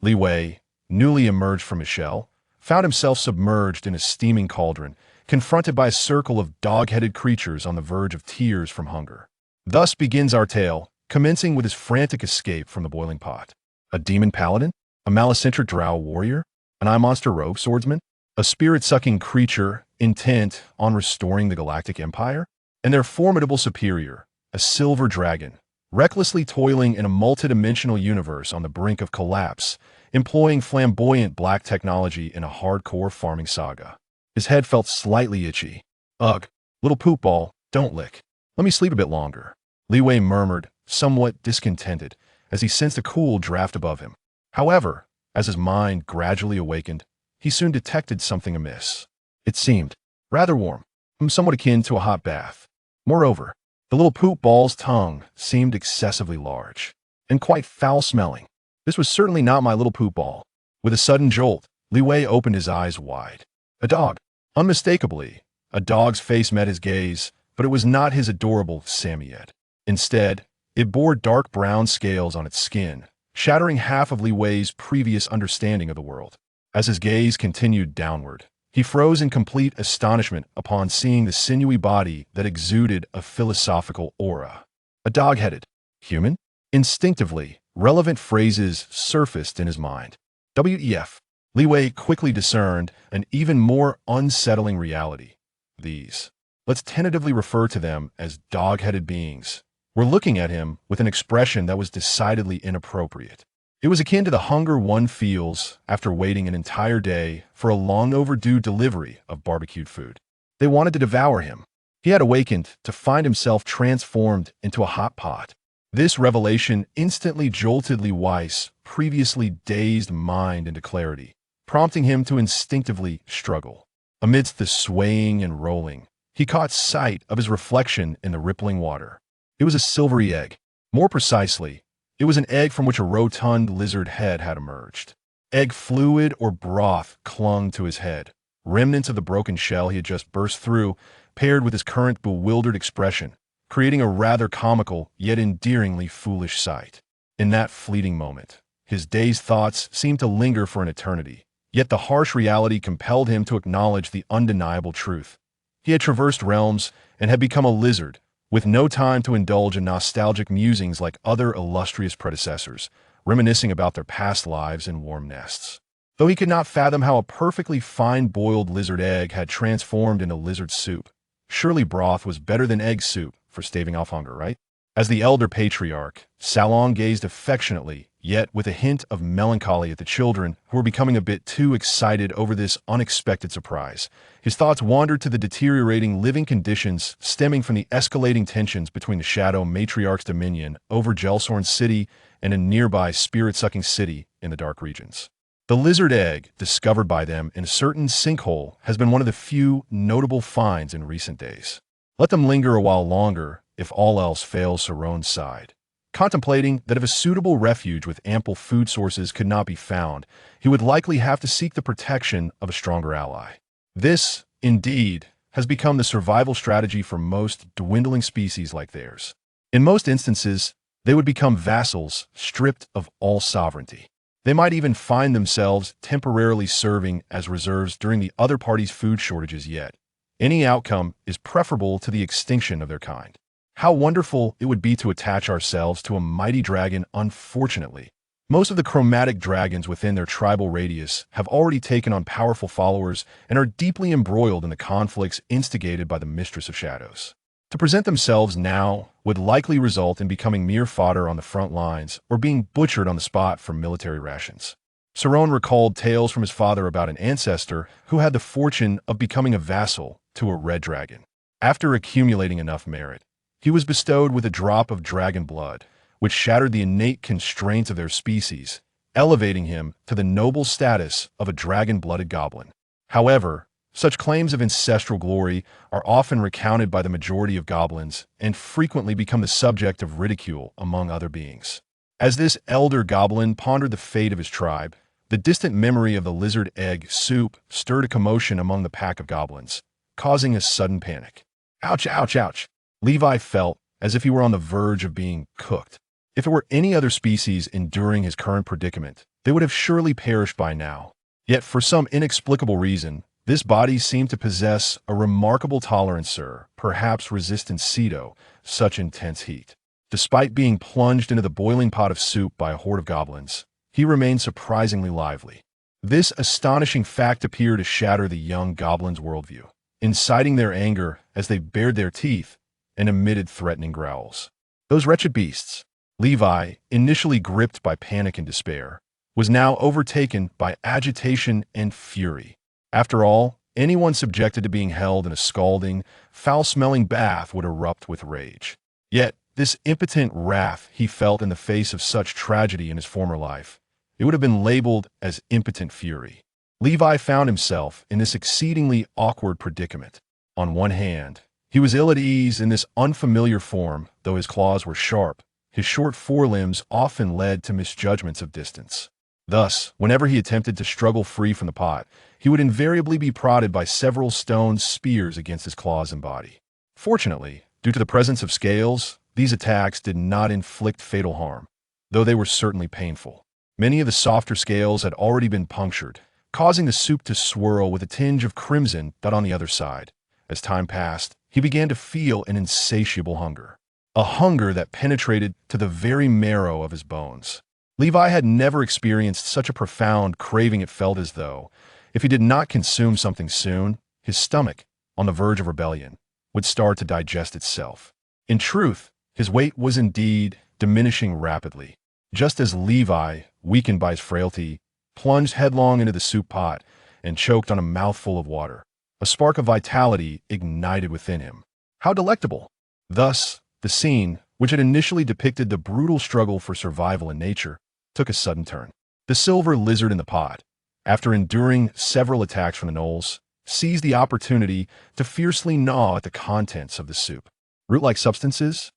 Li Wei, newly emerged from his shell, found himself submerged in a steaming cauldron, confronted by a circle of dog-headed creatures on the verge of tears from hunger. Thus begins our tale, commencing with his frantic escape from the boiling pot. A demon paladin? A malicentric drow warrior? An eye monster rogue swordsman? A spirit-sucking creature intent on restoring the Galactic Empire? And their formidable superior, a silver dragon, recklessly toiling in a multidimensional universe on the brink of collapse, employing flamboyant black technology in a hardcore farming saga. His head felt slightly itchy. Ugh, little poop ball, don't lick. Let me sleep a bit longer. Li Wei murmured, somewhat discontented, as he sensed a cool draft above him. However, as his mind gradually awakened, he soon detected something amiss. It seemed rather warm, somewhat akin to a hot bath. Moreover, the little poop ball's tongue seemed excessively large and quite foul-smelling. This was certainly not my little poop ball. With a sudden jolt, Li Wei opened his eyes wide. A dog. Unmistakably, a dog's face met his gaze, but it was not his adorable Samoyed. Instead, it bore dark brown scales on its skin, shattering half of Li Wei's previous understanding of the world. As his gaze continued downward, he froze in complete astonishment upon seeing the sinewy body that exuded a philosophical aura. A dog-headed human? Instinctively, relevant phrases surfaced in his mind. WEF. Li Wei quickly discerned an even more unsettling reality. These, let's tentatively refer to them as dog-headed beings, were looking at him with an expression that was decidedly inappropriate. It was akin to the hunger one feels after waiting an entire day for a long-overdue delivery of barbecued food. They wanted to devour him. He had awakened to find himself transformed into a hot pot. This revelation instantly jolted Li Wei's previously dazed mind into clarity, prompting him to instinctively struggle. Amidst the swaying and rolling, he caught sight of his reflection in the rippling water. It was a silvery egg. More precisely, it was an egg from which a rotund lizard head had emerged. Egg fluid or broth clung to his head, remnants of the broken shell he had just burst through, paired with his current bewildered expression, creating a rather comical yet endearingly foolish sight. In that fleeting moment, his dazed thoughts seemed to linger for an eternity, yet the harsh reality compelled him to acknowledge the undeniable truth. He had traversed realms and had become a lizard, with no time to indulge in nostalgic musings like other illustrious predecessors, reminiscing about their past lives in warm nests. Though he could not fathom how a perfectly fine-boiled lizard egg had transformed into lizard soup, surely broth was better than egg soup for staving off hunger, right? As the elder patriarch, Salon gazed affectionately, yet with a hint of melancholy at the children who were becoming a bit too excited over this unexpected surprise. His thoughts wandered to the deteriorating living conditions stemming from the escalating tensions between the Shadow Matriarch's dominion over Gelsorn City and a nearby spirit-sucking city in the dark regions. The lizard egg, discovered by them in a certain sinkhole, has been one of the few notable finds in recent days. Let them linger a while longer, if all else fails, Saron sighed, contemplating that if a suitable refuge with ample food sources could not be found, he would likely have to seek the protection of a stronger ally. This, indeed, has become the survival strategy for most dwindling species like theirs. In most instances, they would become vassals stripped of all sovereignty. They might even find themselves temporarily serving as reserves during the other party's food shortages yet. Any outcome is preferable to the extinction of their kind. How wonderful it would be to attach ourselves to a mighty dragon. Unfortunately, most of the chromatic dragons within their tribal radius have already taken on powerful followers and are deeply embroiled in the conflicts instigated by the Mistress of Shadows. To present themselves now would likely result in becoming mere fodder on the front lines or being butchered on the spot for military rations. Saron recalled tales from his father about an ancestor who had the fortune of becoming a vassal to a red dragon. After accumulating enough merit, he was bestowed with a drop of dragon blood, which shattered the innate constraints of their species, elevating him to the noble status of a dragon-blooded goblin. However, such claims of ancestral glory are often recounted by the majority of goblins and frequently become the subject of ridicule among other beings. As this elder goblin pondered the fate of his tribe, the distant memory of the lizard egg soup stirred a commotion among the pack of goblins, causing a sudden panic. Ouch, ouch, ouch! Levi felt as if he were on the verge of being cooked. If it were any other species enduring his current predicament, they would have surely perished by now. Yet for some inexplicable reason, this body seemed to possess a remarkable tolerance, perhaps resistance to such intense heat. Despite being plunged into the boiling pot of soup by a horde of goblins, he remained surprisingly lively. This astonishing fact appeared to shatter the young goblins' worldview, inciting their anger as they bared their teeth and emitted threatening growls. Those wretched beasts! Levi, initially gripped by panic and despair, was now overtaken by agitation and fury. After all, anyone subjected to being held in a scalding, foul-smelling bath would erupt with rage. Yet, this impotent wrath he felt in the face of such tragedy in his former life, it would have been labeled as impotent fury. Levi found himself in this exceedingly awkward predicament. On one hand, he was ill at ease in this unfamiliar form, though his claws were sharp. His short forelimbs often led to misjudgments of distance. Thus, whenever he attempted to struggle free from the pot, he would invariably be prodded by several stone spears against his claws and body. Fortunately, due to the presence of scales, these attacks did not inflict fatal harm, though they were certainly painful. Many of the softer scales had already been punctured, causing the soup to swirl with a tinge of crimson on the other side. As time passed, he began to feel an insatiable hunger. A hunger that penetrated to the very marrow of his bones. Levi had never experienced such a profound craving. It felt as though, if he did not consume something soon, his stomach, on the verge of rebellion, would start to digest itself. In truth, his weight was indeed diminishing rapidly. Just as Levi, weakened by his frailty, plunged headlong into the soup pot and choked on a mouthful of water, a spark of vitality ignited within him. How delectable! Thus, the scene, which had initially depicted the brutal struggle for survival in nature, took a sudden turn. The silver lizard in the pot, after enduring several attacks from the gnolls, seized the opportunity to fiercely gnaw at the contents of the soup. Root-like substances?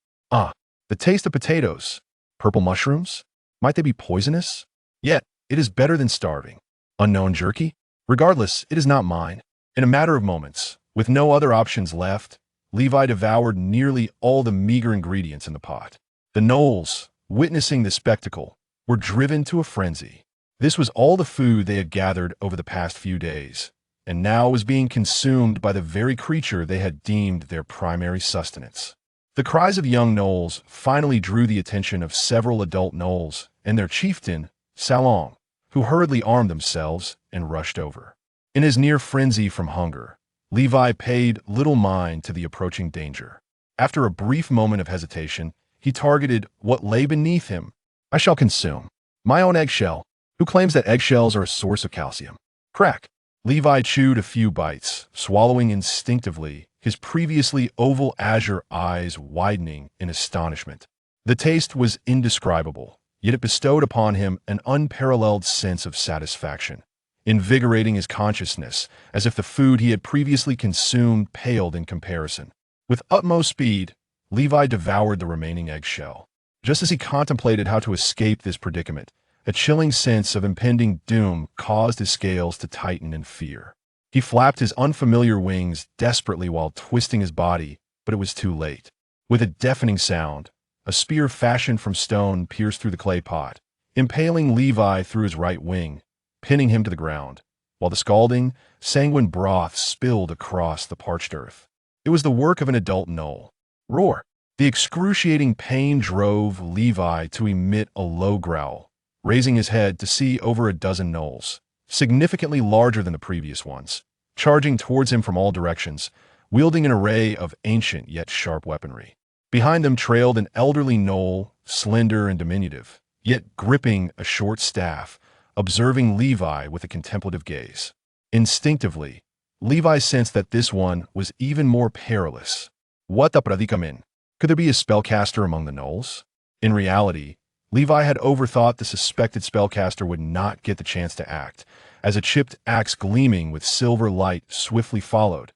The taste of potatoes. Purple mushrooms? Might they be poisonous? Yet, it is better than starving. Unknown jerky? Regardless, it is not mine. In a matter of moments, with no other options left, Levi devoured nearly all the meager ingredients in the pot. The gnolls, witnessing the spectacle, were driven to a frenzy. This was all the food they had gathered over the past few days, and now was being consumed by the very creature they had deemed their primary sustenance. The cries of young gnolls finally drew the attention of several adult gnolls and their chieftain, Salong, who hurriedly armed themselves and rushed over. In his near frenzy from hunger, Levi paid little mind to the approaching danger. After a brief moment of hesitation, he targeted what lay beneath him. I shall consume my own eggshell. Who claims that eggshells are a source of calcium? Crack. Levi chewed a few bites, swallowing instinctively, his previously oval azure eyes widening in astonishment. The taste was indescribable, yet it bestowed upon him an unparalleled sense of satisfaction, invigorating his consciousness as if the food he had previously consumed paled in comparison. With utmost speed, Levi devoured the remaining eggshell. Just as he contemplated how to escape this predicament, a chilling sense of impending doom caused his scales to tighten in fear. He flapped his unfamiliar wings desperately while twisting his body, but it was too late. With a deafening sound, a spear fashioned from stone pierced through the clay pot, impaling Levi through his right wing, pinning him to the ground, while the scalding, sanguine broth spilled across the parched earth. It was the work of an adult gnoll. Roar! The excruciating pain drove Levi to emit a low growl, raising his head to see over a dozen gnolls, significantly larger than the previous ones, charging towards him from all directions, wielding an array of ancient yet sharp weaponry. Behind them trailed an elderly gnoll, slender and diminutive, yet gripping a short staff, observing Levi with a contemplative gaze. Instinctively, Levi sensed that this one was even more perilous. What the predicamen? Could there be a spellcaster among the gnolls? In reality, Levi had overthought the suspected spellcaster would not get the chance to act, as a chipped axe gleaming with silver light swiftly followed.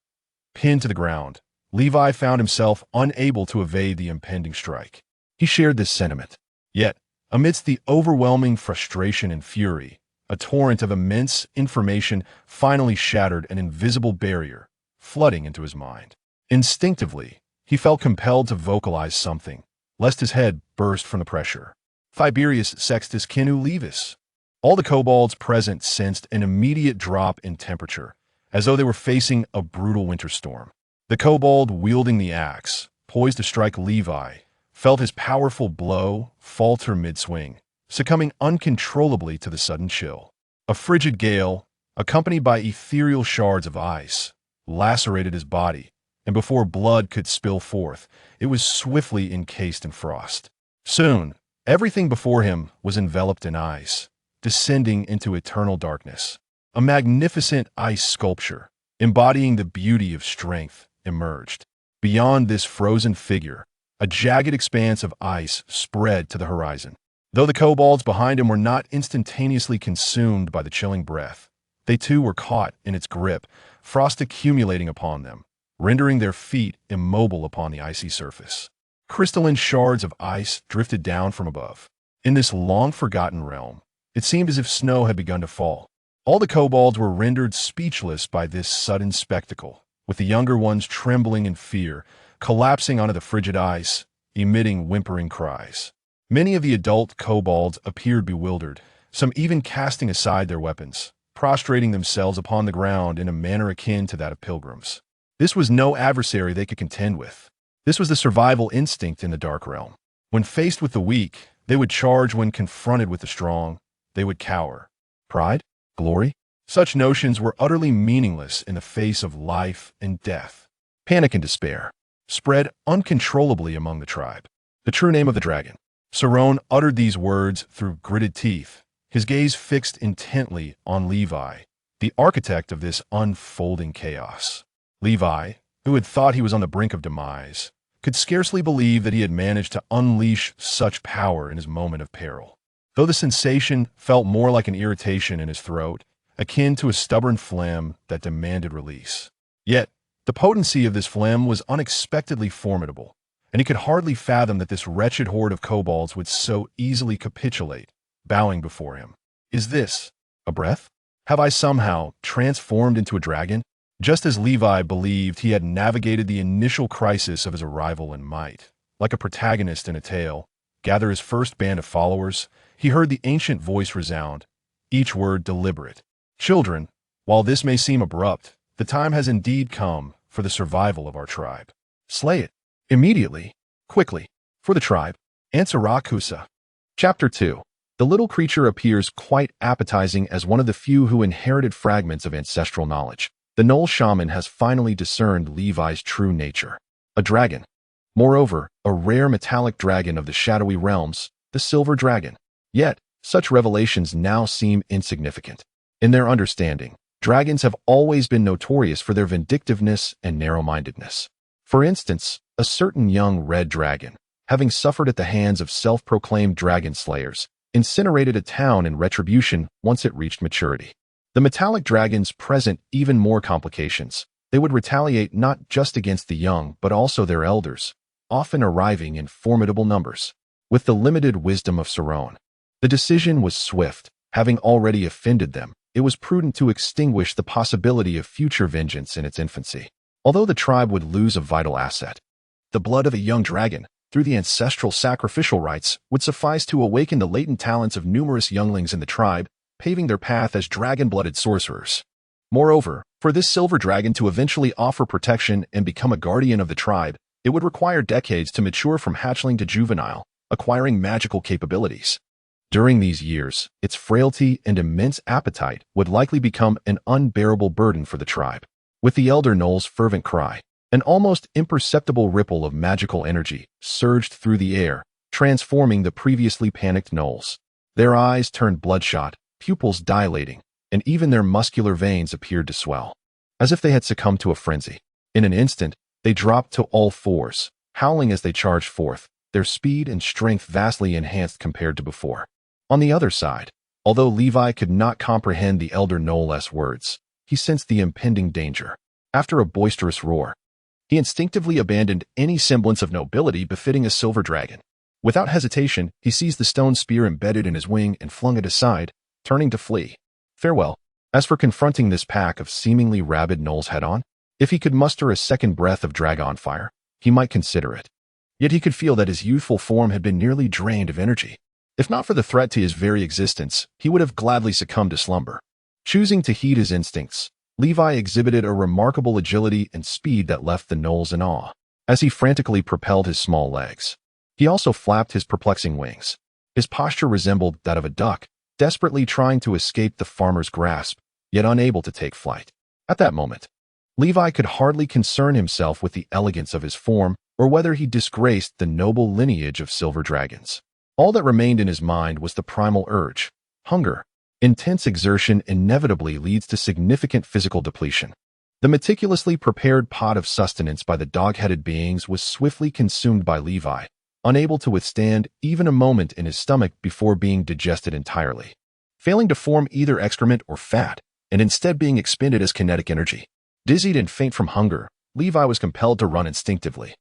Pinned to the ground, Levi found himself unable to evade the impending strike. He shared this sentiment. Yet, amidst the overwhelming frustration and fury, a torrent of immense information finally shattered an invisible barrier, flooding into his mind. Instinctively, he felt compelled to vocalize something, lest his head burst from the pressure. Tiberius sextus cinu levis. All the kobolds present sensed an immediate drop in temperature, as though they were facing a brutal winter storm. The kobold wielding the axe, poised to strike Levi, felt his powerful blow falter mid-swing, succumbing uncontrollably to the sudden chill. A frigid gale, accompanied by ethereal shards of ice, lacerated his body, and before blood could spill forth, it was swiftly encased in frost. Soon, everything before him was enveloped in ice, descending into eternal darkness. A magnificent ice sculpture, embodying the beauty of strength, emerged. Beyond this frozen figure, a jagged expanse of ice spread to the horizon. Though the kobolds behind him were not instantaneously consumed by the chilling breath, they too were caught in its grip, frost accumulating upon them, rendering their feet immobile upon the icy surface. Crystalline shards of ice drifted down from above. In this long-forgotten realm, it seemed as if snow had begun to fall. All the kobolds were rendered speechless by this sudden spectacle, with the younger ones trembling in fear, collapsing onto the frigid ice, emitting whimpering cries. Many of the adult kobolds appeared bewildered, some even casting aside their weapons, prostrating themselves upon the ground in a manner akin to that of pilgrims. This was no adversary they could contend with. This was the survival instinct in the Dark Realm. When faced with the weak, they would charge. When confronted with the strong, they would cower. Pride? Glory? Such notions were utterly meaningless in the face of life and death. Panic and despair spread uncontrollably among the tribe. The true name of the dragon. Sauron uttered these words through gritted teeth, his gaze fixed intently on Levi, the architect of this unfolding chaos. Levi, who had thought he was on the brink of demise, could scarcely believe that he had managed to unleash such power in his moment of peril. Though the sensation felt more like an irritation in his throat, akin to a stubborn phlegm that demanded release. Yet, the potency of this phlegm was unexpectedly formidable, and he could hardly fathom that this wretched horde of kobolds would so easily capitulate, bowing before him. Is this a breath? Have I somehow transformed into a dragon? Just as Levi believed he had navigated the initial crisis of his arrival in might, like a protagonist in a tale, gather his first band of followers, he heard the ancient voice resound, each word deliberate. Children, while this may seem abrupt, the time has indeed come for the survival of our tribe. Slay it. Immediately. Quickly. For the tribe. Answer Rakusa. Chapter 2. The little creature appears quite appetizing as one of the few who inherited fragments of ancestral knowledge. The Knoll shaman has finally discerned Levi's true nature. A dragon. Moreover, a rare metallic dragon of the shadowy realms, the silver dragon. Yet, such revelations now seem insignificant. In their understanding, dragons have always been notorious for their vindictiveness and narrow-mindedness. For instance, a certain young red dragon, having suffered at the hands of self-proclaimed dragon slayers, incinerated a town in retribution once it reached maturity. The metallic dragons present even more complications. They would retaliate not just against the young but also their elders, often arriving in formidable numbers. With the limited wisdom of Sauron, the decision was swift. Having already offended them, it was prudent to extinguish the possibility of future vengeance in its infancy. Although the tribe would lose a vital asset, the blood of a young dragon, through the ancestral sacrificial rites, would suffice to awaken the latent talents of numerous younglings in the tribe, paving their path as dragon-blooded sorcerers. Moreover, for this silver dragon to eventually offer protection and become a guardian of the tribe, it would require decades to mature from hatchling to juvenile, acquiring magical capabilities. During these years, its frailty and immense appetite would likely become an unbearable burden for the tribe. With the elder Knoll's fervent cry, an almost imperceptible ripple of magical energy surged through the air, transforming the previously panicked Knolls. Their eyes turned bloodshot, pupils dilating, and even their muscular veins appeared to swell, as if they had succumbed to a frenzy. In an instant, they dropped to all fours, howling as they charged forth, their speed and strength vastly enhanced compared to before. On the other side, although Levi could not comprehend the elder Knoll's words, he sensed the impending danger. After a boisterous roar, he instinctively abandoned any semblance of nobility befitting a silver dragon. Without hesitation, he seized the stone spear embedded in his wing and flung it aside, turning to flee. Farewell. As for confronting this pack of seemingly rabid Knolls head-on, if he could muster a second breath of dragon fire, he might consider it. Yet he could feel that his youthful form had been nearly drained of energy. If not for the threat to his very existence, he would have gladly succumbed to slumber. Choosing to heed his instincts, Levi exhibited a remarkable agility and speed that left the gnolls in awe, as he frantically propelled his small legs. He also flapped his perplexing wings. His posture resembled that of a duck, desperately trying to escape the farmer's grasp, yet unable to take flight. At that moment, Levi could hardly concern himself with the elegance of his form or whether he disgraced the noble lineage of silver dragons. All that remained in his mind was the primal urge, hunger. Intense exertion inevitably leads to significant physical depletion. The meticulously prepared pot of sustenance by the dog-headed beings was swiftly consumed by Levi, unable to withstand even a moment in his stomach before being digested entirely. Failing to form either excrement or fat, and instead being expended as kinetic energy. Dizzied and faint from hunger, Levi was compelled to run instinctively,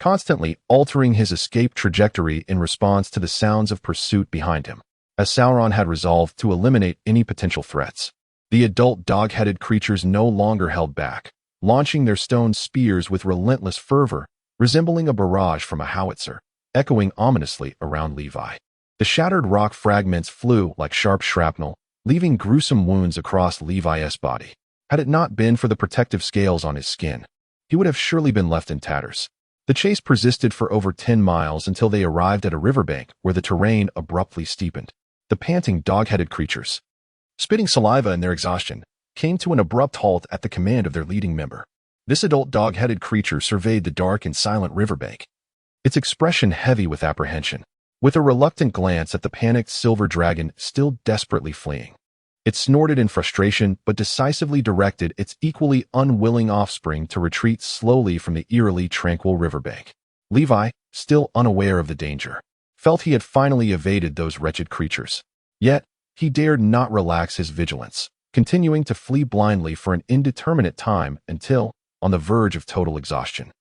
constantly altering his escape trajectory in response to the sounds of pursuit behind him. As Sauron had resolved to eliminate any potential threats, the adult dog-headed creatures no longer held back, launching their stone spears with relentless fervor, resembling a barrage from a howitzer, echoing ominously around Levi. The shattered rock fragments flew like sharp shrapnel, leaving gruesome wounds across Levi's body. Had it not been for the protective scales on his skin, he would have surely been left in tatters. The chase persisted for over 10 miles until they arrived at a riverbank where the terrain abruptly steepened. The panting dog-headed creatures, spitting saliva in their exhaustion, came to an abrupt halt at the command of their leading member. This adult dog-headed creature surveyed the dark and silent riverbank, its expression heavy with apprehension, with a reluctant glance at the panicked silver dragon still desperately fleeing. It snorted in frustration but decisively directed its equally unwilling offspring to retreat slowly from the eerily tranquil riverbank. Levi, still unaware of the danger, felt he had finally evaded those wretched creatures. Yet, he dared not relax his vigilance, continuing to flee blindly for an indeterminate time until, on the verge of total exhaustion,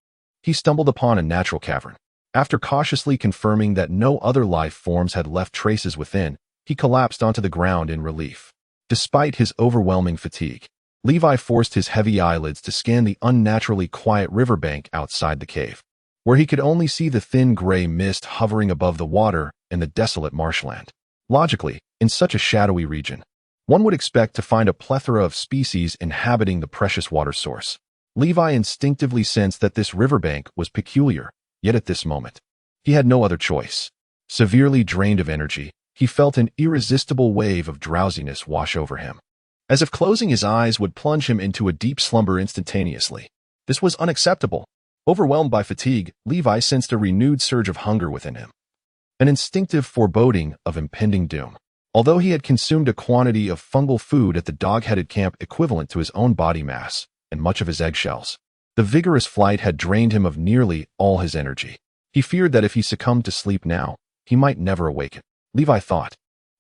he stumbled upon a natural cavern. After cautiously confirming that no other life forms had left traces within, he collapsed onto the ground in relief. Despite his overwhelming fatigue, Levi forced his heavy eyelids to scan the unnaturally quiet riverbank outside the cave, where he could only see the thin gray mist hovering above the water and the desolate marshland. Logically, in such a shadowy region, one would expect to find a plethora of species inhabiting the precious water source. Levi instinctively sensed that this riverbank was peculiar, yet at this moment, he had no other choice. Severely drained of energy, he felt an irresistible wave of drowsiness wash over him, as if closing his eyes would plunge him into a deep slumber instantaneously. This was unacceptable. Overwhelmed by fatigue, Levi sensed a renewed surge of hunger within him, an instinctive foreboding of impending doom. Although he had consumed a quantity of fungal food at the dog-headed camp equivalent to his own body mass and much of his eggshells, the vigorous flight had drained him of nearly all his energy. He feared that if he succumbed to sleep now, he might never awaken. Levi thought,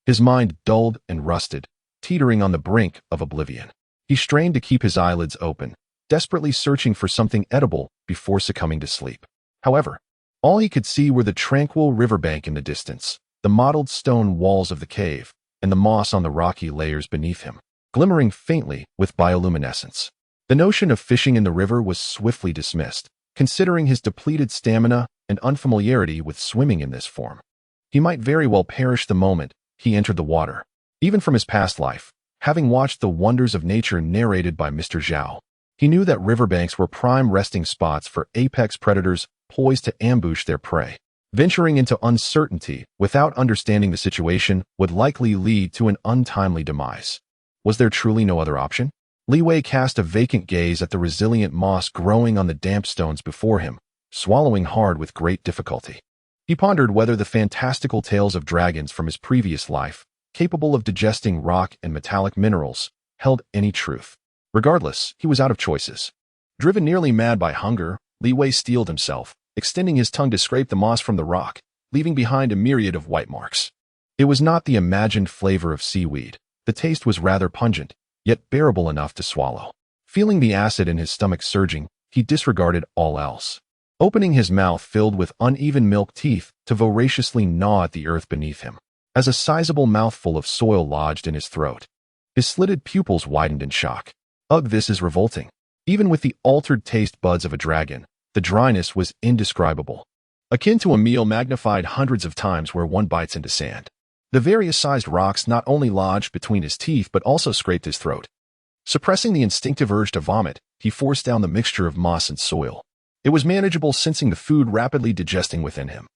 his mind dulled and rusted, teetering on the brink of oblivion. He strained to keep his eyelids open, desperately searching for something edible before succumbing to sleep. However, all he could see were the tranquil riverbank in the distance, the mottled stone walls of the cave, and the moss on the rocky layers beneath him, glimmering faintly with bioluminescence. The notion of fishing in the river was swiftly dismissed, considering his depleted stamina and unfamiliarity with swimming in this form. He might very well perish the moment he entered the water. Even from his past life, having watched the wonders of nature narrated by Mr. Zhao, he knew that riverbanks were prime resting spots for apex predators poised to ambush their prey. Venturing into uncertainty without understanding the situation would likely lead to an untimely demise. Was there truly no other option? Li Wei cast a vacant gaze at the resilient moss growing on the damp stones before him, swallowing hard with great difficulty. He pondered whether the fantastical tales of dragons from his previous life, capable of digesting rock and metallic minerals, held any truth. Regardless, he was out of choices. Driven nearly mad by hunger, Li Wei steeled himself, extending his tongue to scrape the moss from the rock, leaving behind a myriad of white marks. It was not the imagined flavor of seaweed. The taste was rather pungent, yet bearable enough to swallow. Feeling the acid in his stomach surging, he disregarded all else, opening his mouth filled with uneven milk teeth to voraciously gnaw at the earth beneath him. As a sizable mouthful of soil lodged in his throat, his slitted pupils widened in shock. Ugh, this is revolting. Even with the altered taste buds of a dragon, the dryness was indescribable. akin to a meal magnified hundreds of times where one bites into sand. The various sized rocks not only lodged between his teeth but also scraped his throat. Suppressing the instinctive urge to vomit, he forced down the mixture of moss and soil. It was manageable, sensing the food rapidly digesting within him.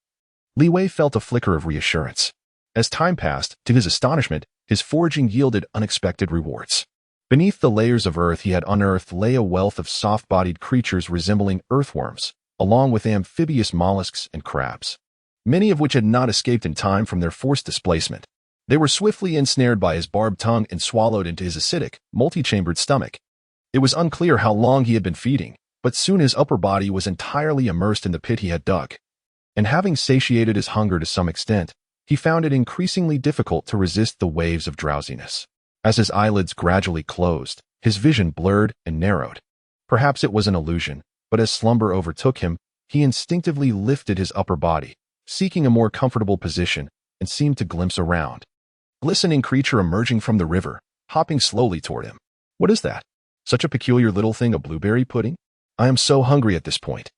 Li Wei felt a flicker of reassurance. As time passed, to his astonishment, his foraging yielded unexpected rewards. Beneath the layers of earth he had unearthed lay a wealth of soft-bodied creatures resembling earthworms, along with amphibious mollusks and crabs, many of which had not escaped in time from their forced displacement. They were swiftly ensnared by his barbed tongue and swallowed into his acidic, multi-chambered stomach. It was unclear how long he had been feeding, but soon his upper body was entirely immersed in the pit he had dug. And having satiated his hunger to some extent, he found it increasingly difficult to resist the waves of drowsiness. As his eyelids gradually closed, his vision blurred and narrowed. Perhaps it was an illusion, but as slumber overtook him, he instinctively lifted his upper body, seeking a more comfortable position, and seemed to glimpse around. Glistening creature emerging from the river, hopping slowly toward him. What is that? Such a peculiar little thing, a blueberry pudding? I am so hungry at this point.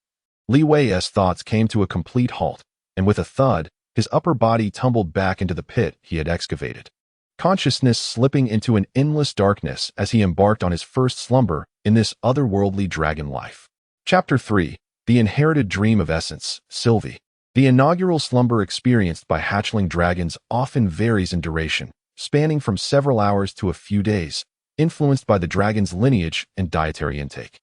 Li Wei's thoughts came to a complete halt, and with a thud, his upper body tumbled back into the pit he had excavated. Consciousness slipping into an endless darkness as he embarked on his first slumber in this otherworldly dragon life. Chapter 3. The Inherited Dream of Essence, Sylvie. The inaugural slumber experienced by hatchling dragons often varies in duration, spanning from several hours to a few days, influenced by the dragon's lineage and dietary intake.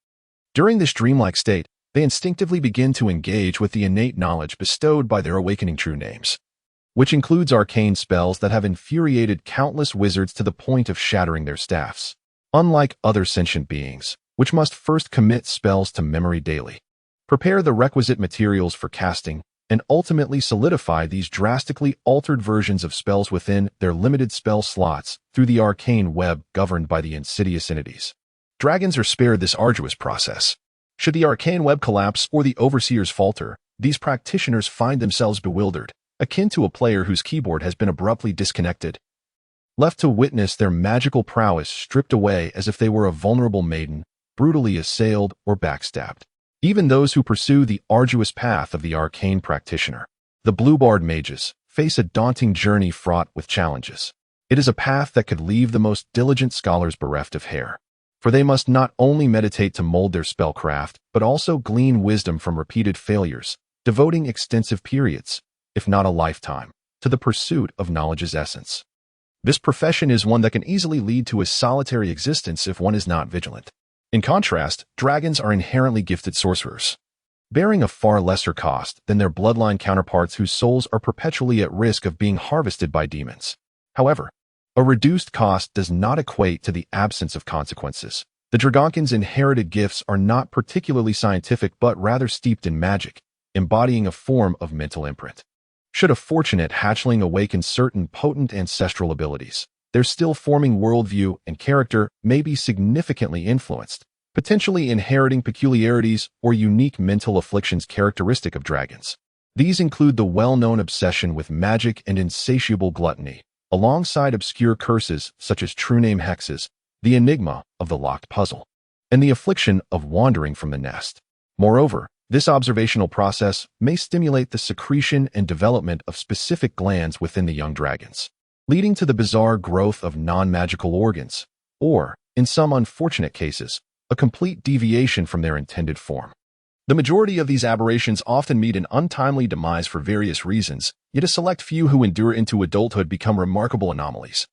During this dreamlike state, they instinctively begin to engage with the innate knowledge bestowed by their awakening true names, which includes arcane spells that have infuriated countless wizards to the point of shattering their staffs. Unlike other sentient beings, which must first commit spells to memory daily, prepare the requisite materials for casting, and ultimately solidify these drastically altered versions of spells within their limited spell slots through the arcane web governed by the insidious entities. Dragons are spared this arduous process. Should the arcane web collapse or the overseers falter, these practitioners find themselves bewildered, akin to a player whose keyboard has been abruptly disconnected, left to witness their magical prowess stripped away as if they were a vulnerable maiden, brutally assailed or backstabbed. Even those who pursue the arduous path of the arcane practitioner, the blue-barred mages, face a daunting journey fraught with challenges. It is a path that could leave the most diligent scholars bereft of hair, for they must not only meditate to mold their spellcraft, but also glean wisdom from repeated failures, devoting extensive periods, if not a lifetime, to the pursuit of knowledge's essence. This profession is one that can easily lead to a solitary existence if one is not vigilant. In contrast, dragons are inherently gifted sorcerers, bearing a far lesser cost than their bloodline counterparts whose souls are perpetually at risk of being harvested by demons. However, a reduced cost does not equate to the absence of consequences. The Dragonkin's inherited gifts are not particularly scientific but rather steeped in magic, embodying a form of mental imprint. Should a fortunate hatchling awaken certain potent ancestral abilities, their still-forming worldview and character may be significantly influenced, potentially inheriting peculiarities or unique mental afflictions characteristic of dragons. These include the well-known obsession with magic and insatiable gluttony, alongside obscure curses such as true name hexes, the enigma of the locked puzzle, and the affliction of wandering from the nest. Moreover, this observational process may stimulate the secretion and development of specific glands within the young dragons, leading to the bizarre growth of non-magical organs, or, in some unfortunate cases, a complete deviation from their intended form. The majority of these aberrations often meet an untimely demise for various reasons, yet a select few who endure into adulthood become remarkable anomalies,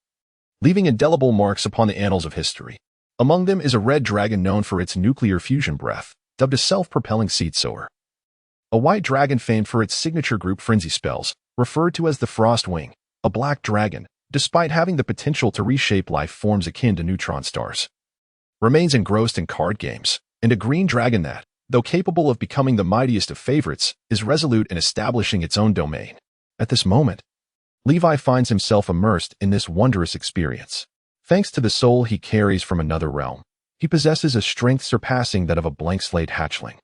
leaving indelible marks upon the annals of history. Among them is a red dragon known for its nuclear fusion breath, dubbed a self-propelling seed sower. A white dragon famed for its signature group frenzy spells, referred to as the Frost Wing. A black dragon, despite having the potential to reshape life forms akin to neutron stars, remains engrossed in card games, and a green dragon that, though capable of becoming the mightiest of favorites, is resolute in establishing its own domain. At this moment, Levi finds himself immersed in this wondrous experience. Thanks to the soul he carries from another realm, he possesses a strength surpassing that of a blank slate hatchling,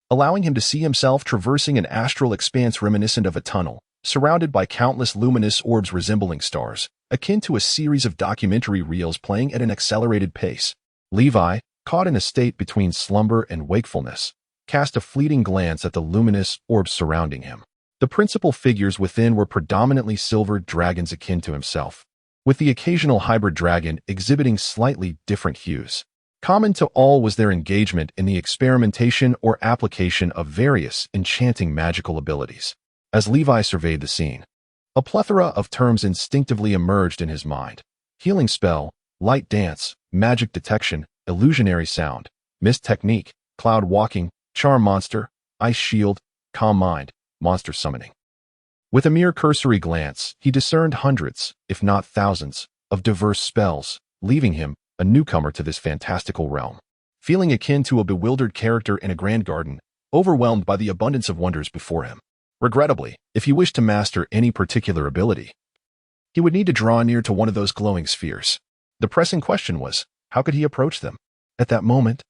allowing him to see himself traversing an astral expanse reminiscent of a tunnel, surrounded by countless luminous orbs resembling stars, akin to a series of documentary reels playing at an accelerated pace. Levi, caught in a state between slumber and wakefulness, cast a fleeting glance at the luminous orbs surrounding him. The principal figures within were predominantly silvered dragons akin to himself, with the occasional hybrid dragon exhibiting slightly different hues. Common to all was their engagement in the experimentation or application of various enchanting magical abilities. As Levi surveyed the scene, a plethora of terms instinctively emerged in his mind: healing spell, light dance, magic detection, illusionary sound, mist technique, cloud walking, charm monster, ice shield, calm mind, monster summoning. With a mere cursory glance, he discerned hundreds, if not thousands, of diverse spells, leaving him a newcomer to this fantastical realm. Feeling akin to a bewildered character in a grand garden, overwhelmed by the abundance of wonders before him. Regrettably, if he wished to master any particular ability, he would need to draw near to one of those glowing spheres. The pressing question was, how could he approach them? At that moment,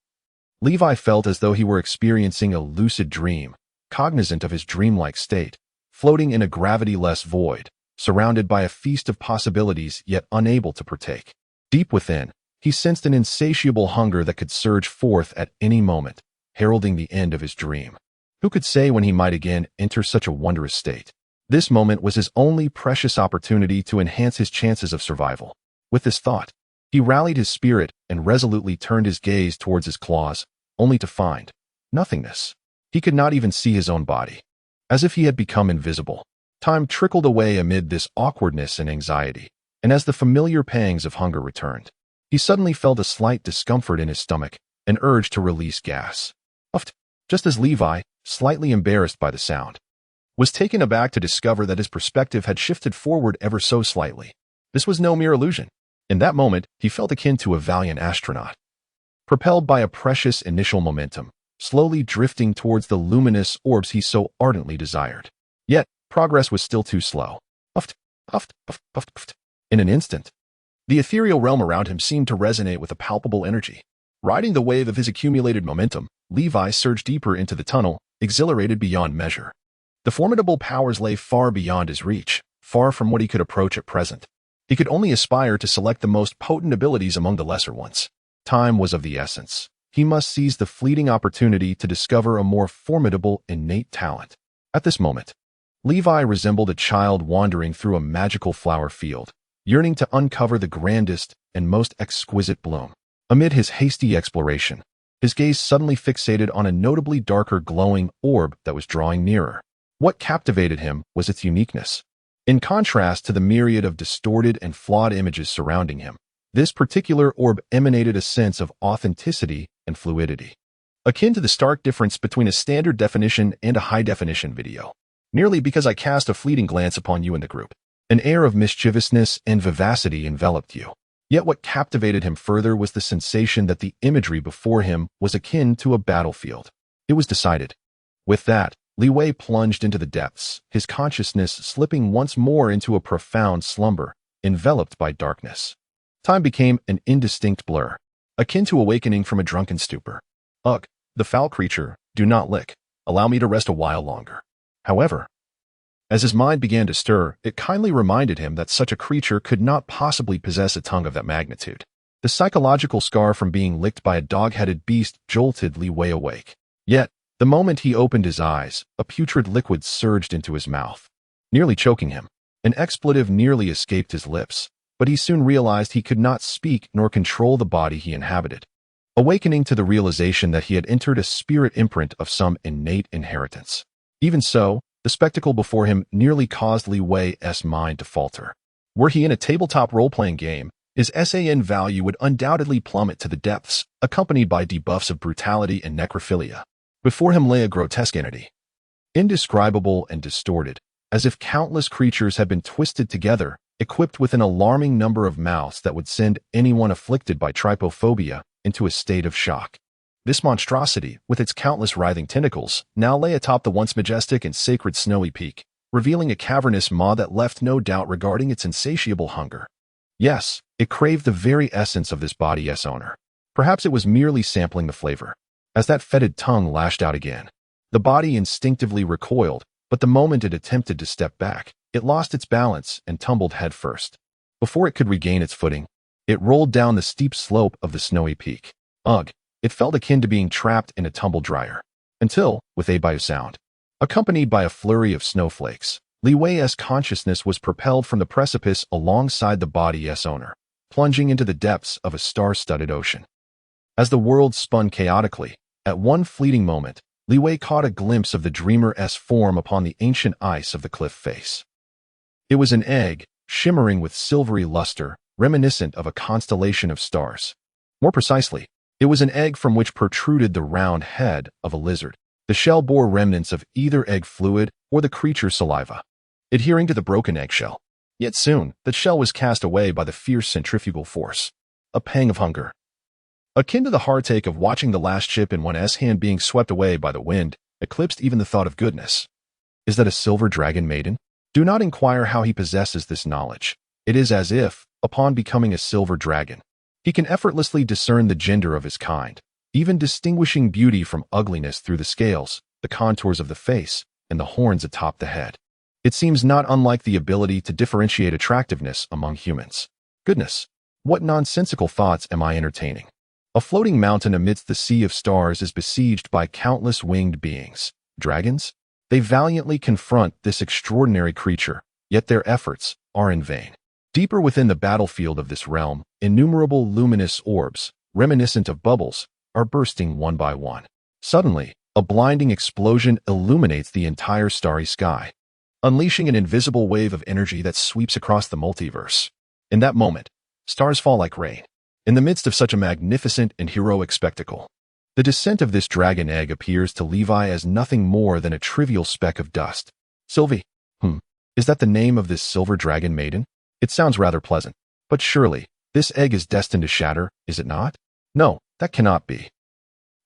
Levi felt as though he were experiencing a lucid dream, cognizant of his dreamlike state, floating in a gravity-less void, surrounded by a feast of possibilities yet unable to partake. Deep within, he sensed an insatiable hunger that could surge forth at any moment, heralding the end of his dream. Who could say when he might again enter such a wondrous state? This moment was his only precious opportunity to enhance his chances of survival. With this thought, he rallied his spirit and resolutely turned his gaze towards his claws, only to find nothingness. He could not even see his own body. As if he had become invisible, time trickled away amid this awkwardness and anxiety, and as the familiar pangs of hunger returned, he suddenly felt a slight discomfort in his stomach, an urge to release gas. Puffed, just as Levi, slightly embarrassed by the sound, was taken aback to discover that his perspective had shifted forward ever so slightly. This was no mere illusion. In that moment, he felt akin to a valiant astronaut, propelled by a precious initial momentum, slowly drifting towards the luminous orbs he so ardently desired. Yet, progress was still too slow. Puffed, puffed, puffed, puffed, puffed. In an instant, the ethereal realm around him seemed to resonate with a palpable energy. Riding the wave of his accumulated momentum, Levi surged deeper into the tunnel, exhilarated beyond measure. The formidable powers lay far beyond his reach, far from what he could approach at present. He could only aspire to select the most potent abilities among the lesser ones. Time was of the essence. He must seize the fleeting opportunity to discover a more formidable innate talent. At this moment, Levi resembled a child wandering through a magical flower field, yearning to uncover the grandest and most exquisite bloom. Amid his hasty exploration, his gaze suddenly fixated on a notably darker glowing orb that was drawing nearer. What captivated him was its uniqueness. In contrast to the myriad of distorted and flawed images surrounding him, this particular orb emanated a sense of authenticity and fluidity, akin to the stark difference between a standard definition and a high-definition video. Merely because I cast a fleeting glance upon you in the group, an air of mischievousness and vivacity enveloped you. Yet what captivated him further was the sensation that the imagery before him was akin to a battlefield. It was decided. With that, Li Wei plunged into the depths, his consciousness slipping once more into a profound slumber, enveloped by darkness. Time became an indistinct blur, akin to awakening from a drunken stupor. Ugh, the foul creature, do not lick. Allow me to rest a while longer. However, as his mind began to stir, it kindly reminded him that such a creature could not possibly possess a tongue of that magnitude. The psychological scar from being licked by a dog-headed beast jolted Li Wei awake. Yet, the moment he opened his eyes, a putrid liquid surged into his mouth, nearly choking him. An expletive nearly escaped his lips, but he soon realized he could not speak nor control the body he inhabited, awakening to the realization that he had entered a spirit imprint of some innate inheritance. Even so, the spectacle before him nearly caused Li Wei's mind to falter. Were he in a tabletop role-playing game, his SAN value would undoubtedly plummet to the depths, accompanied by debuffs of brutality and necrophilia. Before him lay a grotesque entity, indescribable and distorted, as if countless creatures had been twisted together, equipped with an alarming number of mouths that would send anyone afflicted by trypophobia into a state of shock. This monstrosity, with its countless writhing tentacles, now lay atop the once majestic and sacred snowy peak, revealing a cavernous maw that left no doubt regarding its insatiable hunger. Yes, it craved the very essence of this body's owner. Perhaps it was merely sampling the flavor. As that fetid tongue lashed out again, the body instinctively recoiled, but the moment it attempted to step back, it lost its balance and tumbled headfirst. Before it could regain its footing, it rolled down the steep slope of the snowy peak. Ugh! It felt akin to being trapped in a tumble dryer. Until, with a by sound, accompanied by a flurry of snowflakes, Li Wei's consciousness was propelled from the precipice alongside the body's owner, plunging into the depths of a star-studded ocean. As the world spun chaotically, at one fleeting moment, Li Wei caught a glimpse of the dreamer's form upon the ancient ice of the cliff face. It was an egg, shimmering with silvery luster, reminiscent of a constellation of stars. More precisely, it was an egg from which protruded the round head of a lizard. The shell bore remnants of either egg fluid or the creature's saliva, adhering to the broken eggshell. Yet soon, the shell was cast away by the fierce centrifugal force. A pang of hunger, akin to the heartache of watching the last chip in one's hand being swept away by the wind, eclipsed even the thought of goodness. Is that a silver dragon maiden? Do not inquire how he possesses this knowledge. It is as if, upon becoming a silver dragon, he can effortlessly discern the gender of his kind, even distinguishing beauty from ugliness through the scales, the contours of the face, and the horns atop the head. It seems not unlike the ability to differentiate attractiveness among humans. Goodness, what nonsensical thoughts am I entertaining? A floating mountain amidst the sea of stars is besieged by countless winged beings. Dragons? They valiantly confront this extraordinary creature, yet their efforts are in vain. Deeper within the battlefield of this realm, innumerable luminous orbs, reminiscent of bubbles, are bursting one by one. Suddenly, a blinding explosion illuminates the entire starry sky, unleashing an invisible wave of energy that sweeps across the multiverse. In that moment, stars fall like rain. In the midst of such a magnificent and heroic spectacle, the descent of this dragon egg appears to Levi as nothing more than a trivial speck of dust. Sylvie, is that the name of this silver dragon maiden? It sounds rather pleasant, but surely, this egg is destined to shatter, is it not? No, that cannot be.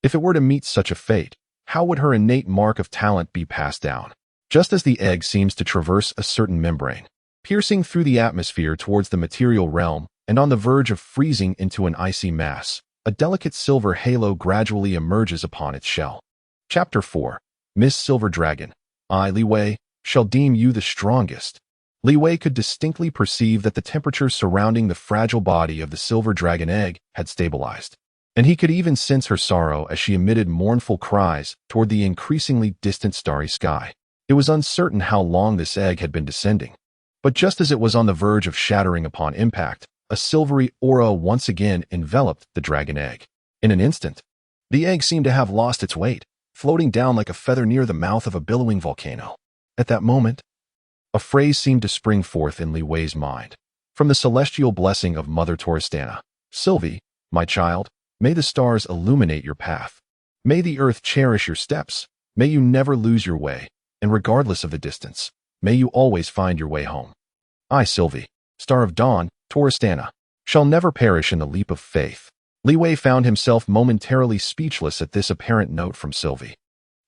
If it were to meet such a fate, how would her innate mark of talent be passed down? Just as the egg seems to traverse a certain membrane, piercing through the atmosphere towards the material realm, and on the verge of freezing into an icy mass, a delicate silver halo gradually emerges upon its shell. Chapter 4. Miss Silver Dragon, I, Li Wei, shall deem you the strongest. Li Wei could distinctly perceive that the temperature surrounding the fragile body of the silver dragon egg had stabilized, and he could even sense her sorrow as she emitted mournful cries toward the increasingly distant starry sky. It was uncertain how long this egg had been descending, but just as it was on the verge of shattering upon impact, a silvery aura once again enveloped the dragon egg. In an instant, the egg seemed to have lost its weight, floating down like a feather near the mouth of a billowing volcano. At that moment, a phrase seemed to spring forth in Li Wei's mind. From the celestial blessing of Mother Toristana, Sylvie, my child, may the stars illuminate your path. May the earth cherish your steps. May you never lose your way, and regardless of the distance, may you always find your way home. I, Sylvie, star of dawn, Toristana, shall never perish in the leap of faith. Li Wei found himself momentarily speechless at this apparent note from Sylvie,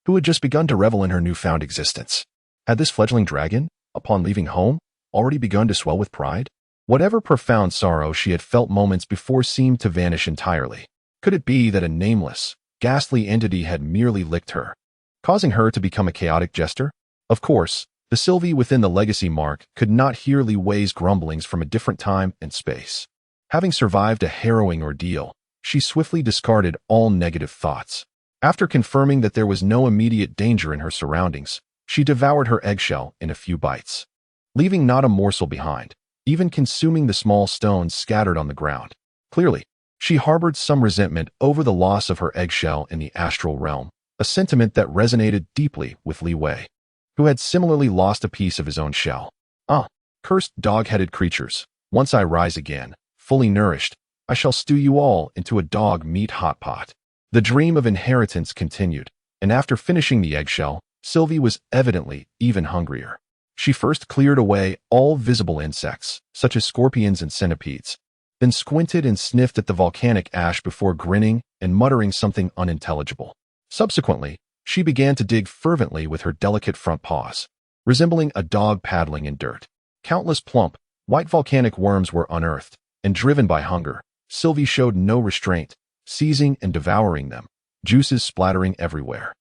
who had just begun to revel in her newfound existence. Had this fledgling dragon, upon leaving home, already begun to swell with pride? Whatever profound sorrow she had felt moments before seemed to vanish entirely. Could it be that a nameless, ghastly entity had merely licked her, causing her to become a chaotic jester? Of course, the Sylvie within the legacy mark could not hear Li Wei's grumblings from a different time and space. Having survived a harrowing ordeal, she swiftly discarded all negative thoughts. After confirming that there was no immediate danger in her surroundings, she devoured her eggshell in a few bites, leaving not a morsel behind, even consuming the small stones scattered on the ground. Clearly, she harbored some resentment over the loss of her eggshell in the astral realm, a sentiment that resonated deeply with Li Wei, who had similarly lost a piece of his own shell. Ah, cursed dog-headed creatures, once I rise again, fully nourished, I shall stew you all into a dog-meat hot pot. The dream of inheritance continued, and after finishing the eggshell, Sylvie was evidently even hungrier. She first cleared away all visible insects, such as scorpions and centipedes, then squinted and sniffed at the volcanic ash before grinning and muttering something unintelligible. Subsequently, she began to dig fervently with her delicate front paws, resembling a dog paddling in dirt. Countless plump, white volcanic worms were unearthed, and driven by hunger, Sylvie showed no restraint, seizing and devouring them, juices splattering everywhere.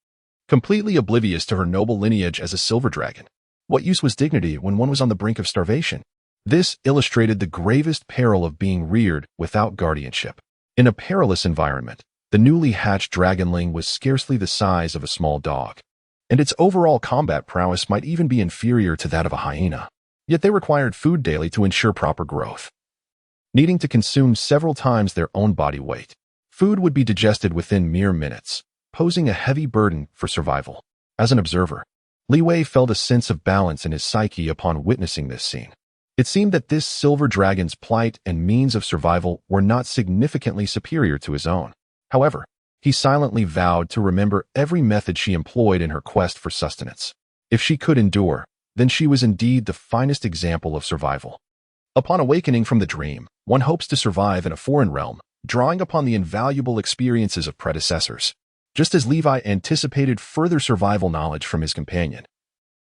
Completely oblivious to her noble lineage as a silver dragon, what use was dignity when one was on the brink of starvation? This illustrated the gravest peril of being reared without guardianship. In a perilous environment, The newly hatched dragonling was scarcely the size of a small dog, and its overall combat prowess might even be inferior to that of a hyena. Yet they required food daily to ensure proper growth, needing to consume several times their own body weight. Food would be digested within mere minutes, posing a heavy burden for survival. As an observer, Li Wei felt a sense of balance in his psyche upon witnessing this scene. It seemed that this silver dragon's plight and means of survival were not significantly superior to his own. However, he silently vowed to remember every method she employed in her quest for sustenance. If she could endure, then she was indeed the finest example of survival. Upon awakening from the dream, one hopes to survive in a foreign realm, drawing upon the invaluable experiences of predecessors. Just as Levi anticipated further survival knowledge from his companion,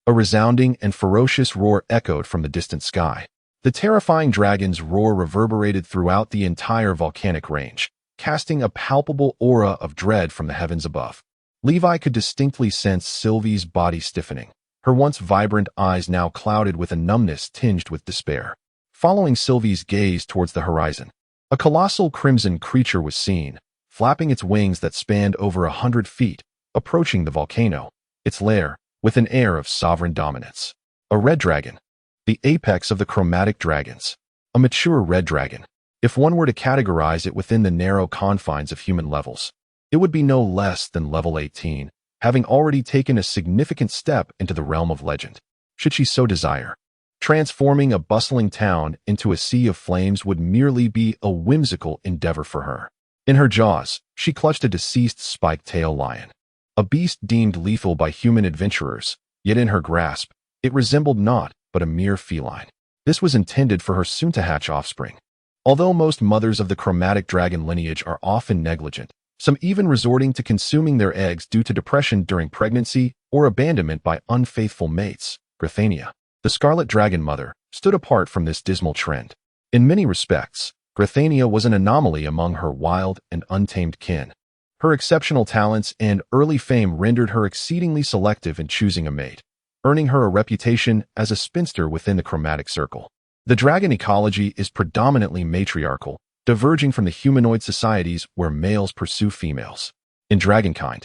a resounding and ferocious roar echoed from the distant sky. The terrifying dragon's roar reverberated throughout the entire volcanic range, casting a palpable aura of dread from the heavens above. Levi could distinctly sense Sylvie's body stiffening, her once vibrant eyes now clouded with a numbness tinged with despair. Following Sylvie's gaze towards the horizon, a colossal crimson creature was seen, flapping its wings that spanned over 100 feet, approaching the volcano, its lair, with an air of sovereign dominance. A red dragon, the apex of the chromatic dragons. A mature red dragon. If one were to categorize it within the narrow confines of human levels, it would be no less than level 18, having already taken a significant step into the realm of legend, should she so desire. Transforming a bustling town into a sea of flames would merely be a whimsical endeavor for her. In her jaws, she clutched a deceased spike-tail lion, a beast deemed lethal by human adventurers, yet in her grasp, it resembled naught but a mere feline. This was intended for her soon-to-hatch offspring. Although most mothers of the chromatic dragon lineage are often negligent, some even resorting to consuming their eggs due to depression during pregnancy or abandonment by unfaithful mates, Grathania, the scarlet dragon mother, stood apart from this dismal trend. In many respects, Grathania was an anomaly among her wild and untamed kin. Her exceptional talents and early fame rendered her exceedingly selective in choosing a mate, earning her a reputation as a spinster within the chromatic circle. The dragon ecology is predominantly matriarchal, diverging from the humanoid societies where males pursue females. In dragonkind,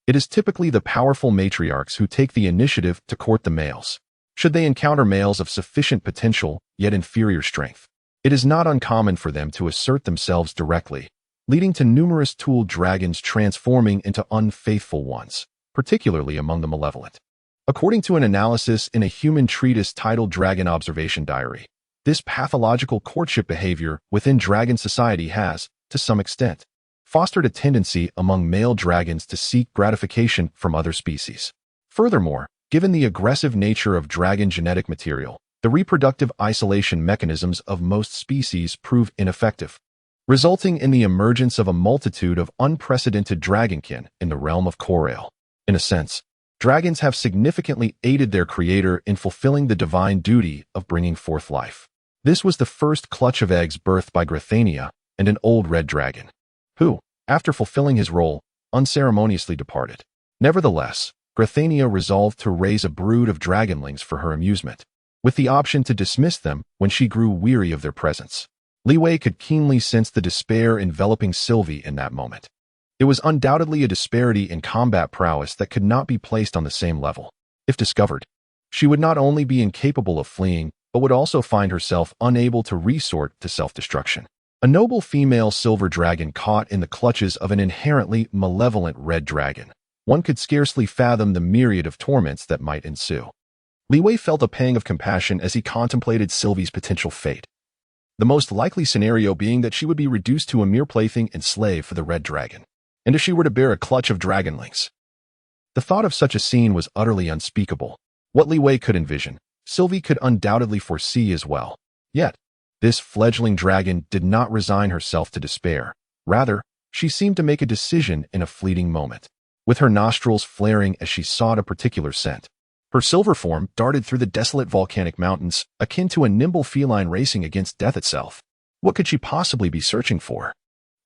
it is typically the powerful matriarchs who take the initiative to court the males. Should they encounter males of sufficient potential yet inferior strength, it is not uncommon for them to assert themselves directly, leading to numerous tooled dragons transforming into unfaithful ones, particularly among the malevolent. According to an analysis in a human treatise titled Dragon Observation Diary, this pathological courtship behavior within dragon society has, to some extent, fostered a tendency among male dragons to seek gratification from other species. Furthermore, given the aggressive nature of dragon genetic material, the reproductive isolation mechanisms of most species prove ineffective, resulting in the emergence of a multitude of unprecedented dragonkin in the realm of Corail. In a sense, dragons have significantly aided their creator in fulfilling the divine duty of bringing forth life. This was the first clutch of eggs birthed by Grathania and an old red dragon, who, after fulfilling his role, unceremoniously departed. Nevertheless, Grathania resolved to raise a brood of dragonlings for her amusement, with the option to dismiss them when she grew weary of their presence. Li Wei could keenly sense the despair enveloping Sylvie in that moment. It was undoubtedly a disparity in combat prowess that could not be placed on the same level. If discovered, she would not only be incapable of fleeing, but would also find herself unable to resort to self-destruction. A noble female silver dragon caught in the clutches of an inherently malevolent red dragon. One could scarcely fathom the myriad of torments that might ensue. Li Wei felt a pang of compassion as he contemplated Sylvie's potential fate, the most likely scenario being that she would be reduced to a mere plaything and slave for the red dragon, and if she were to bear a clutch of dragonlings. The thought of such a scene was utterly unspeakable. What Li Wei could envision, Sylvie could undoubtedly foresee as well. Yet, this fledgling dragon did not resign herself to despair. Rather, she seemed to make a decision in a fleeting moment, with her nostrils flaring as she sought a particular scent. Her silver form darted through the desolate volcanic mountains, akin to a nimble feline racing against death itself. What could she possibly be searching for?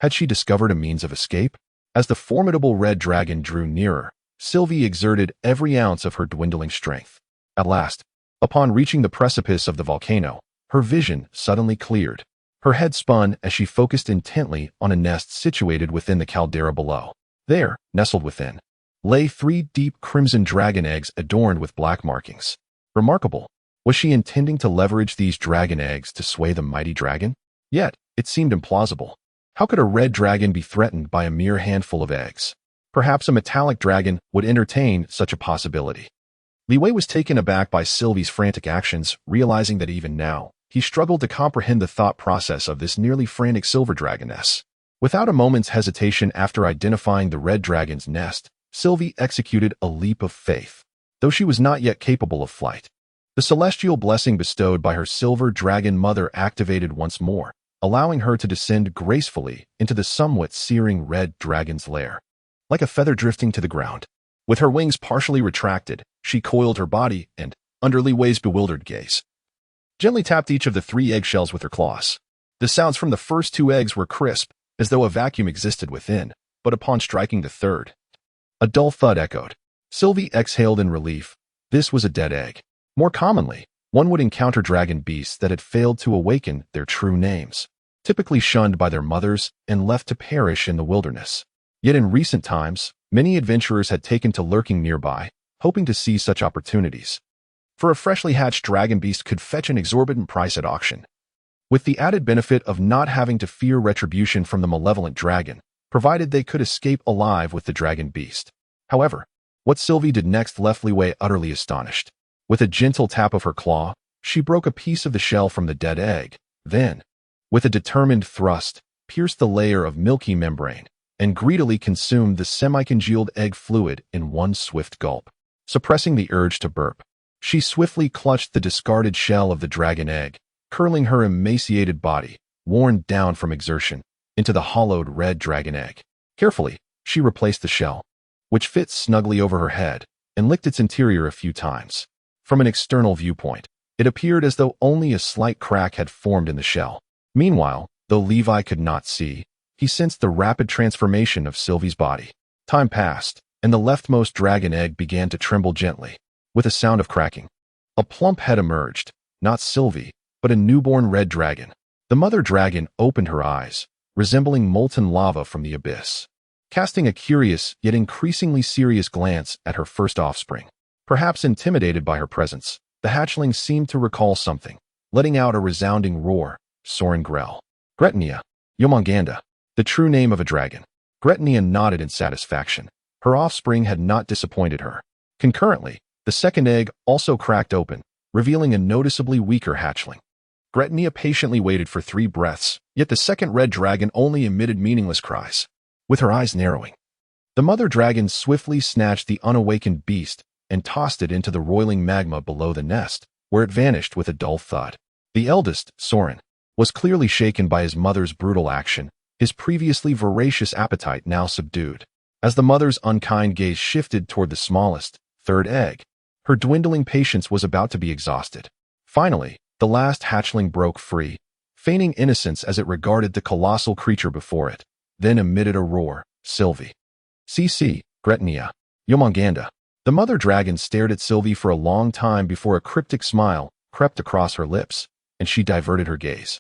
Had she discovered a means of escape? As the formidable red dragon drew nearer, Sylvie exerted every ounce of her dwindling strength. At last, upon reaching the precipice of the volcano, her vision suddenly cleared. Her head spun as she focused intently on a nest situated within the caldera below. There, nestled within, lay 3 deep crimson dragon eggs adorned with black markings. Remarkable. Was she intending to leverage these dragon eggs to sway the mighty dragon? Yet, it seemed implausible. How could a red dragon be threatened by a mere handful of eggs? Perhaps a metallic dragon would entertain such a possibility. Li Wei was taken aback by Sylvie's frantic actions, realizing that even now, he struggled to comprehend the thought process of this nearly frantic silver dragoness. Without a moment's hesitation after identifying the red dragon's nest, Sylvie executed a leap of faith. Though she was not yet capable of flight, the celestial blessing bestowed by her silver dragon mother activated once more, allowing her to descend gracefully into the somewhat searing red dragon's lair. Like a feather drifting to the ground, with her wings partially retracted, she coiled her body and, under Li Wei's bewildered gaze, gently tapped each of the 3 eggshells with her claws. The sounds from the first 2 eggs were crisp, as though a vacuum existed within, but upon striking the third, a dull thud echoed. Sylvie exhaled in relief. This was a dead egg. More commonly, one would encounter dragon beasts that had failed to awaken their true names, typically shunned by their mothers and left to perish in the wilderness. Yet in recent times, many adventurers had taken to lurking nearby, hoping to seize such opportunities. For a freshly hatched dragon beast could fetch an exorbitant price at auction, with the added benefit of not having to fear retribution from the malevolent dragon, provided they could escape alive with the dragon beast. However, what Sylvie did next left Li Wei utterly astonished. With a gentle tap of her claw, she broke a piece of the shell from the dead egg, then, with a determined thrust, pierced the layer of milky membrane, and greedily consumed the semi-congealed egg fluid in one swift gulp. Suppressing the urge to burp, she swiftly clutched the discarded shell of the dragon egg, curling her emaciated body, worn down from exertion, into the hollowed red dragon egg. Carefully, she replaced the shell, which fit snugly over her head, and licked its interior a few times. From an external viewpoint, it appeared as though only a slight crack had formed in the shell. Meanwhile, though Levi could not see, he sensed the rapid transformation of Sylvie's body. Time passed, and the leftmost dragon egg began to tremble gently. With a sound of cracking, a plump head emerged, not Sylvie, but a newborn red dragon. The mother dragon opened her eyes, resembling molten lava from the abyss, casting a curious yet increasingly serious glance at her first offspring. Perhaps intimidated by her presence, the hatchling seemed to recall something, letting out a resounding roar, Soren Grell. Gretnia, Yomonganda, the true name of a dragon. Gretnia nodded in satisfaction. Her offspring had not disappointed her. Concurrently, the second egg also cracked open, revealing a noticeably weaker hatchling. Gretnia patiently waited for 3 breaths, yet the second red dragon only emitted meaningless cries. With her eyes narrowing, the mother dragon swiftly snatched the unawakened beast and tossed it into the roiling magma below the nest, where it vanished with a dull thud. The eldest, Soren, was clearly shaken by his mother's brutal action, his previously voracious appetite now subdued. As the mother's unkind gaze shifted toward the smallest, third egg, her dwindling patience was about to be exhausted. Finally, the last hatchling broke free, feigning innocence as it regarded the colossal creature before it, then emitted a roar. Sylvie. CC, Gretnia, Yomonganda. The mother dragon stared at Sylvie for a long time before a cryptic smile crept across her lips, and she diverted her gaze,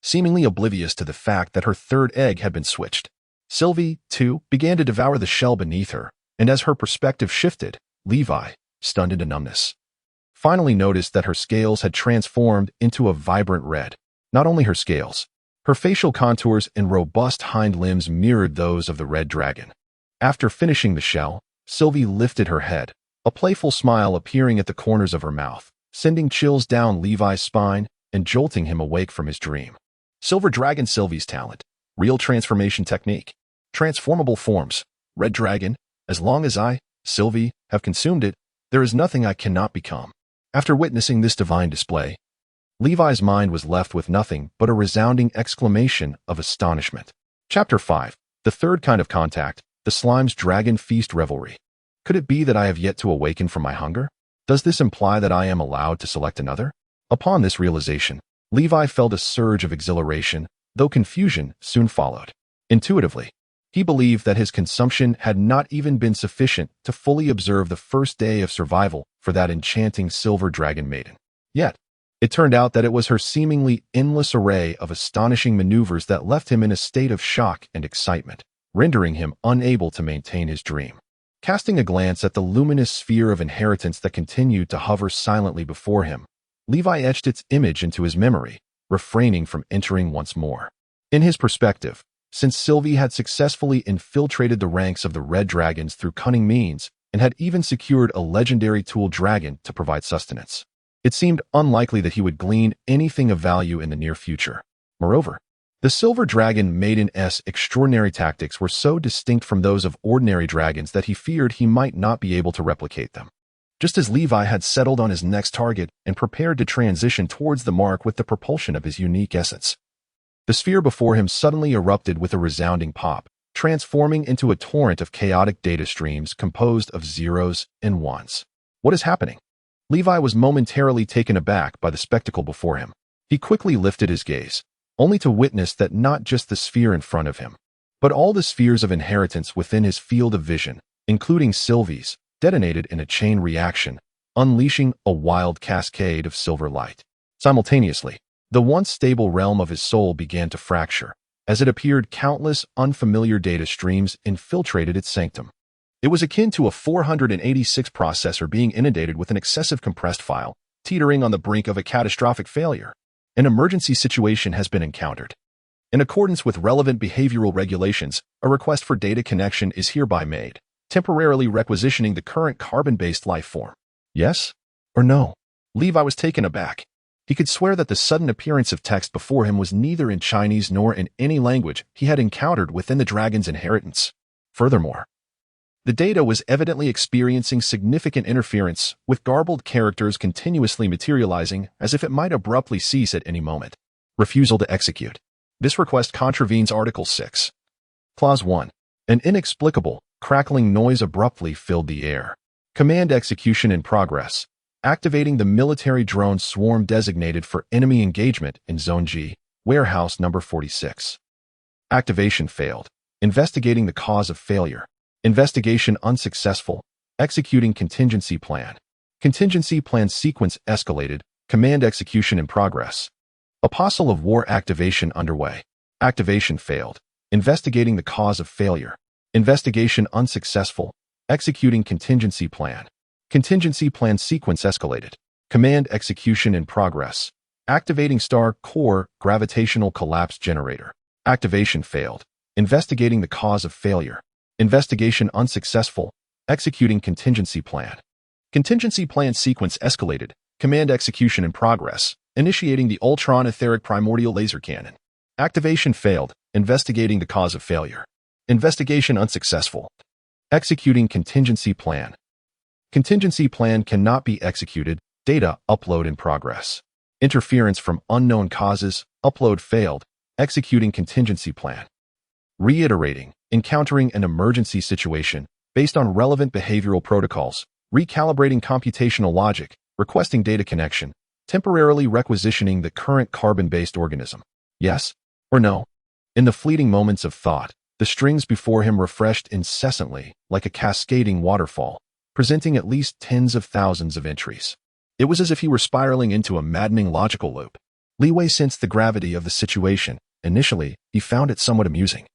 seemingly oblivious to the fact that her third egg had been switched. Sylvie, too, began to devour the shell beneath her, and as her perspective shifted, Levi, stunned into numbness, finally noticed that her scales had transformed into a vibrant red. Not only her scales, her facial contours and robust hind limbs mirrored those of the red dragon. After finishing the shell, Sylvie lifted her head, a playful smile appearing at the corners of her mouth, sending chills down Levi's spine and jolting him awake from his dream. Silver Dragon Sylvie's talent. Real transformation technique. Transformable forms. Red dragon. As long as I, Sylvie, have consumed it, there is nothing I cannot become. After witnessing this divine display, Levi's mind was left with nothing but a resounding exclamation of astonishment. Chapter 5. The third kind of contact. The slime's dragon feast revelry. Could it be that I have yet to awaken from my hunger? Does this imply that I am allowed to select another? Upon this realization, Levi felt a surge of exhilaration, though confusion soon followed. Intuitively, he believed that his consumption had not even been sufficient to fully observe the first day of survival for that enchanting silver dragon maiden. Yet, It turned out that it was her seemingly endless array of astonishing maneuvers that left him in a state of shock and excitement, rendering him unable to maintain his dream. Casting a glance at the luminous sphere of inheritance that continued to hover silently before him, Levi etched its image into his memory, refraining from entering once more. In his perspective, since Sylvie had successfully infiltrated the ranks of the Red Dragons through cunning means and had even secured a legendary tool dragon to provide sustenance, it seemed unlikely that he would glean anything of value in the near future. Moreover, the Silver Dragon Maiden's extraordinary tactics were so distinct from those of ordinary dragons that he feared he might not be able to replicate them. Just as Levi had settled on his next target and prepared to transition towards the mark with the propulsion of his unique essence, the sphere before him suddenly erupted with a resounding pop, transforming into a torrent of chaotic data streams composed of zeros and ones. What is happening? Levi was momentarily taken aback by the spectacle before him. He quickly lifted his gaze, only to witness that not just the sphere in front of him, but all the spheres of inheritance within his field of vision, including Sylvie's, detonated in a chain reaction, unleashing a wild cascade of silver light. Simultaneously, the once stable realm of his soul began to fracture, as it appeared countless unfamiliar data streams infiltrated its sanctum. It was akin to a 486 processor being inundated with an excessive compressed file, teetering on the brink of a catastrophic failure. An emergency situation has been encountered. In accordance with relevant behavioral regulations, a request for data connection is hereby made, temporarily requisitioning the current carbon-based life form. Yes or no? Levi was taken aback. He could swear that the sudden appearance of text before him was neither in Chinese nor in any language he had encountered within the dragon's inheritance. Furthermore, the data was evidently experiencing significant interference, with garbled characters continuously materializing as if it might abruptly cease at any moment. Refusal to execute. This request contravenes Article 6. Clause 1. An inexplicable, crackling noise abruptly filled the air. Command execution in progress. Activating the military drone swarm designated for enemy engagement in Zone G, Warehouse Number 46. Activation failed. Investigating the cause of failure. Investigation unsuccessful. Executing contingency plan. Contingency plan sequence escalated. Command execution in progress. Apostle of War activation underway. Activation failed. Investigating the cause of failure. Investigation unsuccessful. Executing contingency plan. Contingency plan sequence escalated. Command execution in progress. Activating Star Core gravitational collapse generator. Activation failed. Investigating the cause of failure. Investigation unsuccessful. Executing contingency plan. Contingency plan sequence escalated. Command execution in progress. Initiating the Ultron Etheric Primordial Laser Cannon. Activation failed. Investigating the cause of failure. Investigation unsuccessful. Executing contingency plan. Contingency plan cannot be executed. Data upload in progress. Interference from unknown causes. Upload failed. Executing contingency plan. Reiterating. Encountering an emergency situation based on relevant behavioral protocols. Recalibrating computational logic. Requesting data connection. Temporarily requisitioning the current carbon-based organism. Yes or no? In the fleeting moments of thought, the strings before him refreshed incessantly, like a cascading waterfall, presenting at least tens of thousands of entries. It was as if he were spiraling into a maddening logical loop. Li Wei sensed the gravity of the situation. Initially, he found it somewhat amusing,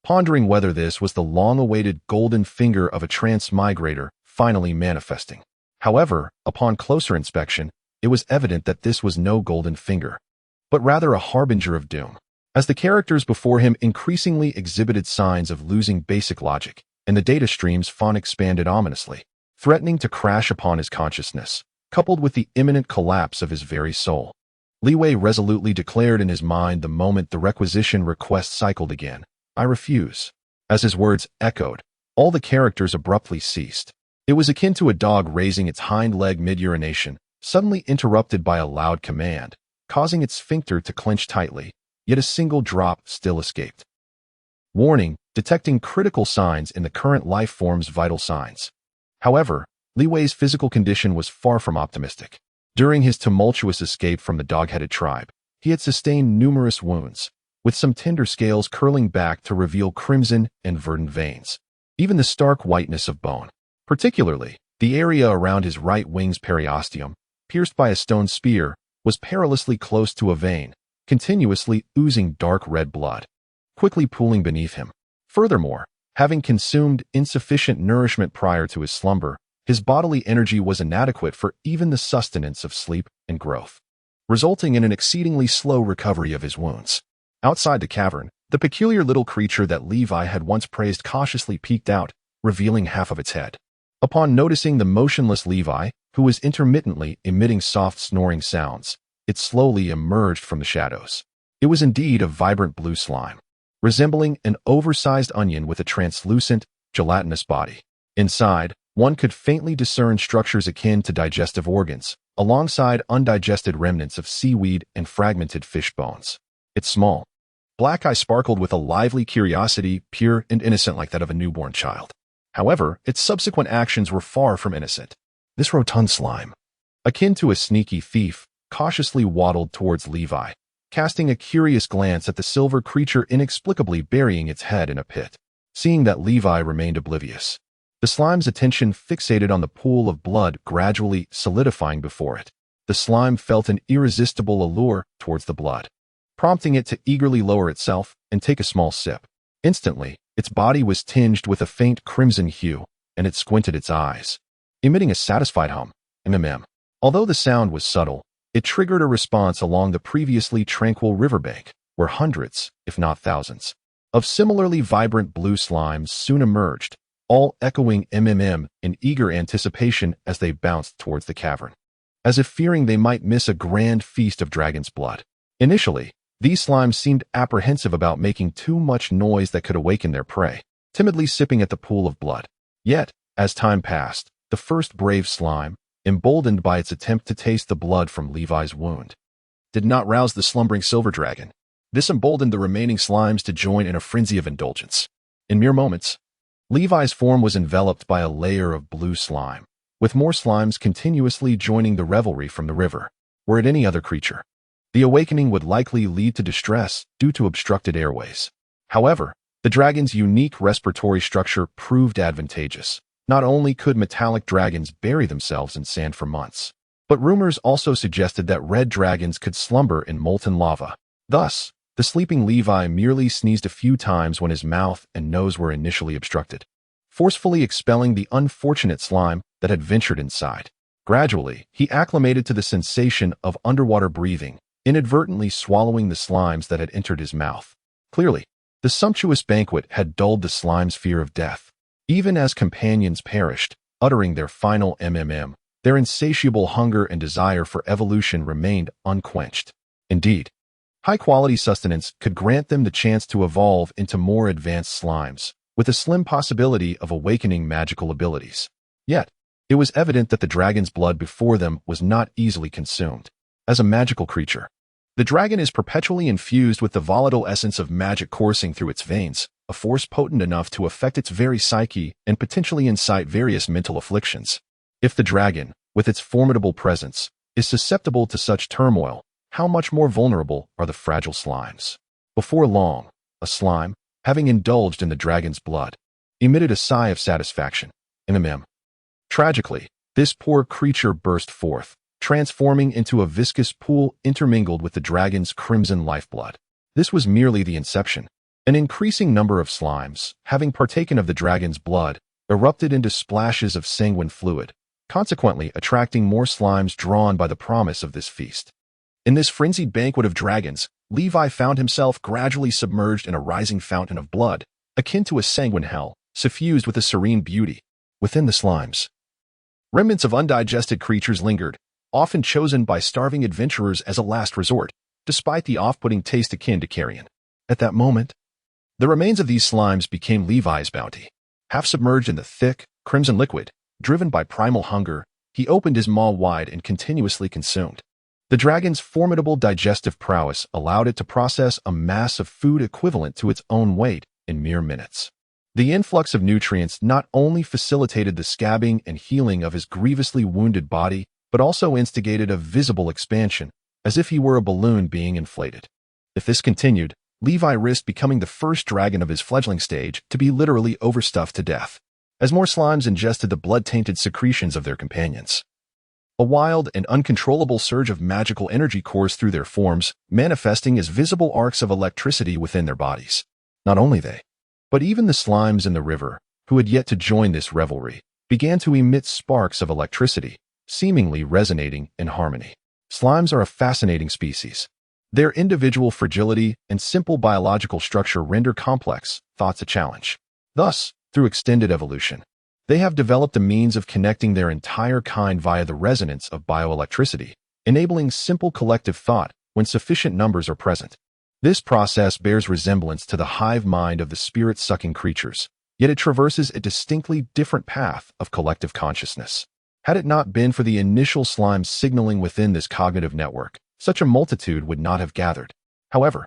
pondering whether this was the long-awaited golden finger of a transmigrator finally manifesting. However, upon closer inspection, it was evident that this was no golden finger, but rather a harbinger of doom. As the characters before him increasingly exhibited signs of losing basic logic, and the data stream's font expanded ominously, threatening to crash upon his consciousness, coupled with the imminent collapse of his very soul, Li Wei resolutely declared in his mind the moment the requisition request cycled again, "I refuse." As his words echoed, all the characters abruptly ceased. It was akin to a dog raising its hind leg mid-urination, suddenly interrupted by a loud command, causing its sphincter to clench tightly, yet a single drop still escaped. Warning, detecting critical signs in the current life form's vital signs. However, Li Wei's physical condition was far from optimistic. During his tumultuous escape from the dog-headed tribe, he had sustained numerous wounds, with some tender scales curling back to reveal crimson and verdant veins. Even the stark whiteness of bone, particularly the area around his right wing's periosteum, pierced by a stone spear, was perilously close to a vein, continuously oozing dark red blood, quickly pooling beneath him. Furthermore, having consumed insufficient nourishment prior to his slumber, his bodily energy was inadequate for even the sustenance of sleep and growth, resulting in an exceedingly slow recovery of his wounds. Outside the cavern, the peculiar little creature that Levi had once praised cautiously peeked out, revealing half of its head. Upon noticing the motionless Levi, who was intermittently emitting soft snoring sounds, it slowly emerged from the shadows. It was indeed a vibrant blue slime, resembling an oversized onion with a translucent, gelatinous body. Inside, one could faintly discern structures akin to digestive organs, alongside undigested remnants of seaweed and fragmented fish bones. Its small, black eye sparkled with a lively curiosity, pure and innocent like that of a newborn child. However, its subsequent actions were far from innocent. This rotund slime, akin to a sneaky thief, cautiously waddled towards Levi, casting a curious glance at the silver creature inexplicably burying its head in a pit. Seeing that Levi remained oblivious, the slime's attention fixated on the pool of blood gradually solidifying before it. The slime felt an irresistible allure towards the blood, prompting it to eagerly lower itself and take a small sip. Instantly, its body was tinged with a faint crimson hue, and it squinted its eyes, emitting a satisfied hum. Although the sound was subtle, it triggered a response along the previously tranquil riverbank, where hundreds, if not thousands, of similarly vibrant blue slimes soon emerged, all echoing in eager anticipation as they bounced towards the cavern, as if fearing they might miss a grand feast of dragon's blood. Initially, these slimes seemed apprehensive about making too much noise that could awaken their prey, timidly sipping at the pool of blood. Yet, as time passed, the first brave slime, emboldened by its attempt to taste the blood from Levi's wound, did not rouse the slumbering silver dragon. This emboldened the remaining slimes to join in a frenzy of indulgence. In mere moments, Levi's form was enveloped by a layer of blue slime, with more slimes continuously joining the revelry from the river. Were it any other creature, the awakening would likely lead to distress due to obstructed airways. However, the dragon's unique respiratory structure proved advantageous. Not only could metallic dragons bury themselves in sand for months, but rumors also suggested that red dragons could slumber in molten lava. Thus, the sleeping Levi merely sneezed a few times when his mouth and nose were initially obstructed, forcefully expelling the unfortunate slime that had ventured inside. Gradually, he acclimated to the sensation of underwater breathing, inadvertently swallowing the slimes that had entered his mouth. Clearly, the sumptuous banquet had dulled the slime's fear of death. Even as companions perished, uttering their final their insatiable hunger and desire for evolution remained unquenched. Indeed, high-quality sustenance could grant them the chance to evolve into more advanced slimes, with a slim possibility of awakening magical abilities. Yet, it was evident that the dragon's blood before them was not easily consumed. As a magical creature, the dragon is perpetually infused with the volatile essence of magic coursing through its veins, a force potent enough to affect its very psyche and potentially incite various mental afflictions. If the dragon, with its formidable presence, is susceptible to such turmoil, how much more vulnerable are the fragile slimes? Before long, a slime, having indulged in the dragon's blood, emitted a sigh of satisfaction. Tragically, this poor creature burst forth, transforming into a viscous pool intermingled with the dragon's crimson lifeblood. This was merely the inception. An increasing number of slimes, having partaken of the dragon's blood, erupted into splashes of sanguine fluid, consequently attracting more slimes drawn by the promise of this feast. In this frenzied banquet of dragons, Levi found himself gradually submerged in a rising fountain of blood, akin to a sanguine hell, suffused with a serene beauty. Within the slimes, remnants of undigested creatures lingered, often chosen by starving adventurers as a last resort, despite the off-putting taste akin to carrion. At that moment, the remains of these slimes became Levi's bounty. Half submerged in the thick, crimson liquid, driven by primal hunger, he opened his maw wide and continuously consumed. The dragon's formidable digestive prowess allowed it to process a mass of food equivalent to its own weight in mere minutes. The influx of nutrients not only facilitated the scabbing and healing of his grievously wounded body, but also instigated a visible expansion, as if he were a balloon being inflated. If this continued, Levi risked becoming the first dragon of his fledgling stage to be literally overstuffed to death, as more slimes ingested the blood-tainted secretions of their companions. A wild and uncontrollable surge of magical energy coursed through their forms, manifesting as visible arcs of electricity within their bodies. Not only they, but even the slimes in the river, who had yet to join this revelry, began to emit sparks of electricity, seemingly resonating in harmony. Slimes are a fascinating species. Their individual fragility and simple biological structure render complex thoughts a challenge. Thus, through extended evolution, they have developed a means of connecting their entire kind via the resonance of bioelectricity, enabling simple collective thought when sufficient numbers are present. This process bears resemblance to the hive mind of the spirit-sucking creatures, yet it traverses a distinctly different path of collective consciousness. Had it not been for the initial slime signaling within this cognitive network, such a multitude would not have gathered. However,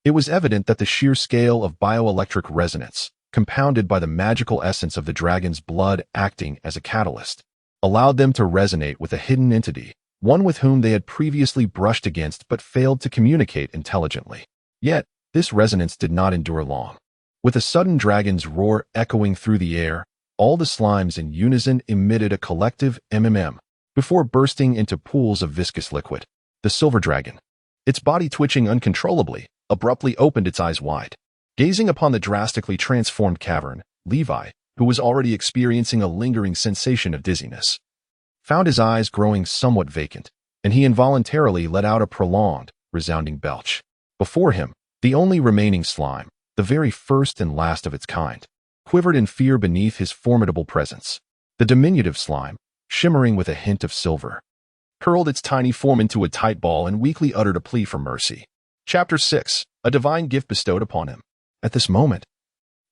it was evident that the sheer scale of bioelectric resonance, compounded by the magical essence of the dragon's blood acting as a catalyst, allowed them to resonate with a hidden entity, one with whom they had previously brushed against but failed to communicate intelligently. Yet, this resonance did not endure long. With a sudden dragon's roar echoing through the air, all the slimes in unison emitted a collective MMM, before bursting into pools of viscous liquid. The silver dragon, its body twitching uncontrollably, abruptly opened its eyes wide. Gazing upon the drastically transformed cavern, Levi, who was already experiencing a lingering sensation of dizziness, found his eyes growing somewhat vacant, and he involuntarily let out a prolonged, resounding belch. Before him, the only remaining slime, the very first and last of its kind, quivered in fear beneath his formidable presence. The diminutive slime, shimmering with a hint of silver, curled its tiny form into a tight ball and weakly uttered a plea for mercy. Chapter 6. A divine gift bestowed upon him. At this moment,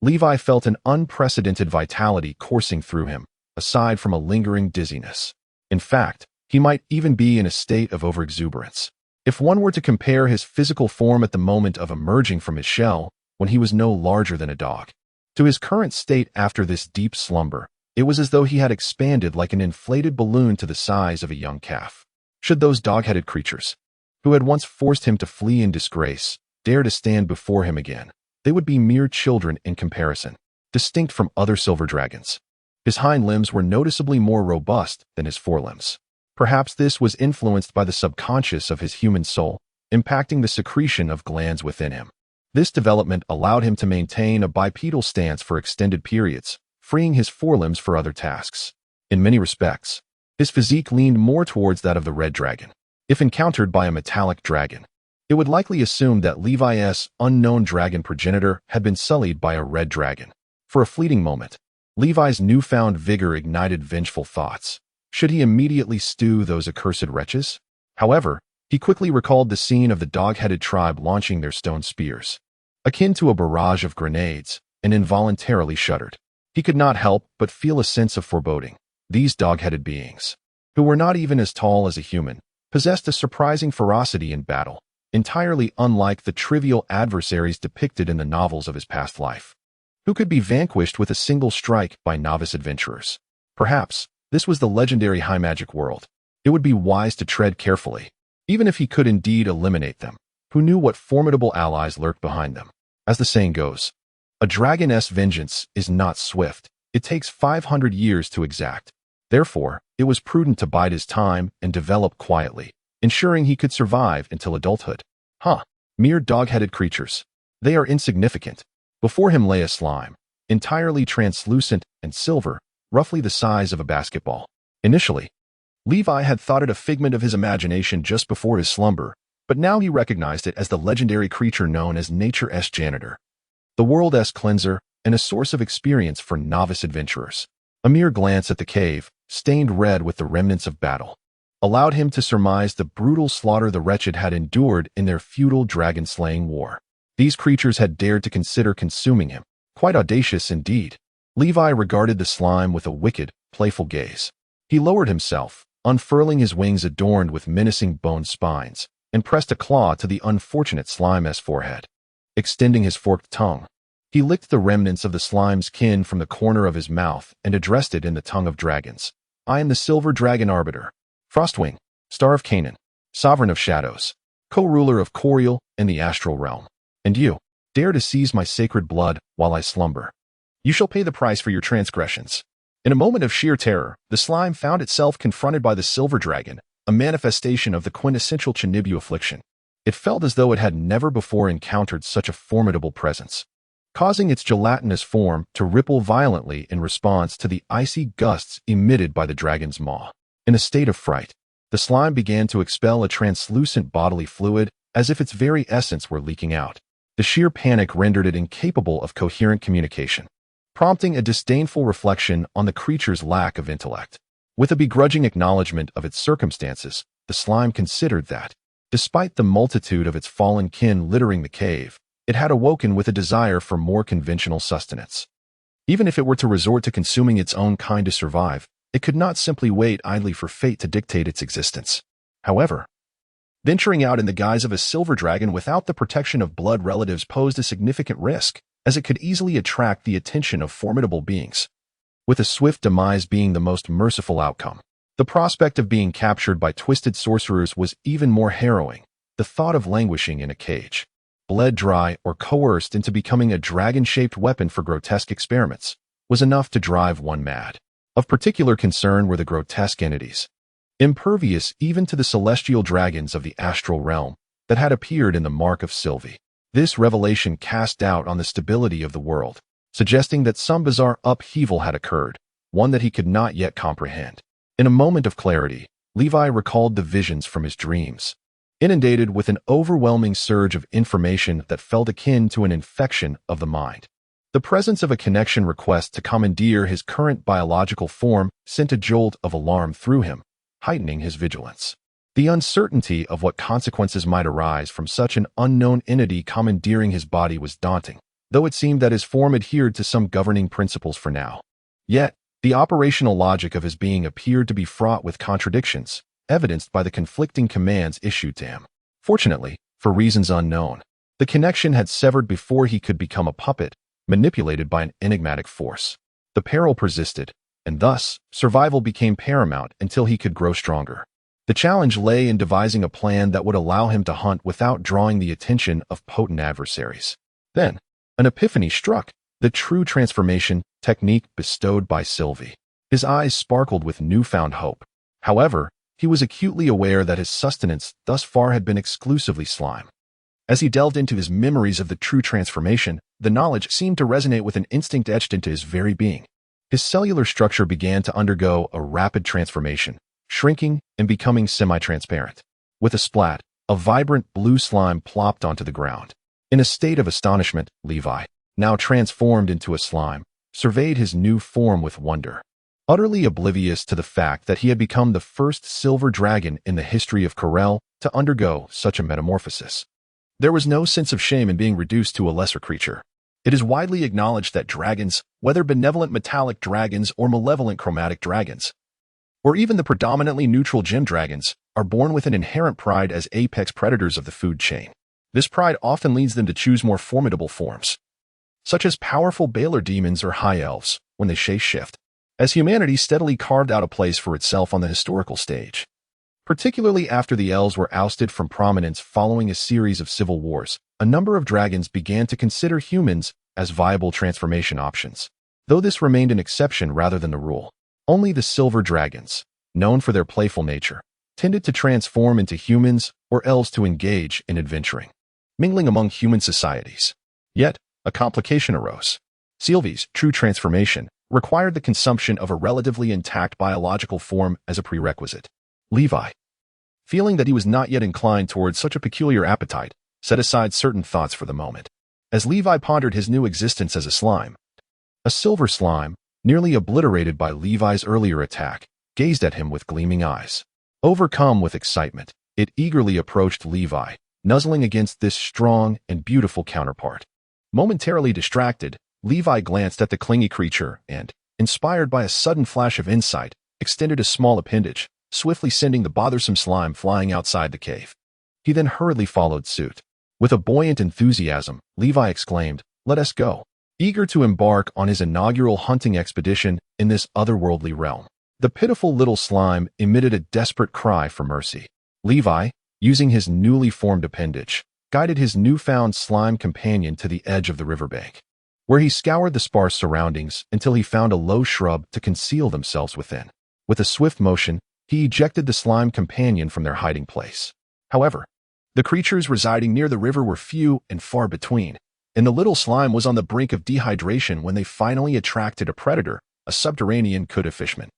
Levi felt an unprecedented vitality coursing through him, aside from a lingering dizziness. In fact, he might even be in a state of overexuberance. If one were to compare his physical form at the moment of emerging from his shell, when he was no larger than a dog, to his current state after this deep slumber, it was as though he had expanded like an inflated balloon to the size of a young calf. Should those dog-headed creatures, who had once forced him to flee in disgrace, dare to stand before him again, they would be mere children in comparison, distinct from other silver dragons. His hind limbs were noticeably more robust than his forelimbs. Perhaps this was influenced by the subconscious of his human soul, impacting the secretion of glands within him. This development allowed him to maintain a bipedal stance for extended periods, freeing his forelimbs for other tasks. In many respects, his physique leaned more towards that of the red dragon. If encountered by a metallic dragon, it would likely assume that Levi's unknown dragon progenitor had been sullied by a red dragon. For a fleeting moment, Levi's newfound vigor ignited vengeful thoughts. Should he immediately stew those accursed wretches? However, he quickly recalled the scene of the dog-headed tribe launching their stone spears, akin to a barrage of grenades, and involuntarily shuddered. He could not help but feel a sense of foreboding. These dog-headed beings, who were not even as tall as a human, possessed a surprising ferocity in battle, entirely unlike the trivial adversaries depicted in the novels of his past life, who could be vanquished with a single strike by novice adventurers. Perhaps this was the legendary high magic world. It would be wise to tread carefully, even if he could indeed eliminate them. Who knew what formidable allies lurked behind them? As the saying goes, a dragoness vengeance is not swift. It takes 500 years to exact. Therefore, it was prudent to bide his time and develop quietly, ensuring he could survive until adulthood. Mere dog-headed creatures. They are insignificant. Before him lay a slime, entirely translucent and silver, roughly the size of a basketball. Initially, Levi had thought it a figment of his imagination just before his slumber, but now he recognized it as the legendary creature known as Nature's Janitor, the world's cleanser, and a source of experience for novice adventurers. A mere glance at the cave, stained red with the remnants of battle, allowed him to surmise the brutal slaughter the wretched had endured in their futile dragon-slaying war. These creatures had dared to consider consuming him. Quite audacious indeed. Levi regarded the slime with a wicked, playful gaze. He lowered himself, unfurling his wings adorned with menacing bone spines, and pressed a claw to the unfortunate slime's forehead. Extending his forked tongue, he licked the remnants of the slime's kin from the corner of his mouth and addressed it in the tongue of dragons. I am the Silver Dragon Arbiter, Frostwing, Star of Canaan, Sovereign of Shadows, co-ruler of Coriel and the Astral Realm. And you, dare to seize my sacred blood while I slumber. You shall pay the price for your transgressions. In a moment of sheer terror, the slime found itself confronted by the silver dragon, a manifestation of the quintessential Chinibu affliction. It felt as though it had never before encountered such a formidable presence, causing its gelatinous form to ripple violently in response to the icy gusts emitted by the dragon's maw. In a state of fright, the slime began to expel a translucent bodily fluid as if its very essence were leaking out. The sheer panic rendered it incapable of coherent communication, prompting a disdainful reflection on the creature's lack of intellect. With a begrudging acknowledgement of its circumstances, the slime considered that, despite the multitude of its fallen kin littering the cave, it had awoken with a desire for more conventional sustenance. Even if it were to resort to consuming its own kind to survive, it could not simply wait idly for fate to dictate its existence. However, venturing out in the guise of a silver dragon without the protection of blood relatives posed a significant risk, as it could easily attract the attention of formidable beings, with a swift demise being the most merciful outcome. The prospect of being captured by twisted sorcerers was even more harrowing. The thought of languishing in a cage, bled dry or coerced into becoming a dragon-shaped weapon for grotesque experiments, was enough to drive one mad. Of particular concern were the grotesque entities, impervious even to the celestial dragons of the astral realm, that had appeared in the Mark of Sylvie. This revelation cast doubt on the stability of the world, suggesting that some bizarre upheaval had occurred, one that he could not yet comprehend. In a moment of clarity, Levi recalled the visions from his dreams, inundated with an overwhelming surge of information that felt akin to an infection of the mind. The presence of a connection request to commandeer his current biological form sent a jolt of alarm through him, heightening his vigilance. The uncertainty of what consequences might arise from such an unknown entity commandeering his body was daunting, though it seemed that his form adhered to some governing principles for now. Yet, the operational logic of his being appeared to be fraught with contradictions, evidenced by the conflicting commands issued to him. Fortunately, for reasons unknown, the connection had severed before he could become a puppet, manipulated by an enigmatic force. The peril persisted, and thus, survival became paramount until he could grow stronger. The challenge lay in devising a plan that would allow him to hunt without drawing the attention of potent adversaries. Then, an epiphany struck, the true transformation technique bestowed by Sylvie. His eyes sparkled with newfound hope. However, he was acutely aware that his sustenance thus far had been exclusively slime. As he delved into his memories of the true transformation, the knowledge seemed to resonate with an instinct etched into his very being. His cellular structure began to undergo a rapid transformation, shrinking and becoming semi-transparent. With a splat, a vibrant blue slime plopped onto the ground. In a state of astonishment, Levi, now transformed into a slime, surveyed his new form with wonder, utterly oblivious to the fact that he had become the first silver dragon in the history of Corel to undergo such a metamorphosis. There was no sense of shame in being reduced to a lesser creature. It is widely acknowledged that dragons, whether benevolent metallic dragons or malevolent chromatic dragons, or even the predominantly neutral gem dragons, are born with an inherent pride as apex predators of the food chain. This pride often leads them to choose more formidable forms, such as powerful Baelor demons or high elves, when they shape-shift, as humanity steadily carved out a place for itself on the historical stage. Particularly after the elves were ousted from prominence following a series of civil wars, a number of dragons began to consider humans as viable transformation options, though this remained an exception rather than the rule. Only the silver dragons, known for their playful nature, tended to transform into humans or elves to engage in adventuring, mingling among human societies. Yet, a complication arose. Sylvie's true transformation required the consumption of a relatively intact biological form as a prerequisite. Levi, feeling that he was not yet inclined towards such a peculiar appetite, set aside certain thoughts for the moment. As Levi pondered his new existence as a slime, a silver slime, nearly obliterated by Levi's earlier attack, gazed at him with gleaming eyes. Overcome with excitement, it eagerly approached Levi, nuzzling against this strong and beautiful counterpart. Momentarily distracted, Levi glanced at the clingy creature and, inspired by a sudden flash of insight, extended a small appendage, swiftly sending the bothersome slime flying outside the cave. He then hurriedly followed suit. With a buoyant enthusiasm, Levi exclaimed, "Let us go," eager to embark on his inaugural hunting expedition in this otherworldly realm. The pitiful little slime emitted a desperate cry for mercy. Levi, using his newly formed appendage, guided his newfound slime companion to the edge of the riverbank. where he scoured the sparse surroundings until he found a low shrub to conceal themselves within. With a swift motion, he ejected the slime companion from their hiding place. However, the creatures residing near the river were few and far between, and the little slime was on the brink of dehydration when they finally attracted a predator, a subterranean kuta fishman.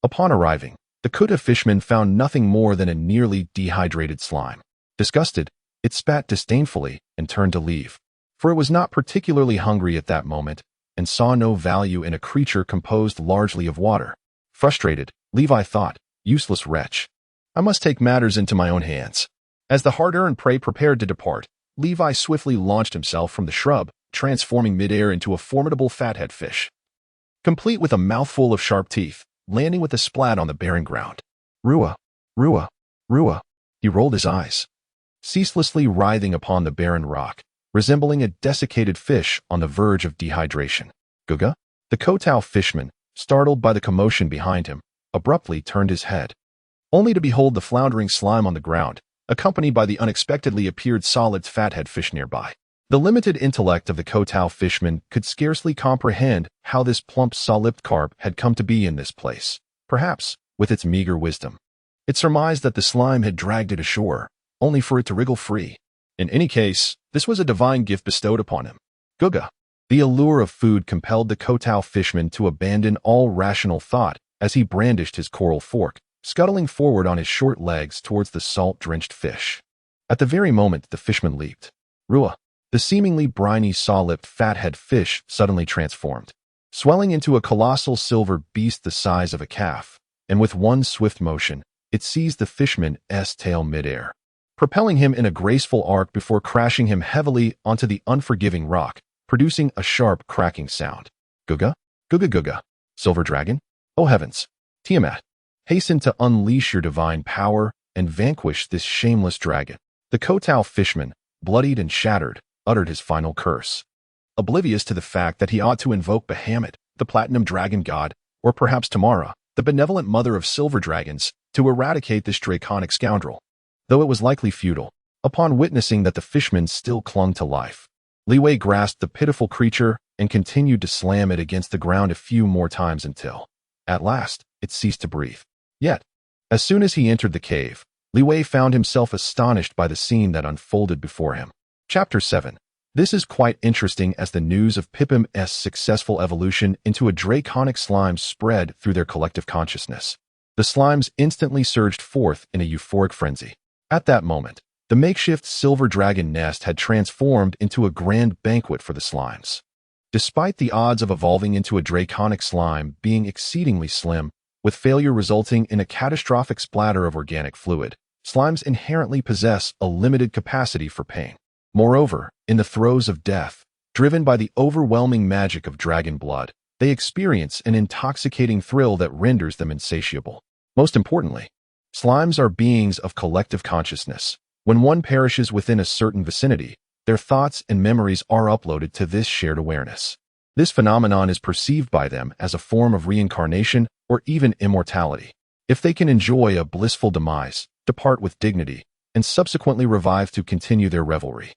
Upon arriving, the kuta fishman found nothing more than a nearly dehydrated slime. Disgusted, it spat disdainfully and turned to leave, for it was not particularly hungry at that moment and saw no value in a creature composed largely of water. Frustrated, Levi thought, "Useless wretch. I must take matters into my own hands." As the hard-earned prey prepared to depart, Levi swiftly launched himself from the shrub, transforming midair into a formidable fathead fish, complete with a mouthful of sharp teeth, landing with a splat on the barren ground. Rua, Rua, Rua. He rolled his eyes, ceaselessly writhing upon the barren rock, resembling a desiccated fish on the verge of dehydration. Guga? The Kotau fishman, startled by the commotion behind him, abruptly turned his head, only to behold the floundering slime on the ground, accompanied by the unexpectedly appeared solid fathead fish nearby. The limited intellect of the Kotau fishman could scarcely comprehend how this plump solid carp had come to be in this place. Perhaps, with its meager wisdom, it surmised that the slime had dragged it ashore, only for it to wriggle free. In any case, this was a divine gift bestowed upon him. Guga. The allure of food compelled the Kotau fishman to abandon all rational thought as he brandished his coral fork, scuttling forward on his short legs towards the salt-drenched fish. At the very moment the fishman leaped, Rua, the seemingly briny saw-lipped fathead fish suddenly transformed, swelling into a colossal silver beast the size of a calf, and with one swift motion, it seized the fishman's tail midair, propelling him in a graceful arc before crashing him heavily onto the unforgiving rock, producing a sharp cracking sound. Guga? Guga Guga. Silver dragon? Oh heavens! Tiamat, hasten to unleash your divine power and vanquish this shameless dragon. The Kotau fishman, bloodied and shattered, uttered his final curse, oblivious to the fact that he ought to invoke Bahamut, the platinum dragon god, or perhaps Tamara, the benevolent mother of silver dragons, to eradicate this draconic scoundrel. Though it was likely futile, upon witnessing that the fishman still clung to life, Liwei grasped the pitiful creature and continued to slam it against the ground a few more times until, at last, it ceased to breathe. Yet, as soon as he entered the cave, Liwei found himself astonished by the scene that unfolded before him. Chapter 7. This is quite interesting as the news of Pipim's successful evolution into a draconic slime spread through their collective consciousness. The slimes instantly surged forth in a euphoric frenzy. At that moment, the makeshift silver dragon nest had transformed into a grand banquet for the slimes. Despite the odds of evolving into a draconic slime being exceedingly slim, with failure resulting in a catastrophic splatter of organic fluid, slimes inherently possess a limited capacity for pain. Moreover, in the throes of death, driven by the overwhelming magic of dragon blood, they experience an intoxicating thrill that renders them insatiable. Most importantly, slimes are beings of collective consciousness. When one perishes within a certain vicinity, their thoughts and memories are uploaded to this shared awareness. This phenomenon is perceived by them as a form of reincarnation or even immortality. If they can enjoy a blissful demise, depart with dignity, and subsequently revive to continue their revelry,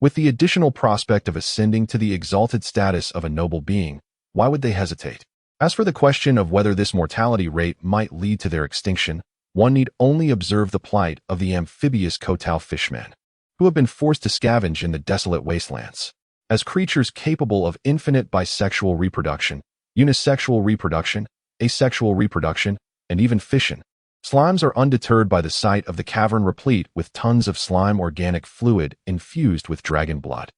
with the additional prospect of ascending to the exalted status of a noble being, why would they hesitate? As for the question of whether this mortality rate might lead to their extinction, one need only observe the plight of the amphibious Kotau fishmen, who have been forced to scavenge in the desolate wastelands. As creatures capable of infinite bisexual reproduction, unisexual reproduction, asexual reproduction, and even fission, slimes are undeterred by the sight of the cavern replete with tons of slime organic fluid infused with dragon blood.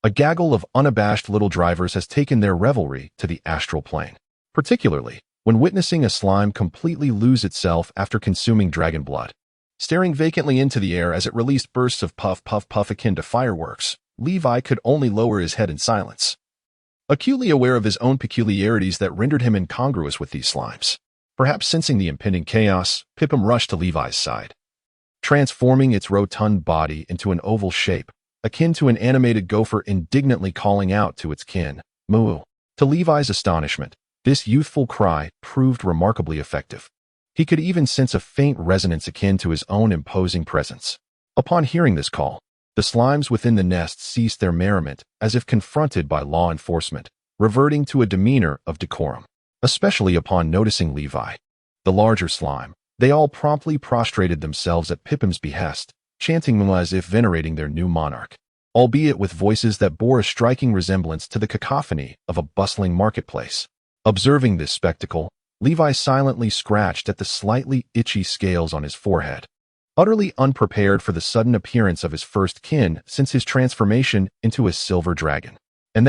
A gaggle of unabashed little drivers has taken their revelry to the astral plane, particularly when witnessing a slime completely lose itself after consuming dragon blood. Staring vacantly into the air as it released bursts of puff puff puff akin to fireworks, Levi could only lower his head in silence, acutely aware of his own peculiarities that rendered him incongruous with these slimes. Perhaps sensing the impending chaos, Pipim rushed to Levi's side, transforming its rotund body into an oval shape, akin to an animated gopher indignantly calling out to its kin, "Moo." To Levi's astonishment, this youthful cry proved remarkably effective. He could even sense a faint resonance akin to his own imposing presence. Upon hearing this call, the slimes within the nest ceased their merriment as if confronted by law enforcement, reverting to a demeanor of decorum, especially upon noticing Levi. The larger slime, they all promptly prostrated themselves at Pippin's behest, chanting them as if venerating their new monarch, albeit with voices that bore a striking resemblance to the cacophony of a bustling marketplace. Observing this spectacle, Levi silently scratched at the slightly itchy scales on his forehead, utterly unprepared for the sudden appearance of his first kin since his transformation into a silver dragon. And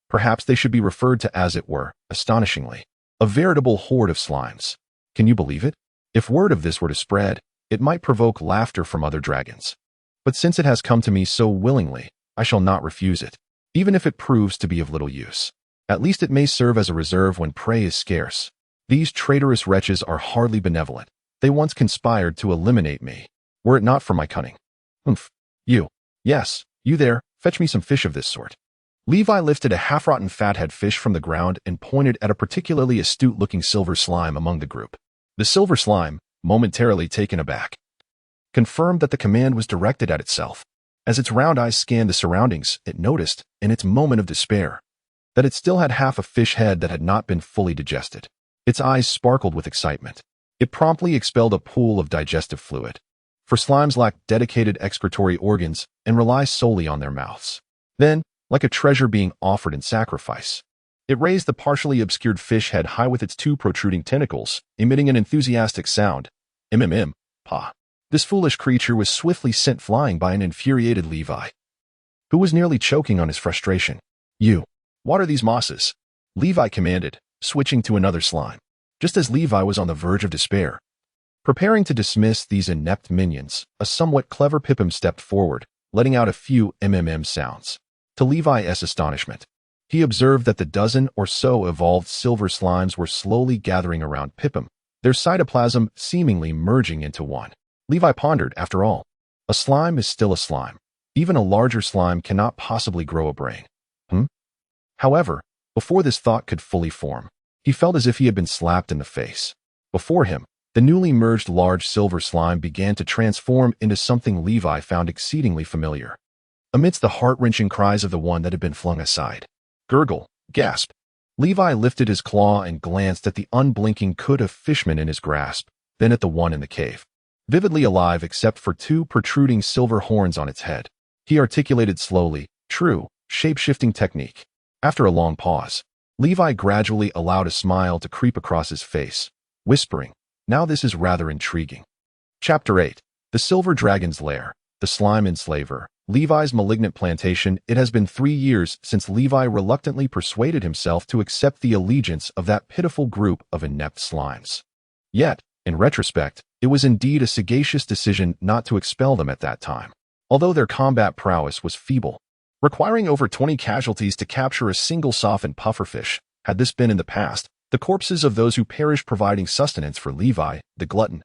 perhaps they should be referred to as it were, astonishingly, a veritable horde of slimes. Can you believe it? If word of this were to spread, it might provoke laughter from other dragons. But since it has come to me so willingly, I shall not refuse it, even if it proves to be of little use. At least it may serve as a reserve when prey is scarce. These traitorous wretches are hardly benevolent. They once conspired to eliminate me, were it not for my cunning. Humph. You. Yes, you there, fetch me some fish of this sort. Levi lifted a half-rotten fathead fish from the ground and pointed at a particularly astute-looking silver slime among the group. The silver slime, momentarily taken aback, confirmed that the command was directed at itself. As its round eyes scanned the surroundings, it noticed, in its moment of despair, that it still had half a fish head that had not been fully digested. Its eyes sparkled with excitement. It promptly expelled a pool of digestive fluid, for slimes lack dedicated excretory organs and rely solely on their mouths. Then, like a treasure being offered in sacrifice, it raised the partially obscured fish head high with its two protruding tentacles, emitting an enthusiastic sound. Pa. This foolish creature was swiftly sent flying by an infuriated Levi, who was nearly choking on his frustration. You. Water these mosses, Levi commanded, switching to another slime. Just as Levi was on the verge of despair, preparing to dismiss these inept minions, a somewhat clever Pippin stepped forward, letting out a few sounds. To Levi's astonishment, he observed that the dozen or so evolved silver slimes were slowly gathering around Pippin, their cytoplasm seemingly merging into one. Levi pondered, after all, a slime is still a slime. Even a larger slime cannot possibly grow a brain. However, before this thought could fully form, he felt as if he had been slapped in the face. Before him, the newly merged large silver slime began to transform into something Levi found exceedingly familiar. Amidst the heart-wrenching cries of the one that had been flung aside, gurgle, gasp, Levi lifted his claw and glanced at the unblinking coot of fishman in his grasp, then at the one in the cave, vividly alive except for two protruding silver horns on its head. He articulated slowly, true, shape-shifting technique. After a long pause, Levi gradually allowed a smile to creep across his face, whispering, now this is rather intriguing. Chapter 8. The Silver Dragon's Lair, the Slime Enslaver, Levi's Malignant Plantation. It has been 3 years since Levi reluctantly persuaded himself to accept the allegiance of that pitiful group of inept slimes. Yet, in retrospect, it was indeed a sagacious decision not to expel them at that time. Although their combat prowess was feeble, requiring over 20 casualties to capture a single softened pufferfish, had this been in the past, the corpses of those who perished providing sustenance for Levi, the glutton,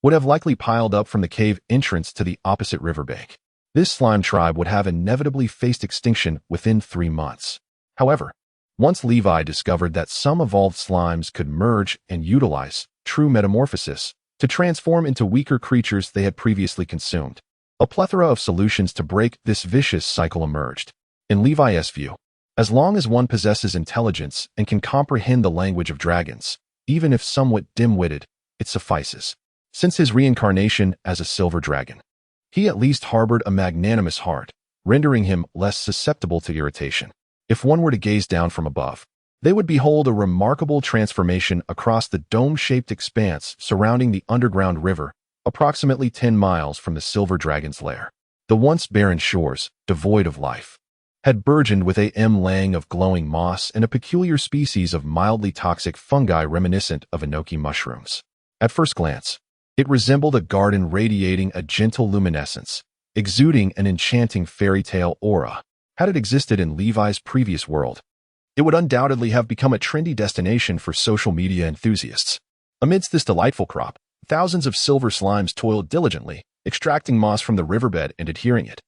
would have likely piled up from the cave entrance to the opposite riverbank. This slime tribe would have inevitably faced extinction within 3 months. However, once Levi discovered that some evolved slimes could merge and utilize true metamorphosis to transform into weaker creatures they had previously consumed, a plethora of solutions to break this vicious cycle emerged. In Levi's view, as long as one possesses intelligence and can comprehend the language of dragons, even if somewhat dim-witted, it suffices. Since his reincarnation as a silver dragon, he at least harbored a magnanimous heart, rendering him less susceptible to irritation. If one were to gaze down from above, they would behold a remarkable transformation across the dome-shaped expanse surrounding the underground river, approximately 10 miles from the Silver Dragon's lair. The once barren shores, devoid of life, had burgeoned with a laying of glowing moss and a peculiar species of mildly toxic fungi reminiscent of enoki mushrooms. At first glance, it resembled a garden radiating a gentle luminescence, exuding an enchanting fairy tale aura. Had it existed in Levi's previous world, it would undoubtedly have become a trendy destination for social media enthusiasts. Amidst this delightful crop, thousands of silver slimes toiled diligently, extracting moss from the riverbed and adhering it,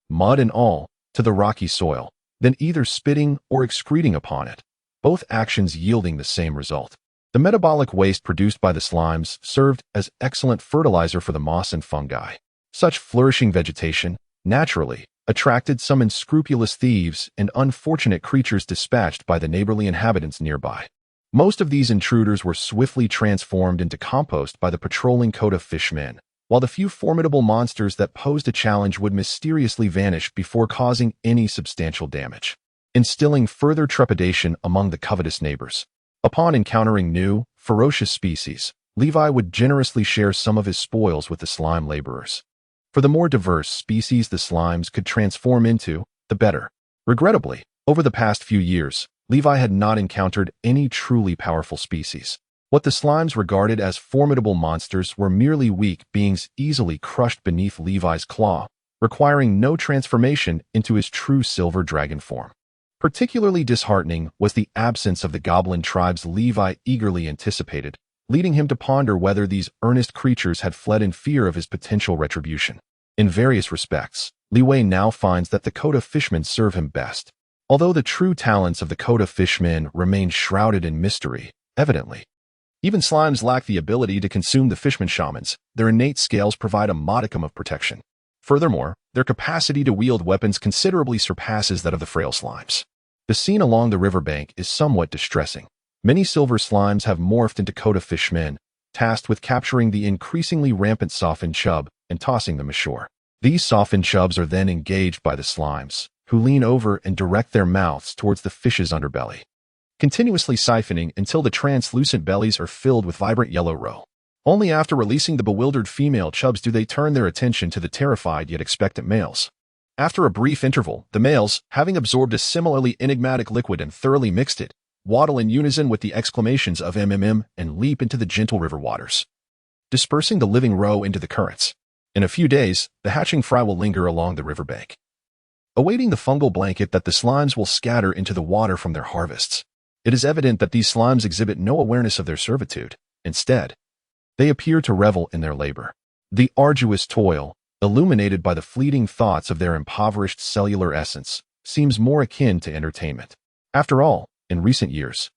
mud and all, to the rocky soil, then either spitting or excreting upon it, both actions yielding the same result. The metabolic waste produced by the slimes served as excellent fertilizer for the moss and fungi. Such flourishing vegetation, naturally, attracted some unscrupulous thieves and unfortunate creatures dispatched by the neighborly inhabitants nearby. Most of these intruders were swiftly transformed into compost by the patrolling coat of fishmen, while the few formidable monsters that posed a challenge would mysteriously vanish before causing any substantial damage, instilling further trepidation among the covetous neighbors. Upon encountering new, ferocious species, Levi would generously share some of his spoils with the slime laborers. For the more diverse species the slimes could transform into, the better. Regrettably, over the past few years, Levi had not encountered any truly powerful species. What the slimes regarded as formidable monsters were merely weak beings easily crushed beneath Levi's claw, requiring no transformation into his true silver dragon form. Particularly disheartening was the absence of the goblin tribes Levi eagerly anticipated, leading him to ponder whether these earnest creatures had fled in fear of his potential retribution. In various respects, Levi now finds that the coat of fishmen serve him best. Although the true talents of the coat of fishmen remain shrouded in mystery, evidently. Even slimes lack the ability to consume the fishman shamans. Their innate scales provide a modicum of protection. Furthermore, their capacity to wield weapons considerably surpasses that of the frail slimes. The scene along the riverbank is somewhat distressing. Many silver slimes have morphed into coat of fishmen, tasked with capturing the increasingly rampant softened chub and tossing them ashore. These softened chubs are then engaged by the slimes, who lean over and direct their mouths towards the fish's underbelly, continuously siphoning until the translucent bellies are filled with vibrant yellow roe. Only after releasing the bewildered female chubs do they turn their attention to the terrified yet expectant males. After a brief interval, the males, having absorbed a similarly enigmatic liquid and thoroughly mixed it, waddle in unison with the exclamations of MMM and leap into the gentle river waters, dispersing the living roe into the currents. In a few days, the hatching fry will linger along the riverbank, awaiting the fungal blanket that the slimes will scatter into the water from their harvests. It is evident that these slimes exhibit no awareness of their servitude. Instead, they appear to revel in their labor. The arduous toil, illuminated by the fleeting thoughts of their impoverished cellular essence, seems more akin to entertainment. After all, in recent years,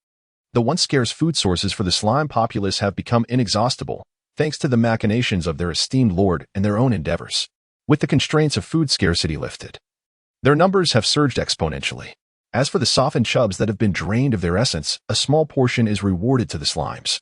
the once scarce food sources for the slime populace have become inexhaustible, thanks to the machinations of their esteemed lord and their own endeavors. With the constraints of food scarcity lifted, their numbers have surged exponentially. As for the softened chubs that have been drained of their essence, a small portion is rewarded to the slimes,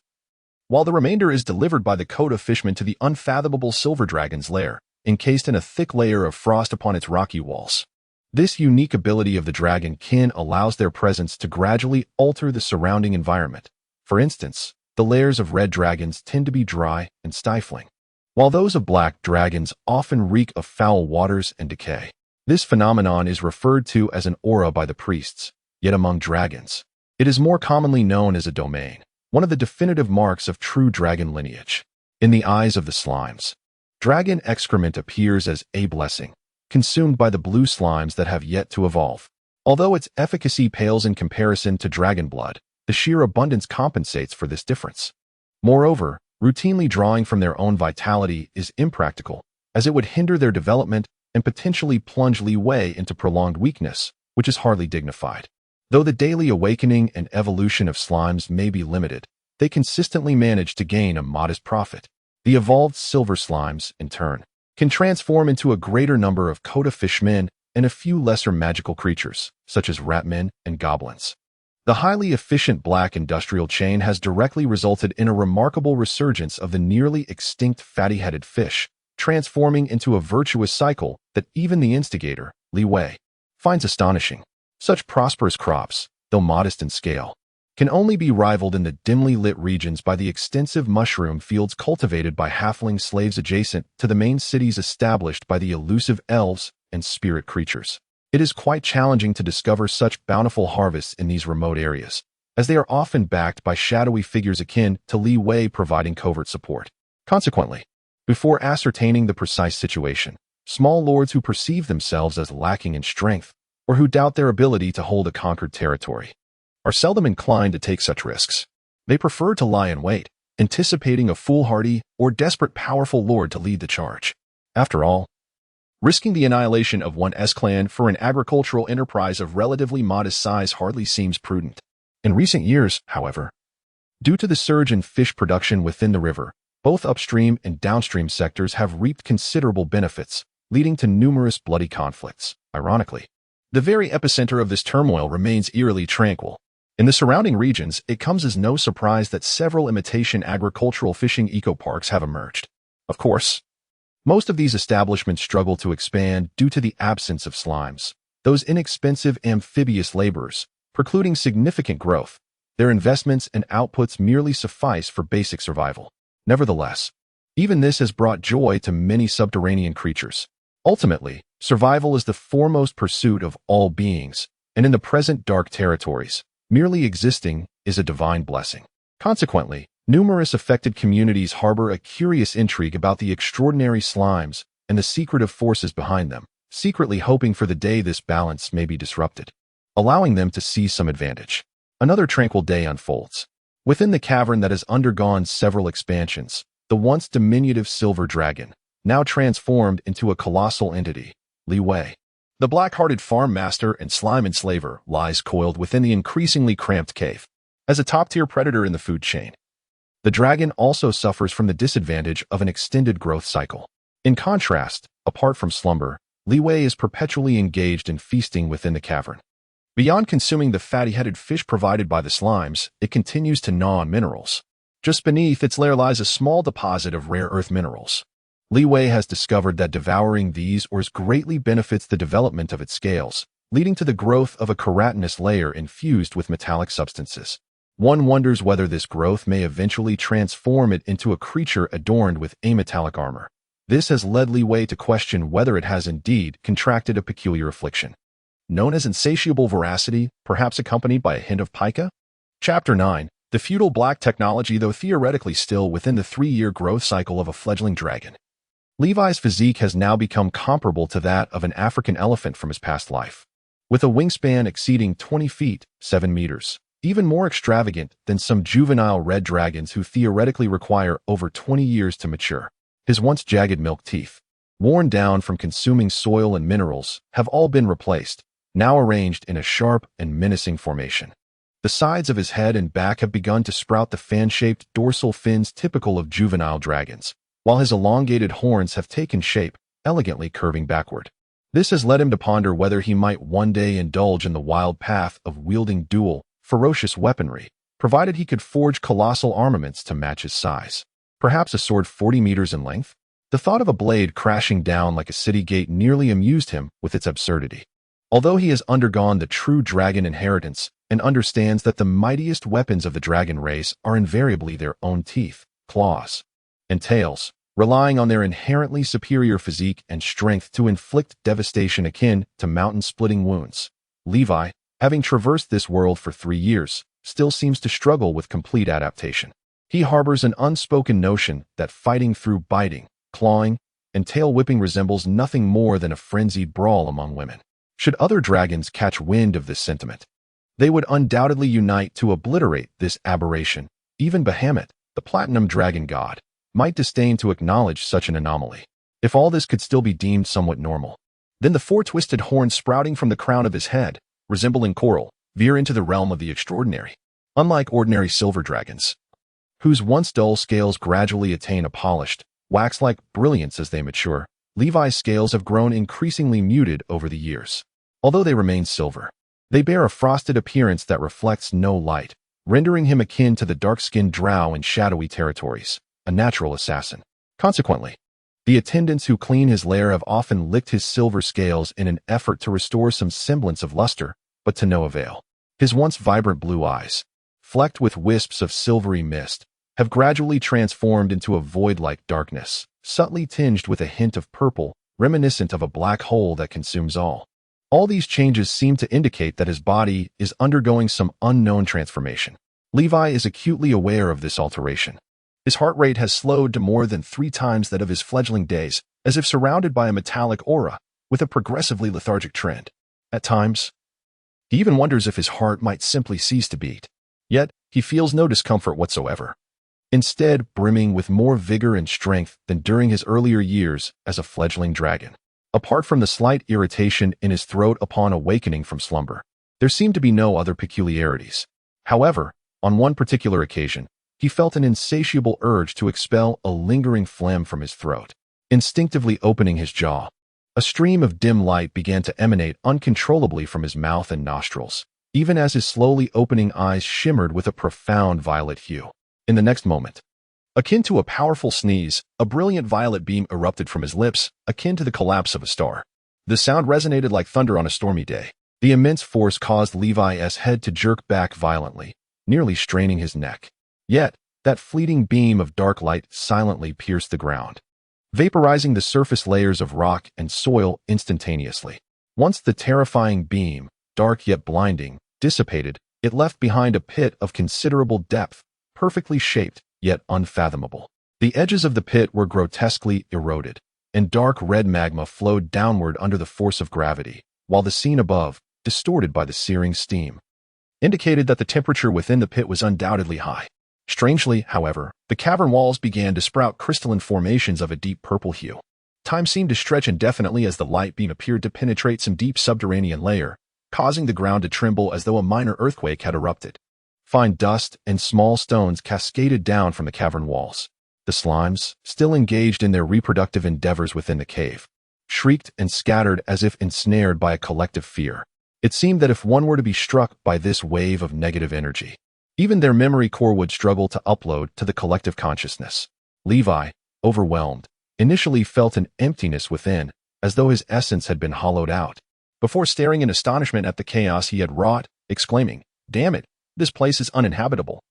while the remainder is delivered by the coat of fishmen to the unfathomable silver dragon's lair, encased in a thick layer of frost upon its rocky walls. This unique ability of the dragon kin allows their presence to gradually alter the surrounding environment. For instance, the lairs of red dragons tend to be dry and stifling, while those of black dragons often reek of foul waters and decay. This phenomenon is referred to as an aura by the priests, yet among dragons, it is more commonly known as a domain, one of the definitive marks of true dragon lineage. In the eyes of the slimes, dragon excrement appears as a blessing, consumed by the blue slimes that have yet to evolve. Although its efficacy pales in comparison to dragon blood, the sheer abundance compensates for this difference. Moreover, routinely drawing from their own vitality is impractical, as it would hinder their development and potentially plunge Leeway into prolonged weakness, which is hardly dignified. Though the daily awakening and evolution of slimes may be limited, they consistently manage to gain a modest profit. The evolved silver slimes, in turn, can transform into a greater number of coat of fishmen and a few lesser magical creatures, such as ratmen and goblins. The highly efficient black industrial chain has directly resulted in a remarkable resurgence of the nearly extinct fatty-headed fish, transforming into a virtuous cycle that even the instigator, Leeway, finds astonishing. Such prosperous crops, though modest in scale, can only be rivaled in the dimly lit regions by the extensive mushroom fields cultivated by halfling slaves adjacent to the main cities established by the elusive elves and spirit creatures. It is quite challenging to discover such bountiful harvests in these remote areas, as they are often backed by shadowy figures akin to Leeway providing covert support. Consequently, before ascertaining the precise situation, small lords who perceive themselves as lacking in strength, or who doubt their ability to hold a conquered territory, are seldom inclined to take such risks. They prefer to lie in wait, anticipating a foolhardy or desperate powerful lord to lead the charge. After all, risking the annihilation of one's clan for an agricultural enterprise of relatively modest size hardly seems prudent. In recent years, however, due to the surge in fish production within the river, both upstream and downstream sectors have reaped considerable benefits, leading to numerous bloody conflicts. Ironically, the very epicenter of this turmoil remains eerily tranquil. In the surrounding regions, it comes as no surprise that several imitation agricultural fishing eco-parks have emerged. Of course, most of these establishments struggle to expand due to the absence of slimes, those inexpensive amphibious laborers, precluding significant growth. Their investments and outputs merely suffice for basic survival. Nevertheless, even this has brought joy to many subterranean creatures. Ultimately, survival is the foremost pursuit of all beings, and in the present dark territories, merely existing is a divine blessing. Consequently, numerous affected communities harbor a curious intrigue about the extraordinary slimes and the secretive forces behind them, secretly hoping for the day this balance may be disrupted, allowing them to seize some advantage. Another tranquil day unfolds. Within the cavern that has undergone several expansions, the once diminutive silver dragon, now transformed into a colossal entity, Li Wei. The black-hearted farm master and slime enslaver lies coiled within the increasingly cramped cave. As a top-tier predator in the food chain, the dragon also suffers from the disadvantage of an extended growth cycle. In contrast, apart from slumber, Li Wei is perpetually engaged in feasting within the cavern. Beyond consuming the fatty-headed fish provided by the slimes, it continues to gnaw on minerals. Just beneath its lair lies a small deposit of rare earth minerals. Li Wei has discovered that devouring these ores greatly benefits the development of its scales, leading to the growth of a keratinous layer infused with metallic substances. One wonders whether this growth may eventually transform it into a creature adorned with ametallic armor. This has led Li Wei to question whether it has indeed contracted a peculiar affliction, known as insatiable voracity, perhaps accompanied by a hint of pica? Chapter 9. The feudal black technology, though theoretically still within the 3-year growth cycle of a fledgling dragon, Levi's physique has now become comparable to that of an African elephant from his past life, with a wingspan exceeding 20 feet, 7 meters, even more extravagant than some juvenile red dragons who theoretically require over 20 years to mature. His once jagged milk teeth, worn down from consuming soil and minerals, have all been replaced, now arranged in a sharp and menacing formation. The sides of his head and back have begun to sprout the fan-shaped dorsal fins typical of juvenile dragons, while his elongated horns have taken shape, elegantly curving backward. This has led him to ponder whether he might one day indulge in the wild path of wielding dual, ferocious weaponry, provided he could forge colossal armaments to match his size. Perhaps a sword 40 meters in length? The thought of a blade crashing down like a city gate nearly amused him with its absurdity. Although he has undergone the true dragon inheritance and understands that the mightiest weapons of the dragon race are invariably their own teeth, claws, and tails, relying on their inherently superior physique and strength to inflict devastation akin to mountain-splitting wounds, Levi, having traversed this world for 3 years, still seems to struggle with complete adaptation. He harbors an unspoken notion that fighting through biting, clawing, and tail-whipping resembles nothing more than a frenzied brawl among women. Should other dragons catch wind of this sentiment, they would undoubtedly unite to obliterate this aberration. Even Bahamut, the platinum dragon god, might disdain to acknowledge such an anomaly. If all this could still be deemed somewhat normal, then the 4 twisted horns sprouting from the crown of his head, resembling coral, veer into the realm of the extraordinary. Unlike ordinary silver dragons, whose once dull scales gradually attain a polished, wax-like brilliance as they mature, Levi's scales have grown increasingly muted over the years. Although they remain silver, they bear a frosted appearance that reflects no light, rendering him akin to the dark-skinned drow in shadowy territories, a natural assassin. Consequently, the attendants who clean his lair have often licked his silver scales in an effort to restore some semblance of luster, but to no avail. His once vibrant blue eyes, flecked with wisps of silvery mist, have gradually transformed into a void-like darkness, subtly tinged with a hint of purple, reminiscent of a black hole that consumes all. All these changes seem to indicate that his body is undergoing some unknown transformation. Levi is acutely aware of this alteration. His heart rate has slowed to more than 3 times that of his fledgling days, as if surrounded by a metallic aura, with a progressively lethargic trend. At times, he even wonders if his heart might simply cease to beat. Yet, he feels no discomfort whatsoever, instead brimming with more vigor and strength than during his earlier years as a fledgling dragon. Apart from the slight irritation in his throat upon awakening from slumber, there seemed to be no other peculiarities. However, on one particular occasion, he felt an insatiable urge to expel a lingering phlegm from his throat. Instinctively opening his jaw, A stream of dim light began to emanate uncontrollably from his mouth and nostrils, even as his slowly opening eyes shimmered with a profound violet hue. In the next moment, akin to a powerful sneeze, a brilliant violet beam erupted from his lips, akin to the collapse of a star. The sound resonated like thunder on a stormy day. The immense force caused Levi's head to jerk back violently, nearly straining his neck. Yet, that fleeting beam of dark light silently pierced the ground, vaporizing the surface layers of rock and soil instantaneously. Once the terrifying beam, dark yet blinding, dissipated, it left behind a pit of considerable depth, perfectly shaped, yet unfathomable. The edges of the pit were grotesquely eroded, and dark red magma flowed downward under the force of gravity, while the scene above, distorted by the searing steam, indicated that the temperature within the pit was undoubtedly high. Strangely, however, the cavern walls began to sprout crystalline formations of a deep purple hue. Time seemed to stretch indefinitely as the light beam appeared to penetrate some deep subterranean layer, causing the ground to tremble as though a minor earthquake had erupted. Fine dust and small stones cascaded down from the cavern walls. The slimes, still engaged in their reproductive endeavors within the cave, shrieked and scattered as if ensnared by a collective fear. It seemed that if one were to be struck by this wave of negative energy, even their memory core would struggle to upload to the collective consciousness. Levi, overwhelmed, initially felt an emptiness within, as though his essence had been hollowed out, before staring in astonishment at the chaos he had wrought, exclaiming, "Damn it, this place is uninhabitable."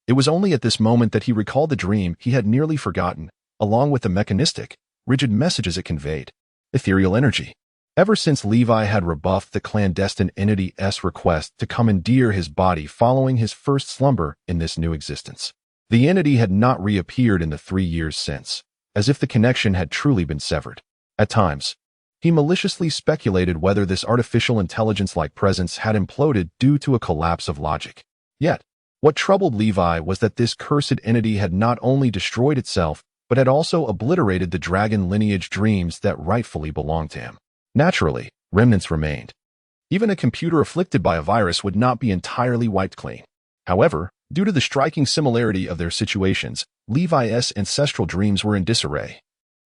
It was only at this moment that he recalled the dream he had nearly forgotten, along with the mechanistic, rigid messages it conveyed. Ethereal energy. Ever since Levi had rebuffed the clandestine entity's request to commandeer his body following his first slumber in this new existence, the entity had not reappeared in the 3 years since, as if the connection had truly been severed. At times, he maliciously speculated whether this artificial intelligence-like presence had imploded due to a collapse of logic. Yet, what troubled Levi was that this cursed entity had not only destroyed itself, but had also obliterated the dragon lineage dreams that rightfully belonged to him. Naturally, remnants remained. Even a computer afflicted by a virus would not be entirely wiped clean. However, due to the striking similarity of their situations, Levi's ancestral dreams were in disarray,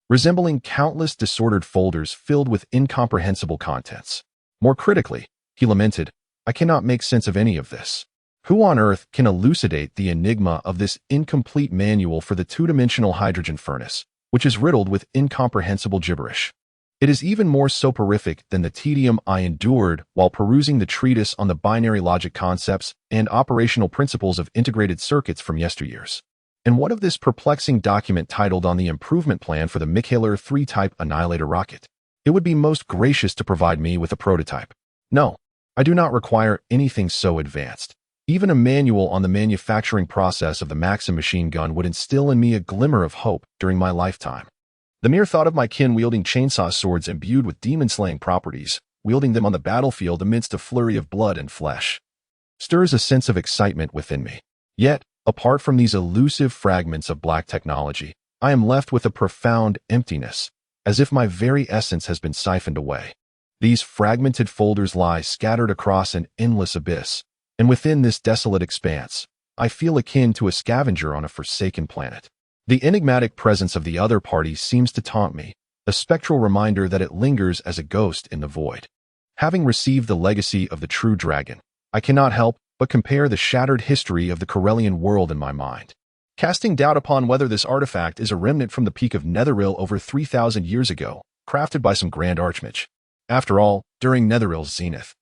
resembling countless disordered folders filled with incomprehensible contents. More critically, he lamented, "I cannot make sense of any of this. Who on earth can elucidate the enigma of this incomplete manual for the two-dimensional hydrogen furnace, which is riddled with incomprehensible gibberish?" It is even more soporific than the tedium I endured while perusing the treatise on the binary logic concepts and operational principles of integrated circuits from yesteryears. And what of this perplexing document titled On the Improvement Plan for the Mikhaler 3-Type Annihilator Rocket? It would be most gracious to provide me with a prototype. No, I do not require anything so advanced. Even a manual on the manufacturing process of the Maxim machine gun would instill in me a glimmer of hope during my lifetime. The mere thought of my kin wielding chainsaw swords imbued with demon-slaying properties, wielding them on the battlefield amidst a flurry of blood and flesh, stirs a sense of excitement within me. Yet, apart from these elusive fragments of black technology, I am left with a profound emptiness, as if my very essence has been siphoned away. These fragmented folders lie scattered across an endless abyss, and within this desolate expanse, I feel akin to a scavenger on a forsaken planet. The enigmatic presence of the other party seems to taunt me, a spectral reminder that it lingers as a ghost in the void. Having received the legacy of the true dragon, I cannot help but compare the shattered history of the Corellian world in my mind, casting doubt upon whether this artifact is a remnant from the peak of Netheril over 3,000 years ago, crafted by some grand archmage. After all, during Netheril's zenith,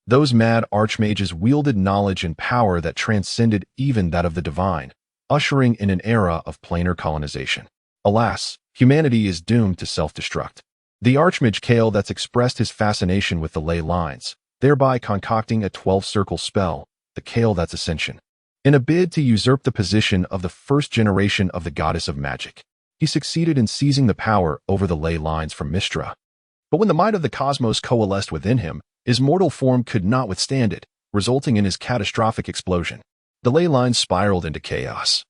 those mad archmages wielded knowledge and power that transcended even that of the divine, ushering in an era of planar colonization. Alas, humanity is doomed to self-destruct. The archmage Kale that's expressed his fascination with the ley lines, thereby concocting a 12-circle spell, the Kale that's ascension. In a bid to usurp the position of the first generation of the goddess of magic, he succeeded in seizing the power over the ley lines from Mystra. But when the might of the cosmos coalesced within him, his mortal form could not withstand it, resulting in his catastrophic explosion. The ley lines spiraled into chaos,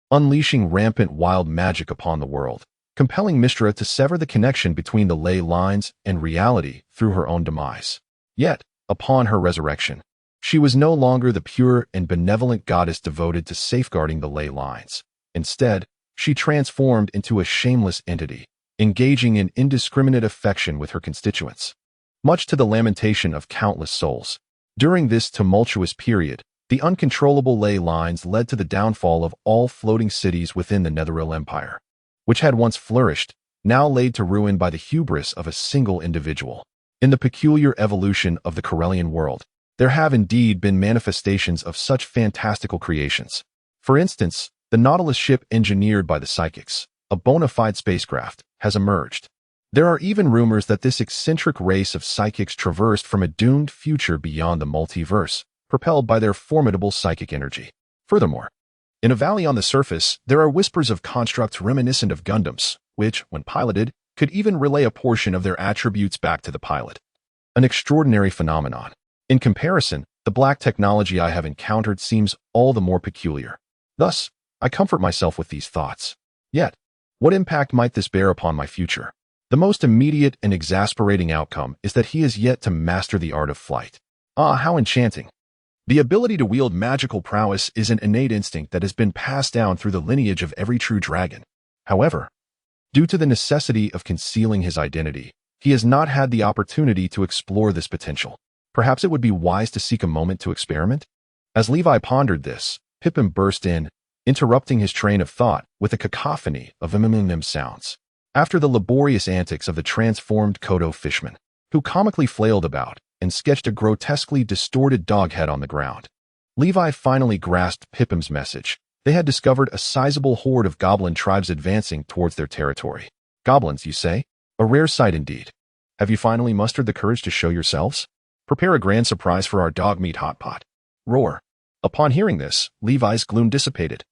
unleashing rampant wild magic upon the world, compelling Mystra to sever the connection between the ley lines and reality through her own demise. Yet, upon her resurrection, she was no longer the pure and benevolent goddess devoted to safeguarding the ley lines. Instead, she transformed into a shameless entity, engaging in indiscriminate affection with her constituents, much to the lamentation of countless souls. During this tumultuous period, the uncontrollable ley lines led to the downfall of all floating cities within the Netheril Empire, which had once flourished, now laid to ruin by the hubris of a single individual. In the peculiar evolution of the Corellian world, there have indeed been manifestations of such fantastical creations. For instance, the Nautilus ship engineered by the Psychics, a bona fide spacecraft, has emerged. There are even rumors that this eccentric race of psychics traversed from a doomed future beyond the multiverse, propelled by their formidable psychic energy. Furthermore, in a valley on the surface, there are whispers of constructs reminiscent of Gundams, which, when piloted, could even relay a portion of their attributes back to the pilot. An extraordinary phenomenon. In comparison, the black technology I have encountered seems all the more peculiar. Thus, I comfort myself with these thoughts. Yet, what impact might this bear upon my future? The most immediate and exasperating outcome is that he is yet to master the art of flight. Ah, how enchanting! The ability to wield magical prowess is an innate instinct that has been passed down through the lineage of every true dragon. However, due to the necessity of concealing his identity, he has not had the opportunity to explore this potential. Perhaps it would be wise to seek a moment to experiment? As Levi pondered this, Pippin burst in, interrupting his train of thought with a cacophony of sounds. After the laborious antics of the transformed Kodo fishman, who comically flailed about and sketched a grotesquely distorted dog head on the ground, Levi finally grasped Pippin's message. They had discovered a sizable horde of goblin tribes advancing towards their territory. Goblins, you say? A rare sight indeed. Have you finally mustered the courage to show yourselves? Prepare a grand surprise for our dog meat hot pot. Roar. Upon hearing this, Levi's gloom dissipated,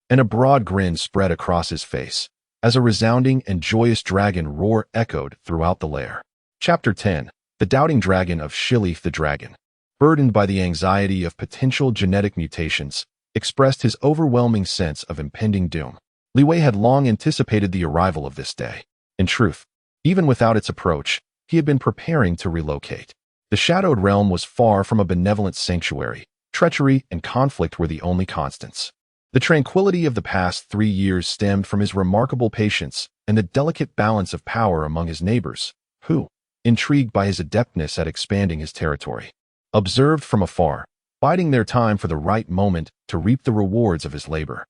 and a broad grin spread across his face, as a resounding and joyous dragon roar echoed throughout the lair. Chapter 10. The Doubting Dragon of Shilith the Dragon, burdened by the anxiety of potential genetic mutations, expressed his overwhelming sense of impending doom. Li Wei had long anticipated the arrival of this day. In truth, even without its approach, he had been preparing to relocate. The Shadowed Realm was far from a benevolent sanctuary. Treachery and conflict were the only constants. The tranquility of the past 3 years stemmed from his remarkable patience and the delicate balance of power among his neighbors, who, intrigued by his adeptness at expanding his territory, observed from afar, biding their time for the right moment to reap the rewards of his labor.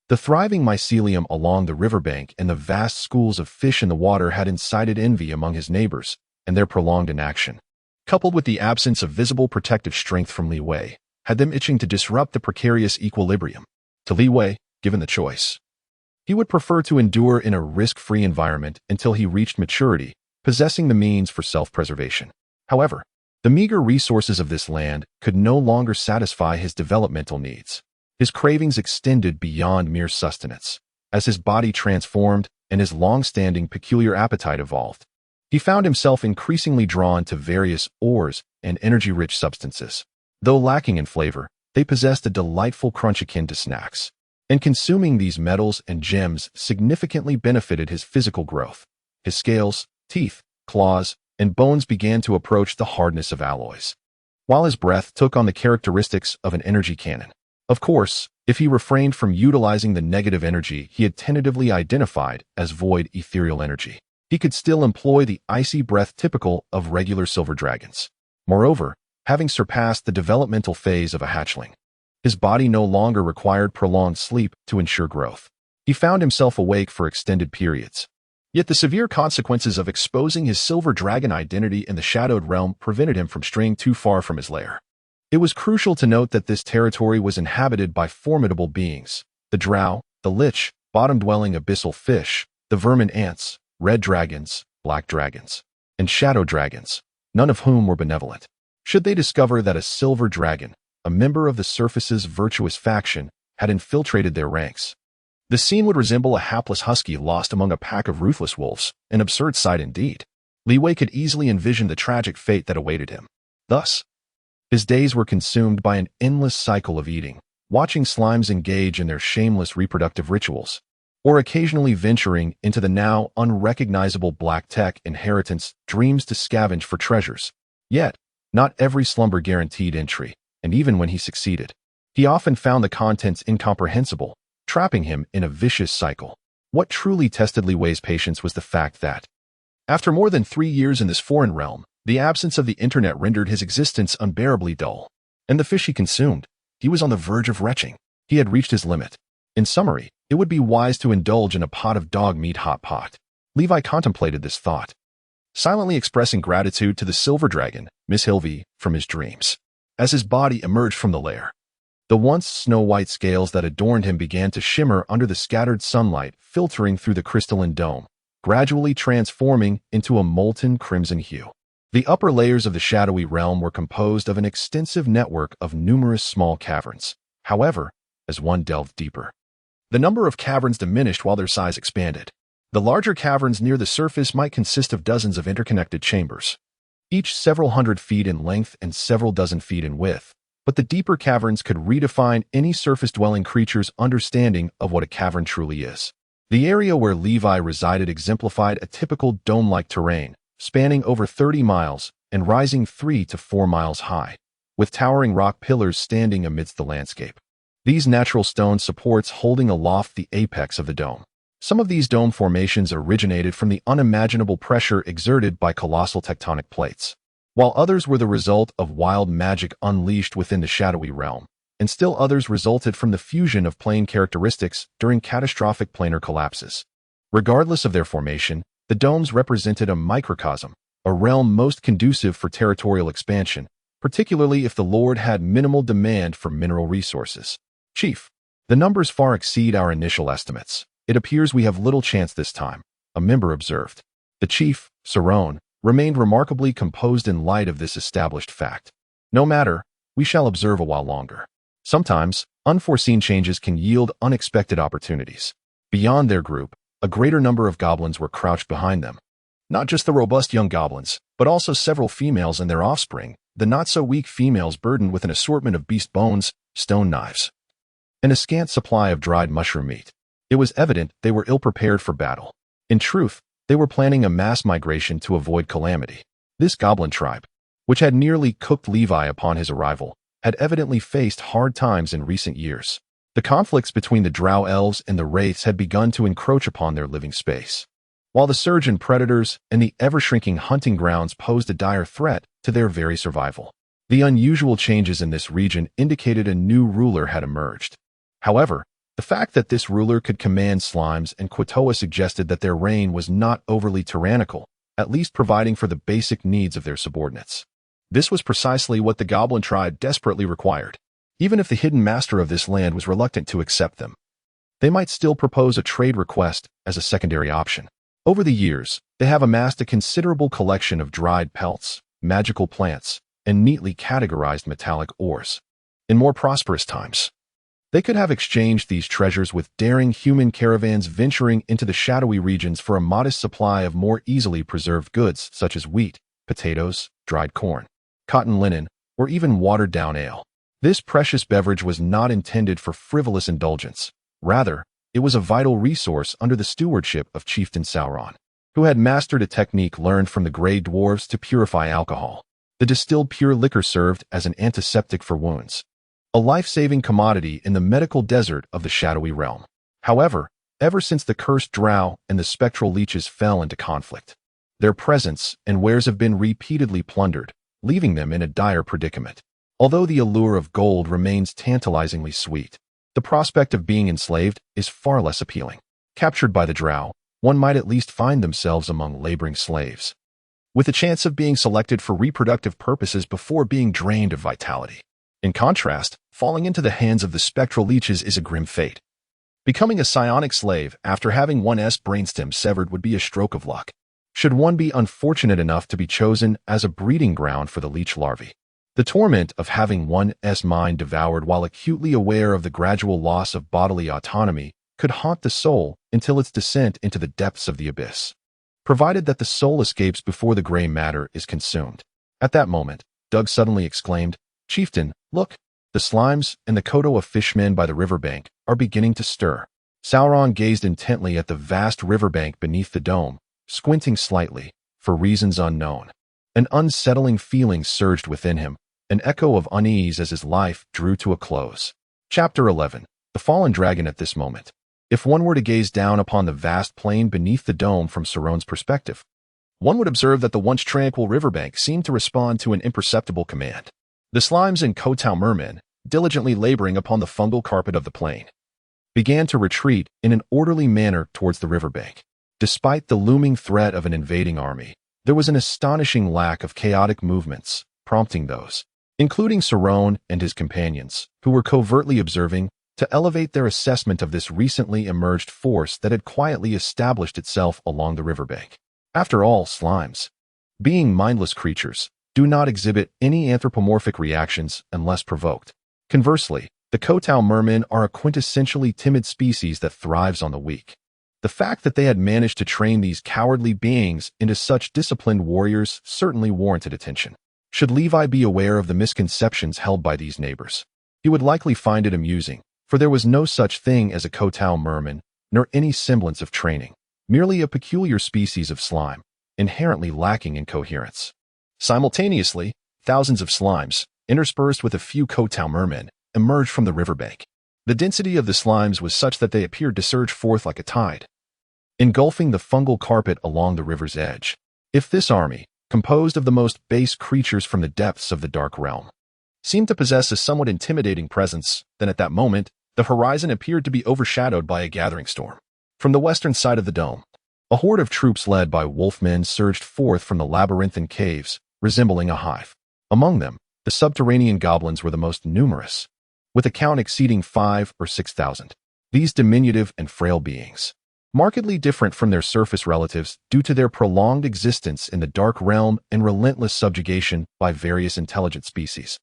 The thriving mycelium along the riverbank and the vast schools of fish in the water had incited envy among his neighbors and their prolonged inaction, coupled with the absence of visible protective strength from Li Wei, had them itching to disrupt the precarious equilibrium. To Li Wei, given the choice, he would prefer to endure in a risk-free environment until he reached maturity, possessing the means for self-preservation. However, the meager resources of this land could no longer satisfy his developmental needs. His cravings extended beyond mere sustenance. As his body transformed and his long-standing peculiar appetite evolved, he found himself increasingly drawn to various ores and energy-rich substances. Though lacking in flavor, they possessed a delightful crunch akin to snacks. And consuming these metals and gems significantly benefited his physical growth. His scales, teeth, claws, and bones began to approach the hardness of alloys, while his breath took on the characteristics of an energy cannon. Of course, if he refrained from utilizing the negative energy he had tentatively identified as void ethereal energy, he could still employ the icy breath typical of regular silver dragons. Moreover, having surpassed the developmental phase of a hatchling, his body no longer required prolonged sleep to ensure growth. He found himself awake for extended periods. Yet the severe consequences of exposing his silver dragon identity in the Shadowed Realm prevented him from straying too far from his lair. It was crucial to note that this territory was inhabited by formidable beings: the drow, the lich, bottom-dwelling abyssal fish, the vermin ants, red dragons, black dragons, and shadow dragons, none of whom were benevolent. Should they discover that a silver dragon, a member of the surface's virtuous faction, had infiltrated their ranks, the scene would resemble a hapless husky lost among a pack of ruthless wolves, an absurd sight indeed. Li Wei could easily envision the tragic fate that awaited him. Thus, his days were consumed by an endless cycle of eating, watching slimes engage in their shameless reproductive rituals, or occasionally venturing into the now unrecognizable black tech inheritance dreams to scavenge for treasures. Yet, not every slumber guaranteed entry, and even when he succeeded, he often found the contents incomprehensible, trapping him in a vicious cycle. What truly tested Li Wei's patience was the fact that, after more than 3 years in this foreign realm, the absence of the internet rendered his existence unbearably dull. And the fish he consumed, he was on the verge of retching. He had reached his limit. In summary, it would be wise to indulge in a pot of dog meat hot pot. Levi contemplated this thought, silently expressing gratitude to the silver dragon, Miss Hilvey, from his dreams. As his body emerged from the lair, the once snow-white scales that adorned him began to shimmer under the scattered sunlight filtering through the crystalline dome, gradually transforming into a molten crimson hue. The upper layers of the shadowy realm were composed of an extensive network of numerous small caverns. However, as one delved deeper, the number of caverns diminished while their size expanded. The larger caverns near the surface might consist of dozens of interconnected chambers, each several hundred feet in length and several dozen feet in width, but the deeper caverns could redefine any surface-dwelling creature's understanding of what a cavern truly is. The area where Levi resided exemplified a typical dome-like terrain, spanning over 30 miles and rising 3 to 4 miles high, with towering rock pillars standing amidst the landscape. These natural stone supports holding aloft the apex of the dome. Some of these dome formations originated from the unimaginable pressure exerted by colossal tectonic plates, while others were the result of wild magic unleashed within the shadowy realm, and still others resulted from the fusion of plane characteristics during catastrophic planar collapses. Regardless of their formation, the domes represented a microcosm, a realm most conducive for territorial expansion, particularly if the Lord had minimal demand for mineral resources. Chief, the numbers far exceed our initial estimates. It appears we have little chance this time, a member observed. The chief, Saron, remained remarkably composed in light of this established fact. No matter, we shall observe a while longer. Sometimes, unforeseen changes can yield unexpected opportunities. Beyond their group, a greater number of goblins were crouched behind them. Not just the robust young goblins, but also several females and their offspring, the not-so-weak females burdened with an assortment of beast bones, stone knives, and a scant supply of dried mushroom meat. It was evident they were ill-prepared for battle. In truth, they were planning a mass migration to avoid calamity. This goblin tribe, which had nearly cooked Levi upon his arrival, had evidently faced hard times in recent years. The conflicts between the drow elves and the wraiths had begun to encroach upon their living space, while the surge in predators and the ever-shrinking hunting grounds posed a dire threat to their very survival. The unusual changes in this region indicated a new ruler had emerged. However, the fact that this ruler could command slimes and Quatoa suggested that their reign was not overly tyrannical, at least providing for the basic needs of their subordinates. This was precisely what the goblin tribe desperately required. Even if the hidden master of this land was reluctant to accept them, they might still propose a trade request as a secondary option. Over the years, they have amassed a considerable collection of dried pelts, magical plants, and neatly categorized metallic ores. In more prosperous times, they could have exchanged these treasures with daring human caravans venturing into the shadowy regions for a modest supply of more easily preserved goods such as wheat, potatoes, dried corn, cotton linen, or even watered-down ale. This precious beverage was not intended for frivolous indulgence. Rather, it was a vital resource under the stewardship of Chieftain Sauron, who had mastered a technique learned from the Grey Dwarves to purify alcohol. The distilled pure liquor served as an antiseptic for wounds, a life-saving commodity in the medical desert of the shadowy realm. However, ever since the cursed drow and the spectral leeches fell into conflict, their presence and wares have been repeatedly plundered, leaving them in a dire predicament. Although the allure of gold remains tantalizingly sweet, the prospect of being enslaved is far less appealing. Captured by the drow, one might at least find themselves among laboring slaves, with a chance of being selected for reproductive purposes before being drained of vitality. In contrast, falling into the hands of the spectral leeches is a grim fate. Becoming a psionic slave after having one's brainstem severed would be a stroke of luck, should one be unfortunate enough to be chosen as a breeding ground for the leech larvae. The torment of having one's mind devoured while acutely aware of the gradual loss of bodily autonomy could haunt the soul until its descent into the depths of the abyss, provided that the soul escapes before the gray matter is consumed. At that moment, Doug suddenly exclaimed, "Chieftain, look! The slimes and the kodo of fishmen by the riverbank are beginning to stir." Sauron gazed intently at the vast riverbank beneath the dome, squinting slightly, for reasons unknown. An unsettling feeling surged within him, an echo of unease as his life drew to a close. Chapter 11. The Fallen Dragon. At this moment, If one were to gaze down upon the vast plain beneath the dome from Sauron's perspective, one would observe that the once tranquil riverbank seemed to respond to an imperceptible command. The slimes and Kotau mermen, diligently laboring upon the fungal carpet of the plain, began to retreat in an orderly manner towards the riverbank. Despite the looming threat of an invading army, there was an astonishing lack of chaotic movements, prompting those, including Sauron and his companions, who were covertly observing, to elevate their assessment of this recently emerged force that had quietly established itself along the riverbank. After all, slimes, being mindless creatures, do not exhibit any anthropomorphic reactions unless provoked. Conversely, the Kotau mermen are a quintessentially timid species that thrives on the weak. The fact that they had managed to train these cowardly beings into such disciplined warriors certainly warranted attention. Should Levi be aware of the misconceptions held by these neighbors, he would likely find it amusing, for there was no such thing as a Kotau merman, nor any semblance of training, merely a peculiar species of slime, inherently lacking in coherence. Simultaneously, thousands of slimes, interspersed with a few Kotau mermen, emerged from the riverbank. The density of the slimes was such that they appeared to surge forth like a tide, engulfing the fungal carpet along the river's edge. If this army, composed of the most base creatures from the depths of the dark realm, seemed to possess a somewhat intimidating presence, then at that moment, the horizon appeared to be overshadowed by a gathering storm. From the western side of the dome, a horde of troops led by wolfmen surged forth from the labyrinthine caves, resembling a hive. Among them, the subterranean goblins were the most numerous, with a count exceeding 5,000 or 6,000. These diminutive and frail beings, markedly different from their surface relatives due to their prolonged existence in the dark realm and relentless subjugation by various intelligent species,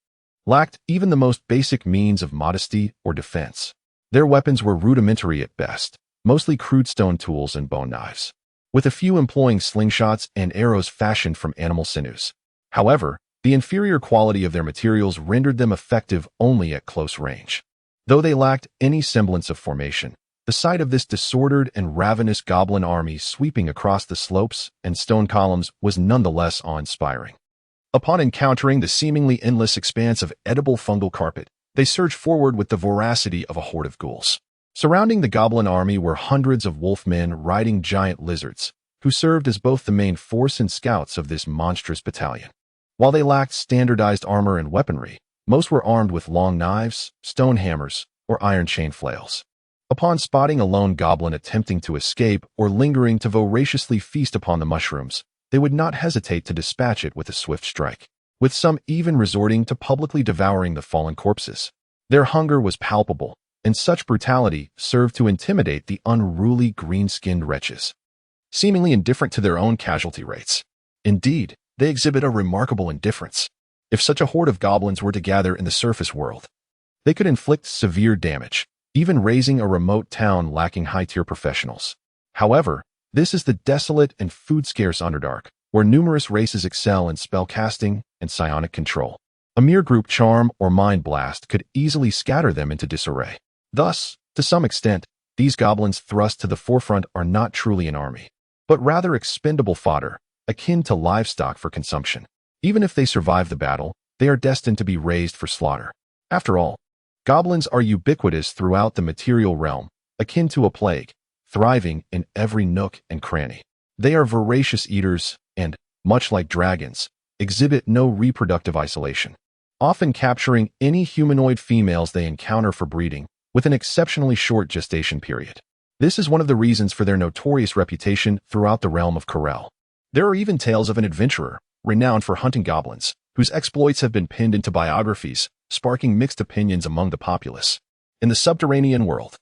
lacked even the most basic means of modesty or defense. Their weapons were rudimentary at best, mostly crude stone tools and bone knives, with a few employing slingshots and arrows fashioned from animal sinews. However, the inferior quality of their materials rendered them effective only at close range. Though they lacked any semblance of formation, the sight of this disordered and ravenous goblin army sweeping across the slopes and stone columns was nonetheless awe-inspiring. Upon encountering the seemingly endless expanse of edible fungal carpet, they surged forward with the voracity of a horde of ghouls. Surrounding the goblin army were hundreds of wolfmen riding giant lizards, who served as both the main force and scouts of this monstrous battalion. While they lacked standardized armor and weaponry, most were armed with long knives, stone hammers, or iron chain flails. Upon spotting a lone goblin attempting to escape or lingering to voraciously feast upon the mushrooms, they would not hesitate to dispatch it with a swift strike, with some even resorting to publicly devouring the fallen corpses. Their hunger was palpable, and such brutality served to intimidate the unruly green-skinned wretches, seemingly indifferent to their own casualty rates. Indeed, they exhibit a remarkable indifference. If such a horde of goblins were to gather in the surface world, they could inflict severe damage, even razing a remote town lacking high-tier professionals. However, this is the desolate and food-scarce Underdark, where numerous races excel in spellcasting and psionic control. A mere group charm or mind blast could easily scatter them into disarray. Thus, to some extent, these goblins thrust to the forefront are not truly an army, but rather expendable fodder, akin to livestock for consumption. Even if they survive the battle, they are destined to be raised for slaughter. After all, goblins are ubiquitous throughout the material realm, akin to a plague, thriving in every nook and cranny. They are voracious eaters and, much like dragons, exhibit no reproductive isolation, often capturing any humanoid females they encounter for breeding, with an exceptionally short gestation period. This is one of the reasons for their notorious reputation throughout the realm of Corel. There are even tales of an adventurer, renowned for hunting goblins, whose exploits have been pinned into biographies, sparking mixed opinions among the populace. In the subterranean world,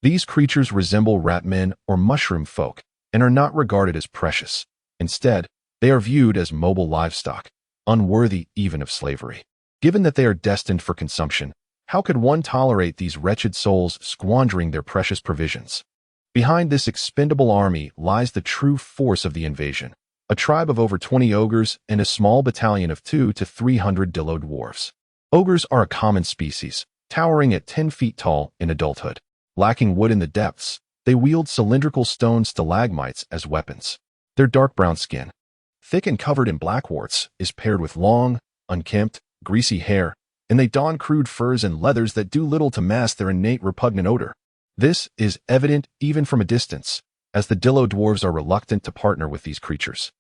these creatures resemble ratmen or mushroom folk and are not regarded as precious. Instead, they are viewed as mobile livestock, unworthy even of slavery. Given that they are destined for consumption, how could one tolerate these wretched souls squandering their precious provisions? Behind this expendable army lies the true force of the invasion, a tribe of over 20 ogres and a small battalion of 200 to 300 dillo dwarves. Ogres are a common species, towering at 10 feet tall in adulthood. Lacking wood in the depths, they wield cylindrical stone stalagmites as weapons. Their dark brown skin, thick and covered in black warts, is paired with long, unkempt, greasy hair, and they don crude furs and leathers that do little to mask their innate repugnant odor. This is evident even from a distance, as the Dillo dwarves are reluctant to partner with these creatures,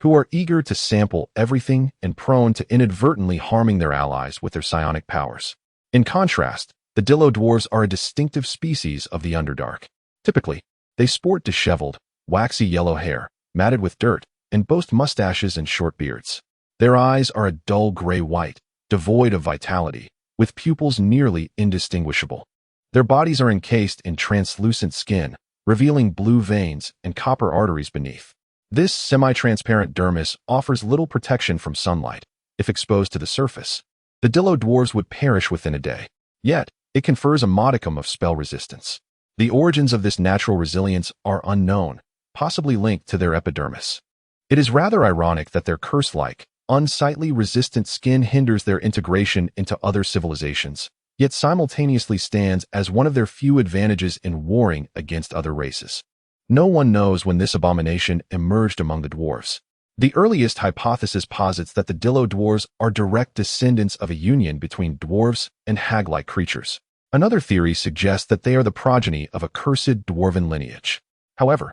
who are eager to sample everything and prone to inadvertently harming their allies with their psionic powers. In contrast, the Dillo dwarves are a distinctive species of the Underdark. Typically, they sport disheveled, waxy yellow hair, matted with dirt, and boast mustaches and short beards. Their eyes are a dull gray-white, devoid of vitality, with pupils nearly indistinguishable. Their bodies are encased in translucent skin, revealing blue veins and copper arteries beneath. This semi-transparent dermis offers little protection from sunlight. If exposed to the surface, the Dillo dwarves would perish within a day. Yet, it confers a modicum of spell resistance. The origins of this natural resilience are unknown, possibly linked to their epidermis. It is rather ironic that their curse-like, unsightly resistant skin hinders their integration into other civilizations, yet simultaneously stands as one of their few advantages in warring against other races. No one knows when this abomination emerged among the dwarves. The earliest hypothesis posits that the Dillo dwarves are direct descendants of a union between dwarves and hag-like creatures. Another theory suggests that they are the progeny of a cursed dwarven lineage. However,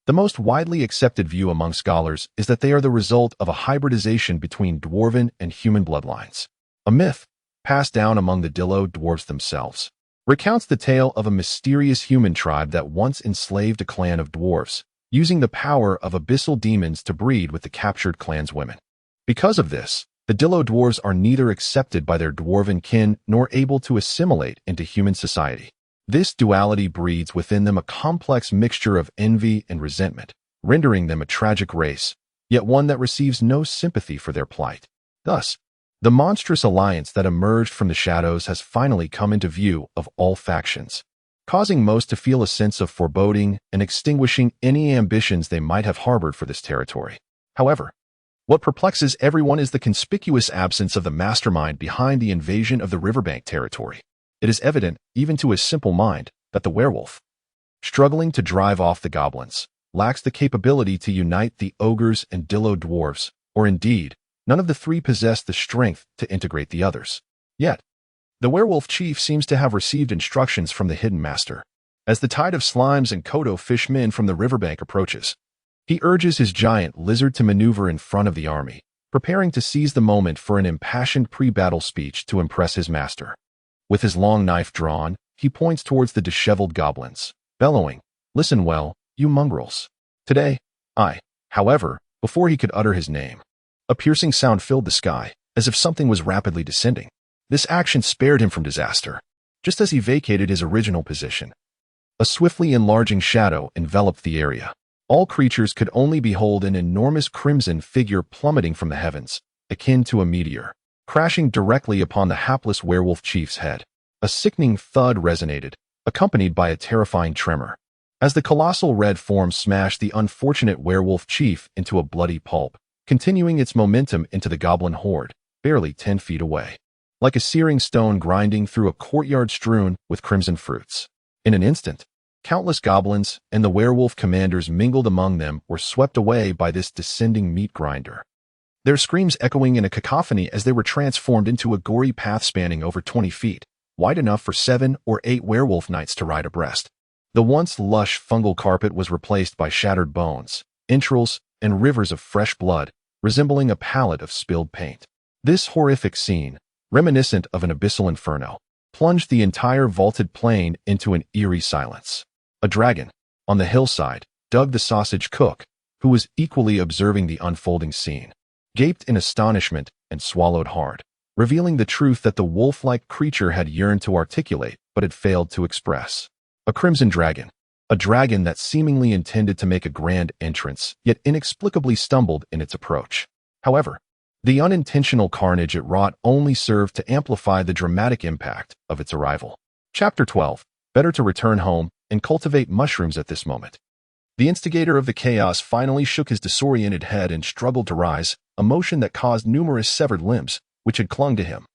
the most widely accepted view among scholars is that they are the result of a hybridization between dwarven and human bloodlines. A myth, passed down among the Dillo dwarves themselves, recounts the tale of a mysterious human tribe that once enslaved a clan of dwarves, using the power of abyssal demons to breed with the captured clan's women. Because of this, the Dillo dwarves are neither accepted by their dwarven kin nor able to assimilate into human society. This duality breeds within them a complex mixture of envy and resentment, rendering them a tragic race, yet one that receives no sympathy for their plight. Thus, the monstrous alliance that emerged from the shadows has finally come into view of all factions, causing most to feel a sense of foreboding and extinguishing any ambitions they might have harbored for this territory. However, what perplexes everyone is the conspicuous absence of the mastermind behind the invasion of the riverbank territory. It is evident, even to a simple mind, that the werewolf, struggling to drive off the goblins, lacks the capability to unite the ogres and Dillo dwarves, or indeed, none of the three possess the strength to integrate the others. Yet, the werewolf chief seems to have received instructions from the hidden master. As the tide of slimes and kodo fishmen from the riverbank approaches, he urges his giant lizard to maneuver in front of the army, preparing to seize the moment for an impassioned pre-battle speech to impress his master. With his long knife drawn, he points towards the disheveled goblins, bellowing, "Listen well, you mongrels. Today, however, before he could utter his name, a piercing sound filled the sky, as if something was rapidly descending. This action spared him from disaster. Just as he vacated his original position, a swiftly enlarging shadow enveloped the area. All creatures could only behold an enormous crimson figure plummeting from the heavens, akin to a meteor, crashing directly upon the hapless werewolf chief's head. A sickening thud resonated, accompanied by a terrifying tremor, as the colossal red form smashed the unfortunate werewolf chief into a bloody pulp, continuing its momentum into the goblin horde, barely 10 feet away, like a searing stone grinding through a courtyard strewn with crimson fruits. In an instant, countless goblins and the werewolf commanders mingled among them were swept away by this descending meat grinder, their screams echoing in a cacophony as they were transformed into a gory path spanning over 20 feet, wide enough for 7 or 8 werewolf knights to ride abreast. The once lush fungal carpet was replaced by shattered bones, entrails, and rivers of fresh blood, resembling a palette of spilled paint. This horrific scene, reminiscent of an abyssal inferno, plunged the entire vaulted plain into an eerie silence. A dragon, on the hillside, dug the sausage cook, who was equally observing the unfolding scene, gaped in astonishment and swallowed hard, revealing the truth that the wolf-like creature had yearned to articulate but had failed to express. A crimson dragon, a dragon that seemingly intended to make a grand entrance, yet inexplicably stumbled in its approach. However, the unintentional carnage it wrought only served to amplify the dramatic impact of its arrival. Chapter 12. Better to return home and cultivate mushrooms at this moment. The instigator of the chaos finally shook his disoriented head and struggled to rise, a motion that caused numerous severed limbs, which had clung to him,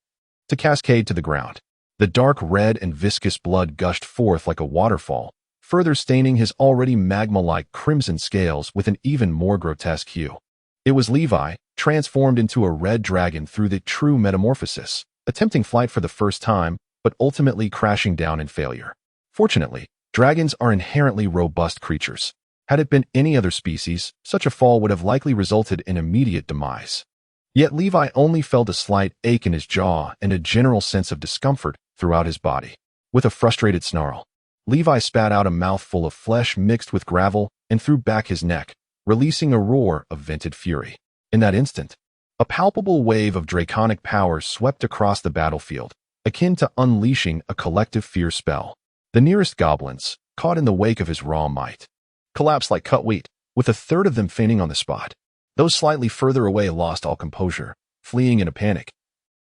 to cascade to the ground. The dark red and viscous blood gushed forth like a waterfall, further staining his already magma-like crimson scales with an even more grotesque hue. It was Levi, transformed into a red dragon through the true metamorphosis, attempting flight for the first time, but ultimately crashing down in failure. Fortunately, Dragons are inherently robust creatures. Had it been any other species, such a fall would have likely resulted in immediate demise. Yet Levi only felt a slight ache in his jaw and a general sense of discomfort throughout his body. With a frustrated snarl, Levi spat out a mouthful of flesh mixed with gravel and threw back his neck, releasing a roar of vented fury. In that instant, a palpable wave of draconic power swept across the battlefield, akin to unleashing a collective fear spell. The nearest goblins, caught in the wake of his raw might, collapsed like cut wheat, with a third of them fainting on the spot. Those slightly further away lost all composure, fleeing in a panic,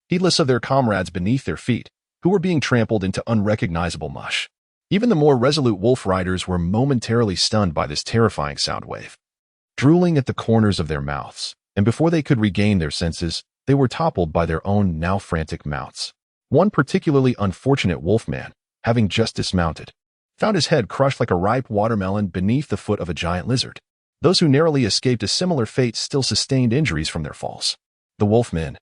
heedless of their comrades beneath their feet, who were being trampled into unrecognizable mush. Even the more resolute wolf riders were momentarily stunned by this terrifying sound wave. Drooling at the corners of their mouths, and before they could regain their senses, they were toppled by their own now frantic mounts. One particularly unfortunate wolfman, having just dismounted, found his head crushed like a ripe watermelon beneath the foot of a giant lizard. Those who narrowly escaped a similar fate still sustained injuries from their falls. The wolfmen,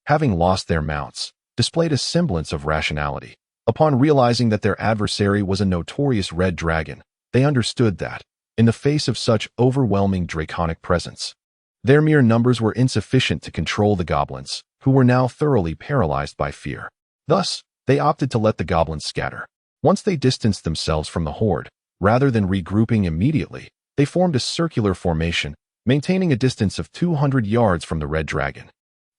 having lost their mounts, displayed a semblance of rationality. Upon realizing that their adversary was a notorious red dragon, they understood that, in the face of such overwhelming draconic presence, their mere numbers were insufficient to control the goblins, who were now thoroughly paralyzed by fear. Thus, they opted to let the goblins scatter. Once they distanced themselves from the horde, rather than regrouping immediately, they formed a circular formation, maintaining a distance of 200 yards from the red dragon,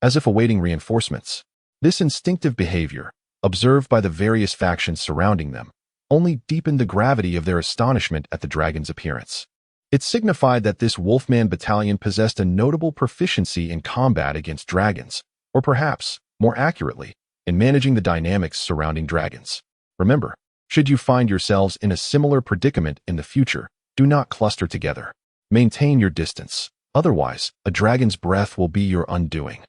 as if awaiting reinforcements. This instinctive behavior, observed by the various factions surrounding them, only deepened the gravity of their astonishment at the dragon's appearance. It signified that this wolfman battalion possessed a notable proficiency in combat against dragons, or perhaps, more accurately, in managing the dynamics surrounding dragons. Remember, should you find yourselves in a similar predicament in the future, do not cluster together. Maintain your distance. Otherwise, a dragon's breath will be your undoing.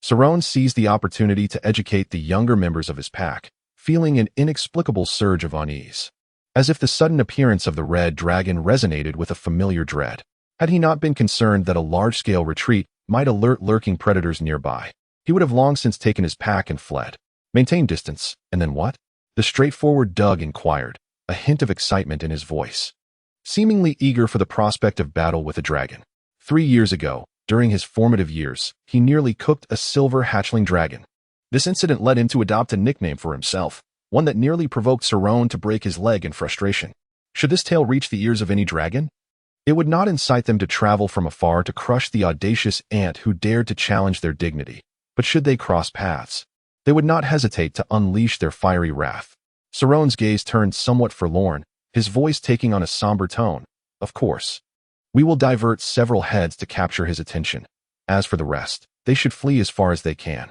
Saron seized the opportunity to educate the younger members of his pack, feeling an inexplicable surge of unease, as if the sudden appearance of the red dragon resonated with a familiar dread. Had he not been concerned that a large-scale retreat might alert lurking predators nearby, he would have long since taken his pack and fled. Maintain distance, and then what? The straightforward Doug inquired, a hint of excitement in his voice, seemingly eager for the prospect of battle with a dragon. 3 years ago, during his formative years, he nearly cooked a silver hatchling dragon. This incident led him to adopt a nickname for himself, one that nearly provoked Saron to break his leg in frustration. Should this tale reach the ears of any dragon, it would not incite them to travel from afar to crush the audacious ant who dared to challenge their dignity. But should they cross paths, they would not hesitate to unleash their fiery wrath. Saron's gaze turned somewhat forlorn, his voice taking on a somber tone. Of course, we will divert several heads to capture his attention. As for the rest, they should flee as far as they can.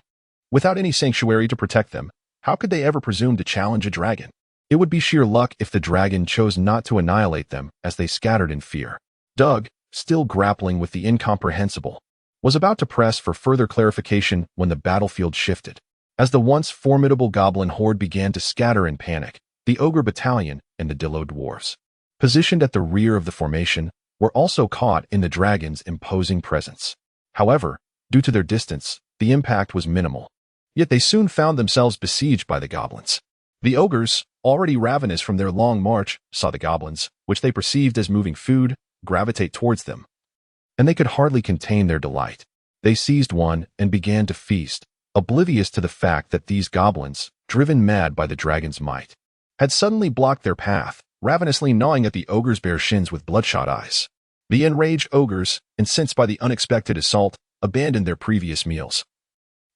Without any sanctuary to protect them, how could they ever presume to challenge a dragon? It would be sheer luck if the dragon chose not to annihilate them as they scattered in fear. Doug, still grappling with the incomprehensible, was about to press for further clarification when the battlefield shifted. As the once formidable goblin horde began to scatter in panic, the ogre battalion and the Dillo dwarves, positioned at the rear of the formation, were also caught in the dragon's imposing presence. However, due to their distance, the impact was minimal. Yet they soon found themselves besieged by the goblins. The ogres, already ravenous from their long march, saw the goblins, which they perceived as moving food, gravitate towards them, and they could hardly contain their delight. They seized one and began to feast, oblivious to the fact that these goblins, driven mad by the dragon's might, had suddenly blocked their path, ravenously gnawing at the ogre's bare shins with bloodshot eyes. The enraged ogres, incensed by the unexpected assault, abandoned their previous meals.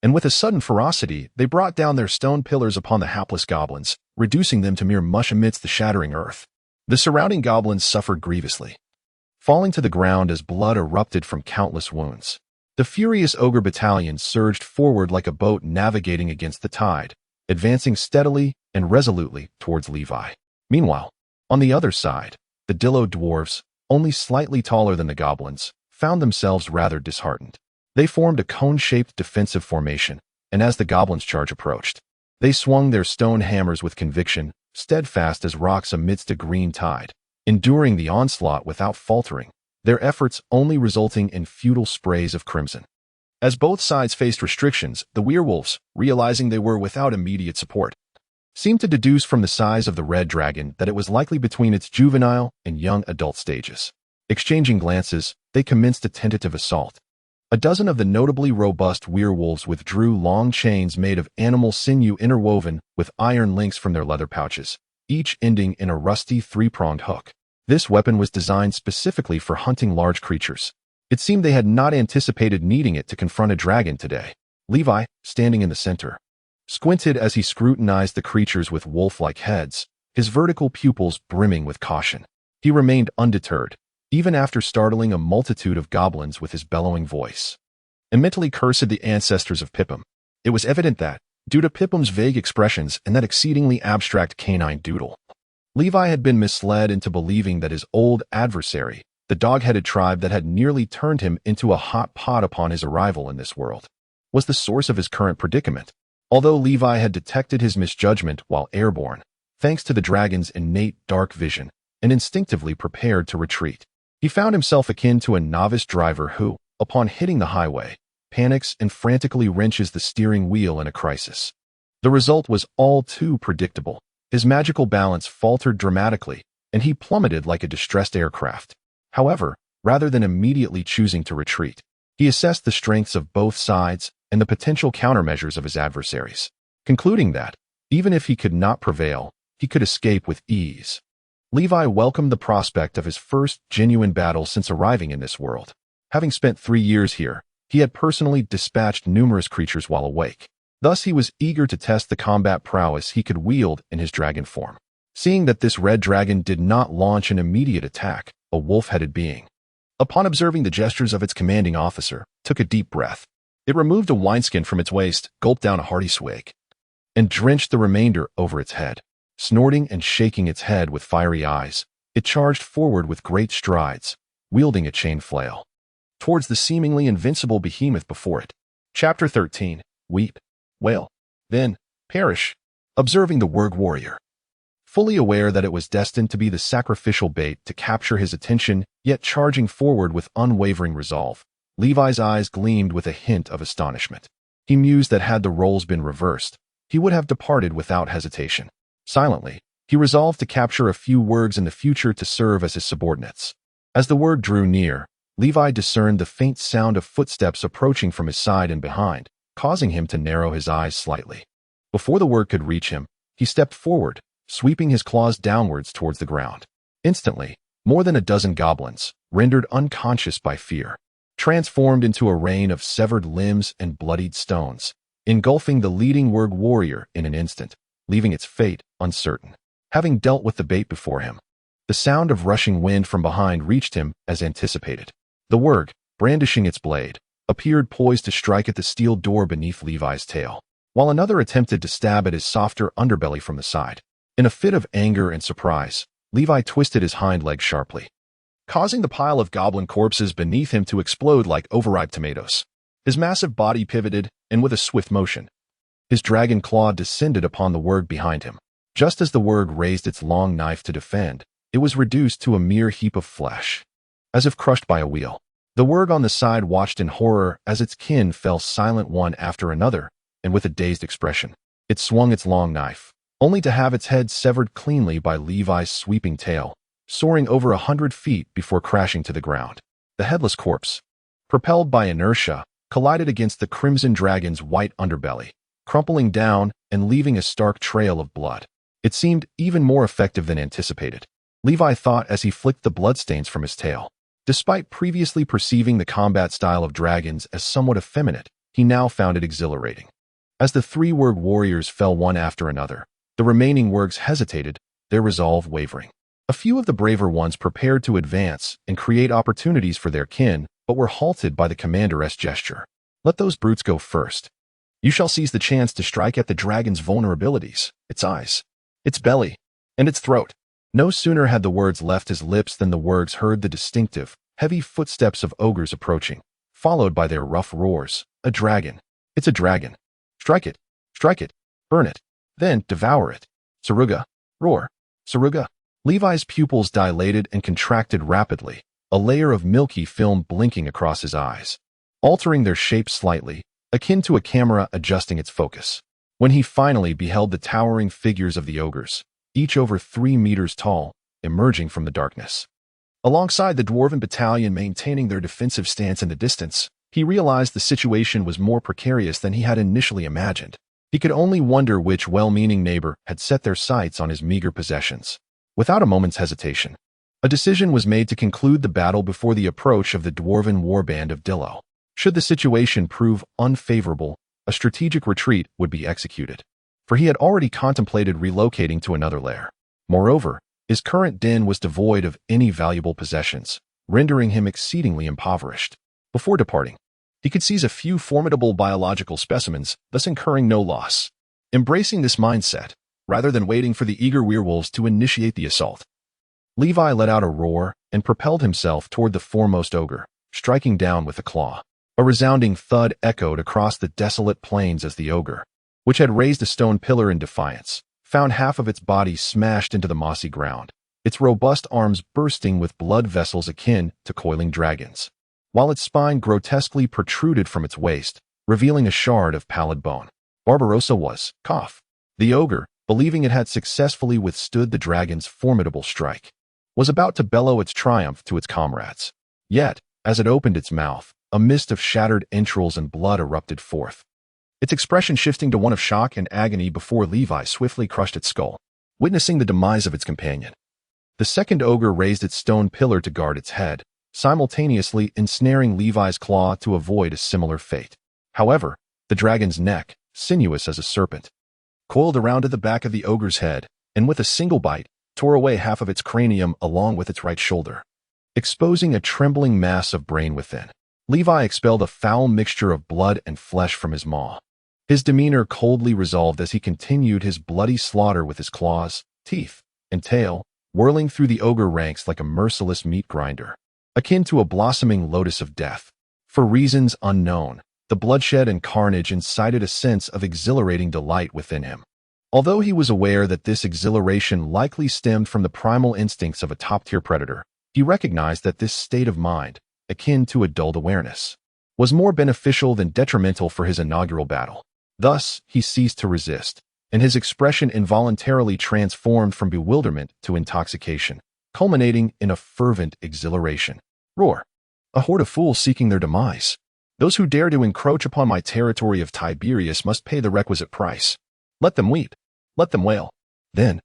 And with a sudden ferocity, they brought down their stone pillars upon the hapless goblins, reducing them to mere mush amidst the shattering earth. The surrounding goblins suffered grievously, falling to the ground as blood erupted from countless wounds. The furious ogre battalion surged forward like a boat navigating against the tide, advancing steadily and resolutely towards Levi. Meanwhile, on the other side, the Dillo dwarves, only slightly taller than the goblins, found themselves rather disheartened. They formed a cone-shaped defensive formation, and as the goblins' charge approached, they swung their stone hammers with conviction, steadfast as rocks amidst a green tide, enduring the onslaught without faltering, their efforts only resulting in futile sprays of crimson. As both sides faced restrictions, the werewolves, realizing they were without immediate support, seemed to deduce from the size of the red dragon that it was likely between its juvenile and young adult stages. Exchanging glances, they commenced a tentative assault. A dozen of the notably robust werewolves withdrew long chains made of animal sinew interwoven with iron links from their leather pouches, each ending in a rusty three-pronged hook. This weapon was designed specifically for hunting large creatures. It seemed they had not anticipated needing it to confront a dragon today. Levi, standing in the center, squinted as he scrutinized the creatures with wolf-like heads, his vertical pupils brimming with caution. He remained undeterred, even after startling a multitude of goblins with his bellowing voice, and mentally cursed the ancestors of Pippum. It was evident that, due to Pippum's vague expressions and that exceedingly abstract canine doodle, Levi had been misled into believing that his old adversary, the dog-headed tribe that had nearly turned him into a hot pot upon his arrival in this world, was the source of his current predicament. Although Levi had detected his misjudgment while airborne, thanks to the dragon's innate dark vision, and instinctively prepared to retreat, he found himself akin to a novice driver who, upon hitting the highway, panics and frantically wrenches the steering wheel in a crisis. The result was all too predictable. His magical balance faltered dramatically, and he plummeted like a distressed aircraft. However, rather than immediately choosing to retreat, he assessed the strengths of both sides and the potential countermeasures of his adversaries, concluding that, even if he could not prevail, he could escape with ease. Levi welcomed the prospect of his first genuine battle since arriving in this world. Having spent 3 years here, he had personally dispatched numerous creatures while awake. Thus he was eager to test the combat prowess he could wield in his dragon form. Seeing that this red dragon did not launch an immediate attack, a wolf-headed being, upon observing the gestures of its commanding officer, took a deep breath. It removed a wineskin from its waist, gulped down a hearty swig, and drenched the remainder over its head. Snorting and shaking its head with fiery eyes, it charged forward with great strides, wielding a chain flail, towards the seemingly invincible behemoth before it. Chapter 13. Weep, wail, then perish. Observing the Werg warrior, fully aware that it was destined to be the sacrificial bait to capture his attention, yet charging forward with unwavering resolve, Levi's eyes gleamed with a hint of astonishment. He mused that had the roles been reversed, he would have departed without hesitation. Silently, he resolved to capture a few Wergs in the future to serve as his subordinates. As the Werg drew near, Levi discerned the faint sound of footsteps approaching from his side and behind, causing him to narrow his eyes slightly. Before the Werg could reach him, he stepped forward, sweeping his claws downwards towards the ground. Instantly, more than a dozen goblins, rendered unconscious by fear, transformed into a rain of severed limbs and bloodied stones, engulfing the leading Werg warrior in an instant, leaving its fate uncertain. Having dealt with the bait before him, the sound of rushing wind from behind reached him as anticipated. The Werg, brandishing its blade, appeared poised to strike at the steel door beneath Levi's tail, while another attempted to stab at his softer underbelly from the side. In a fit of anger and surprise, Levi twisted his hind leg sharply, causing the pile of goblin corpses beneath him to explode like overripe tomatoes. His massive body pivoted, and with a swift motion, his dragon claw descended upon the Werg behind him. Just as the Werg raised its long knife to defend, it was reduced to a mere heap of flesh, as if crushed by a wheel. The Werg on the side watched in horror as its kin fell silent one after another, and with a dazed expression, it swung its long knife, only to have its head severed cleanly by Levi's sweeping tail, soaring over 100 feet before crashing to the ground. The headless corpse, propelled by inertia, collided against the crimson dragon's white underbelly, crumpling down and leaving a stark trail of blood. It seemed even more effective than anticipated, Levi thought as he flicked the bloodstains from his tail. Despite previously perceiving the combat style of dragons as somewhat effeminate, he now found it exhilarating. As the 3 Werg warriors fell one after another, the remaining Wergs hesitated, their resolve wavering. A few of the braver ones prepared to advance and create opportunities for their kin, but were halted by the commander's gesture. Let those brutes go first. You shall seize the chance to strike at the dragon's vulnerabilities, its eyes, its belly, and its throat. No sooner had the words left his lips than the Wergs heard the distinctive, heavy footsteps of ogres approaching, followed by their rough roars. A dragon. It's a dragon. Strike it, burn it, then devour it. Saruga, roar, Saruga. Levi's pupils dilated and contracted rapidly, a layer of milky film blinking across his eyes, altering their shape slightly, akin to a camera adjusting its focus. When he finally beheld the towering figures of the ogres, each over 3 meters tall, emerging from the darkness. Alongside the dwarven battalion maintaining their defensive stance in the distance, he realized the situation was more precarious than he had initially imagined. He could only wonder which well-meaning neighbor had set their sights on his meager possessions. Without a moment's hesitation, a decision was made to conclude the battle before the approach of the dwarven warband of Dillo. Should the situation prove unfavorable, a strategic retreat would be executed, for he had already contemplated relocating to another lair. Moreover, his current den was devoid of any valuable possessions, rendering him exceedingly impoverished. Before departing, he could seize a few formidable biological specimens, thus incurring no loss. Embracing this mindset, rather than waiting for the eager werewolves to initiate the assault, Levi let out a roar and propelled himself toward the foremost ogre, striking down with a claw. A resounding thud echoed across the desolate plains as the ogre, which had raised a stone pillar in defiance, found half of its body smashed into the mossy ground, its robust arms bursting with blood vessels akin to coiling dragons, while its spine grotesquely protruded from its waist, revealing a shard of pallid bone. Barbarossa was, the ogre, believing it had successfully withstood the dragon's formidable strike, was about to bellow its triumph to its comrades. Yet, as it opened its mouth, a mist of shattered entrails and blood erupted forth, its expression shifting to one of shock and agony before Levi swiftly crushed its skull, witnessing the demise of its companion. The second ogre raised its stone pillar to guard its head, simultaneously ensnaring Levi's claw to avoid a similar fate. However, the dragon's neck, sinuous as a serpent, coiled around at the back of the ogre's head, and with a single bite, tore away half of its cranium along with its right shoulder, exposing a trembling mass of brain within. Levi expelled a foul mixture of blood and flesh from his maw, his demeanor coldly resolved as he continued his bloody slaughter with his claws, teeth, and tail, whirling through the ogre ranks like a merciless meat grinder, akin to a blossoming lotus of death. For reasons unknown, the bloodshed and carnage incited a sense of exhilarating delight within him. Although he was aware that this exhilaration likely stemmed from the primal instincts of a top-tier predator, he recognized that this state of mind, akin to a dulled awareness, was more beneficial than detrimental for his inaugural battle. Thus, he ceased to resist, and his expression involuntarily transformed from bewilderment to intoxication, culminating in a fervent exhilaration. Roar! A horde of fools seeking their demise. Those who dare to encroach upon my territory of Tiberius must pay the requisite price. Let them weep. Let them wail. Then,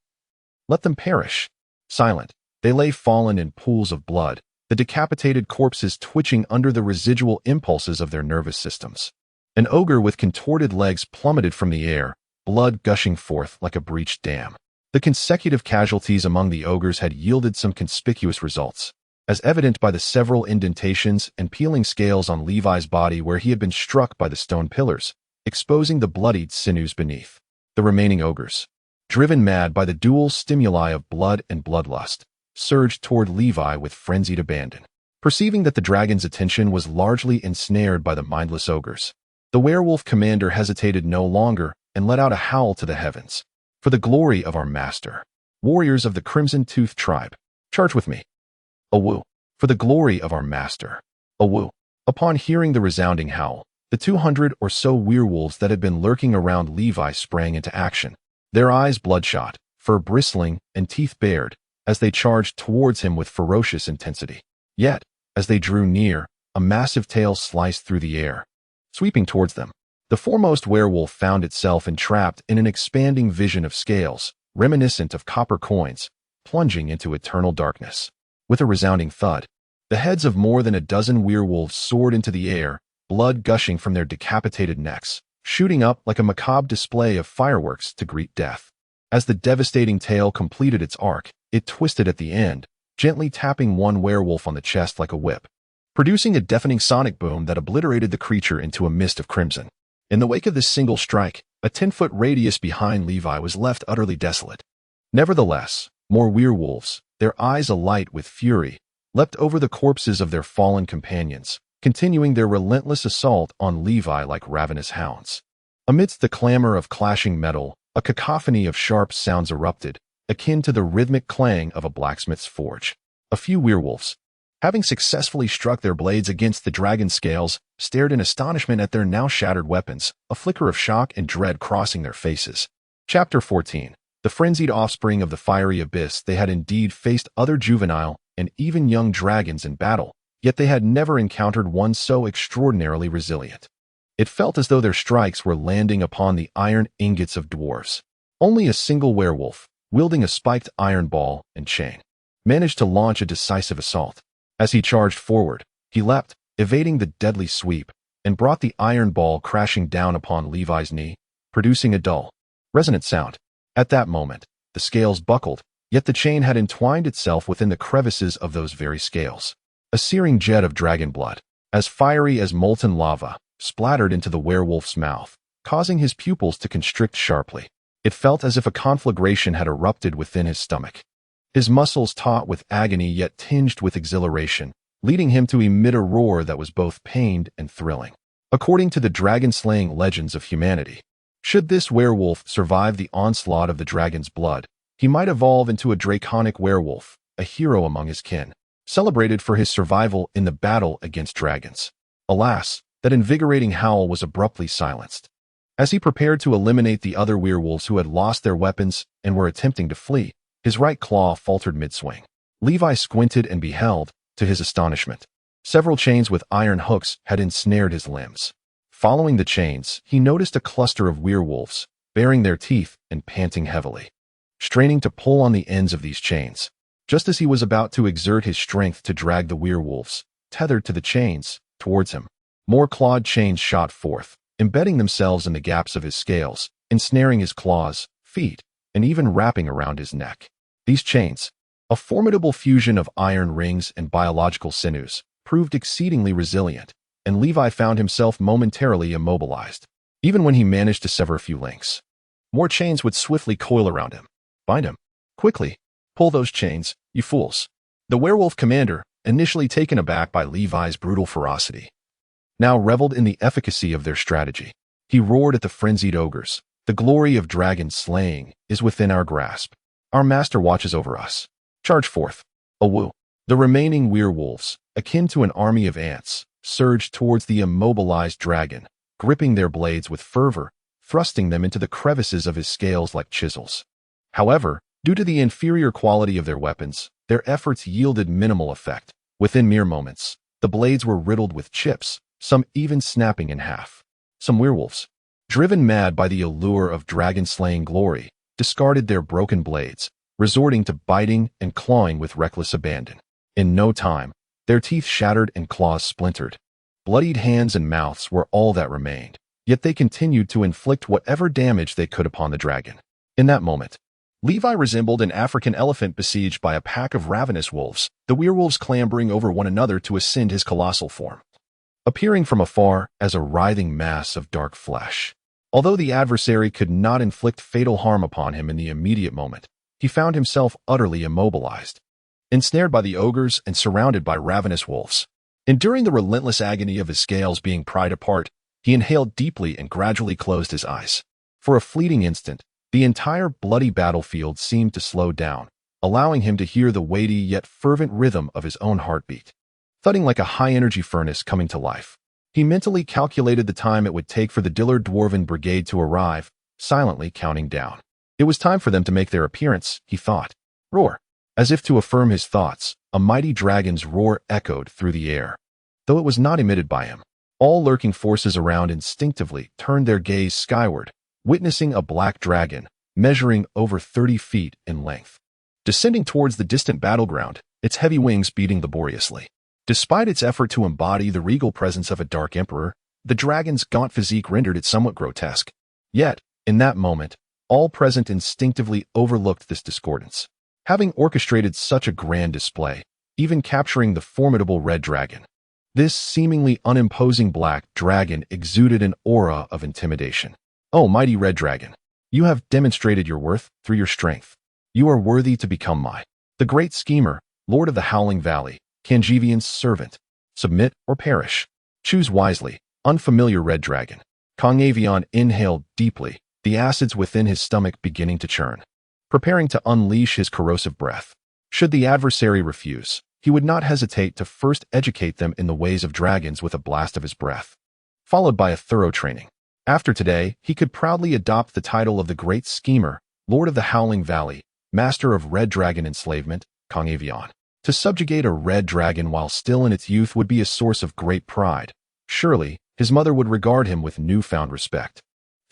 let them perish. Silent, they lay fallen in pools of blood, the decapitated corpses twitching under the residual impulses of their nervous systems. An ogre with contorted legs plummeted from the air, blood gushing forth like a breached dam. The consecutive casualties among the ogres had yielded some conspicuous results, as evident by the several indentations and peeling scales on Levi's body where he had been struck by the stone pillars, exposing the bloodied sinews beneath. The remaining ogres, driven mad by the dual stimuli of blood and bloodlust, surged toward Levi with frenzied abandon. Perceiving that the dragon's attention was largely ensnared by the mindless ogres, the werewolf commander hesitated no longer and let out a howl to the heavens. For the glory of our master, warriors of the Crimson-Tooth tribe, charge with me. Awoo! For the glory of our master. Awoo! Upon hearing the resounding howl, the 200 or so werewolves that had been lurking around Levi sprang into action, their eyes bloodshot, fur bristling, and teeth bared, as they charged towards him with ferocious intensity. Yet, as they drew near, a massive tail sliced through the air, sweeping towards them. The foremost werewolf found itself entrapped in an expanding vision of scales, reminiscent of copper coins, plunging into eternal darkness. With a resounding thud, the heads of more than a dozen werewolves soared into the air, blood gushing from their decapitated necks, shooting up like a macabre display of fireworks to greet death. As the devastating tail completed its arc, it twisted at the end, gently tapping one werewolf on the chest like a whip, producing a deafening sonic boom that obliterated the creature into a mist of crimson. In the wake of this single strike, a 10-foot radius behind Levi was left utterly desolate. Nevertheless, more werewolves, their eyes alight with fury, leapt over the corpses of their fallen companions, continuing their relentless assault on Levi like ravenous hounds. Amidst the clamor of clashing metal, a cacophony of sharp sounds erupted, akin to the rhythmic clang of a blacksmith's forge. A few werewolves, Having successfully struck their blades against the dragon's scales, stared in astonishment at their now shattered weapons, a flicker of shock and dread crossing their faces. Chapter 14. The frenzied offspring of the fiery abyss. They had indeed faced other juvenile and even young dragons in battle, yet they had never encountered one so extraordinarily resilient. It felt as though their strikes were landing upon the iron ingots of dwarves. Only a single werewolf, wielding a spiked iron ball and chain, managed to launch a decisive assault. As he charged forward, he leapt, evading the deadly sweep, and brought the iron ball crashing down upon Levi's knee, producing a dull, resonant sound. At that moment, the scales buckled, yet the chain had entwined itself within the crevices of those very scales. A searing jet of dragon blood, as fiery as molten lava, splattered into the werewolf's mouth, causing his pupils to constrict sharply. It felt as if a conflagration had erupted within his stomach. His muscles taut with agony yet tinged with exhilaration, leading him to emit a roar that was both pained and thrilling. According to the dragon-slaying legends of humanity, should this werewolf survive the onslaught of the dragon's blood, he might evolve into a draconic werewolf, a hero among his kin, celebrated for his survival in the battle against dragons. Alas, that invigorating howl was abruptly silenced. As he prepared to eliminate the other werewolves who had lost their weapons and were attempting to flee, his right claw faltered mid-swing. Levi squinted and beheld, to his astonishment, several chains with iron hooks had ensnared his limbs. Following the chains, he noticed a cluster of werewolves, baring their teeth and panting heavily, straining to pull on the ends of these chains. Just as he was about to exert his strength to drag the werewolves, tethered to the chains, towards him, more clawed chains shot forth, embedding themselves in the gaps of his scales, ensnaring his claws, feet, and even wrapping around his neck. These chains, a formidable fusion of iron rings and biological sinews, proved exceedingly resilient, and Levi found himself momentarily immobilized. Even when he managed to sever a few links, more chains would swiftly coil around him. Bind him. Quickly. Pull those chains, you fools. The werewolf commander, initially taken aback by Levi's brutal ferocity, now reveled in the efficacy of their strategy. He roared at the frenzied ogres. The glory of dragon slaying is within our grasp. Our master watches over us. Charge forth. Awoo. The remaining werewolves, akin to an army of ants, surged towards the immobilized dragon, gripping their blades with fervor, thrusting them into the crevices of his scales like chisels. However, due to the inferior quality of their weapons, their efforts yielded minimal effect. Within mere moments, the blades were riddled with chips, some even snapping in half. Some werewolves, driven mad by the allure of dragon-slaying glory, discarded their broken blades, resorting to biting and clawing with reckless abandon. In no time, their teeth shattered and claws splintered. Bloodied hands and mouths were all that remained, yet they continued to inflict whatever damage they could upon the dragon. In that moment, Levi resembled an African elephant besieged by a pack of ravenous wolves, the werewolves clambering over one another to ascend his colossal form, appearing from afar as a writhing mass of dark flesh. Although the adversary could not inflict fatal harm upon him in the immediate moment, he found himself utterly immobilized, ensnared by the ogres and surrounded by ravenous wolves. Enduring the relentless agony of his scales being pried apart, he inhaled deeply and gradually closed his eyes. For a fleeting instant, the entire bloody battlefield seemed to slow down, allowing him to hear the weighty yet fervent rhythm of his own heartbeat, thudding like a high-energy furnace coming to life. He mentally calculated the time it would take for the Dillard Dwarven Brigade to arrive, silently counting down. It was time for them to make their appearance, he thought. Roar! As if to affirm his thoughts, a mighty dragon's roar echoed through the air. Though it was not emitted by him, all lurking forces around instinctively turned their gaze skyward, witnessing a black dragon, measuring over 30 feet in length, descending towards the distant battleground, its heavy wings beating laboriously. Despite its effort to embody the regal presence of a dark emperor, the dragon's gaunt physique rendered it somewhat grotesque. Yet, in that moment, all present instinctively overlooked this discordance. Having orchestrated such a grand display, even capturing the formidable red dragon, this seemingly unimposing black dragon exuded an aura of intimidation. Oh, mighty red dragon, you have demonstrated your worth through your strength. You are worthy to become the great schemer, Lord of the Howling Valley, Kanjivian's servant. Submit or perish. Choose wisely, unfamiliar red dragon. Kangavian inhaled deeply, the acids within his stomach beginning to churn, preparing to unleash his corrosive breath. Should the adversary refuse, he would not hesitate to first educate them in the ways of dragons with a blast of his breath, followed by a thorough training. After today, he could proudly adopt the title of the Great Schemer, Lord of the Howling Valley, Master of Red Dragon Enslavement, Congavion. To subjugate a red dragon while still in its youth would be a source of great pride. Surely, his mother would regard him with newfound respect.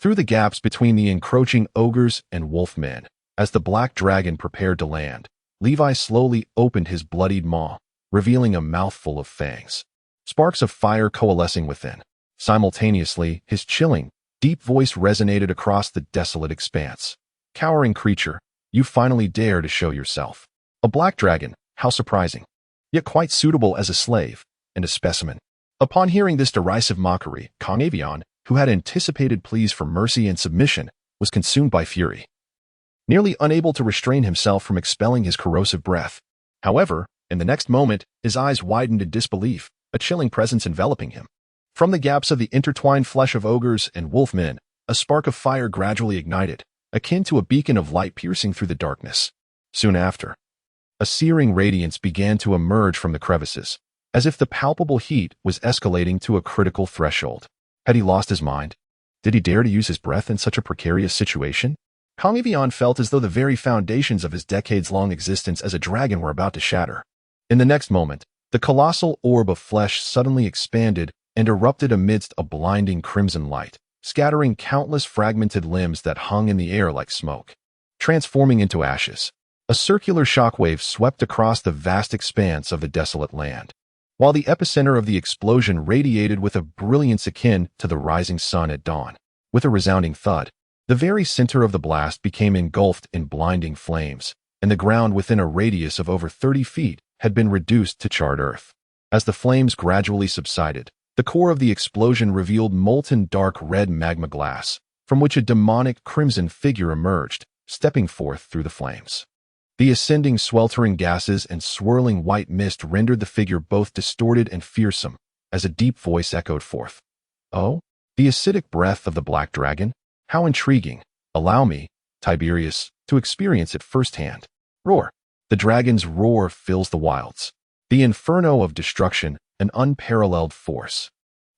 Through the gaps between the encroaching ogres and wolfmen, as the black dragon prepared to land, Levi slowly opened his bloodied maw, revealing a mouthful of fangs. Sparks of fire coalescing within. Simultaneously, his chilling, deep voice resonated across the desolate expanse. Cowering creature, you finally dare to show yourself. A black dragon, how surprising. Yet quite suitable as a slave, and a specimen. Upon hearing this derisive mockery, Congavion, who had anticipated pleas for mercy and submission, was consumed by fury, nearly unable to restrain himself from expelling his corrosive breath. However, in the next moment, his eyes widened in disbelief, a chilling presence enveloping him. From the gaps of the intertwined flesh of ogres and wolfmen, a spark of fire gradually ignited, akin to a beacon of light piercing through the darkness. Soon after, a searing radiance began to emerge from the crevices, as if the palpable heat was escalating to a critical threshold. Had he lost his mind? Did he dare to use his breath in such a precarious situation? Congavion felt as though the very foundations of his decades-long existence as a dragon were about to shatter. In the next moment, the colossal orb of flesh suddenly expanded and erupted amidst a blinding crimson light, scattering countless fragmented limbs that hung in the air like smoke. Transforming into ashes, a circular shockwave swept across the vast expanse of the desolate land, while the epicenter of the explosion radiated with a brilliance akin to the rising sun at dawn. With a resounding thud, the very center of the blast became engulfed in blinding flames, and the ground within a radius of over 30 feet had been reduced to charred earth. As the flames gradually subsided, the core of the explosion revealed molten dark red magma glass, from which a demonic crimson figure emerged, stepping forth through the flames. The ascending sweltering gases and swirling white mist rendered the figure both distorted and fearsome, as a deep voice echoed forth. "Oh, the acidic breath of the black dragon? How intriguing. Allow me, Tiberius, to experience it firsthand." Roar. The dragon's roar fills the wilds. The inferno of destruction, an unparalleled force.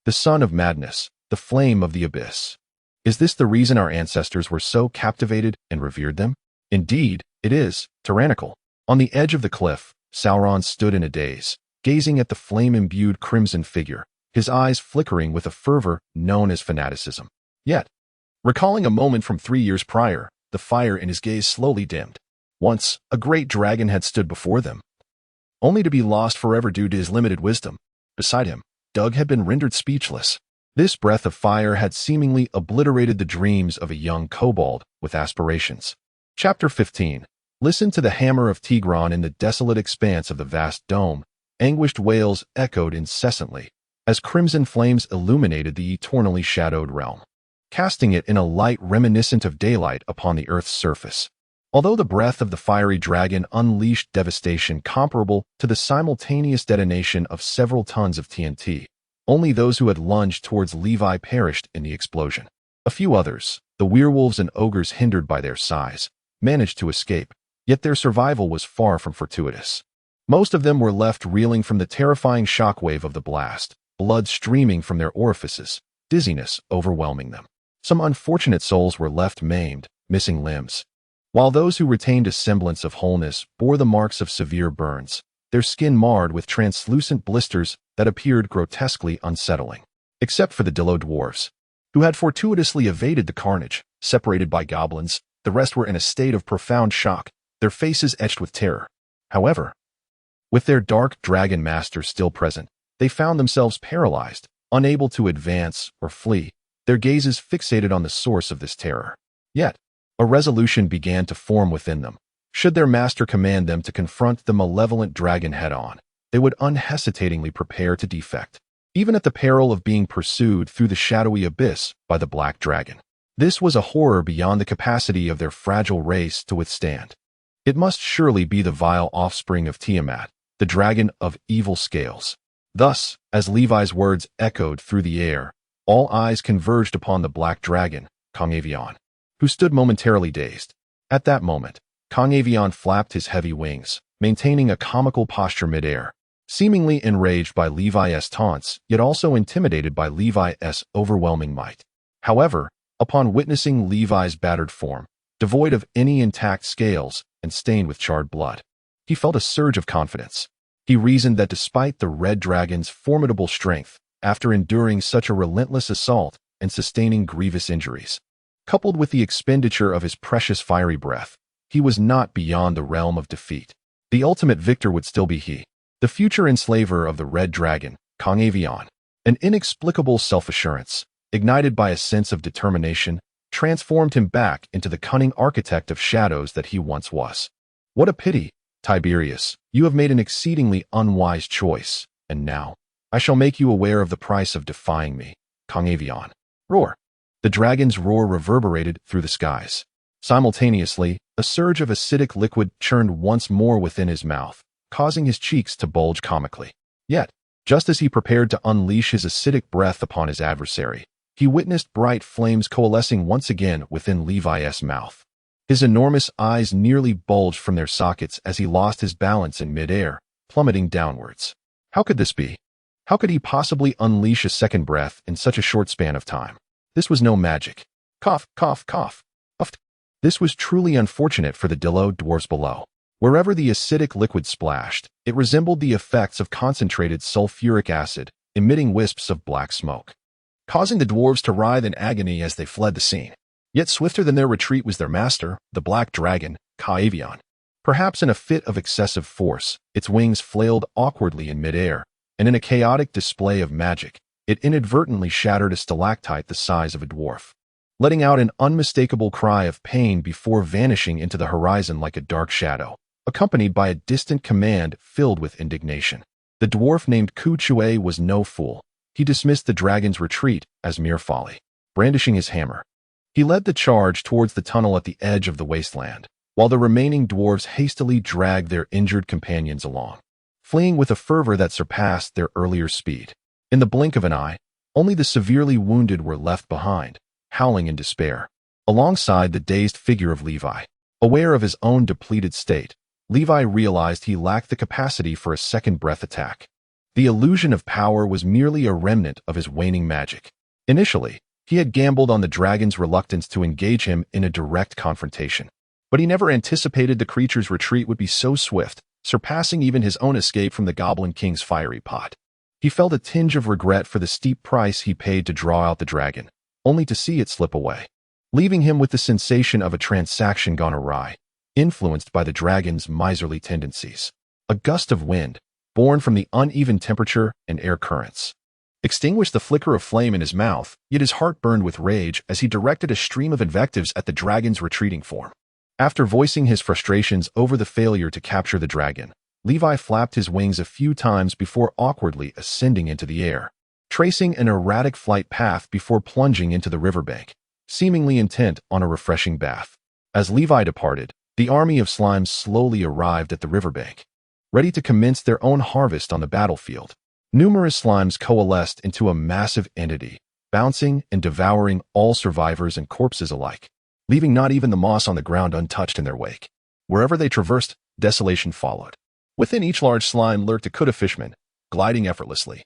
The son of madness, the flame of the abyss. Is this the reason our ancestors were so captivated and revered them? Indeed, it is, tyrannical. On the edge of the cliff, Sauron stood in a daze, gazing at the flame-imbued crimson figure, his eyes flickering with a fervor known as fanaticism. Yet, recalling a moment from 3 years prior, the fire in his gaze slowly dimmed. Once, a great dragon had stood before them, only to be lost forever due to his limited wisdom. Beside him, Doug had been rendered speechless. This breath of fire had seemingly obliterated the dreams of a young kobold with aspirations. Chapter 15. Listen to the hammer of Tigran in the desolate expanse of the vast dome. Anguished wails echoed incessantly, as crimson flames illuminated the eternally shadowed realm, casting it in a light reminiscent of daylight upon the earth's surface. Although the breath of the fiery dragon unleashed devastation comparable to the simultaneous detonation of several tons of TNT, only those who had lunged towards Levi perished in the explosion. A few others, the werewolves and ogres hindered by their size, managed to escape, yet their survival was far from fortuitous. Most of them were left reeling from the terrifying shockwave of the blast, blood streaming from their orifices, dizziness overwhelming them. Some unfortunate souls were left maimed, missing limbs, while those who retained a semblance of wholeness bore the marks of severe burns, their skin marred with translucent blisters that appeared grotesquely unsettling. Except for the Dillo dwarves, who had fortuitously evaded the carnage, separated by goblins, the rest were in a state of profound shock, their faces etched with terror. However, with their dark dragon master still present, they found themselves paralyzed, unable to advance or flee, their gazes fixated on the source of this terror. Yet, a resolution began to form within them. Should their master command them to confront the malevolent dragon head-on, they would unhesitatingly prepare to defect, even at the peril of being pursued through the shadowy abyss by the black dragon. This was a horror beyond the capacity of their fragile race to withstand. It must surely be the vile offspring of Tiamat, the dragon of evil scales. Thus, as Levi's words echoed through the air, all eyes converged upon the black dragon, Congavion, who stood momentarily dazed. At that moment, Congavion flapped his heavy wings, maintaining a comical posture midair. Seemingly enraged by Levi's taunts, yet also intimidated by Levi's overwhelming might. However, upon witnessing Levi's battered form, devoid of any intact scales and stained with charred blood, he felt a surge of confidence. He reasoned that despite the red dragon's formidable strength, after enduring such a relentless assault and sustaining grievous injuries, coupled with the expenditure of his precious fiery breath, he was not beyond the realm of defeat. The ultimate victor would still be he, the future enslaver of the red dragon, Avion. An inexplicable self-assurance, ignited by a sense of determination, transformed him back into the cunning architect of shadows that he once was. What a pity, Tiberius, you have made an exceedingly unwise choice, and now, I shall make you aware of the price of defying me, Avion. Roar. The dragon's roar reverberated through the skies. Simultaneously, a surge of acidic liquid churned once more within his mouth, causing his cheeks to bulge comically. Yet, just as he prepared to unleash his acidic breath upon his adversary, he witnessed bright flames coalescing once again within Levi's mouth. His enormous eyes nearly bulged from their sockets as he lost his balance in midair, plummeting downwards. How could this be? How could he possibly unleash a second breath in such a short span of time? This was no magic. Cough, cough, cough. Uft. This was truly unfortunate for the Dillo dwarfs below. Wherever the acidic liquid splashed, it resembled the effects of concentrated sulfuric acid, emitting wisps of black smoke, causing the dwarves to writhe in agony as they fled the scene. Yet swifter than their retreat was their master, the black dragon, Avion. Perhaps in a fit of excessive force, its wings flailed awkwardly in midair, and in a chaotic display of magic, it inadvertently shattered a stalactite the size of a dwarf, letting out an unmistakable cry of pain before vanishing into the horizon like a dark shadow, accompanied by a distant command filled with indignation. The dwarf named Ku Chue was no fool. He dismissed the dragon's retreat as mere folly. Brandishing his hammer, he led the charge towards the tunnel at the edge of the wasteland, while the remaining dwarves hastily dragged their injured companions along, fleeing with a fervor that surpassed their earlier speed. In the blink of an eye, only the severely wounded were left behind, howling in despair, alongside the dazed figure of Levi. Aware of his own depleted state, Levi realized he lacked the capacity for a second breath attack. The illusion of power was merely a remnant of his waning magic. Initially, he had gambled on the dragon's reluctance to engage him in a direct confrontation. But he never anticipated the creature's retreat would be so swift, surpassing even his own escape from the Goblin King's fiery pot. He felt a tinge of regret for the steep price he paid to draw out the dragon, only to see it slip away, leaving him with the sensation of a transaction gone awry, influenced by the dragon's miserly tendencies. A gust of wind, born from the uneven temperature and air currents, extinguished the flicker of flame in his mouth, yet his heart burned with rage as he directed a stream of invectives at the dragon's retreating form. After voicing his frustrations over the failure to capture the dragon, Levi flapped his wings a few times before awkwardly ascending into the air, tracing an erratic flight path before plunging into the riverbank, seemingly intent on a refreshing bath. As Levi departed, the army of slimes slowly arrived at the riverbank, ready to commence their own harvest on the battlefield. Numerous slimes coalesced into a massive entity, bouncing and devouring all survivors and corpses alike, leaving not even the moss on the ground untouched in their wake. Wherever they traversed, desolation followed. Within each large slime lurked a kuda fishman, gliding effortlessly,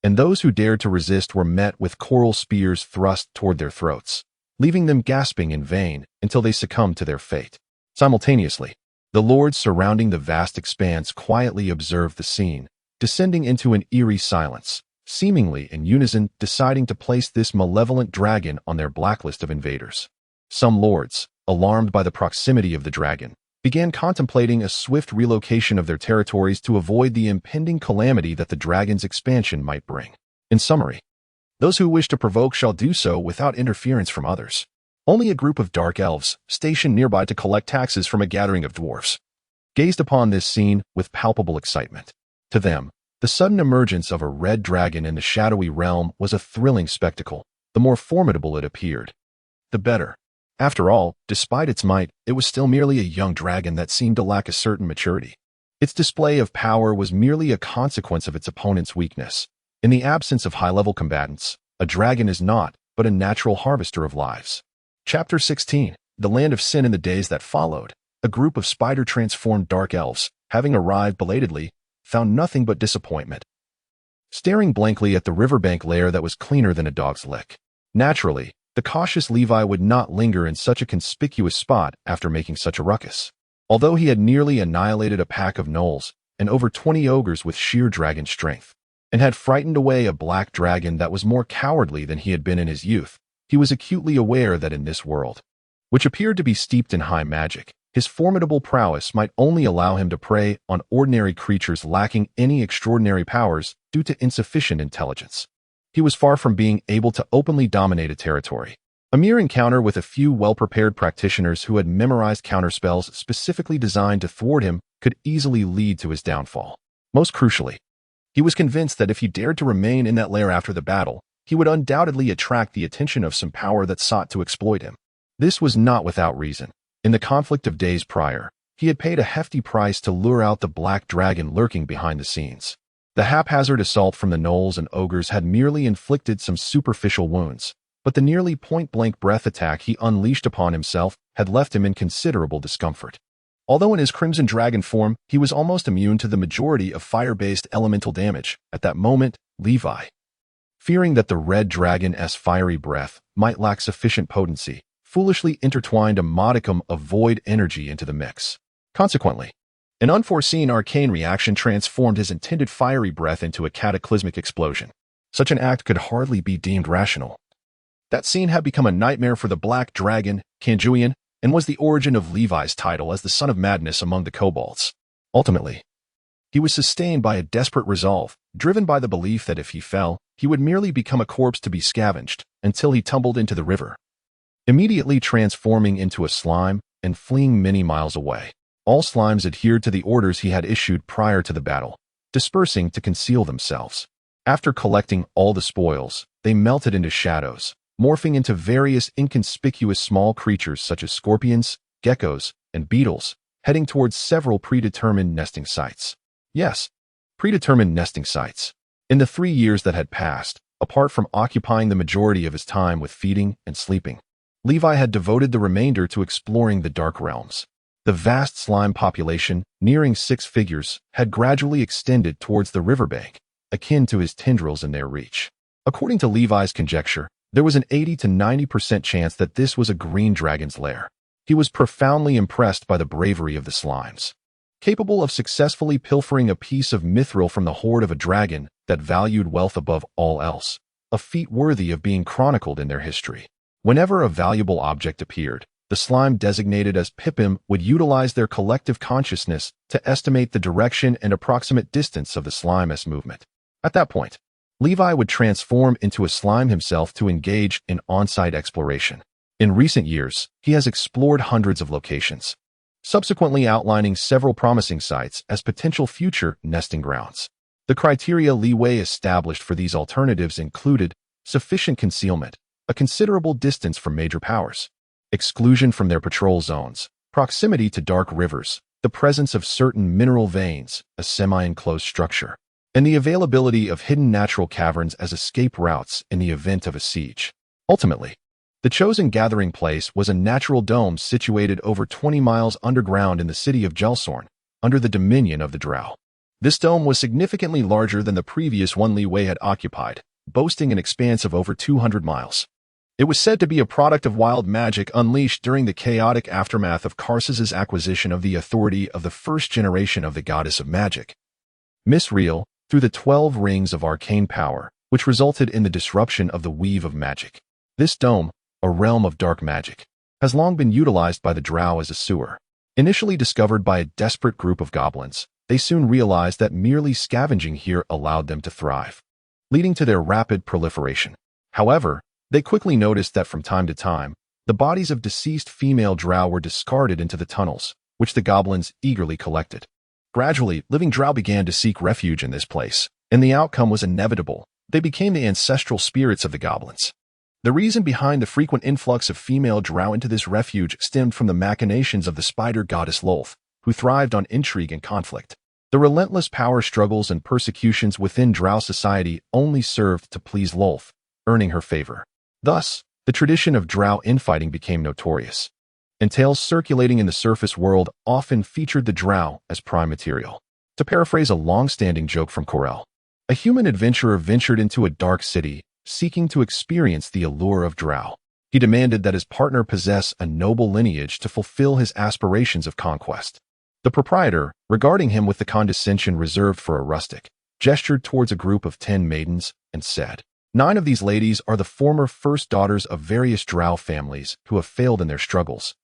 and those who dared to resist were met with coral spears thrust toward their throats, leaving them gasping in vain until they succumbed to their fate. Simultaneously, the lords surrounding the vast expanse quietly observed the scene, descending into an eerie silence, seemingly in unison deciding to place this malevolent dragon on their blacklist of invaders. Some lords, alarmed by the proximity of the dragon, began contemplating a swift relocation of their territories to avoid the impending calamity that the dragon's expansion might bring. In summary, those who wish to provoke shall do so without interference from others. Only a group of dark elves, stationed nearby to collect taxes from a gathering of dwarfs, gazed upon this scene with palpable excitement. To them, the sudden emergence of a red dragon in the shadowy realm was a thrilling spectacle. The more formidable it appeared, the better. After all, despite its might, it was still merely a young dragon that seemed to lack a certain maturity. Its display of power was merely a consequence of its opponent's weakness. In the absence of high-level combatants, a dragon is not but a natural harvester of lives. Chapter 16. The Land of Sin. In the days that followed, a group of spider-transformed dark elves, having arrived belatedly, found nothing but disappointment. Staring blankly at the riverbank lair that was cleaner than a dog's lick. Naturally, the cautious Levi would not linger in such a conspicuous spot after making such a ruckus. Although he had nearly annihilated a pack of gnolls and over 20 ogres with sheer dragon strength, and had frightened away a black dragon that was more cowardly than he had been in his youth, he was acutely aware that in this world, which appeared to be steeped in high magic, his formidable prowess might only allow him to prey on ordinary creatures lacking any extraordinary powers due to insufficient intelligence. He was far from being able to openly dominate a territory. A mere encounter with a few well-prepared practitioners who had memorized counterspells specifically designed to thwart him could easily lead to his downfall. Most crucially, he was convinced that if he dared to remain in that lair after the battle, he would undoubtedly attract the attention of some power that sought to exploit him. This was not without reason. In the conflict of days prior, he had paid a hefty price to lure out the black dragon lurking behind the scenes. The haphazard assault from the gnolls and ogres had merely inflicted some superficial wounds, but the nearly point-blank breath attack he unleashed upon himself had left him in considerable discomfort. Although in his crimson dragon form, he was almost immune to the majority of fire-based elemental damage. At that moment, Levi, fearing that the red dragon's fiery breath might lack sufficient potency, foolishly intertwined a modicum of void energy into the mix. Consequently, an unforeseen arcane reaction transformed his intended fiery breath into a cataclysmic explosion. Such an act could hardly be deemed rational. That scene had become a nightmare for the black dragon, Kanjuian, and was the origin of Levi's title as the Son of Madness among the kobolds. Ultimately, he was sustained by a desperate resolve, driven by the belief that if he fell, he would merely become a corpse to be scavenged until he tumbled into the river, immediately transforming into a slime and fleeing many miles away. All slimes adhered to the orders he had issued prior to the battle, dispersing to conceal themselves. After collecting all the spoils, they melted into shadows, morphing into various inconspicuous small creatures such as scorpions, geckos, and beetles, heading towards several predetermined nesting sites. Yes, predetermined nesting sites. In the 3 years that had passed, apart from occupying the majority of his time with feeding and sleeping, Levi had devoted the remainder to exploring the dark realms. The vast slime population, nearing 6 figures, had gradually extended towards the riverbank, akin to his tendrils in their reach. According to Levi's conjecture, there was an 80 to 90% chance that this was a green dragon's lair. He was profoundly impressed by the bravery of the slimes, capable of successfully pilfering a piece of mithril from the hoard of a dragon that valued wealth above all else, a feat worthy of being chronicled in their history. Whenever a valuable object appeared, the slime designated as Pippim would utilize their collective consciousness to estimate the direction and approximate distance of the slime's movement. At that point, Levi would transform into a slime himself to engage in on-site exploration. In recent years, he has explored hundreds of locations, subsequently outlining several promising sites as potential future nesting grounds. The criteria Levi established for these alternatives included sufficient concealment, a considerable distance from major powers, exclusion from their patrol zones, proximity to dark rivers, the presence of certain mineral veins, a semi-enclosed structure, and the availability of hidden natural caverns as escape routes in the event of a siege. Ultimately, the chosen gathering place was a natural dome situated over 20 miles underground in the city of Gelsorn, under the dominion of the drow. This dome was significantly larger than the previous one Levi had occupied, boasting an expanse of over 200 miles. It was said to be a product of wild magic unleashed during the chaotic aftermath of Karsus's acquisition of the authority of the first generation of the goddess of magic, Misriel, through the 12 rings of arcane power, which resulted in the disruption of the weave of magic. This dome, a realm of dark magic, has long been utilized by the drow as a sewer. Initially discovered by a desperate group of goblins, they soon realized that merely scavenging here allowed them to thrive, leading to their rapid proliferation. However, they quickly noticed that from time to time, the bodies of deceased female drow were discarded into the tunnels, which the goblins eagerly collected. Gradually, living drow began to seek refuge in this place, and the outcome was inevitable. They became the ancestral spirits of the goblins. The reason behind the frequent influx of female drow into this refuge stemmed from the machinations of the spider goddess Lolth, who thrived on intrigue and conflict. The relentless power struggles and persecutions within drow society only served to please Lolth, earning her favor. Thus, the tradition of drow infighting became notorious. and tales circulating in the surface world often featured the drow as prime material. To paraphrase a long-standing joke from Corel, a human adventurer ventured into a dark city, seeking to experience the allure of drow. He demanded that his partner possess a noble lineage to fulfill his aspirations of conquest. The proprietor, regarding him with the condescension reserved for a rustic, gestured towards a group of 10 maidens and said, "9 of these ladies are the former first daughters of various drow families who have failed in their struggles,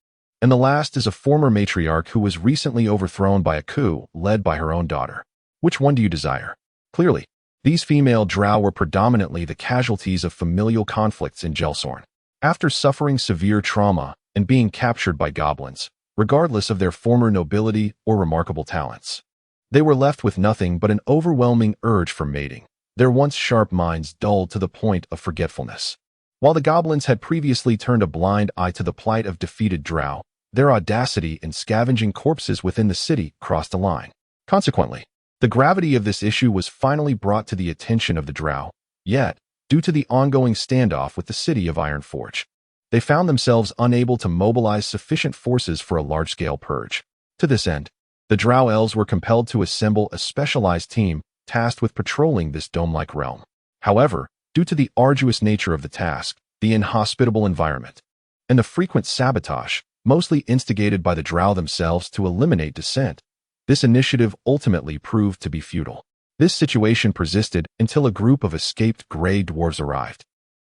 and the last is a former matriarch who was recently overthrown by a coup led by her own daughter. Which one do you desire?" Clearly, these female drow were predominantly the casualties of familial conflicts in Gelsorn. After suffering severe trauma and being captured by goblins, regardless of their former nobility or remarkable talents, they were left with nothing but an overwhelming urge for mating, their once sharp minds dulled to the point of forgetfulness. While the goblins had previously turned a blind eye to the plight of defeated drow, their audacity in scavenging corpses within the city crossed a line. Consequently, the gravity of this issue was finally brought to the attention of the drow, yet, due to the ongoing standoff with the city of Ironforge, they found themselves unable to mobilize sufficient forces for a large-scale purge. To this end, the drow elves were compelled to assemble a specialized team tasked with patrolling this dome-like realm. However, due to the arduous nature of the task, the inhospitable environment, and the frequent sabotage, mostly instigated by the drow themselves to eliminate dissent, this initiative ultimately proved to be futile. This situation persisted until a group of escaped gray dwarves arrived.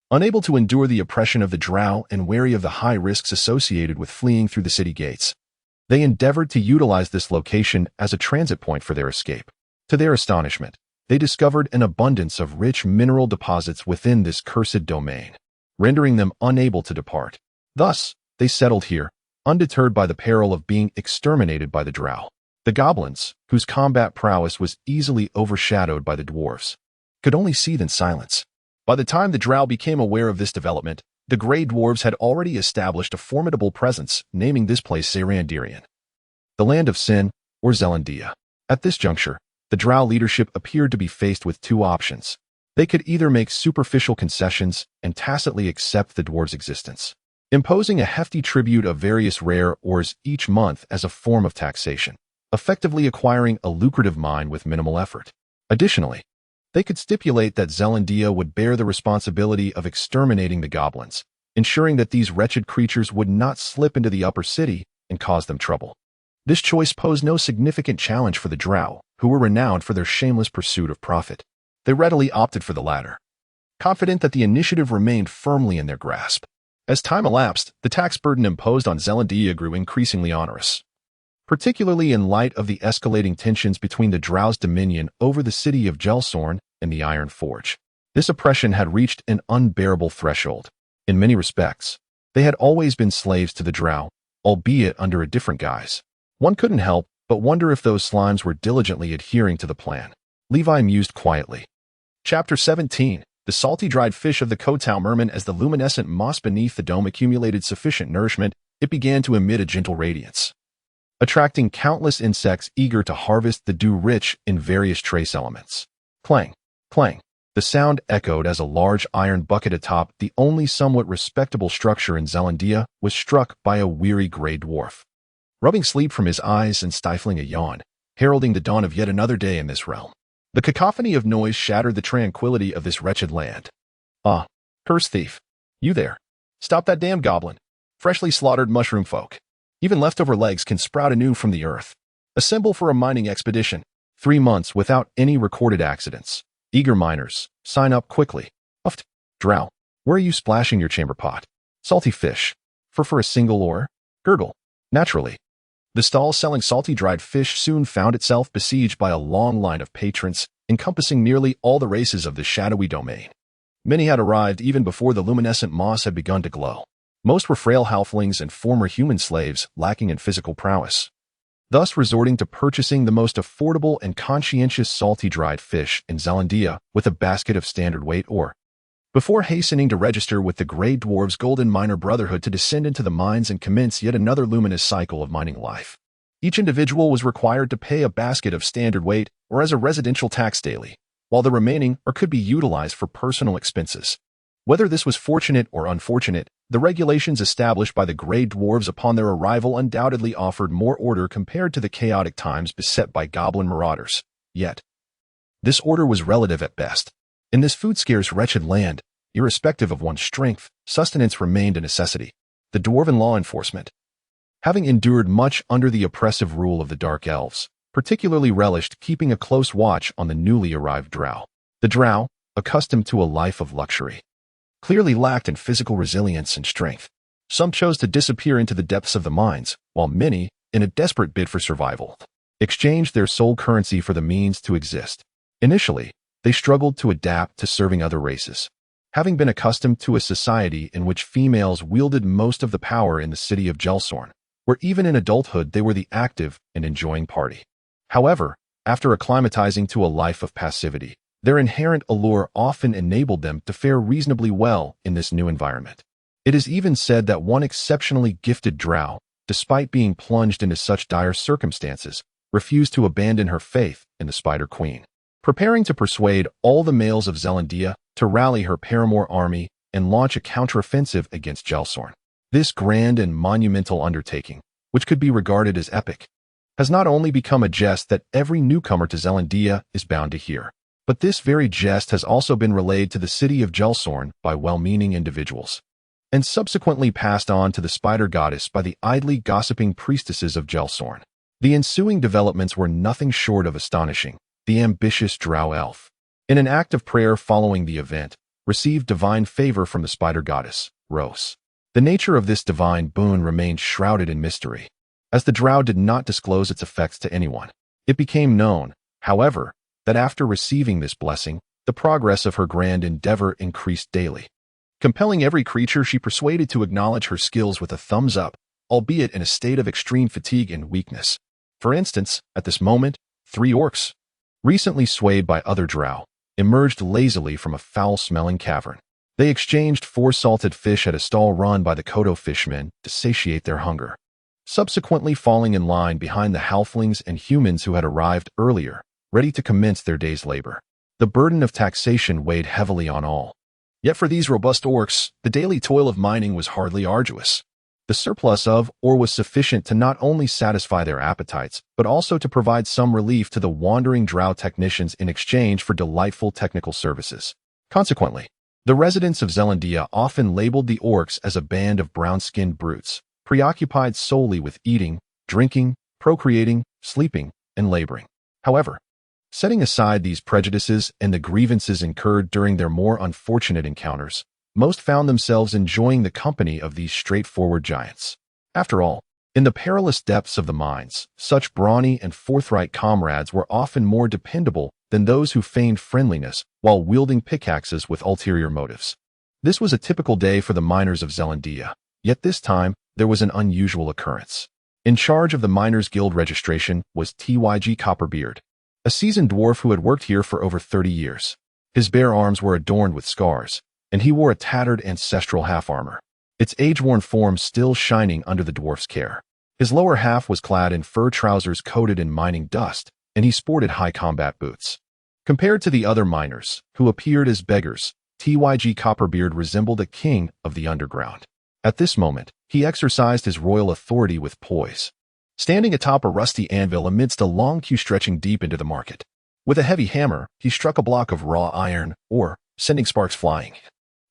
Unable to endure the oppression of the drow and wary of the high risks associated with fleeing through the city gates, they endeavored to utilize this location as a transit point for their escape. To their astonishment, they discovered an abundance of rich mineral deposits within this cursed domain, rendering them unable to depart. Thus, they settled here, undeterred by the peril of being exterminated by the drow. The goblins, whose combat prowess was easily overshadowed by the dwarves, could only seethe in silence. By the time the drow became aware of this development, the Grey Dwarves had already established a formidable presence, naming this place Sarandirian, the land of sin, or Zelandia. At this juncture, the drow leadership appeared to be faced with 2 options. They could either make superficial concessions and tacitly accept the dwarves' existence, imposing a hefty tribute of various rare ores each month as a form of taxation, effectively acquiring a lucrative mine with minimal effort. Additionally, they could stipulate that Zelandia would bear the responsibility of exterminating the goblins, ensuring that these wretched creatures would not slip into the upper city and cause them trouble. This choice posed no significant challenge for the drow, who were renowned for their shameless pursuit of profit. They readily opted for the latter, confident that the initiative remained firmly in their grasp. As time elapsed, the tax burden imposed on Zelandia grew increasingly onerous, particularly in light of the escalating tensions between the Drow's dominion over the city of Gelsorn and the Iron Forge. This oppression had reached an unbearable threshold. In many respects, they had always been slaves to the Drow, albeit under a different guise. One couldn't help but wonder if those slimes were diligently adhering to the plan. Levi mused quietly. Chapter 17. The salty dried fish of the Kotau Merman. As the luminescent moss beneath the dome accumulated sufficient nourishment, it began to emit a gentle radiance, attracting countless insects eager to harvest the dew rich in various trace elements. Clang, clang. The sound echoed as a large iron bucket atop the only somewhat respectable structure in Zelandia was struck by a weary gray dwarf, rubbing sleep from his eyes and stifling a yawn, heralding the dawn of yet another day in this realm. The cacophony of noise shattered the tranquility of this wretched land. "Ah, curse thief. You there. Stop that damn goblin. Freshly slaughtered mushroom folk. Even leftover legs can sprout anew from the earth. Assemble for a mining expedition. 3 months without any recorded accidents. Eager miners, sign up quickly. Uft. Drow, where are you splashing your chamber pot? Salty fish. For a single ore? Gurgle. Naturally." The stall selling salty dried fish soon found itself besieged by a long line of patrons, encompassing nearly all the races of the shadowy domain. Many had arrived even before the luminescent moss had begun to glow. Most were frail halflings and former human slaves lacking in physical prowess, thus resorting to purchasing the most affordable and conscientious salty dried fish in Zelandia with a basket of standard weight ore, before hastening to register with the Grey Dwarves' Golden Miner Brotherhood to descend into the mines and commence yet another luminous cycle of mining life. Each individual was required to pay a basket of standard weight or as a residential tax daily, while the remaining or could be utilized for personal expenses. Whether this was fortunate or unfortunate, the regulations established by the Grey Dwarves upon their arrival undoubtedly offered more order compared to the chaotic times beset by goblin marauders. Yet, this order was relative at best. In this food-scarce, wretched land, irrespective of one's strength, sustenance remained a necessity. The dwarven law enforcement, having endured much under the oppressive rule of the Dark Elves, particularly relished keeping a close watch on the newly arrived drow. The drow, accustomed to a life of luxury, clearly lacked in physical resilience and strength. Some chose to disappear into the depths of the mines, while many, in a desperate bid for survival, exchanged their sole currency for the means to exist. Initially, they struggled to adapt to serving other races, having been accustomed to a society in which females wielded most of the power in the city of Gelsorn, where even in adulthood they were the active and enjoying party. However, after acclimatizing to a life of passivity, their inherent allure often enabled them to fare reasonably well in this new environment. It is even said that one exceptionally gifted drow, despite being plunged into such dire circumstances, refused to abandon her faith in the Spider Queen, preparing to persuade all the males of Zelandia to rally her paramour army and launch a counteroffensive against Gelsorn. This grand and monumental undertaking, which could be regarded as epic, has not only become a jest that every newcomer to Zelandia is bound to hear, but this very jest has also been relayed to the city of Gelsorn by well-meaning individuals, and subsequently passed on to the Spider Goddess by the idly gossiping priestesses of Gelsorn. The ensuing developments were nothing short of astonishing. The ambitious drow elf, in an act of prayer following the event, received divine favor from the Spider Goddess, Rose. The nature of this divine boon remained shrouded in mystery, as the drow did not disclose its effects to anyone. It became known, however, that after receiving this blessing, the progress of her grand endeavor increased daily, compelling every creature she persuaded to acknowledge her skills with a thumbs up, albeit in a state of extreme fatigue and weakness. For instance, at this moment, 3 orcs, recently swayed by other drow, emerged lazily from a foul-smelling cavern. They exchanged 4 salted fish at a stall run by the Kodo fishmen to satiate their hunger, subsequently falling in line behind the halflings and humans who had arrived earlier, ready to commence their day's labor. The burden of taxation weighed heavily on all. Yet for these robust orcs, the daily toil of mining was hardly arduous. The surplus of ore was sufficient to not only satisfy their appetites, but also to provide some relief to the wandering drow technicians in exchange for delightful technical services. Consequently, the residents of Zelandia often labeled the orcs as a band of brown-skinned brutes, preoccupied solely with eating, drinking, procreating, sleeping, and laboring. However, setting aside these prejudices and the grievances incurred during their more unfortunate encounters, most found themselves enjoying the company of these straightforward giants. After all, in the perilous depths of the mines, such brawny and forthright comrades were often more dependable than those who feigned friendliness while wielding pickaxes with ulterior motives. This was a typical day for the miners of Zelandia, yet this time there was an unusual occurrence. In charge of the Miners' Guild registration was Tyg Copperbeard, a seasoned dwarf who had worked here for over 30 years. His bare arms were adorned with scars, and he wore a tattered ancestral half-armor, its age-worn form still shining under the dwarf's care. His lower half was clad in fur trousers coated in mining dust, and he sported high combat boots. Compared to the other miners, who appeared as beggars, Tyg Copperbeard resembled a king of the underground. At this moment, he exercised his royal authority with poise, standing atop a rusty anvil amidst a long queue stretching deep into the market. With a heavy hammer, he struck a block of raw iron ore, sending sparks flying,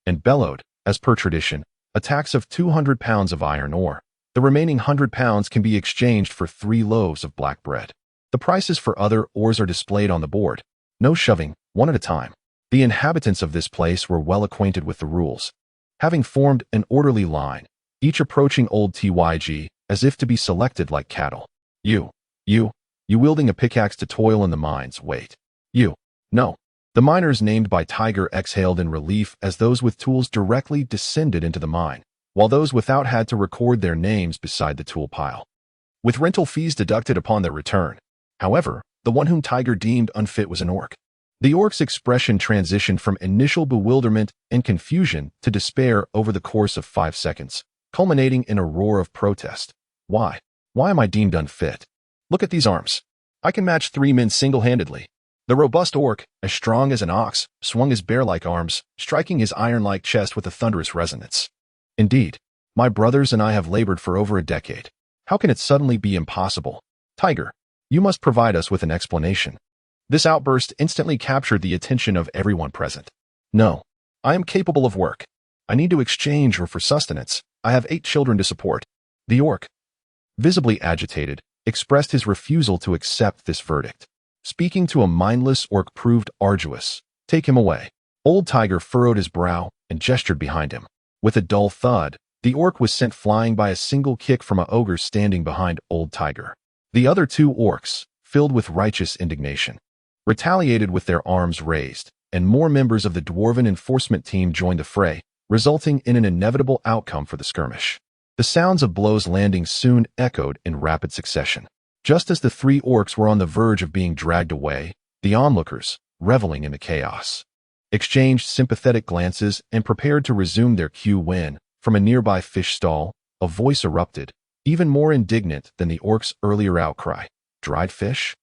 and bellowed, as per tradition, a tax of 200 pounds of iron ore. The remaining 100 pounds can be exchanged for 3 loaves of black bread. The prices for other ores are displayed on the board. No shoving, one at a time. The inhabitants of this place were well acquainted with the rules, having formed an orderly line, each approaching old Tyg as if to be selected like cattle. You wielding a pickaxe to toil in the mines, wait. No. The miners named by Tiger exhaled in relief as those with tools directly descended into the mine, while those without had to record their names beside the tool pile, with rental fees deducted upon their return. However, the one whom Tiger deemed unfit was an orc. The orc's expression transitioned from initial bewilderment and confusion to despair over the course of 5 seconds, culminating in a roar of protest. Why am I deemed unfit? Look at these arms. I can match 3 men single-handedly. The robust orc, as strong as an ox, swung his bear-like arms, striking his iron-like chest with a thunderous resonance. Indeed, my brothers and I have labored for over a decade. How can it suddenly be impossible? Tiger, you must provide us with an explanation. This outburst instantly captured the attention of everyone present. No, I am capable of work. I need to exchange or for sustenance. I have 8 children to support. The orc, visibly agitated, expressed his refusal to accept this verdict. Speaking to a mindless orc proved arduous. Take him away. Old Tiger furrowed his brow and gestured behind him. With a dull thud, the orc was sent flying by a single kick from an ogre standing behind Old Tiger. The other 2 orcs, filled with righteous indignation, retaliated with their arms raised, and more members of the dwarven enforcement team joined the fray, resulting in an inevitable outcome for the skirmish. The sounds of blows landing soon echoed in rapid succession. Just as the 3 orcs were on the verge of being dragged away, the onlookers, reveling in the chaos, exchanged sympathetic glances and prepared to resume their cue when, from a nearby fish stall, a voice erupted, even more indignant than the orcs' earlier outcry. Dried fish?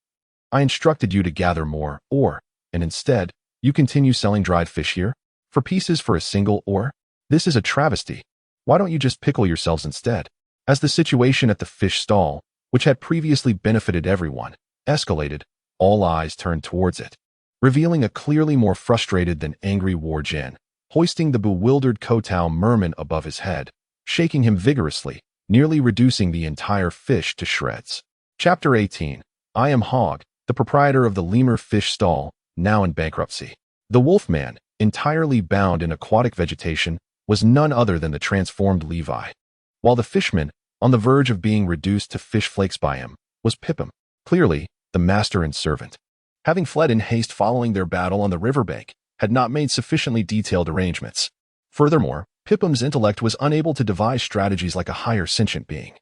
I instructed you to gather more ore, and instead, you continue selling dried fish here? For pieces for a single ore? This is a travesty. Why don't you just pickle yourselves instead? As the situation at the fish stall, which had previously benefited everyone, escalated, all eyes turned towards it, revealing a clearly more frustrated than angry Wargen, hoisting the bewildered Kotao merman above his head, shaking him vigorously, nearly reducing the entire fish to shreds. Chapter 18. I am Hog, the proprietor of the Lemur fish stall, now in bankruptcy. The Wolfman, entirely bound in aquatic vegetation, was none other than the transformed Levi, while the fishman, on the verge of being reduced to fish flakes by him, was Pippin, clearly the master and servant. Having fled in haste following their battle on the riverbank, had not made sufficiently detailed arrangements. Furthermore, Pippin's intellect was unable to devise strategies like a higher sentient being.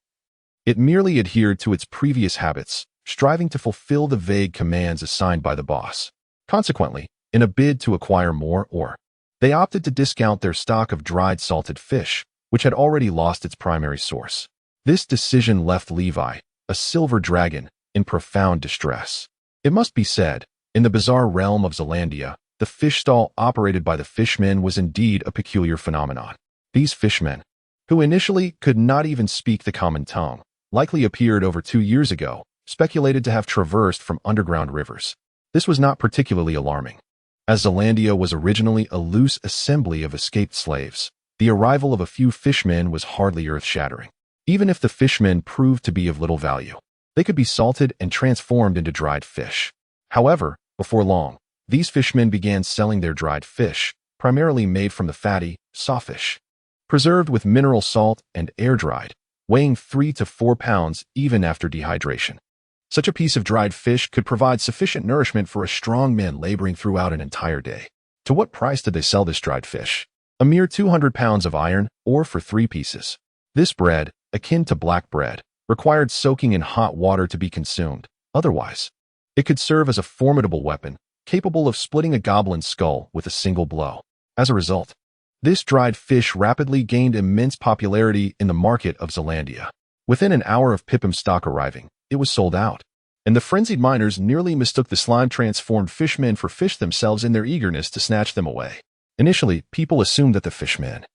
It merely adhered to its previous habits, striving to fulfill the vague commands assigned by the boss. Consequently, in a bid to acquire more ore, they opted to discount their stock of dried salted fish, which had already lost its primary source. This decision left Levi, a silver dragon, in profound distress. It must be said, in the bizarre realm of Zelandia, the fish stall operated by the fishmen was indeed a peculiar phenomenon. These fishmen, who initially could not even speak the common tongue, likely appeared over 2 years ago, speculated to have traversed from underground rivers. This was not particularly alarming. As Zelandia was originally a loose assembly of escaped slaves, the arrival of a few fishmen was hardly earth-shattering. Even if the fishmen proved to be of little value, they could be salted and transformed into dried fish. However, before long, these fishmen began selling their dried fish, primarily made from the fatty, sawfish, preserved with mineral salt and air-dried, weighing 3 to 4 pounds even after dehydration. Such a piece of dried fish could provide sufficient nourishment for a strong man laboring throughout an entire day. To what price did they sell this dried fish? A mere 200 pounds of iron, or for 3 pieces. This bread, akin to black bread, required soaking in hot water to be consumed. Otherwise, it could serve as a formidable weapon, capable of splitting a goblin's skull with a single blow. As a result, this dried fish rapidly gained immense popularity in the market of Zelandia. Within an hour of Pippin's stock arriving, it was sold out, and the frenzied miners nearly mistook the slime-transformed fishmen for fish themselves in their eagerness to snatch them away. Initially, people assumed that the fishmen,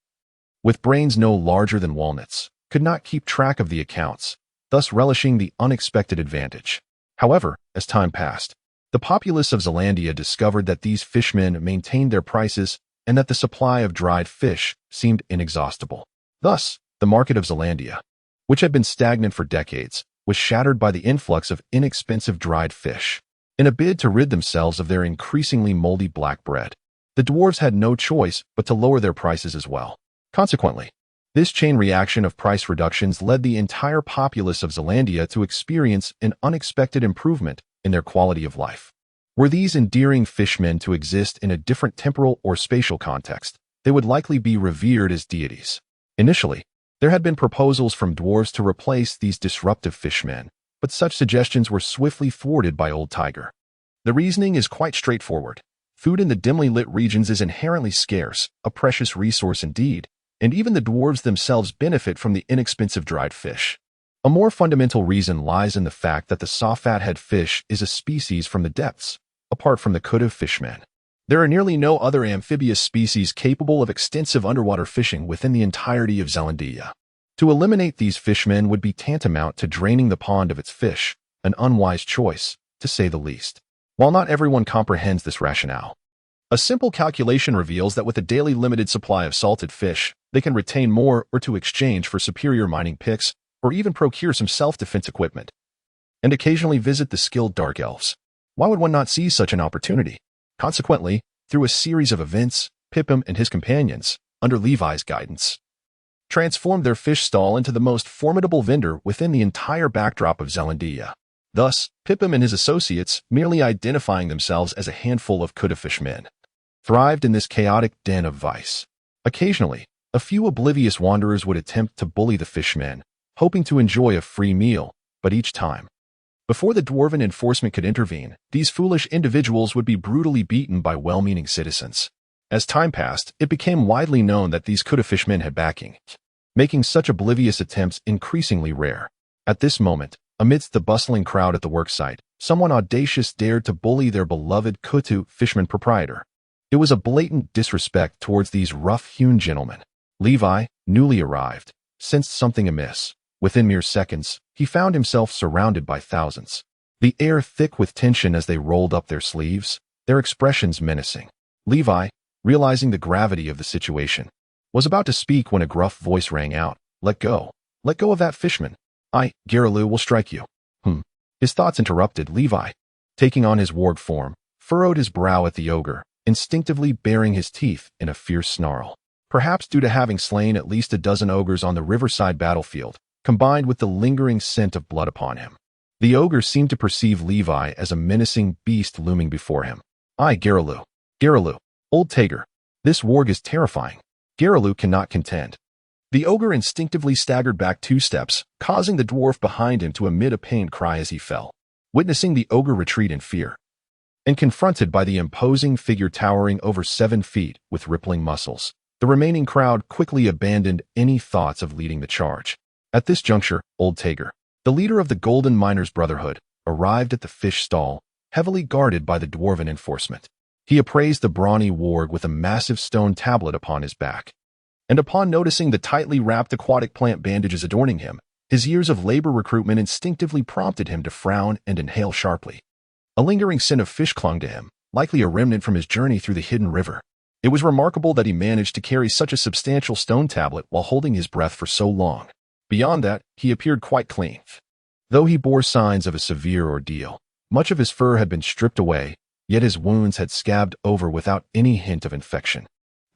with brains no larger than walnuts, could not keep track of the accounts, thus relishing the unexpected advantage. However, as time passed, the populace of Zelandia discovered that these fishmen maintained their prices and that the supply of dried fish seemed inexhaustible. Thus, the market of Zelandia, which had been stagnant for decades, was shattered by the influx of inexpensive dried fish. In a bid to rid themselves of their increasingly moldy black bread, the dwarves had no choice but to lower their prices as well. Consequently, this chain reaction of price reductions led the entire populace of Zelandia to experience an unexpected improvement in their quality of life. Were these endearing fishmen to exist in a different temporal or spatial context, they would likely be revered as deities. Initially, there had been proposals from dwarves to replace these disruptive fishmen, but such suggestions were swiftly thwarted by Old Tiger. The reasoning is quite straightforward. Food in the dimly lit regions is inherently scarce, a precious resource indeed, and even the dwarves themselves benefit from the inexpensive dried fish. A more fundamental reason lies in the fact that the saw-fathead fish is a species from the depths, apart from the kudu fishmen. There are nearly no other amphibious species capable of extensive underwater fishing within the entirety of Zealandia. To eliminate these fishmen would be tantamount to draining the pond of its fish, an unwise choice, to say the least. While not everyone comprehends this rationale, a simple calculation reveals that with a daily limited supply of salted fish, they can retain more or to exchange for superior mining picks, or even procure some self-defense equipment, and occasionally visit the skilled dark elves. Why would one not seize such an opportunity? Consequently, through a series of events, Pippin and his companions, under Levi's guidance, transformed their fish stall into the most formidable vendor within the entire backdrop of Zealandia. Thus, Pippin and his associates, merely identifying themselves as a handful of kudu fishmen, thrived in this chaotic den of vice. Occasionally, a few oblivious wanderers would attempt to bully the fishmen, hoping to enjoy a free meal, but each time, before the dwarven enforcement could intervene, these foolish individuals would be brutally beaten by well-meaning citizens. As time passed, it became widely known that these kudu fishmen had backing, making such oblivious attempts increasingly rare. At this moment, amidst the bustling crowd at the worksite, someone audacious dared to bully their beloved kudu fisherman proprietor. It was a blatant disrespect towards these rough-hewn gentlemen. Levi, newly arrived, sensed something amiss. Within mere seconds, he found himself surrounded by thousands, the air thick with tension as they rolled up their sleeves, their expressions menacing. Levi, realizing the gravity of the situation, was about to speak when a gruff voice rang out, Let go of that fishman. Garilu will strike you." His thoughts interrupted. Levi, taking on his warg form, furrowed his brow at the ogre, instinctively baring his teeth in a fierce snarl. Perhaps due to having slain at least a dozen ogres on the riverside battlefield, combined with the lingering scent of blood upon him, the ogre seemed to perceive Levi as a menacing beast looming before him. Garilu, old Tager, this warg is terrifying. Garilu cannot contend. The ogre instinctively staggered back 2 steps, causing the dwarf behind him to emit a pained cry as he fell. Witnessing the ogre retreat in fear, and confronted by the imposing figure towering over 7 feet with rippling muscles, the remaining crowd quickly abandoned any thoughts of leading the charge. At this juncture, old Tager, the leader of the Golden Miners Brotherhood, arrived at the fish stall, heavily guarded by the dwarven enforcement. He appraised the brawny warg with a massive stone tablet upon his back, and upon noticing the tightly wrapped aquatic plant bandages adorning him, his years of labor recruitment instinctively prompted him to frown and inhale sharply. A lingering scent of fish clung to him, likely a remnant from his journey through the hidden river. It was remarkable that he managed to carry such a substantial stone tablet while holding his breath for so long. Beyond that, he appeared quite clean. Though he bore signs of a severe ordeal, much of his fur had been stripped away, yet his wounds had scabbed over without any hint of infection.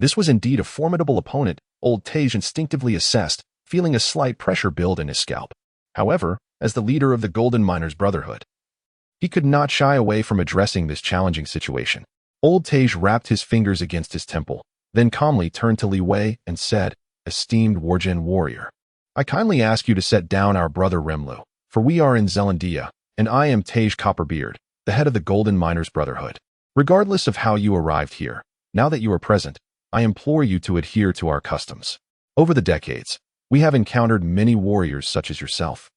This was indeed a formidable opponent, old Tage instinctively assessed, feeling a slight pressure build in his scalp. However, as the leader of the Golden Miners Brotherhood, he could not shy away from addressing this challenging situation. Old Tage wrapped his fingers against his temple, then calmly turned to Li Wei and said, "Esteemed Wargen warrior, I kindly ask you to set down our brother Rimlu, for we are in Zealandia, and I am Tage Copperbeard, the head of the Golden Miners Brotherhood. Regardless of how you arrived here, now that you are present, I implore you to adhere to our customs. Over the decades, we have encountered many warriors such as yourself,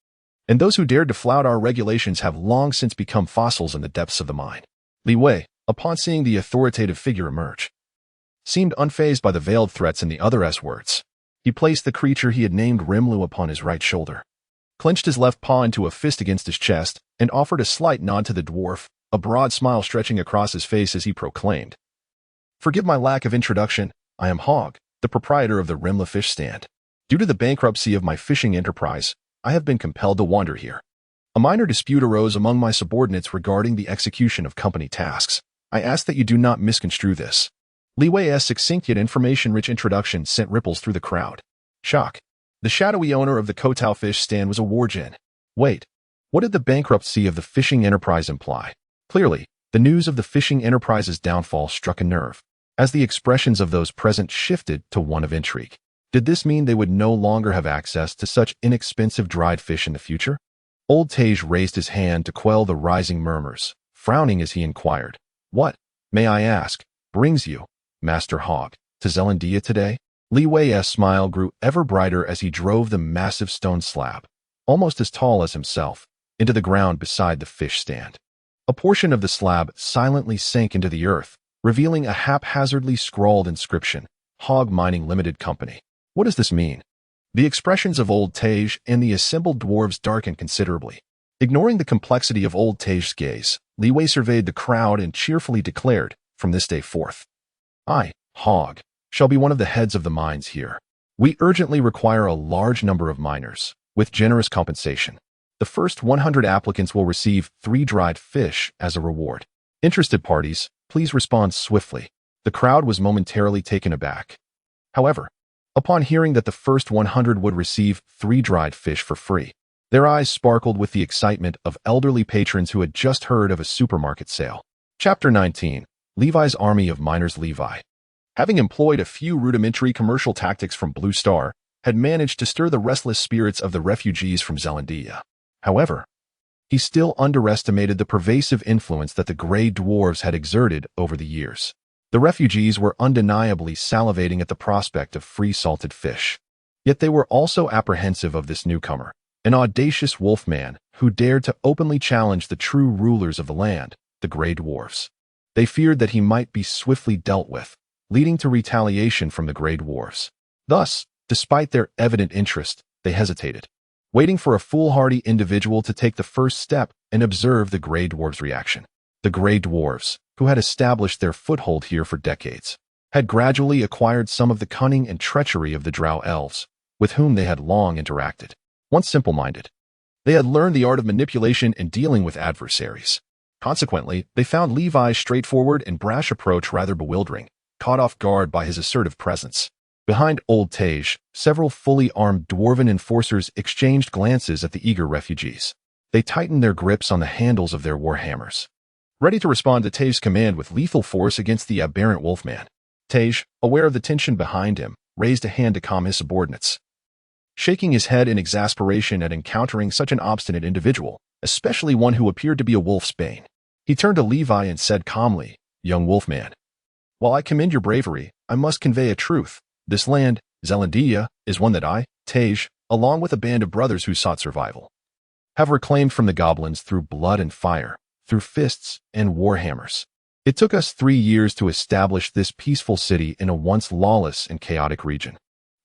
and those who dared to flout our regulations have long since become fossils in the depths of the mine." Li Wei, upon seeing the authoritative figure emerge, seemed unfazed by the veiled threats in the other S-words. He placed the creature he had named Rimlu upon his right shoulder, clenched his left paw into a fist against his chest, and offered a slight nod to the dwarf, a broad smile stretching across his face as he proclaimed, "Forgive my lack of introduction. I am Hogg, the proprietor of the Rimla fish stand. Due to the bankruptcy of my fishing enterprise, I have been compelled to wander here. A minor dispute arose among my subordinates regarding the execution of company tasks. I ask that you do not misconstrue this." Li Wei's succinct yet information-rich introduction sent ripples through the crowd. Shock. The shadowy owner of the Kotao fish stand was a wargen. Wait, what did the bankruptcy of the fishing enterprise imply? Clearly, the news of the fishing enterprise's downfall struck a nerve, as the expressions of those present shifted to one of intrigue. Did this mean they would no longer have access to such inexpensive dried fish in the future? Old Tage raised his hand to quell the rising murmurs, frowning as he inquired, "What, may I ask, brings you, Master Hogg, to Zealandia today?" Li Wei's smile grew ever brighter as he drove the massive stone slab, almost as tall as himself, into the ground beside the fish stand. A portion of the slab silently sank into the earth, revealing a haphazardly scrawled inscription, Hog Mining Limited Company. What does this mean? The expressions of old Tej and the assembled dwarves darkened considerably. Ignoring the complexity of old Tej's gaze, Li Wei surveyed the crowd and cheerfully declared, from this day forth, I, Hog, shall be one of the heads of the mines here. We urgently require a large number of miners, with generous compensation. The first 100 applicants will receive 3 dried fish as a reward. Interested parties, please respond swiftly. The crowd was momentarily taken aback. However, upon hearing that the first 100 would receive 3 dried fish for free, their eyes sparkled with the excitement of elderly patrons who had just heard of a supermarket sale. Chapter 19. Levi's Army of Miners. Levi, having employed a few rudimentary commercial tactics from Blue Star, had managed to stir the restless spirits of the refugees from Zealandia. However, he still underestimated the pervasive influence that the Grey Dwarves had exerted over the years. The refugees were undeniably salivating at the prospect of free salted fish. Yet they were also apprehensive of this newcomer, an audacious wolfman who dared to openly challenge the true rulers of the land, the Grey Dwarves. They feared that he might be swiftly dealt with, leading to retaliation from the Grey Dwarves. Thus, despite their evident interest, they hesitated, waiting for a foolhardy individual to take the first step and observe the Grey Dwarves' reaction. The Grey Dwarves, who had established their foothold here for decades, had gradually acquired some of the cunning and treachery of the drow elves, with whom they had long interacted. Once simple-minded, they had learned the art of manipulation and dealing with adversaries. Consequently, they found Levi's straightforward and brash approach rather bewildering, caught off guard by his assertive presence. Behind Old Tej, several fully armed dwarven enforcers exchanged glances at the eager refugees. They tightened their grips on the handles of their warhammers, ready to respond to Tej's command with lethal force against the aberrant wolfman. Tej, aware of the tension behind him, raised a hand to calm his subordinates. Shaking his head in exasperation at encountering such an obstinate individual, especially one who appeared to be a wolf's bane, he turned to Levi and said calmly, "Young wolfman, while I commend your bravery, I must convey a truth. This land, Zealandia, is one that I, Tej, along with a band of brothers who sought survival, have reclaimed from the goblins through blood and fire, through fists and warhammers. It took us 3 years to establish this peaceful city in a once lawless and chaotic region,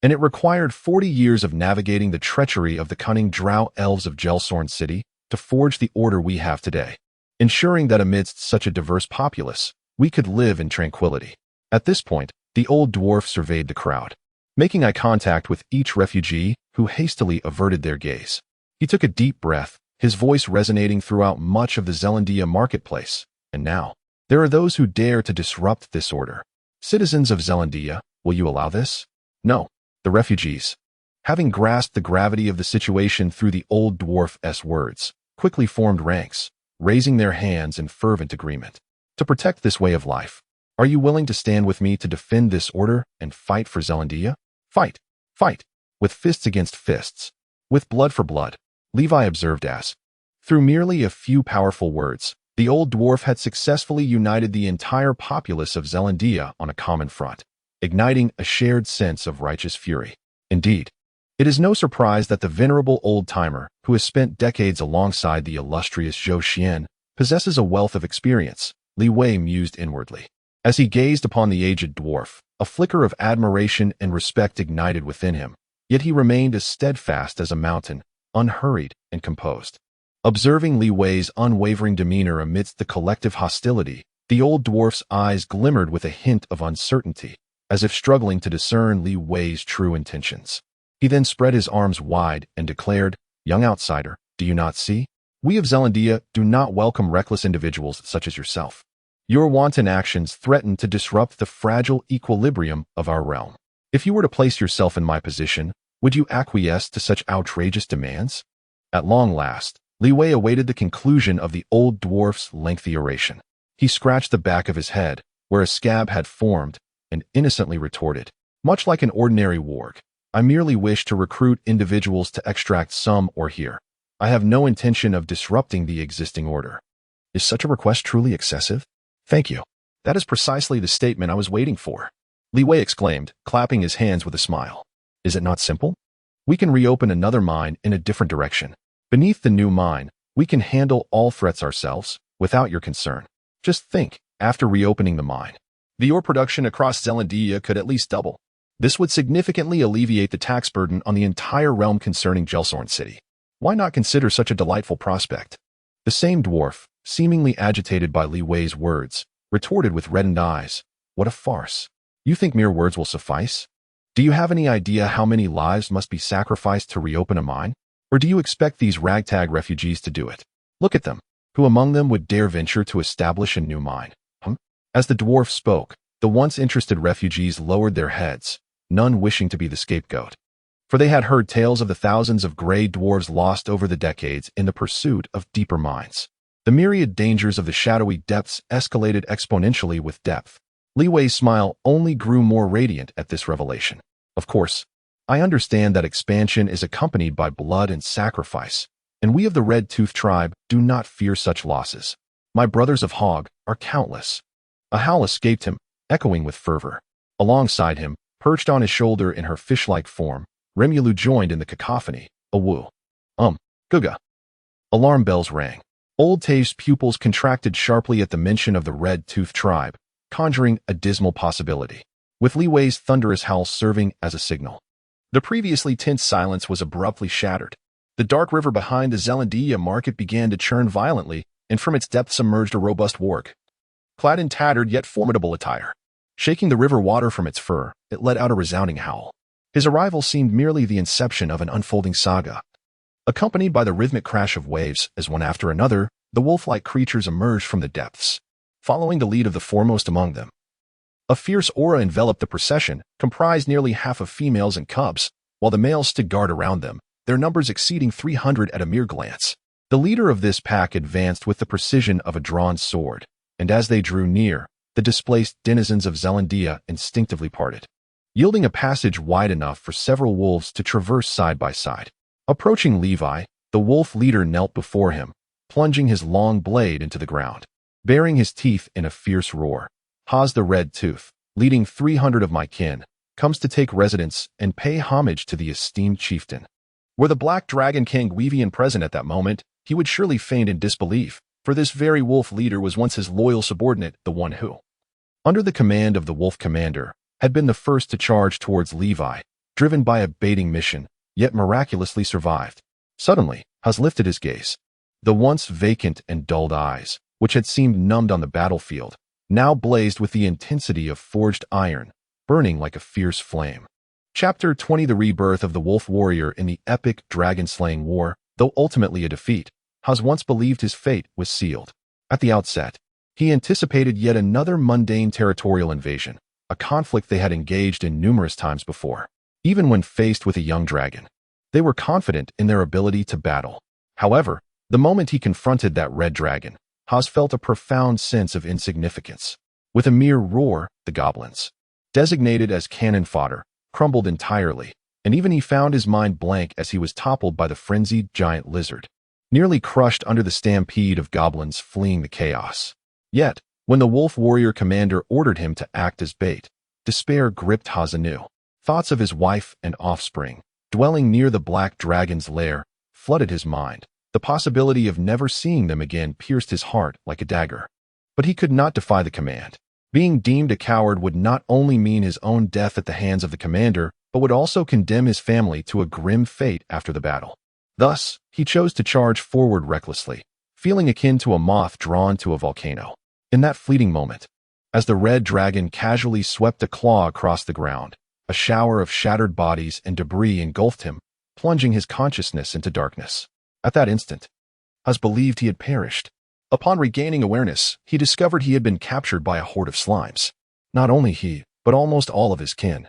and it required 40 years of navigating the treachery of the cunning drow elves of Gelsorn City to forge the order we have today, ensuring that amidst such a diverse populace, we could live in tranquility." At this point, the old dwarf surveyed the crowd, making eye contact with each refugee who hastily averted their gaze. He took a deep breath, his voice resonating throughout much of the Zealandia marketplace. "And now, there are those who dare to disrupt this order. Citizens of Zealandia, will you allow this?" No. The refugees, having grasped the gravity of the situation through the old dwarf's words, quickly formed ranks, raising their hands in fervent agreement. "To protect this way of life, are you willing to stand with me to defend this order and fight for Zealandia? Fight, fight, with fists against fists, with blood for blood," Levi observed as, through merely a few powerful words, the old dwarf had successfully united the entire populace of Zealandia on a common front, igniting a shared sense of righteous fury. Indeed, it is no surprise that the venerable old-timer, who has spent decades alongside the illustrious Zhou Xian, possesses a wealth of experience, Li Wei mused inwardly. As he gazed upon the aged dwarf, a flicker of admiration and respect ignited within him, yet he remained as steadfast as a mountain, unhurried and composed. Observing Li Wei's unwavering demeanor amidst the collective hostility, the old dwarf's eyes glimmered with a hint of uncertainty, as if struggling to discern Li Wei's true intentions. He then spread his arms wide and declared, "Young outsider, do you not see? We of Zealandia do not welcome reckless individuals such as yourself. Your wanton actions threaten to disrupt the fragile equilibrium of our realm. If you were to place yourself in my position, would you acquiesce to such outrageous demands?" At long last, Li Wei awaited the conclusion of the old dwarf's lengthy oration. He scratched the back of his head, where a scab had formed, and innocently retorted, "Much like an ordinary warg, I merely wish to recruit individuals to extract some ore here. I have no intention of disrupting the existing order." "Is such a request truly excessive?" "Thank you. That is precisely the statement I was waiting for," Li Wei exclaimed, clapping his hands with a smile. "Is it not simple? We can reopen another mine in a different direction. Beneath the new mine, we can handle all threats ourselves, without your concern. Just think, after reopening the mine, the ore production across Zealandia could at least double. This would significantly alleviate the tax burden on the entire realm concerning Gelsorn City. Why not consider such a delightful prospect? The same dwarf, seemingly agitated by Li Wei's words, retorted with reddened eyes. What a farce. You think mere words will suffice? Do you have any idea how many lives must be sacrificed to reopen a mine? Or do you expect these ragtag refugees to do it? Look at them. Who among them would dare venture to establish a new mine? As the dwarf spoke, the once interested refugees lowered their heads, none wishing to be the scapegoat. For they had heard tales of the thousands of gray dwarves lost over the decades in the pursuit of deeper mines. The myriad dangers of the shadowy depths escalated exponentially with depth. Li Wei's smile only grew more radiant at this revelation. Of course, I understand that expansion is accompanied by blood and sacrifice, and we of the Red-Tooth tribe do not fear such losses. My brothers of Hog are countless. A howl escaped him, echoing with fervor. Alongside him, perched on his shoulder in her fish-like form, Remulu joined in the cacophony. A woo. Guga. Alarm bells rang. Old Tave's pupils contracted sharply at the mention of the Red-Tooth tribe, conjuring a dismal possibility, with Li Wei's thunderous howl serving as a signal. The previously tense silence was abruptly shattered. The dark river behind the Zealandia market began to churn violently, and from its depths emerged a robust warg, clad in tattered yet formidable attire. Shaking the river water from its fur, it let out a resounding howl. His arrival seemed merely the inception of an unfolding saga. Accompanied by the rhythmic crash of waves, as one after another, the wolf-like creatures emerged from the depths, following the lead of the foremost among them. A fierce aura enveloped the procession, comprised nearly half of females and cubs, while the males stood guard around them, their numbers exceeding 300 at a mere glance. The leader of this pack advanced with the precision of a drawn sword, and as they drew near, the displaced denizens of Zealandia instinctively parted, yielding a passage wide enough for several wolves to traverse side by side. Approaching Levi, the wolf leader knelt before him, plunging his long blade into the ground. Baring his teeth in a fierce roar, Haz the Red-Tooth, leading 300 of my kin, comes to take residence and pay homage to the esteemed chieftain. Were the Black Dragon King Weavian present at that moment, he would surely faint in disbelief, for this very wolf leader was once his loyal subordinate, the one who, under the command of the wolf commander, had been the first to charge towards Levi, driven by a baiting mission, yet miraculously survived. Suddenly, Haz lifted his gaze. The once vacant and dulled eyes, which had seemed numbed on the battlefield, now blazed with the intensity of forged iron, burning like a fierce flame. Chapter 20: The Rebirth of the Wolf Warrior in the epic dragon-slaying war. Though ultimately a defeat, Haz once believed his fate was sealed. At the outset, he anticipated yet another mundane territorial invasion, a conflict they had engaged in numerous times before. Even when faced with a young dragon, they were confident in their ability to battle. However, the moment he confronted that red dragon, Haz felt a profound sense of insignificance. With a mere roar, the goblins, designated as cannon fodder, crumbled entirely, and even he found his mind blank as he was toppled by the frenzied giant lizard, nearly crushed under the stampede of goblins fleeing the chaos. Yet, when the wolf warrior commander ordered him to act as bait, despair gripped Haz anew. Thoughts of his wife and offspring, dwelling near the black dragon's lair, flooded his mind. The possibility of never seeing them again pierced his heart like a dagger. But he could not defy the command. Being deemed a coward would not only mean his own death at the hands of the commander, but would also condemn his family to a grim fate after the battle. Thus, he chose to charge forward recklessly, feeling akin to a moth drawn to a volcano. In that fleeting moment, as the red dragon casually swept a claw across the ground, a shower of shattered bodies and debris engulfed him, plunging his consciousness into darkness. At that instant, Haz believed he had perished. Upon regaining awareness, he discovered he had been captured by a horde of slimes. Not only he, but almost all of his kin,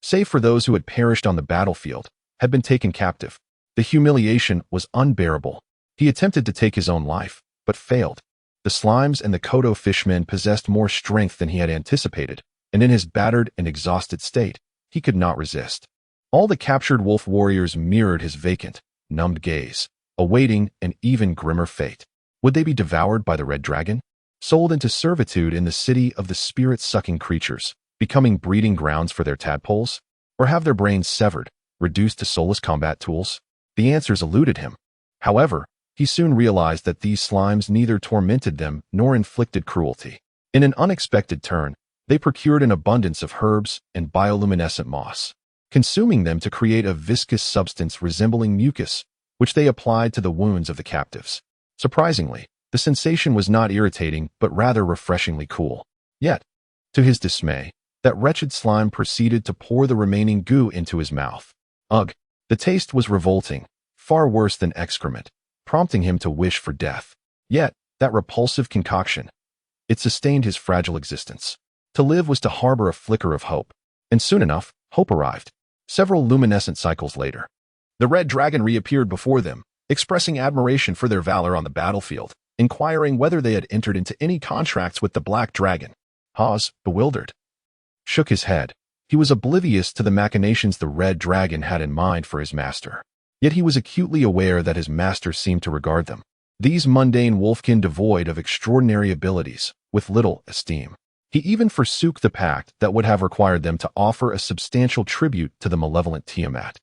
save for those who had perished on the battlefield, had been taken captive. The humiliation was unbearable. He attempted to take his own life, but failed. The slimes and the Kodo fishmen possessed more strength than he had anticipated, and in his battered and exhausted state, he could not resist. All the captured wolf warriors mirrored his vacant, numbed gaze, awaiting an even grimmer fate. Would they be devoured by the red dragon? Sold into servitude in the city of the spirit-sucking creatures, becoming breeding grounds for their tadpoles? Or have their brains severed, reduced to soulless combat tools? The answers eluded him. However, he soon realized that these slimes neither tormented them nor inflicted cruelty. In an unexpected turn, they procured an abundance of herbs and bioluminescent moss, consuming them to create a viscous substance resembling mucus, which they applied to the wounds of the captives. Surprisingly, the sensation was not irritating but rather refreshingly cool. Yet, to his dismay, that wretched slime proceeded to pour the remaining goo into his mouth. Ugh! The taste was revolting, far worse than excrement, prompting him to wish for death. Yet, that repulsive concoction, it sustained his fragile existence. To live was to harbor a flicker of hope, and soon enough, hope arrived. Several luminescent cycles later, the red dragon reappeared before them, expressing admiration for their valor on the battlefield, inquiring whether they had entered into any contracts with the black dragon. Haz, bewildered, shook his head. He was oblivious to the machinations the red dragon had in mind for his master. Yet he was acutely aware that his master seemed to regard them, these mundane wolfkin devoid of extraordinary abilities, with little esteem. He even forsook the pact that would have required them to offer a substantial tribute to the malevolent Tiamat,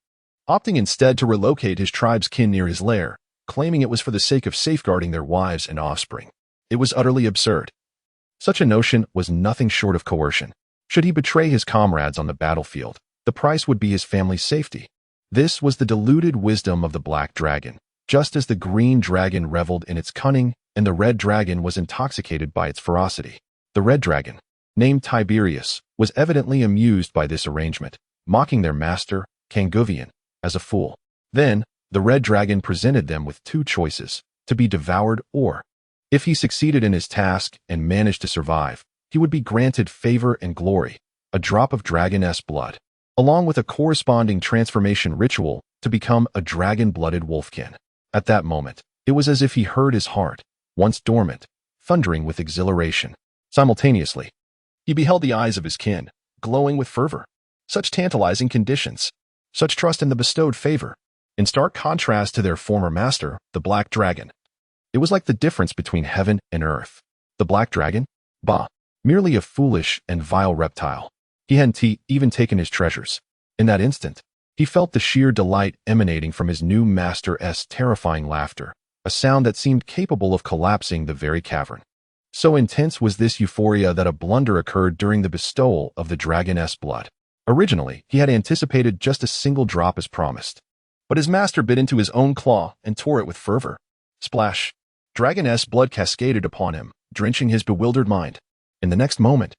opting instead to relocate his tribe's kin near his lair, claiming it was for the sake of safeguarding their wives and offspring. It was utterly absurd. Such a notion was nothing short of coercion. Should he betray his comrades on the battlefield, the price would be his family's safety. This was the deluded wisdom of the black dragon, just as the green dragon reveled in its cunning and the red dragon was intoxicated by its ferocity. The red dragon, named Tiberius, was evidently amused by this arrangement, mocking their master, Kanguvian, as a fool. Then, the red dragon presented them with two choices, to be devoured or, if he succeeded in his task and managed to survive, he would be granted favor and glory, a drop of dragoness blood, along with a corresponding transformation ritual to become a dragon-blooded wolfkin. At that moment, it was as if he heard his heart, once dormant, thundering with exhilaration. Simultaneously, he beheld the eyes of his kin, glowing with fervor. Such tantalizing conditions, such trust in the bestowed favor, in stark contrast to their former master, the black dragon. It was like the difference between heaven and earth. The black dragon? Bah! Merely a foolish and vile reptile. He hadn't even taken his treasures. In that instant, he felt the sheer delight emanating from his new master's terrifying laughter, a sound that seemed capable of collapsing the very cavern. So intense was this euphoria that a blunder occurred during the bestowal of the dragon's blood. Originally, he had anticipated just a single drop as promised, but his master bit into his own claw and tore it with fervor. Splash! Dragon's blood cascaded upon him, drenching his bewildered mind. In the next moment,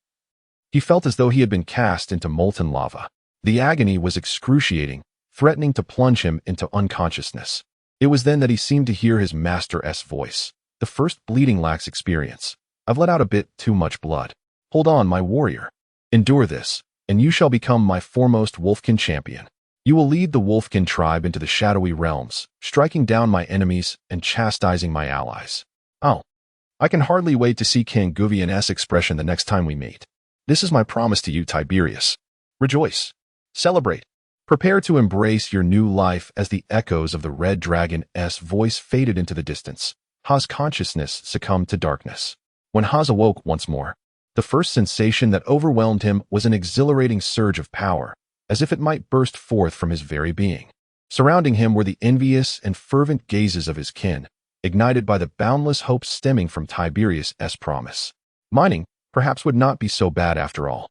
he felt as though he had been cast into molten lava. The agony was excruciating, threatening to plunge him into unconsciousness. It was then that he seemed to hear his master's voice, the first bleeding lax experience. I've let out a bit too much blood. Hold on, my warrior. Endure this, and you shall become my foremost wolfkin champion. You will lead the wolfkin tribe into the shadowy realms, striking down my enemies and chastising my allies. Oh, I can hardly wait to see King Guvian's expression the next time we meet. This is my promise to you, Tiberius. Rejoice. Celebrate. Prepare to embrace your new life as the echoes of the red dragon's voice faded into the distance. Haz's consciousness succumbed to darkness. When Haz awoke once more, the first sensation that overwhelmed him was an exhilarating surge of power, as if it might burst forth from his very being. Surrounding him were the envious and fervent gazes of his kin, ignited by the boundless hopes stemming from Tiberius's promise. Mining, perhaps, would not be so bad after all.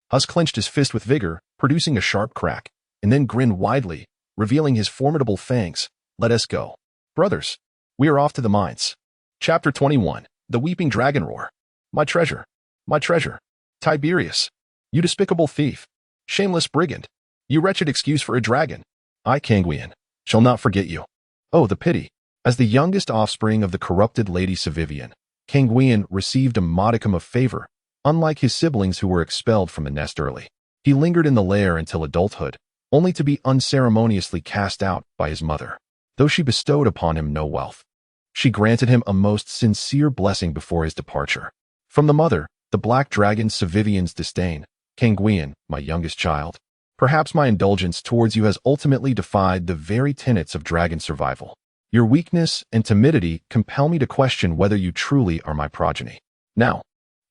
Haz clenched his fist with vigor, producing a sharp crack, and then grinned widely, revealing his formidable fangs. Let us go. Brothers, we are off to the mines. Chapter 21. The Weeping Dragon Roar. My treasure. My treasure. Tiberius. You despicable thief. Shameless brigand. You wretched excuse for a dragon. I, Kanguvian, shall not forget you. Oh, the pity. As the youngest offspring of the corrupted Lady Savivian, Kanguvian received a modicum of favor, unlike his siblings who were expelled from the nest early. He lingered in the lair until adulthood, only to be unceremoniously cast out by his mother. Though she bestowed upon him no wealth, she granted him a most sincere blessing before his departure. From the mother, the black dragon Savivian's disdain, Kanguvian, my youngest child, perhaps my indulgence towards you has ultimately defied the very tenets of dragon survival. Your weakness and timidity compel me to question whether you truly are my progeny. Now,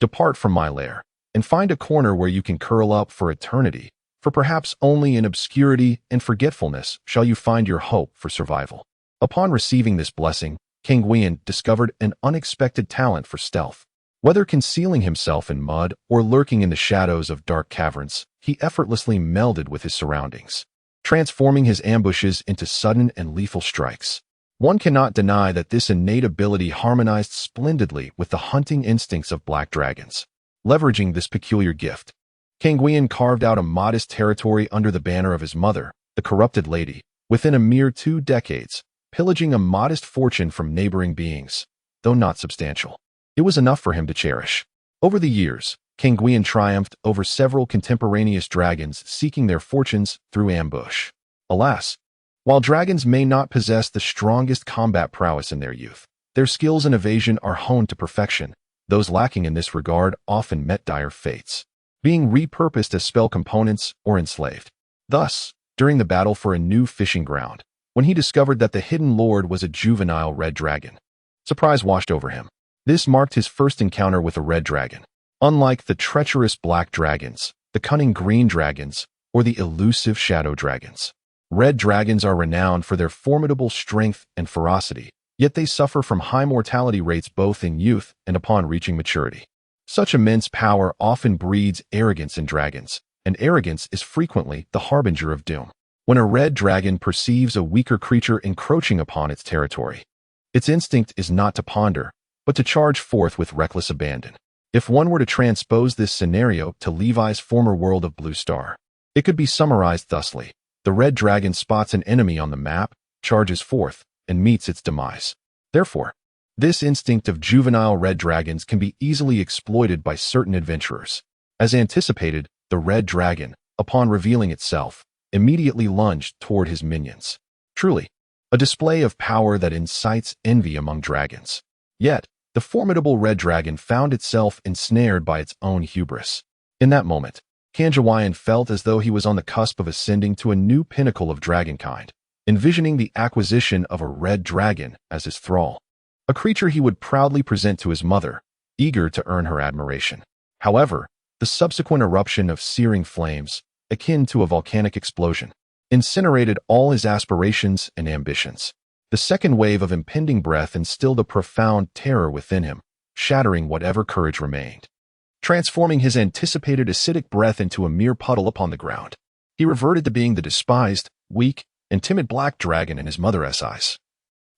depart from my lair, and find a corner where you can curl up for eternity, for perhaps only in obscurity and forgetfulness shall you find your hope for survival. Upon receiving this blessing, King Guion discovered an unexpected talent for stealth. Whether concealing himself in mud or lurking in the shadows of dark caverns, he effortlessly melded with his surroundings, transforming his ambushes into sudden and lethal strikes. One cannot deny that this innate ability harmonized splendidly with the hunting instincts of black dragons. Leveraging this peculiar gift, King Guion carved out a modest territory under the banner of his mother, the corrupted lady, within a mere 2 decades, pillaging a modest fortune from neighboring beings, though not substantial. It was enough for him to cherish. Over the years, King Guion triumphed over several contemporaneous dragons seeking their fortunes through ambush. Alas, while dragons may not possess the strongest combat prowess in their youth, their skills in evasion are honed to perfection. Those lacking in this regard often met dire fates, being repurposed as spell components or enslaved. Thus, during the battle for a new fishing ground, when he discovered that the hidden lord was a juvenile red dragon, surprise washed over him. This marked his first encounter with a red dragon. Unlike the treacherous black dragons, the cunning green dragons, or the elusive shadow dragons, red dragons are renowned for their formidable strength and ferocity, yet they suffer from high mortality rates both in youth and upon reaching maturity. Such immense power often breeds arrogance in dragons, and arrogance is frequently the harbinger of doom. When a red dragon perceives a weaker creature encroaching upon its territory, its instinct is not to ponder, but to charge forth with reckless abandon. If one were to transpose this scenario to Levi's former world of Blue Star, it could be summarized thusly. The red dragon spots an enemy on the map, charges forth, and meets its demise. Therefore, this instinct of juvenile red dragons can be easily exploited by certain adventurers. As anticipated, the red dragon, upon revealing itself, immediately lunged toward his minions. Truly, a display of power that incites envy among dragons. Yet, the formidable red dragon found itself ensnared by its own hubris. In that moment, Kanjawayan felt as though he was on the cusp of ascending to a new pinnacle of dragonkind, envisioning the acquisition of a red dragon as his thrall, a creature he would proudly present to his mother, eager to earn her admiration. However, the subsequent eruption of searing flames, akin to a volcanic explosion, incinerated all his aspirations and ambitions. The second wave of impending breath instilled a profound terror within him, shattering whatever courage remained. Transforming his anticipated acidic breath into a mere puddle upon the ground, he reverted to being the despised, weak, and timid black dragon in his mother's eyes.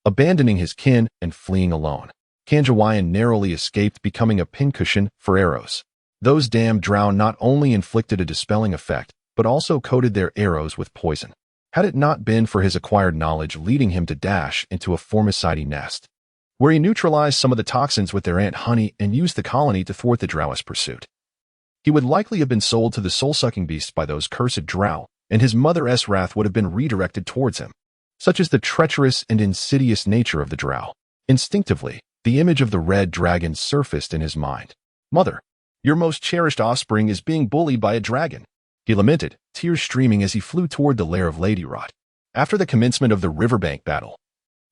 Abandoning his kin and fleeing alone, Kanjawayan narrowly escaped becoming a pincushion for arrows. Those damned drow not only inflicted a dispelling effect, but also coated their arrows with poison. Had it not been for his acquired knowledge leading him to dash into a formicide nest, where he neutralized some of the toxins with their ant honey and used the colony to thwart the drow's pursuit, he would likely have been sold to the soul-sucking beasts by those cursed drow, and his mother's wrath would have been redirected towards him. Such is the treacherous and insidious nature of the drow. Instinctively, the image of the red dragon surfaced in his mind. "Mother, your most cherished offspring is being bullied by a dragon," he lamented, tears streaming as he flew toward the lair of Lady Rot. After the commencement of the riverbank battle,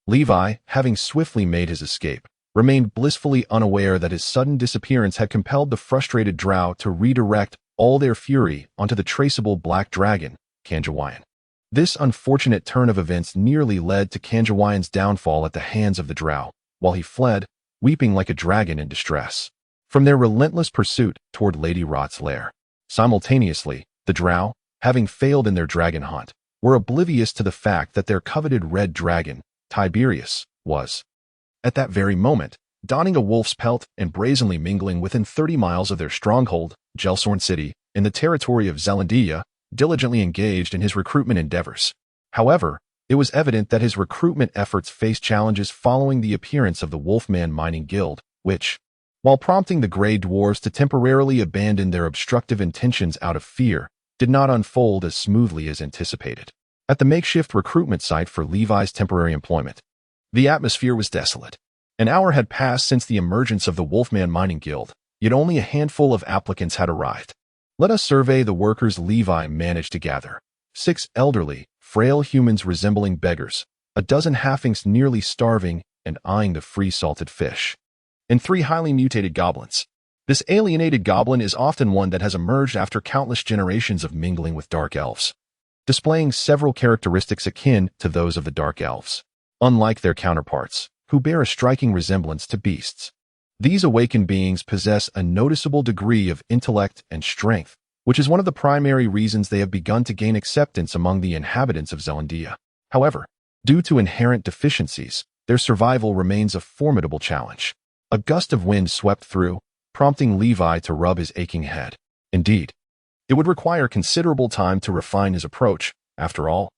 Levi, having swiftly made his escape, remained blissfully unaware that his sudden disappearance had compelled the frustrated drow to redirect all their fury onto the traceable black dragon, Kanjawayan. This unfortunate turn of events nearly led to Kanjawayan's downfall at the hands of the drow, while he fled, weeping like a dragon in distress, from their relentless pursuit toward Lady Rot's lair. Simultaneously, the drow, having failed in their dragon hunt, were oblivious to the fact that their coveted red dragon, Tiberius, was, at that very moment, donning a wolf's pelt and brazenly mingling within 30 miles of their stronghold, Gelsorn City, in the territory of Zelandia, diligently engaged in his recruitment endeavors. However, it was evident that his recruitment efforts faced challenges following the appearance of the Wolfman Mining Guild, which, while prompting the Grey Dwarves to temporarily abandon their obstructive intentions out of fear, did not unfold as smoothly as anticipated. At the makeshift recruitment site for Levi's temporary employment, the atmosphere was desolate. An hour had passed since the emergence of the Wolfman Mining Guild, yet only a handful of applicants had arrived. Let us survey the workers Levi managed to gather. 6 elderly, frail humans resembling beggars, a dozen halflings nearly starving and eyeing the free salted fish, and 3 highly mutated goblins. This alienated goblin is often one that has emerged after countless generations of mingling with dark elves, displaying several characteristics akin to those of the dark elves. Unlike their counterparts, who bear a striking resemblance to beasts. These awakened beings possess a noticeable degree of intellect and strength, which is one of the primary reasons they have begun to gain acceptance among the inhabitants of Zealandia. However, due to inherent deficiencies, their survival remains a formidable challenge. A gust of wind swept through, prompting Levi to rub his aching head. Indeed, it would require considerable time to refine his approach. After all,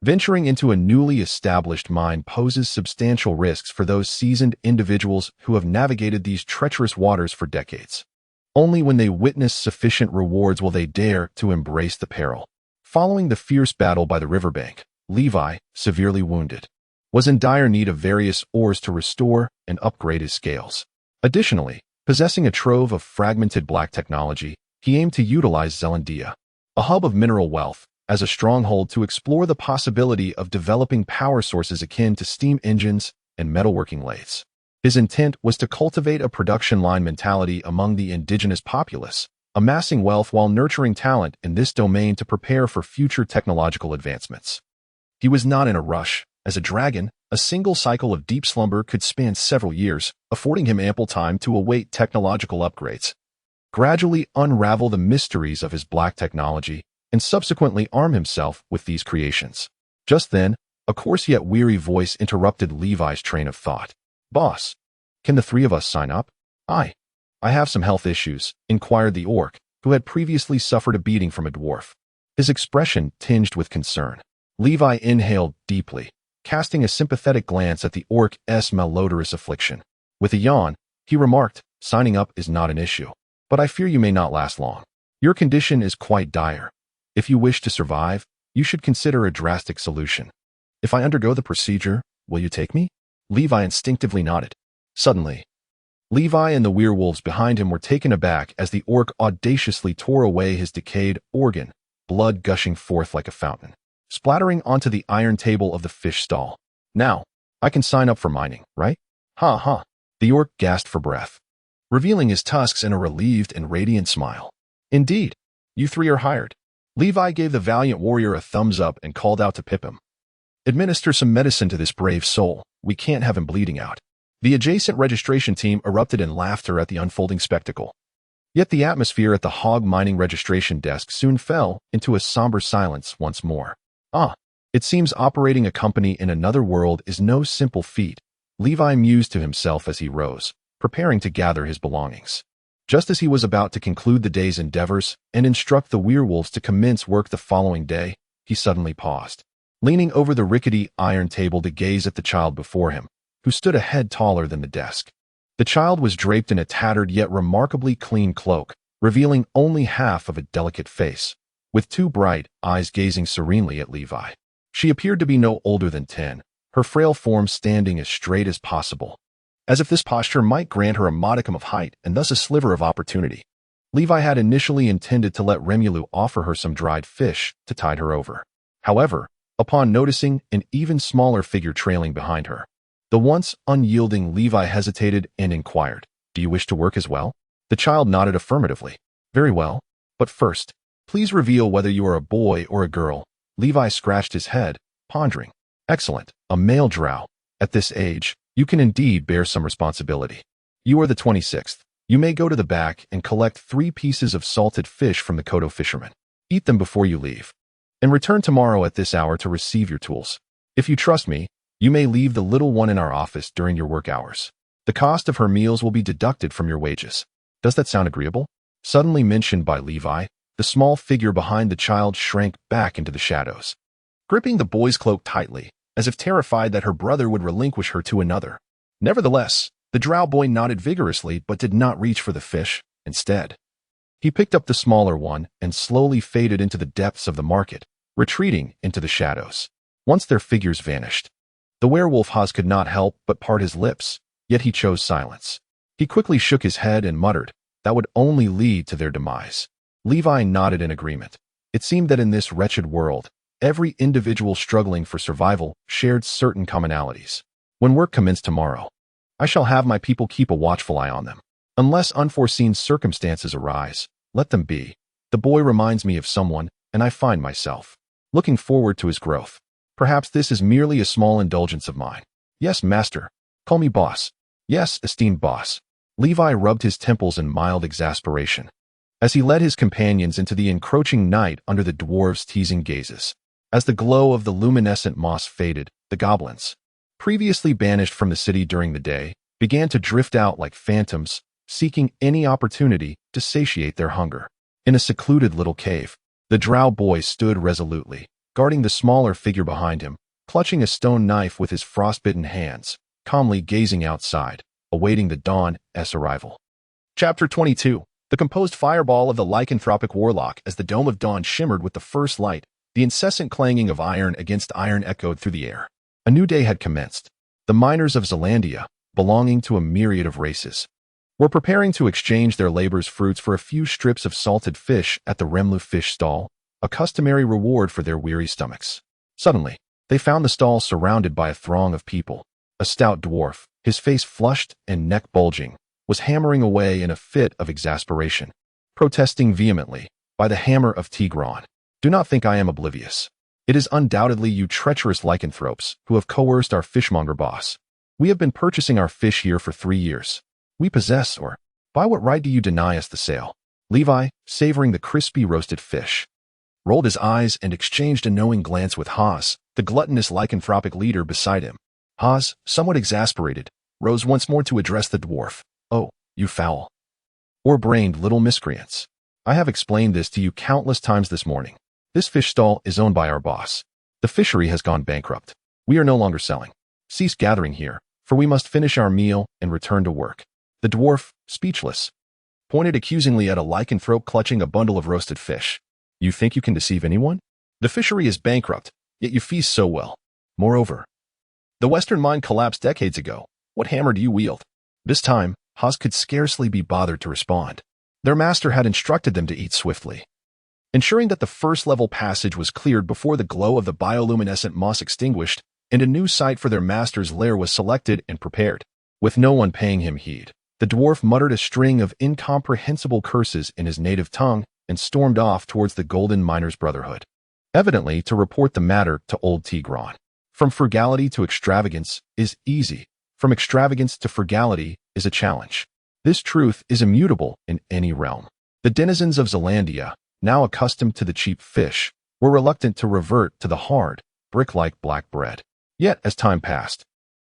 venturing into a newly established mine poses substantial risks for those seasoned individuals who have navigated these treacherous waters for decades. Only when they witness sufficient rewards will they dare to embrace the peril. Following the fierce battle by the riverbank, Levi, severely wounded, was in dire need of various ores to restore and upgrade his scales. Additionally, possessing a trove of fragmented black technology, he aimed to utilize Zealandia, a hub of mineral wealth, as a stronghold to explore the possibility of developing power sources akin to steam engines and metalworking lathes. His intent was to cultivate a production line mentality among the indigenous populace, amassing wealth while nurturing talent in this domain to prepare for future technological advancements. He was not in a rush. As a dragon, a single cycle of deep slumber could span several years, affording him ample time to await technological upgrades, gradually unravel the mysteries of his black technology, and subsequently arm himself with these creations. Just then, a coarse yet weary voice interrupted Levi's train of thought. "Boss, can the three of us sign up?" I have some health issues," inquired the orc, who had previously suffered a beating from a dwarf. His expression tinged with concern. Levi inhaled deeply, casting a sympathetic glance at the orc's malodorous affliction. With a yawn, he remarked, "Signing up is not an issue, but I fear you may not last long. Your condition is quite dire. If you wish to survive, you should consider a drastic solution. If I undergo the procedure, will you take me?" Levi instinctively nodded. Suddenly, Levi and the werewolves behind him were taken aback as the orc audaciously tore away his decayed organ, blood gushing forth like a fountain, splattering onto the iron table of the fish stall. "Now, I can sign up for mining, right?" "Ha ha." The orc gasped for breath, revealing his tusks in a relieved and radiant smile. "Indeed, you three are hired." Levi gave the valiant warrior a thumbs up and called out to Pippin. "Administer some medicine to this brave soul. We can't have him bleeding out." The adjacent registration team erupted in laughter at the unfolding spectacle. Yet the atmosphere at the hog mining registration desk soon fell into a somber silence once more. It seems operating a company in another world is no simple feat, Levi mused to himself as he rose, preparing to gather his belongings. Just as he was about to conclude the day's endeavors and instruct the werewolves to commence work the following day, he suddenly paused, leaning over the rickety iron table to gaze at the child before him, who stood a head taller than the desk. The child was draped in a tattered yet remarkably clean cloak, revealing only half of a delicate face, with two bright eyes gazing serenely at Levi. She appeared to be no older than 10, her frail form standing as straight as possible, as if this posture might grant her a modicum of height and thus a sliver of opportunity. Levi had initially intended to let Remulu offer her some dried fish to tide her over. However, upon noticing an even smaller figure trailing behind her, the once unyielding Levi hesitated and inquired, "Do you wish to work as well?" The child nodded affirmatively. "Very well, but first, please reveal whether you are a boy or a girl." Levi scratched his head, pondering. "Excellent, a male drow. At this age, you can indeed bear some responsibility. You are the 26th. You may go to the back and collect 3 pieces of salted fish from the Kodo fishermen. Eat them before you leave, and return tomorrow at this hour to receive your tools. If you trust me, you may leave the little one in our office during your work hours. The cost of her meals will be deducted from your wages. Does that sound agreeable?" Suddenly mentioned by Levi, the small figure behind the child shrank back into the shadows, gripping the boy's cloak tightly, as if terrified that her brother would relinquish her to another. Nevertheless, the drow boy nodded vigorously but did not reach for the fish. Instead, he picked up the smaller one and slowly faded into the depths of the market, retreating into the shadows. Once their figures vanished, the werewolf Haas could not help but part his lips, yet he chose silence. He quickly shook his head and muttered, "That would only lead to their demise." Levi nodded in agreement. It seemed that in this wretched world, every individual struggling for survival shared certain commonalities. "When work commenced tomorrow, I shall have my people keep a watchful eye on them. Unless unforeseen circumstances arise, let them be. The boy reminds me of someone, and I find myself looking forward to his growth. Perhaps this is merely a small indulgence of mine." "Yes, master." Call me boss. Yes, esteemed boss. Levi rubbed his temples in mild exasperation as he led his companions into the encroaching night under the dwarves' teasing gazes. As the glow of the luminescent moss faded, the goblins, previously banished from the city during the day, began to drift out like phantoms, seeking any opportunity to satiate their hunger. In a secluded little cave, the drow boy stood resolutely, guarding the smaller figure behind him, clutching a stone knife with his frostbitten hands, calmly gazing outside, awaiting the dawn's arrival. Chapter 22. The composed fireball of the lycanthropic warlock. As the dome of dawn shimmered with the first light, the incessant clanging of iron against iron echoed through the air. A new day had commenced. The miners of Zelandia, belonging to a myriad of races, were preparing to exchange their labor's fruits for a few strips of salted fish at the Remlu fish stall, a customary reward for their weary stomachs. Suddenly, they found the stall surrounded by a throng of people. A stout dwarf, his face flushed and neck bulging, was hammering away in a fit of exasperation, protesting vehemently, "By the hammer of Tigran, do not think I am oblivious. It is undoubtedly you treacherous lycanthropes who have coerced our fishmonger boss. We have been purchasing our fish here for 3 years. We possess, or by what right do you deny us the sale?" Levi, savoring the crispy roasted fish, rolled his eyes and exchanged a knowing glance with Haas, the gluttonous lycanthropic leader beside him. Haas, somewhat exasperated, rose once more to address the dwarf. "Oh, you foul, or-brained little miscreants. I have explained this to you countless times this morning. This fish stall is owned by our boss. The fishery has gone bankrupt. We are no longer selling. Cease gathering here, for we must finish our meal and return to work." The dwarf, speechless, pointed accusingly at a lycanthrope clutching a bundle of roasted fish. "You think you can deceive anyone? The fishery is bankrupt, yet you feast so well. Moreover, the western mine collapsed decades ago. What hammer do you wield?" This time, Haas could scarcely be bothered to respond. Their master had instructed them to eat swiftly, ensuring that the first-level passage was cleared before the glow of the bioluminescent moss extinguished, and a new site for their master's lair was selected and prepared. With no one paying him heed, the dwarf muttered a string of incomprehensible curses in his native tongue and stormed off towards the Golden Miners' Brotherhood, evidently to report the matter to old Tigran. From frugality to extravagance is easy. From extravagance to frugality is a challenge. This truth is immutable in any realm. The denizens of Zelandia, now accustomed to the cheap fish, were reluctant to revert to the hard, brick-like black bread. Yet, as time passed,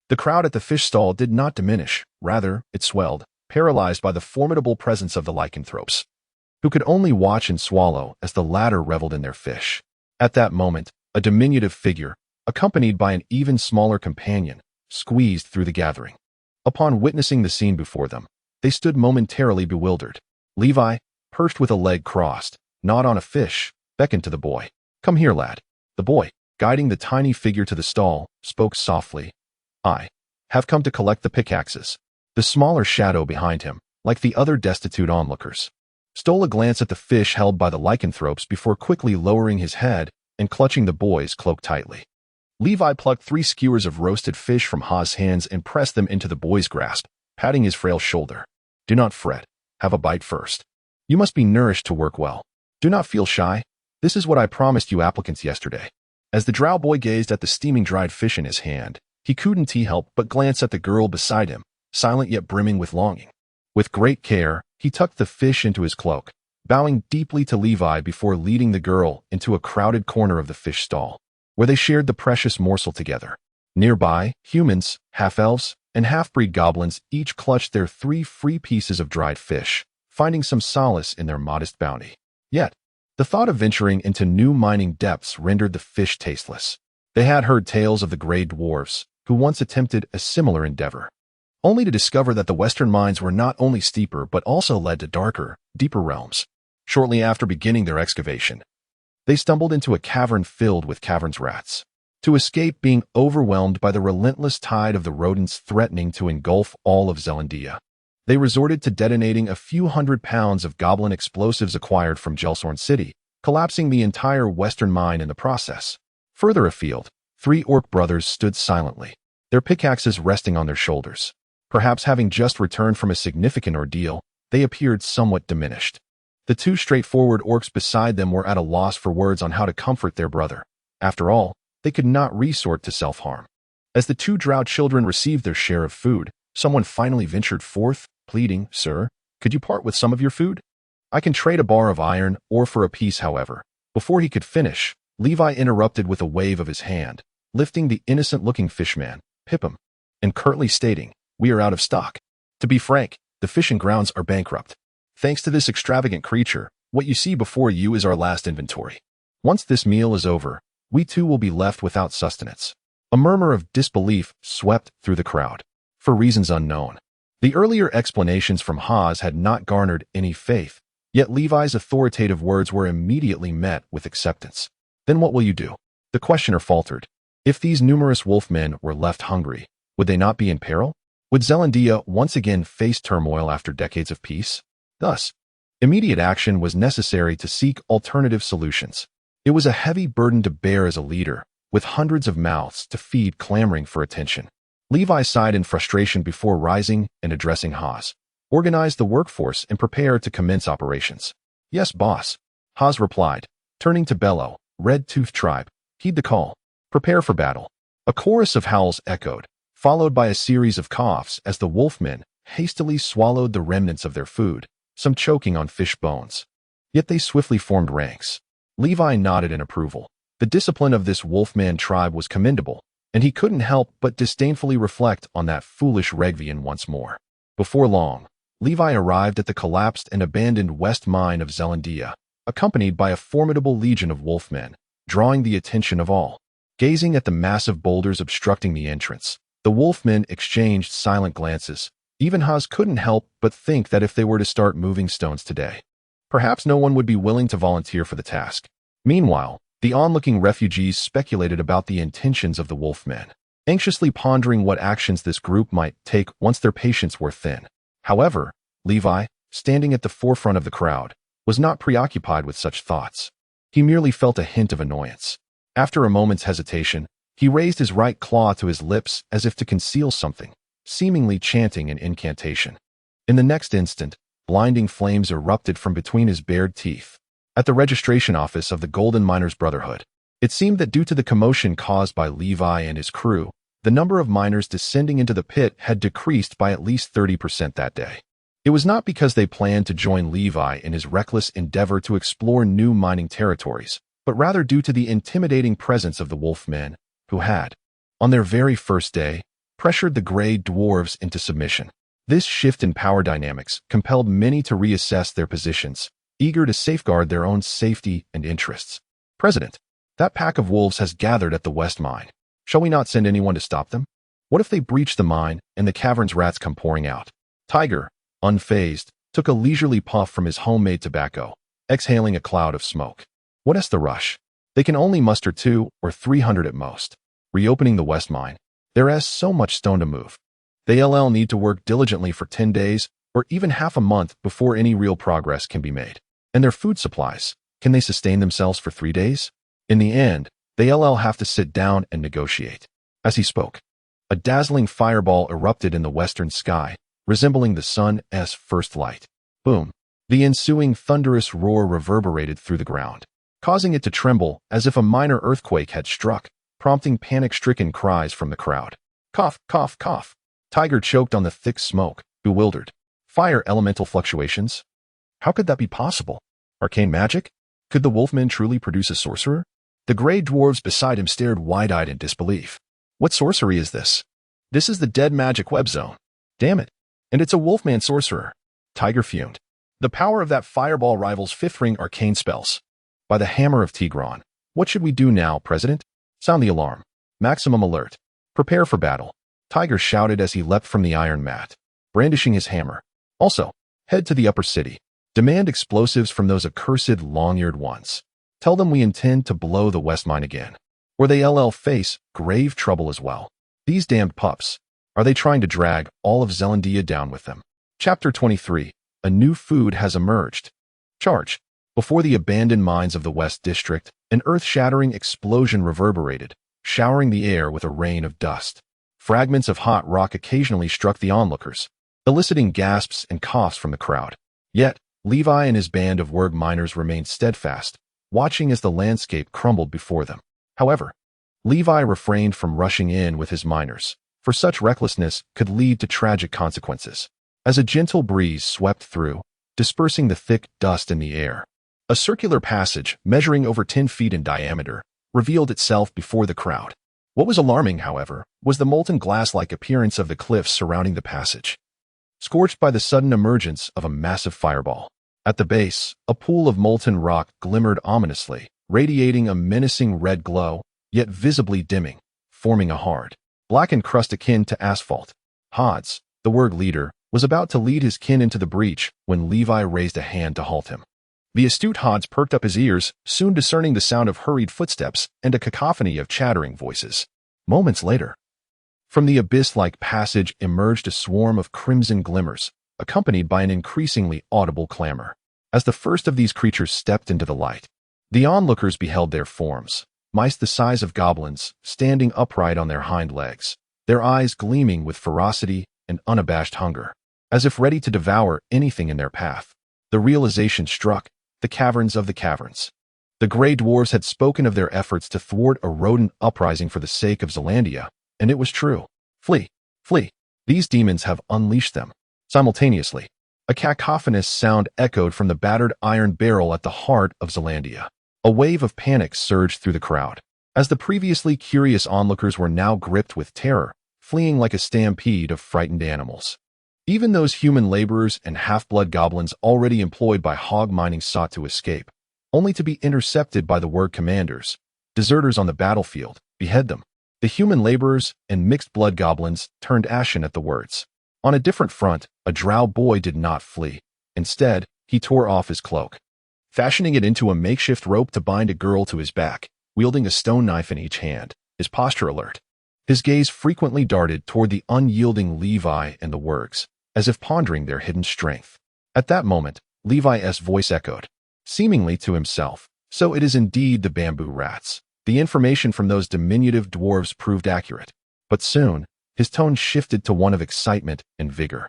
the crowd at the fish stall did not diminish. Rather, it swelled, paralyzed by the formidable presence of the lycanthropes, who could only watch and swallow as the latter reveled in their fish. At that moment, a diminutive figure, accompanied by an even smaller companion, squeezed through the gathering. Upon witnessing the scene before them, they stood momentarily bewildered. Levi, perched with a leg crossed, gnawed on a fish, beckoned to the boy. "Come here, lad." The boy, guiding the tiny figure to the stall, spoke softly. "I have come to collect the pickaxes." The smaller shadow behind him, like the other destitute onlookers, stole a glance at the fish held by the lycanthropes before quickly lowering his head and clutching the boy's cloak tightly. Levi plucked 3 skewers of roasted fish from Ha's hands and pressed them into the boy's grasp, patting his frail shoulder. "Do not fret. Have a bite first. You must be nourished to work well. Do not feel shy. This is what I promised you applicants yesterday." As the drow boy gazed at the steaming dried fish in his hand, he couldn't help but glance at the girl beside him, silent yet brimming with longing. With great care, he tucked the fish into his cloak, bowing deeply to Levi before leading the girl into a crowded corner of the fish stall, where they shared the precious morsel together. Nearby, humans, half-elves, and half-breed goblins each clutched their 3 free pieces of dried fish, finding some solace in their modest bounty. Yet, the thought of venturing into new mining depths rendered the fish tasteless. They had heard tales of the gray dwarves, who once attempted a similar endeavor, only to discover that the western mines were not only steeper but also led to darker, deeper realms. Shortly after beginning their excavation, they stumbled into a cavern filled with caverns rats. To escape being overwhelmed by the relentless tide of the rodents threatening to engulf all of Zelandia, they resorted to detonating a few hundred pounds of goblin explosives acquired from Gelsorn City, collapsing the entire western mine in the process. Further afield, 3 orc brothers stood silently, their pickaxes resting on their shoulders. Perhaps having just returned from a significant ordeal, they appeared somewhat diminished. The 2 straightforward orcs beside them were at a loss for words on how to comfort their brother. After all, they could not resort to self-harm. As the two drow children received their share of food, someone finally ventured forth, pleading, "Sir, could you part with some of your food? I can trade a bar of iron or for a piece, however." Before he could finish, Levi interrupted with a wave of his hand, lifting the innocent-looking fishman, Pippin, and curtly stating, "We are out of stock. To be frank, the fishing grounds are bankrupt. Thanks to this extravagant creature, what you see before you is our last inventory. Once this meal is over, we too will be left without sustenance." A murmur of disbelief swept through the crowd. For reasons unknown, the earlier explanations from Haas had not garnered any faith, yet Levi's authoritative words were immediately met with acceptance. "Then what will you do?" the questioner faltered. "If these numerous wolfmen were left hungry, would they not be in peril? Would Zealandia once again face turmoil after decades of peace?" Thus, immediate action was necessary to seek alternative solutions. It was a heavy burden to bear as a leader, with hundreds of mouths to feed clamoring for attention. Levi sighed in frustration before rising and addressing Haas. "Organize the workforce and prepare to commence operations." "Yes, boss," Haas replied, turning to Bello, "Red-Tooth Tribe, heed the call. Prepare for battle." A chorus of howls echoed, followed by a series of coughs as the wolfmen hastily swallowed the remnants of their food, some choking on fish bones. Yet they swiftly formed ranks. Levi nodded in approval. The discipline of this wolfman tribe was commendable, and he couldn't help but disdainfully reflect on that foolish Regvian once more. Before long, Levi arrived at the collapsed and abandoned west mine of Zealandia, accompanied by a formidable legion of wolfmen, drawing the attention of all. Gazing at the massive boulders obstructing the entrance, the wolfmen exchanged silent glances. Even Haas couldn't help but think that if they were to start moving stones today, perhaps no one would be willing to volunteer for the task. Meanwhile, the onlooking refugees speculated about the intentions of the wolfmen, anxiously pondering what actions this group might take once their patience wore thin. However, Levi, standing at the forefront of the crowd, was not preoccupied with such thoughts. He merely felt a hint of annoyance. After a moment's hesitation, he raised his right claw to his lips as if to conceal something, seemingly chanting an incantation. In the next instant, blinding flames erupted from between his bared teeth. At the registration office of the Golden Miners Brotherhood, it seemed that due to the commotion caused by Levi and his crew, the number of miners descending into the pit had decreased by at least 30% that day. It was not because they planned to join Levi in his reckless endeavor to explore new mining territories, but rather due to the intimidating presence of the wolfmen, who had, on their very first day, pressured the gray dwarves into submission. This shift in power dynamics compelled many to reassess their positions, eager to safeguard their own safety and interests. "President, that pack of wolves has gathered at the west mine. Shall we not send anyone to stop them? What if they breach the mine and the cavern's rats come pouring out?" Tiger, unfazed, took a leisurely puff from his homemade tobacco, exhaling a cloud of smoke. "What is the rush? They can only muster 200 or 300 at most. Reopening the west mine, there is so much stone to move. They need to work diligently for 10 days or even half a month before any real progress can be made. And their food supplies, can they sustain themselves for 3 days? In the end, they have to sit down and negotiate." As he spoke, a dazzling fireball erupted in the western sky, resembling the sun's first light. Boom! The ensuing thunderous roar reverberated through the ground, causing it to tremble as if a minor earthquake had struck, prompting panic-stricken cries from the crowd. "Cough, cough, cough." Tiger choked on the thick smoke, bewildered. "Fire elemental fluctuations? How could that be possible? Arcane magic? Could the wolfman truly produce a sorcerer?" The gray dwarves beside him stared wide-eyed in disbelief. "What sorcery is this?" "This is the dead magic web zone. Damn it. And it's a wolfman sorcerer." Tiger fumed. "The power of that fireball rivals fifth-ring arcane spells. By the hammer of Tigron, what should we do now, President? Sound the alarm. Maximum alert. Prepare for battle." Tiger shouted as he leapt from the iron mat, brandishing his hammer. "Also, head to the upper city. Demand explosives from those accursed long-eared ones. Tell them we intend to blow the west mine again, or they face grave trouble as well. These damned pups. Are they trying to drag all of Zealandia down with them?" Chapter 23. A new food has emerged. Charge. Before the abandoned mines of the West District, an earth-shattering explosion reverberated, showering the air with a rain of dust. Fragments of hot rock occasionally struck the onlookers, eliciting gasps and coughs from the crowd. Yet, Levi and his band of warg miners remained steadfast, watching as the landscape crumbled before them. However, Levi refrained from rushing in with his miners, for such recklessness could lead to tragic consequences. As a gentle breeze swept through, dispersing the thick dust in the air, a circular passage measuring over 10 feet in diameter revealed itself before the crowd. What was alarming, however, was the molten glass-like appearance of the cliffs surrounding the passage, scorched by the sudden emergence of a massive fireball. At the base, a pool of molten rock glimmered ominously, radiating a menacing red glow, yet visibly dimming, forming a hard, blackened crust akin to asphalt. Hodds, the Werg leader, was about to lead his kin into the breach when Levi raised a hand to halt him. The astute Hodds perked up his ears, soon discerning the sound of hurried footsteps and a cacophony of chattering voices. Moments later, from the abyss-like passage emerged a swarm of crimson glimmers, accompanied by an increasingly audible clamor. As the first of these creatures stepped into the light, the onlookers beheld their forms, mice the size of goblins, standing upright on their hind legs, their eyes gleaming with ferocity and unabashed hunger, as if ready to devour anything in their path. The realization struck: the caverns of the caverns. The gray dwarves had spoken of their efforts to thwart a rodent uprising for the sake of Zelandia, and it was true. Flee! Flee! These demons have unleashed them. Simultaneously, a cacophonous sound echoed from the battered iron barrel at the heart of Zelandia. A wave of panic surged through the crowd, as the previously curious onlookers were now gripped with terror, fleeing like a stampede of frightened animals. Even those human laborers and half-blood goblins already employed by hog mining sought to escape, only to be intercepted by the Werg commanders. Deserters on the battlefield, behead them. The human laborers and mixed-blood goblins turned ashen at the words. On a different front, a drow boy did not flee. Instead, he tore off his cloak, fashioning it into a makeshift rope to bind a girl to his back, wielding a stone knife in each hand, his posture alert. His gaze frequently darted toward the unyielding Levi and the Wergs, as if pondering their hidden strength. At that moment, Levi's voice echoed, seemingly to himself, "So it is indeed the bamboo rats." The information from those diminutive dwarves proved accurate, but soon, his tone shifted to one of excitement and vigor.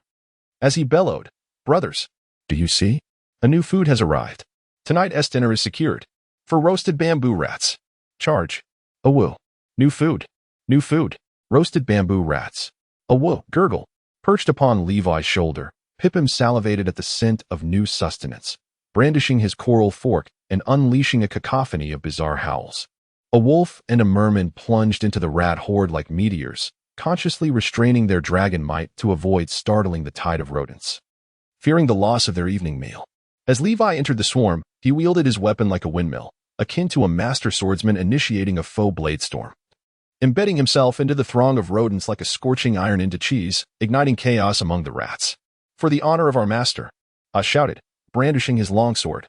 As he bellowed, "Brothers, do you see? A new food has arrived. Tonight's dinner is secured. For roasted bamboo rats. Charge. Awoo. New food. New food. Roasted bamboo rats." Awoo. Gurgle. Perched upon Levi's shoulder, Pippin salivated at the scent of new sustenance, brandishing his coral fork and unleashing a cacophony of bizarre howls. A wolf and a merman plunged into the rat horde like meteors, consciously restraining their dragon might to avoid startling the tide of rodents, fearing the loss of their evening meal. As Levi entered the swarm, he wielded his weapon like a windmill, akin to a master swordsman initiating a faux blade storm. Embedding himself into the throng of rodents like a scorching iron into cheese, igniting chaos among the rats. "For the honor of our master," shouted, brandishing his longsword.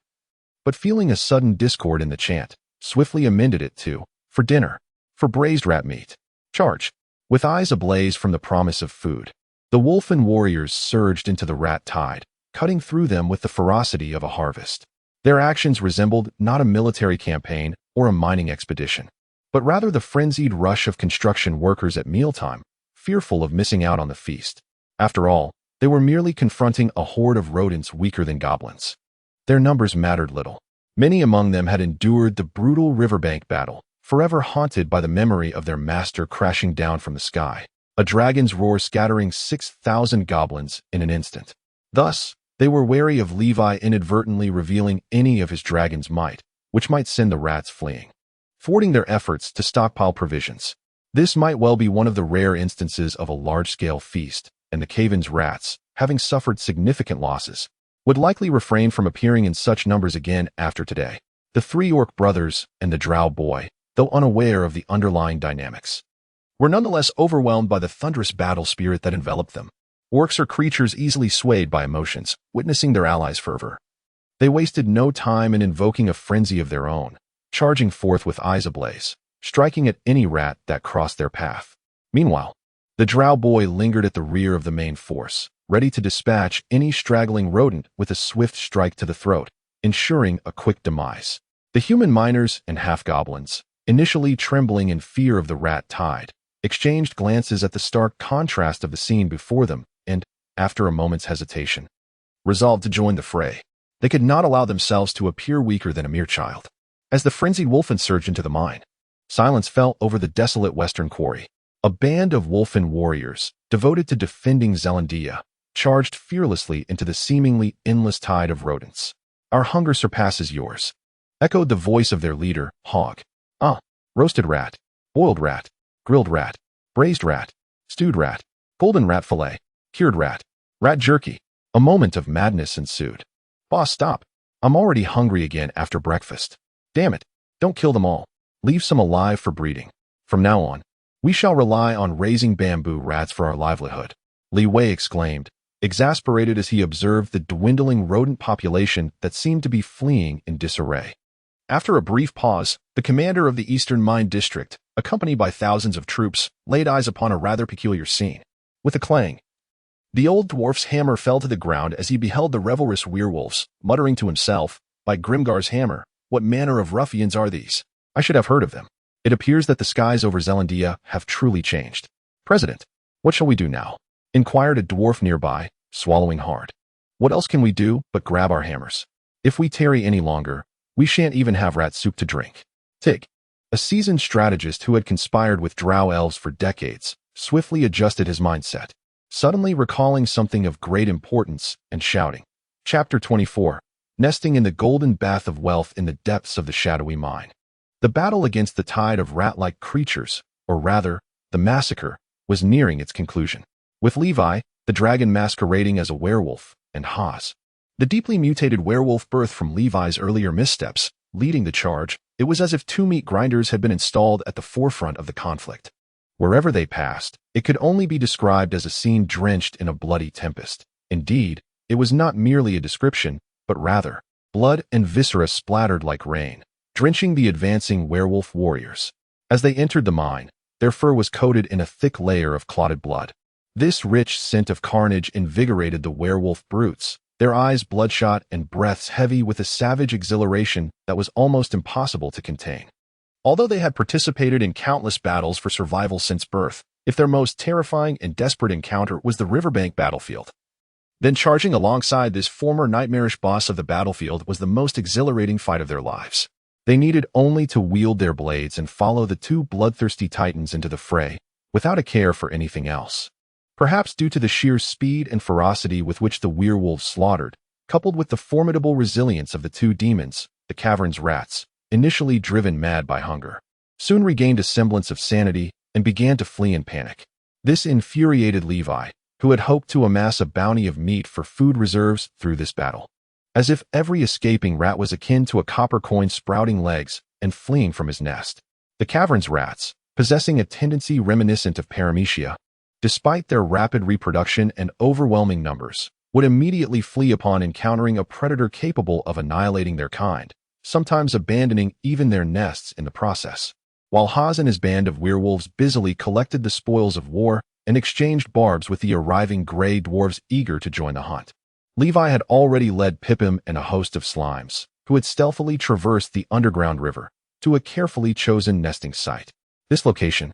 But feeling a sudden discord in the chant, swiftly amended it to, "For dinner. For braised rat meat. Charge." With eyes ablaze from the promise of food, the wolfen warriors surged into the rat tide, cutting through them with the ferocity of a harvest. Their actions resembled not a military campaign or a mining expedition, but rather the frenzied rush of construction workers at mealtime, fearful of missing out on the feast. After all, they were merely confronting a horde of rodents weaker than goblins. Their numbers mattered little. Many among them had endured the brutal riverbank battle, forever haunted by the memory of their master crashing down from the sky, a dragon's roar scattering 6,000 goblins in an instant. Thus, they were wary of Levi inadvertently revealing any of his dragon's might, which might send the rats fleeing, thwarting their efforts to stockpile provisions. This might well be one of the rare instances of a large-scale feast, and the caven's rats, having suffered significant losses, would likely refrain from appearing in such numbers again after today. The three orc brothers and the drow boy, though unaware of the underlying dynamics, were nonetheless overwhelmed by the thunderous battle spirit that enveloped them. Orcs are creatures easily swayed by emotions, witnessing their allies' fervor. They wasted no time in invoking a frenzy of their own, charging forth with eyes ablaze, striking at any rat that crossed their path. Meanwhile, the drow boy lingered at the rear of the main force, ready to dispatch any straggling rodent with a swift strike to the throat, ensuring a quick demise. The human miners and half-goblins, initially trembling in fear of the rat tide, exchanged glances at the stark contrast of the scene before them and, after a moment's hesitation, resolved to join the fray. They could not allow themselves to appear weaker than a mere child. As the frenzied wolfen surged into the mine, Silence fell over the desolate western quarry. A band of wolfen warriors, devoted to defending Zealandia, charged fearlessly into the seemingly endless tide of rodents. "Our hunger surpasses yours," echoed the voice of their leader, Hog. "Ah, roasted rat, boiled rat, grilled rat, braised rat, stewed rat, golden rat fillet, cured rat, rat jerky." A moment of madness ensued. "Boss, stop. I'm already hungry again after breakfast. Damn it, don't kill them all. Leave some alive for breeding. From now on, we shall rely on raising bamboo rats for our livelihood," Li Wei exclaimed, exasperated as he observed the dwindling rodent population that seemed to be fleeing in disarray. After a brief pause, the commander of the Eastern Mine District, accompanied by thousands of troops, laid eyes upon a rather peculiar scene. With a clang, the old dwarf's hammer fell to the ground as he beheld the revelrous werewolves, muttering to himself, "By Grimgar's hammer, what manner of ruffians are these? I should have heard of them. It appears that the skies over Zealandia have truly changed." "President, what shall we do now?" inquired a dwarf nearby, swallowing hard. "What else can we do but grab our hammers? If we tarry any longer, we shan't even have rat soup to drink." Tig, a seasoned strategist who had conspired with drow elves for decades, swiftly adjusted his mindset, suddenly recalling something of great importance and shouting. Chapter 24. Nesting in the golden bath of wealth in the depths of the shadowy mine. The battle against the tide of rat-like creatures, or rather, the massacre, was nearing its conclusion. With Levi, the dragon masquerading as a werewolf, and Haas, the deeply mutated werewolf birthed from Levi's earlier missteps, leading the charge, it was as if two meat grinders had been installed at the forefront of the conflict. Wherever they passed, it could only be described as a scene drenched in a bloody tempest. Indeed, it was not merely a description, but rather, blood and viscera splattered like rain, drenching the advancing werewolf warriors. As they entered the mine, their fur was coated in a thick layer of clotted blood. This rich scent of carnage invigorated the werewolf brutes, their eyes bloodshot and breaths heavy with a savage exhilaration that was almost impossible to contain. Although they had participated in countless battles for survival since birth, if their most terrifying and desperate encounter was the riverbank battlefield, then charging alongside this former nightmarish boss of the battlefield was the most exhilarating fight of their lives. They needed only to wield their blades and follow the two bloodthirsty titans into the fray, without a care for anything else. Perhaps due to the sheer speed and ferocity with which the werewolves slaughtered, coupled with the formidable resilience of the two demons, the cavern's rats, initially driven mad by hunger, soon regained a semblance of sanity and began to flee in panic. This infuriated Levi, who had hoped to amass a bounty of meat for food reserves through this battle. As if every escaping rat was akin to a copper coin sprouting legs and fleeing from his nest. The cavern's rats, possessing a tendency reminiscent of paramecia, despite their rapid reproduction and overwhelming numbers, would immediately flee upon encountering a predator capable of annihilating their kind, sometimes abandoning even their nests in the process. While Haas and his band of werewolves busily collected the spoils of war and exchanged barbs with the arriving gray dwarves eager to join the hunt, Levi had already led Pippin and a host of slimes, who had stealthily traversed the underground river, to a carefully chosen nesting site. This location,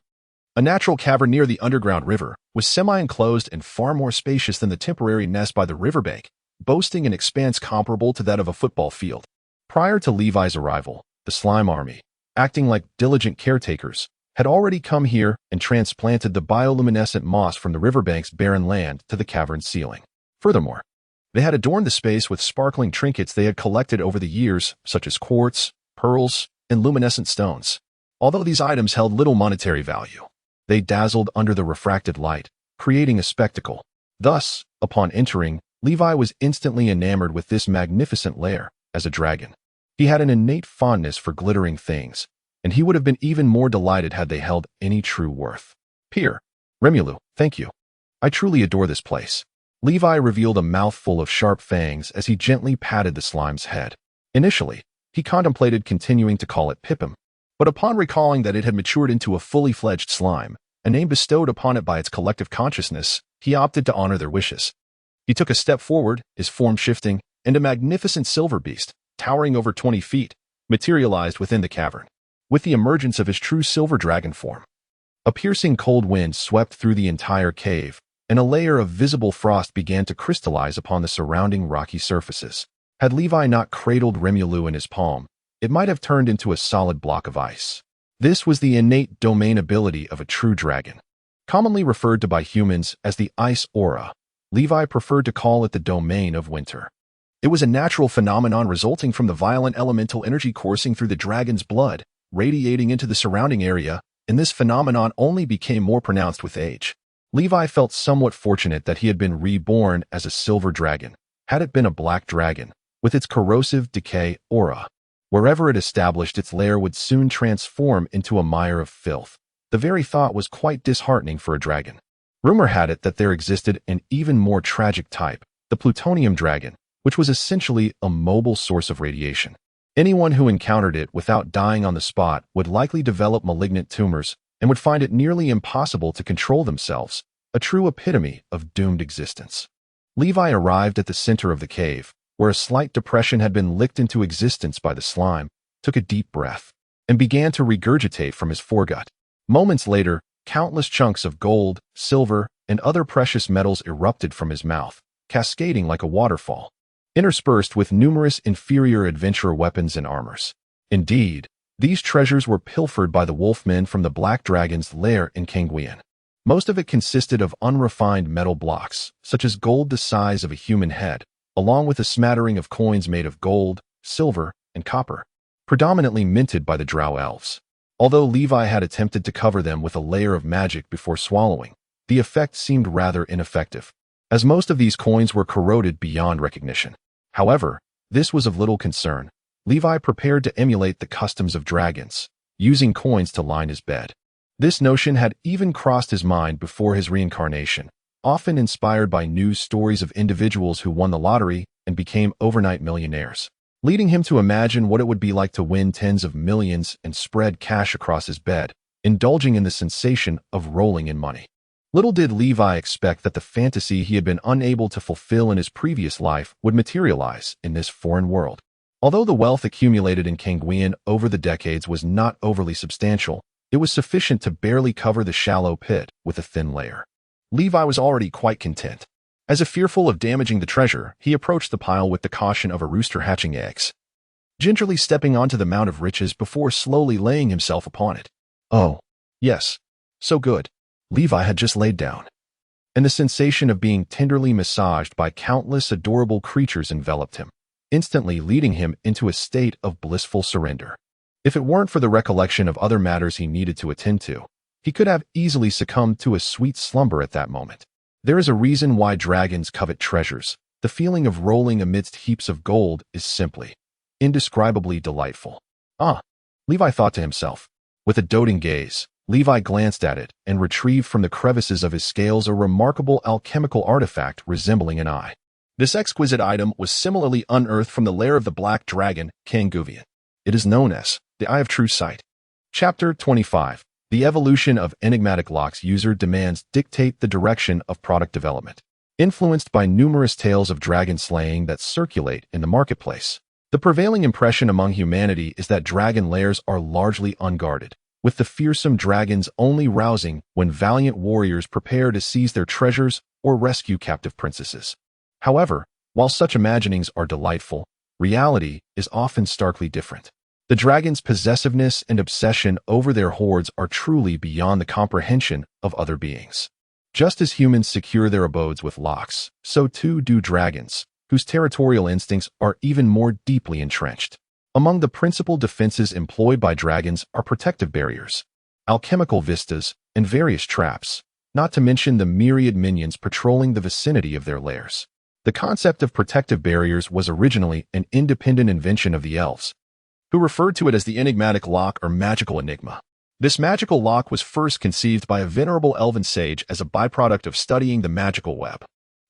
a natural cavern near the underground river, was semi-enclosed and far more spacious than the temporary nest by the riverbank, boasting an expanse comparable to that of a football field. Prior to Levi's arrival, the slime army, acting like diligent caretakers, had already come here and transplanted the bioluminescent moss from the riverbank's barren land to the cavern's ceiling. Furthermore, they had adorned the space with sparkling trinkets they had collected over the years, such as quartz, pearls, and luminescent stones. Although these items held little monetary value, they dazzled under the refracted light, creating a spectacle. Thus, upon entering, Levi was instantly enamored with this magnificent lair. As a dragon, he had an innate fondness for glittering things, and he would have been even more delighted had they held any true worth. "Here, Remulu, thank you. I truly adore this place." Levi revealed a mouthful of sharp fangs as he gently patted the slime's head. Initially, he contemplated continuing to call it Pippin, but upon recalling that it had matured into a fully fledged slime, a name bestowed upon it by its collective consciousness, he opted to honor their wishes. He took a step forward, his form shifting, and a magnificent silver beast, towering over 20 feet, materialized within the cavern. With the emergence of his true silver dragon form, a piercing cold wind swept through the entire cave, and a layer of visible frost began to crystallize upon the surrounding rocky surfaces. Had Levi not cradled Remulu in his palm, it might have turned into a solid block of ice. This was the innate domain ability of a true dragon. Commonly referred to by humans as the ice aura, Levi preferred to call it the domain of winter. It was a natural phenomenon resulting from the violent elemental energy coursing through the dragon's blood, radiating into the surrounding area, and this phenomenon only became more pronounced with age. Levi felt somewhat fortunate that he had been reborn as a silver dragon. Had it been a black dragon, with its corrosive decay aura, wherever it established its lair would soon transform into a mire of filth. The very thought was quite disheartening for a dragon. Rumor had it that there existed an even more tragic type, the plutonium dragon, which was essentially a mobile source of radiation. Anyone who encountered it without dying on the spot would likely develop malignant tumors and would find it nearly impossible to control themselves, a true epitome of doomed existence. Levi arrived at the center of the cave, where a slight depression had been licked into existence by the slime, took a deep breath, and began to regurgitate from his foregut. Moments later, countless chunks of gold, silver, and other precious metals erupted from his mouth, cascading like a waterfall, interspersed with numerous inferior adventurer weapons and armors. Indeed, these treasures were pilfered by the wolfmen from the Black Dragon's lair in Kangwian. Most of it consisted of unrefined metal blocks, such as gold the size of a human head, along with a smattering of coins made of gold, silver, and copper, predominantly minted by the drow elves. Although Levi had attempted to cover them with a layer of magic before swallowing, the effect seemed rather ineffective, as most of these coins were corroded beyond recognition. However, this was of little concern. Levi prepared to emulate the customs of dragons, using coins to line his bed. This notion had even crossed his mind before his reincarnation, often inspired by news stories of individuals who won the lottery and became overnight millionaires, leading him to imagine what it would be like to win tens of millions and spread cash across his bed, indulging in the sensation of rolling in money. Little did Levi expect that the fantasy he had been unable to fulfill in his previous life would materialize in this foreign world. Although the wealth accumulated in Kangwian over the decades was not overly substantial, it was sufficient to barely cover the shallow pit with a thin layer. Levi was already quite content. As if fearful of damaging the treasure, he approached the pile with the caution of a rooster hatching eggs, gingerly stepping onto the mound of riches before slowly laying himself upon it. Oh, yes, so good. Levi had just laid down, and the sensation of being tenderly massaged by countless adorable creatures enveloped him, instantly leading him into a state of blissful surrender. If it weren't for the recollection of other matters he needed to attend to, he could have easily succumbed to a sweet slumber at that moment. There is a reason why dragons covet treasures. The feeling of rolling amidst heaps of gold is simply, indescribably delightful. Ah, Levi thought to himself. With a doting gaze, Levi glanced at it and retrieved from the crevices of his scales a remarkable alchemical artifact resembling an eye. This exquisite item was similarly unearthed from the lair of the Black Dragon, Kangwian. It is known as the Eye of True Sight. Chapter 25. The evolution of enigmatic locks user demands dictate the direction of product development. Influenced by numerous tales of dragon slaying that circulate in the marketplace, the prevailing impression among humanity is that dragon lairs are largely unguarded, with the fearsome dragons only rousing when valiant warriors prepare to seize their treasures or rescue captive princesses. However, while such imaginings are delightful, reality is often starkly different. The dragon's possessiveness and obsession over their hoards are truly beyond the comprehension of other beings. Just as humans secure their abodes with locks, so too do dragons, whose territorial instincts are even more deeply entrenched. Among the principal defenses employed by dragons are protective barriers, alchemical vistas, and various traps, not to mention the myriad minions patrolling the vicinity of their lairs. The concept of protective barriers was originally an independent invention of the elves, who referred to it as the enigmatic lock or magical enigma. This magical lock was first conceived by a venerable elven sage as a byproduct of studying the magical web.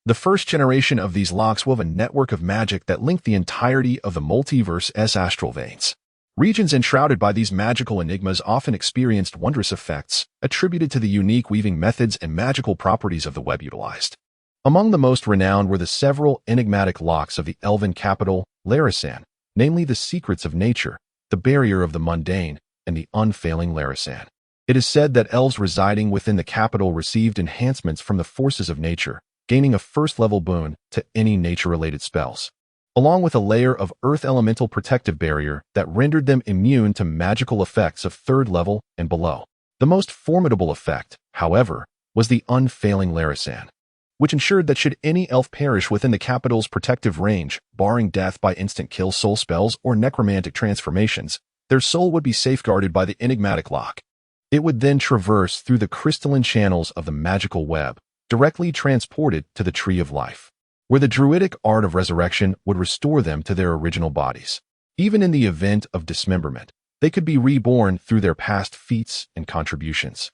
The first generation of these locks wove a network of magic that linked the entirety of the multiverse's astral veins. Regions enshrouded by these magical enigmas often experienced wondrous effects, attributed to the unique weaving methods and magical properties of the web utilized. Among the most renowned were the several enigmatic locks of the elven capital, Larisan, namely the secrets of nature, the barrier of the mundane, and the unfailing Larisan. It is said that elves residing within the capital received enhancements from the forces of nature, gaining a first-level boon to any nature-related spells. along with a layer of earth elemental protective barrier that rendered them immune to magical effects of third level and below. The most formidable effect, however, was the unfailing Larisan, which ensured that should any elf perish within the capital's protective range, barring death by instant kill soul spells or necromantic transformations, their soul would be safeguarded by the enigmatic lock. It would then traverse through the crystalline channels of the magical web, directly transported to the Tree of Life, where the druidic art of resurrection would restore them to their original bodies. Even in the event of dismemberment, they could be reborn through their past feats and contributions,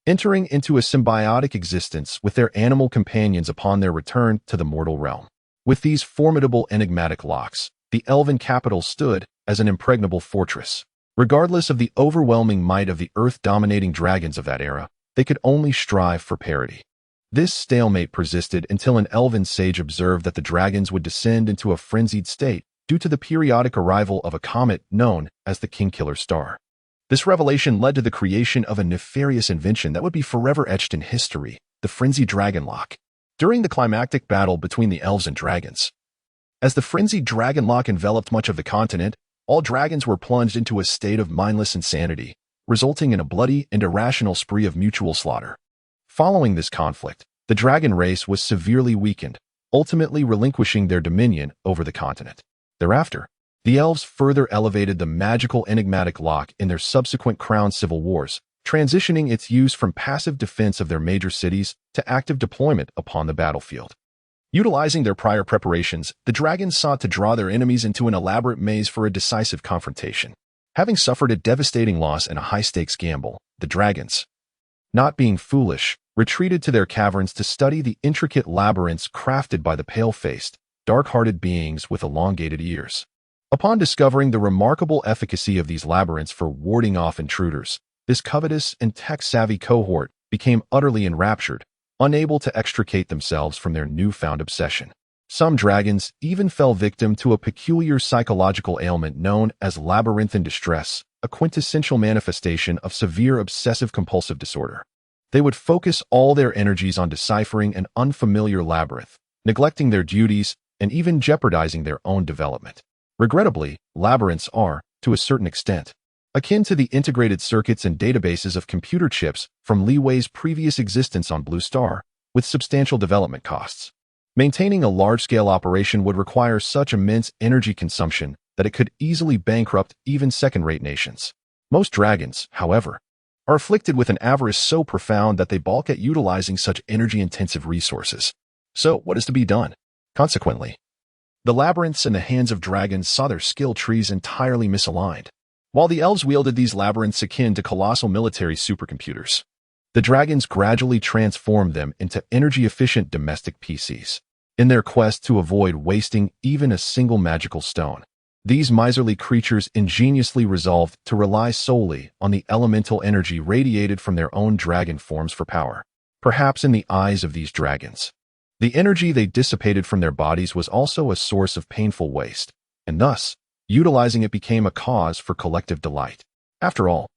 entering into a symbiotic existence with their animal companions upon their return to the mortal realm. With these formidable enigmatic locks, the elven capital stood as an impregnable fortress. Regardless of the overwhelming might of the earth-dominating dragons of that era, they could only strive for parity. This stalemate persisted until an elven sage observed that the dragons would descend into a frenzied state due to the periodic arrival of a comet known as the Kingkiller Star. This revelation led to the creation of a nefarious invention that would be forever etched in history, the Frenzied Dragon Lock. During the climactic battle between the elves and dragons, as the Frenzied Dragon Lock enveloped much of the continent, all dragons were plunged into a state of mindless insanity, resulting in a bloody and irrational spree of mutual slaughter. Following this conflict, the dragon race was severely weakened, ultimately relinquishing their dominion over the continent. Thereafter, the elves further elevated the magical enigmatic lock in their subsequent crown civil wars, transitioning its use from passive defense of their major cities to active deployment upon the battlefield. Utilizing their prior preparations, the dragons sought to draw their enemies into an elaborate maze for a decisive confrontation. Having suffered a devastating loss in a high-stakes gamble, the dragons, not being foolish, retreated to their caverns to study the intricate labyrinths crafted by the pale-faced, dark-hearted beings with elongated ears. Upon discovering the remarkable efficacy of these labyrinths for warding off intruders, this covetous and tech-savvy cohort became utterly enraptured, unable to extricate themselves from their newfound obsession. Some dragons even fell victim to a peculiar psychological ailment known as labyrinthine distress, a quintessential manifestation of severe obsessive-compulsive disorder. They would focus all their energies on deciphering an unfamiliar labyrinth, neglecting their duties and even jeopardizing their own development. Regrettably, labyrinths are, to a certain extent, akin to the integrated circuits and databases of computer chips from Leeway's previous existence on Blue Star, with substantial development costs. Maintaining a large-scale operation would require such immense energy consumption that it could easily bankrupt even second-rate nations. Most dragons, however, are afflicted with an avarice so profound that they balk at utilizing such energy-intensive resources. So, what is to be done? Consequently, the labyrinths in the hands of dragons saw their skill trees entirely misaligned. While the elves wielded these labyrinths akin to colossal military supercomputers, the dragons gradually transformed them into energy-efficient domestic PCs. In their quest to avoid wasting even a single magical stone, these miserly creatures ingeniously resolved to rely solely on the elemental energy radiated from their own dragon forms for power. Perhaps in the eyes of these dragons, the energy they dissipated from their bodies was also a source of painful waste, and thus, utilizing it became a cause for collective delight. After all,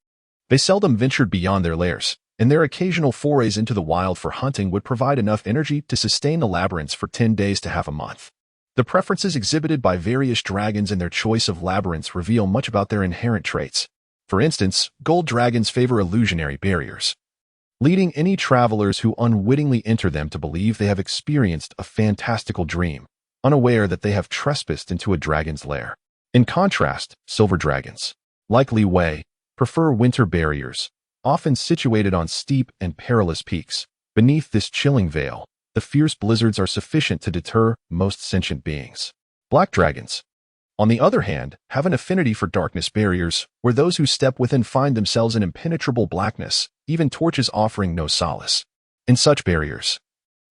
they seldom ventured beyond their lairs, and their occasional forays into the wild for hunting would provide enough energy to sustain the labyrinths for 10 days to half a month. The preferences exhibited by various dragons in their choice of labyrinths reveal much about their inherent traits. For instance, gold dragons favor illusionary barriers, leading any travelers who unwittingly enter them to believe they have experienced a fantastical dream, unaware that they have trespassed into a dragon's lair. In contrast, silver dragons, like Li Wei, prefer winter barriers, often situated on steep and perilous peaks. Beneath this chilling veil, the fierce blizzards are sufficient to deter most sentient beings. Black dragons, on the other hand, have an affinity for darkness barriers, where those who step within find themselves in impenetrable blackness, even torches offering no solace. In such barriers,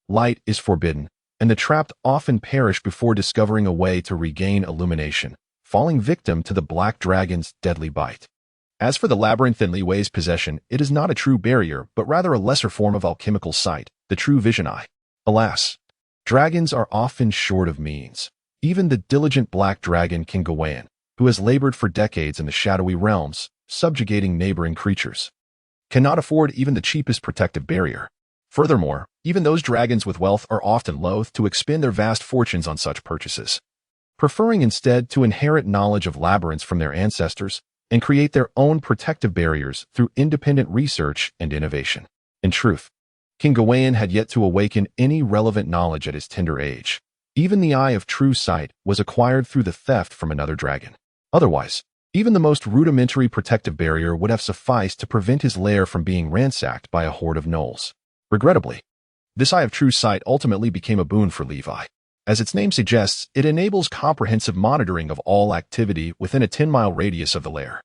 light is forbidden, and the trapped often perish before discovering a way to regain illumination, falling victim to the black dragon's deadly bite. As for the labyrinth in Li Wei's possession, it is not a true barrier, but rather a lesser form of alchemical sight, the true vision eye. Alas, dragons are often short of means. Even the diligent black dragon King Gawain, who has labored for decades in the shadowy realms, subjugating neighboring creatures, cannot afford even the cheapest protective barrier. Furthermore, even those dragons with wealth are often loath to expend their vast fortunes on such purchases. preferring instead to inherit knowledge of labyrinths from their ancestors and create their own protective barriers through independent research and innovation. In truth, King Gawain had yet to awaken any relevant knowledge at his tender age. Even the eye of true sight was acquired through the theft from another dragon. Otherwise, even the most rudimentary protective barrier would have sufficed to prevent his lair from being ransacked by a horde of gnolls. Regrettably, this eye of true sight ultimately became a boon for Levi. As its name suggests, it enables comprehensive monitoring of all activity within a 10-mile radius of the lair.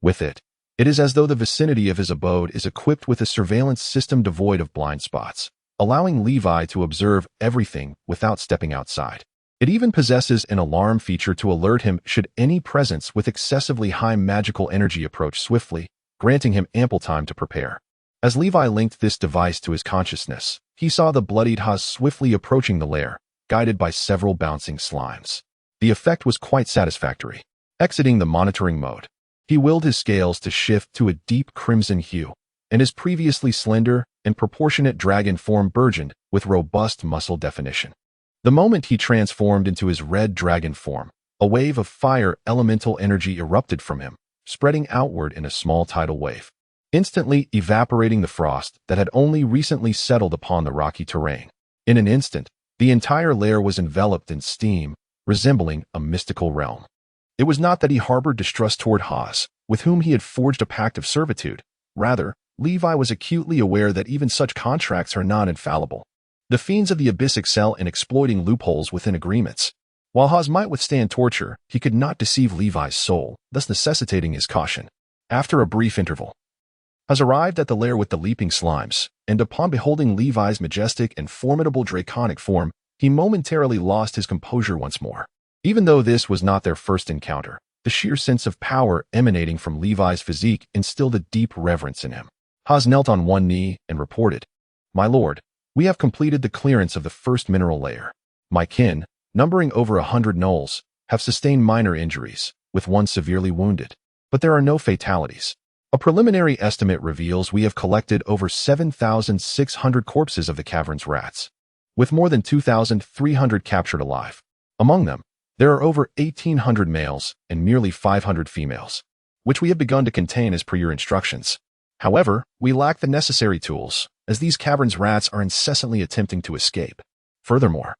With it, it is as though the vicinity of his abode is equipped with a surveillance system devoid of blind spots, allowing Levi to observe everything without stepping outside. It even possesses an alarm feature to alert him should any presence with excessively high magical energy approach swiftly, granting him ample time to prepare. As Levi linked this device to his consciousness, he saw the bloodied Haas swiftly approaching the lair, guided by several bouncing slimes. The effect was quite satisfactory. Exiting the monitoring mode, he willed his scales to shift to a deep crimson hue, and his previously slender and proportionate dragon form burgeoned with robust muscle definition. The moment he transformed into his red dragon form, a wave of fire elemental energy erupted from him, spreading outward in a small tidal wave, instantly evaporating the frost that had only recently settled upon the rocky terrain. In an instant, the entire lair was enveloped in steam, resembling a mystical realm. It was not that he harbored distrust toward Haas, with whom he had forged a pact of servitude. Rather, Levi was acutely aware that even such contracts are not infallible. The fiends of the abyss excel in exploiting loopholes within agreements. While Haas might withstand torture, he could not deceive Levi's soul, thus necessitating his caution. After a brief interval, Haas arrived at the lair with the leaping slimes, and upon beholding Levi's majestic and formidable draconic form, he momentarily lost his composure once more. Even though this was not their first encounter, the sheer sense of power emanating from Levi's physique instilled a deep reverence in him. Haas knelt on one knee and reported, "My lord, we have completed the clearance of the first mineral layer. My kin, numbering over 100 gnolls, have sustained minor injuries, with one severely wounded. But there are no fatalities. A preliminary estimate reveals we have collected over 7,600 corpses of the cavern's rats, with more than 2,300 captured alive. Among them, there are over 1,800 males and merely 500 females, which we have begun to contain as per your instructions. However, we lack the necessary tools, as these caverns rats are incessantly attempting to escape. Furthermore,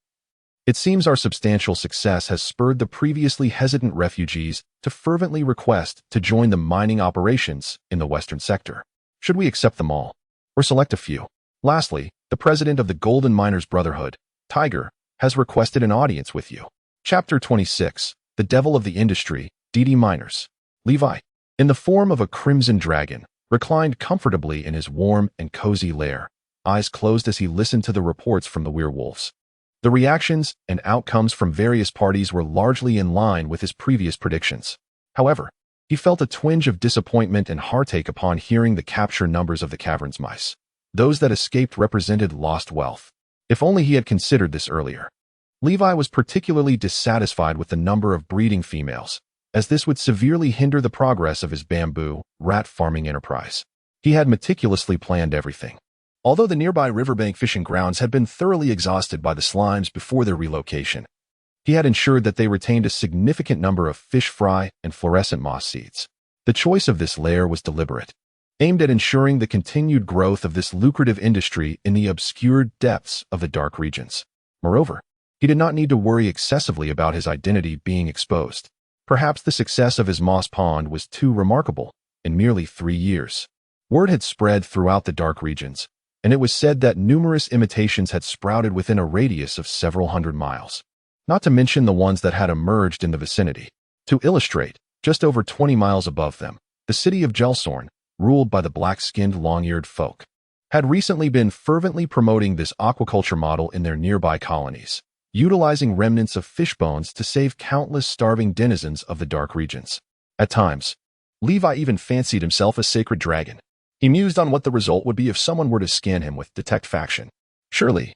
it seems our substantial success has spurred the previously hesitant refugees to fervently request to join the mining operations in the western sector. Should we accept them all, or select a few? Lastly, the president of the Golden Miners Brotherhood, Tiger, has requested an audience with you." Chapter 26, The Devil of the Industry, DD Miners. Levi, in the form of a crimson dragon, reclined comfortably in his warm and cozy lair, eyes closed as he listened to the reports from the werewolves. The reactions and outcomes from various parties were largely in line with his previous predictions. However, he felt a twinge of disappointment and heartache upon hearing the capture numbers of the cavern's mice. Those that escaped represented lost wealth. If only he had considered this earlier. Levi was particularly dissatisfied with the number of breeding females, as this would severely hinder the progress of his bamboo, rat farming enterprise. He had meticulously planned everything. Although the nearby riverbank fishing grounds had been thoroughly exhausted by the slimes before their relocation, he had ensured that they retained a significant number of fish fry and fluorescent moss seeds. The choice of this lair was deliberate, aimed at ensuring the continued growth of this lucrative industry in the obscured depths of the dark regions. Moreover, he did not need to worry excessively about his identity being exposed. Perhaps the success of his moss pond was too remarkable. In merely 3 years, word had spread throughout the dark regions, and it was said that numerous imitations had sprouted within a radius of several hundred miles, not to mention the ones that had emerged in the vicinity. To illustrate, just over 20 miles above them, the city of Gelsorn, ruled by the black-skinned long-eared folk, had recently been fervently promoting this aquaculture model in their nearby colonies, utilizing remnants of fish bones to save countless starving denizens of the dark regions. At times, Levi even fancied himself a sacred dragon. He mused on what the result would be if someone were to scan him with detect faction. Surely,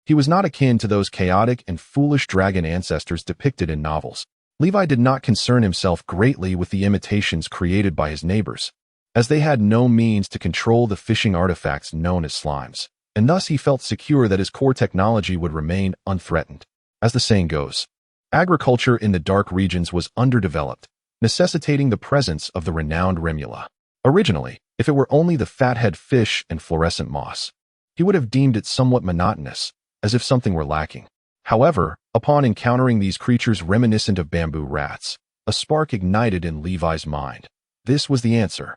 he was not akin to those chaotic and foolish dragon ancestors depicted in novels. Levi did not concern himself greatly with the imitations created by his neighbors, as they had no means to control the fishing artifacts known as slimes, and thus he felt secure that his core technology would remain unthreatened. As the saying goes, Agriculture in the dark regions was underdeveloped, necessitating the presence of the renowned remula. Originally, if it were only the fathead fish and fluorescent moss, he would have deemed it somewhat monotonous, as if something were lacking. However, upon encountering these creatures reminiscent of bamboo rats, a spark ignited in Levi's mind. This was the answer.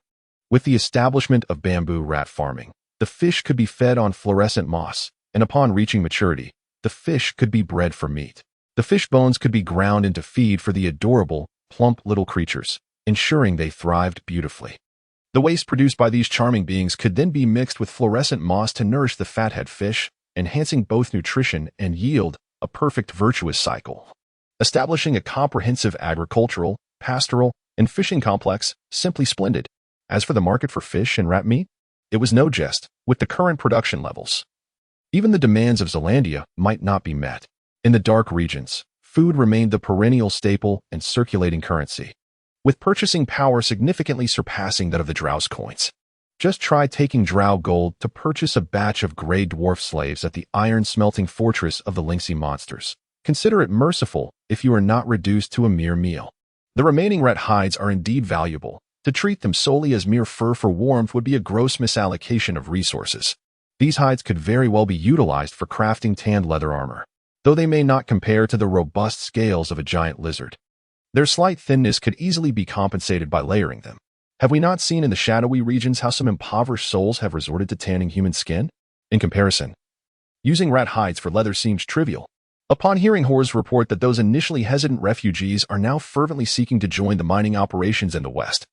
With the establishment of bamboo rat farming, the fish could be fed on fluorescent moss, and upon reaching maturity, the fish could be bred for meat. The fish bones could be ground into feed for the adorable, plump little creatures, ensuring they thrived beautifully. The waste produced by these charming beings could then be mixed with fluorescent moss to nourish the fathead fish, enhancing both nutrition and yield, a perfect virtuous cycle. Establishing a comprehensive agricultural, pastoral, and fishing complex, simply splendid. As for the market for fish and rat meat, it was no jest, with the current production levels. Even the demands of Zealandia might not be met. In the dark regions, food remained the perennial staple and circulating currency, with purchasing power significantly surpassing that of the drow's coins. Just try taking drow gold to purchase a batch of gray dwarf slaves at the iron-smelting fortress of the Lynxy monsters. Consider it merciful if you are not reduced to a mere meal. The remaining rat hides are indeed valuable. To treat them solely as mere fur for warmth would be a gross misallocation of resources. These hides could very well be utilized for crafting tanned leather armor, though they may not compare to the robust scales of a giant lizard. Their slight thinness could easily be compensated by layering them. Have we not seen in the shadowy regions how some impoverished souls have resorted to tanning human skin? In comparison, using rat hides for leather seems trivial. Upon hearing Hor's report that those initially hesitant refugees are now fervently seeking to join the mining operations in the West,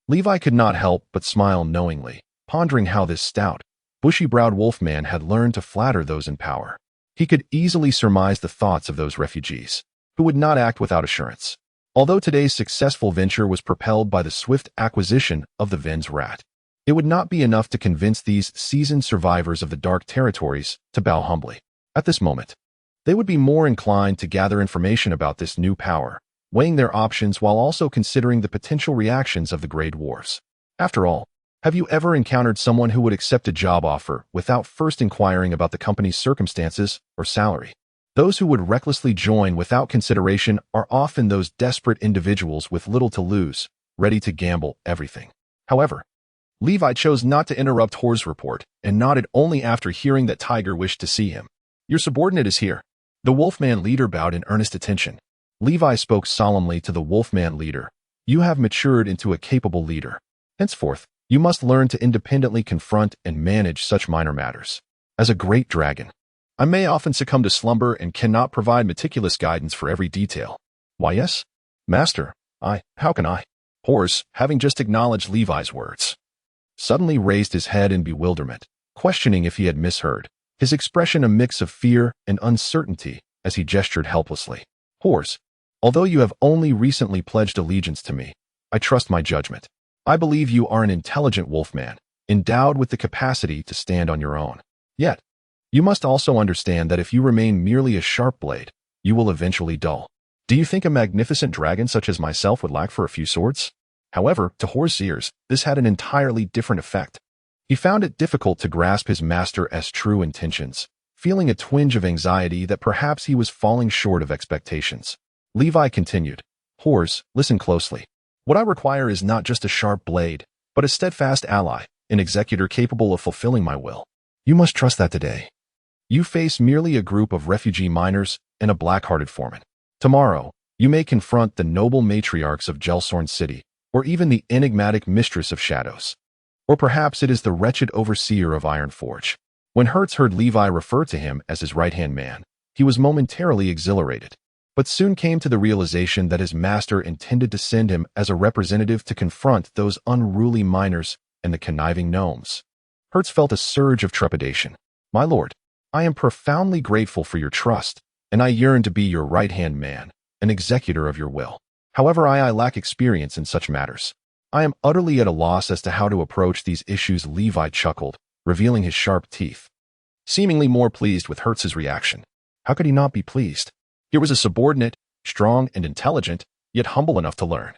Levi could not help but smile knowingly, pondering how this stout, bushy-browed wolfman had learned to flatter those in power. He could easily surmise the thoughts of those refugees, who would not act without assurance. Although today's successful venture was propelled by the swift acquisition of the Ven's rat, it would not be enough to convince these seasoned survivors of the dark territories to bow humbly. At this moment, they would be more inclined to gather information about this new power, weighing their options while also considering the potential reactions of the Grey Dwarfs. After all, have you ever encountered someone who would accept a job offer without first inquiring about the company's circumstances or salary? Those who would recklessly join without consideration are often those desperate individuals with little to lose, ready to gamble everything. However, Levi chose not to interrupt Hor's report and nodded only after hearing that Tiger wished to see him. "Your subordinate is here." The Wolfman leader bowed in earnest attention. Levi spoke solemnly to the Wolfman leader. "You have matured into a capable leader. Henceforth, you must learn to independently confront and manage such minor matters. As a great dragon, I may often succumb to slumber and cannot provide meticulous guidance for every detail." "Why, yes, Master, how can I?" Horse, having just acknowledged Levi's words, suddenly raised his head in bewilderment, questioning if he had misheard, his expression a mix of fear and uncertainty as he gestured helplessly. "Horse, although you have only recently pledged allegiance to me, I trust my judgment. I believe you are an intelligent wolfman, endowed with the capacity to stand on your own. Yet, you must also understand that if you remain merely a sharp blade, you will eventually dull. Do you think a magnificent dragon such as myself would lack for a few swords?" However, to Hor's ears, this had an entirely different effect. He found it difficult to grasp his master's true intentions, feeling a twinge of anxiety that perhaps he was falling short of expectations. Levi continued, "Horse, listen closely. What I require is not just a sharp blade, but a steadfast ally, an executor capable of fulfilling my will. You must trust that today you face merely a group of refugee miners and a black-hearted foreman. Tomorrow, you may confront the noble matriarchs of Gelsorn City, or even the enigmatic mistress of shadows. Or perhaps it is the wretched overseer of Ironforge." When Hertz heard Levi refer to him as his right-hand man, he was momentarily exhilarated, but soon came to the realization that his master intended to send him as a representative to confront those unruly miners and the conniving gnomes. Hertz felt a surge of trepidation. "My lord, I am profoundly grateful for your trust, and I yearn to be your right-hand man, an executor of your will. However, I lack experience in such matters. I am utterly at a loss as to how to approach these issues." Levi chuckled, revealing his sharp teeth, seemingly more pleased with Hertz's reaction. How could he not be pleased? Here was a subordinate, strong and intelligent, yet humble enough to learn,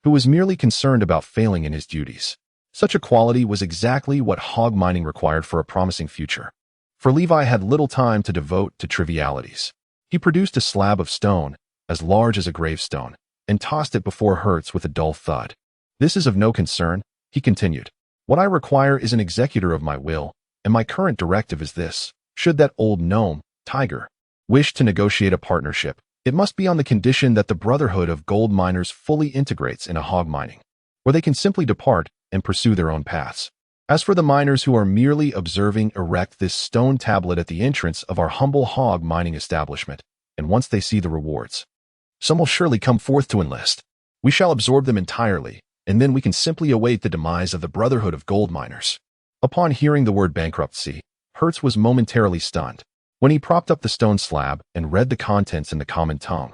who was merely concerned about failing in his duties. Such a quality was exactly what hog mining required for a promising future. For Levi had little time to devote to trivialities. He produced a slab of stone as large as a gravestone, and tossed it before Hertz with a dull thud. "This is of no concern," he continued. "What I require is an executor of my will, and my current directive is this. Should that old gnome, Tiger, wish to negotiate a partnership, it must be on the condition that the Brotherhood of Gold Miners fully integrates into hog mining, or they can simply depart and pursue their own paths. As for the miners who are merely observing, erect this stone tablet at the entrance of our humble hog mining establishment, and once they see the rewards, some will surely come forth to enlist. We shall absorb them entirely, and then we can simply await the demise of the Brotherhood of Gold Miners." Upon hearing the word bankruptcy, Hertz was momentarily stunned. When he propped up the stone slab and read the contents in the common tongue,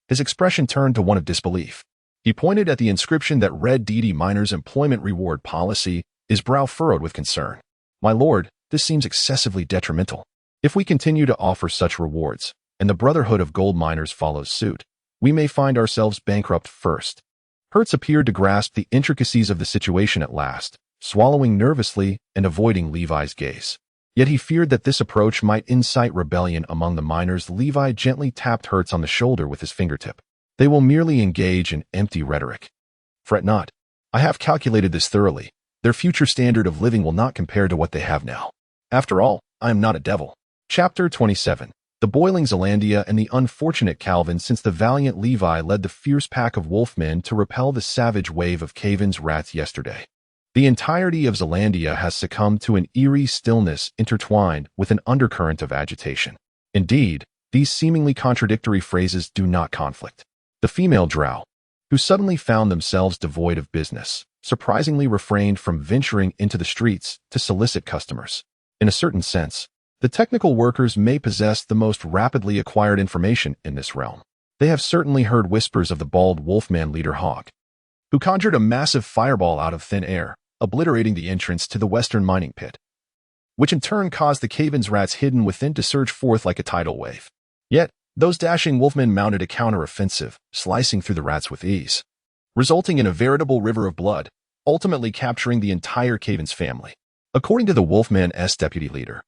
his expression turned to one of disbelief. He pointed at the inscription that read DD Miners Employment Reward Policy, his brow furrowed with concern. "My lord, this seems excessively detrimental. If we continue to offer such rewards, and the Brotherhood of Gold Miners follows suit, we may find ourselves bankrupt first." Hertz appeared to grasp the intricacies of the situation at last, swallowing nervously and avoiding Levi's gaze. Yet he feared that this approach might incite rebellion among the miners. Levi gently tapped Hertz on the shoulder with his fingertip. "They will merely engage in empty rhetoric. Fret not. I have calculated this thoroughly. Their future standard of living will not compare to what they have now. After all, I am not a devil." Chapter 27. The boiling Zealandia and the unfortunate Calvin. Since the valiant Levi led the fierce pack of wolfmen to repel the savage wave of Caven's rats yesterday, the entirety of Zealandia has succumbed to an eerie stillness intertwined with an undercurrent of agitation. Indeed, these seemingly contradictory phrases do not conflict. The female drow, who suddenly found themselves devoid of business, surprisingly refrained from venturing into the streets to solicit customers. In a certain sense, the technical workers may possess the most rapidly acquired information in this realm. They have certainly heard whispers of the bald wolfman leader Hawk, who conjured a massive fireball out of thin air, obliterating the entrance to the western mining pit, which in turn caused the Caven's rats hidden within to surge forth like a tidal wave. Yet, those dashing wolfmen mounted a counter-offensive, slicing through the rats with ease, resulting in a veritable river of blood, ultimately capturing the entire Caven's family. According to the Wolfman's deputy leader,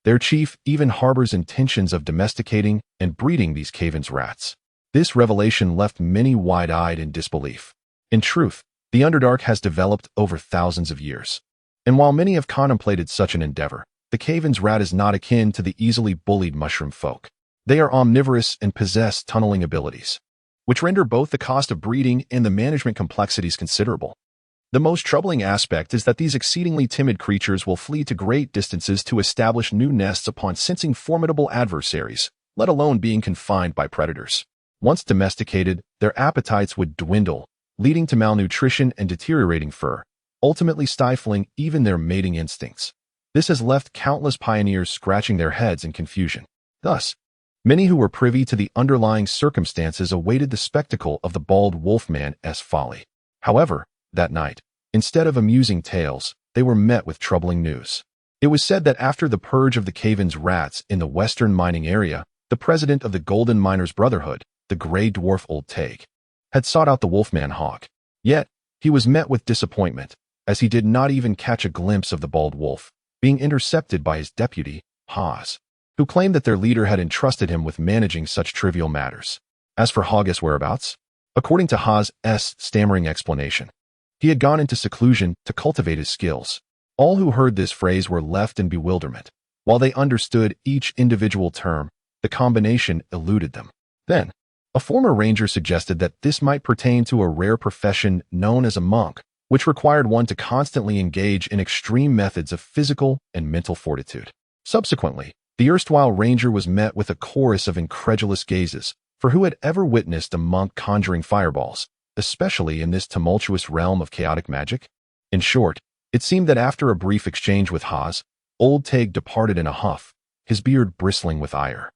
their chief even harbors intentions of domesticating and breeding these Caven's rats. This revelation left many wide-eyed in disbelief. In truth, the Underdark has developed over thousands of years, and while many have contemplated such an endeavor, the Caven's rat is not akin to the easily bullied mushroom folk. They are omnivorous and possess tunneling abilities, which render both the cost of breeding and the management complexities considerable. The most troubling aspect is that these exceedingly timid creatures will flee to great distances to establish new nests upon sensing formidable adversaries, let alone being confined by predators. Once domesticated, their appetites would dwindle, leading to malnutrition and deteriorating fur, ultimately stifling even their mating instincts. This has left countless pioneers scratching their heads in confusion. Thus, many who were privy to the underlying circumstances awaited the spectacle of the bald wolfman's folly. However, that night, instead of amusing tales, they were met with troubling news. It was said that after the purge of the Caven's rats in the western mining area, the president of the Golden Miners Brotherhood, the gray dwarf Old Tag, had sought out the wolfman Hawk. Yet, he was met with disappointment, as he did not even catch a glimpse of the bald wolf, being intercepted by his deputy, Haas, who claimed that their leader had entrusted him with managing such trivial matters. As for Haug's whereabouts, according to Haas's stammering explanation, he had gone into seclusion to cultivate his skills. All who heard this phrase were left in bewilderment. While they understood each individual term, the combination eluded them. Then, a former ranger suggested that this might pertain to a rare profession known as a monk, which required one to constantly engage in extreme methods of physical and mental fortitude. Subsequently, the erstwhile ranger was met with a chorus of incredulous gazes, for who had ever witnessed a monk conjuring fireballs, especially in this tumultuous realm of chaotic magic? In short, it seemed that after a brief exchange with Haas, Old Tag departed in a huff, his beard bristling with ire,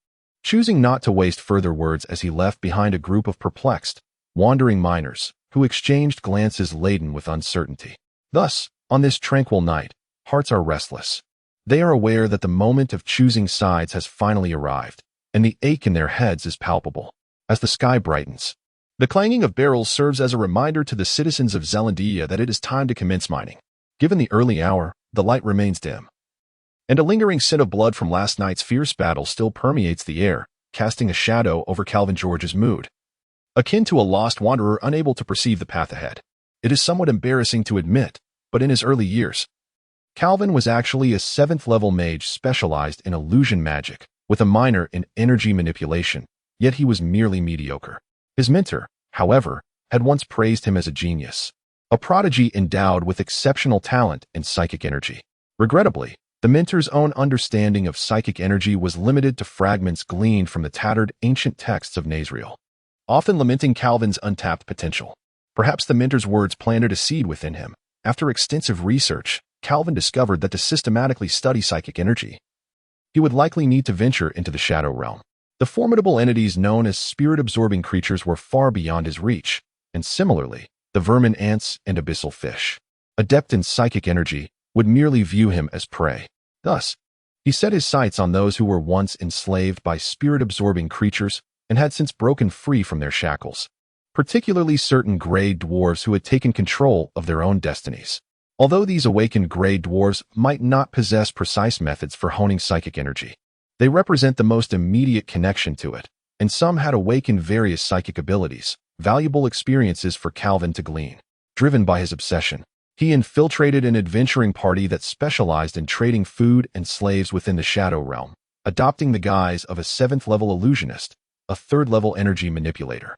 choosing not to waste further words as he left behind a group of perplexed, wandering miners, who exchanged glances laden with uncertainty. Thus, on this tranquil night, hearts are restless. They are aware that the moment of choosing sides has finally arrived, and the ache in their heads is palpable. As the sky brightens, the clanging of barrels serves as a reminder to the citizens of Zealandia that it is time to commence mining. Given the early hour, the light remains dim, and a lingering scent of blood from last night's fierce battle still permeates the air, casting a shadow over Calvin George's mood. Akin to a lost wanderer unable to perceive the path ahead. It is somewhat embarrassing to admit, but in his early years, Calvin was actually a 7th-level mage specialized in illusion magic, with a minor in energy manipulation, yet he was merely mediocre. His mentor, however, had once praised him as a genius, a prodigy endowed with exceptional talent and psychic energy. Regrettably, the mentor's own understanding of psychic energy was limited to fragments gleaned from the tattered ancient texts of Nazriel, often lamenting Calvin's untapped potential. Perhaps the mentor's words planted a seed within him. After extensive research, Calvin discovered that to systematically study psychic energy, he would likely need to venture into the shadow realm. The formidable entities known as spirit-absorbing creatures were far beyond his reach, and similarly, the vermin ants and abyssal fish, adept in psychic energy, would merely view him as prey. Thus, he set his sights on those who were once enslaved by spirit-absorbing creatures and had since broken free from their shackles, particularly certain gray dwarves who had taken control of their own destinies. Although these awakened gray dwarves might not possess precise methods for honing psychic energy, they represent the most immediate connection to it, and some had awakened various psychic abilities, valuable experiences for Calvin to glean. Driven by his obsession, he infiltrated an adventuring party that specialized in trading food and slaves within the Shadow Realm, adopting the guise of a 7th-level illusionist, a 3rd-level energy manipulator,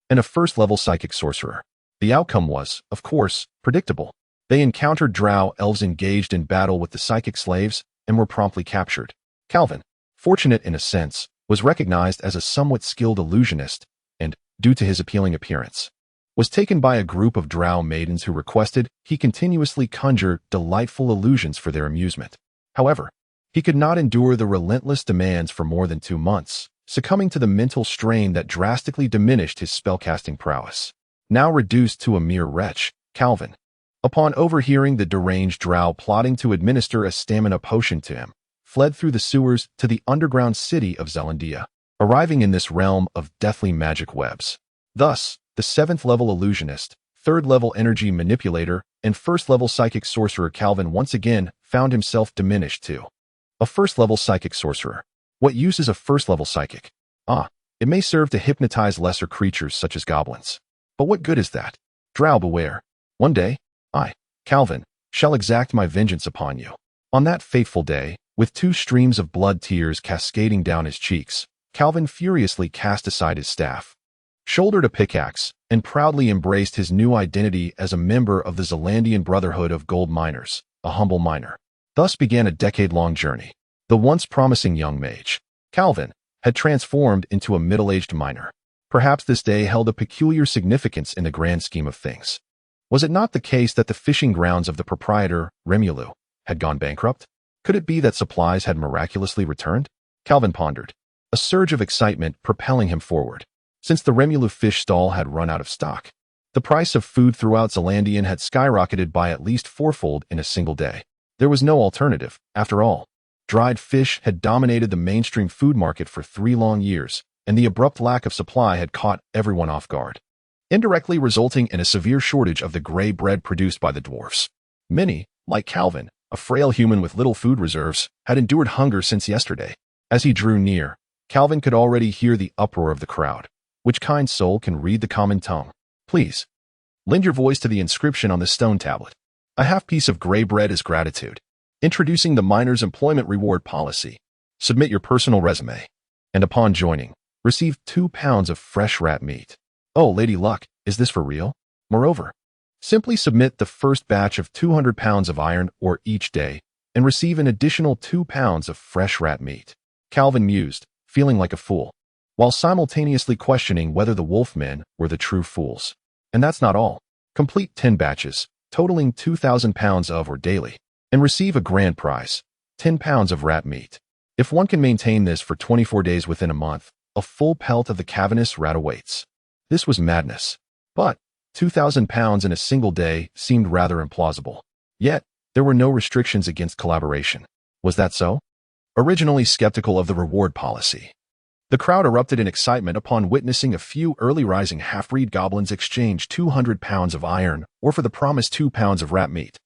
and a 1st-level psychic sorcerer. The outcome was, of course, predictable. They encountered drow elves engaged in battle with the psychic slaves and were promptly captured. Calvin, fortunate in a sense, was recognized as a somewhat skilled illusionist and, due to his appealing appearance, was taken by a group of drow maidens who requested he continuously conjure delightful illusions for their amusement. However, he could not endure the relentless demands for more than 2 months, succumbing to the mental strain that drastically diminished his spellcasting prowess. Now reduced to a mere wretch, Calvin, upon overhearing the deranged drow plotting to administer a stamina potion to him, fled through the sewers to the underground city of Zelandia, arriving in this realm of deathly magic webs. Thus, the 7th-level illusionist, 3rd-level energy manipulator, and 1st-level psychic sorcerer Calvin once again found himself diminished to a 1st-level psychic sorcerer. What use is a 1st-level psychic? It may serve to hypnotize lesser creatures such as goblins. But what good is that? Drow beware. One day, I, Calvin, shall exact my vengeance upon you. On that fateful day, with 2 streams of blood tears cascading down his cheeks, Calvin furiously cast aside his staff, shouldered a pickaxe, and proudly embraced his new identity as a member of the Zelandian Brotherhood of Gold Miners, a humble miner. Thus began a decade-long journey. The once promising young mage, Calvin, had transformed into a middle-aged miner. Perhaps this day held a peculiar significance in the grand scheme of things. Was it not the case that the fishing grounds of the proprietor, Remulu, had gone bankrupt? Could it be that supplies had miraculously returned? Calvin pondered, a surge of excitement propelling him forward. Since the Remulu fish stall had run out of stock, the price of food throughout Zelandian had skyrocketed by at least 4-fold in a single day. There was no alternative, after all. Dried fish had dominated the mainstream food market for 3 long years, and the abrupt lack of supply had caught everyone off guard, indirectly resulting in a severe shortage of the gray bread produced by the dwarfs. Many, like Calvin, a frail human with little food reserves, had endured hunger since yesterday. As he drew near, Calvin could already hear the uproar of the crowd. Which kind soul can read the common tongue? Please, lend your voice to the inscription on the stone tablet. A half-piece of gray bread is gratitude. Introducing the miner's employment reward policy. Submit your personal resume, and upon joining, receive 2 pounds of fresh rat meat. Oh, Lady Luck, is this for real? Moreover, simply submit the first batch of 200 pounds of iron ore each day and receive an additional 2 pounds of fresh rat meat. Calvin mused, feeling like a fool, while simultaneously questioning whether the wolfmen were the true fools. And that's not all. Complete 10 batches, totaling 2,000 pounds of ore daily, and receive a grand prize, 10 pounds of rat meat. If one can maintain this for 24 days within a month, a full pelt of the cavernous rat awaits. This was madness. But 2,000 pounds in a single day seemed rather implausible. Yet, there were no restrictions against collaboration. Was that so? Originally skeptical of the reward policy, the crowd erupted in excitement upon witnessing a few early-rising half-breed goblins exchange 200 pounds of iron ore for the promised 2 pounds of rat meat.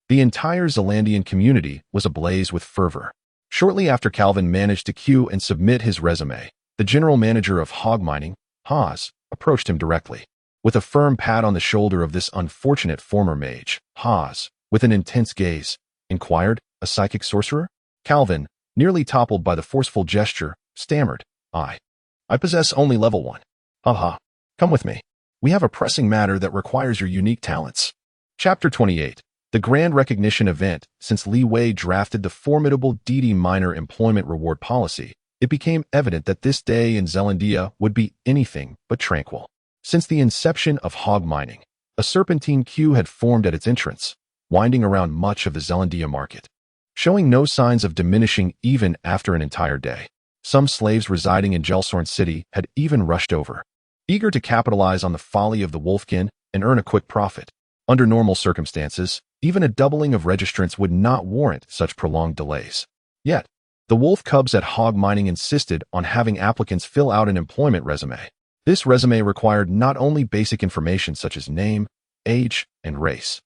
The entire Zelandian community was ablaze with fervor. Shortly after Calvin managed to queue and submit his resume, The general manager of hog mining, Haas, approached him directly. With a firm pat on the shoulder of this unfortunate former mage, Haas, with an intense gaze, inquired, "A psychic sorcerer?" Calvin, nearly toppled by the forceful gesture, stammered, I possess only level 1. Haha. Come with me. We have a pressing matter that requires your unique talents." Chapter 28. The Grand Recognition Event. Since Li Wei drafted the formidable DD Minor Employment Reward Policy, it became evident that this day in Zealandia would be anything but tranquil. Since the inception of hog mining, a serpentine queue had formed at its entrance, winding around much of the Zealandia market, showing no signs of diminishing even after an entire day. Some slaves residing in Gelsorn City had even rushed over, eager to capitalize on the folly of the wolfkin and earn a quick profit. Under normal circumstances, even a doubling of registrants would not warrant such prolonged delays. Yet, the wolf cubs at hog mining insisted on having applicants fill out an employment resume. This resume required not only basic information such as name, age, and race,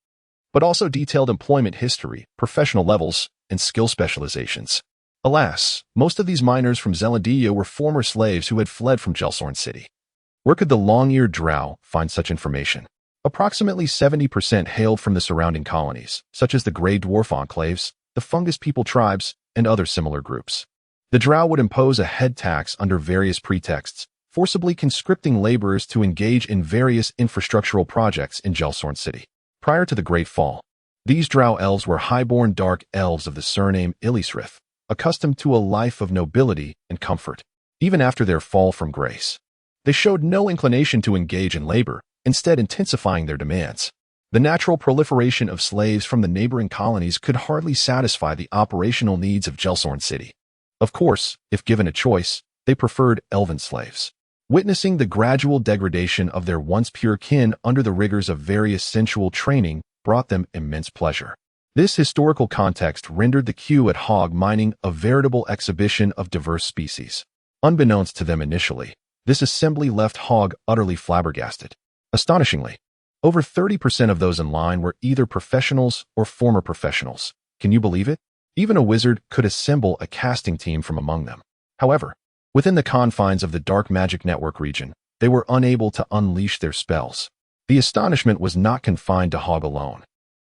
but also detailed employment history, professional levels, and skill specializations. Alas, most of these miners from Zealandia were former slaves who had fled from Gelsorn City. Where could the long-eared drow find such information? Approximately 70% hailed from the surrounding colonies, such as the Grey Dwarf Enclaves, the Fungus People tribes, and other similar groups. The drow would impose a head tax under various pretexts, forcibly conscripting laborers to engage in various infrastructural projects in Gelsorn City. Prior to the Great Fall, these drow elves were highborn dark elves of the surname Ilisrith, accustomed to a life of nobility and comfort. Even after their fall from grace, they showed no inclination to engage in labor, instead intensifying their demands. The natural proliferation of slaves from the neighboring colonies could hardly satisfy the operational needs of Gelsorn City. Of course, if given a choice, they preferred elven slaves. Witnessing the gradual degradation of their once pure kin under the rigors of various sensual training brought them immense pleasure. This historical context rendered the queue at hog mining a veritable exhibition of diverse species. Unbeknownst to them initially, this assembly left Hog utterly flabbergasted. Astonishingly, over 30% of those in line were either professionals or former professionals. Can you believe it? Even a wizard could assemble a casting team from among them. However, within the confines of the Dark Magic Network region, they were unable to unleash their spells. The astonishment was not confined to Hog alone.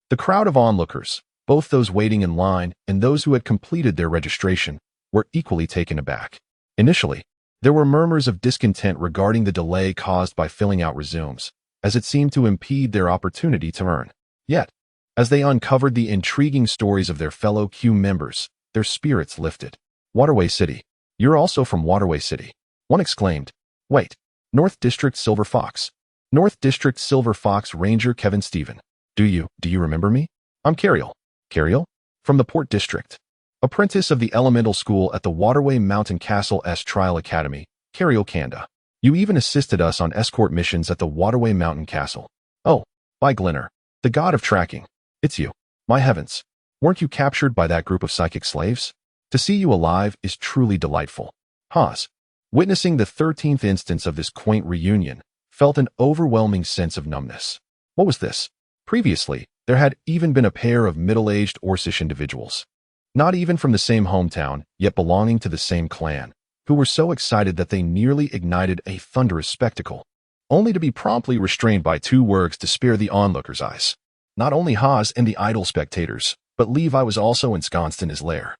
The crowd of onlookers, both those waiting in line and those who had completed their registration, were equally taken aback. Initially, there were murmurs of discontent regarding the delay caused by filling out resumes, as it seemed to impede their opportunity to earn. Yet, as they uncovered the intriguing stories of their fellow queue members, their spirits lifted. "Waterway City. You're also from Waterway City," one exclaimed. "Wait, North District Silver Fox. North District Silver Fox Ranger Kevin Stephen. Do you remember me? I'm Cariel. Cariel? From the Port District. Apprentice of the Elemental School at the Waterway Mountain Castle S Trial Academy, Cariel Kanda. You even assisted us on escort missions at the Waterway Mountain Castle. Oh, by Glenner, the god of tracking. It's you. My heavens. Weren't you captured by that group of psychic slaves? To see you alive is truly delightful." Haas, witnessing the 13th instance of this quaint reunion, felt an overwhelming sense of numbness. What was this? Previously, there had even been a pair of middle-aged Orcish individuals, not even from the same hometown, yet belonging to the same clan, who were so excited that they nearly ignited a thunderous spectacle, only to be promptly restrained by two worgs to spare the onlookers' eyes. Not only Haas and the idle spectators, but Levi was also ensconced in his lair,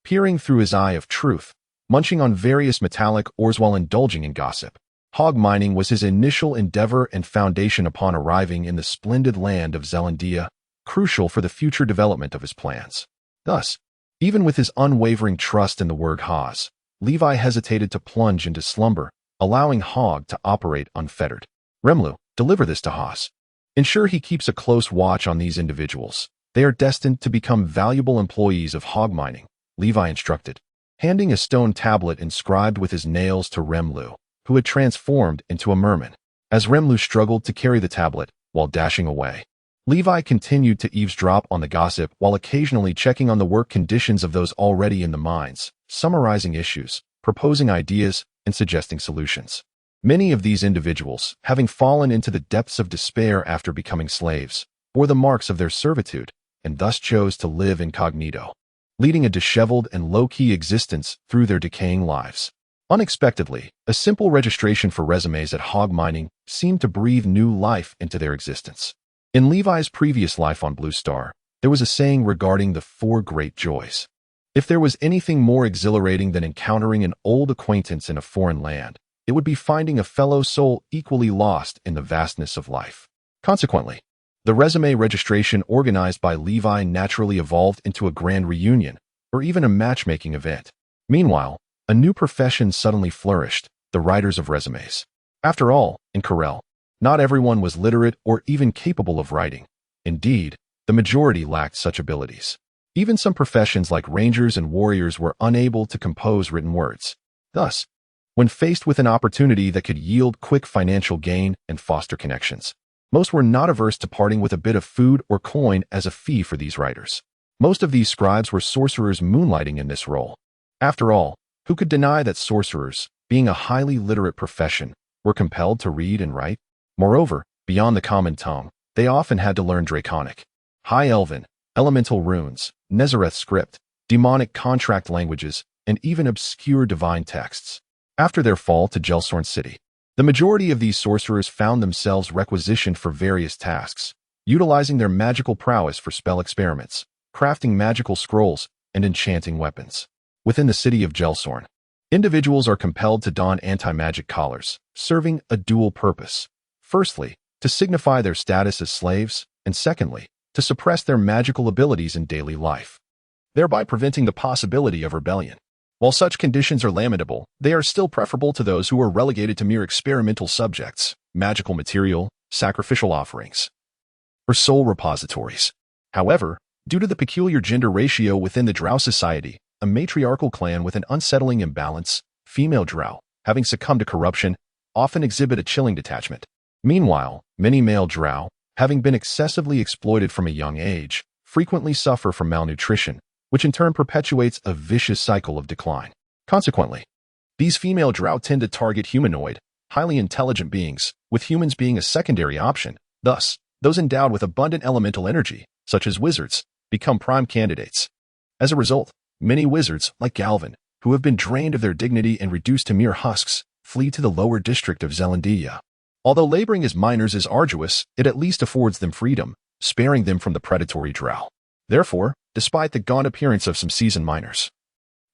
peering through his eye of truth, munching on various metallic ores while indulging in gossip. Hog mining was his initial endeavor and foundation upon arriving in the splendid land of Zealandia, crucial for the future development of his plans. Thus, even with his unwavering trust in the word Haas, Levi hesitated to plunge into slumber, allowing Hog to operate unfettered. "Remlu, deliver this to Haas. Ensure he keeps a close watch on these individuals. They are destined to become valuable employees of hog mining," Levi instructed, handing a stone tablet inscribed with his nails to Remlu, who had transformed into a merman. As Remlu struggled to carry the tablet while dashing away, Levi continued to eavesdrop on the gossip while occasionally checking on the work conditions of those already in the mines, summarizing issues, proposing ideas, and suggesting solutions. Many of these individuals, having fallen into the depths of despair after becoming slaves, bore the marks of their servitude, and thus chose to live incognito, leading a disheveled and low-key existence through their decaying lives. Unexpectedly, a simple registration for resumes at hog mining seemed to breathe new life into their existence. In Levi's previous life on Blue Star, there was a saying regarding the four great joys. If there was anything more exhilarating than encountering an old acquaintance in a foreign land, it would be finding a fellow soul equally lost in the vastness of life. Consequently, the resume registration organized by Levi naturally evolved into a grand reunion, or even a matchmaking event. Meanwhile, a new profession suddenly flourished, the writers of resumes. After all, in Corel, not everyone was literate or even capable of writing. Indeed, the majority lacked such abilities. Even some professions like rangers and warriors were unable to compose written words. Thus, when faced with an opportunity that could yield quick financial gain and foster connections, most were not averse to parting with a bit of food or coin as a fee for these writers. Most of these scribes were sorcerers moonlighting in this role. After all, who could deny that sorcerers, being a highly literate profession, were compelled to read and write? Moreover, beyond the common tongue, they often had to learn Draconic, High Elven, elemental runes, Nezareth script, demonic contract languages, and even obscure divine texts. After their fall to Gelsorn City, the majority of these sorcerers found themselves requisitioned for various tasks, utilizing their magical prowess for spell experiments, crafting magical scrolls, and enchanting weapons. Within the city of Gelsorn, individuals are compelled to don anti-magic collars, serving a dual purpose. Firstly, to signify their status as slaves, and secondly, to suppress their magical abilities in daily life, thereby preventing the possibility of rebellion. While such conditions are lamentable, they are still preferable to those who are relegated to mere experimental subjects, magical material, sacrificial offerings, or soul repositories. However, due to the peculiar gender ratio within the drow society, a matriarchal clan with an unsettling imbalance, female drow, having succumbed to corruption, often exhibit a chilling detachment. Meanwhile, many male drow, having been excessively exploited from a young age, frequently suffer from malnutrition, which in turn perpetuates a vicious cycle of decline. Consequently, these female drow tend to target humanoid, highly intelligent beings, with humans being a secondary option. Thus, those endowed with abundant elemental energy, such as wizards, become prime candidates. As a result, many wizards, like Galvin, who have been drained of their dignity and reduced to mere husks, flee to the lower district of Zelandia. Although laboring as miners is arduous, it at least affords them freedom, sparing them from the predatory drow. Therefore, despite the gaunt appearance of some seasoned miners,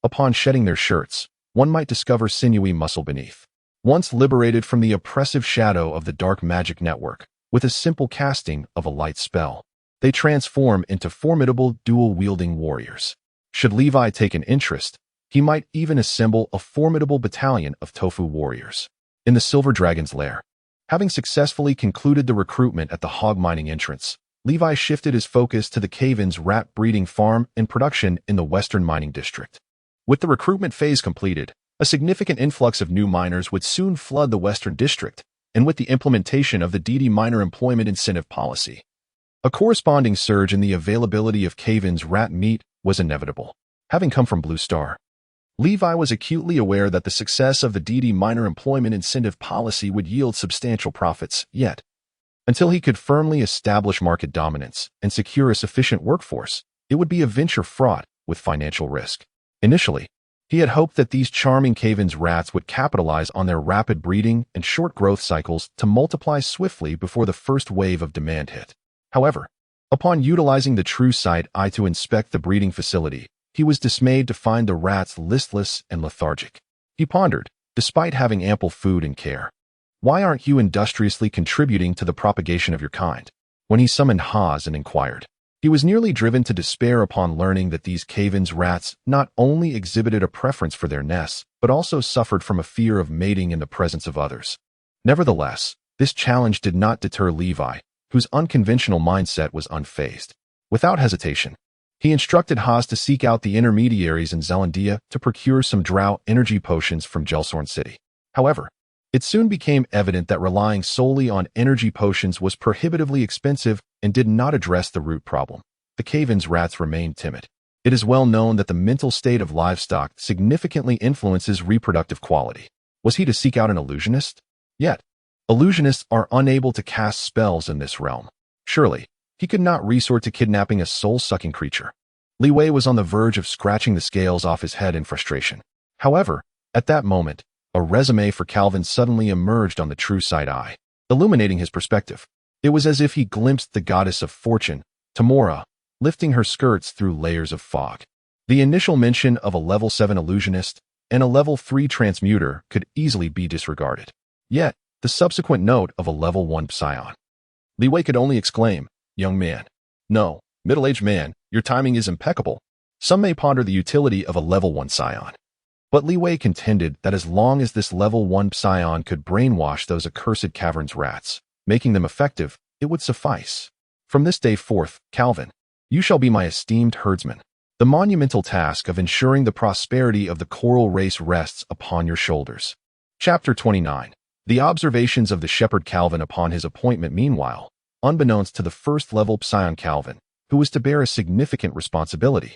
upon shedding their shirts, one might discover sinewy muscle beneath. Once liberated from the oppressive shadow of the dark magic network, with a simple casting of a light spell, they transform into formidable dual-wielding warriors. Should Levi take an interest, he might even assemble a formidable battalion of tofu warriors. In the Silver Dragon's lair, having successfully concluded the recruitment at the hog mining entrance, Levi shifted his focus to the Caven's rat breeding farm and production in the Western Mining District. With the recruitment phase completed, a significant influx of new miners would soon flood the Western District, and with the implementation of the DD Miner Employment Incentive Policy, a corresponding surge in the availability of Caven's rat meat was inevitable. Having come from Blue Star, Levi was acutely aware that the success of the DD Miner Employment Incentive Policy would yield substantial profits, yet, until he could firmly establish market dominance and secure a sufficient workforce, it would be a venture fraught with financial risk. Initially, he had hoped that these charming Caven's rats would capitalize on their rapid breeding and short growth cycles to multiply swiftly before the first wave of demand hit. However, upon utilizing the true sight eye to inspect the breeding facility, he was dismayed to find the rats listless and lethargic. He pondered, despite having ample food and care, why aren't you industriously contributing to the propagation of your kind? When he summoned Haas and inquired, he was nearly driven to despair upon learning that these Caven's rats not only exhibited a preference for their nests, but also suffered from a fear of mating in the presence of others. Nevertheless, this challenge did not deter Levi, whose unconventional mindset was unfazed. Without hesitation, he instructed Haas to seek out the intermediaries in Zelandia to procure some drow energy potions from Gelsorn City. However, it soon became evident that relying solely on energy potions was prohibitively expensive and did not address the root problem. The Caven's rats remained timid. It is well known that the mental state of livestock significantly influences reproductive quality. Was he to seek out an illusionist? Yet, illusionists are unable to cast spells in this realm. Surely, he could not resort to kidnapping a soul-sucking creature. Li Wei was on the verge of scratching the scales off his head in frustration. However, At that moment, a resume for Calvin suddenly emerged on the true sight eye, illuminating his perspective. It was as if he glimpsed the goddess of fortune, Tamora, lifting her skirts through layers of fog. The initial mention of a level 7 illusionist and a level 3 transmuter could easily be disregarded. Yet, the subsequent note of a level 1 psion. Li Wei could only exclaim, "Young man. No, middle-aged man, your timing is impeccable." Some may ponder the utility of a level 1 psion. But Li Wei contended that as long as this level 1 psion could brainwash those accursed caverns rats, making them effective, it would suffice. From this day forth, Calvin, you shall be my esteemed herdsman. The monumental task of ensuring the prosperity of the coral race rests upon your shoulders. Chapter 29. The observations of the shepherd Calvin upon his appointment. Meanwhile, unbeknownst to the first-level psion Calvin, who was to bear a significant responsibility,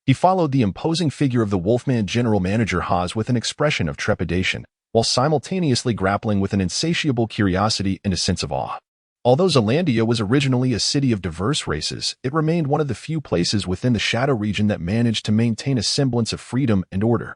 he followed the imposing figure of the Wolfman General Manager Haas with an expression of trepidation, while simultaneously grappling with an insatiable curiosity and a sense of awe. Although Zelandia was originally a city of diverse races, it remained one of the few places within the Shadow region that managed to maintain a semblance of freedom and order.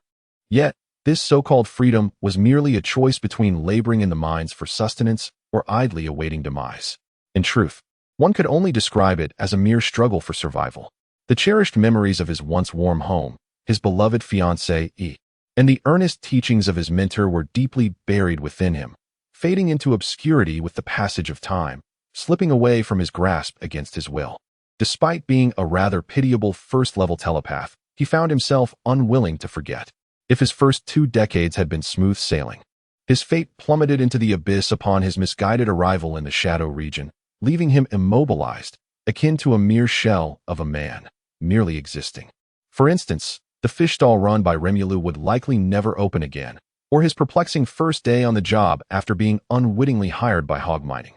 Yet, this so-called freedom was merely a choice between laboring in the mines for sustenance or idly awaiting demise. In truth, one could only describe it as a mere struggle for survival. The cherished memories of his once warm home, his beloved fiancée, and the earnest teachings of his mentor were deeply buried within him, fading into obscurity with the passage of time, slipping away from his grasp against his will. Despite being a rather pitiable first-level telepath, he found himself unwilling to forget. If his first 2 decades had been smooth sailing, his fate plummeted into the abyss upon his misguided arrival in the Shadow region, leaving him immobilized, akin to a mere shell of a man, merely existing. For instance, the fish stall run by Remulu would likely never open again, or his perplexing first day on the job after being unwittingly hired by hog mining.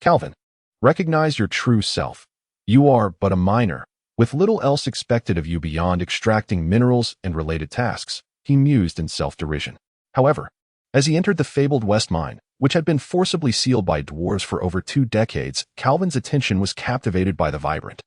Calvin, recognize your true self. You are but a miner, with little else expected of you beyond extracting minerals and related tasks, he mused in self-derision. However, as he entered the fabled West Mine, which had been forcibly sealed by dwarves for over 2 decades, Calvin's attention was captivated by the vibrant,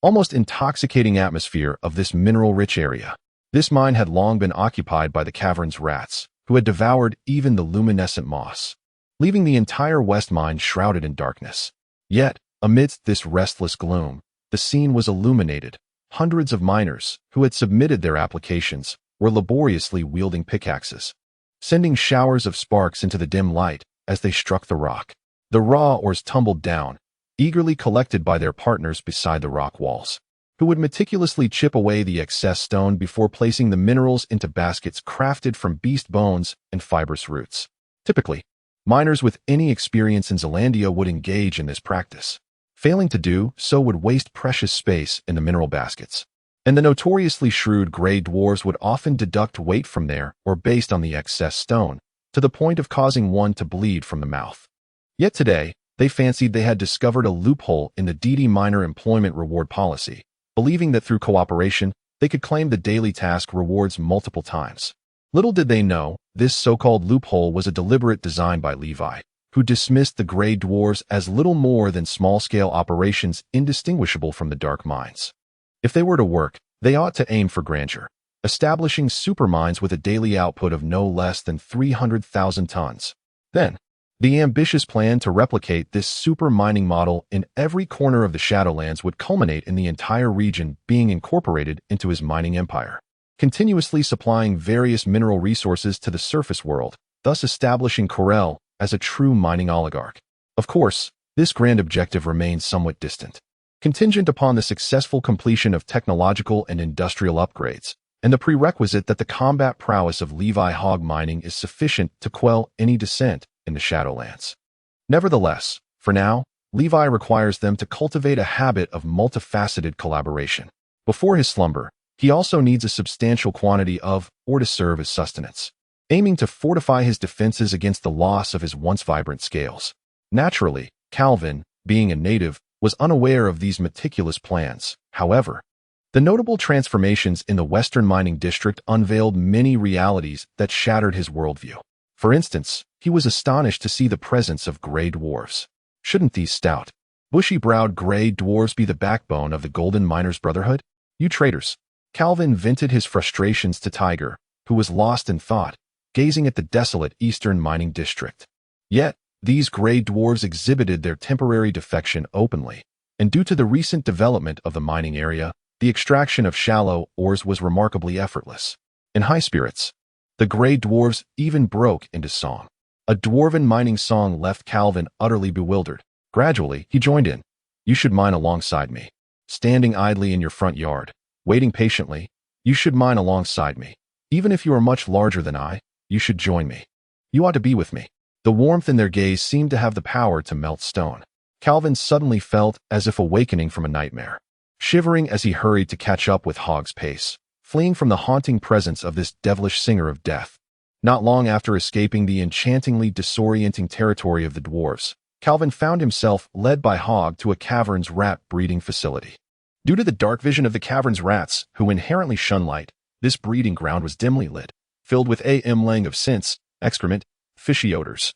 almost intoxicating atmosphere of this mineral-rich area. This mine had long been occupied by the cavern's rats, who had devoured even the luminescent moss, leaving the entire West Mine shrouded in darkness. Yet, amidst this restless gloom, the scene was illuminated. Hundreds of miners, who had submitted their applications, were laboriously wielding pickaxes, sending showers of sparks into the dim light as they struck the rock. The raw ores tumbled down, eagerly collected by their partners beside the rock walls, who would meticulously chip away the excess stone before placing the minerals into baskets crafted from beast bones and fibrous roots. Typically, miners with any experience in Zelandia would engage in this practice. Failing to do so would waste precious space in the mineral baskets, and the notoriously shrewd gray dwarves would often deduct weight from there or based on the excess stone, to the point of causing one to bleed from the mouth. Yet today, they fancied they had discovered a loophole in the DD miner employment reward policy, believing that through cooperation, they could claim the daily task rewards multiple times. Little did they know, this so-called loophole was a deliberate design by Levi, who dismissed the gray dwarves as little more than small-scale operations indistinguishable from the dark mines. If they were to work, they ought to aim for grandeur, establishing supermines with a daily output of no less than 300,000 tons. Then, the ambitious plan to replicate this super mining model in every corner of the Shadowlands would culminate in the entire region being incorporated into his mining empire, continuously supplying various mineral resources to the surface world, thus establishing Corel as a true mining oligarch. Of course, this grand objective remains somewhat distant, contingent upon the successful completion of technological and industrial upgrades, and the prerequisite that the combat prowess of Levi hog mining is sufficient to quell any dissent in the Shadowlands. Nevertheless, for now, Levi requires them to cultivate a habit of multifaceted collaboration. Before his slumber, he also needs a substantial quantity of ore to serve as sustenance, aiming to fortify his defenses against the loss of his once vibrant scales. Naturally, Calvin, being a native, was unaware of these meticulous plans. However, the notable transformations in the Western Mining District unveiled many realities that shattered his worldview. For instance, he was astonished to see the presence of gray dwarves. Shouldn't these stout, bushy-browed gray dwarves be the backbone of the Golden Miners Brotherhood? You traitors! Calvin vented his frustrations to Tiger, who was lost in thought, gazing at the desolate eastern mining district. Yet, these gray dwarves exhibited their temporary defection openly, and due to the recent development of the mining area, the extraction of shallow ores was remarkably effortless. In high spirits, the gray dwarves even broke into song. A dwarven mining song left Calvin utterly bewildered. Gradually, he joined in. You should mine alongside me. Standing idly in your front yard, waiting patiently, you should mine alongside me. Even if you are much larger than I, you should join me. You ought to be with me. The warmth in their gaze seemed to have the power to melt stone. Calvin suddenly felt as if awakening from a nightmare. Shivering as he hurried to catch up with Hog's pace, fleeing from the haunting presence of this devilish singer of death. Not long after escaping the enchantingly disorienting territory of the dwarves, Calvin found himself led by Hog to a cavern's rat breeding facility. Due to the dark vision of the cavern's rats, who inherently shun light, this breeding ground was dimly lit, filled with a mlang of scents, excrement, fishy odors,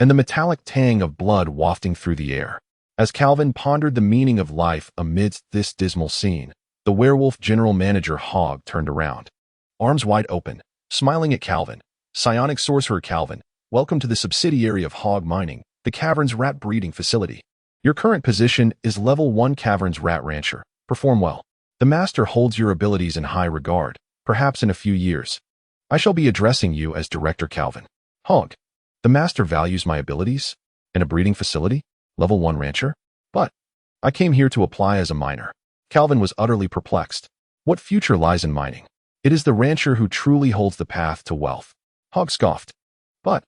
and the metallic tang of blood wafting through the air. As Calvin pondered the meaning of life amidst this dismal scene, the werewolf general manager Hog turned around, arms wide open, smiling at Calvin. Psionic sorcerer Calvin, welcome to the subsidiary of Hog Mining, the cavern's rat breeding facility. Your current position is level 1 cavern's rat rancher. Perform well. The master holds your abilities in high regard. Perhaps in a few years, I shall be addressing you as Director Calvin. Hog, the master values my abilities? In a breeding facility? Level 1 rancher? But I came here to apply as a miner. Calvin was utterly perplexed. What future lies in mining? It is the rancher who truly holds the path to wealth. Hog scoffed. But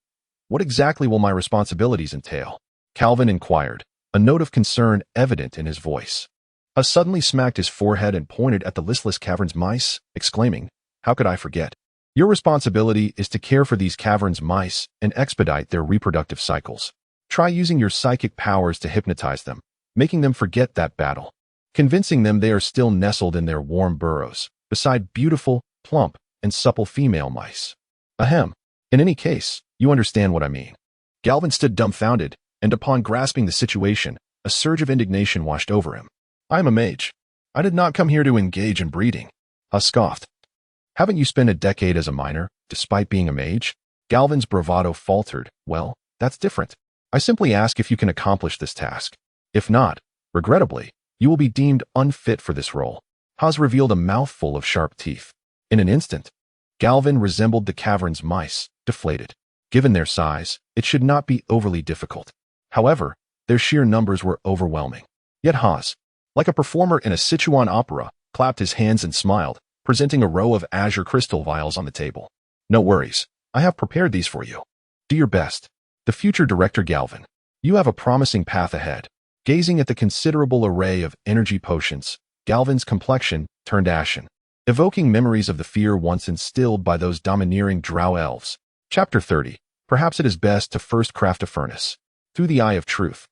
what exactly will my responsibilities entail? Calvin inquired, a note of concern evident in his voice. Hug suddenly smacked his forehead and pointed at the listless cavern's mice, exclaiming, How could I forget? Your responsibility is to care for these cavern's mice and expedite their reproductive cycles. Try using your psychic powers to hypnotize them, making them forget that battle, convincing them they are still nestled in their warm burrows, beside beautiful, plump, and supple female mice. Ahem. In any case, you understand what I mean. Galvin stood dumbfounded, and upon grasping the situation, a surge of indignation washed over him. I am a mage. I did not come here to engage in breeding. Hug scoffed. Haven't you spent a decade as a miner, despite being a mage? Galvin's bravado faltered. Well, that's different. I simply ask if you can accomplish this task. If not, regrettably, you will be deemed unfit for this role. Haz revealed a mouthful of sharp teeth. In an instant, Galvin resembled the cavern's mice, deflated. Given their size, it should not be overly difficult. However, their sheer numbers were overwhelming. Yet Haz, like a performer in a Sichuan opera, clapped his hands and smiled, presenting a row of azure crystal vials on the table. No worries, I have prepared these for you. Do your best. The future Director Galvin, you have a promising path ahead. Gazing at the considerable array of energy potions, Galvin's complexion turned ashen, evoking memories of the fear once instilled by those domineering drow elves. Chapter 30. Perhaps it is best to first craft a furnace. Through the eye of truth,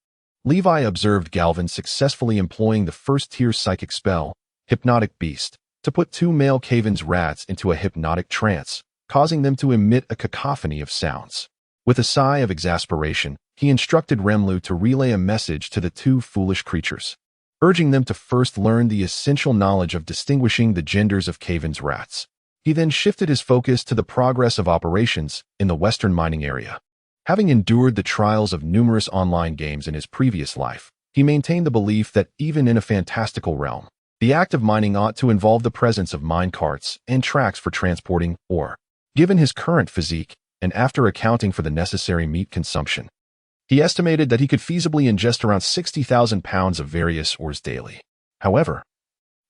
Levi observed Galvin successfully employing the first-tier psychic spell, Hypnotic Beast, to put 2 male Caven's rats into a hypnotic trance, causing them to emit a cacophony of sounds. With a sigh of exasperation, he instructed Remlu to relay a message to the 2 foolish creatures, urging them to first learn the essential knowledge of distinguishing the genders of Caven's rats. He then shifted his focus to the progress of operations in the western mining area. Having endured the trials of numerous online games in his previous life, he maintained the belief that even in a fantastical realm, the act of mining ought to involve the presence of mine carts and tracks for transporting ore. Given his current physique, and after accounting for the necessary meat consumption, he estimated that he could feasibly ingest around 60,000 pounds of various ores daily. However,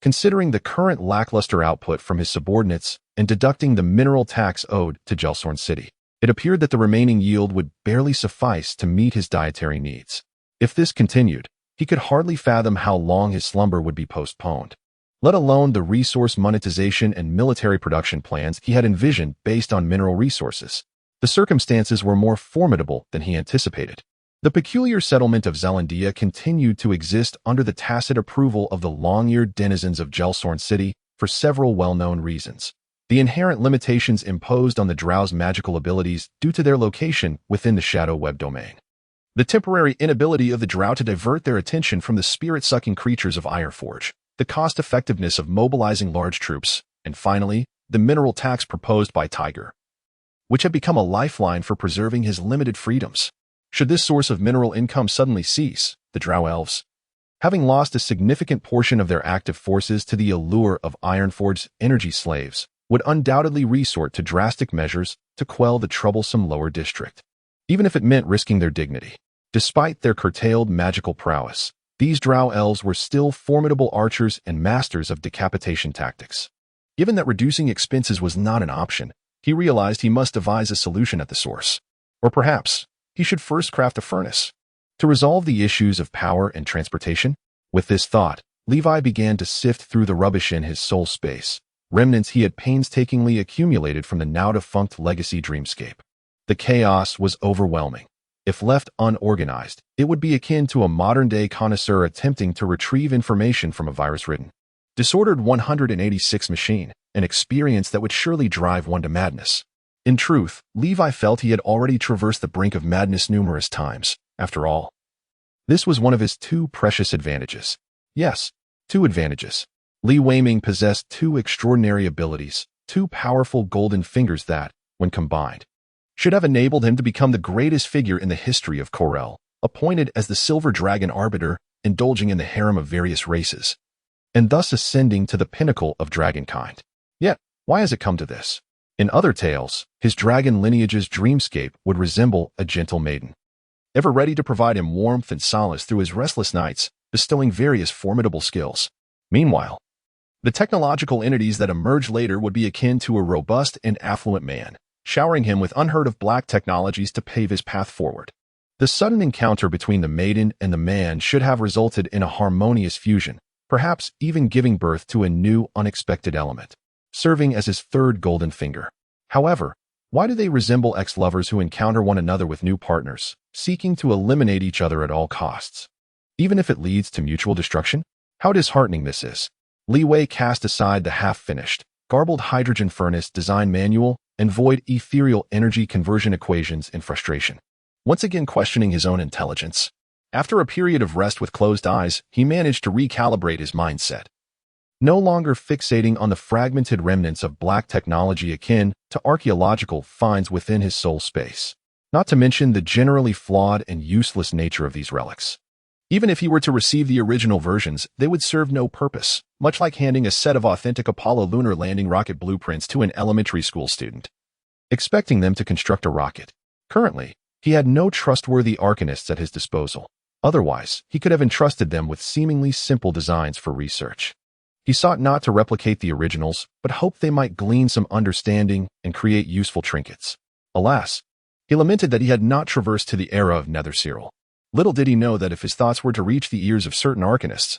considering the current lackluster output from his subordinates and deducting the mineral tax owed to Gelsorn City, it appeared that the remaining yield would barely suffice to meet his dietary needs. If this continued, he could hardly fathom how long his slumber would be postponed, let alone the resource monetization and military production plans he had envisioned based on mineral resources. The circumstances were more formidable than he anticipated. The peculiar settlement of Zelandia continued to exist under the tacit approval of the long-eared denizens of Gelsorn City for several well-known reasons. The inherent limitations imposed on the Drow's magical abilities due to their location within the Shadow Web domain. The temporary inability of the Drow to divert their attention from the spirit-sucking creatures of Ironforge, the cost-effectiveness of mobilizing large troops, and finally, the mineral tax proposed by Tiger, which had become a lifeline for preserving his limited freedoms. Should this source of mineral income suddenly cease, the drow elves, having lost a significant portion of their active forces to the allure of Ironforge's energy slaves, would undoubtedly resort to drastic measures to quell the troublesome lower district, even if it meant risking their dignity. Despite their curtailed magical prowess, these drow elves were still formidable archers and masters of decapitation tactics. Given that reducing expenses was not an option, he realized he must devise a solution at the source. Or perhaps, he should first craft a furnace to resolve the issues of power and transportation. With this thought, Levi began to sift through the rubbish in his soul space, remnants he had painstakingly accumulated from the now-defunct legacy dreamscape. The chaos was overwhelming. If left unorganized, it would be akin to a modern-day connoisseur attempting to retrieve information from a virus-ridden, disordered 186 machine, an experience that would surely drive one to madness. In truth, Levi felt he had already traversed the brink of madness numerous times. After all, this was one of his two precious advantages. Yes, two advantages. Li Weiming possessed two extraordinary abilities, two powerful golden fingers that, when combined, should have enabled him to become the greatest figure in the history of Corel, appointed as the Silver Dragon Arbiter, indulging in the harem of various races, and thus ascending to the pinnacle of dragonkind. Yet, why has it come to this? In other tales, his dragon lineage's dreamscape would resemble a gentle maiden, ever ready to provide him warmth and solace through his restless nights, bestowing various formidable skills. Meanwhile, the technological entities that emerged later would be akin to a robust and affluent man, showering him with unheard-of black technologies to pave his path forward. The sudden encounter between the maiden and the man should have resulted in a harmonious fusion, perhaps even giving birth to a new, unexpected element, serving as his third golden finger. However, why do they resemble ex-lovers who encounter one another with new partners, seeking to eliminate each other at all costs? Even if it leads to mutual destruction? How disheartening this is. Li Wei cast aside the half-finished, garbled hydrogen furnace design manual and void ethereal energy conversion equations in frustration, once again questioning his own intelligence. After a period of rest with closed eyes, he managed to recalibrate his mindset, no longer fixating on the fragmented remnants of black technology akin to archaeological finds within his soul space, not to mention the generally flawed and useless nature of these relics. Even if he were to receive the original versions, they would serve no purpose, much like handing a set of authentic Apollo lunar landing rocket blueprints to an elementary school student, expecting them to construct a rocket. Currently, he had no trustworthy arcanists at his disposal. Otherwise, he could have entrusted them with seemingly simple designs for research. He sought not to replicate the originals, but hoped they might glean some understanding and create useful trinkets. Alas, he lamented that he had not traversed to the era of Nether Cyril. Little did he know that if his thoughts were to reach the ears of certain arcanists,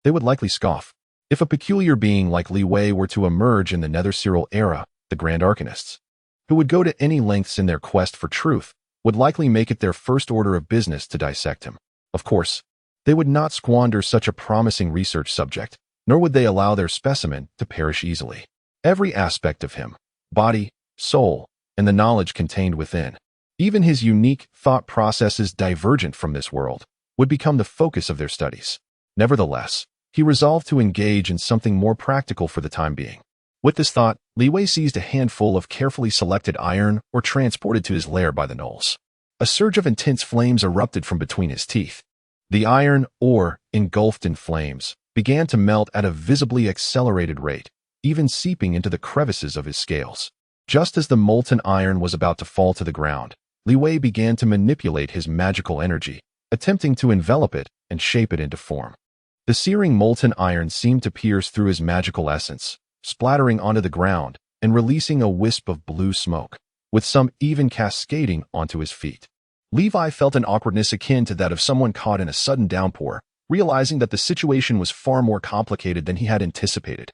they would likely scoff. If a peculiar being like Li Wei were to emerge in the Nether Cyril era, the Grand Arcanists, who would go to any lengths in their quest for truth, would likely make it their first order of business to dissect him. Of course, they would not squander such a promising research subject, nor would they allow their specimen to perish easily. Every aspect of him, body, soul, and the knowledge contained within, even his unique thought processes divergent from this world, would become the focus of their studies. Nevertheless, he resolved to engage in something more practical for the time being. With this thought, Li Wei seized a handful of carefully selected iron ore transported to his lair by the knolls. A surge of intense flames erupted from between his teeth. The iron ore, engulfed in flames, began to melt at a visibly accelerated rate, even seeping into the crevices of his scales. Just as the molten iron was about to fall to the ground, Li Wei began to manipulate his magical energy, attempting to envelop it and shape it into form. The searing molten iron seemed to pierce through his magical essence, splattering onto the ground and releasing a wisp of blue smoke, with some even cascading onto his feet. Levi felt an awkwardness akin to that of someone caught in a sudden downpour, realizing that the situation was far more complicated than he had anticipated.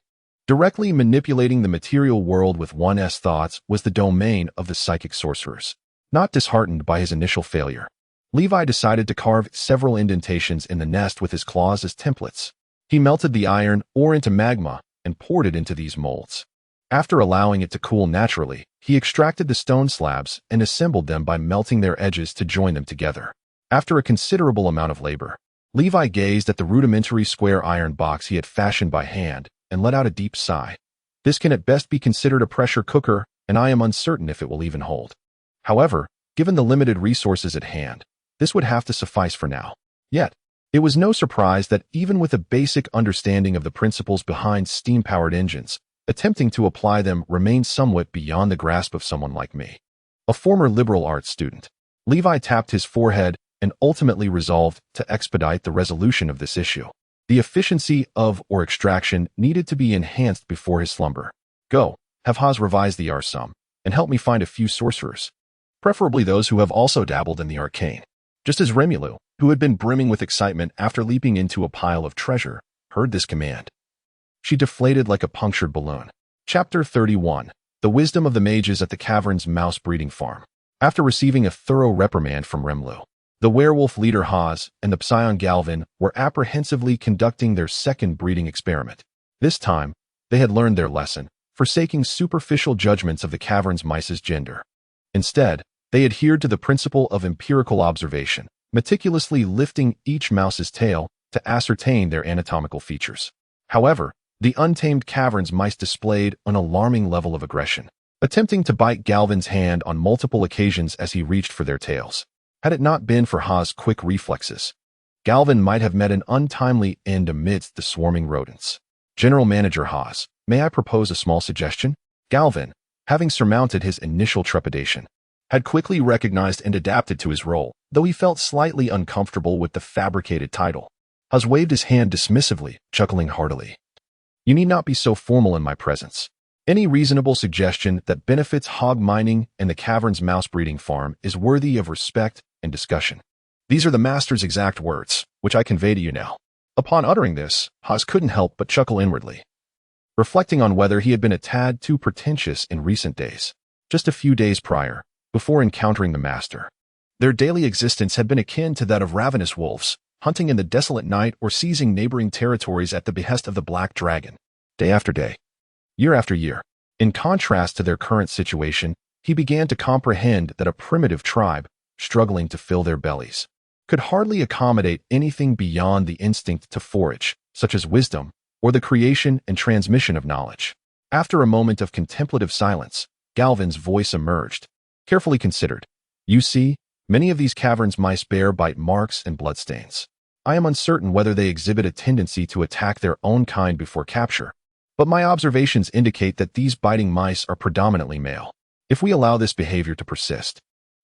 Directly manipulating the material world with one's thoughts was the domain of the psychic sorcerers. Not disheartened by his initial failure, Levi decided to carve several indentations in the nest with his claws as templates. He melted the iron ore into magma and poured it into these molds. After allowing it to cool naturally, he extracted the stone slabs and assembled them by melting their edges to join them together. After a considerable amount of labor, Levi gazed at the rudimentary square iron box he had fashioned by hand and let out a deep sigh. This can at best be considered a pressure cooker, and I am uncertain if it will even hold. However, given the limited resources at hand, this would have to suffice for now. Yet, it was no surprise that even with a basic understanding of the principles behind steam-powered engines, attempting to apply them remained somewhat beyond the grasp of someone like me. A former liberal arts student, Levi tapped his forehead and ultimately resolved to expedite the resolution of this issue. The efficiency of or extraction needed to be enhanced before his slumber. Go, have Haas revise the Arsum, and help me find a few sorcerers, preferably those who have also dabbled in the arcane. Just as Remulu, who had been brimming with excitement after leaping into a pile of treasure, heard this command, she deflated like a punctured balloon. Chapter 31. The Wisdom of the Mages at the Cavern's Mouse Breeding Farm. After receiving a thorough reprimand from Remlu, the werewolf leader Haas and the Psion Galvin were apprehensively conducting their second breeding experiment. This time, they had learned their lesson, forsaking superficial judgments of the cavern's mice's gender. Instead, they adhered to the principle of empirical observation, meticulously lifting each mouse's tail to ascertain their anatomical features. However, the untamed cavern's mice displayed an alarming level of aggression, attempting to bite Galvin's hand on multiple occasions as he reached for their tails. Had it not been for Ha's quick reflexes, Galvin might have met an untimely end amidst the swarming rodents. General Manager Haas, may I propose a small suggestion? Galvin, having surmounted his initial trepidation, had quickly recognized and adapted to his role, though he felt slightly uncomfortable with the fabricated title. Haas waved his hand dismissively, chuckling heartily. You need not be so formal in my presence. Any reasonable suggestion that benefits hog mining and the cavern's mouse breeding farm is worthy of respect and discussion. These are the master's exact words, which I convey to you now. Upon uttering this, Haas couldn't help but chuckle inwardly, reflecting on whether he had been a tad too pretentious in recent days. Just a few days prior, before encountering the master, their daily existence had been akin to that of ravenous wolves, hunting in the desolate night or seizing neighboring territories at the behest of the Black Dragon. Day after day, year after year. In contrast to their current situation, he began to comprehend that a primitive tribe, struggling to fill their bellies, could hardly accommodate anything beyond the instinct to forage, such as wisdom, or the creation and transmission of knowledge. After a moment of contemplative silence, Galvin's voice emerged, carefully considered. You see, many of these caverns mice bear bite marks and bloodstains. I am uncertain whether they exhibit a tendency to attack their own kind before capture, but my observations indicate that these biting mice are predominantly male. If we allow this behavior to persist,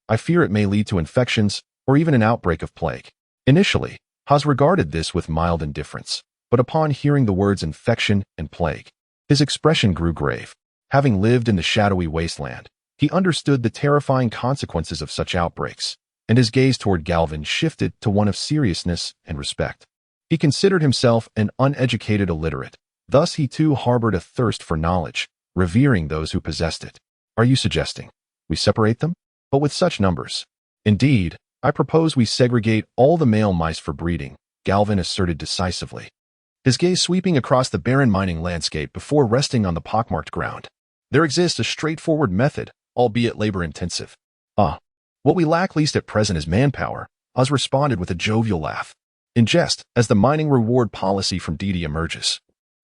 I fear it may lead to infections or even an outbreak of plague. Initially, Haas regarded this with mild indifference, but upon hearing the words infection and plague, his expression grew grave. Having lived in the shadowy wasteland, he understood the terrifying consequences of such outbreaks, and his gaze toward Galvin shifted to one of seriousness and respect. He considered himself an uneducated illiterate. Thus he too harbored a thirst for knowledge, revering those who possessed it. Are you suggesting we separate them? But with such numbers? Indeed, I propose we segregate all the male mice for breeding, Galvin asserted decisively, his gaze sweeping across the barren mining landscape before resting on the pockmarked ground. There exists a straightforward method, albeit labor-intensive. What we lack least at present is manpower, Oz responded with a jovial laugh. In jest, as the mining reward policy from DD emerges,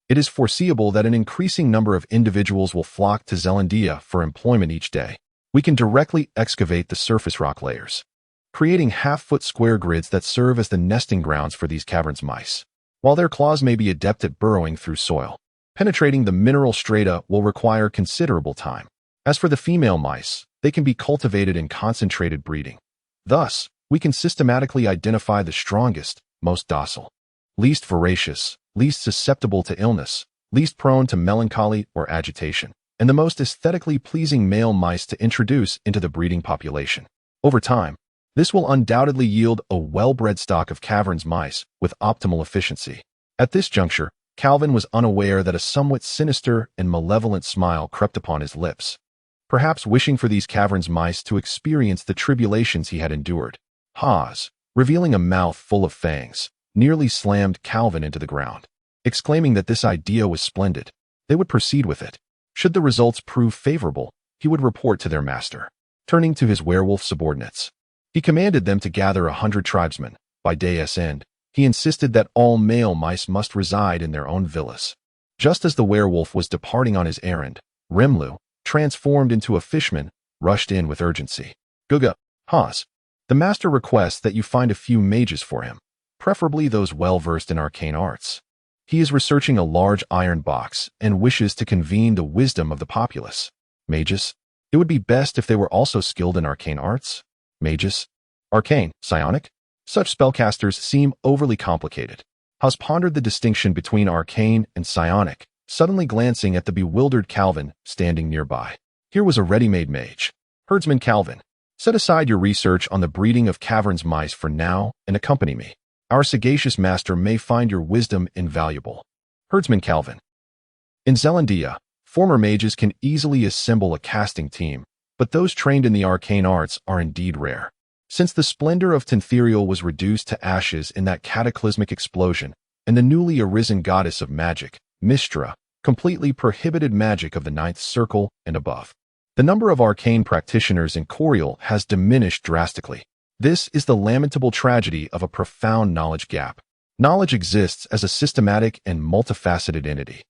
it is foreseeable that an increasing number of individuals will flock to Zelandia for employment each day. We can directly excavate the surface rock layers, creating half-foot square grids that serve as the nesting grounds for these caverns mice. While their claws may be adept at burrowing through soil, penetrating the mineral strata will require considerable time. As for the female mice, they can be cultivated in concentrated breeding. Thus, we can systematically identify the strongest, most docile, least voracious, least susceptible to illness, least prone to melancholy or agitation, and the most aesthetically pleasing male mice to introduce into the breeding population. Over time, this will undoubtedly yield a well-bred stock of caverns mice with optimal efficiency. At this juncture, Calvin was unaware that a somewhat sinister and malevolent smile crept upon his lips, perhaps wishing for these caverns mice to experience the tribulations he had endured. Haas, revealing a mouth full of fangs, nearly slammed Calvin into the ground, exclaiming that this idea was splendid. They would proceed with it. Should the results prove favorable, he would report to their master. Turning to his werewolf subordinates, he commanded them to gather 100 tribesmen. By day's end, he insisted that all male mice must reside in their own villas. Just as the werewolf was departing on his errand, Rimlu, transformed into a fishman, rushed in with urgency. Guga, Haas. The master requests that you find a few mages for him, preferably those well-versed in arcane arts. He is researching a large iron box and wishes to convene the wisdom of the populace. Mages? It would be best if they were also skilled in arcane arts. Mages? Arcane, psionic? Such spellcasters seem overly complicated. Haas pondered the distinction between arcane and psionic, suddenly glancing at the bewildered Calvin standing nearby. Here was a ready-made mage. Herdsman Calvin, set aside your research on the breeding of caverns mice for now and accompany me. Our sagacious master may find your wisdom invaluable. Herdsman Calvin. In Zealandia, former mages can easily assemble a casting team, but those trained in the arcane arts are indeed rare. Since the splendor of Tintherial was reduced to ashes in that cataclysmic explosion, and the newly arisen goddess of magic, Mystra, completely prohibited magic of the ninth circle and above, the number of arcane practitioners in Coriel has diminished drastically. This is the lamentable tragedy of a profound knowledge gap. Knowledge exists as a systematic and multifaceted entity.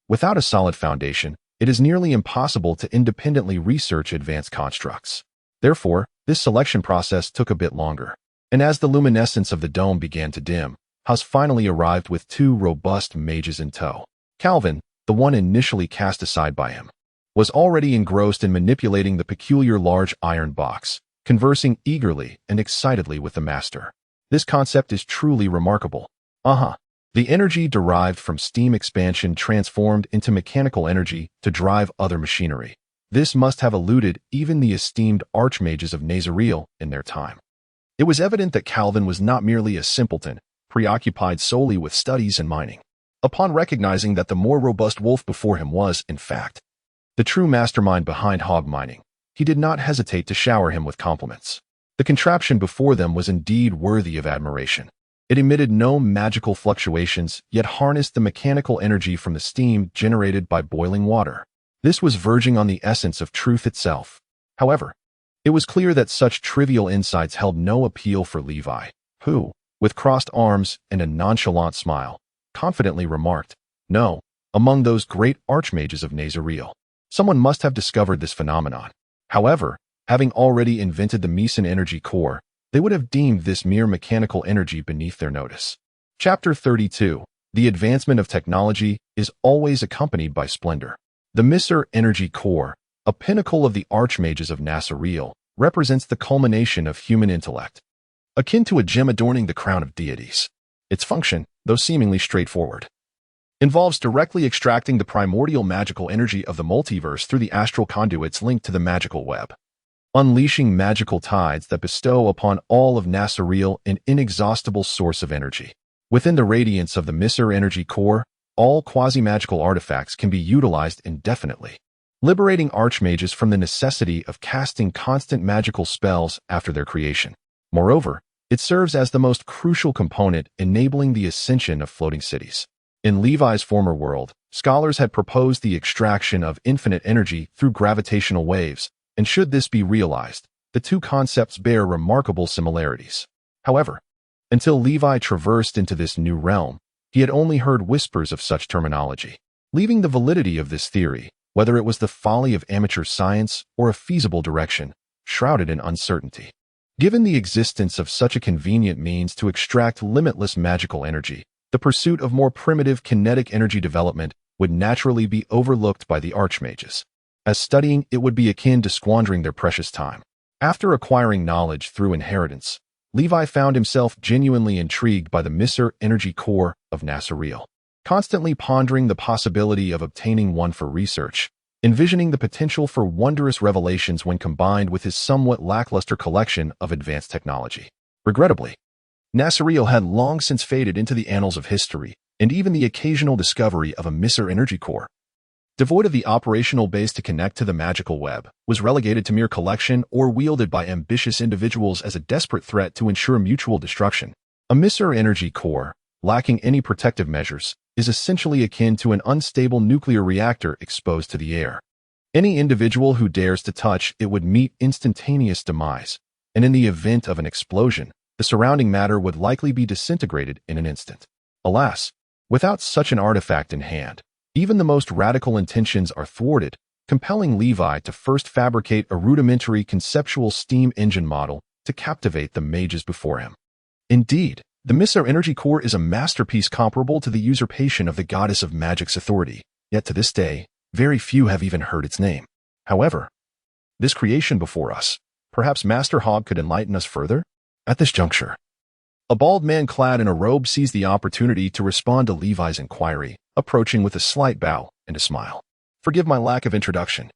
Without a solid foundation, it is nearly impossible to independently research advanced constructs. Therefore, this selection process took a bit longer. And as the luminescence of the dome began to dim, Haas finally arrived with two robust mages in tow. Calvin, the one initially cast aside by him, was already engrossed in manipulating the peculiar large iron box, conversing eagerly and excitedly with the master. This concept is truly remarkable. The energy derived from steam expansion transformed into mechanical energy to drive other machinery. This must have eluded even the esteemed archmages of Nazariel in their time. It was evident that Calvin was not merely a simpleton, preoccupied solely with studies and mining. Upon recognizing that the more robust wolf before him was, in fact, the true mastermind behind hog mining, he did not hesitate to shower him with compliments. The contraption before them was indeed worthy of admiration. It emitted no magical fluctuations, yet harnessed the mechanical energy from the steam generated by boiling water. This was verging on the essence of truth itself. However, it was clear that such trivial insights held no appeal for Levi, who, with crossed arms and a nonchalant smile, confidently remarked, "No, among those great archmages of Nazariel, someone must have discovered this phenomenon. However, having already invented the Meson energy core, they would have deemed this mere mechanical energy beneath their notice." Chapter 32. The advancement of technology is always accompanied by splendor. The Misr energy core, a pinnacle of the archmages of Nazariel, represents the culmination of human intellect, akin to a gem adorning the crown of deities. Its function, though seemingly straightforward, involves directly extracting the primordial magical energy of the multiverse through the astral conduits linked to the magical web, unleashing magical tides that bestow upon all of Nazariel an inexhaustible source of energy. Within the radiance of the Misr energy core, all quasi-magical artifacts can be utilized indefinitely, liberating archmages from the necessity of casting constant magical spells after their creation. Moreover, it serves as the most crucial component enabling the ascension of floating cities. In Levi's former world, scholars had proposed the extraction of infinite energy through gravitational waves, and should this be realized, the two concepts bear remarkable similarities. However, until Levi traversed into this new realm, he had only heard whispers of such terminology, leaving the validity of this theory, whether it was the folly of amateur science or a feasible direction, shrouded in uncertainty. Given the existence of such a convenient means to extract limitless magical energy, the pursuit of more primitive kinetic energy development would naturally be overlooked by the archmages, as studying it would be akin to squandering their precious time. After acquiring knowledge through inheritance, Levi found himself genuinely intrigued by the Misr energy core of Nazariel, constantly pondering the possibility of obtaining one for research, envisioning the potential for wondrous revelations when combined with his somewhat lackluster collection of advanced technology. Regrettably, Nazariel had long since faded into the annals of history, and even the occasional discovery of a Misr energy core, devoid of the operational base to connect to the magical web, was relegated to mere collection or wielded by ambitious individuals as a desperate threat to ensure mutual destruction. A Misr energy core, lacking any protective measures, is essentially akin to an unstable nuclear reactor exposed to the air. Any individual who dares to touch it would meet instantaneous demise, and in the event of an explosion, the surrounding matter would likely be disintegrated in an instant. Alas, without such an artifact in hand, Even the most radical intentions are thwarted, compelling Levi to first fabricate a rudimentary conceptual steam engine model to captivate the mages before him. Indeed, the Missile Energy Core is a masterpiece comparable to the usurpation of the goddess of magic's authority, yet to this day, very few have even heard its name. However, this creation before us, perhaps Master Hog could enlighten us further? At this juncture, a bald man clad in a robe seized the opportunity to respond to Levi's inquiry, approaching with a slight bow and a smile. Forgive my lack of introduction.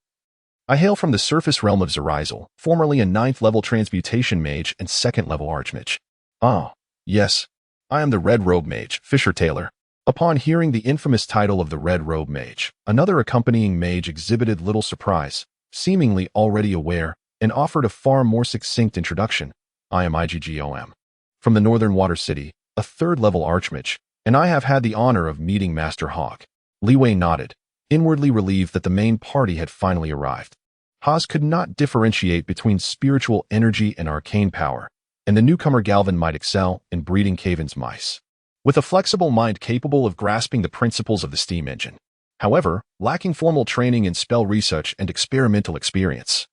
I hail from the surface realm of Zerizel, formerly a 9th-level transmutation mage and 2nd-level archmage. Ah, yes, I am the Red Robe Mage, Fisher Taylor. Upon hearing the infamous title of the Red Robe Mage, another accompanying mage exhibited little surprise, seemingly already aware, and offered a far more succinct introduction. I am IGGOM. From the Northern Water City, a 3rd-level archmage, and I have had the honor of meeting Master Hog. Liwei nodded, inwardly relieved that the main party had finally arrived. Haas could not differentiate between spiritual energy and arcane power, and the newcomer Galvin might excel in breeding Caven's mice, with a flexible mind capable of grasping the principles of the steam engine. However, lacking formal training in spell research and experimental experience,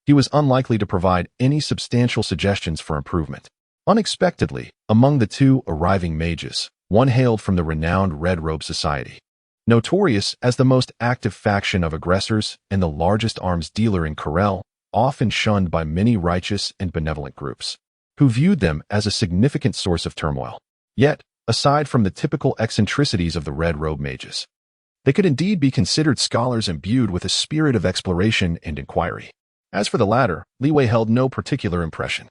he was unlikely to provide any substantial suggestions for improvement. Unexpectedly, among the two arriving mages, one hailed from the renowned Red Robe Society, notorious as the most active faction of aggressors and the largest arms dealer in Corel, often shunned by many righteous and benevolent groups, who viewed them as a significant source of turmoil. Yet, aside from the typical eccentricities of the Red Robe Mages, they could indeed be considered scholars imbued with a spirit of exploration and inquiry. As for the latter, Liwei held no particular impression.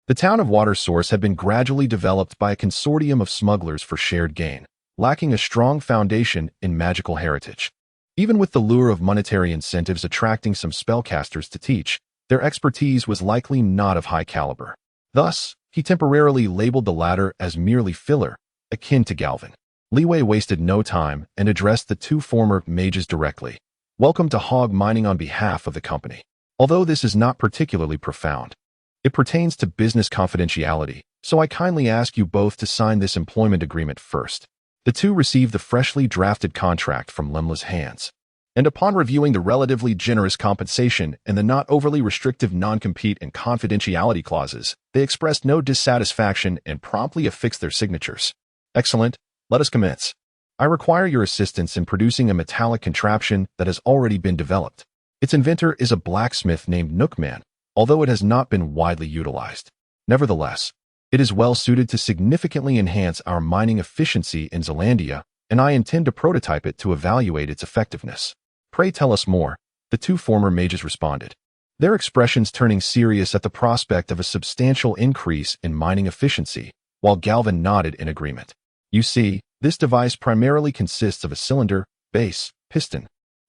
The town of Water Source had been gradually developed by a consortium of smugglers for shared gain, lacking a strong foundation in magical heritage. Even with the lure of monetary incentives attracting some spellcasters to teach, their expertise was likely not of high caliber. Thus, he temporarily labeled the latter as merely filler, akin to Galvin. Liwei wasted no time and addressed the two former mages directly. Welcome to Hog Mining on behalf of the company. Although this is not particularly profound, it pertains to business confidentiality, so I kindly ask you both to sign this employment agreement first. The two received the freshly drafted contract from Lemla's hands, and upon reviewing the relatively generous compensation and the not overly restrictive non-compete and confidentiality clauses, they expressed no dissatisfaction and promptly affixed their signatures. Excellent, let us commence. I require your assistance in producing a metallic contraption that has already been developed. Its inventor is a blacksmith named Nookman, although it has not been widely utilized. Nevertheless, it is well suited to significantly enhance our mining efficiency in Zealandia, and I intend to prototype it to evaluate its effectiveness. Pray tell us more, the two former mages responded, their expressions turning serious at the prospect of a substantial increase in mining efficiency, while Galvin nodded in agreement. You see, this device primarily consists of a cylinder, base, piston,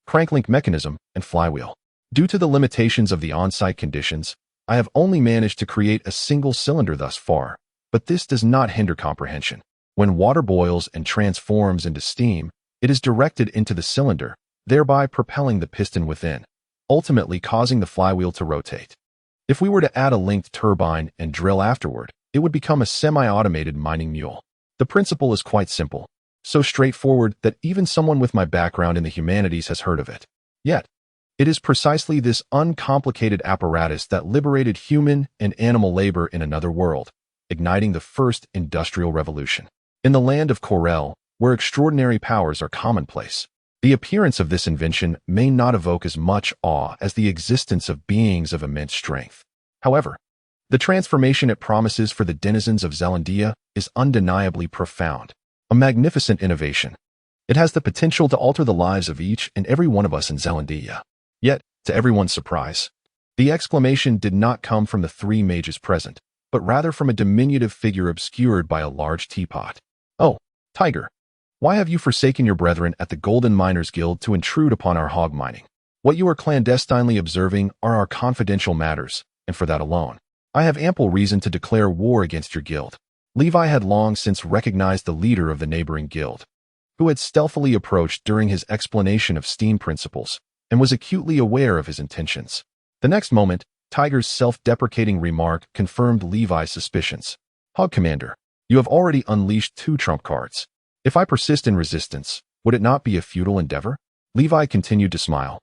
cranklink mechanism, and flywheel. Due to the limitations of the on-site conditions, I have only managed to create a single cylinder thus far, but this does not hinder comprehension. When water boils and transforms into steam, it is directed into the cylinder, thereby propelling the piston within, ultimately causing the flywheel to rotate. If we were to add a linked turbine and drill afterward, it would become a semi-automated mining mule. The principle is quite simple, so straightforward that even someone with my background in the humanities has heard of it. Yet, it is precisely this uncomplicated apparatus that liberated human and animal labor in another world, igniting the first industrial revolution. In the land of Corel, where extraordinary powers are commonplace, the appearance of this invention may not evoke as much awe as the existence of beings of immense strength. However, the transformation it promises for the denizens of Zealandia is undeniably profound, a magnificent innovation. It has the potential to alter the lives of each and every one of us in Zealandia. Yet, to everyone's surprise, the exclamation did not come from the three mages present, but rather from a diminutive figure obscured by a large teapot. Oh, Tiger, why have you forsaken your brethren at the Golden Miners Guild to intrude upon our hog mining? What you are clandestinely observing are our confidential matters, and for that alone, I have ample reason to declare war against your guild. Levi had long since recognized the leader of the neighboring guild, who had stealthily approached during his explanation of steam principles, and was acutely aware of his intentions. The next moment, Tiger's self-deprecating remark confirmed Levi's suspicions. Hog Commander, you have already unleashed 2 trump cards. If I persist in resistance, Would it not be a futile endeavor? Levi continued to smile.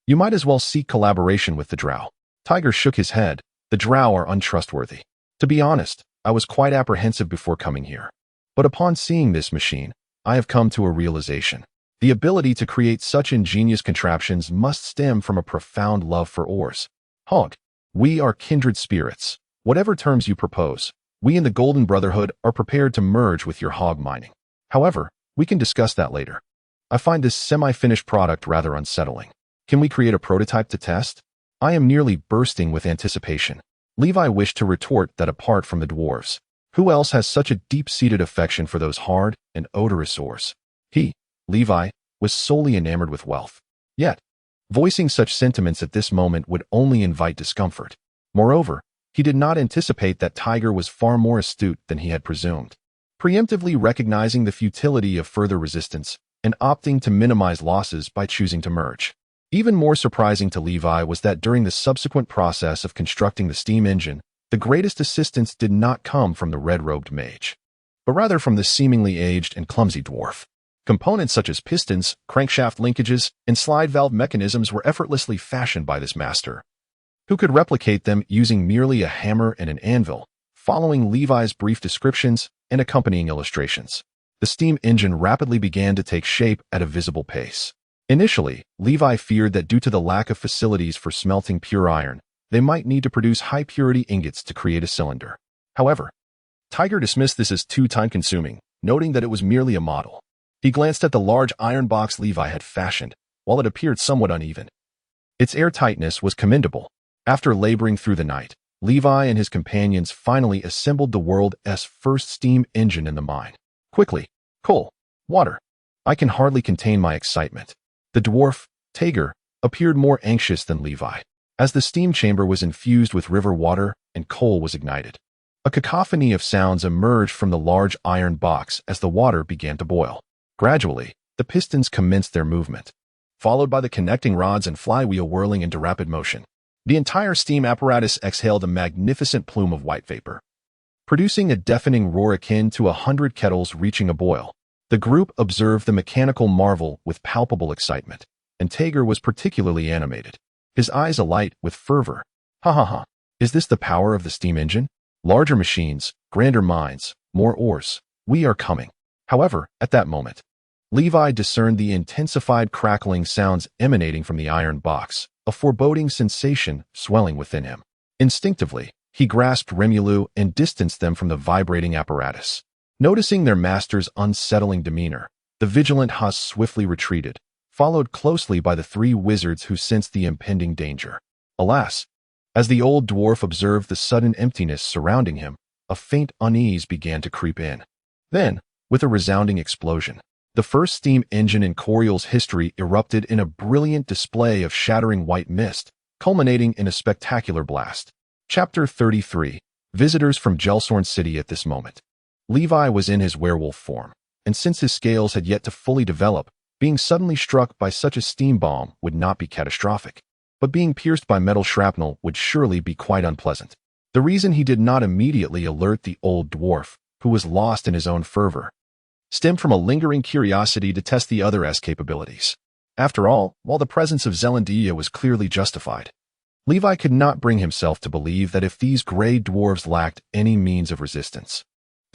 You might as well seek collaboration with the drow. Tiger shook his head. The drow are untrustworthy. To be honest, I was quite apprehensive before coming here. But upon seeing this machine, I have come to a realization. The ability to create such ingenious contraptions must stem from a profound love for ores. Hog, we are kindred spirits. Whatever terms you propose, we in the Golden Brotherhood are prepared to merge with your hog mining. However, we can discuss that later. I find this semi-finished product rather unsettling. Can we create a prototype to test? I am nearly bursting with anticipation. Levi wished to retort that apart from the dwarves, who else has such a deep-seated affection for those hard and odorous ores? He, Levi, was solely enamored with wealth. Yet, voicing such sentiments at this moment would only invite discomfort. Moreover, he did not anticipate that Tiger was far more astute than he had presumed. Preemptively recognizing the futility of further resistance and opting to minimize losses by choosing to merge. Even more surprising to Levi was that during the subsequent process of constructing the steam engine, the greatest assistance did not come from the red-robed mage, but rather from the seemingly aged and clumsy dwarf. Components such as pistons, crankshaft linkages, and slide valve mechanisms were effortlessly fashioned by this master, who could replicate them using merely a hammer and an anvil, following Levi's brief descriptions and accompanying illustrations. The steam engine rapidly began to take shape at a visible pace. Initially, Levi feared that due to the lack of facilities for smelting pure iron, they might need to produce high-purity ingots to create a cylinder. However, Tiger dismissed this as too time-consuming, noting that it was merely a model. He glanced at the large iron box Levi had fashioned, while it appeared somewhat uneven. Its airtightness was commendable. After laboring through the night, Levi and his companions finally assembled the world's first steam engine in the mine. Quickly, coal, water. I can hardly contain my excitement. The dwarf, Tiger, appeared more anxious than Levi, as the steam chamber was infused with river water and coal was ignited. A cacophony of sounds emerged from the large iron box as the water began to boil. Gradually, the pistons commenced their movement, followed by the connecting rods and flywheel whirling into rapid motion. The entire steam apparatus exhaled a magnificent plume of white vapor, producing a deafening roar akin to 100 kettles reaching a boil. The group observed the mechanical marvel with palpable excitement, and Tiger was particularly animated, his eyes alight with fervor. Ha ha ha! Is this the power of the steam engine? Larger machines, grander minds, more ores. We are coming. However, at that moment, Levi discerned the intensified crackling sounds emanating from the iron box, a foreboding sensation swelling within him. Instinctively, he grasped Remulu and distanced them from the vibrating apparatus. Noticing their master's unsettling demeanor, the vigilant Haas swiftly retreated, followed closely by the three wizards who sensed the impending danger. Alas, as the old dwarf observed the sudden emptiness surrounding him, a faint unease began to creep in. Then, with a resounding explosion, the first steam engine in Coriol's history erupted in a brilliant display of shattering white mist, culminating in a spectacular blast. Chapter 33. Visitors from Gelsorn City. At this moment, Levi was in his werewolf form, and since his scales had yet to fully develop, being suddenly struck by such a steam bomb would not be catastrophic, but being pierced by metal shrapnel would surely be quite unpleasant. The reason he did not immediately alert the old dwarf, who was lost in his own fervor, stemmed from a lingering curiosity to test the other's capabilities. After all, while the presence of Zelandia was clearly justified, Levi could not bring himself to believe that if these gray dwarves lacked any means of resistance,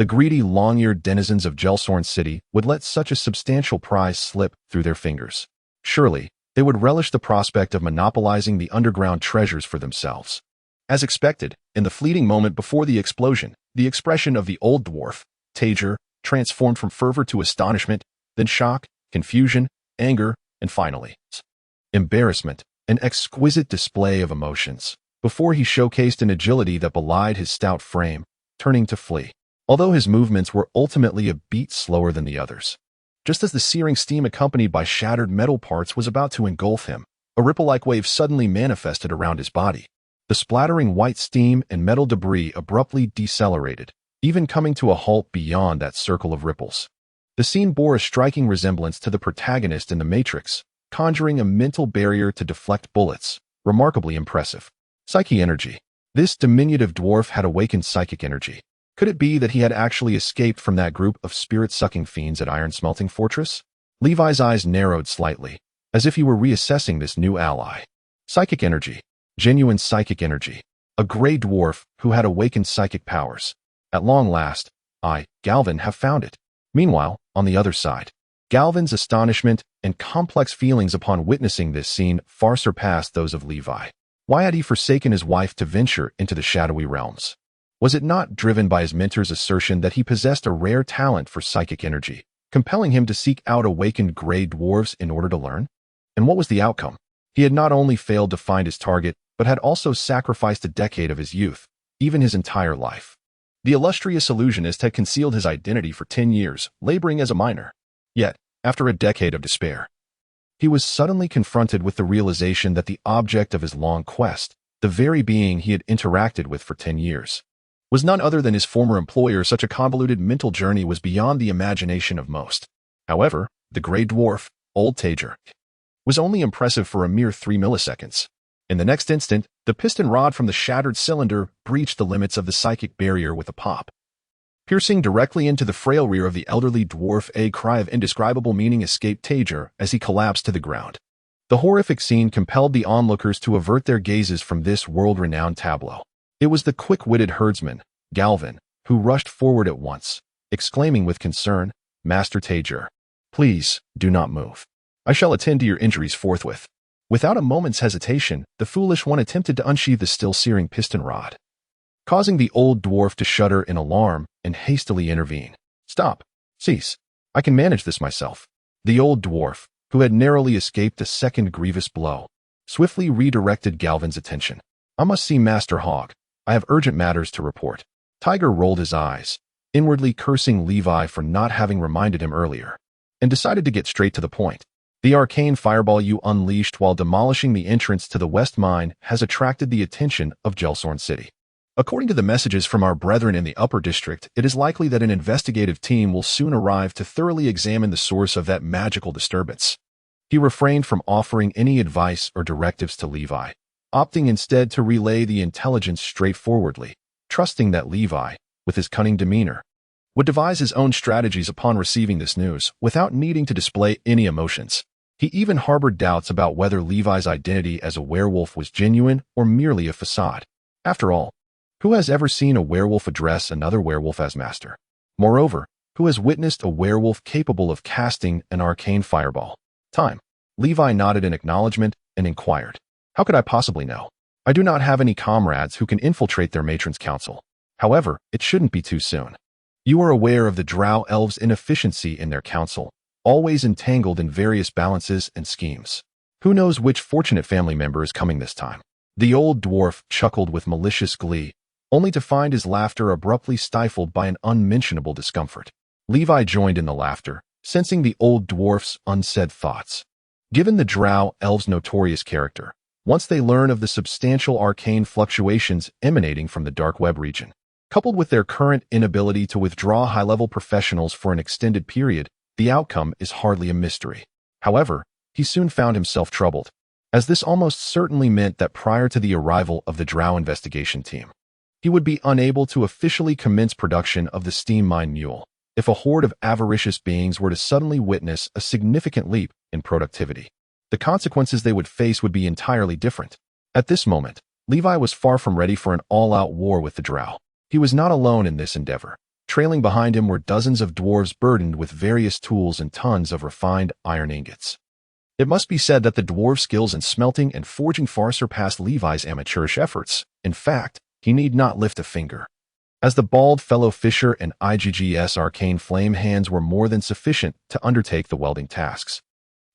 the greedy, long-eared denizens of Gelsorn City would let such a substantial prize slip through their fingers. Surely, they would relish the prospect of monopolizing the underground treasures for themselves. As expected, in the fleeting moment before the explosion, the expression of the old dwarf, Tiger, transformed from fervor to astonishment, then shock, confusion, anger, and finally, embarrassment, an exquisite display of emotions, before he showcased an agility that belied his stout frame, turning to flee. Although his movements were ultimately a beat slower than the others. Just as the searing steam accompanied by shattered metal parts was about to engulf him, a ripple-like wave suddenly manifested around his body. The splattering white steam and metal debris abruptly decelerated, even coming to a halt beyond that circle of ripples. The scene bore a striking resemblance to the protagonist in The Matrix, conjuring a mental barrier to deflect bullets, remarkably impressive. Psyche energy. This diminutive dwarf had awakened psychic energy. Could it be that he had actually escaped from that group of spirit-sucking fiends at Iron Smelting Fortress? Levi's eyes narrowed slightly, as if he were reassessing this new ally. Psychic energy. Genuine psychic energy. A gray dwarf who had awakened psychic powers. At long last, I, Galvin, have found it. Meanwhile, on the other side, Galvin's astonishment and complex feelings upon witnessing this scene far surpassed those of Levi. Why had he forsaken his wife to venture into the shadowy realms? Was it not driven by his mentor's assertion that he possessed a rare talent for psychic energy, compelling him to seek out awakened gray dwarves in order to learn? And what was the outcome? He had not only failed to find his target, but had also sacrificed a decade of his youth, even his entire life. The illustrious illusionist had concealed his identity for 10 years, laboring as a miner. Yet, after a decade of despair, he was suddenly confronted with the realization that the object of his long quest, the very being he had interacted with for 10 years, was none other than his former employer. Such a convoluted mental journey was beyond the imagination of most. However, the gray dwarf, old Tager, was only impressive for a mere 3 milliseconds. In the next instant, the piston rod from the shattered cylinder breached the limits of the psychic barrier with a pop, piercing directly into the frail rear of the elderly dwarf. A cry of indescribable meaning escaped Tager as he collapsed to the ground. The horrific scene compelled the onlookers to avert their gazes from this world-renowned tableau. It was the quick-witted herdsman, Galvin, who rushed forward at once, exclaiming with concern, "Master Tager, please, do not move. I shall attend to your injuries forthwith." Without a moment's hesitation, the foolish one attempted to unsheathe the still searing piston rod, causing the old dwarf to shudder in alarm and hastily intervene. "Stop. Cease. I can manage this myself." The old dwarf, who had narrowly escaped a second grievous blow, swiftly redirected Galvin's attention. "I must see Master Hog. I have urgent matters to report." Tiger rolled his eyes, inwardly cursing Levi for not having reminded him earlier, and decided to get straight to the point. "The arcane fireball you unleashed while demolishing the entrance to the West Mine has attracted the attention of Gelsorn City. According to the messages from our brethren in the Upper District, it is likely that an investigative team will soon arrive to thoroughly examine the source of that magical disturbance." He refrained from offering any advice or directives to Levi, opting instead to relay the intelligence straightforwardly, trusting that Levi, with his cunning demeanor, would devise his own strategies upon receiving this news without needing to display any emotions. He even harbored doubts about whether Levi's identity as a werewolf was genuine or merely a facade. After all, who has ever seen a werewolf address another werewolf as master? Moreover, who has witnessed a werewolf capable of casting an arcane fireball? Time. Levi nodded in acknowledgement and inquired, "How could I possibly know? I do not have any comrades who can infiltrate their matron's council. However, it shouldn't be too soon. You are aware of the drow elves' inefficiency in their council, always entangled in various balances and schemes. Who knows which fortunate family member is coming this time?" The old dwarf chuckled with malicious glee, only to find his laughter abruptly stifled by an unmentionable discomfort. Levi joined in the laughter, sensing the old dwarf's unsaid thoughts. Given the drow elves' notorious character, once they learn of the substantial arcane fluctuations emanating from the dark web region, coupled with their current inability to withdraw high-level professionals for an extended period, the outcome is hardly a mystery. However, he soon found himself troubled, as this almost certainly meant that prior to the arrival of the drow investigation team, he would be unable to officially commence production of the steam mine mule if a horde of avaricious beings were to suddenly witness a significant leap in productivity. The consequences they would face would be entirely different. At this moment, Levi was far from ready for an all-out war with the drow. He was not alone in this endeavor. Trailing behind him were dozens of dwarves burdened with various tools and tons of refined iron ingots. It must be said that the dwarves' skills in smelting and forging far surpassed Levi's amateurish efforts. In fact, he need not lift a finger, as the bald fellow Fisher and IGG's arcane flame hands were more than sufficient to undertake the welding tasks.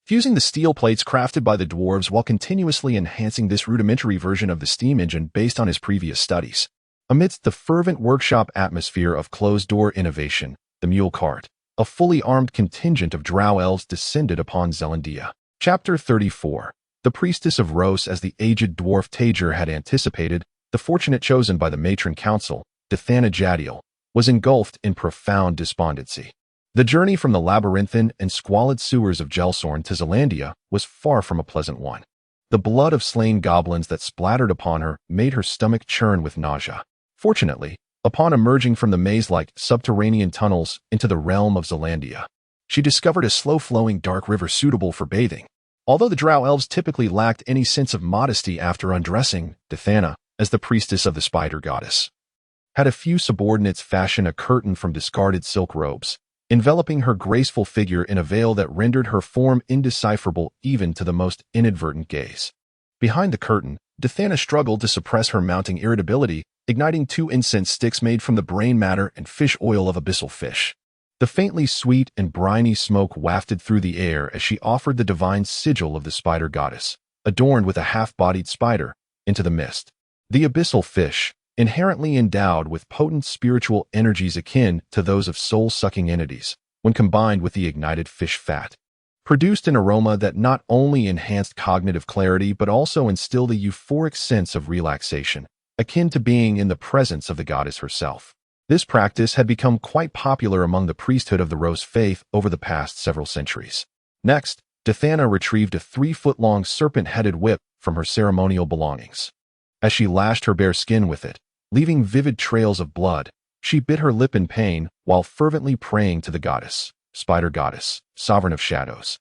Fusing the steel plates crafted by the dwarves while continuously enhancing this rudimentary version of the steam engine based on his previous studies. Amidst the fervent workshop atmosphere of closed-door innovation, the mule cart, a fully armed contingent of drow elves descended upon Zelandia. Chapter 34. The priestess of Rose. As the aged dwarf Tager had anticipated, the fortunate chosen by the matron council, Dithana Jadiel, was engulfed in profound despondency. The journey from the labyrinthine and squalid sewers of Gelsorn to Zelandia was far from a pleasant one. The blood of slain goblins that splattered upon her made her stomach churn with nausea. Fortunately, upon emerging from the maze-like subterranean tunnels into the realm of Zelandia, She discovered a slow-flowing dark river suitable for bathing. Although the drow elves typically lacked any sense of modesty after undressing, Dithana, as the priestess of the spider goddess, had a few subordinates fashion a curtain from discarded silk robes, enveloping her graceful figure in a veil that rendered her form indecipherable even to the most inadvertent gaze. Behind the curtain, Dithana struggled to suppress her mounting irritability, igniting 2 incense sticks made from the brain matter and fish oil of abyssal fish. The faintly sweet and briny smoke wafted through the air as she offered the divine sigil of the spider goddess, adorned with a half-bodied spider, into the mist. The abyssal fish, inherently endowed with potent spiritual energies akin to those of soul-sucking entities, when combined with the ignited fish fat, produced an aroma that not only enhanced cognitive clarity but also instilled a euphoric sense of relaxation, akin to being in the presence of the goddess herself. This practice had become quite popular among the priesthood of the Rose Faith over the past several centuries. Next, Dithana retrieved a 3-foot-long serpent-headed whip from her ceremonial belongings. As she lashed her bare skin with it, leaving vivid trails of blood, she bit her lip in pain while fervently praying to the goddess, spider goddess, sovereign of shadows.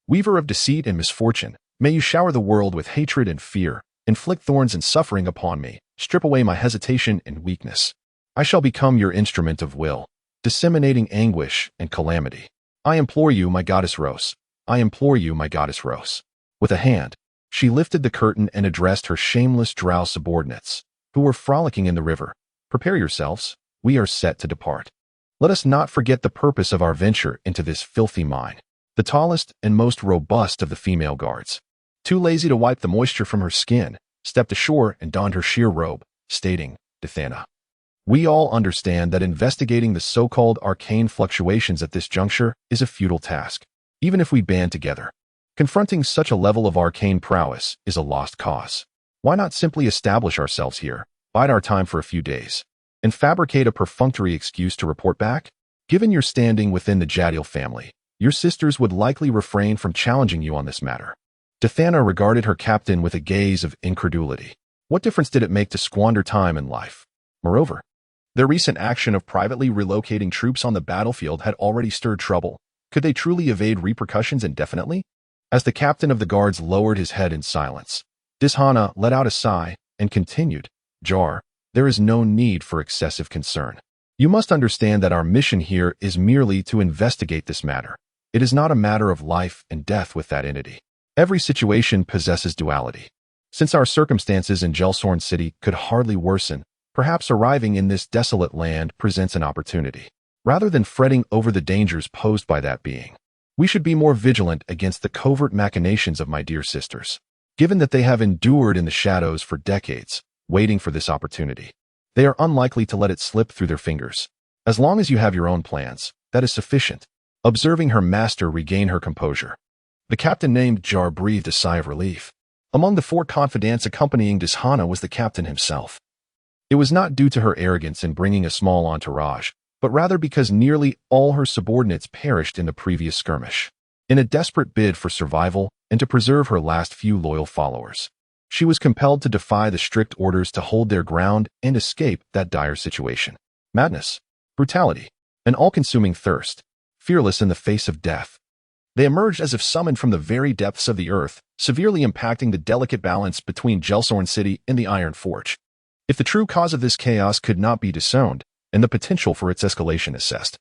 Weaver of deceit and misfortune, may you shower the world with hatred and fear, inflict thorns and suffering upon me, strip away my hesitation and weakness. I shall become your instrument of will, disseminating anguish and calamity. I implore you, my goddess Rose. I implore you, my goddess Rose. With a hand, she lifted the curtain and addressed her shameless drow subordinates, who were frolicking in the river. Prepare yourselves, we are set to depart. Let us not forget the purpose of our venture into this filthy mine. The tallest and most robust of the female guards, too lazy to wipe the moisture from her skin, stepped ashore and donned her sheer robe, stating, Dithana, we all understand that investigating the so-called arcane fluctuations at this juncture is a futile task. Even if we band together, confronting such a level of arcane prowess is a lost cause. Why not simply establish ourselves here, bide our time for a few days, and fabricate a perfunctory excuse to report back? Given your standing within the Jadiel family, your sisters would likely refrain from challenging you on this matter. Dithana regarded her captain with a gaze of incredulity. What difference did it make to squander time and life? Moreover, their recent action of privately relocating troops on the battlefield had already stirred trouble. Could they truly evade repercussions indefinitely? As the captain of the guards lowered his head in silence, Dithana let out a sigh and continued, Jar, there is no need for excessive concern. You must understand that our mission here is merely to investigate this matter. It is not a matter of life and death with that entity. Every situation possesses duality. Since our circumstances in Gelsorn City could hardly worsen, perhaps arriving in this desolate land presents an opportunity. Rather than fretting over the dangers posed by that being, we should be more vigilant against the covert machinations of my dear sisters, given that they have endured in the shadows for decades, waiting for this opportunity. They are unlikely to let it slip through their fingers. As long as you have your own plans, that is sufficient. Observing her master regain her composure, the captain named Jar breathed a sigh of relief. Among the 4 confidants accompanying Dithana was the captain himself. It was not due to her arrogance in bringing a small entourage, but rather because nearly all her subordinates perished in the previous skirmish. In a desperate bid for survival and to preserve her last few loyal followers, she was compelled to defy the strict orders to hold their ground and escape that dire situation. Madness, brutality, an all-consuming thirst, fearless in the face of death. They emerged as if summoned from the very depths of the earth, severely impacting the delicate balance between Gelsorn City and the Iron Forge. If the true cause of this chaos could not be disowned, and the potential for its escalation assessed,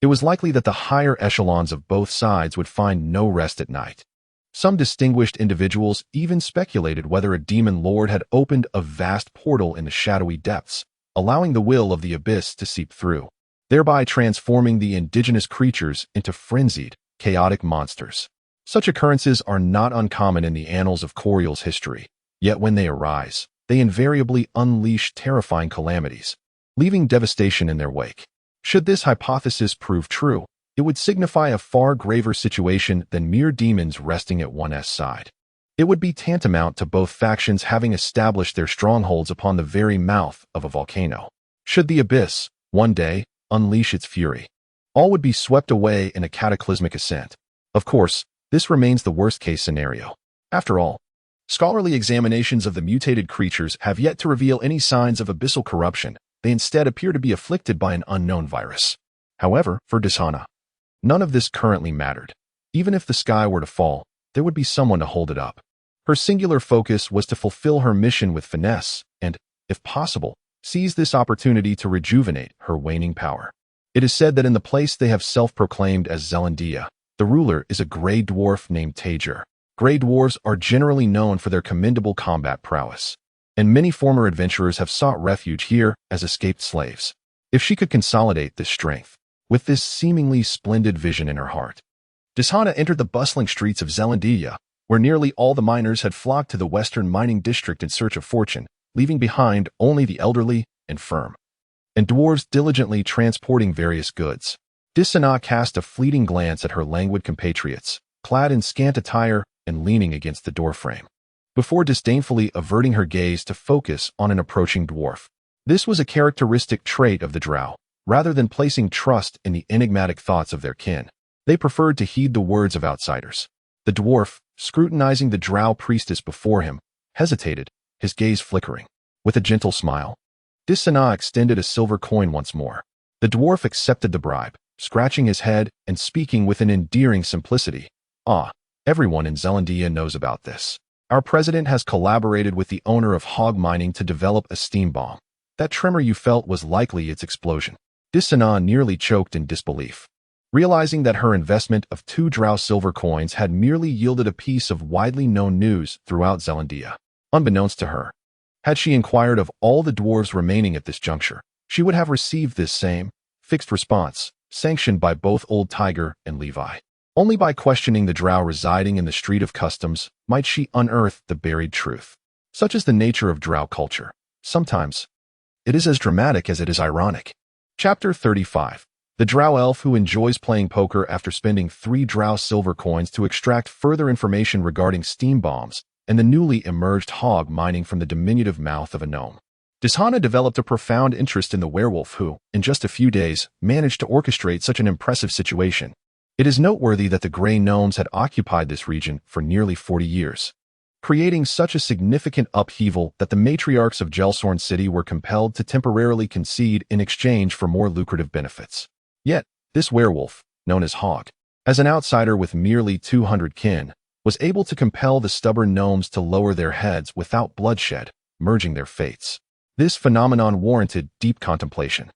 it was likely that the higher echelons of both sides would find no rest at night. Some distinguished individuals even speculated whether a demon lord had opened a vast portal in the shadowy depths, allowing the will of the abyss to seep through, thereby transforming the indigenous creatures into frenzied, chaotic monsters. Such occurrences are not uncommon in the annals of Coriel's history, yet when they arise, they invariably unleash terrifying calamities, leaving devastation in their wake. Should this hypothesis prove true, it would signify a far graver situation than mere demons resting at one's side. It would be tantamount to both factions having established their strongholds upon the very mouth of a volcano. Should the abyss, one day, unleash its fury, all would be swept away in a cataclysmic ascent. Of course, this remains the worst-case scenario. After all, scholarly examinations of the mutated creatures have yet to reveal any signs of abyssal corruption. They instead appear to be afflicted by an unknown virus. However, for Dithana, None of this currently mattered. Even if the sky were to fall, there would be someone to hold it up. Her singular focus was to fulfill her mission with finesse and, if possible, seize this opportunity to rejuvenate her waning power. It is said that in the place they have self-proclaimed as Zealandia, the ruler is a gray dwarf named Tajer. Gray dwarves are generally known for their commendable combat prowess, and many former adventurers have sought refuge here as escaped slaves. If she could consolidate this strength, with this seemingly splendid vision in her heart, Dishana entered the bustling streets of Zealandia, where nearly all the miners had flocked to the western mining district in search of fortune, leaving behind only the elderly, infirm, and dwarves diligently transporting various goods. Dishana cast a fleeting glance at her languid compatriots, clad in scant attire and leaning against the doorframe, before disdainfully averting her gaze to focus on an approaching dwarf. This was a characteristic trait of the drow. Rather than placing trust in the enigmatic thoughts of their kin, they preferred to heed the words of outsiders. The dwarf, scrutinizing the drow priestess before him, hesitated, his gaze flickering. With a gentle smile, Dishana extended a silver coin once more. The dwarf accepted the bribe, scratching his head and speaking with an endearing simplicity. "Ah, everyone in Zealandia knows about this. Our president has collaborated with the owner of hog mining to develop a steam bomb. That tremor you felt was likely its explosion." Dishana nearly choked in disbelief, realizing that her investment of 2 drow silver coins had merely yielded a piece of widely known news throughout Zealandia. Unbeknownst to her, had she inquired of all the dwarves remaining at this juncture, she would have received this same, fixed response, sanctioned by both Old Tiger and Levi. Only by questioning the drow residing in the Street of Customs might she unearth the buried truth. Such is the nature of drow culture. Sometimes, it is as dramatic as it is ironic. Chapter 35. The drow elf who enjoys playing poker after spending 3 drow silver coins to extract further information regarding steam bombs and the newly emerged hog mining from the diminutive mouth of a gnome. Dishana developed a profound interest in the werewolf who, in just a few days, managed to orchestrate such an impressive situation. It is noteworthy that the gray gnomes had occupied this region for nearly 40 years, creating such a significant upheaval that the matriarchs of Gelsorn City were compelled to temporarily concede in exchange for more lucrative benefits. Yet, this werewolf, known as Hog, as an outsider with merely 200 kin, was able to compel the stubborn gnomes to lower their heads without bloodshed, merging their fates. This phenomenon warranted deep contemplation.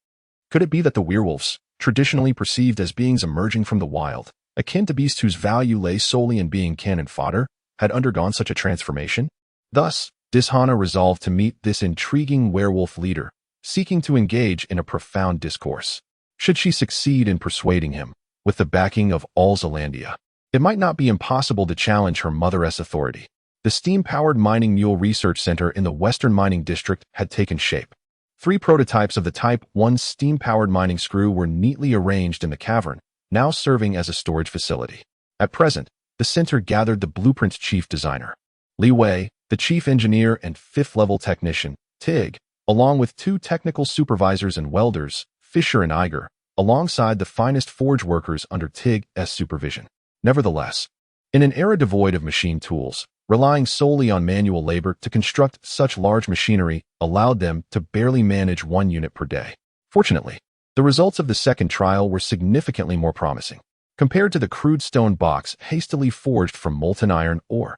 Could it be that the werewolves, traditionally perceived as beings emerging from the wild, akin to beasts whose value lay solely in being cannon fodder, had undergone such a transformation? Thus, Dishana resolved to meet this intriguing werewolf leader, seeking to engage in a profound discourse. Should she succeed in persuading him, with the backing of all Zealandia, it might not be impossible to challenge her mother's authority. The steam-powered mining mule research center in the Western Mining District had taken shape. 3 prototypes of the Type 1 steam-powered mining screw were neatly arranged in the cavern, now serving as a storage facility. At present, the center gathered the blueprint's chief designer, Li Wei, the chief engineer and 5th-level technician, Tig, along with 2 technical supervisors and welders, Fisher and Iger, alongside the finest forge workers under Tig's supervision. Nevertheless, in an era devoid of machine tools, relying solely on manual labor to construct such large machinery allowed them to barely manage 1 unit per day. Fortunately, the results of the second trial were significantly more promising. Compared to the crude stone box hastily forged from molten iron ore,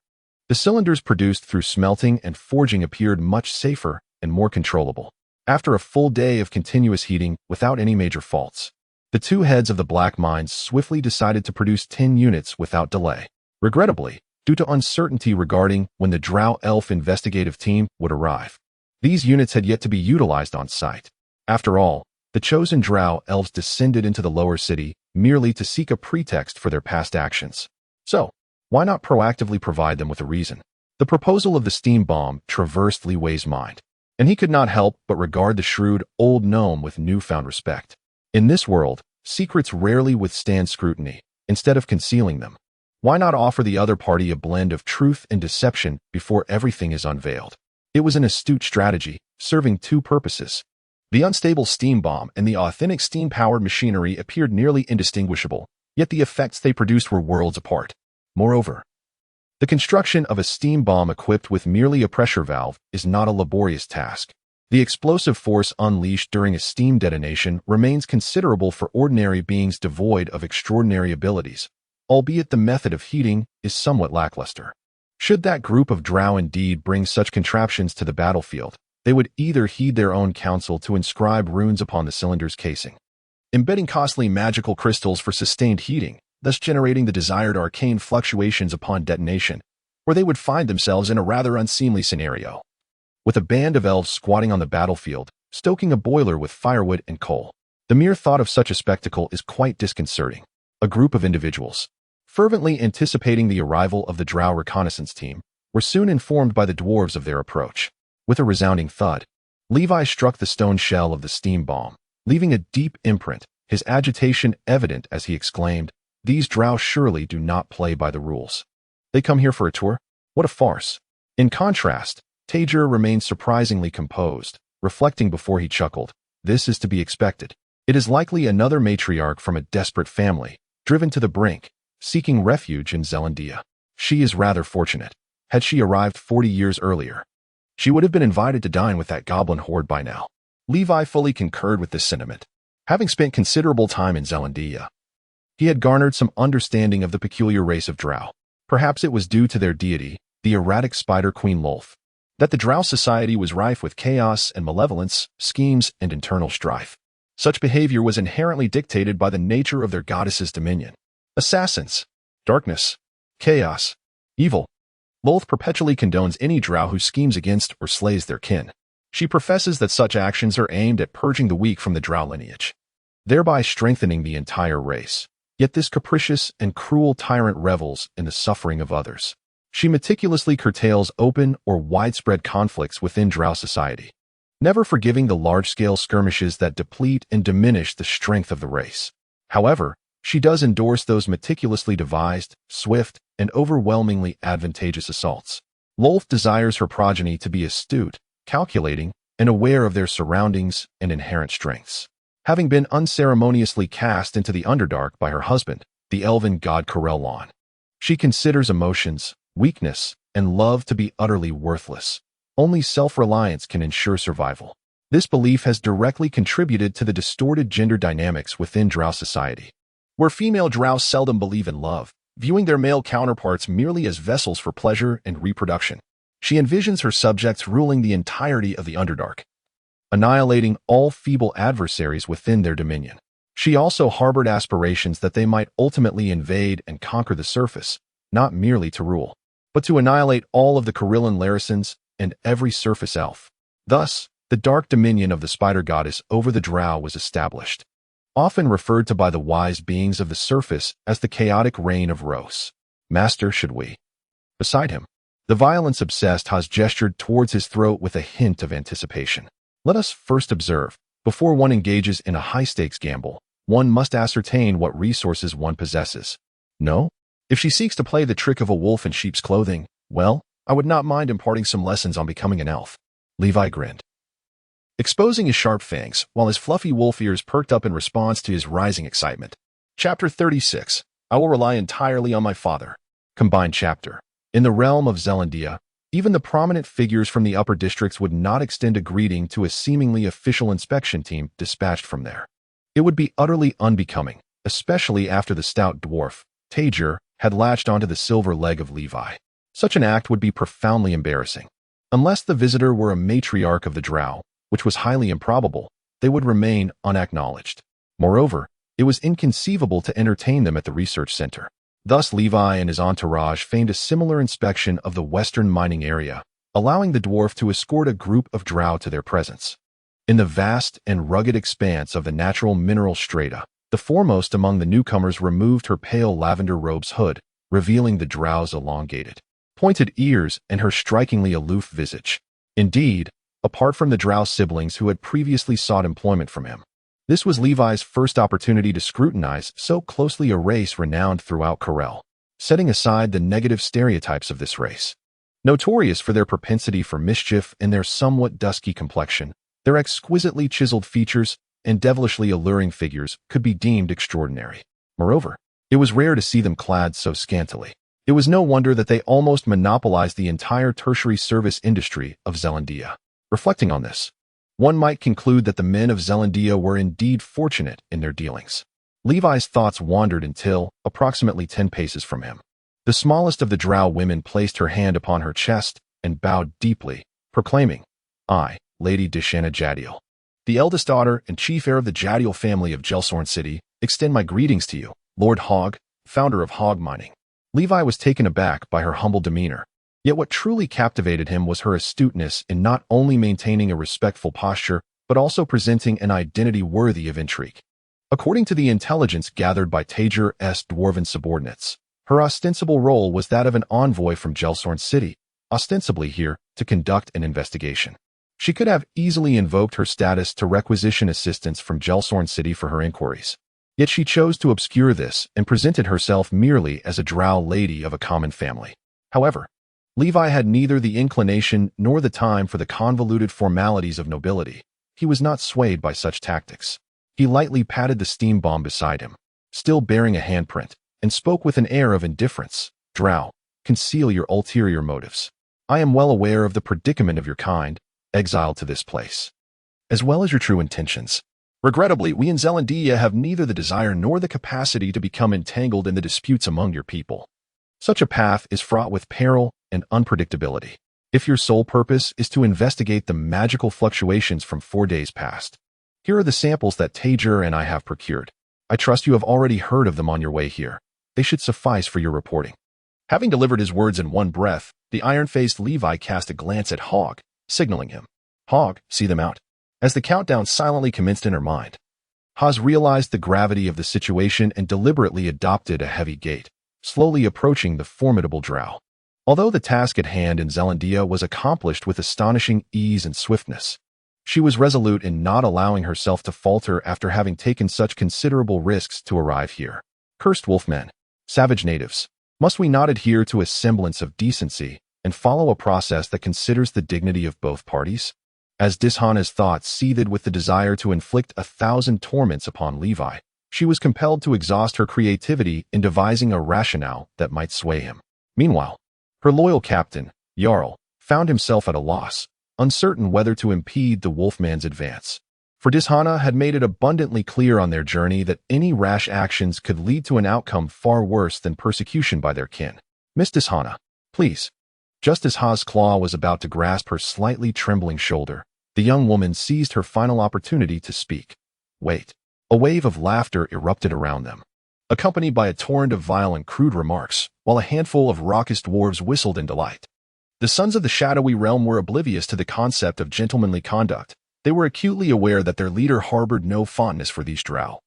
the cylinders produced through smelting and forging appeared much safer and more controllable. After a full day of continuous heating without any major faults, the 2 heads of the black mines swiftly decided to produce 10 units without delay. Regrettably, due to uncertainty regarding when the drow elf investigative team would arrive, these units had yet to be utilized on site. After all, the chosen drow elves descended into the lower city merely to seek a pretext for their past actions. So, why not proactively provide them with a reason? The proposal of the steam bomb traversed Li Wei's mind, and he could not help but regard the shrewd old gnome with newfound respect. In this world, secrets rarely withstand scrutiny. Instead of concealing them, why not offer the other party a blend of truth and deception before everything is unveiled? It was an astute strategy, serving 2 purposes. The unstable steam bomb and the authentic steam-powered machinery appeared nearly indistinguishable, yet the effects they produced were worlds apart. Moreover, the construction of a steam bomb equipped with merely a pressure valve is not a laborious task. The explosive force unleashed during a steam detonation remains considerable for ordinary beings devoid of extraordinary abilities, albeit the method of heating is somewhat lackluster. Should that group of drow indeed bring such contraptions to the battlefield, they would either heed their own counsel to inscribe runes upon the cylinder's casing, embedding costly magical crystals for sustained heating, thus generating the desired arcane fluctuations upon detonation, or they would find themselves in a rather unseemly scenario, with a band of elves squatting on the battlefield, stoking a boiler with firewood and coal. The mere thought of such a spectacle is quite disconcerting. A group of individuals, fervently anticipating the arrival of the drow reconnaissance team, were soon informed by the dwarves of their approach. With a resounding thud, Levi struck the stone shell of the steam bomb, leaving a deep imprint, his agitation evident as he exclaimed, "These drow surely do not play by the rules. They come here for a tour? What a farce." In contrast, Tajer remained surprisingly composed, reflecting before he chuckled, "This is to be expected. It is likely another matriarch from a desperate family, driven to the brink, seeking refuge in Zealandia. She is rather fortunate. Had she arrived 40 years earlier, she would have been invited to dine with that goblin horde by now." Levi fully concurred with this sentiment. Having spent considerable time in Zealandia, he had garnered some understanding of the peculiar race of drow. Perhaps it was due to their deity, the erratic spider queen Lolth, that the drow society was rife with chaos and malevolence, schemes, and internal strife. Such behavior was inherently dictated by the nature of their goddess's dominion. Assassins, darkness, chaos, evil. Lolth perpetually condones any drow who schemes against or slays their kin. She professes that such actions are aimed at purging the weak from the drow lineage, thereby strengthening the entire race. Yet this capricious and cruel tyrant revels in the suffering of others. She meticulously curtails open or widespread conflicts within drow society, never forgiving the large-scale skirmishes that deplete and diminish the strength of the race. However, she does endorse those meticulously devised, swift, and overwhelmingly advantageous assaults. Lolth desires her progeny to be astute, calculating, and aware of their surroundings and inherent strengths. Having been unceremoniously cast into the Underdark by her husband, the elven god Corellon, she considers emotions, weakness, and love to be utterly worthless. Only self-reliance can ensure survival. This belief has directly contributed to the distorted gender dynamics within drow society, where female drow seldom believe in love, viewing their male counterparts merely as vessels for pleasure and reproduction. She envisions her subjects ruling the entirety of the Underdark, annihilating all feeble adversaries within their dominion. She also harbored aspirations that they might ultimately invade and conquer the surface, not merely to rule, but to annihilate all of the Corellan Larrisons and every surface elf. Thus, the dark dominion of the spider goddess over the drow was established, often referred to by the wise beings of the surface as the chaotic reign of Rose. Master, should we? Beside him, the violence-obsessed Haz gestured towards his throat with a hint of anticipation. Let us first observe, before one engages in a high-stakes gamble, one must ascertain what resources one possesses. No? If she seeks to play the trick of a wolf in sheep's clothing, well, I would not mind imparting some lessons on becoming an elf. Levi grinned, exposing his sharp fangs, while his fluffy wolf ears perked up in response to his rising excitement. Chapter 36. I will rely entirely on my father. Combined chapter. In the realm of Zealandia, even the prominent figures from the upper districts would not extend a greeting to a seemingly official inspection team dispatched from there. It would be utterly unbecoming, especially after the stout dwarf, Tajer, had latched onto the silver leg of Levi. Such an act would be profoundly embarrassing. Unless the visitor were a matriarch of the drow, which was highly improbable, they would remain unacknowledged. Moreover, it was inconceivable to entertain them at the research center. Thus Levi and his entourage feigned a similar inspection of the western mining area, allowing the dwarf to escort a group of drow to their presence. In the vast and rugged expanse of the natural mineral strata, the foremost among the newcomers removed her pale lavender robe's hood, revealing the drow's elongated, pointed ears and her strikingly aloof visage. Indeed, apart from the drow siblings who had previously sought employment from him, this was Levi's first opportunity to scrutinize so closely a race renowned throughout Corel, setting aside the negative stereotypes of this race. Notorious for their propensity for mischief and their somewhat dusky complexion, their exquisitely chiseled features and devilishly alluring figures could be deemed extraordinary. Moreover, it was rare to see them clad so scantily. It was no wonder that they almost monopolized the entire tertiary service industry of Zealandia. Reflecting on this, One might conclude that the men of Zelandia were indeed fortunate in their dealings. Levi's thoughts wandered until, approximately 10 paces from him, the smallest of the drow women placed her hand upon her chest and bowed deeply, proclaiming, "I, Lady Dishana Jadiel, the eldest daughter and chief heir of the Jadiel family of Gelsorn City, extend my greetings to you, Lord Hogg, founder of Hogg Mining." Levi was taken aback by her humble demeanor. Yet what truly captivated him was her astuteness in not only maintaining a respectful posture, but also presenting an identity worthy of intrigue. According to the intelligence gathered by Tajer's dwarven subordinates, her ostensible role was that of an envoy from Gelsorn City, ostensibly here to conduct an investigation. She could have easily invoked her status to requisition assistance from Gelsorn City for her inquiries. Yet she chose to obscure this and presented herself merely as a drow lady of a common family. However, Levi had neither the inclination nor the time for the convoluted formalities of nobility. He was not swayed by such tactics. He lightly patted the steam bomb beside him, still bearing a handprint, and spoke with an air of indifference. "Drow, conceal your ulterior motives. I am well aware of the predicament of your kind, exiled to this place, as well as your true intentions. Regrettably, we in Zelandia have neither the desire nor the capacity to become entangled in the disputes among your people. Such a path is fraught with peril and unpredictability. If your sole purpose is to investigate the magical fluctuations from 4 days past, here are the samples that Tajer and I have procured. I trust you have already heard of them on your way here. They should suffice for your reporting." Having delivered his words in one breath, the iron-faced Levi cast a glance at Hogg, signaling him. "Hogg, see them out." As the countdown silently commenced in her mind, Haz realized the gravity of the situation and deliberately adopted a heavy gait, slowly approaching the formidable drow. Although the task at hand in Zelandia was accomplished with astonishing ease and swiftness, she was resolute in not allowing herself to falter after having taken such considerable risks to arrive here. Cursed wolfmen, savage natives, must we not adhere to a semblance of decency and follow a process that considers the dignity of both parties? As Dishana's thoughts seethed with the desire to inflict 1,000 torments upon Levi, she was compelled to exhaust her creativity in devising a rationale that might sway him. Meanwhile, her loyal captain, Jarl, found himself at a loss, uncertain whether to impede the wolfman's advance. For Dishana had made it abundantly clear on their journey that any rash actions could lead to an outcome far worse than persecution by their kin. "Miss Dishana, please." Just as Haz's claw was about to grasp her slightly trembling shoulder, the young woman seized her final opportunity to speak. "Wait." A wave of laughter erupted around them, accompanied by a torrent of vile and crude remarks, while a handful of raucous dwarves whistled in delight. The sons of the shadowy realm were oblivious to the concept of gentlemanly conduct. They were acutely aware that their leader harbored no fondness for these drow,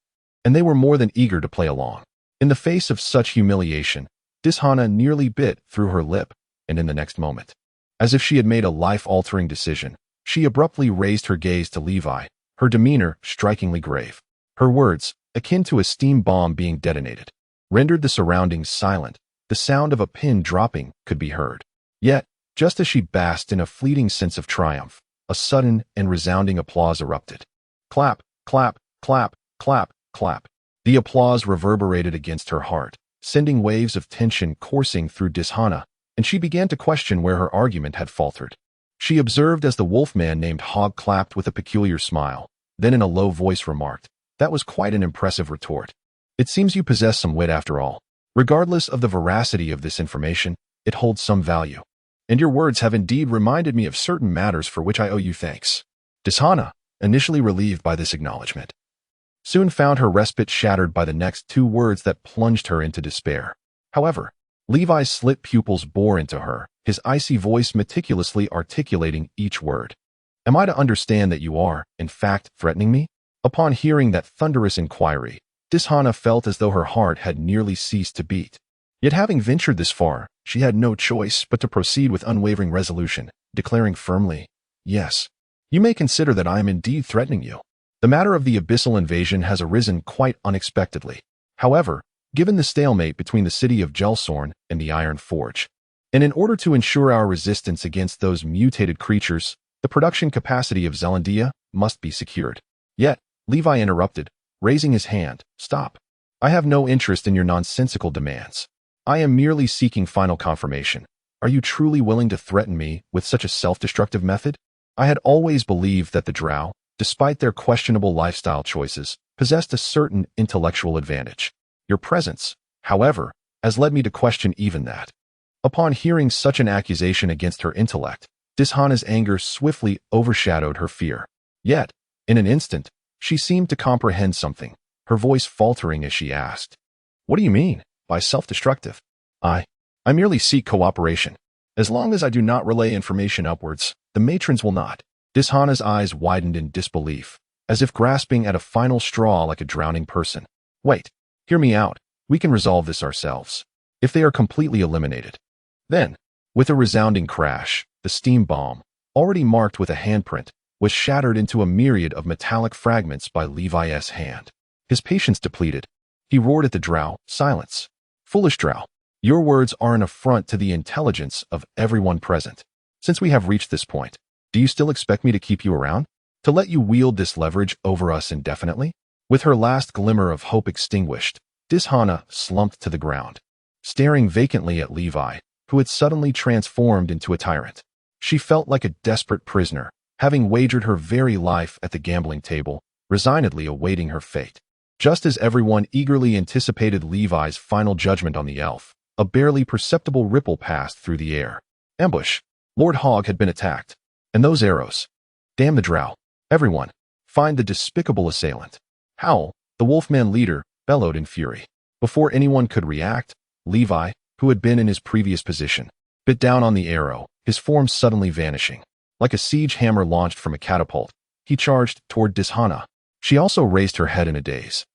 and they were more than eager to play along. In the face of such humiliation, Dishana nearly bit through her lip, and in the next moment, as if she had made a life-altering decision, she abruptly raised her gaze to Levi, her demeanor strikingly grave. Her words, akin to a steam bomb being detonated, rendered the surroundings silent. The sound of a pin dropping could be heard. Yet, just as she basked in a fleeting sense of triumph, a sudden and resounding applause erupted. Clap, clap, clap, clap, clap. The applause reverberated against her heart, sending waves of tension coursing through Dishana, and she began to question where her argument had faltered. She observed as the wolfman named Hogg clapped with a peculiar smile, then in a low voice remarked, "That was quite an impressive retort. It seems you possess some wit after all. Regardless of the veracity of this information, it holds some value. And your words have indeed reminded me of certain matters for which I owe you thanks." Dishana, initially relieved by this acknowledgement, soon found her respite shattered by the next 2 words that plunged her into despair. However, Levi's slit pupils bore into her, his icy voice meticulously articulating each word. "Am I to understand that you are, in fact, threatening me?" Upon hearing that thunderous inquiry, Dishana felt as though her heart had nearly ceased to beat. Yet having ventured this far, she had no choice but to proceed with unwavering resolution, declaring firmly, "Yes, you may consider that I am indeed threatening you. The matter of the abyssal invasion has arisen quite unexpectedly. However, given the stalemate between the city of Gelsorn and the Iron Forge, and in order to ensure our resistance against those mutated creatures, the production capacity of Zelandia must be secured." Yet, Levi interrupted, raising his hand. "Stop. I have no interest in your nonsensical demands. I am merely seeking final confirmation. Are you truly willing to threaten me with such a self-destructive method? I had always believed that the drow, despite their questionable lifestyle choices, possessed a certain intellectual advantage. Your presence, however, has led me to question even that. Upon hearing such an accusation against her intellect, Dishana's anger swiftly overshadowed her fear. Yet, in an instant, she seemed to comprehend something, her voice faltering as she asked, "What do you mean by self-destructive?" I merely seek cooperation. As long as I do not relay information upwards, the matrons will not." Dishana's eyes widened in disbelief, as if grasping at a final straw like a drowning person. "Wait, hear me out. We can resolve this ourselves. If they are completely eliminated." Then, with a resounding crash, the steam bomb, already marked with a handprint, was shattered into a myriad of metallic fragments by Levi's hand. His patience depleted. He roared at the drow, "Silence! Foolish drow! Your words are an affront to the intelligence of everyone present. Since we have reached this point, do you still expect me to keep you around? To let you wield this leverage over us indefinitely?" With her last glimmer of hope extinguished, Dishana slumped to the ground, staring vacantly at Levi, who had suddenly transformed into a tyrant. She felt like a desperate prisoner, having wagered her very life at the gambling table, resignedly awaiting her fate. Just as everyone eagerly anticipated Levi's final judgment on the elf, a barely perceptible ripple passed through the air. Ambush! Lord Hogg had been attacked. And those arrows! Damn the drow! Everyone, find the despicable assailant! Howl, the wolfman leader, bellowed in fury. Before anyone could react, Levi, who had been in his previous position, bit down on the arrow, his form suddenly vanishing. Like a siege hammer launched from a catapult, he charged toward Dishana. She also raised her head in a daze,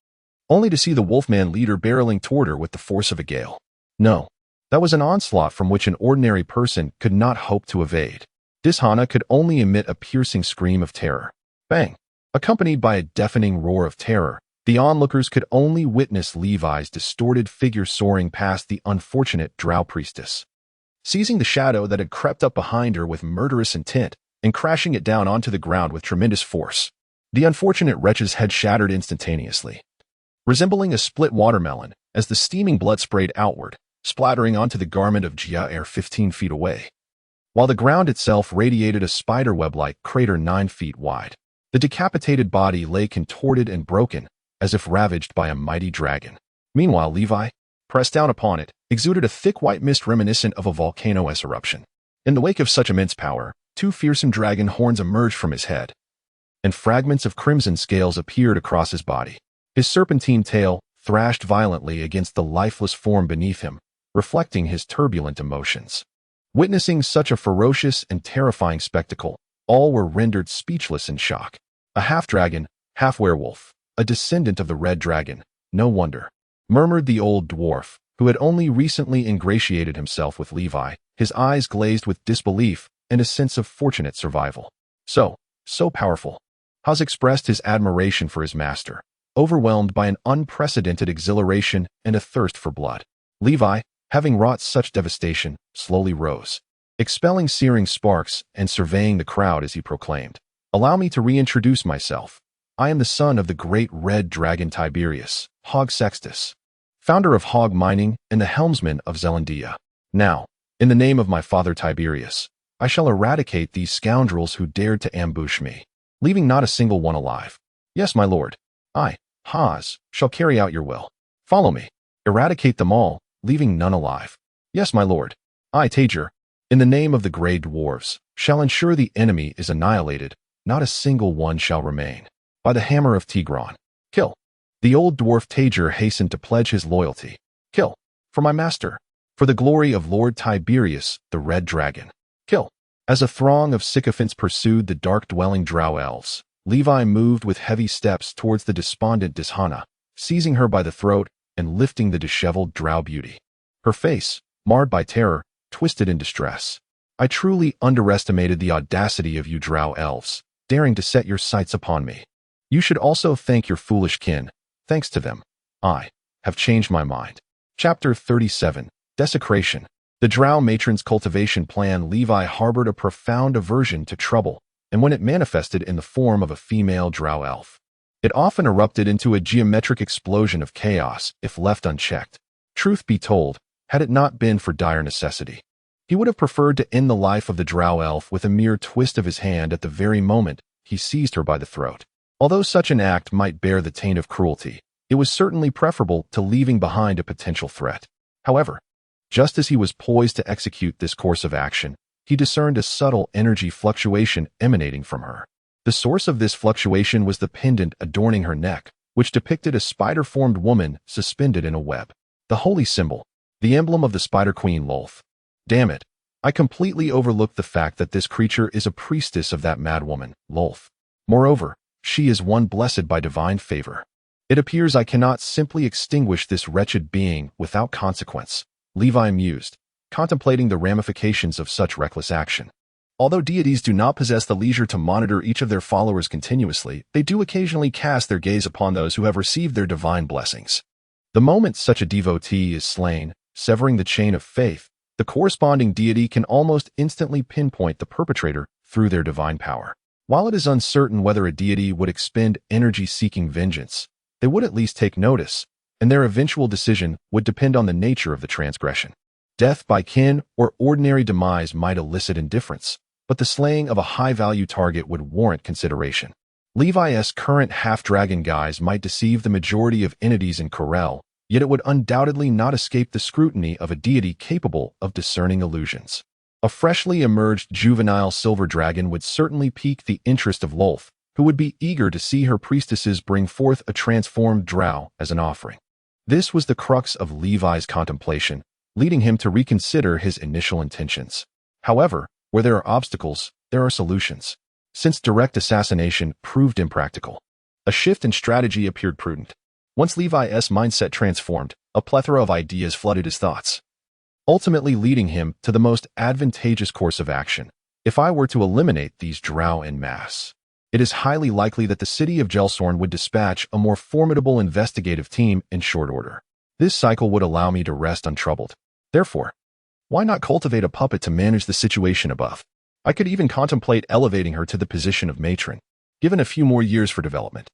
only to see the wolfman leader barreling toward her with the force of a gale. No, that was an onslaught from which an ordinary person could not hope to evade. Dishana could only emit a piercing scream of terror. Bang! Accompanied by a deafening roar of terror, the onlookers could only witness Levi's distorted figure soaring past the unfortunate drow priestess, seizing the shadow that had crept up behind her with murderous intent and crashing it down onto the ground with tremendous force. The unfortunate wretch's head shattered instantaneously, resembling a split watermelon, as the steaming blood sprayed outward, splattering onto the garment of Jair 15 feet away, while the ground itself radiated a spiderweb-like crater 9 feet wide. The decapitated body lay contorted and broken, as if ravaged by a mighty dragon. Meanwhile, Levi, pressed down upon it, exuded a thick white mist reminiscent of a volcano's eruption. In the wake of such immense power, 2 fearsome dragon horns emerged from his head, and fragments of crimson scales appeared across his body. His serpentine tail thrashed violently against the lifeless form beneath him, reflecting his turbulent emotions. Witnessing such a ferocious and terrifying spectacle, all were rendered speechless in shock. A half-dragon, half-werewolf, a descendant of the red dragon, no wonder, murmured the old dwarf, who had only recently ingratiated himself with Levi, his eyes glazed with disbelief and a sense of fortunate survival. So powerful. Haz expressed his admiration for his master, overwhelmed by an unprecedented exhilaration and a thirst for blood. Levi, having wrought such devastation, slowly rose, expelling searing sparks and surveying the crowd as he proclaimed, "Allow me to reintroduce myself. I am the son of the great red dragon Tiberius, Hogg Sextus, founder of Hogg Mining and the helmsman of Zelandia. Now, in the name of my father Tiberius, I shall eradicate these scoundrels who dared to ambush me, leaving not a single one alive. Yes, my lord, I, Haz, shall carry out your will. Follow me. Eradicate them all, leaving none alive. Yes, my lord, I, Tajer, in the name of the grey dwarves, shall ensure the enemy is annihilated, not a single one shall remain. By the hammer of Tigron, kill." The old dwarf Tajer hastened to pledge his loyalty. "Kill. For my master. For the glory of Lord Tiberius, the red dragon. Kill." As a throng of sycophants pursued the dark-dwelling drow elves, Levi moved with heavy steps towards the despondent Dishana, seizing her by the throat and lifting the disheveled drow beauty. Her face, marred by terror, twisted in distress. "I truly underestimated the audacity of you drow elves, daring to set your sights upon me. You should also thank your foolish kin. Thanks to them, I have changed my mind." Chapter 37, Desecration. The drow matron's cultivation plan. Levi harbored a profound aversion to trouble, and when it manifested in the form of a female drow elf, it often erupted into a geometric explosion of chaos if left unchecked. Truth be told, had it not been for dire necessity, He would have preferred to end the life of the drow elf with a mere twist of his hand at the very moment he seized her by the throat. Although such an act might bear the taint of cruelty, it was certainly preferable to leaving behind a potential threat. However, just as he was poised to execute this course of action, he discerned a subtle energy fluctuation emanating from her. The source of this fluctuation was the pendant adorning her neck, which depicted a spider-formed woman suspended in a web. The holy symbol, the emblem of the Spider Queen Lolth. Damn it, I completely overlooked the fact that this creature is a priestess of that madwoman, Lolth. Moreover, she is one blessed by divine favor. It appears I cannot simply extinguish this wretched being without consequence, Levi mused, contemplating the ramifications of such reckless action. Although deities do not possess the leisure to monitor each of their followers continuously, they do occasionally cast their gaze upon those who have received their divine blessings. The moment such a devotee is slain, severing the chain of faith, the corresponding deity can almost instantly pinpoint the perpetrator through their divine power. While it is uncertain whether a deity would expend energy seeking vengeance, they would at least take notice, and their eventual decision would depend on the nature of the transgression. Death by kin or ordinary demise might elicit indifference, but the slaying of a high-value target would warrant consideration. Levi's current half-dragon guise might deceive the majority of entities in Corel, yet it would undoubtedly not escape the scrutiny of a deity capable of discerning illusions. A freshly emerged juvenile silver dragon would certainly pique the interest of Lolth, who would be eager to see her priestesses bring forth a transformed drow as an offering. This was the crux of Levi's contemplation, leading him to reconsider his initial intentions. However, where there are obstacles, there are solutions. Since direct assassination proved impractical, a shift in strategy appeared prudent. Once Levi's mindset transformed, a plethora of ideas flooded his thoughts, ultimately leading him to the most advantageous course of action. If I were to eliminate these drow en masse, it is highly likely that the city of Gelsorn would dispatch a more formidable investigative team in short order. This cycle would allow me to rest untroubled. Therefore, why not cultivate a puppet to manage the situation above? I could even contemplate elevating her to the position of matron, given a few more years for development.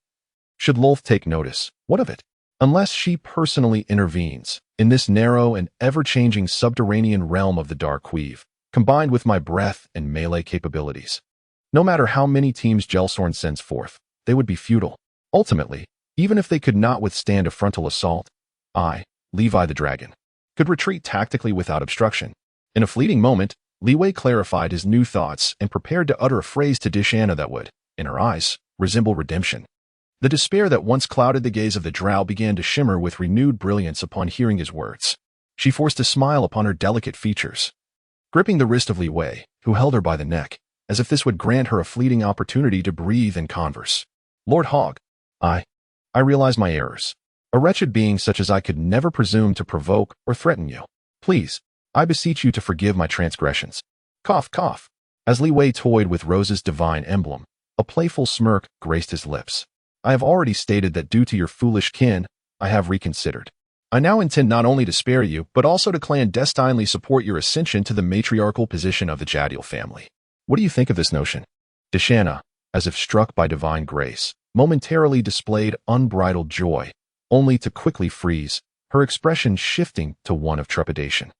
Should Lolth take notice, what of it? Unless she personally intervenes in this narrow and ever-changing subterranean realm of the Dark Weave, combined with my breath and melee capabilities. No matter how many teams Gelsorn sends forth, they would be futile. Ultimately, even if they could not withstand a frontal assault, I, Levi the Dragon, could retreat tactically without obstruction. In a fleeting moment, Leeway clarified his new thoughts and prepared to utter a phrase to Dishana that would, in her eyes, resemble redemption. The despair that once clouded the gaze of the drow began to shimmer with renewed brilliance upon hearing his words. She forced a smile upon her delicate features, gripping the wrist of Leeway, who held her by the neck, as if this would grant her a fleeting opportunity to breathe and converse. Lord Hogg, I realize my errors. A wretched being such as I could never presume to provoke or threaten you. Please, I beseech you to forgive my transgressions. Cough, cough. As Leeway toyed with Rose's divine emblem, a playful smirk graced his lips. I have already stated that due to your foolish kin, I have reconsidered. I now intend not only to spare you, but also to clandestinely support your ascension to the matriarchal position of the Jadiel family. What do you think of this notion? Dishana, as if struck by divine grace, momentarily displayed unbridled joy, only to quickly freeze, her expression shifting to one of trepidation.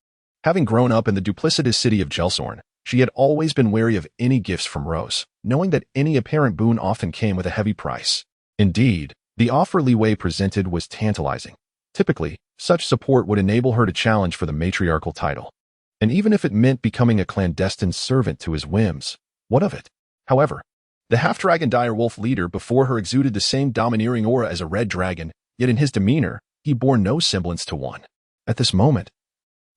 Having grown up in the duplicitous city of Gelsorn, she had always been wary of any gifts from Rose, knowing that any apparent boon often came with a heavy price. Indeed, the offer Leeway presented was tantalizing. Typically, such support would enable her to challenge for the matriarchal title. And even if it meant becoming a clandestine servant to his whims, what of it? However, the half-dragon direwolf leader before her exuded the same domineering aura as a red dragon, yet in his demeanor, he bore no semblance to one. At this moment,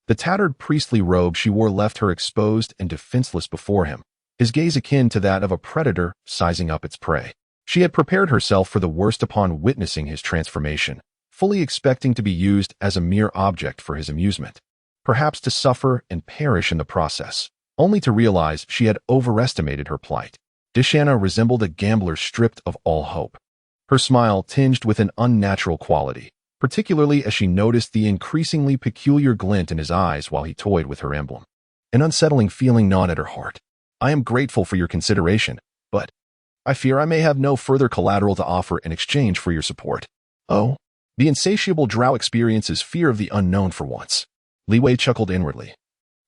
the tattered priestly robe she wore left her exposed and defenseless before him, his gaze akin to that of a predator sizing up its prey. She had prepared herself for the worst upon witnessing his transformation, fully expecting to be used as a mere object for his amusement, perhaps to suffer and perish in the process, only to realize she had overestimated her plight. Dishana resembled a gambler stripped of all hope, her smile tinged with an unnatural quality, particularly as she noticed the increasingly peculiar glint in his eyes while he toyed with her emblem. An unsettling feeling gnawed at her heart. I am grateful for your consideration, but I fear I may have no further collateral to offer in exchange for your support. Oh, the insatiable drow experiences fear of the unknown for once. Leeway chuckled inwardly.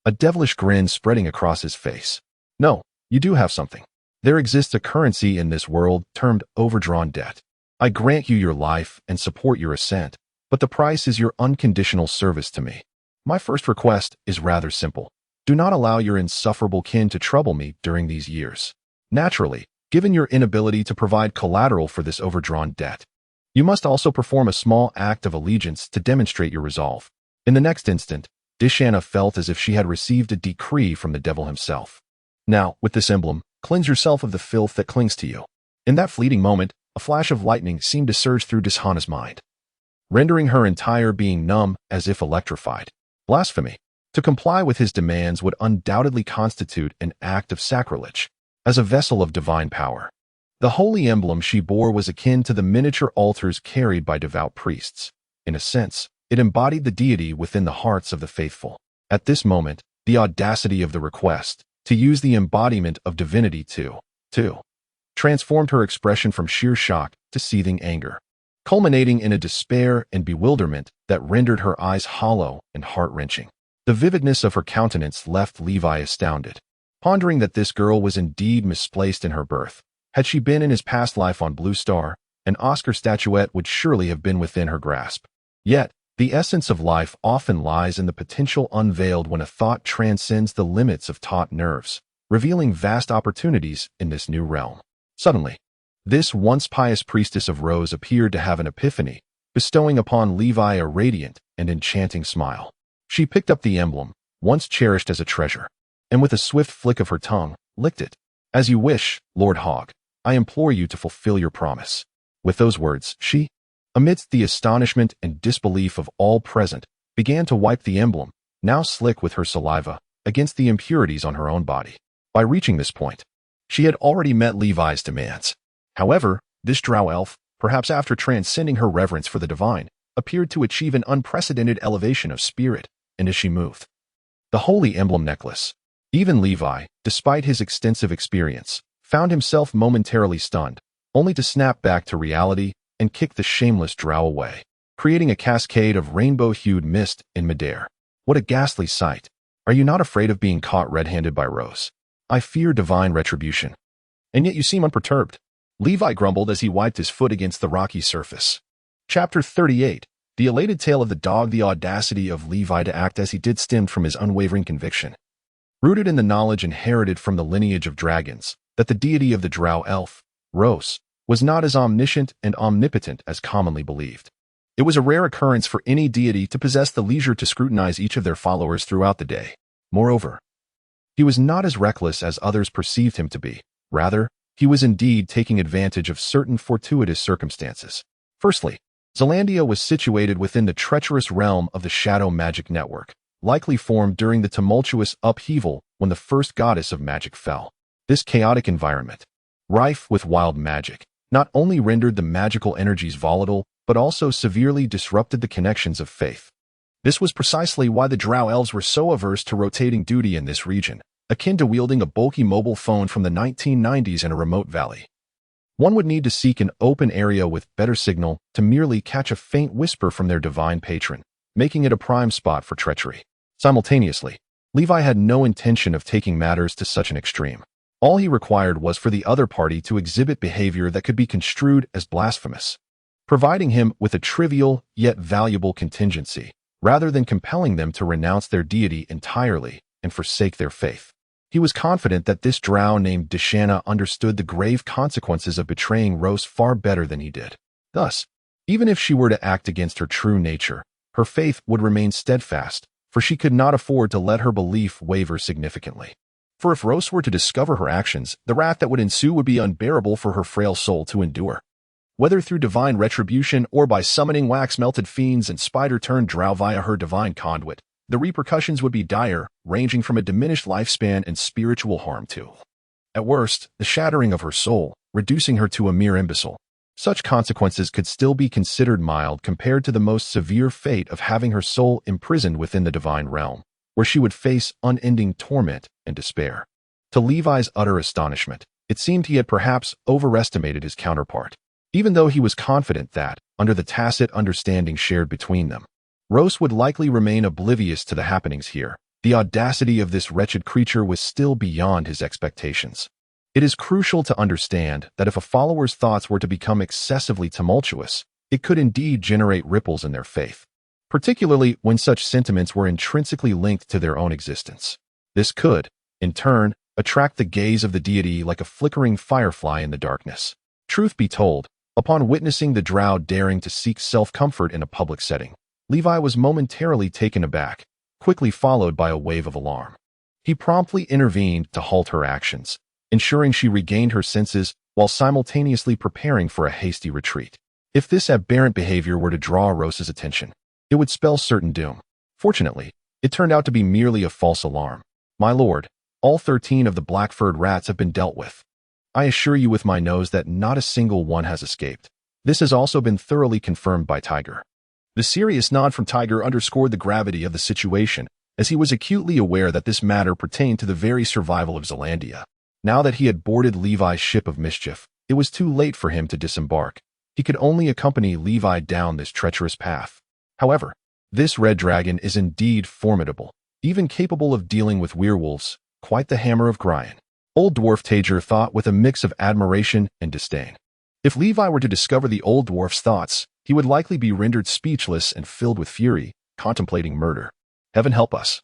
a devilish grin spreading across his face. No, you do have something. There exists a currency in this world termed overdrawn debt. I grant you your life and support your ascent, but the price is your unconditional service to me. My first request is rather simple. Do not allow your insufferable kin to trouble me during these years. Naturally, given your inability to provide collateral for this overdrawn debt, you must also perform a small act of allegiance to demonstrate your resolve. In the next instant, Dishana felt as if she had received a decree from the devil himself. Now, with this emblem, cleanse yourself of the filth that clings to you. In that fleeting moment, a flash of lightning seemed to surge through Dishana's mind, rendering her entire being numb as if electrified. Blasphemy. To comply with his demands would undoubtedly constitute an act of sacrilege. As a vessel of divine power, the holy emblem she bore was akin to the miniature altars carried by devout priests. In a sense, it embodied the deity within the hearts of the faithful. At this moment, the audacity of the request, to use the embodiment of divinity to transformed her expression from sheer shock to seething anger, culminating in a despair and bewilderment that rendered her eyes hollow and heart-wrenching. The vividness of her countenance left Levi astounded, pondering that this girl was indeed misplaced in her birth. Had she been in his past life on Blue Star, an Oscar statuette would surely have been within her grasp. Yet, the essence of life often lies in the potential unveiled when a thought transcends the limits of taut nerves, revealing vast opportunities in this new realm. Suddenly, this once pious priestess of Rose appeared to have an epiphany, bestowing upon Levi a radiant and enchanting smile. She picked up the emblem, once cherished as a treasure, and with a swift flick of her tongue, licked it. As you wish, Lord Hogg, I implore you to fulfill your promise. With those words, she, amidst the astonishment and disbelief of all present, began to wipe the emblem, now slick with her saliva, against the impurities on her own body. By reaching this point, she had already met Levi's demands. However, this drow elf, perhaps after transcending her reverence for the divine, appeared to achieve an unprecedented elevation of spirit, and as she moved, the holy emblem necklace, even Levi, despite his extensive experience, found himself momentarily stunned, only to snap back to reality and kick the shameless drow away, creating a cascade of rainbow-hued mist in midair. What a ghastly sight! Are you not afraid of being caught red-handed by Rose? I fear divine retribution. And yet you seem unperturbed. Levi grumbled as he wiped his foot against the rocky surface. Chapter 38. The elated tale of the dog. The audacity of Levi to act as he did stemmed from his unwavering conviction, rooted in the knowledge inherited from the lineage of dragons, that the deity of the drow elf, Rose, was not as omniscient and omnipotent as commonly believed. It was a rare occurrence for any deity to possess the leisure to scrutinize each of their followers throughout the day. Moreover, he was not as reckless as others perceived him to be. Rather, he was indeed taking advantage of certain fortuitous circumstances. Firstly, Zelandia was situated within the treacherous realm of the Shadow Magic Network, likely formed during the tumultuous upheaval when the first goddess of magic fell. This chaotic environment, rife with wild magic, not only rendered the magical energies volatile, but also severely disrupted the connections of faith. This was precisely why the drow elves were so averse to rotating duty in this region, akin to wielding a bulky mobile phone from the 1990s in a remote valley. One would need to seek an open area with better signal to merely catch a faint whisper from their divine patron, making it a prime spot for treachery. Simultaneously, Levi had no intention of taking matters to such an extreme. All he required was for the other party to exhibit behavior that could be construed as blasphemous, providing him with a trivial yet valuable contingency, rather than compelling them to renounce their deity entirely and forsake their faith. He was confident that this drow named Dishana understood the grave consequences of betraying Rose far better than he did. Thus, even if she were to act against her true nature, her faith would remain steadfast, for she could not afford to let her belief waver significantly. For if Rose were to discover her actions, the wrath that would ensue would be unbearable for her frail soul to endure. Whether through divine retribution or by summoning wax-melted fiends and spider-turned drow via her divine conduit, the repercussions would be dire, ranging from a diminished lifespan and spiritual harm to, at worst, the shattering of her soul, reducing her to a mere imbecile. Such consequences could still be considered mild compared to the most severe fate of having her soul imprisoned within the divine realm, where she would face unending torment and despair. To Levi's utter astonishment, it seemed he had perhaps overestimated his counterpart, even though he was confident that, under the tacit understanding shared between them, Rose would likely remain oblivious to the happenings here. The audacity of this wretched creature was still beyond his expectations. It is crucial to understand that if a follower's thoughts were to become excessively tumultuous, it could indeed generate ripples in their faith, particularly when such sentiments were intrinsically linked to their own existence. This could, in turn, attract the gaze of the deity like a flickering firefly in the darkness. Truth be told, upon witnessing the drow daring to seek self-comfort in a public setting, Levi was momentarily taken aback, quickly followed by a wave of alarm. He promptly intervened to halt her actions, ensuring she regained her senses while simultaneously preparing for a hasty retreat. If this aberrant behavior were to draw Rose's attention, it would spell certain doom. Fortunately, it turned out to be merely a false alarm. My lord, all 13 of the black-furred rats have been dealt with. I assure you with my nose that not a single one has escaped. This has also been thoroughly confirmed by Tiger. The serious nod from Tiger underscored the gravity of the situation, as he was acutely aware that this matter pertained to the very survival of Zealandia. Now that he had boarded Levi's ship of mischief, it was too late for him to disembark. He could only accompany Levi down this treacherous path. However, this red dragon is indeed formidable, even capable of dealing with werewolves, quite the hammer of Gryan. Old dwarf Tager thought with a mix of admiration and disdain. If Levi were to discover the old dwarf's thoughts, he would likely be rendered speechless and filled with fury, contemplating murder. Heaven help us.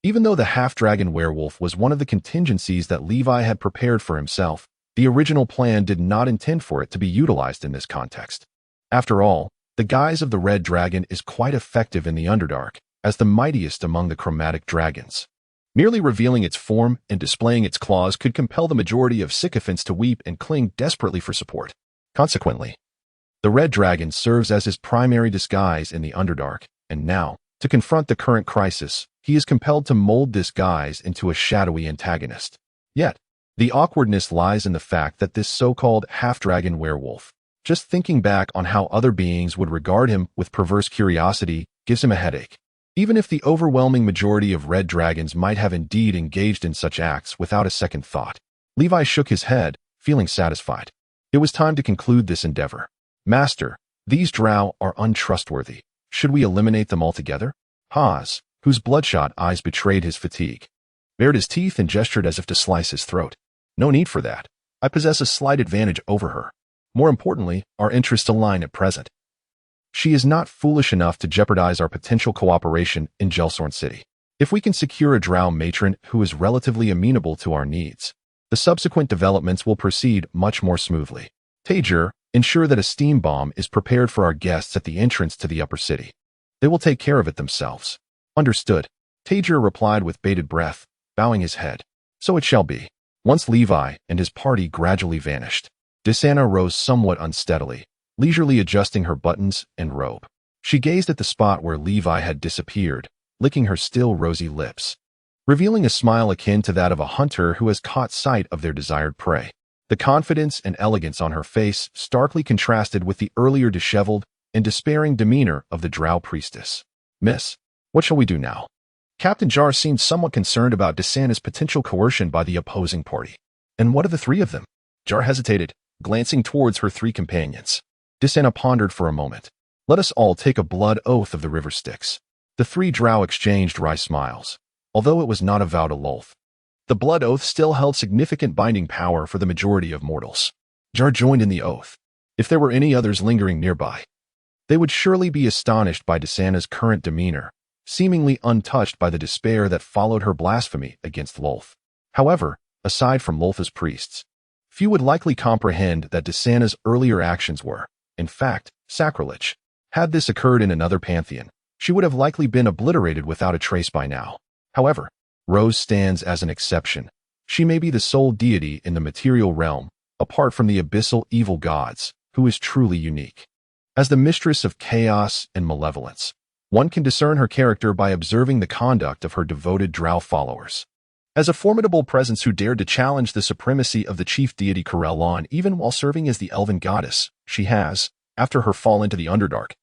Even though the half-dragon werewolf was one of the contingencies that Levi had prepared for himself, the original plan did not intend for it to be utilized in this context. After all, the guise of the red dragon is quite effective in the Underdark, as the mightiest among the chromatic dragons. Merely revealing its form and displaying its claws could compel the majority of sycophants to weep and cling desperately for support. Consequently, the red dragon serves as his primary disguise in the Underdark, and now, to confront the current crisis, he is compelled to mold this guise into a shadowy antagonist. Yet, the awkwardness lies in the fact that this so-called half-dragon werewolf, just thinking back on how other beings would regard him with perverse curiosity, gives him a headache. Even if the overwhelming majority of red dragons might have indeed engaged in such acts without a second thought, Levi shook his head, feeling satisfied. It was time to conclude this endeavor. Master, these drow are untrustworthy. Should we eliminate them altogether? Haas, whose bloodshot eyes betrayed his fatigue, bared his teeth and gestured as if to slice his throat. No need for that. I possess a slight advantage over her. More importantly, our interests align at present. She is not foolish enough to jeopardize our potential cooperation in Gelsorn City. If we can secure a drow matron who is relatively amenable to our needs, the subsequent developments will proceed much more smoothly. Tager, ensure that a steam bomb is prepared for our guests at the entrance to the upper city. They will take care of it themselves. Understood. Tager replied with bated breath, bowing his head. So it shall be. Once Levi and his party gradually vanished, Disanna rose somewhat unsteadily, leisurely adjusting her buttons and robe. She gazed at the spot where Levi had disappeared, licking her still rosy lips, revealing a smile akin to that of a hunter who has caught sight of their desired prey. The confidence and elegance on her face starkly contrasted with the earlier disheveled and despairing demeanor of the drow priestess. Miss, what shall we do now? Captain Jar seemed somewhat concerned about Disanna's potential coercion by the opposing party. And what of the three of them? Jar hesitated, glancing towards her three companions. Disanna pondered for a moment. Let us all take a blood oath of the river Styx. The three drow exchanged wry smiles, although it was not a vow to loath. The blood oath still held significant binding power for the majority of mortals. Jar joined in the oath. If there were any others lingering nearby, they would surely be astonished by Disanna's current demeanor, seemingly untouched by the despair that followed her blasphemy against Lolth. However, aside from Lolth's priests, few would likely comprehend that Disanna's earlier actions were, in fact, sacrilege. Had this occurred in another pantheon, she would have likely been obliterated without a trace by now. However, Rose stands as an exception. She may be the sole deity in the material realm, apart from the abyssal evil gods, who is truly unique. As the mistress of chaos and malevolence, one can discern her character by observing the conduct of her devoted drow followers. As a formidable presence who dared to challenge the supremacy of the chief deity Corellon even while serving as the elven goddess, she has, after her fall into the Underdark,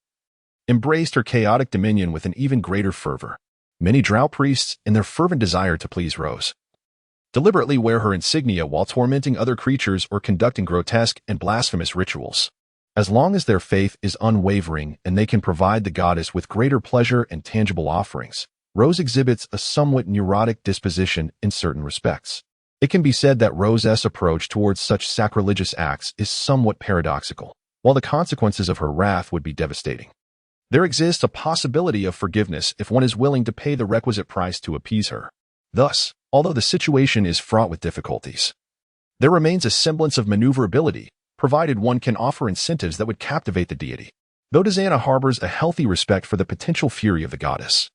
embraced her chaotic dominion with an even greater fervor. Many drow priests, in their fervent desire to please Rose, deliberately wear her insignia while tormenting other creatures or conducting grotesque and blasphemous rituals. As long as their faith is unwavering and they can provide the goddess with greater pleasure and tangible offerings, Rose exhibits a somewhat neurotic disposition in certain respects. It can be said that Rose's approach towards such sacrilegious acts is somewhat paradoxical, while the consequences of her wrath would be devastating. There exists a possibility of forgiveness if one is willing to pay the requisite price to appease her. Thus, although the situation is fraught with difficulties, there remains a semblance of maneuverability, provided one can offer incentives that would captivate the deity. Though Dizana harbors a healthy respect for the potential fury of the goddess,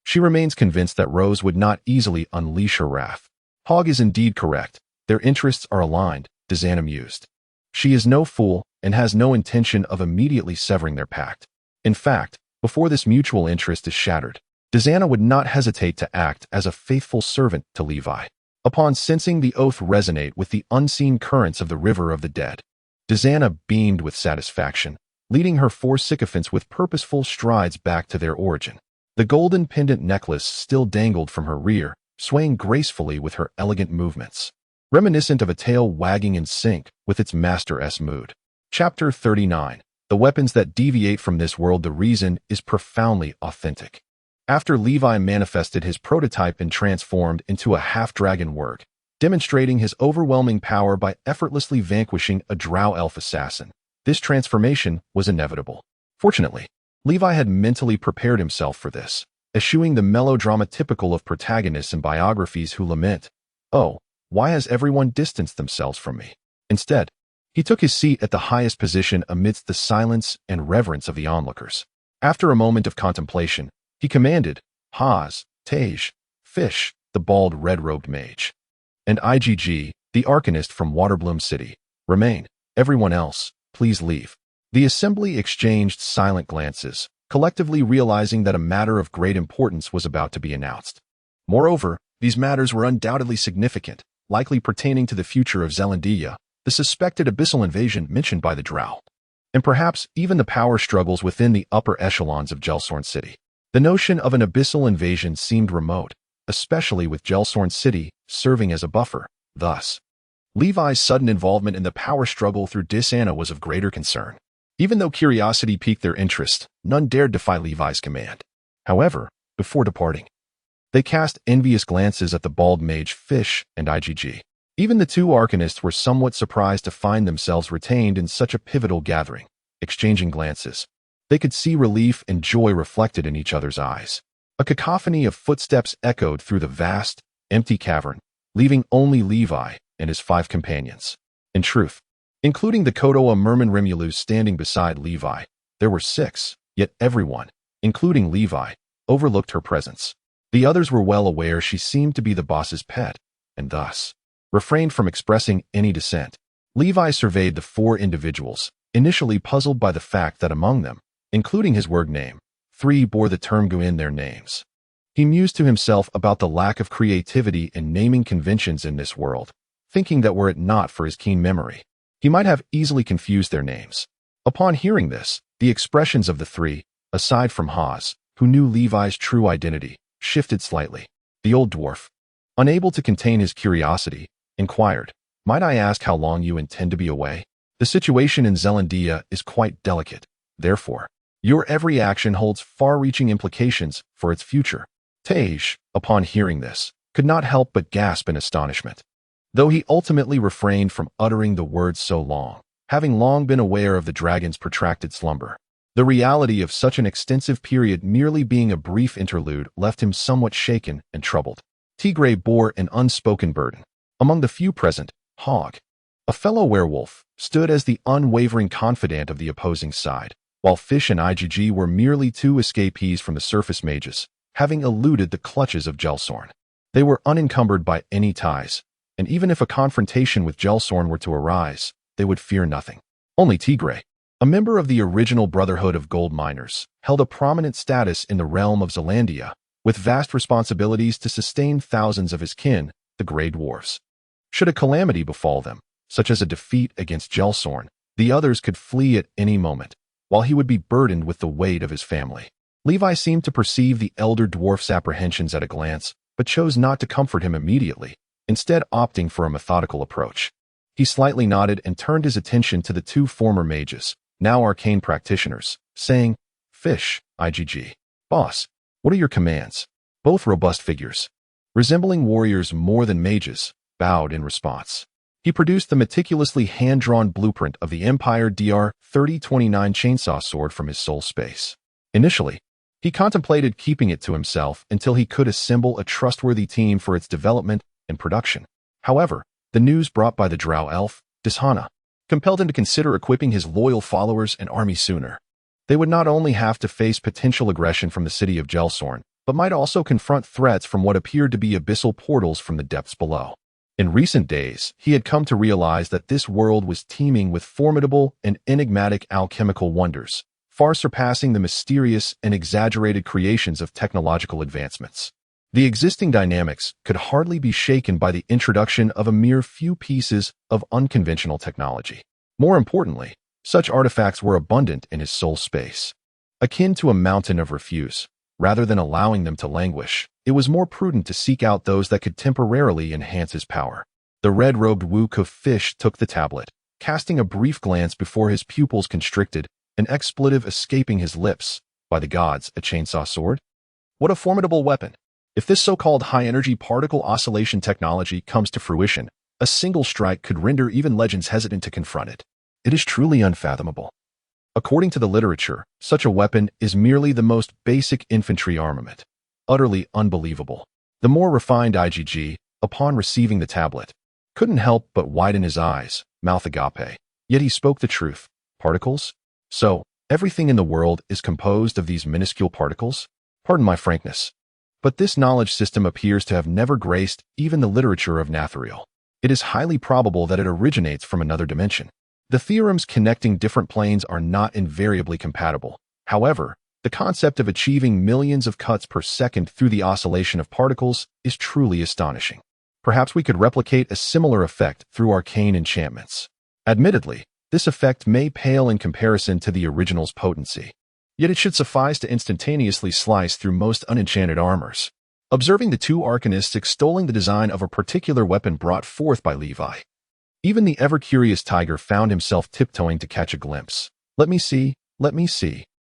she remains convinced that Rose would not easily unleash her wrath. Hogg is indeed correct. Their interests are aligned, Dizana mused. She is no fool and has no intention of immediately severing their pact. In fact, before this mutual interest is shattered, Dizana would not hesitate to act as a faithful servant to Levi. Upon sensing the oath resonate with the unseen currents of the river of the dead, Dizana beamed with satisfaction, leading her 4 sycophants with purposeful strides back to their origin. The golden pendant necklace still dangled from her rear, swaying gracefully with her elegant movements, reminiscent of a tail wagging in sync with its master's mood. Chapter 39. The weapons that deviate from this world. The reason is profoundly authentic. After Levi manifested his prototype and transformed into a half-dragon work, demonstrating his overwhelming power by effortlessly vanquishing a drow elf assassin, this transformation was inevitable. Fortunately, Levi had mentally prepared himself for this, eschewing the melodrama typical of protagonists in biographies who lament, "Oh, why has everyone distanced themselves from me?" Instead, he took his seat at the highest position amidst the silence and reverence of the onlookers. After a moment of contemplation, he commanded, "Haz, Tej, Fish, the bald red-robed mage, and Igg, the arcanist from Waterbloom City, remain. Everyone else, please leave." The assembly exchanged silent glances, collectively realizing that a matter of great importance was about to be announced. Moreover, these matters were undoubtedly significant, likely pertaining to the future of Zelandia, the suspected abyssal invasion mentioned by the drow, and perhaps even the power struggles within the upper echelons of Gelsorn City. The notion of an abyssal invasion seemed remote, especially with Gelsorn City serving as a buffer. Thus, Levi's sudden involvement in the power struggle through Dizana was of greater concern. Even though curiosity piqued their interest, none dared defy Levi's command. However, before departing, they cast envious glances at the bald mage Fish and Igg. Even the 2 arcanists were somewhat surprised to find themselves retained in such a pivotal gathering. Exchanging glances, they could see relief and joy reflected in each other's eyes. A cacophony of footsteps echoed through the vast, empty cavern, leaving only Levi and his 5 companions. In truth, including the Kodoa Merman Remulus standing beside Levi, there were 6, yet everyone, including Levi, overlooked her presence. The others were well aware she seemed to be the boss's pet, and thus refrained from expressing any dissent. Levi surveyed the 4 individuals, initially puzzled by the fact that among them, including his word name, 3 bore the term Gu in their names. He mused to himself about the lack of creativity in naming conventions in this world, thinking that were it not for his keen memory, he might have easily confused their names. Upon hearing this, the expressions of the 3, aside from Haz, who knew Levi's true identity, shifted slightly. The old dwarf, unable to contain his curiosity, inquired, "Might I ask how long you intend to be away? The situation in Zelandia is quite delicate. Therefore, your every action holds far-reaching implications for its future." Tej, upon hearing this, could not help but gasp in astonishment. Though he ultimately refrained from uttering the words so long, having long been aware of the dragon's protracted slumber, the reality of such an extensive period merely being a brief interlude left him somewhat shaken and troubled. Tigray bore an unspoken burden. Among the few present, Hogg, a fellow werewolf, stood as the unwavering confidant of the opposing side, while Fish and Igg were merely 2 escapees from the surface mages, having eluded the clutches of Gelsorn. They were unencumbered by any ties, and even if a confrontation with Gelsorn were to arise, they would fear nothing. Only Tigray, a member of the original Brotherhood of Gold Miners, held a prominent status in the realm of Zelandia, with vast responsibilities to sustain thousands of his kin, the Grey Dwarfs. Should a calamity befall them, such as a defeat against Gelsorn, the others could flee at any moment, while he would be burdened with the weight of his family. Levi seemed to perceive the elder dwarf's apprehensions at a glance, but chose not to comfort him immediately, instead opting for a methodical approach. He slightly nodded and turned his attention to the 2 former mages, now arcane practitioners, saying, "Fish, Igg. Boss, what are your commands?" Both robust figures, resembling warriors more than mages, bowed in response. He produced the meticulously hand-drawn blueprint of the Empire Dr. 3029 chainsaw sword from his soul space. Initially, he contemplated keeping it to himself until he could assemble a trustworthy team for its development and production. However, the news brought by the drow elf, Dishana, compelled him to consider equipping his loyal followers and army sooner. They would not only have to face potential aggression from the city of Gelsorn, but might also confront threats from what appeared to be abyssal portals from the depths below. In recent days, he had come to realize that this world was teeming with formidable and enigmatic alchemical wonders, far surpassing the mysterious and exaggerated creations of technological advancements. The existing dynamics could hardly be shaken by the introduction of a mere few pieces of unconventional technology. More importantly, such artifacts were abundant in his soul space. Akin to a mountain of refuse, rather than allowing them to languish, it was more prudent to seek out those that could temporarily enhance his power. The red-robed Wook of Fish took the tablet, casting a brief glance before his pupils constricted, an expletive escaping his lips. By the gods, a chainsaw sword? What a formidable weapon! If this so-called high-energy particle oscillation technology comes to fruition, a single strike could render even legends hesitant to confront it. It is truly unfathomable. According to the literature, such a weapon is merely the most basic infantry armament. Utterly unbelievable. The more refined IgG, upon receiving the tablet, couldn't help but widen his eyes, mouth agape. Yet he spoke the truth. Particles? So, everything in the world is composed of these minuscule particles? Pardon my frankness. But this knowledge system appears to have never graced even the literature of Nathriel. It is highly probable that it originates from another dimension. The theorems connecting different planes are not invariably compatible. However, the concept of achieving millions of cuts per second through the oscillation of particles is truly astonishing. Perhaps we could replicate a similar effect through arcane enchantments. Admittedly, this effect may pale in comparison to the original's potency. Yet it should suffice to instantaneously slice through most unenchanted armors. Observing the two arcanists extolling the design of a particular weapon brought forth by Levi, even the ever-curious tiger found himself tiptoeing to catch a glimpse. Let me see.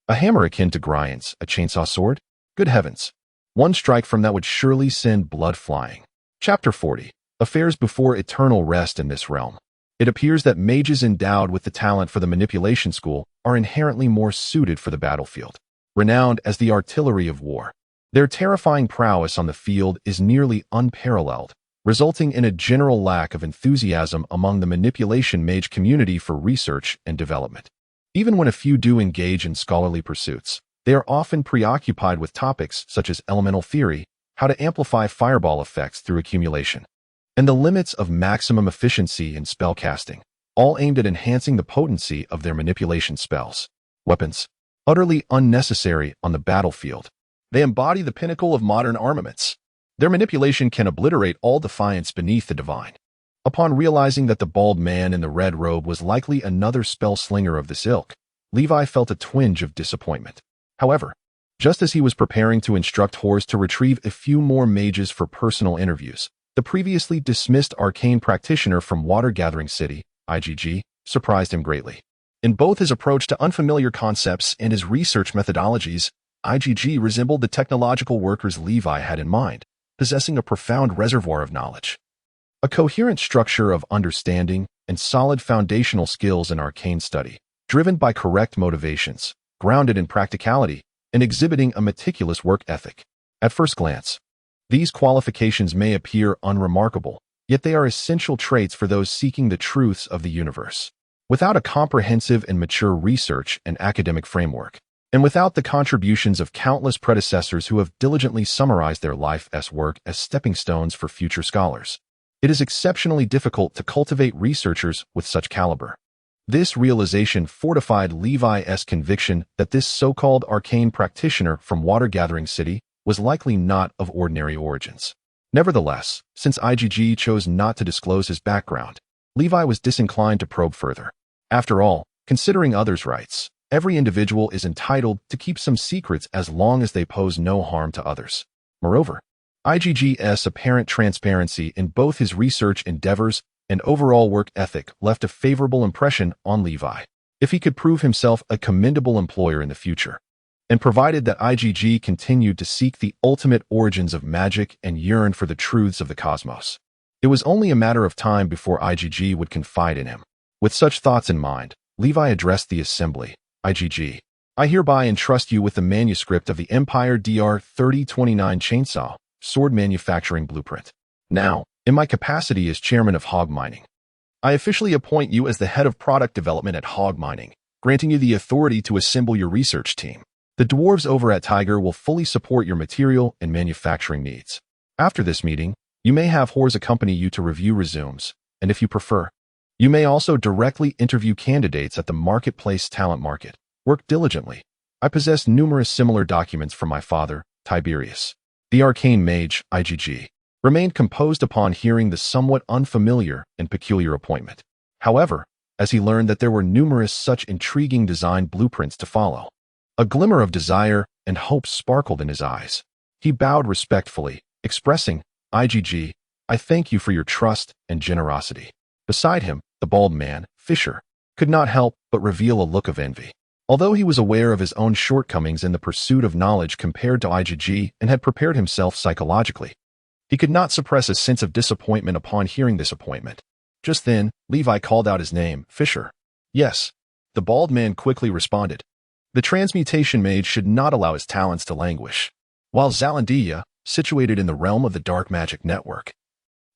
A hammer akin to Gryan's, a chainsaw sword? Good heavens. One strike from that would surely send blood flying. Chapter 40. Affairs before eternal rest in this realm. It appears that mages endowed with the talent for the manipulation school are inherently more suited for the battlefield. Renowned as the artillery of war, their terrifying prowess on the field is nearly unparalleled, resulting in a general lack of enthusiasm among the manipulation mage community for research and development. Even when a few do engage in scholarly pursuits, they are often preoccupied with topics such as elemental theory, how to amplify fireball effects through accumulation, and the limits of maximum efficiency in spellcasting, all aimed at enhancing the potency of their manipulation spells. Weapons, utterly unnecessary on the battlefield. They embody the pinnacle of modern armaments. Their manipulation can obliterate all defiance beneath the divine. Upon realizing that the bald man in the red robe was likely another spell slinger of this ilk, Levi felt a twinge of disappointment. However, just as he was preparing to instruct Horus to retrieve a few more mages for personal interviews, the previously dismissed arcane practitioner from Water Gathering City, IgG, surprised him greatly. In both his approach to unfamiliar concepts and his research methodologies, IgG resembled the technological workers Levi had in mind, possessing a profound reservoir of knowledge. A coherent structure of understanding and solid foundational skills in arcane study, driven by correct motivations, grounded in practicality, and exhibiting a meticulous work ethic. At first glance, these qualifications may appear unremarkable, yet they are essential traits for those seeking the truths of the universe. Without a comprehensive and mature research and academic framework, and without the contributions of countless predecessors who have diligently summarized their life's work as stepping stones for future scholars, it is exceptionally difficult to cultivate researchers with such caliber. This realization fortified Levi's conviction that this so-called arcane practitioner from Water Gathering City was likely not of ordinary origins. Nevertheless, since IgG chose not to disclose his background, Levi was disinclined to probe further. After all, considering others' rights, every individual is entitled to keep some secrets as long as they pose no harm to others. Moreover, IgG's apparent transparency in both his research endeavors and overall work ethic left a favorable impression on Levi. If he could prove himself a commendable employer in the future, and provided that IGG continued to seek the ultimate origins of magic and yearn for the truths of the cosmos. It was only a matter of time before IGG would confide in him. With such thoughts in mind, Levi addressed the assembly. IGG, I hereby entrust you with the manuscript of the Empire DR 3029 chainsaw, sword manufacturing blueprint. Now, in my capacity as chairman of Hog Mining, I officially appoint you as the head of product development at Hog Mining, granting you the authority to assemble your research team. The dwarves over at Tiger will fully support your material and manufacturing needs. After this meeting, you may have Hors accompany you to review resumes, and if you prefer, you may also directly interview candidates at the marketplace talent market. Work diligently. I possess numerous similar documents from my father, Tiberius. The arcane mage, IGG, remained composed upon hearing the somewhat unfamiliar and peculiar appointment. However, as he learned that there were numerous such intriguing design blueprints to follow, a glimmer of desire and hope sparkled in his eyes. He bowed respectfully, expressing, IGG, I thank you for your trust and generosity. Beside him, the bald man, Fisher, could not help but reveal a look of envy. Although he was aware of his own shortcomings in the pursuit of knowledge compared to IGG and had prepared himself psychologically, he could not suppress a sense of disappointment upon hearing this appointment. Just then, Levi called out his name, Fisher. Yes, the bald man quickly responded. The transmutation mage should not allow his talents to languish. While Zalandia, situated in the realm of the dark magic network,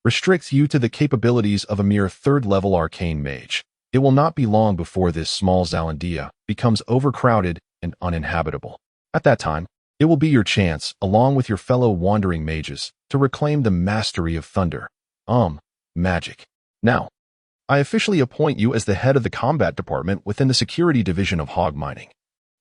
restricts you to the capabilities of a mere third-level arcane mage, it will not be long before this small Zalandia becomes overcrowded and uninhabitable. At that time, it will be your chance, along with your fellow wandering mages, to reclaim the mastery of thunder. Magic. Now, I officially appoint you as the head of the combat department within the security division of Hog Mining,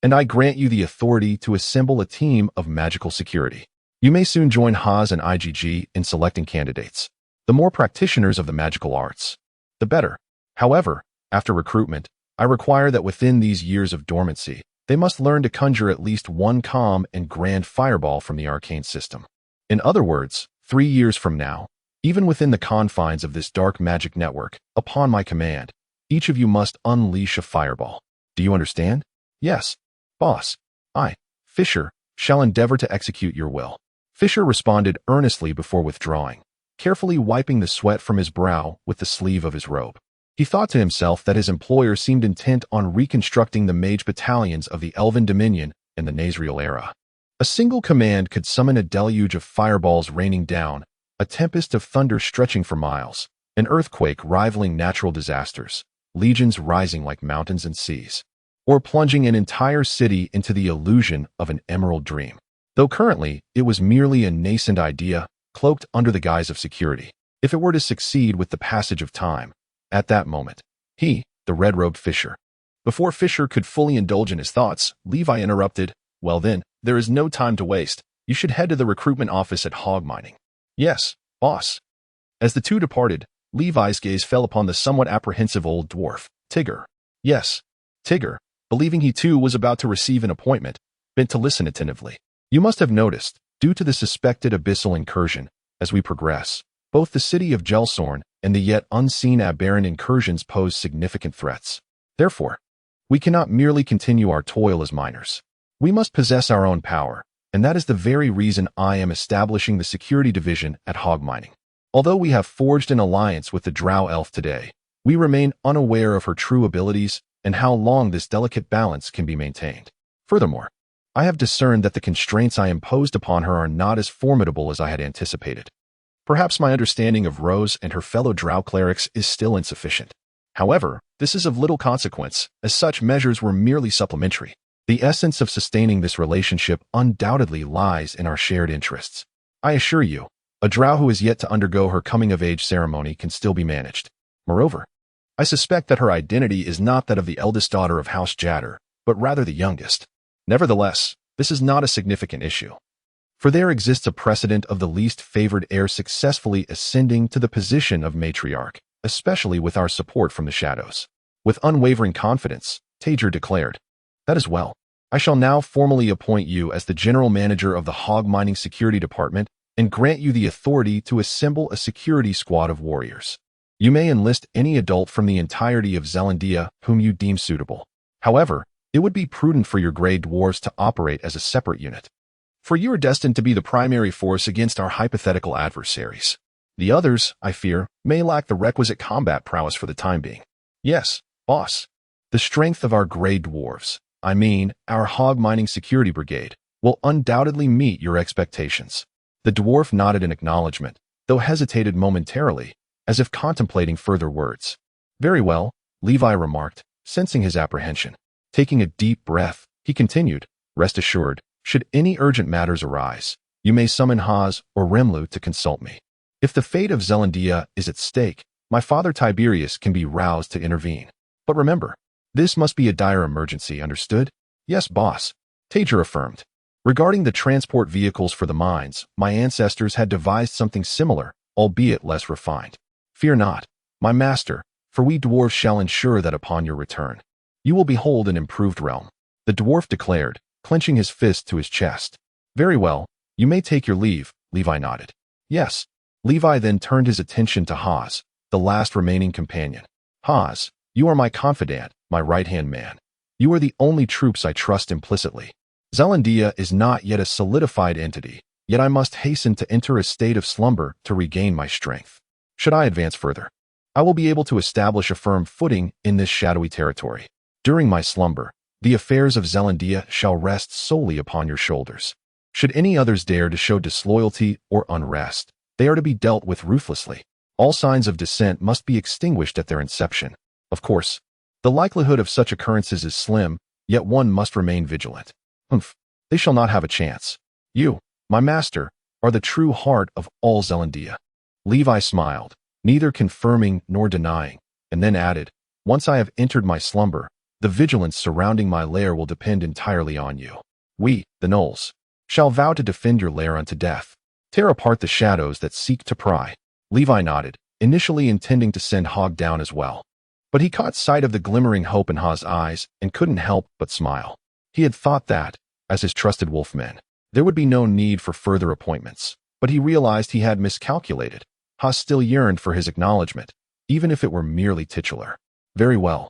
and I grant you the authority to assemble a team of magical security. You may soon join Haas and IGG in selecting candidates. The more practitioners of the magical arts, the better. However, after recruitment, I require that within these years of dormancy, they must learn to conjure at least one calm and grand fireball from the arcane system. In other words, 3 years from now, even within the confines of this dark magic network, upon my command, each of you must unleash a fireball. Do you understand? Yes, boss. I, Fisher, shall endeavor to execute your will. Fisher responded earnestly before withdrawing, carefully wiping the sweat from his brow with the sleeve of his robe. He thought to himself that his employer seemed intent on reconstructing the mage battalions of the Elven Dominion in the Nazriel era. A single command could summon a deluge of fireballs raining down, a tempest of thunder stretching for miles, an earthquake rivaling natural disasters, legions rising like mountains and seas, or plunging an entire city into the illusion of an emerald dream. Though currently it was merely a nascent idea, cloaked under the guise of security. If it were to succeed with the passage of time, at that moment, he, the red-robed Fisher. Before Fisher could fully indulge in his thoughts, Levi interrupted, Well then, there is no time to waste. You should head to the recruitment office at Hog Mining. Yes, boss. As the two departed, Levi's gaze fell upon the somewhat apprehensive old dwarf, Tigger. Yes, Tigger, believing he too was about to receive an appointment, bent to listen attentively. You must have noticed, due to the suspected abyssal incursion, as we progress, both the city of Gelsorn and the yet unseen aberrant incursions pose significant threats. Therefore, we cannot merely continue our toil as miners. We must possess our own power, and that is the very reason I am establishing the security division at Hog Mining. Although we have forged an alliance with the drow elf today, we remain unaware of her true abilities and how long this delicate balance can be maintained. Furthermore, I have discerned that the constraints I imposed upon her are not as formidable as I had anticipated. Perhaps my understanding of Rose and her fellow drow clerics is still insufficient. However, this is of little consequence, as such measures were merely supplementary. The essence of sustaining this relationship undoubtedly lies in our shared interests. I assure you, a drow who is yet to undergo her coming-of-age ceremony can still be managed. Moreover, I suspect that her identity is not that of the eldest daughter of House Jadder, but rather the youngest. Nevertheless, this is not a significant issue, for there exists a precedent of the least favored heir successfully ascending to the position of matriarch, especially with our support from the shadows. With unwavering confidence, Tajer declared, That is well. I shall now formally appoint you as the general manager of the Hog Mining Security Department and grant you the authority to assemble a security squad of warriors. You may enlist any adult from the entirety of Zelandia whom you deem suitable. However, it would be prudent for your grey dwarves to operate as a separate unit. For you are destined to be the primary force against our hypothetical adversaries. The others, I fear, may lack the requisite combat prowess for the time being. Yes, boss. The strength of our grey dwarves, I mean, our hog mining security brigade, will undoubtedly meet your expectations. The dwarf nodded in acknowledgement, though hesitated momentarily, as if contemplating further words. Very well, Levi remarked, sensing his apprehension. Taking a deep breath, he continued, rest assured, should any urgent matters arise, you may summon Haz or Remlu to consult me. If the fate of Zelandia is at stake, my father Tiberius can be roused to intervene. But remember, this must be a dire emergency, understood? Yes, boss, Tajer affirmed. Regarding the transport vehicles for the mines, my ancestors had devised something similar, albeit less refined. Fear not, my master, for we dwarves shall ensure that upon your return, you will behold an improved realm, the dwarf declared, clenching his fist to his chest. Very well, you may take your leave, Levi nodded. Yes. Levi then turned his attention to Haz, the last remaining companion. Haz, you are my confidant, my right-hand man. You are the only troops I trust implicitly. Zelandia is not yet a solidified entity, yet I must hasten to enter a state of slumber to regain my strength. Should I advance further, I will be able to establish a firm footing in this shadowy territory. During my slumber, the affairs of Zelandia shall rest solely upon your shoulders. Should any others dare to show disloyalty or unrest, they are to be dealt with ruthlessly. All signs of dissent must be extinguished at their inception. Of course, the likelihood of such occurrences is slim, yet one must remain vigilant. They shall not have a chance. You, my master, are the true heart of all Zelandia. Levi smiled, neither confirming nor denying, and then added, once I have entered my slumber, the vigilance surrounding my lair will depend entirely on you. We, the gnolls, shall vow to defend your lair unto death. Tear apart the shadows that seek to pry. Levi nodded, initially intending to send Hog down as well. But he caught sight of the glimmering hope in Haz's eyes and couldn't help but smile. He had thought that, as his trusted wolfman, there would be no need for further appointments, but he realized he had miscalculated. Haz still yearned for his acknowledgement, even if it were merely titular. Very well.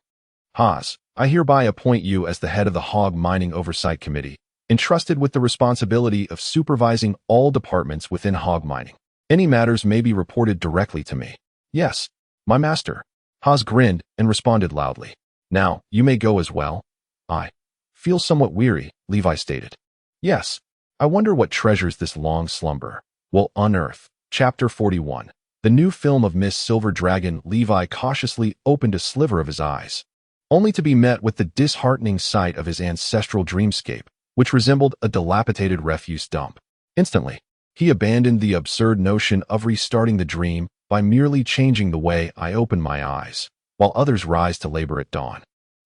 Haz, I hereby appoint you as the head of the Hog Mining Oversight Committee, entrusted with the responsibility of supervising all departments within hog mining. Any matters may be reported directly to me. Yes, my master. Haz grinned and responded loudly. Now, you may go as well. I feel somewhat weary, Levi stated. Yes, I wonder what treasures this long slumber will unearth. Chapter 41. The new film of Miss Silver Dragon. Levi cautiously opened a sliver of his eyes, only to be met with the disheartening sight of his ancestral dreamscape, which resembled a dilapidated refuse dump. Instantly, he abandoned the absurd notion of restarting the dream by merely changing the way I open my eyes, while others rise to labor at dawn.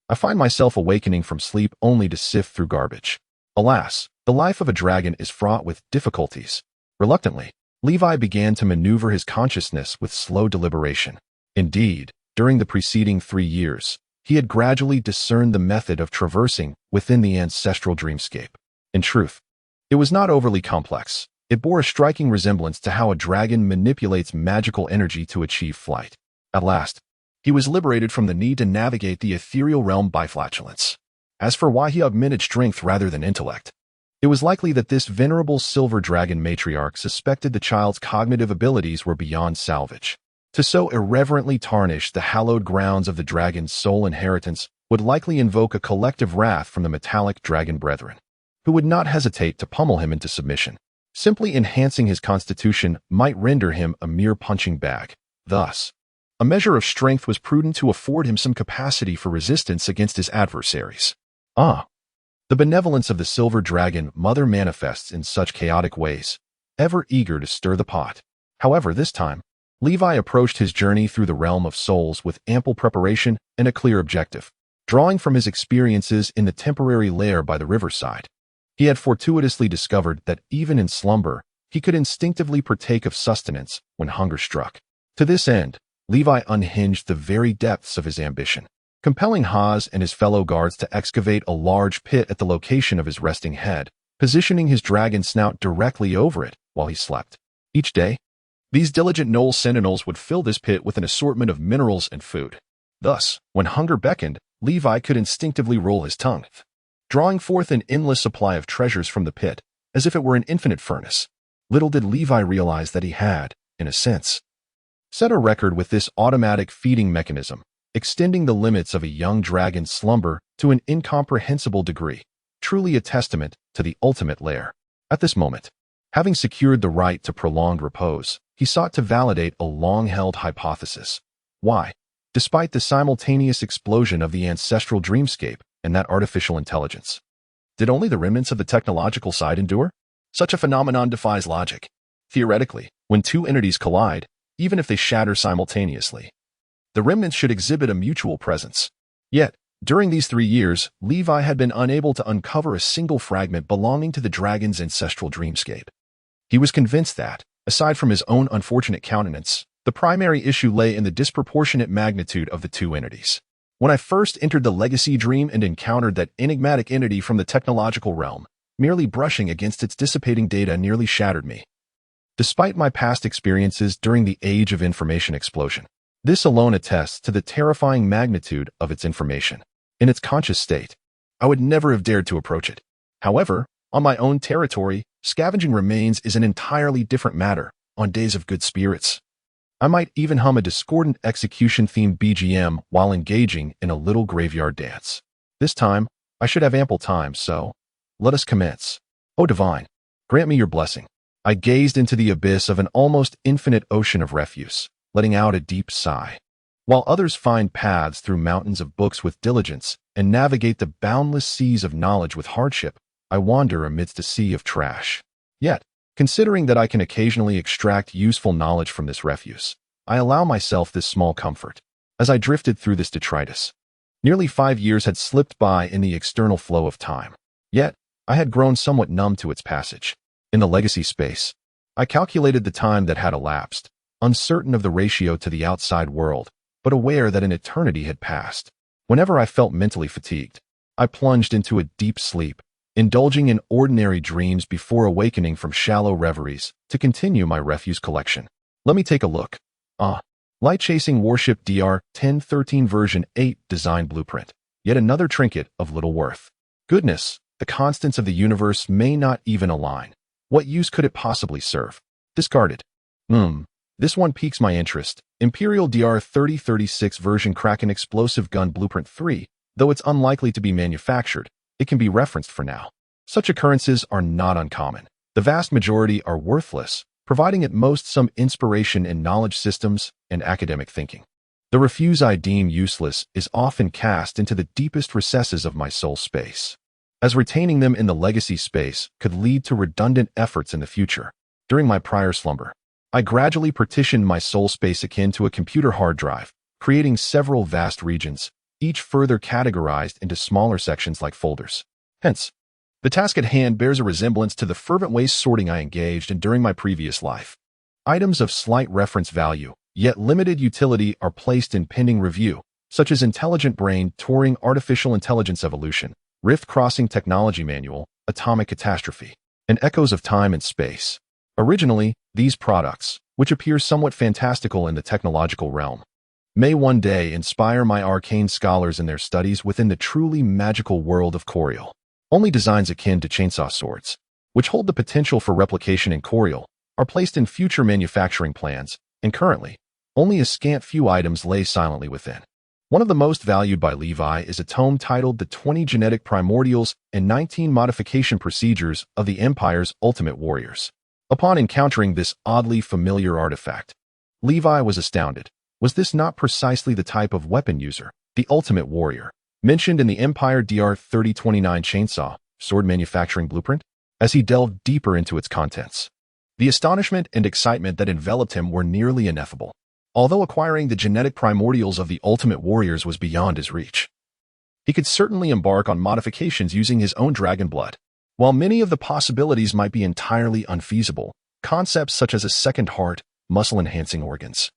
I find myself awakening from sleep only to sift through garbage. Alas, the life of a dragon is fraught with difficulties. Reluctantly, Levi began to maneuver his consciousness with slow deliberation. Indeed, during the preceding 3 years, he had gradually discerned the method of traversing within the ancestral dreamscape. In truth, it was not overly complex. It bore a striking resemblance to how a dragon manipulates magical energy to achieve flight. At last, he was liberated from the need to navigate the ethereal realm by flatulence. As for why he augmented strength rather than intellect, it was likely that this venerable silver dragon matriarch suspected the child's cognitive abilities were beyond salvage. To so irreverently tarnish the hallowed grounds of the dragon's sole inheritance would likely invoke a collective wrath from the metallic dragon brethren, who would not hesitate to pummel him into submission. Simply enhancing his constitution might render him a mere punching bag. Thus, a measure of strength was prudent to afford him some capacity for resistance against his adversaries. The benevolence of the silver dragon mother manifests in such chaotic ways, ever eager to stir the pot. However, this time, Levi approached his journey through the realm of souls with ample preparation and a clear objective. Drawing from his experiences in the temporary lair by the riverside, he had fortuitously discovered that even in slumber, he could instinctively partake of sustenance when hunger struck. To this end, Levi unhinged the very depths of his ambition, compelling Haz and his fellow guards to excavate a large pit at the location of his resting head, positioning his dragon snout directly over it while he slept. Each day, these diligent gnoll sentinels would fill this pit with an assortment of minerals and food. Thus, when hunger beckoned, Levi could instinctively roll his tongue. drawing forth an endless supply of treasures from the pit, as if it were an infinite furnace. Little did Levi realize that he had, in a sense, set a record with this automatic feeding mechanism, extending the limits of a young dragon's slumber to an incomprehensible degree, truly a testament to the ultimate lair. At this moment, having secured the right to prolonged repose, he sought to validate a long-held hypothesis. Why, despite the simultaneous explosion of the ancestral dreamscape and that artificial intelligence, did only the remnants of the technological side endure? Such a phenomenon defies logic. Theoretically, when two entities collide, even if they shatter simultaneously, the remnants should exhibit a mutual presence. Yet, during these 3 years, Levi had been unable to uncover a single fragment belonging to the dragon's ancestral dreamscape. He was convinced that, aside from his own unfortunate countenance, the primary issue lay in the disproportionate magnitude of the two entities. When I first entered the legacy dream and encountered that enigmatic entity from the technological realm, merely brushing against its dissipating data nearly shattered me. Despite my past experiences during the Age of Information explosion, this alone attests to the terrifying magnitude of its information. In its conscious state, I would never have dared to approach it. However, on my own territory, scavenging remains is an entirely different matter. On days of good spirits, I might even hum a discordant execution-themed BGM while engaging in a little graveyard dance. This time, I should have ample time, so let us commence. O divine, grant me your blessing. I gazed into the abyss of an almost infinite ocean of refuse, letting out a deep sigh. While others find paths through mountains of books with diligence and navigate the boundless seas of knowledge with hardship, I wander amidst a sea of trash. Yet, considering that I can occasionally extract useful knowledge from this refuse, I allow myself this small comfort. As I drifted through this detritus, nearly 5 years had slipped by in the external flow of time. Yet, I had grown somewhat numb to its passage. In the legacy space, I calculated the time that had elapsed, uncertain of the ratio to the outside world, but aware that an eternity had passed. Whenever I felt mentally fatigued, I plunged into a deep sleep, indulging in ordinary dreams before awakening from shallow reveries to continue my refuse collection. Let me take a look. Light Chasing Warship DR 1013 version 8 design blueprint. Yet another trinket of little worth. Goodness, the constants of the universe may not even align. What use could it possibly serve? Discarded. This one piques my interest. Imperial DR 3036 version Kraken Explosive Gun Blueprint 3. Though it's unlikely to be manufactured, it can be referenced for now. Such occurrences are not uncommon. The vast majority are worthless, providing at most some inspiration in knowledge systems and academic thinking. The refuse I deem useless is often cast into the deepest recesses of my soul space, as retaining them in the legacy space could lead to redundant efforts in the future. During my prior slumber, I gradually partitioned my soul space akin to a computer hard drive, creating several vast regions, each further categorized into smaller sections like folders. Hence, the task at hand bears a resemblance to the fervent waste sorting I engaged in during my previous life. Items of slight reference value, yet limited utility, are placed in pending review, such as Intelligent Brain Touring Artificial Intelligence Evolution, Rift Crossing Technology Manual, Atomic Catastrophe, and Echoes of Time and Space. Originally, these products, which appear somewhat fantastical in the technological realm, may one day inspire my arcane scholars in their studies within the truly magical world of Coriel. Only designs akin to chainsaw swords, which hold the potential for replication in Coriel, are placed in future manufacturing plans, and currently, only a scant few items lay silently within. One of the most valued by Levi is a tome titled The 20 Genetic Primordials and 19 Modification Procedures of the Empire's Ultimate Warriors. Upon encountering this oddly familiar artifact, Levi was astounded. Was this not precisely the type of weapon user, the Ultimate Warrior, mentioned in the Empire DR 3029 chainsaw sword manufacturing blueprint? As he delved deeper into its contents, the astonishment and excitement that enveloped him were nearly ineffable. Although acquiring the genetic primordials of the Ultimate Warriors was beyond his reach, he could certainly embark on modifications using his own dragon blood. While many of the possibilities might be entirely unfeasible, concepts such as a second heart, muscle-enhancing organs,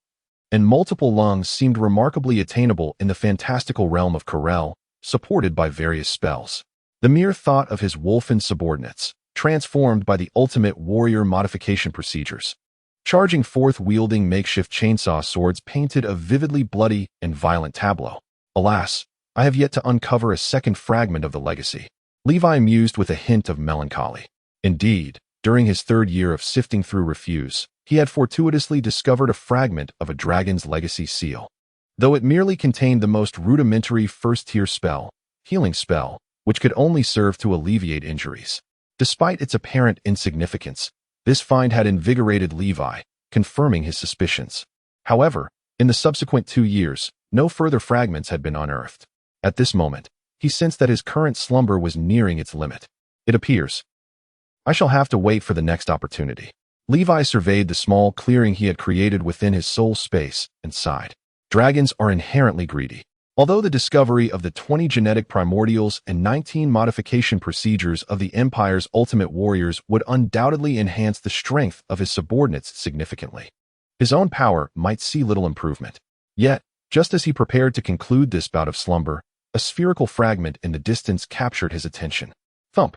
and multiple lungs seemed remarkably attainable in the fantastical realm of Corel, supported by various spells. The mere thought of his wolfen subordinates, transformed by the Ultimate Warrior modification procedures, charging forth wielding makeshift chainsaw swords, painted a vividly bloody and violent tableau. Alas, I have yet to uncover a second fragment of the legacy. Levi mused with a hint of melancholy. Indeed, during his third year of sifting through refuse, he had fortuitously discovered a fragment of a dragon's legacy seal. Though it merely contained the most rudimentary first-tier spell, healing spell, which could only serve to alleviate injuries. Despite its apparent insignificance, this find had invigorated Levi, confirming his suspicions. However, in the subsequent 2 years, no further fragments had been unearthed. At this moment, he sensed that his current slumber was nearing its limit. It appears I shall have to wait for the next opportunity. Levi surveyed the small clearing he had created within his soul space and sighed. Dragons are inherently greedy. Although the discovery of the 20 genetic primordials and 19 modification procedures of the Empire's ultimate warriors would undoubtedly enhance the strength of his subordinates significantly, his own power might see little improvement. Yet, just as he prepared to conclude this bout of slumber, a spherical fragment in the distance captured his attention. Thump!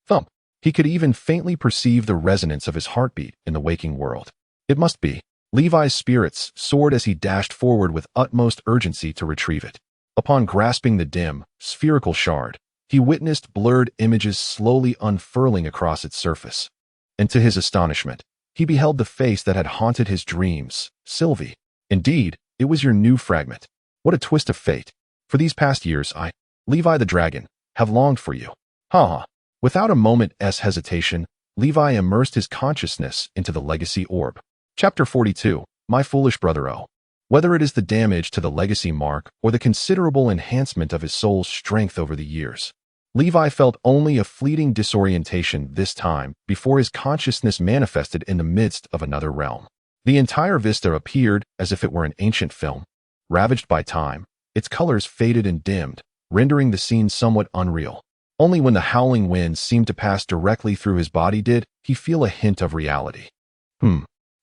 Thump! He could even faintly perceive the resonance of his heartbeat in the waking world. It must be. Levi's spirits soared as he dashed forward with utmost urgency to retrieve it. Upon grasping the dim, spherical shard, he witnessed blurred images slowly unfurling across its surface. And to his astonishment, he beheld the face that had haunted his dreams. Sylvie. Indeed, it was your new fragment. What a twist of fate. For these past years I, Levi the dragon, have longed for you. Ha ha. Without a moment's hesitation, Levi immersed his consciousness into the legacy orb. Chapter 42, My Foolish Brother O. Whether it is the damage to the legacy mark or the considerable enhancement of his soul's strength over the years, Levi felt only a fleeting disorientation this time before his consciousness manifested in the midst of another realm. The entire vista appeared as if it were an ancient film. Ravaged by time, its colors faded and dimmed, rendering the scene somewhat unreal. Only when the howling winds seemed to pass directly through his body did he feel a hint of reality.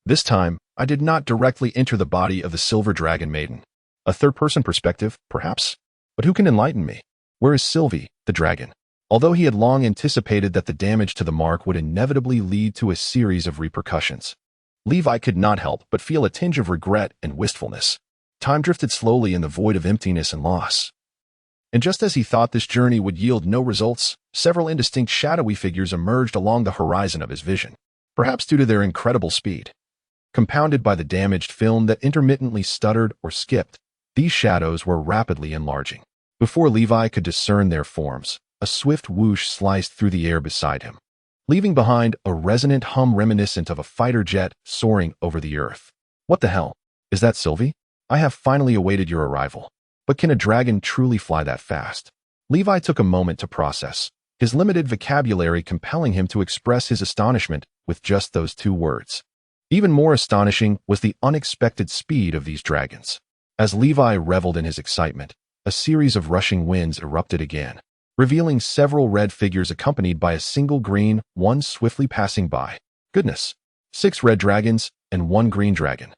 This time, I did not directly enter the body of the Silver Dragon Maiden. A third-person perspective, perhaps? But who can enlighten me? Where is Sylvie, the dragon? Although he had long anticipated that the damage to the mark would inevitably lead to a series of repercussions, Levi could not help but feel a tinge of regret and wistfulness. Time drifted slowly in the void of emptiness and loss. And just as he thought this journey would yield no results, several indistinct shadowy figures emerged along the horizon of his vision, perhaps due to their incredible speed. Compounded by the damaged film that intermittently stuttered or skipped, these shadows were rapidly enlarging. Before Levi could discern their forms, a swift whoosh sliced through the air beside him, leaving behind a resonant hum reminiscent of a fighter jet soaring over the earth. What the hell? Is that Sylvie? I have finally awaited your arrival. But can a dragon truly fly that fast? Levi took a moment to process, his limited vocabulary compelling him to express his astonishment with just those 2 words. Even more astonishing was the unexpected speed of these dragons. As Levi reveled in his excitement, a series of rushing winds erupted again, revealing several red figures accompanied by a single green one swiftly passing by. Goodness! 6 red dragons and 1 green dragon.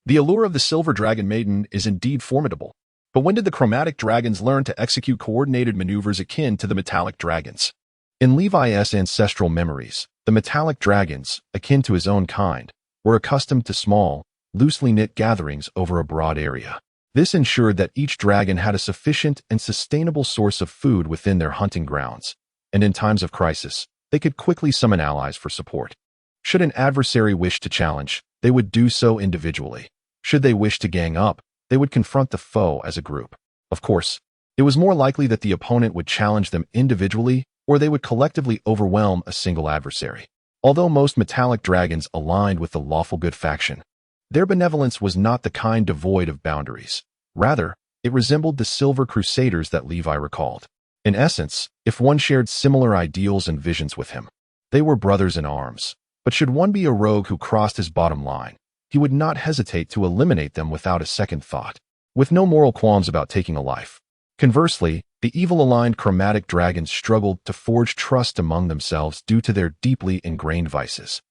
The allure of the Silver Dragon Maiden is indeed formidable. But when did the chromatic dragons learn to execute coordinated maneuvers akin to the metallic dragons? In Levi's ancestral memories, the metallic dragons, akin to his own kind, were accustomed to small, loosely knit gatherings over a broad area. This ensured that each dragon had a sufficient and sustainable source of food within their hunting grounds, and in times of crisis, they could quickly summon allies for support. Should an adversary wish to challenge, they would do so individually. Should they wish to gang up, they would confront the foe as a group. Of course, it was more likely that the opponent would challenge them individually or they would collectively overwhelm a single adversary. Although most metallic dragons aligned with the lawful good faction, their benevolence was not the kind devoid of boundaries. Rather, it resembled the Silver Crusaders that Levi recalled. In essence, if one shared similar ideals and visions with him, they were brothers in arms. But should one be a rogue who crossed his bottom line, he would not hesitate to eliminate them without a second thought, with no moral qualms about taking a life. Conversely, the evil-aligned chromatic dragons struggled to forge trust among themselves due to their deeply ingrained vices,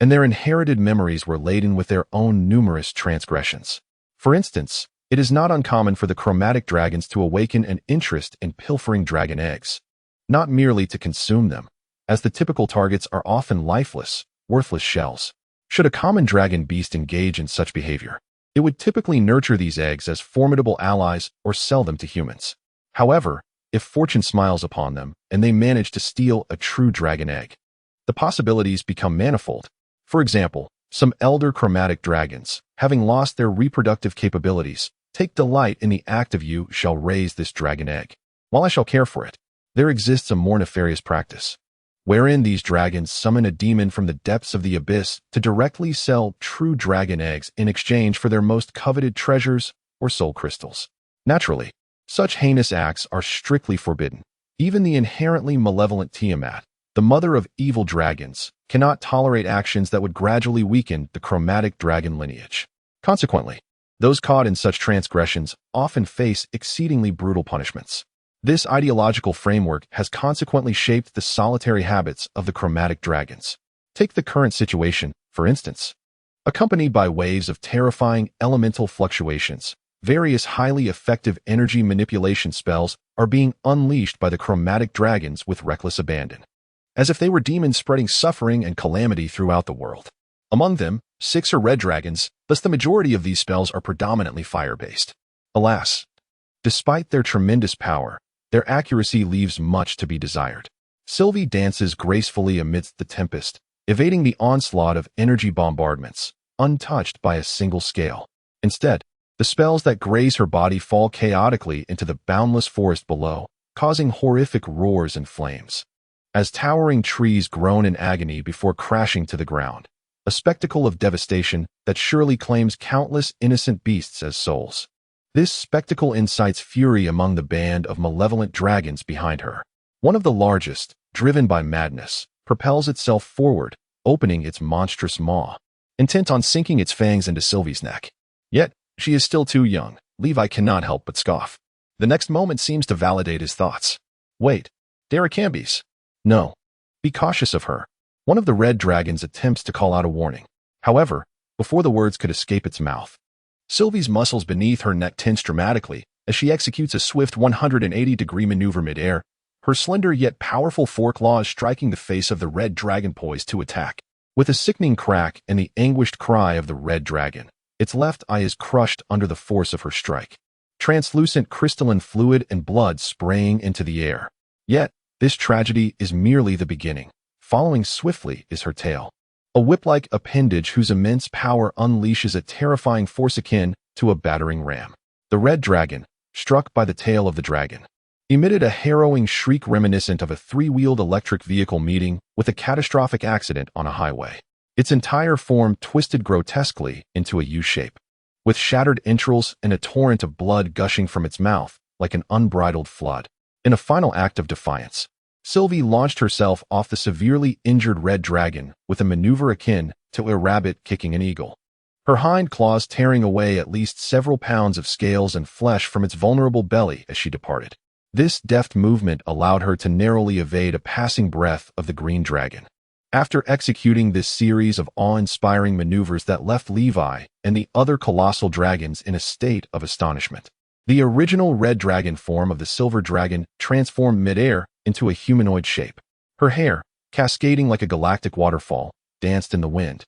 and their inherited memories were laden with their own numerous transgressions. For instance, it is not uncommon for the chromatic dragons to awaken an interest in pilfering dragon eggs, not merely to consume them, as the typical targets are often lifeless, worthless shells. Should a common dragon beast engage in such behavior, it would typically nurture these eggs as formidable allies or sell them to humans. However, if fortune smiles upon them and they manage to steal a true dragon egg. The possibilities become manifold. For example, some elder chromatic dragons, having lost their reproductive capabilities, take delight in the act of "you shall raise this dragon egg, while I shall care for it." There exists a more nefarious practice, wherein these dragons summon a demon from the depths of the abyss to directly sell true dragon eggs in exchange for their most coveted treasures or soul crystals. Naturally, such heinous acts are strictly forbidden. Even the inherently malevolent Tiamat, the mother of evil dragons, cannot tolerate actions that would gradually weaken the chromatic dragon lineage. Consequently, those caught in such transgressions often face exceedingly brutal punishments. This ideological framework has consequently shaped the solitary habits of the chromatic dragons. Take the current situation, for instance. Accompanied by waves of terrifying elemental fluctuations, various highly effective energy manipulation spells are being unleashed by the chromatic dragons with reckless abandon, as if they were demons spreading suffering and calamity throughout the world. Among them, 6 are red dragons, thus the majority of these spells are predominantly fire-based. Alas, despite their tremendous power, their accuracy leaves much to be desired. Sylvie dances gracefully amidst the tempest, evading the onslaught of energy bombardments, untouched by a single scale. Instead, the spells that graze her body fall chaotically into the boundless forest below, causing horrific roars and flames. As towering trees groan in agony before crashing to the ground, a spectacle of devastation that surely claims countless innocent beasts as souls. This spectacle incites fury among the band of malevolent dragons behind her. One of the largest, driven by madness, propels itself forward, opening its monstrous maw, intent on sinking its fangs into Sylvie's neck. Yet, she is still too young. Levi cannot help but scoff. The next moment seems to validate his thoughts. Wait, Daracambies. No. Be cautious of her. One of the red dragons attempts to call out a warning. However, before the words could escape its mouth, Sylvie's muscles beneath her neck tense dramatically as she executes a swift 180-degree maneuver midair, her slender yet powerful foreclaws striking the face of the red dragon poised to attack. With a sickening crack and the anguished cry of the red dragon, its left eye is crushed under the force of her strike. Translucent crystalline fluid and blood spraying into the air. Yet, this tragedy is merely the beginning. Following swiftly is her tail, a whip-like appendage whose immense power unleashes a terrifying force akin to a battering ram. The red dragon, struck by the tail of the dragon, emitted a harrowing shriek reminiscent of a 3-wheeled electric vehicle meeting with a catastrophic accident on a highway. Its entire form twisted grotesquely into a U-shape, with shattered entrails and a torrent of blood gushing from its mouth like an unbridled flood. In a final act of defiance, Sylvie launched herself off the severely injured red dragon with a maneuver akin to a rabbit kicking an eagle, her hind claws tearing away at least several pounds of scales and flesh from its vulnerable belly as she departed. This deft movement allowed her to narrowly evade a passing breath of the green dragon. After executing this series of awe-inspiring maneuvers that left Levi and the other colossal dragons in a state of astonishment, the original red dragon form of the silver dragon transformed midair into a humanoid shape. Her hair, cascading like a galactic waterfall, danced in the wind,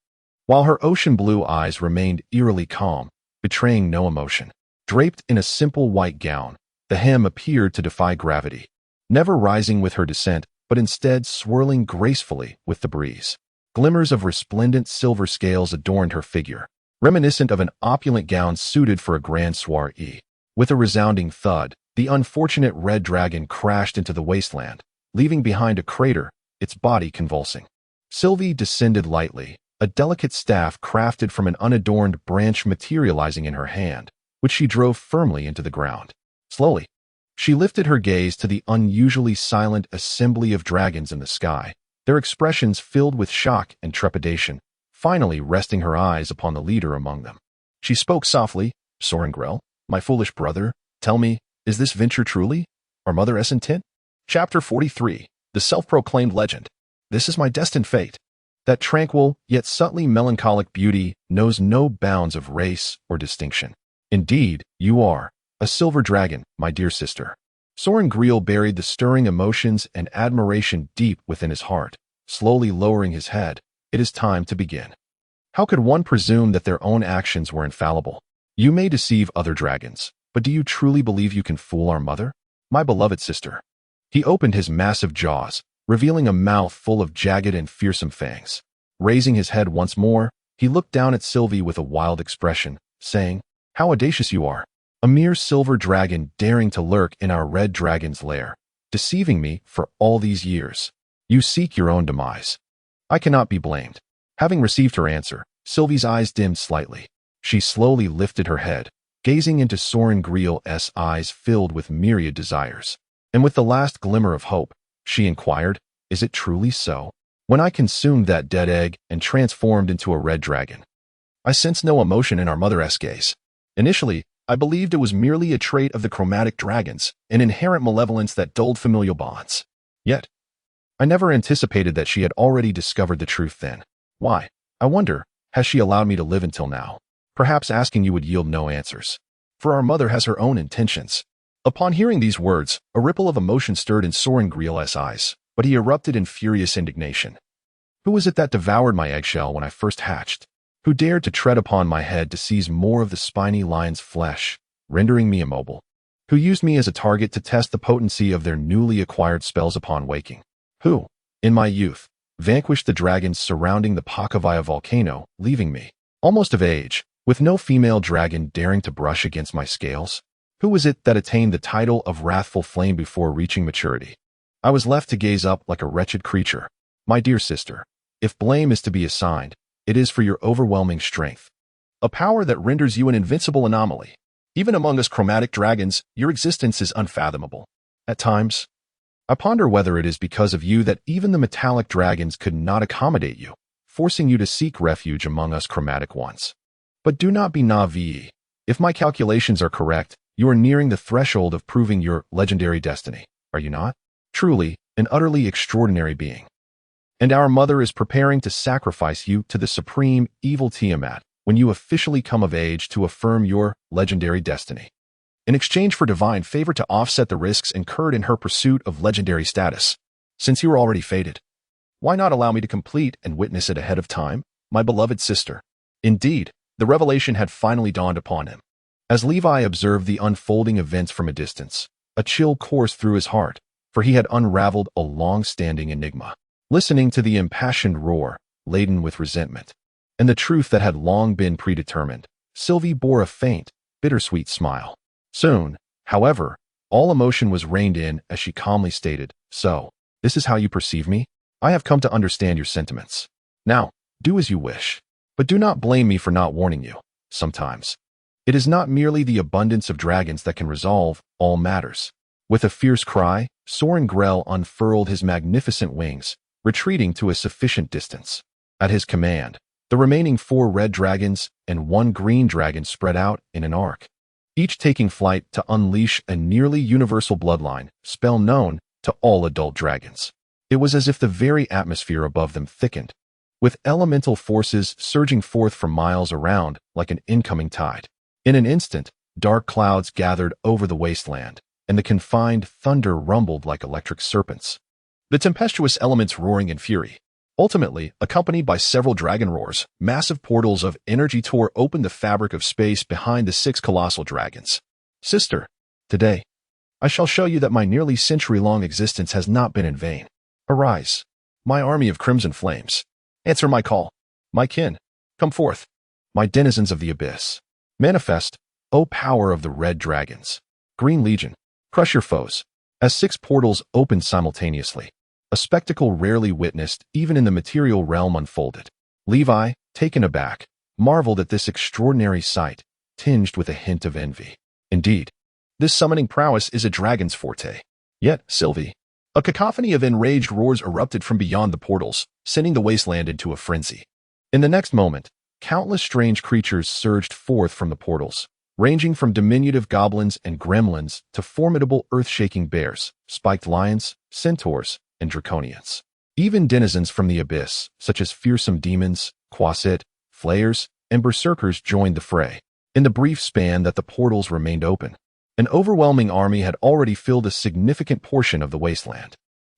while her ocean blue eyes remained eerily calm, betraying no emotion. Draped in a simple white gown, the hem appeared to defy gravity, never rising with her descent, but instead swirling gracefully with the breeze. Glimmers of resplendent silver scales adorned her figure, reminiscent of an opulent gown suited for a grand soiree. With a resounding thud, the unfortunate red dragon crashed into the wasteland, leaving behind a crater, its body convulsing. Sylvie descended lightly, a delicate staff crafted from an unadorned branch materializing in her hand, which she drove firmly into the ground. Slowly, she lifted her gaze to the unusually silent assembly of dragons in the sky, their expressions filled with shock and trepidation, finally resting her eyes upon the leader among them. She spoke softly. "Sorrengrel, my foolish brother, tell me, is this venture truly our mother's intent?" Chapter 43. The Self-Proclaimed Legend. This is my destined fate. That tranquil, yet subtly melancholic beauty knows no bounds of race or distinction. Indeed, you are a silver dragon, my dear sister. Sorrengrel buried the stirring emotions and admiration deep within his heart, slowly lowering his head. It is time to begin. How could one presume that their own actions were infallible? You may deceive other dragons, but do you truly believe you can fool our mother? My beloved sister. He opened his massive jaws, revealing a mouth full of jagged and fearsome fangs. Raising his head once more, he looked down at Sylvie with a wild expression, saying, "How audacious you are! A mere silver dragon daring to lurk in our red dragon's lair, deceiving me for all these years. You seek your own demise. I cannot be blamed." Having received her answer, Sylvie's eyes dimmed slightly. She slowly lifted her head, gazing into Soren Griel's eyes filled with myriad desires. And with the last glimmer of hope, she inquired, "Is it truly so? When I consumed that dead egg and transformed into a red dragon, I sensed no emotion in our mother's gaze. Initially, I believed it was merely a trait of the chromatic dragons, an inherent malevolence that dulled familial bonds. Yet, I never anticipated that she had already discovered the truth then. Why, I wonder, has she allowed me to live until now? Perhaps asking you would yield no answers. For our mother has her own intentions." Upon hearing these words, a ripple of emotion stirred in Soren Griel's eyes, but he erupted in furious indignation. Who was it that devoured my eggshell when I first hatched? Who dared to tread upon my head to seize more of the spiny lion's flesh, rendering me immobile? Who used me as a target to test the potency of their newly acquired spells upon waking? Who, in my youth, vanquished the dragons surrounding the Pakavaya volcano, leaving me, almost of age, with no female dragon daring to brush against my scales? Who was it that attained the title of wrathful flame before reaching maturity? I was left to gaze up like a wretched creature. My dear sister, if blame is to be assigned, it is for your overwhelming strength, a power that renders you an invincible anomaly. Even among us chromatic dragons, your existence is unfathomable. At times, I ponder whether it is because of you that even the metallic dragons could not accommodate you, forcing you to seek refuge among us chromatic ones. But do not be naive. If my calculations are correct, you are nearing the threshold of proving your legendary destiny, are you not? Truly, an utterly extraordinary being. And our mother is preparing to sacrifice you to the supreme evil Tiamat when you officially come of age to affirm your legendary destiny. In exchange for divine favor to offset the risks incurred in her pursuit of legendary status, since you are already fated. Why not allow me to complete and witness it ahead of time, my beloved sister? Indeed, the revelation had finally dawned upon him. As Levi observed the unfolding events from a distance, a chill coursed through his heart, for he had unraveled a long-standing enigma. Listening to the impassioned roar, laden with resentment, and the truth that had long been predetermined, Sylvie bore a faint, bittersweet smile. Soon, however, all emotion was reined in as she calmly stated, "So, this is how you perceive me? I have come to understand your sentiments. Now, do as you wish. But do not blame me for not warning you. Sometimes, it is not merely the abundance of dragons that can resolve all matters." With a fierce cry, Soren Grell unfurled his magnificent wings, retreating to a sufficient distance. At his command, the remaining 4 red dragons and 1 green dragon spread out in an arc, each taking flight to unleash a nearly universal bloodline, spell known to all adult dragons. It was as if the very atmosphere above them thickened, with elemental forces surging forth from miles around like an incoming tide. In an instant, dark clouds gathered over the wasteland, and the confined thunder rumbled like electric serpents, the tempestuous elements roaring in fury. Ultimately, accompanied by several dragon roars, massive portals of energy tore open the fabric of space behind the 6 colossal dragons. Sister, today, I shall show you that my nearly century-long existence has not been in vain. Arise, my army of crimson flames. Answer my call. My kin, come forth. My denizens of the abyss. Manifest, O power of the red dragons. Green Legion, crush your foes. As 6 portals opened simultaneously, a spectacle rarely witnessed even in the material realm unfolded. Levi, taken aback, marveled at this extraordinary sight, tinged with a hint of envy. Indeed, this summoning prowess is a dragon's forte. Yet, Sylvie, a cacophony of enraged roars erupted from beyond the portals, sending the wasteland into a frenzy. In the next moment, countless strange creatures surged forth from the portals, ranging from diminutive goblins and gremlins to formidable earth-shaking bears, spiked lions, centaurs, and draconians. Even denizens from the abyss, such as fearsome demons, quasit, flayers, and berserkers joined the fray. In the brief span that the portals remained open, an overwhelming army had already filled a significant portion of the wasteland.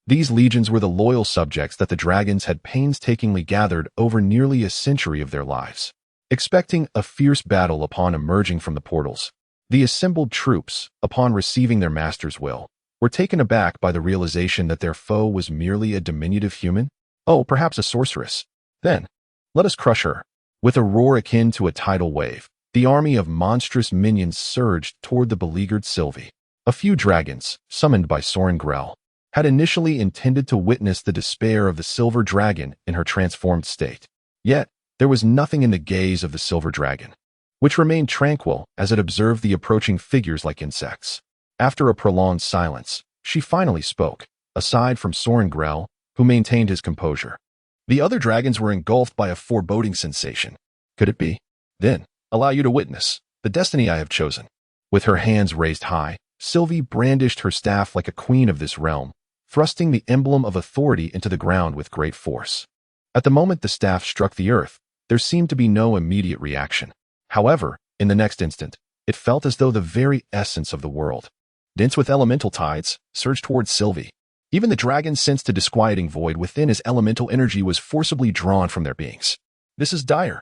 These legions were the loyal subjects that the dragons had painstakingly gathered over nearly a century of their lives. Expecting a fierce battle upon emerging from the portals, the assembled troops, upon receiving their master's will, were taken aback by the realization that their foe was merely a diminutive human. Oh, perhaps a sorceress. Then, let us crush her. With a roar akin to a tidal wave, the army of monstrous minions surged toward the beleaguered Sylvie. A few dragons, summoned by Soren Grell, had initially intended to witness the despair of the silver dragon in her transformed state. Yet, there was nothing in the gaze of the silver dragon, which remained tranquil as it observed the approaching figures like insects. After a prolonged silence, she finally spoke, aside from Soren Grell, who maintained his composure. The other dragons were engulfed by a foreboding sensation. Could it be? Then, allow you to witness the destiny I have chosen. With her hands raised high, Sylvie brandished her staff like a queen of this realm, thrusting the emblem of authority into the ground with great force. At the moment the staff struck the earth, there seemed to be no immediate reaction. However, in the next instant, it felt as though the very essence of the world, dense with elemental tides, surged towards Sylvie. Even the dragon sensed a disquieting void within as elemental energy was forcibly drawn from their beings. This is dire.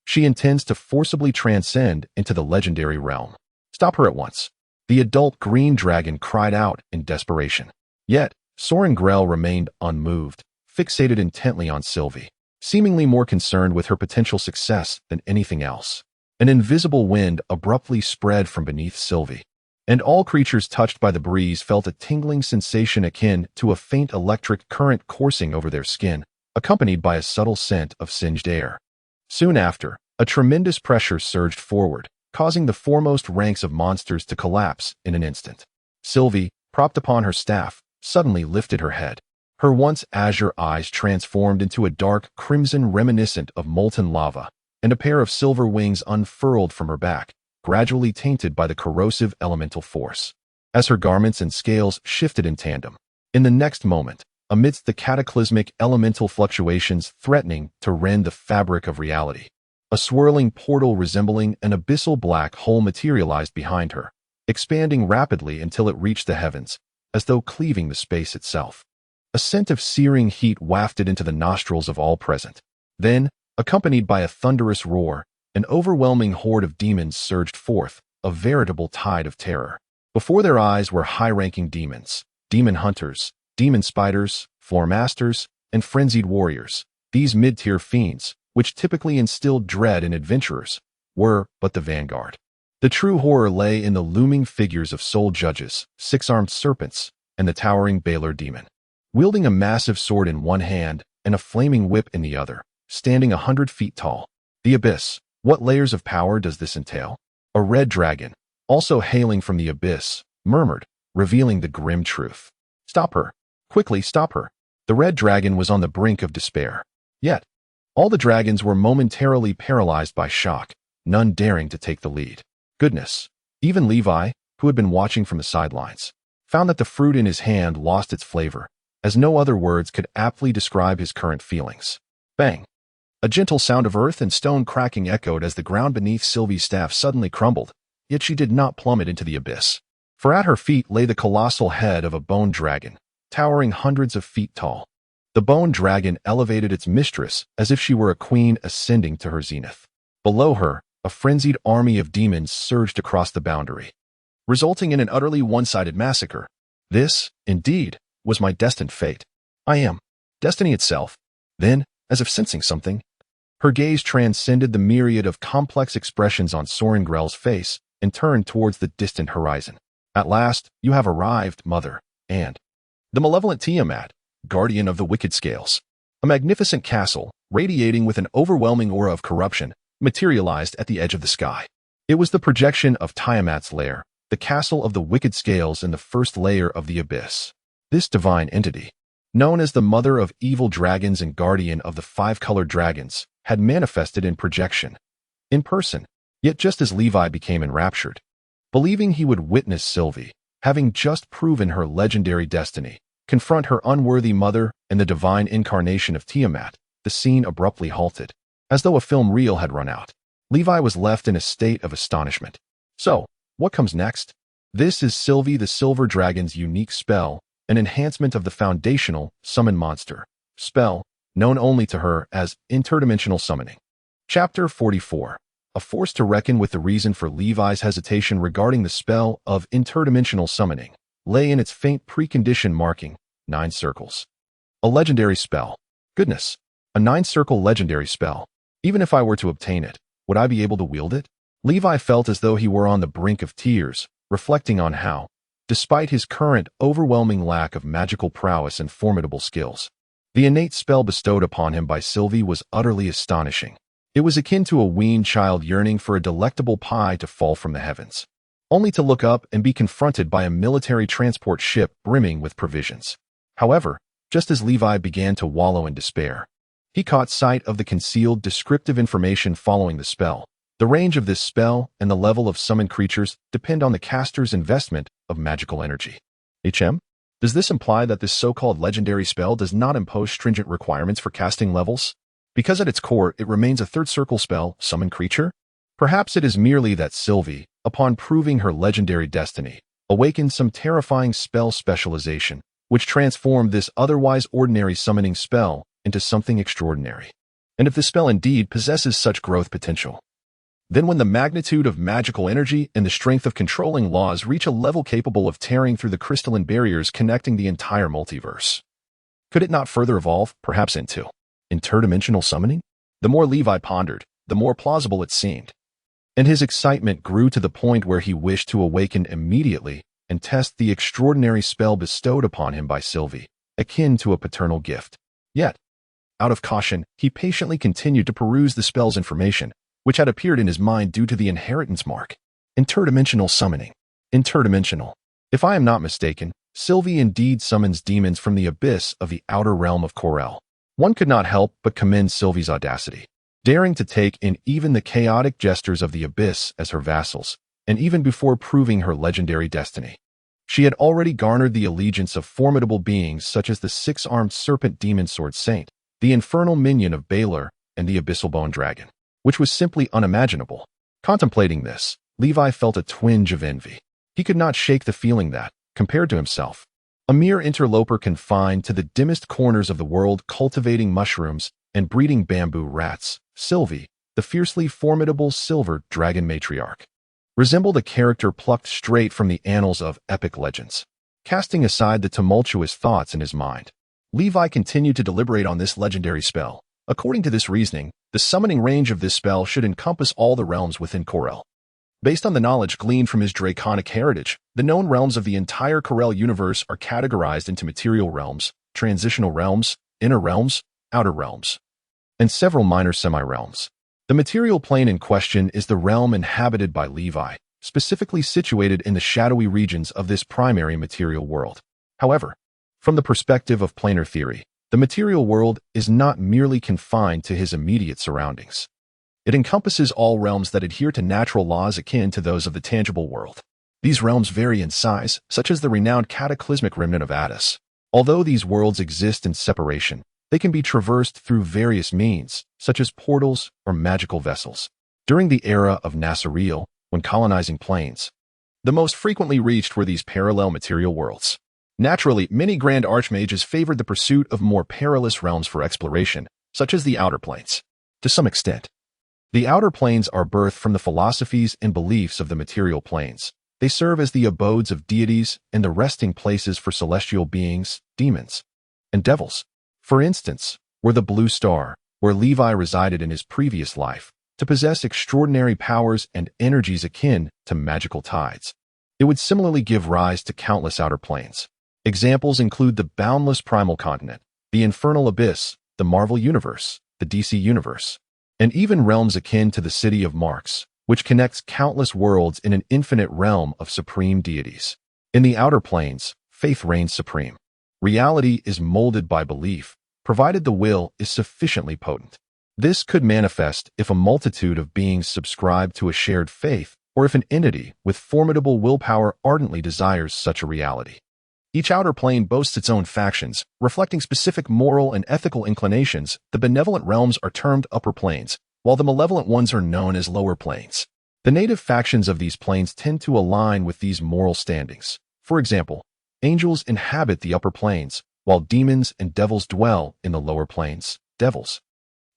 She intends to forcibly transcend into the legendary realm. Stop her at once. The adult green dragon cried out in desperation. Yet, Soren Grell remained unmoved, fixated intently on Sylvie, seemingly more concerned with her potential success than anything else. An invisible wind abruptly spread from beneath Sylvie, and all creatures touched by the breeze felt a tingling sensation akin to a faint electric current coursing over their skin, accompanied by a subtle scent of singed air. Soon after, a tremendous pressure surged forward, causing the foremost ranks of monsters to collapse in an instant. Sylvie, propped upon her staff, suddenly lifted her head. Her once azure eyes transformed into a dark crimson reminiscent of molten lava, and a pair of silver wings unfurled from her back, gradually tainted by the corrosive elemental force. As her garments and scales shifted in tandem, in the next moment, amidst the cataclysmic elemental fluctuations threatening to rend the fabric of reality, a swirling portal resembling an abyssal black hole materialized behind her, expanding rapidly until it reached the heavens, as though cleaving the space itself. A scent of searing heat wafted into the nostrils of all present. Then, accompanied by a thunderous roar, an overwhelming horde of demons surged forth, a veritable tide of terror. Before their eyes were high-ranking demons, demon hunters, demon spiders, floor masters, and frenzied warriors. These mid-tier fiends, which typically instilled dread in adventurers, were but the vanguard. The true horror lay in the looming figures of soul judges, six-armed serpents, and the towering Baylor demon. Wielding a massive sword in one hand and a flaming whip in the other, standing 100 feet tall. The abyss. What layers of power does this entail? A red dragon, also hailing from the abyss, murmured, revealing the grim truth. Stop her. Quickly stop her. The red dragon was on the brink of despair. Yet, all the dragons were momentarily paralyzed by shock, none daring to take the lead. Goodness. Even Levi, who had been watching from the sidelines, found that the fruit in his hand lost its flavor, as no other words could aptly describe his current feelings. Bang! A gentle sound of earth and stone cracking echoed as the ground beneath Sylvie's staff suddenly crumbled, yet she did not plummet into the abyss. For at her feet lay the colossal head of a bone dragon, towering hundreds of feet tall. The bone dragon elevated its mistress as if she were a queen ascending to her zenith. Below her, a frenzied army of demons surged across the boundary, resulting in an utterly one-sided massacre. This, indeed, was my destined fate. I am destiny itself. Then, as if sensing something, her gaze transcended the myriad of complex expressions on Soren Grell's face and turned towards the distant horizon. At last, you have arrived, mother, and the malevolent Tiamat, guardian of the wicked scales. A magnificent castle, radiating with an overwhelming aura of corruption, materialized at the edge of the sky. It was the projection of Tiamat's lair, the castle of the wicked scales in the first layer of the abyss. This divine entity, known as the mother of evil dragons and guardian of the five-colored dragons, had manifested in projection, in person, yet just as Levi became enraptured, believing he would witness Sylvie, having just proven her legendary destiny, confront her unworthy mother and the divine incarnation of Tiamat, the scene abruptly halted. As though a film reel had run out, Levi was left in a state of astonishment. So, what comes next? This is Sylvie the Silver Dragon's unique spell, an enhancement of the foundational summon monster spell, known only to her as interdimensional summoning. Chapter 44. A force to reckon with. The reason for Levi's hesitation regarding the spell of interdimensional summoning lay in its faint precondition marking 9 circles. A legendary spell. Goodness, a 9-circle legendary spell. Even if I were to obtain it, would I be able to wield it? Levi felt as though he were on the brink of tears, reflecting on how, despite his current overwhelming lack of magical prowess and formidable skills, the innate spell bestowed upon him by Sylvie was utterly astonishing. It was akin to a weaned child yearning for a delectable pie to fall from the heavens, only to look up and be confronted by a military transport ship brimming with provisions. However, just as Levi began to wallow in despair, he caught sight of the concealed descriptive information following the spell. The range of this spell and the level of summoned creatures depend on the caster's investment of magical energy. Does this imply that this so-called legendary spell does not impose stringent requirements for casting levels? Because at its core, it remains a third circle spell, summon creature? Perhaps it is merely that Sylvie, upon proving her legendary destiny, awakened some terrifying spell specialization, which transformed this otherwise ordinary summoning spell into something extraordinary. And if the spell indeed possesses such growth potential, then when the magnitude of magical energy and the strength of controlling laws reach a level capable of tearing through the crystalline barriers connecting the entire multiverse, could it not further evolve, perhaps into interdimensional summoning? The more Levi pondered, the more plausible it seemed, and his excitement grew to the point where he wished to awaken immediately and test the extraordinary spell bestowed upon him by Sylvie, akin to a paternal gift. Yet, out of caution, he patiently continued to peruse the spell's information, which had appeared in his mind due to the inheritance mark. Interdimensional summoning. Interdimensional. If I am not mistaken, Sylvie indeed summons demons from the abyss of the outer realm of Corel. One could not help but commend Sylvie's audacity, daring to take in even the chaotic jesters of the abyss as her vassals, and even before proving her legendary destiny, she had already garnered the allegiance of formidable beings such as the 6-armed serpent demon sword saint, the infernal minion of Baylor, and the abyssal bone dragon, which was simply unimaginable. Contemplating this, Levi felt a twinge of envy. He could not shake the feeling that, compared to himself, a mere interloper confined to the dimmest corners of the world cultivating mushrooms and breeding bamboo rats, Sylvie, the fiercely formidable silver dragon matriarch, resembled a character plucked straight from the annals of epic legends. Casting aside the tumultuous thoughts in his mind, Levi continued to deliberate on this legendary spell. According to this reasoning, the summoning range of this spell should encompass all the realms within Corel. Based on the knowledge gleaned from his draconic heritage, the known realms of the entire Corel universe are categorized into material realms, transitional realms, inner realms, outer realms, and several minor semi-realms. The material plane in question is the realm inhabited by Levi, specifically situated in the shadowy regions of this primary material world. However, from the perspective of planar theory, the material world is not merely confined to his immediate surroundings. It encompasses all realms that adhere to natural laws akin to those of the tangible world. These realms vary in size, such as the renowned cataclysmic remnant of Addis. Although these worlds exist in separation, they can be traversed through various means, such as portals or magical vessels. During the era of Nasariel, when colonizing planes, the most frequently reached were these parallel material worlds. Naturally, many grand archmages favored the pursuit of more perilous realms for exploration, such as the outer planes. To some extent, the outer planes are birthed from the philosophies and beliefs of the material planes. They serve as the abodes of deities and the resting places for celestial beings, demons, and devils. For instance, were the Blue Star, where Levi resided in his previous life, to possess extraordinary powers and energies akin to magical tides. It would similarly give rise to countless outer planes. Examples include the boundless primal continent, the infernal abyss, the Marvel universe, the DC universe, and even realms akin to the City of Marks, which connects countless worlds in an infinite realm of supreme deities. In the outer planes, faith reigns supreme. Reality is molded by belief, provided the will is sufficiently potent. This could manifest if a multitude of beings subscribe to a shared faith, or if an entity with formidable willpower ardently desires such a reality. Each outer plane boasts its own factions, reflecting specific moral and ethical inclinations. The benevolent realms are termed upper planes, while the malevolent ones are known as lower planes. The native factions of these planes tend to align with these moral standings. For example, angels inhabit the upper planes, while demons and devils dwell in the lower planes. Devils,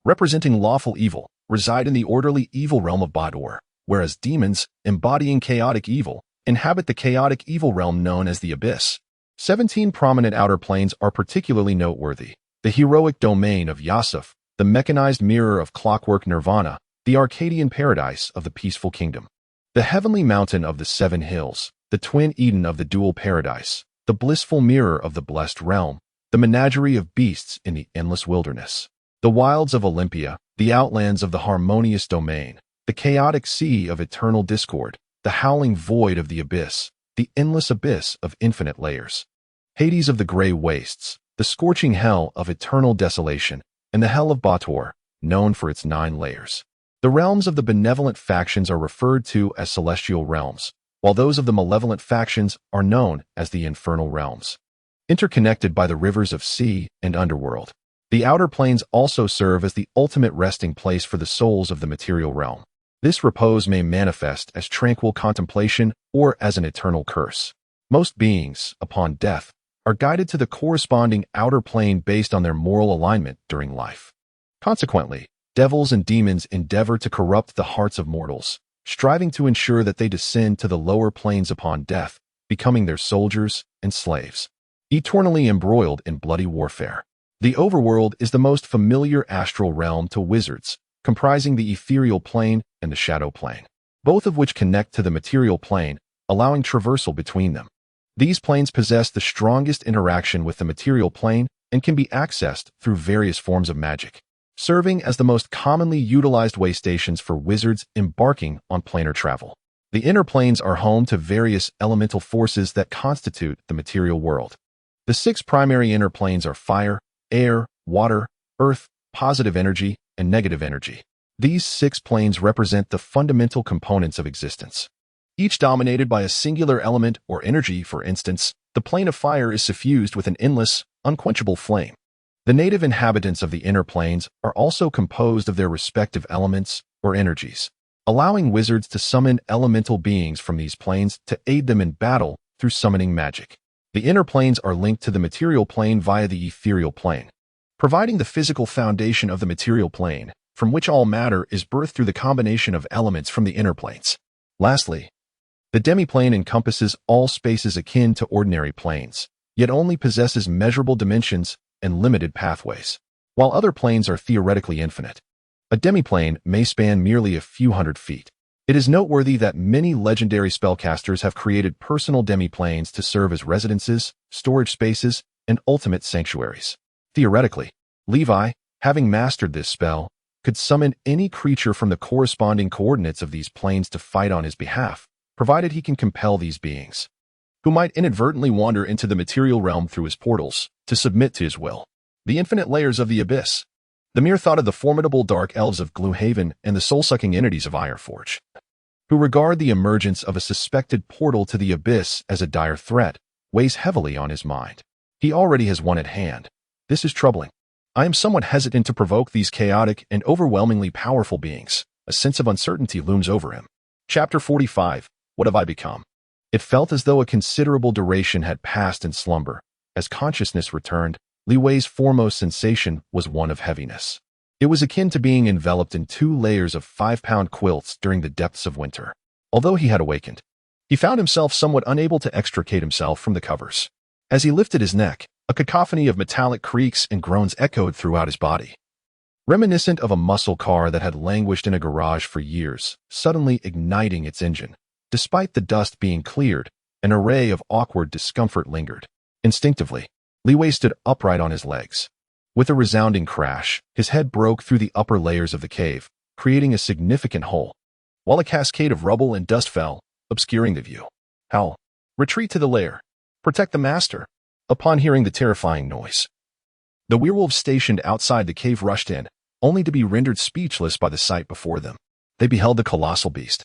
representing lawful evil, reside in the orderly evil realm of Bador, whereas demons, embodying chaotic evil, inhabit the chaotic evil realm known as the Abyss. 17 prominent outer planes are particularly noteworthy. The heroic domain of Yasuf, the mechanized mirror of clockwork Nirvana, the Arcadian paradise of the peaceful kingdom. The heavenly mountain of the seven hills, the twin Eden of the dual paradise, the blissful mirror of the blessed realm, the menagerie of beasts in the endless wilderness. The wilds of Olympia, the outlands of the harmonious domain, the chaotic sea of eternal discord, the howling void of the abyss, the endless abyss of infinite layers. Hades of the gray wastes, the scorching hell of eternal desolation, and the hell of Bator, known for its 9 layers. The realms of the benevolent factions are referred to as celestial realms, while those of the malevolent factions are known as the infernal realms. Interconnected by the rivers of sea and underworld, the outer planes also serve as the ultimate resting place for the souls of the material realm. This repose may manifest as tranquil contemplation or as an eternal curse. Most beings, upon death, are guided to the corresponding outer plane based on their moral alignment during life. Consequently, devils and demons endeavor to corrupt the hearts of mortals, striving to ensure that they descend to the lower planes upon death, becoming their soldiers and slaves, eternally embroiled in bloody warfare. The overworld is the most familiar astral realm to wizards, comprising the ethereal plane and the shadow plane, both of which connect to the material plane, allowing traversal between them. These planes possess the strongest interaction with the material plane and can be accessed through various forms of magic, serving as the most commonly utilized way stations for wizards embarking on planar travel. The inner planes are home to various elemental forces that constitute the material world. The 6 primary inner planes are fire, air, water, earth, positive energy, and negative energy. These 6 planes represent the fundamental components of existence, each dominated by a singular element or energy. For instance, the plane of fire is suffused with an endless, unquenchable flame. The native inhabitants of the inner planes are also composed of their respective elements or energies, allowing wizards to summon elemental beings from these planes to aid them in battle through summoning magic. The inner planes are linked to the material plane via the ethereal plane, providing the physical foundation of the material plane, from which all matter is birthed through the combination of elements from the inner planes. Lastly, the demiplane encompasses all spaces akin to ordinary planes, yet only possesses measurable dimensions and limited pathways. While other planes are theoretically infinite, a demiplane may span merely a few hundred feet. It is noteworthy that many legendary spellcasters have created personal demiplanes to serve as residences, storage spaces, and ultimate sanctuaries. Theoretically, Levi, having mastered this spell, could summon any creature from the corresponding coordinates of these planes to fight on his behalf, provided he can compel these beings, who might inadvertently wander into the material realm through his portals, to submit to his will. The infinite layers of the abyss. The mere thought of the formidable dark elves of Gloomhaven and the soul-sucking entities of Ironforge, who regard the emergence of a suspected portal to the abyss as a dire threat, weighs heavily on his mind. He already has one at hand. This is troubling. I am somewhat hesitant to provoke these chaotic and overwhelmingly powerful beings. A sense of uncertainty looms over him. Chapter 45. What have I become? It felt as though a considerable duration had passed in slumber. As consciousness returned, Li Wei's foremost sensation was one of heaviness. It was akin to being enveloped in 2 layers of 5-pound quilts during the depths of winter. Although he had awakened, he found himself somewhat unable to extricate himself from the covers. As he lifted his neck, a cacophony of metallic creaks and groans echoed throughout his body, reminiscent of a muscle car that had languished in a garage for years, suddenly igniting its engine. Despite the dust being cleared, an array of awkward discomfort lingered. Instinctively, Li Wei stood upright on his legs. With a resounding crash, his head broke through the upper layers of the cave, creating a significant hole, while a cascade of rubble and dust fell, obscuring the view. Howl. Retreat to the lair. Protect the master. Upon hearing the terrifying noise, the werewolves stationed outside the cave rushed in, only to be rendered speechless by the sight before them. They beheld the colossal beast,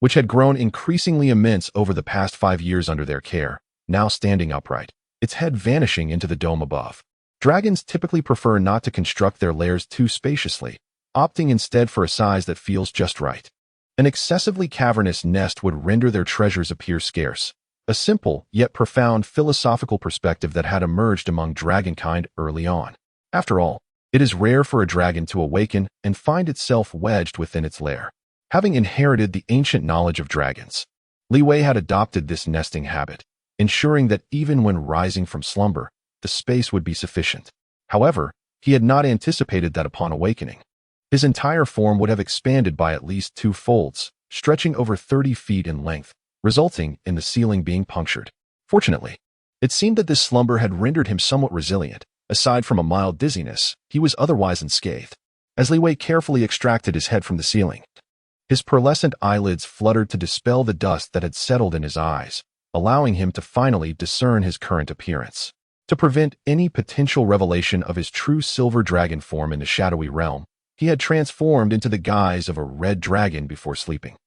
which had grown increasingly immense over the past 5 years under their care, now standing upright, its head vanishing into the dome above. Dragons typically prefer not to construct their lairs too spaciously, opting instead for a size that feels just right. An excessively cavernous nest would render their treasures appear scarce, a simple yet profound philosophical perspective that had emerged among dragonkind early on. After all, it is rare for a dragon to awaken and find itself wedged within its lair. Having inherited the ancient knowledge of dragons, Li Wei had adopted this nesting habit, ensuring that even when rising from slumber, the space would be sufficient. However, he had not anticipated that upon awakening, his entire form would have expanded by at least 2 folds, stretching over 30 feet in length, resulting in the ceiling being punctured. Fortunately, it seemed that this slumber had rendered him somewhat resilient. Aside from a mild dizziness, he was otherwise unscathed. As Li Wei carefully extracted his head from the ceiling, his pearlescent eyelids fluttered to dispel the dust that had settled in his eyes, allowing him to finally discern his current appearance. To prevent any potential revelation of his true silver dragon form in the shadowy realm, he had transformed into the guise of a red dragon before sleeping,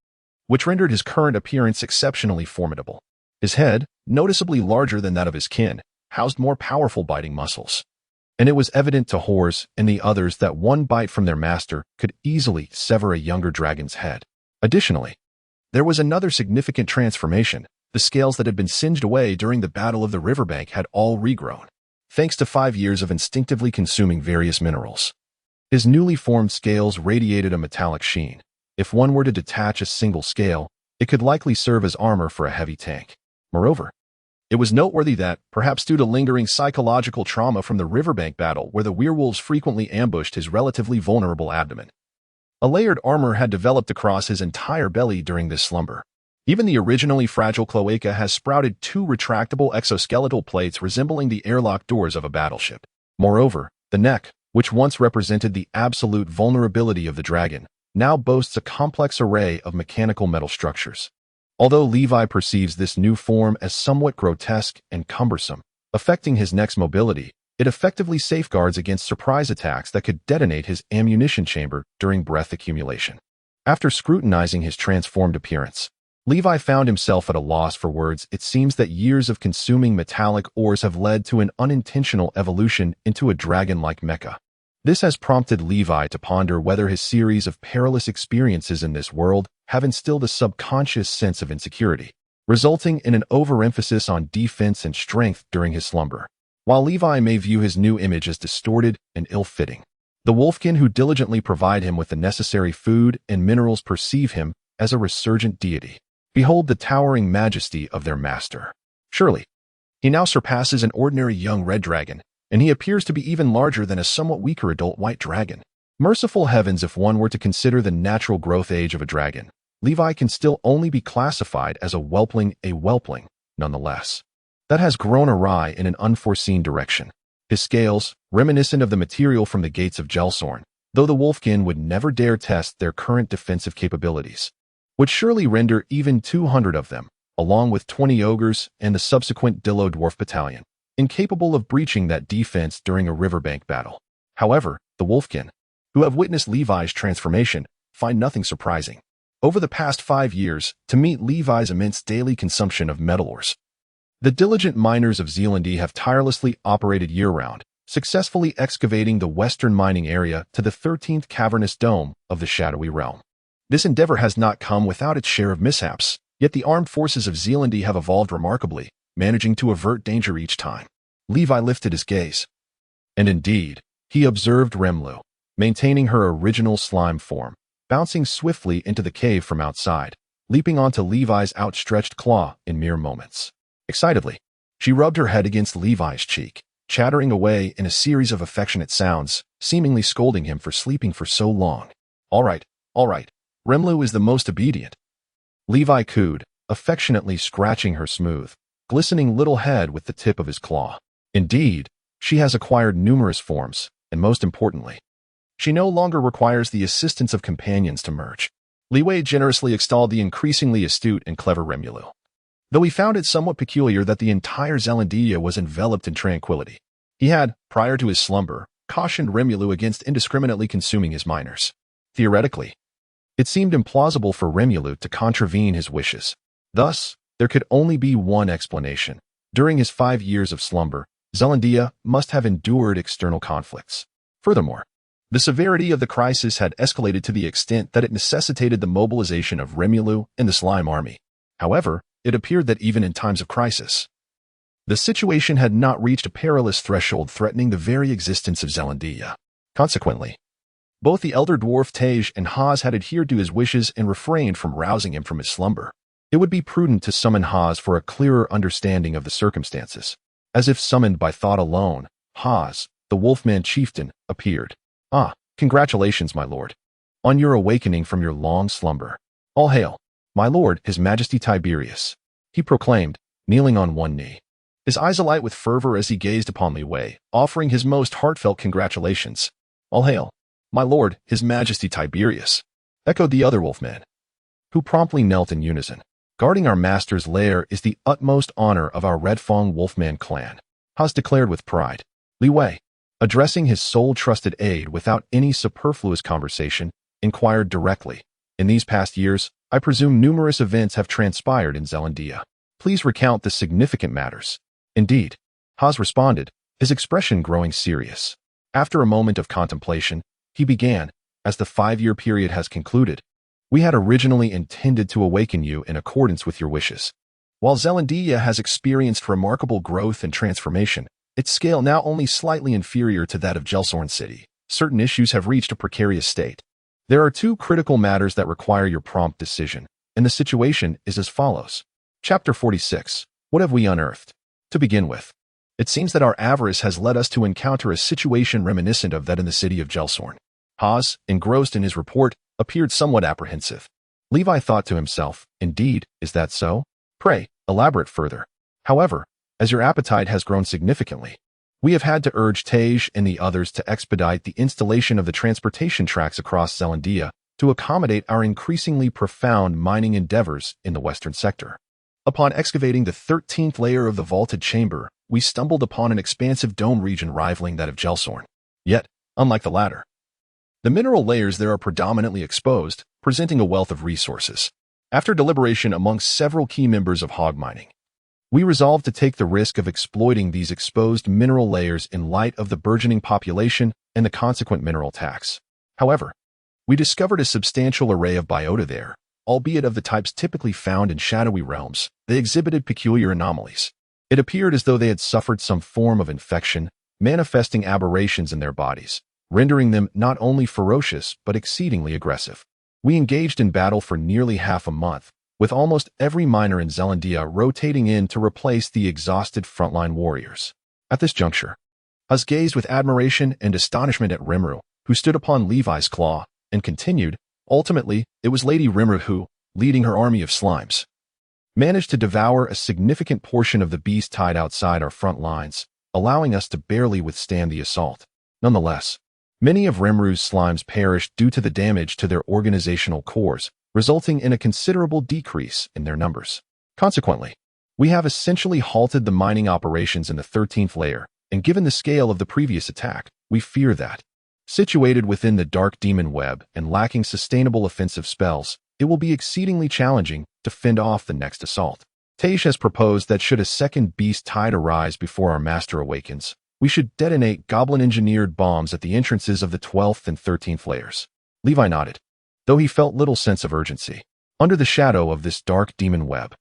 which rendered his current appearance exceptionally formidable. His head, noticeably larger than that of his kin, housed more powerful biting muscles, and it was evident to Horus and the others that one bite from their master could easily sever a younger dragon's head. Additionally, there was another significant transformation. The scales that had been singed away during the Battle of the Riverbank had all regrown, thanks to 5 years of instinctively consuming various minerals. His newly formed scales radiated a metallic sheen. If one were to detach a single scale, it could likely serve as armor for a heavy tank. Moreover, it was noteworthy that, perhaps due to lingering psychological trauma from the riverbank battle where the werewolves frequently ambushed his relatively vulnerable abdomen, a layered armor had developed across his entire belly during this slumber. Even the originally fragile cloaca has sprouted 2 retractable exoskeletal plates resembling the airlock doors of a battleship. Moreover, the neck, which once represented the absolute vulnerability of the dragon, now boasts a complex array of mechanical metal structures. Although Levi perceives this new form as somewhat grotesque and cumbersome, affecting his neck's mobility, it effectively safeguards against surprise attacks that could detonate his ammunition chamber during breath accumulation. After scrutinizing his transformed appearance, Levi found himself at a loss for words. It seems that years of consuming metallic ores have led to an unintentional evolution into a dragon-like mecha. This has prompted Levi to ponder whether his series of perilous experiences in this world have instilled a subconscious sense of insecurity, resulting in an overemphasis on defense and strength during his slumber. While Levi may view his new image as distorted and ill-fitting, the wolfkin who diligently provide him with the necessary food and minerals perceive him as a resurgent deity. Behold the towering majesty of their master. Surely, he now surpasses an ordinary young red dragon, and he appears to be even larger than a somewhat weaker adult white dragon. Merciful heavens, if one were to consider the natural growth age of a dragon, Levi can still only be classified as a whelpling, nonetheless. That has grown awry in an unforeseen direction. His scales, reminiscent of the material from the gates of Gelsorn, though the wolfkin would never dare test their current defensive capabilities, would surely render even 200 of them, along with 20 ogres and the subsequent Dillo Dwarf Battalion, incapable of breaching that defense during a riverbank battle. However, the wolfkin, who have witnessed Levi's transformation, find nothing surprising. Over the past 5 years, to meet Levi's immense daily consumption of metal ores, the diligent miners of Zealandy have tirelessly operated year-round, successfully excavating the western mining area to the 13th cavernous dome of the shadowy realm. This endeavor has not come without its share of mishaps, yet the armed forces of Zealandy have evolved remarkably, managing to avert danger each time. Levi lifted his gaze, and indeed, he observed Remlu, maintaining her original slime form, bouncing swiftly into the cave from outside, leaping onto Levi's outstretched claw in mere moments. Excitedly, she rubbed her head against Levi's cheek, chattering away in a series of affectionate sounds, seemingly scolding him for sleeping for so long. All right. Remlu is the most obedient, Levi cooed, affectionately scratching her smooth, glistening little head with the tip of his claw. Indeed, she has acquired numerous forms, and most importantly, she no longer requires the assistance of companions to merge. Li Wei generously extolled the increasingly astute and clever Remulu, though he found it somewhat peculiar that the entire Zealandia was enveloped in tranquility. He had, prior to his slumber, cautioned Remulu against indiscriminately consuming his miners. Theoretically, it seemed implausible for Remulu to contravene his wishes. Thus, there could only be one explanation. During his 5 years of slumber, Zealandia must have endured external conflicts. Furthermore, the severity of the crisis had escalated to the extent that it necessitated the mobilization of Remulu and the Slime Army. However, it appeared that even in times of crisis, the situation had not reached a perilous threshold threatening the very existence of Zealandia. Consequently, both the elder dwarf Tej and Haz had adhered to his wishes and refrained from rousing him from his slumber. It would be prudent to summon Haz for a clearer understanding of the circumstances. As if summoned by thought alone, Haz, the Wolfman chieftain, appeared. "Ah, congratulations, my lord, on your awakening from your long slumber. All hail, my lord, His Majesty Tiberius," he proclaimed, kneeling on one knee. His eyes alight with fervor as he gazed upon Li Wei, offering his most heartfelt congratulations. "All hail, my lord, His Majesty Tiberius," echoed the other Wolfmen, who promptly knelt in unison. "Guarding our master's lair is the utmost honor of our Red Fang Wolfman clan," Haz declared with pride. Li Wei, addressing his sole trusted aide without any superfluous conversation, inquired directly, "In these past years, I presume numerous events have transpired in Zealandia. Please recount the significant matters." "Indeed," Haz responded, his expression growing serious. After a moment of contemplation, he began, "As the 5-year period has concluded, we had originally intended to awaken you in accordance with your wishes. While Zealandia has experienced remarkable growth and transformation, its scale now only slightly inferior to that of Gelsorn City, certain issues have reached a precarious state. There are 2 critical matters that require your prompt decision, and the situation is as follows. Chapter 46. What have we unearthed? To begin with, it seems that our avarice has led us to encounter a situation reminiscent of that in the city of Gelsorn." Haz, engrossed in his report, appeared somewhat apprehensive. Levi thought to himself, "Indeed, is that so? Pray, elaborate further. However, as your appetite has grown significantly, we have had to urge Tej and the others to expedite the installation of the transportation tracks across Zealandia to accommodate our increasingly profound mining endeavors in the western sector. Upon excavating the 13th layer of the vaulted chamber, we stumbled upon an expansive dome region rivaling that of Gelsorn. Yet, unlike the latter, the mineral layers there are predominantly exposed, presenting a wealth of resources. After deliberation amongst several key members of hog mining, we resolved to take the risk of exploiting these exposed mineral layers in light of the burgeoning population and the consequent mineral tax. However, we discovered a substantial array of biota there, albeit of the types typically found in shadowy realms. They exhibited peculiar anomalies. It appeared as though they had suffered some form of infection, manifesting aberrations in their bodies, rendering them not only ferocious but exceedingly aggressive. We engaged in battle for nearly half a month, with almost every miner in Zealandia rotating in to replace the exhausted frontline warriors. At this juncture, Haz gazed with admiration and astonishment at Rimru, who stood upon Levi's claw, and continued, "Ultimately, it was Lady Rimru who, leading her army of slimes, managed to devour a significant portion of the beast tied outside our front lines, allowing us to barely withstand the assault. Nonetheless, many of Rimru's slimes perished due to the damage to their organizational cores, resulting in a considerable decrease in their numbers. Consequently, we have essentially halted the mining operations in the 13th layer, and given the scale of the previous attack, we fear that, situated within the dark demon web and lacking sustainable offensive spells, it will be exceedingly challenging to fend off the next assault. Tej has proposed that should a second beast tide arise before our master awakens, we should detonate goblin-engineered bombs at the entrances of the 12th and 13th layers." Levi nodded, though he felt little sense of urgency. Under the shadow of this dark demon web,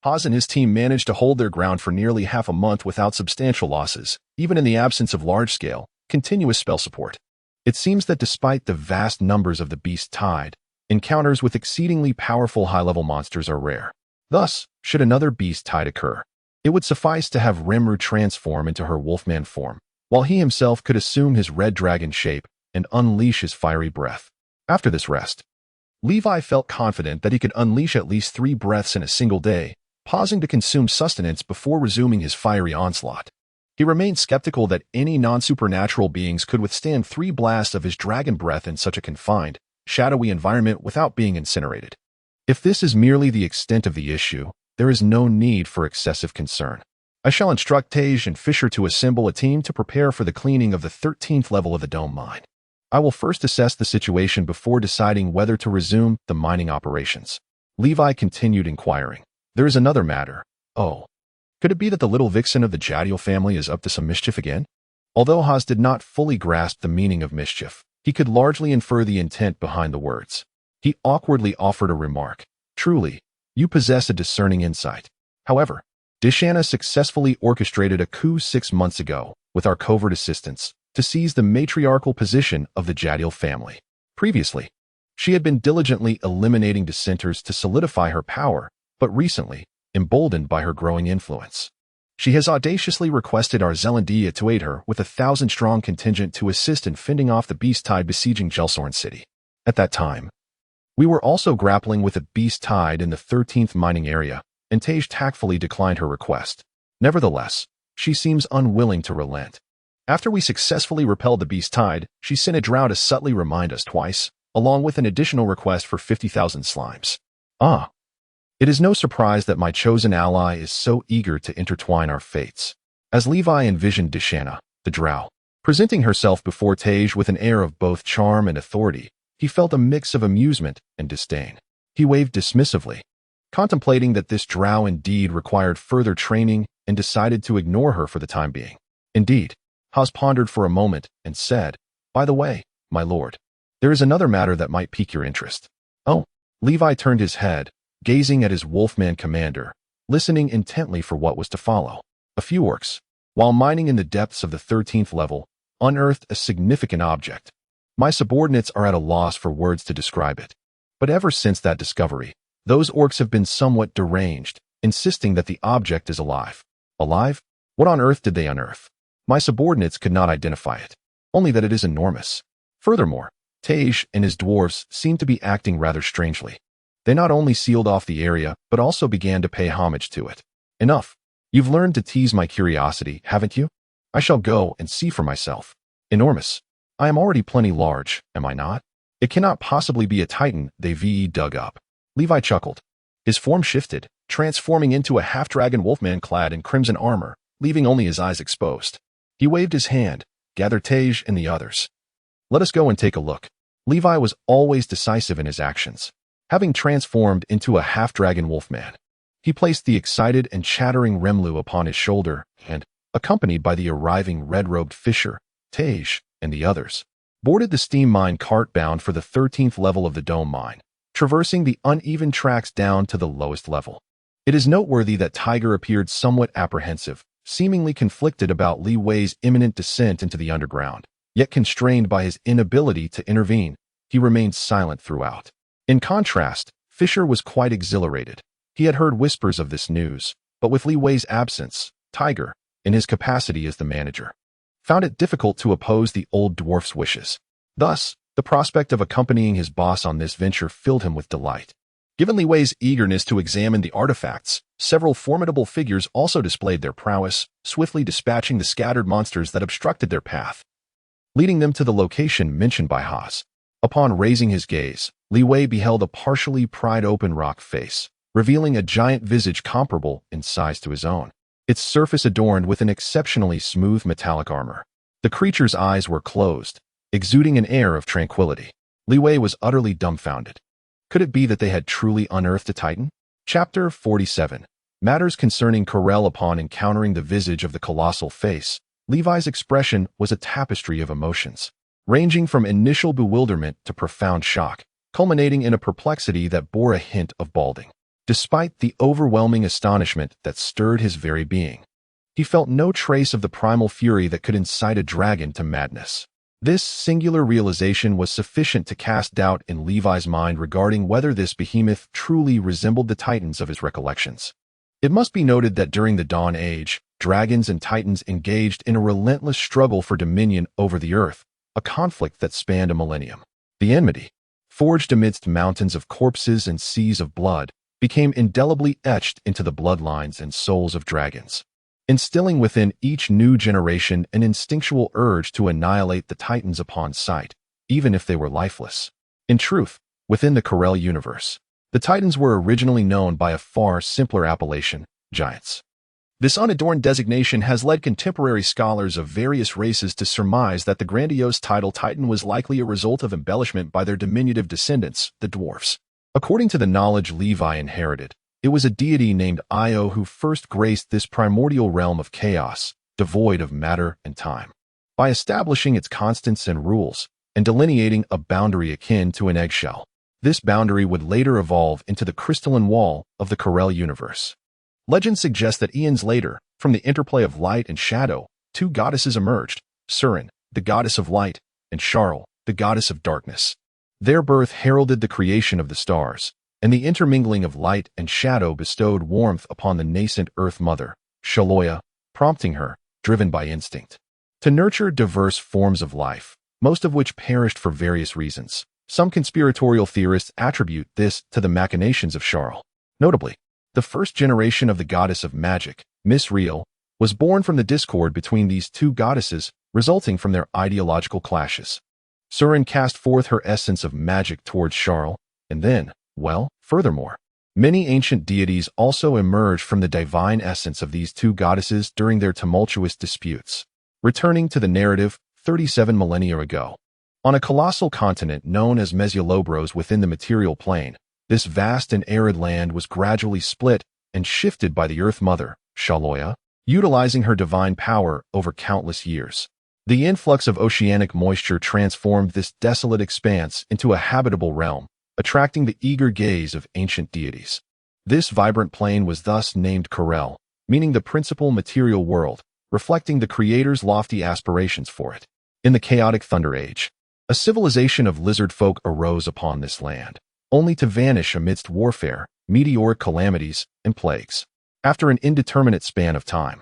Haz and his team managed to hold their ground for nearly half a month without substantial losses, even in the absence of large-scale, continuous spell support. It seems that despite the vast numbers of the beast tide, encounters with exceedingly powerful high-level monsters are rare. Thus, should another beast tide occur, it would suffice to have Rimru transform into her wolfman form, while he himself could assume his red dragon shape and unleash his fiery breath. After this rest, Levi felt confident that he could unleash at least 3 breaths in a single day, pausing to consume sustenance before resuming his fiery onslaught. He remained skeptical that any non-supernatural beings could withstand 3 blasts of his dragon breath in such a confined, shadowy environment without being incinerated. If this is merely the extent of the issue, there is no need for excessive concern. I shall instruct Tej and Fisher to assemble a team to prepare for the cleaning of the 13th level of the dome mine. I will first assess the situation before deciding whether to resume the mining operations." Levi continued inquiring, "There is another matter. Oh, could it be that the little vixen of the Jadiel family is up to some mischief again?" Although Haz did not fully grasp the meaning of mischief, he could largely infer the intent behind the words. He awkwardly offered a remark. "Truly, you possess a discerning insight. However, Dishana successfully orchestrated a coup 6 months ago, with our covert assistance, to seize the matriarchal position of the Jadiel family. Previously, she had been diligently eliminating dissenters to solidify her power, but recently, emboldened by her growing influence. She has audaciously requested our Zelandia to aid her with a 1,000-strong contingent to assist in fending off the beast tide besieging Gelsorn City. At that time, we were also grappling with a beast tide in the 13th mining area, and Tej tactfully declined her request. Nevertheless, she seems unwilling to relent. After we successfully repelled the beast tide, she sent a drow to subtly remind us twice, along with an additional request for 50,000 slimes. Ah. It is no surprise that my chosen ally is so eager to intertwine our fates. As Levi envisioned Dishana, the drow, presenting herself before Tej with an air of both charm and authority, he felt a mix of amusement and disdain. He waved dismissively, contemplating that this drow indeed required further training, and decided to ignore her for the time being. Indeed, Haz pondered for a moment and said, "By the way, my lord, there is another matter that might pique your interest." Oh, Levi turned his head, gazing at his wolfman commander, listening intently for what was to follow. A few orcs, while mining in the depths of the 13th level, unearthed a significant object. My subordinates are at a loss for words to describe it. But ever since that discovery, those orcs have been somewhat deranged, insisting that the object is alive. Alive? What on earth did they unearth? My subordinates could not identify it, only that it is enormous. Furthermore, Tej and his dwarves seem to be acting rather strangely. They not only sealed off the area, but also began to pay homage to it. Enough. You've learned to tease my curiosity, haven't you? I shall go and see for myself. Enormous. I am already plenty large, am I not? It cannot possibly be a titan they dug up. Levi chuckled. His form shifted, transforming into a half-dragon wolfman clad in crimson armor, leaving only his eyes exposed. He waved his hand, gathered Tej and the others. Let us go and take a look. Levi was always decisive in his actions. Having transformed into a half-dragon wolfman, he placed the excited and chattering Remlu upon his shoulder and, accompanied by the arriving red-robed fisher, Tej, and the others, boarded the steam mine cart bound for the 13th level of the dome mine, traversing the uneven tracks down to the lowest level. It is noteworthy that Tiger appeared somewhat apprehensive, seemingly conflicted about Li Wei's imminent descent into the underground, yet constrained by his inability to intervene. He remained silent throughout. In contrast, Fisher was quite exhilarated. He had heard whispers of this news, but with Li Wei's absence, Tiger, in his capacity as the manager, found it difficult to oppose the old dwarf's wishes. Thus, the prospect of accompanying his boss on this venture filled him with delight. Given Li Wei's eagerness to examine the artifacts, several formidable figures also displayed their prowess, swiftly dispatching the scattered monsters that obstructed their path, leading them to the location mentioned by Haz. Upon raising his gaze, Li Wei beheld a partially pried open rock face, revealing a giant visage comparable in size to his own, its surface adorned with an exceptionally smooth metallic armor. The creature's eyes were closed, exuding an air of tranquility. Li Wei was utterly dumbfounded. Could it be that they had truly unearthed a titan? Chapter 47. Matters concerning Corel. Upon encountering the visage of the colossal face, Levi's expression was a tapestry of emotions, ranging from initial bewilderment to profound shock, culminating in a perplexity that bore a hint of balding. Despite the overwhelming astonishment that stirred his very being, he felt no trace of the primal fury that could incite a dragon to madness. This singular realization was sufficient to cast doubt in Levi's mind regarding whether this behemoth truly resembled the titans of his recollections. It must be noted that during the Dawn Age, dragons and titans engaged in a relentless struggle for dominion over the earth, a conflict that spanned a millennium. The enmity, forged amidst mountains of corpses and seas of blood, became indelibly etched into the bloodlines and souls of dragons, instilling within each new generation an instinctual urge to annihilate the titans upon sight, even if they were lifeless. In truth, within the Corel universe, the titans were originally known by a far simpler appellation, giants. This unadorned designation has led contemporary scholars of various races to surmise that the grandiose title Titan was likely a result of embellishment by their diminutive descendants, the dwarfs. According to the knowledge Levi inherited, it was a deity named Io who first graced this primordial realm of chaos, devoid of matter and time. By establishing its constants and rules, and delineating a boundary akin to an eggshell, this boundary would later evolve into the crystalline wall of the Corel universe. Legend suggests that eons later, from the interplay of light and shadow, two goddesses emerged, Surin, the goddess of light, and Sharl, the goddess of darkness. Their birth heralded the creation of the stars, and the intermingling of light and shadow bestowed warmth upon the nascent Earth Mother, Shaloya, prompting her, driven by instinct, to nurture diverse forms of life, most of which perished for various reasons. Some conspiratorial theorists attribute this to the machinations of Charles. Notably, the first generation of the goddess of magic, Miss Real, was born from the discord between these two goddesses, resulting from their ideological clashes. Surin cast forth her essence of magic towards Charles, and then, well, furthermore, many ancient deities also emerged from the divine essence of these two goddesses during their tumultuous disputes. Returning to the narrative, 37 millennia ago, on a colossal continent known as Mesiolobros within the material plane, this vast and arid land was gradually split and shifted by the Earth Mother, Shaloya, utilizing her divine power over countless years. The influx of oceanic moisture transformed this desolate expanse into a habitable realm, attracting the eager gaze of ancient deities. This vibrant plane was thus named Corel, meaning the principal material world, reflecting the Creator's lofty aspirations for it. In the chaotic Thunder Age, a civilization of lizard folk arose upon this land, only to vanish amidst warfare, meteoric calamities, and plagues. After an indeterminate span of time,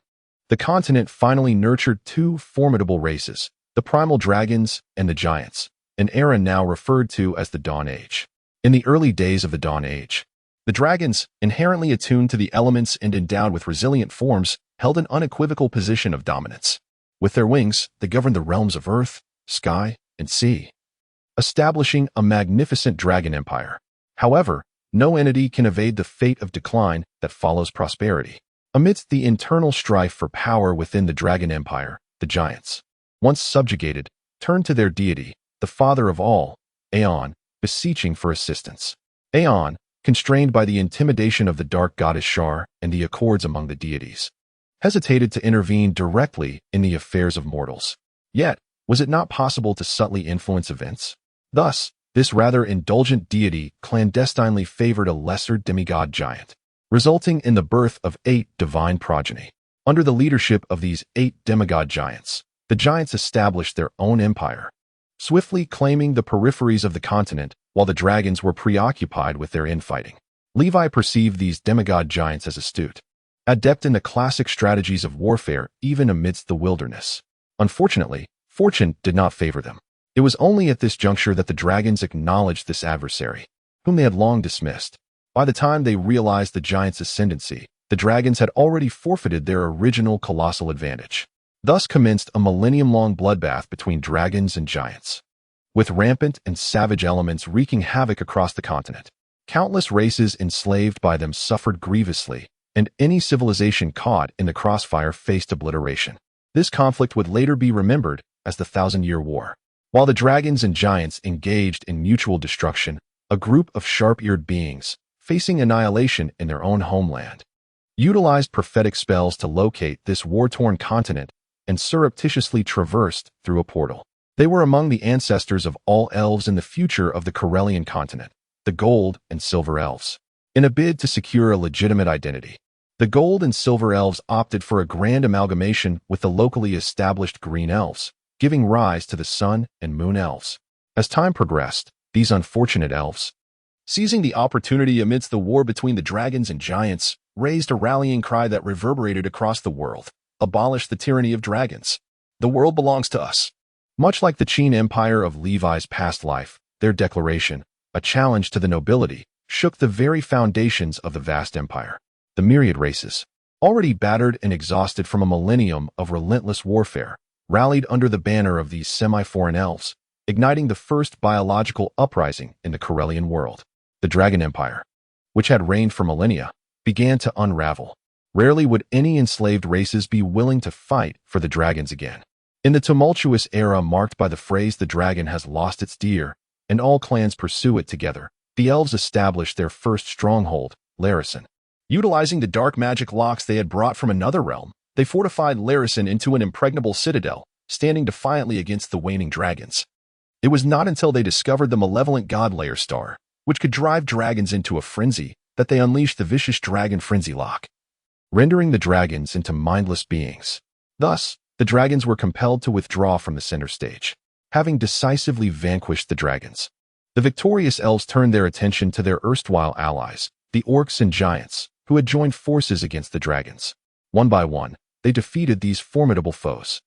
the continent finally nurtured two formidable races, the primal dragons and the giants, an era now referred to as the Dawn Age. In the early days of the Dawn Age, the dragons, inherently attuned to the elements and endowed with resilient forms, held an unequivocal position of dominance. With their wings, they governed the realms of earth, sky, and sea, establishing a magnificent dragon empire. However, no entity can evade the fate of decline that follows prosperity. Amidst the internal strife for power within the dragon empire, the giants, once subjugated, turned to their deity, the father of all, Aeon, beseeching for assistance. Aeon, constrained by the intimidation of the dark goddess Shar and the accords among the deities, hesitated to intervene directly in the affairs of mortals. Yet, was it not possible to subtly influence events? Thus, this rather indulgent deity clandestinely favored a lesser demigod giant, resulting in the birth of 8 divine progeny. Under the leadership of these 8 demigod giants, the giants established their own empire, swiftly claiming the peripheries of the continent while the dragons were preoccupied with their infighting. Levi perceived these demigod giants as astute, adept in the classic strategies of warfare even amidst the wilderness. Unfortunately, fortune did not favor them. It was only at this juncture that the dragons acknowledged this adversary, whom they had long dismissed. By the time they realized the giants' ascendancy, the dragons had already forfeited their original colossal advantage. Thus commenced a millennium-long bloodbath between dragons and giants, with rampant and savage elements wreaking havoc across the continent. Countless races enslaved by them suffered grievously, and any civilization caught in the crossfire faced obliteration. This conflict would later be remembered as the Thousand-Year War. While the dragons and giants engaged in mutual destruction, a group of sharp-eared beings, facing annihilation in their own homeland, utilized prophetic spells to locate this war-torn continent and surreptitiously traversed through a portal. They were among the ancestors of all elves in the future of the Corellian continent, the Gold and Silver Elves. In a bid to secure a legitimate identity, the Gold and Silver Elves opted for a grand amalgamation with the locally established Green Elves, giving rise to the Sun and Moon Elves. As time progressed, these unfortunate elves, seizing the opportunity amidst the war between the dragons and giants, raised a rallying cry that reverberated across the world: abolish the tyranny of dragons. The world belongs to us. Much like the Qin Empire of Levi's past life, their declaration, a challenge to the nobility, shook the very foundations of the vast empire. The myriad races, already battered and exhausted from a millennium of relentless warfare, rallied under the banner of these semi-foreign elves, igniting the first biological uprising in the Corellian world. The Dragon Empire, which had reigned for millennia, began to unravel. Rarely would any enslaved races be willing to fight for the dragons again. In the tumultuous era marked by the phrase "the dragon has lost its deer," and all clans pursue it together, the elves established their first stronghold, Larison. Utilizing the dark magic locks they had brought from another realm, they fortified Larison into an impregnable citadel, standing defiantly against the waning dragons. It was not until they discovered the malevolent Godlayer star, which could drive dragons into a frenzy, that they unleashed the vicious Dragon Frenzy Lock, rendering the dragons into mindless beings. Thus, the dragons were compelled to withdraw from the center stage. Having decisively vanquished the dragons, The victorious elves turned their attention to their erstwhile allies, the orcs and giants, who had joined forces against the dragons. One by one, they defeated these formidable foes.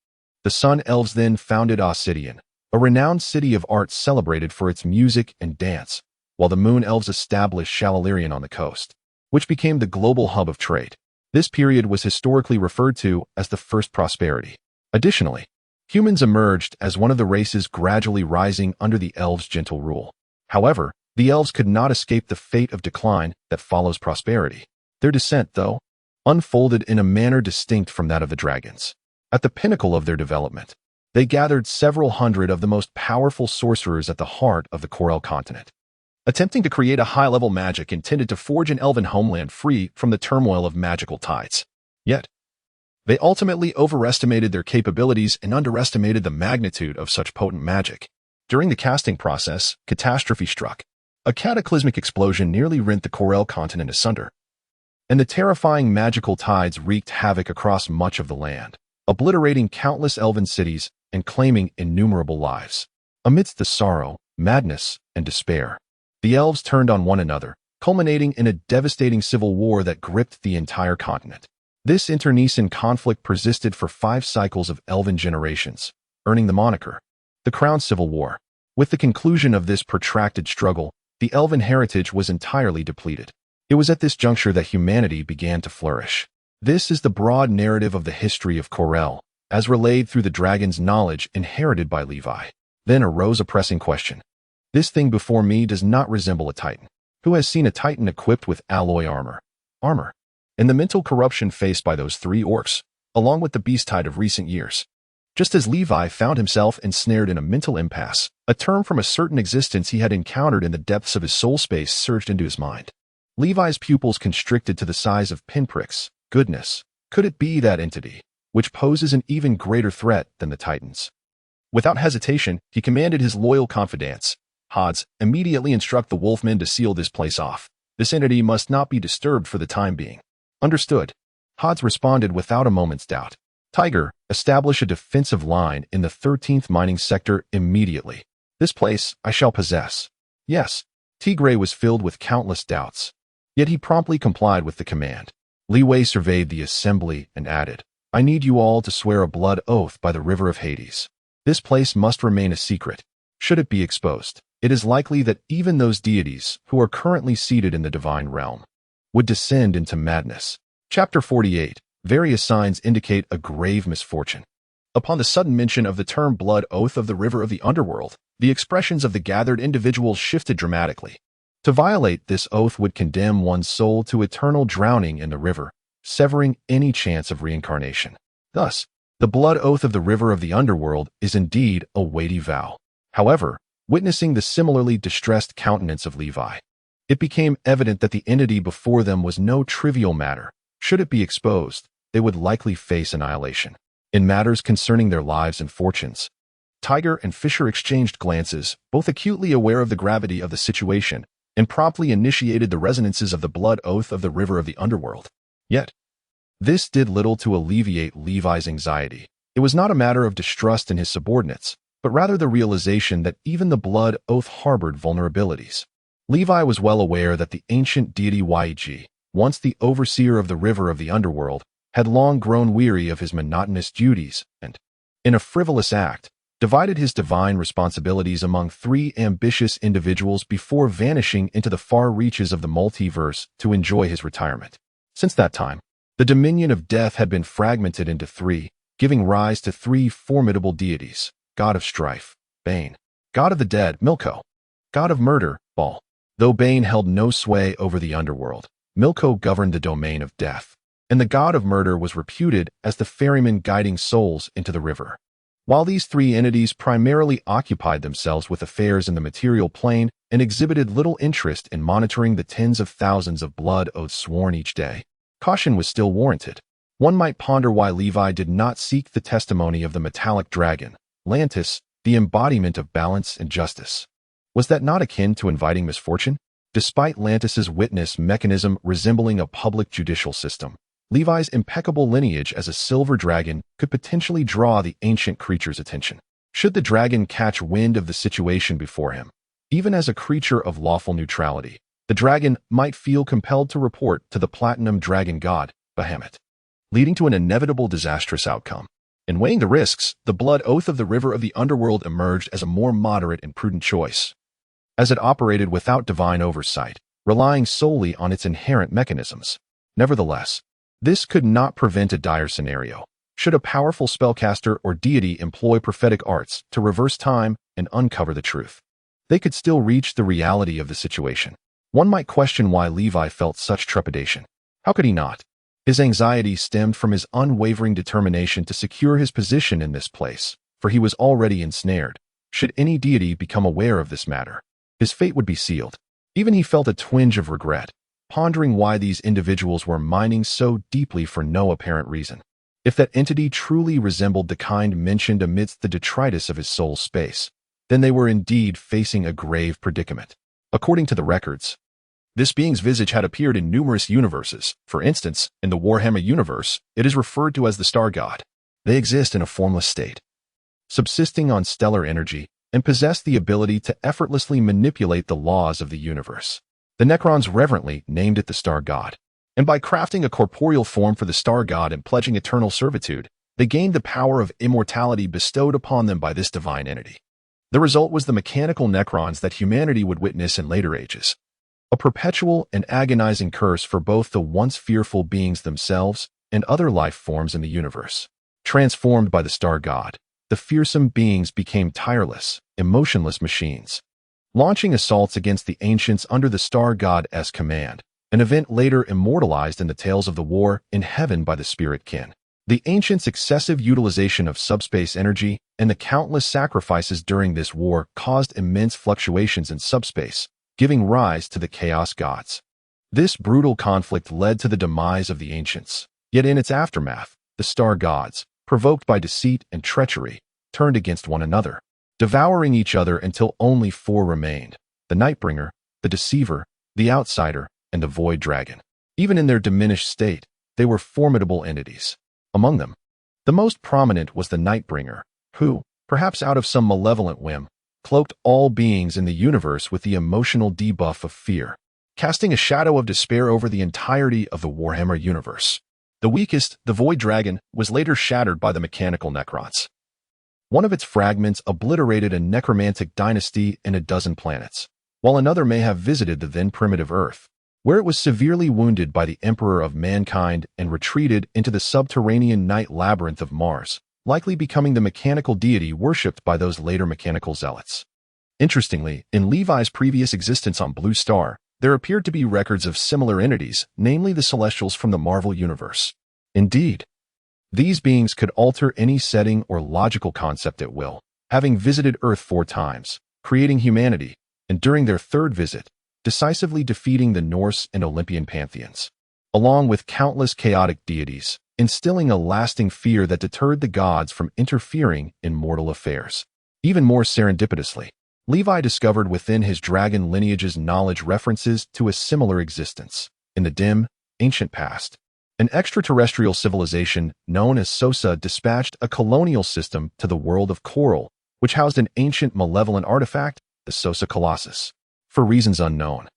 The Sun Elves then founded Obsidian, a renowned city of art celebrated for its music and dance, while the Moon Elves established Shalalirian on the coast, which became the global hub of trade. This period was historically referred to as the First Prosperity. Additionally, humans emerged as one of the races gradually rising under the elves' gentle rule. However, the elves could not escape the fate of decline that follows prosperity. Their descent, though, unfolded in a manner distinct from that of the dragons. At the pinnacle of their development, they gathered several hundred of the most powerful sorcerers at the heart of the Corel continent, attempting to create a high-level magic intended to forge an elven homeland free from the turmoil of magical tides. Yet, they ultimately overestimated their capabilities and underestimated the magnitude of such potent magic. During the casting process, catastrophe struck. A cataclysmic explosion nearly rent the Corel continent asunder, and the terrifying magical tides wreaked havoc across much of the land, obliterating countless elven cities and claiming innumerable lives. Amidst the sorrow, madness, and despair, the elves turned on one another, culminating in a devastating civil war that gripped the entire continent. This internecine conflict persisted for 5 cycles of elven generations, earning the moniker, the Crown Civil War. With the conclusion of this protracted struggle, the elven heritage was entirely depleted. It was at this juncture that humanity began to flourish. This is the broad narrative of the history of Corel, as relayed through the dragon's knowledge inherited by Levi. Then arose a pressing question. This thing before me does not resemble a titan. Who has seen a titan equipped with alloy armor? And the mental corruption faced by those 3 orcs, along with the beast tide of recent years. Just as Levi found himself ensnared in a mental impasse, a term from a certain existence he had encountered in the depths of his soul space surged into his mind. Levi's pupils constricted to the size of pinpricks. Goodness, could it be that entity, which poses an even greater threat than the titans? Without hesitation, he commanded his loyal confidants, Hods, immediately instruct the wolfmen to seal this place off. This entity must not be disturbed for the time being. Understood. Hods responded without a moment's doubt. Tiger, establish a defensive line in the 13th mining sector immediately. This place I shall possess. Yes. Tigray was filled with countless doubts. Yet he promptly complied with the command. Li Wei surveyed the assembly and added, I need you all to swear a blood oath by the river of Hades. This place must remain a secret. Should it be exposed, it is likely that even those deities who are currently seated in the divine realm would descend into madness. Chapter 48. Various signs indicate a grave misfortune. Upon the sudden mention of the term blood oath of the river of the underworld, the expressions of the gathered individuals shifted dramatically. To violate this oath would condemn one's soul to eternal drowning in the river, severing any chance of reincarnation. Thus, the blood oath of the river of the underworld is indeed a weighty vow. However, witnessing the similarly distressed countenance of Levi, it became evident that the entity before them was no trivial matter. Should it be exposed, they would likely face annihilation. In matters concerning their lives and fortunes, Tiger and Fisher exchanged glances, both acutely aware of the gravity of the situation, and promptly initiated the resonances of the blood oath of the river of the underworld. Yet, this did little to alleviate Levi's anxiety. It was not a matter of distrust in his subordinates, but rather the realization that even the blood oath harbored vulnerabilities. Levi was well aware that the ancient deity Yg, once the overseer of the river of the underworld, had long grown weary of his monotonous duties and, in a frivolous act, divided his divine responsibilities among 3 ambitious individuals before vanishing into the far reaches of the multiverse to enjoy his retirement. Since that time, the dominion of death had been fragmented into 3, giving rise to 3 formidable deities: God of strife, Bane; God of the dead, Milko; God of murder, Baal. Though Bane held no sway over the underworld, Milko governed the domain of death, and the god of murder was reputed as the ferryman guiding souls into the river. While these 3 entities primarily occupied themselves with affairs in the material plane and exhibited little interest in monitoring the tens of thousands of blood oaths sworn each day, caution was still warranted. One might ponder why Levi did not seek the testimony of the metallic dragon, Lantis, the embodiment of balance and justice. Was that not akin to inviting misfortune? Despite Lantis's witness mechanism resembling a public judicial system, Levi's impeccable lineage as a silver dragon could potentially draw the ancient creature's attention. Should the dragon catch wind of the situation before him, Even as a creature of lawful neutrality, the dragon might feel compelled to report to the platinum dragon god, Bahamut, leading to an inevitable disastrous outcome. In weighing the risks, the blood oath of the river of the underworld emerged as a more moderate and prudent choice, as it operated without divine oversight, relying solely on its inherent mechanisms. Nevertheless, this could not prevent a dire scenario, should a powerful spellcaster or deity employ prophetic arts to reverse time and uncover the truth. They could still reach the reality of the situation. One might question why Levi felt such trepidation. How could he not? His anxiety stemmed from his unwavering determination to secure his position in this place, for he was already ensnared. Should any deity become aware of this matter, his fate would be sealed. Even he felt a twinge of regret, pondering why these individuals were mining so deeply for no apparent reason. If that entity truly resembled the kind mentioned amidst the detritus of his soul's space, then they were indeed facing a grave predicament. According to the records, this being's visage had appeared in numerous universes. For instance, in the Warhammer universe, it is referred to as the Star God. They exist in a formless state, subsisting on stellar energy, and possess the ability to effortlessly manipulate the laws of the universe. The Necrons reverently named it the Star God, and by crafting a corporeal form for the Star God and pledging eternal servitude, they gained the power of immortality bestowed upon them by this divine entity. The result was the mechanical Necrons that humanity would witness in later ages, a perpetual and agonizing curse for both the once fearful beings themselves and other life forms in the universe. Transformed by the Star God, the fearsome beings became tireless, emotionless machines, launching assaults against the ancients under the Star God's command, an event later immortalized in the tales of the war in heaven by the Spirit Kin. The ancients' excessive utilization of subspace energy and the countless sacrifices during this war caused immense fluctuations in subspace, giving rise to the Chaos Gods. This brutal conflict led to the demise of the ancients, yet in its aftermath, the Star Gods, provoked by deceit and treachery, turned against one another, devouring each other until only four remained: the Nightbringer, the Deceiver, the Outsider, and the Void Dragon. Even in their diminished state, they were formidable entities. Among them, the most prominent was the Nightbringer, who, perhaps out of some malevolent whim, cloaked all beings in the universe with the emotional debuff of fear, casting a shadow of despair over the entirety of the Warhammer universe. The weakest, the Void Dragon, was later shattered by the mechanical Necrons. One of its fragments obliterated a necromantic dynasty in a dozen planets, while another may have visited the then primitive Earth, where it was severely wounded by the Emperor of Mankind and retreated into the subterranean night labyrinth of Mars, likely becoming the mechanical deity worshipped by those later mechanical zealots. Interestingly, in Levi's previous existence on Blue Star, there appeared to be records of similar entities, namely the Celestials from the Marvel Universe. Indeed, these beings could alter any setting or logical concept at will, having visited Earth 4 times, creating humanity, and during their third visit, decisively defeating the Norse and Olympian pantheons, along with countless chaotic deities, instilling a lasting fear that deterred the gods from interfering in mortal affairs. Even more serendipitously, Levi discovered within his dragon lineage's knowledge references to a similar existence. In the dim, ancient past, an extraterrestrial civilization known as Sosa dispatched a colonial system to the world of Coral, which housed an ancient malevolent artifact, the Sosa Colossus, for reasons unknown.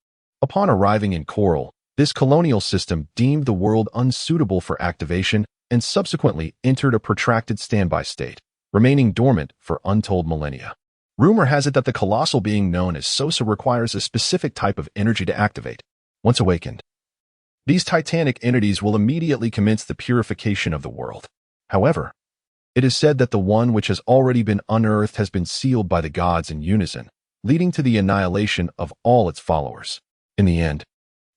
Upon arriving in Coral, this colonial system deemed the world unsuitable for activation and subsequently entered a protracted standby state, remaining dormant for untold millennia. Rumor has it that the colossal being known as Sosa requires a specific type of energy to activate. Once awakened, these titanic entities will immediately commence the purification of the world. However, it is said that the one which has already been unearthed has been sealed by the gods in unison, leading to the annihilation of all its followers. In the end,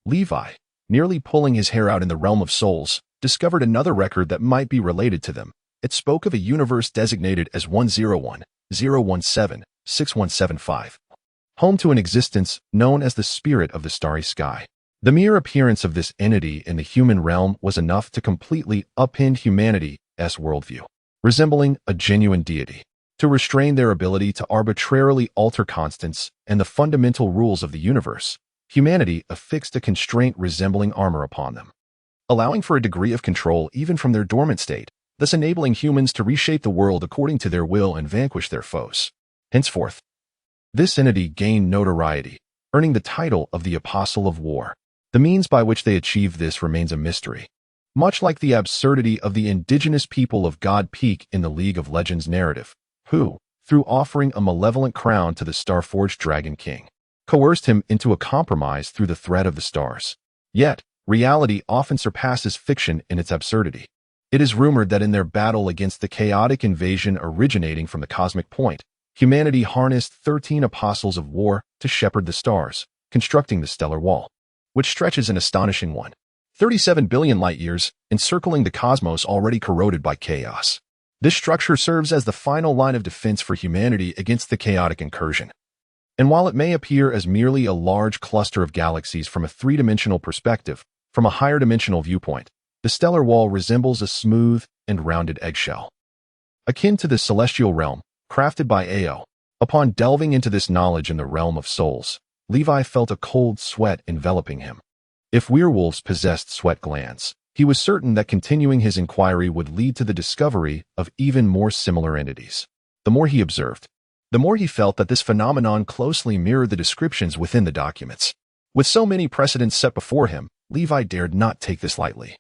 Levi, nearly pulling his hair out in the realm of souls, discovered another record that might be related to them. It spoke of a universe designated as 101-017-6175, home to an existence known as the Spirit of the Starry Sky. The mere appearance of this entity in the human realm was enough to completely upend humanity's worldview, resembling a genuine deity, to restrain their ability to arbitrarily alter constants and the fundamental rules of the universe. Humanity affixed a constraint resembling armor upon them, allowing for a degree of control even from their dormant state, thus enabling humans to reshape the world according to their will and vanquish their foes. Henceforth, This entity gained notoriety, earning the title of the Apostle of War. The means by which they achieved this remains a mystery. Much like the absurdity of the indigenous people of God Peak in the League of Legends narrative, who, through offering a malevolent crown to the Starforged Dragon King, coerced him into a compromise through the threat of the stars. Yet, reality often surpasses fiction in its absurdity. It is rumored that in their battle against the chaotic invasion originating from the cosmic point, humanity harnessed 13 apostles of war to shepherd the stars, constructing the stellar wall, which stretches an astonishing 37 billion light-years, encircling the cosmos already corroded by chaos. This structure serves as the final line of defense for humanity against the chaotic incursion. And while it may appear as merely a large cluster of galaxies from a three-dimensional perspective, from a higher dimensional viewpoint, the stellar wall resembles a smooth and rounded eggshell, akin to the celestial realm, crafted by Ao. Upon delving into this knowledge in the realm of souls, Levi felt a cold sweat enveloping him. If werewolves possessed sweat glands, he was certain that continuing his inquiry would lead to the discovery of even more similar entities. The more he observed, the more he felt that this phenomenon closely mirrored the descriptions within the documents. With so many precedents set before him, Levi dared not take this lightly.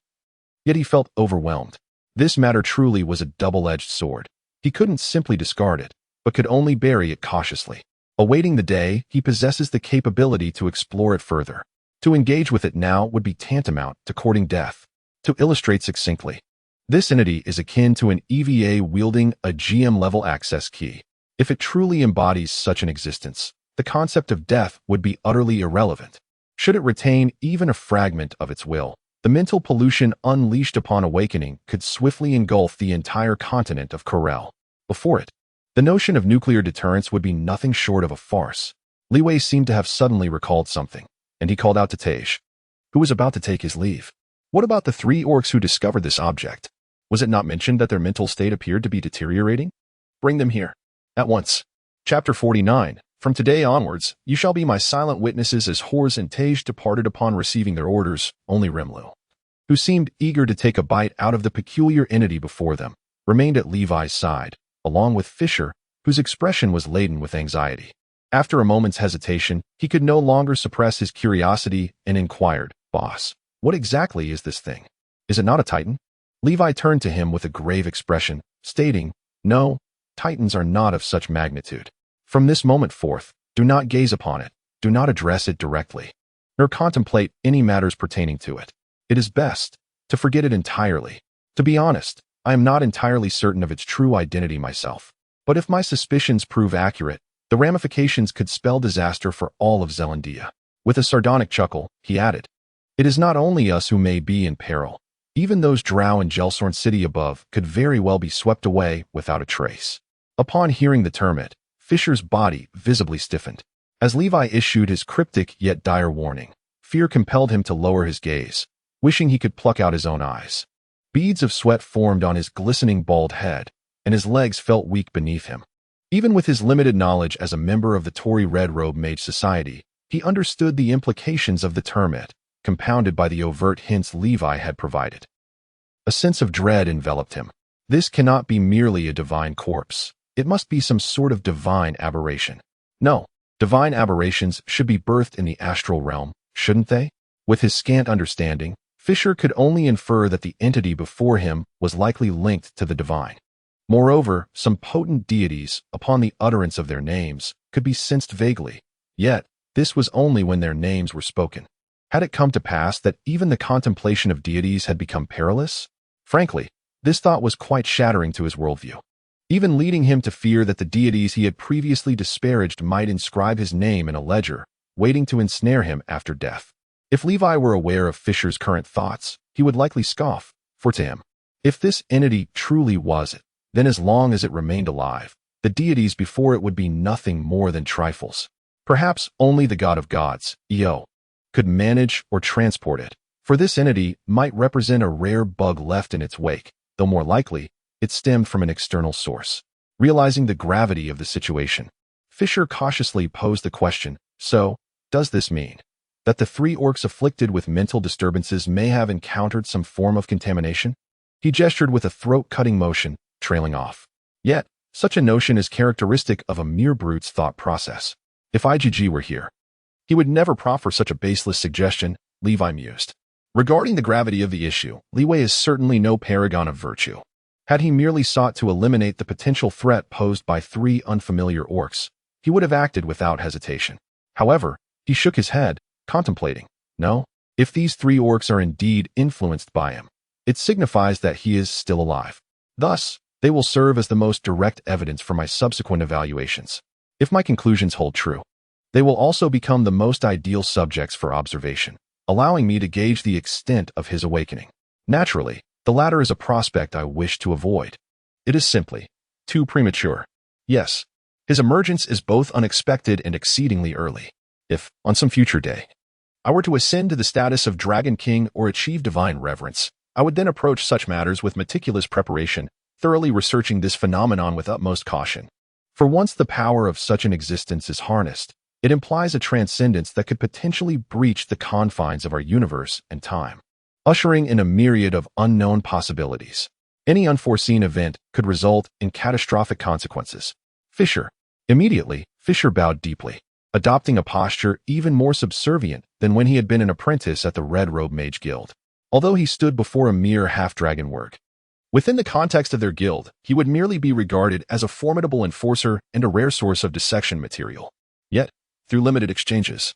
Yet he felt overwhelmed. This matter truly was a double-edged sword. He couldn't simply discard it, but could only bury it cautiously. Awaiting the day, he possesses the capability to explore it further. To engage with it now would be tantamount to courting death. To illustrate succinctly, this entity is akin to an EVA wielding a GM-level access key. If it truly embodies such an existence, the concept of death would be utterly irrelevant. Should it retain even a fragment of its will, the mental pollution unleashed upon awakening could swiftly engulf the entire continent of Corel. Before it, the notion of nuclear deterrence would be nothing short of a farce. Liwei seemed to have suddenly recalled something, and he called out to Tej, who was about to take his leave. What about the 3 orcs who discovered this object? Was it not mentioned that their mental state appeared to be deteriorating? Bring them here. At once. Chapter 49. From today onwards, you shall be my silent witnesses as Hors and Tej departed upon receiving their orders. Only Rimlu, who seemed eager to take a bite out of the peculiar entity before them, remained at Levi's side, along with Fisher, whose expression was laden with anxiety. After a moment's hesitation, he could no longer suppress his curiosity and inquired, "Boss, what exactly is this thing? Is it not a titan?" Levi turned to him with a grave expression, stating, "No, titans are not of such magnitude. From this moment forth, do not gaze upon it, do not address it directly, nor contemplate any matters pertaining to it. It is best to forget it entirely. To be honest, I am not entirely certain of its true identity myself, but if my suspicions prove accurate, the ramifications could spell disaster for all of Zealandia." With a sardonic chuckle, he added, "It is not only us who may be in peril. Even those drow in Gelsorn City above could very well be swept away without a trace." Upon hearing the term it, Fisher's body visibly stiffened. As Levi issued his cryptic yet dire warning, fear compelled him to lower his gaze, wishing he could pluck out his own eyes. Beads of sweat formed on his glistening bald head, and his legs felt weak beneath him. Even with his limited knowledge as a member of the Tory Red Robe Mage Society, he understood the implications of the term it, compounded by the overt hints Levi had provided. A sense of dread enveloped him. This cannot be merely a divine corpse. It must be some sort of divine aberration. No, divine aberrations should be birthed in the astral realm, shouldn't they? With his scant understanding, Fisher could only infer that the entity before him was likely linked to the divine. Moreover, some potent deities, upon the utterance of their names, could be sensed vaguely. Yet, this was only when their names were spoken. Had it come to pass that even the contemplation of deities had become perilous? Frankly, this thought was quite shattering to his worldview, even leading him to fear that the deities he had previously disparaged might inscribe his name in a ledger, waiting to ensnare him after death. If Levi were aware of Fisher's current thoughts, he would likely scoff, for to him, if this entity truly was it, then as long as it remained alive, the deities before it would be nothing more than trifles. Perhaps only the god of gods, Eo, could manage or transport it, for this entity might represent a rare bug left in its wake, though more likely, it stemmed from an external source. Realizing the gravity of the situation, Fisher cautiously posed the question, "So, does this mean that the 3 orcs afflicted with mental disturbances may have encountered some form of contamination?" He gestured with a throat-cutting motion, trailing off. Yet, such a notion is characteristic of a mere brute's thought process. If IgG were here, he would never proffer such a baseless suggestion, Levi mused. Regarding the gravity of the issue, Li Wei is certainly no paragon of virtue. Had he merely sought to eliminate the potential threat posed by 3 unfamiliar orcs, he would have acted without hesitation. However, he shook his head, contemplating. No, if these 3 orcs are indeed influenced by him, it signifies that he is still alive. Thus, they will serve as the most direct evidence for my subsequent evaluations. If my conclusions hold true, they will also become the most ideal subjects for observation, allowing me to gauge the extent of his awakening. Naturally, the latter is a prospect I wish to avoid. It is simply too premature. Yes, his emergence is both unexpected and exceedingly early. If, on some future day, I were to ascend to the status of Dragon King or achieve divine reverence, I would then approach such matters with meticulous preparation, thoroughly researching this phenomenon with utmost caution. For once the power of such an existence is harnessed, it implies a transcendence that could potentially breach the confines of our universe and time, ushering in a myriad of unknown possibilities. Any unforeseen event could result in catastrophic consequences. Immediately, Fisher bowed deeply, adopting a posture even more subservient than when he had been an apprentice at the Red Robe Mage Guild. Although he stood before a mere half-dragon work, within the context of their guild, he would merely be regarded as a formidable enforcer and a rare source of dissection material. Yet, through limited exchanges,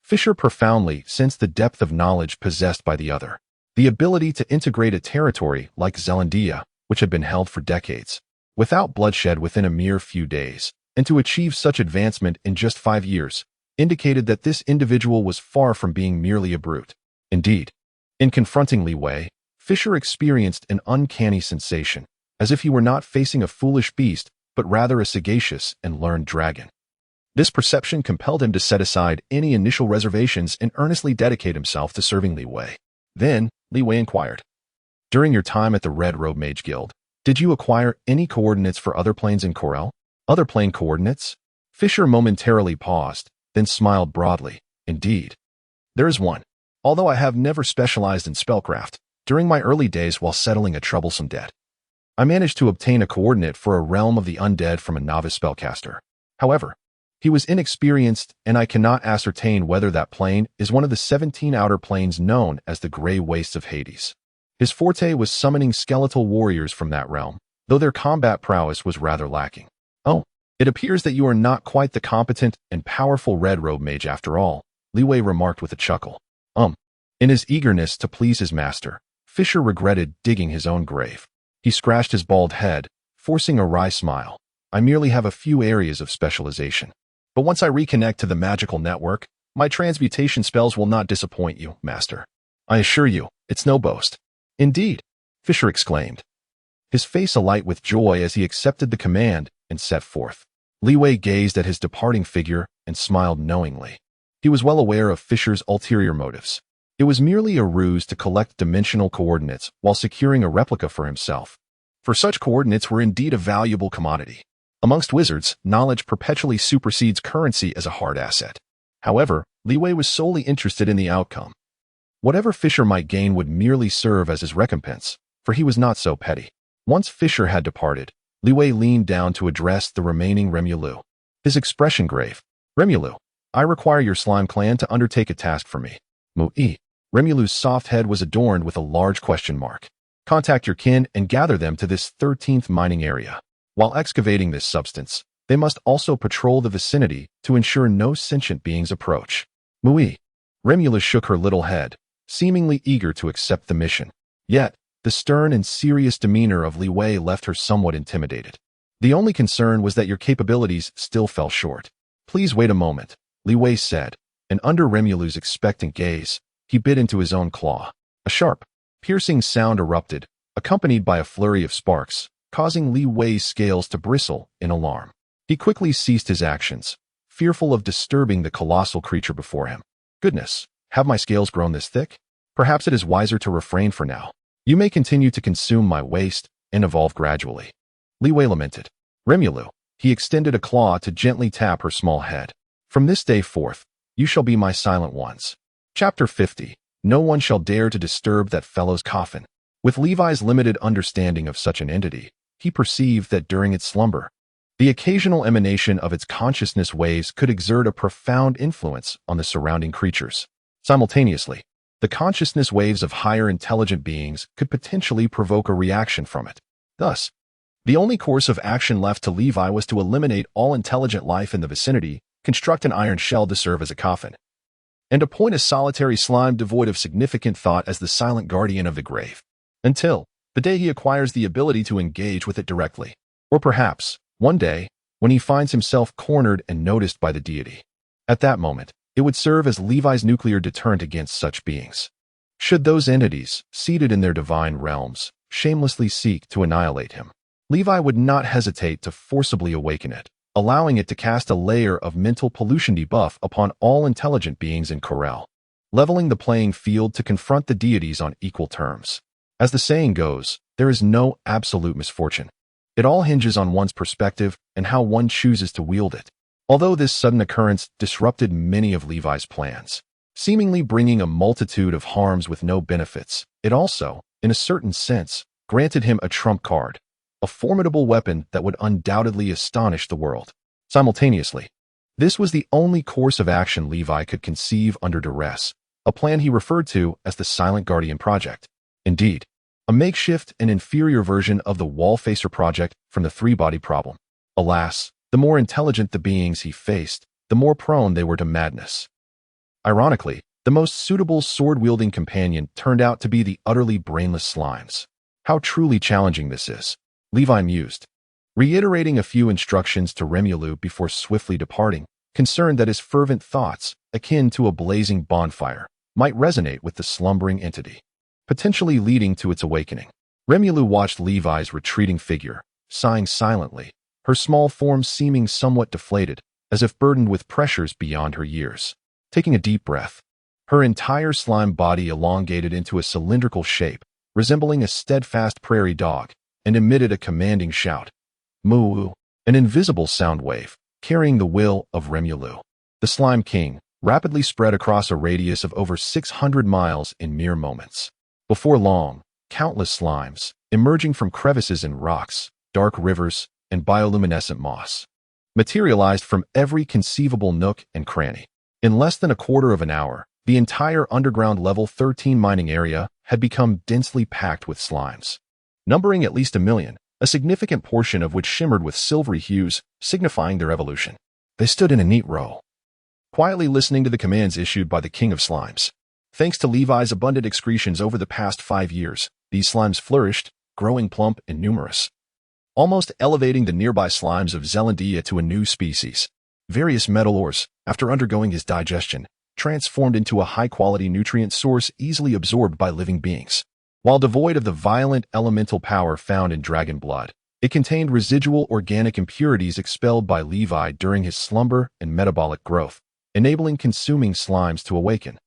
Fisher profoundly sensed the depth of knowledge possessed by the other, the ability to integrate a territory like Zelandia, which had been held for decades, without bloodshed within a mere few days, and to achieve such advancement in just 5 years, indicated that this individual was far from being merely a brute. Indeed, in confronting Li Wei, Fisher experienced an uncanny sensation, as if he were not facing a foolish beast, but rather a sagacious and learned dragon. This perception compelled him to set aside any initial reservations and earnestly dedicate himself to serving Li Wei. Then, Li Wei inquired, "During your time at the Red Robe Mage Guild, did you acquire any coordinates for other planes in Corel? Other plane coordinates?" Fisher momentarily paused, then smiled broadly. "Indeed. There is one. Although I have never specialized in spellcraft, during my early days while settling a troublesome debt, I managed to obtain a coordinate for a realm of the undead from a novice spellcaster. However, he was inexperienced, and I cannot ascertain whether that plane is one of the 17 outer planes known as the Grey Wastes of Hades. His forte was summoning skeletal warriors from that realm, though their combat prowess was rather lacking." "Oh, it appears that you are not quite the competent and powerful Red Robe Mage after all," Li Wei remarked with a chuckle. In his eagerness to please his master, Fisher regretted digging his own grave. He scratched his bald head, forcing a wry smile. "I merely have a few areas of specialization. But once I reconnect to the magical network, my transmutation spells will not disappoint you, Master. I assure you, it's no boast." "Indeed," Fisher exclaimed, his face alight with joy as he accepted the command and set forth. Li Wei gazed at his departing figure and smiled knowingly. He was well aware of Fisher's ulterior motives. It was merely a ruse to collect dimensional coordinates while securing a replica for himself. For such coordinates were indeed a valuable commodity. Amongst wizards, knowledge perpetually supersedes currency as a hard asset. However, Li Wei was solely interested in the outcome. Whatever Fisher might gain would merely serve as his recompense, for he was not so petty. Once Fisher had departed, Li Wei leaned down to address the remaining Remulu. His expression grave. "Remulu, I require your slime clan to undertake a task for me." Mu-e. Remulu's soft head was adorned with a large question mark. "Contact your kin and gather them to this 13th mining area. While excavating this substance, they must also patrol the vicinity to ensure no sentient beings approach." Mu-e. Remula shook her little head, seemingly eager to accept the mission. Yet, the stern and serious demeanor of Li Wei left her somewhat intimidated. "The only concern was that your capabilities still fell short." "Please wait a moment," Li Wei said, and under Remulu's expectant gaze, he bit into his own claw. A sharp, piercing sound erupted, accompanied by a flurry of sparks, causing Li Wei's scales to bristle in alarm. He quickly ceased his actions, fearful of disturbing the colossal creature before him. "Goodness, have my scales grown this thick? Perhaps it is wiser to refrain for now. You may continue to consume my waste and evolve gradually." Li Wei lamented. "Remulu," he extended a claw to gently tap her small head. "From this day forth, you shall be my silent ones." Chapter 50. No one shall dare to disturb that fellow's coffin. With Levi's limited understanding of such an entity, he perceived that during its slumber, The occasional emanation of its consciousness waves could exert a profound influence on the surrounding creatures. Simultaneously, the consciousness waves of higher intelligent beings could potentially provoke a reaction from it. Thus, the only course of action left to Levi was to eliminate all intelligent life in the vicinity, construct an iron shell to serve as a coffin, and appoint a solitary slime devoid of significant thought as the silent guardian of the grave, until the day he acquires the ability to engage with it directly. Or perhaps, one day, when he finds himself cornered and noticed by the deity. At that moment, it would serve as Levi's nuclear deterrent against such beings. Should those entities, seated in their divine realms, shamelessly seek to annihilate him, Levi would not hesitate to forcibly awaken it, allowing it to cast a layer of mental pollution debuff upon all intelligent beings in Corel, leveling the playing field to confront the deities on equal terms. As the saying goes, there is no absolute misfortune. It all hinges on one's perspective and how one chooses to wield it. Although this sudden occurrence disrupted many of Levi's plans, seemingly bringing a multitude of harms with no benefits, it also, in a certain sense, granted him a trump card, a formidable weapon that would undoubtedly astonish the world. Simultaneously, this was the only course of action Levi could conceive under duress, a plan he referred to as the Silent Guardian Project. Indeed, a makeshift and inferior version of the Wallfacer Project from the three-body problem. Alas, the more intelligent the beings he faced, the more prone they were to madness. Ironically, the most suitable sword-wielding companion turned out to be the utterly brainless slimes. How truly challenging this is, Levi mused, reiterating a few instructions to Remulu before swiftly departing, concerned that his fervent thoughts, akin to a blazing bonfire, might resonate with the slumbering entity, potentially leading to its awakening. Remulu watched Levi's retreating figure, sighing silently, her small form seeming somewhat deflated, as if burdened with pressures beyond her years. Taking a deep breath, her entire slime body elongated into a cylindrical shape, resembling a steadfast prairie dog, and emitted a commanding shout. Moo! An invisible sound wave, carrying the will of Remulu, the Slime King, rapidly spread across a radius of over 600 miles in mere moments. Before long, countless slimes, emerging from crevices in rocks, dark rivers, and bioluminescent moss, materialized from every conceivable nook and cranny. In less than a quarter of an hour, the entire underground level 13 mining area had become densely packed with slimes, numbering at least 1 million, a significant portion of which shimmered with silvery hues, signifying their evolution. They stood in a neat row, quietly listening to the commands issued by the King of Slimes. Thanks to Levi's abundant excretions over the past 5 years, these slimes flourished, growing plump and numerous, almost elevating the nearby slimes of Zelandia to a new species. Various metal ores, after undergoing his digestion, transformed into a high-quality nutrient source easily absorbed by living beings. While devoid of the violent elemental power found in dragon blood, it contained residual organic impurities expelled by Levi during his slumber and metabolic growth, enabling consuming slimes to awaken,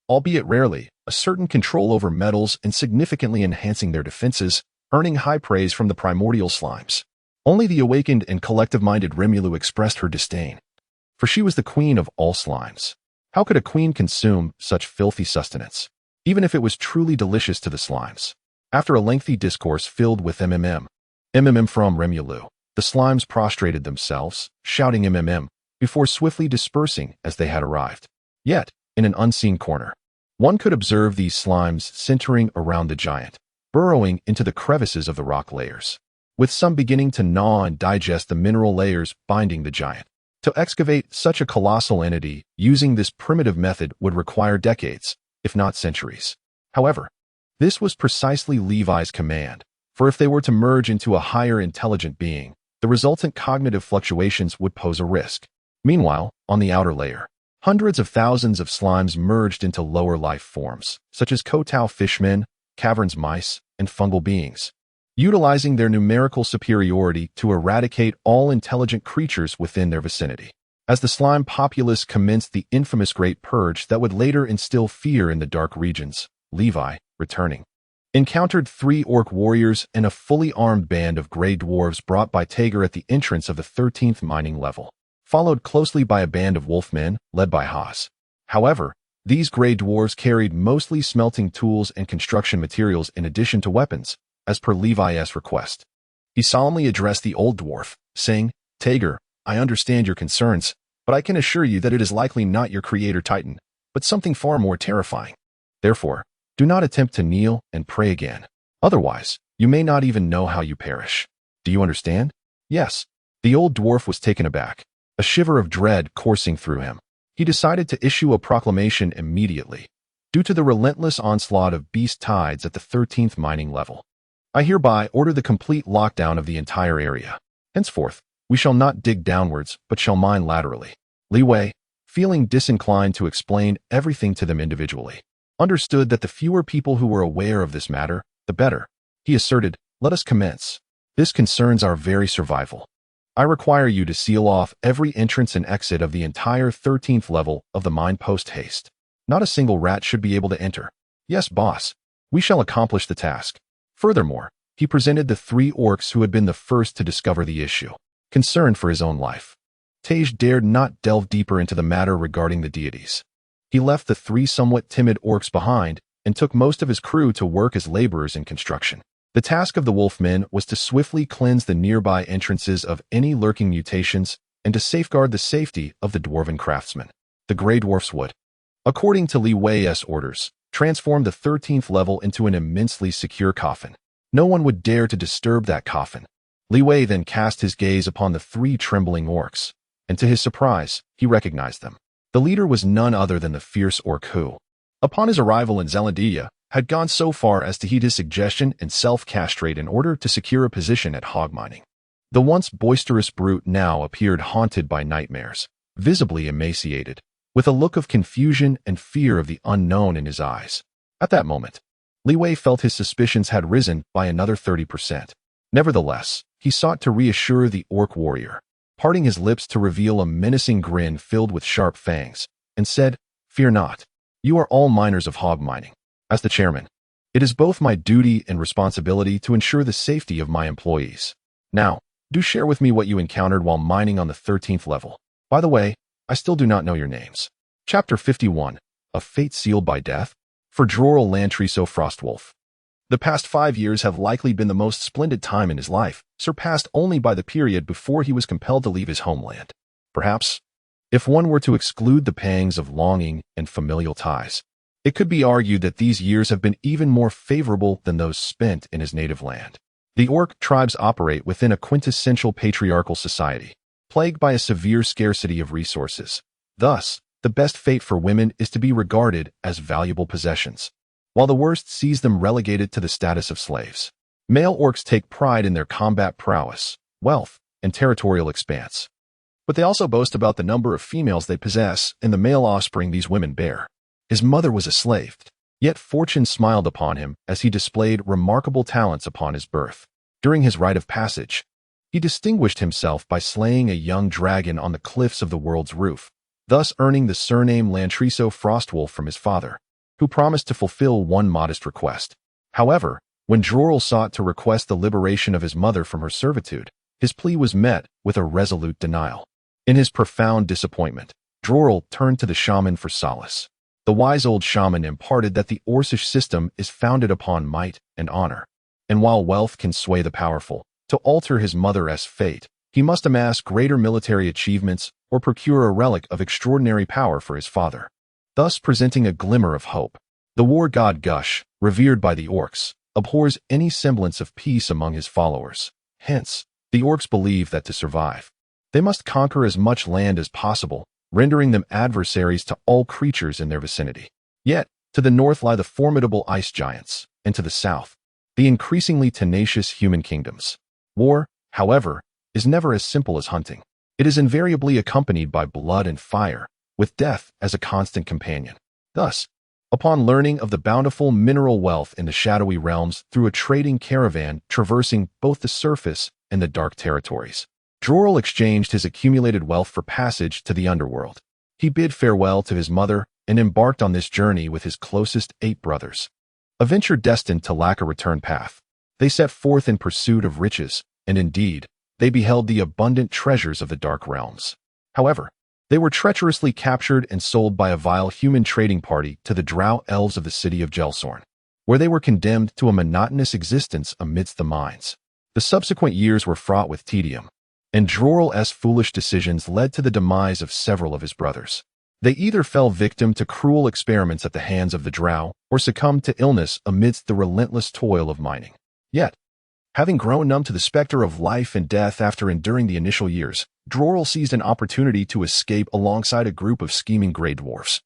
albeit rarely, a certain control over metals and significantly enhancing their defenses, earning high praise from the primordial slimes. Only the awakened and collective-minded Remulu expressed her disdain, for she was the queen of all slimes. How could a queen consume such filthy sustenance, even if it was truly delicious to the slimes? After a lengthy discourse filled with MMM from Remulu, the slimes prostrated themselves, shouting MMM, before swiftly dispersing as they had arrived. Yet, in an unseen corner, one could observe these slimes centering around the giant, burrowing into the crevices of the rock layers, with some beginning to gnaw and digest the mineral layers binding the giant. To excavate such a colossal entity using this primitive method would require decades, if not centuries. However, this was precisely Levi's command, for if they were to merge into a higher intelligent being, the resultant cognitive fluctuations would pose a risk. Meanwhile, on the outer layer, hundreds of thousands of slimes merged into lower life forms, such as Kotau fishmen, caverns mice, and fungal beings, utilizing their numerical superiority to eradicate all intelligent creatures within their vicinity. As the slime populace commenced the infamous Great Purge that would later instill fear in the dark regions, Levi, returning, encountered 3 orc warriors and a fully armed band of gray dwarves brought by Tager at the entrance of the 13th mining level, followed closely by a band of wolfmen led by Haas. However, these gray dwarves carried mostly smelting tools and construction materials in addition to weapons, as per Levi's request. He solemnly addressed the old dwarf, saying, Tager, I understand your concerns, but I can assure you that it is likely not your creator Titan, but something far more terrifying. Therefore, do not attempt to kneel and pray again. Otherwise, you may not even know how you perish. Do you understand? Yes. The old dwarf was taken aback, a shiver of dread coursing through him. He decided to issue a proclamation immediately, due to the relentless onslaught of beast tides at the 13th mining level. I hereby order the complete lockdown of the entire area. Henceforth, we shall not dig downwards, but shall mine laterally. Li Wei, feeling disinclined to explain everything to them individually, understood that the fewer people who were aware of this matter, the better. He asserted, let us commence. This concerns our very survival. I require you to seal off every entrance and exit of the entire 13th level of the mine post haste. Not a single rat should be able to enter. Yes, boss. We shall accomplish the task. Furthermore, he presented the 3 orcs who had been the first to discover the issue, concerned for his own life. Tage dared not delve deeper into the matter regarding the deities. He left the 3 somewhat timid orcs behind and took most of his crew to work as laborers in construction. The task of the wolfmen was to swiftly cleanse the nearby entrances of any lurking mutations and to safeguard the safety of the dwarven craftsmen. The Grey Dwarfs would, according to Li Wei's orders, transform the 13th level into an immensely secure coffin. No one would dare to disturb that coffin. Li Wei then cast his gaze upon the 3 trembling orcs, and to his surprise, he recognized them. The leader was none other than the fierce orc who, upon his arrival in Zelandia, had gone so far as to heed his suggestion and self-castrate in order to secure a position at hog mining. The once boisterous brute now appeared haunted by nightmares, visibly emaciated, with a look of confusion and fear of the unknown in his eyes. At that moment, Li Wei felt his suspicions had risen by another 30%. Nevertheless, he sought to reassure the orc warrior, parting his lips to reveal a menacing grin filled with sharp fangs, and said, "Fear not. You are all miners of hog mining. As the chairman, it is both my duty and responsibility to ensure the safety of my employees. Now, do share with me what you encountered while mining on the 13th level. By the way, I still do not know your names." Chapter 51, A Fate Sealed by Death, for Droral Lantriso Frostwolf. The past 5 years have likely been the most splendid time in his life, surpassed only by the period before he was compelled to leave his homeland. Perhaps, if one were to exclude the pangs of longing and familial ties, it could be argued that these years have been even more favorable than those spent in his native land. The orc tribes operate within a quintessential patriarchal society, plagued by a severe scarcity of resources. Thus, the best fate for women is to be regarded as valuable possessions, while the worst sees them relegated to the status of slaves. Male orcs take pride in their combat prowess, wealth, and territorial expanse. But they also boast about the number of females they possess and the male offspring these women bear. His mother was a slave, yet fortune smiled upon him as he displayed remarkable talents upon his birth. During his rite of passage, he distinguished himself by slaying a young dragon on the cliffs of the world's roof, thus earning the surname Lantriso Frostwolf from his father, who promised to fulfill one modest request. However, when Droral sought to request the liberation of his mother from her servitude, his plea was met with a resolute denial. In his profound disappointment, Droral turned to the shaman for solace. The wise old shaman imparted that the Orcish system is founded upon might and honor, and while wealth can sway the powerful, to alter his mother's fate, he must amass greater military achievements or procure a relic of extraordinary power for his father, thus presenting a glimmer of hope. The war god Gush, revered by the orcs, abhors any semblance of peace among his followers. Hence, the orcs believe that to survive, they must conquer as much land as possible, rendering them adversaries to all creatures in their vicinity. Yet, to the north lie the formidable ice giants, and to the south, the increasingly tenacious human kingdoms. War, however, is never as simple as hunting. It is invariably accompanied by blood and fire, with death as a constant companion. Thus, upon learning of the bountiful mineral wealth in the shadowy realms through a trading caravan traversing both the surface and the dark territories, Droral exchanged his accumulated wealth for passage to the underworld. He bid farewell to his mother and embarked on this journey with his closest 8 brothers. A venture destined to lack a return path. They set forth in pursuit of riches, and indeed, they beheld the abundant treasures of the dark realms. However, they were treacherously captured and sold by a vile human trading party to the drow elves of the city of Gelsorn, where they were condemned to a monotonous existence amidst the mines. The subsequent years were fraught with tedium. and Drorl's foolish decisions led to the demise of several of his brothers. They either fell victim to cruel experiments at the hands of the drow or succumbed to illness amidst the relentless toil of mining. Yet, having grown numb to the specter of life and death after enduring the initial years, Drorl seized an opportunity to escape alongside a group of scheming grey dwarfs.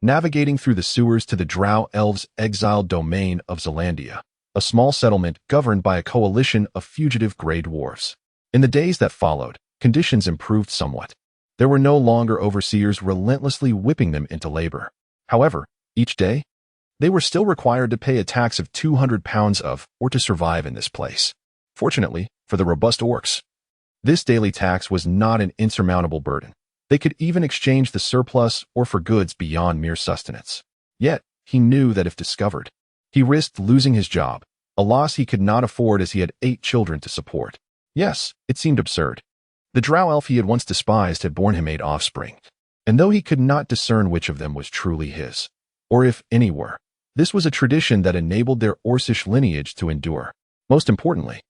Navigating through the sewers to the drow elves' exiled domain of Zelandia, a small settlement governed by a coalition of fugitive grey dwarfs. In the days that followed, conditions improved somewhat. There were no longer overseers relentlessly whipping them into labor. However, each day, they were still required to pay a tax of 200 pounds or to survive in this place. Fortunately, for the robust orcs, this daily tax was not an insurmountable burden. They could even exchange the surplus or for goods beyond mere sustenance. Yet, he knew that if discovered, he risked losing his job, a loss he could not afford as he had 8 children to support. Yes, it seemed absurd. The drow elf he had once despised had borne him 8 offspring, and though he could not discern which of them was truly his, or if any were, this was a tradition that enabled their Orcish lineage to endure. Most importantly,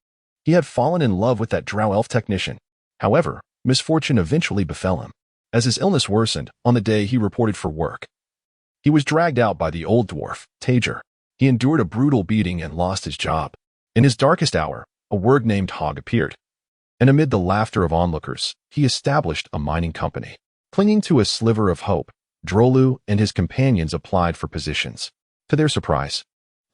he had fallen in love with that drow elf technician. However, misfortune eventually befell him. As his illness worsened, on the day he reported for work, he was dragged out by the old dwarf, Tager. He endured a brutal beating and lost his job. In his darkest hour, a word named Hog appeared, and amid the laughter of onlookers, he established a mining company. Clinging to a sliver of hope, Drolu and his companions applied for positions. To their surprise,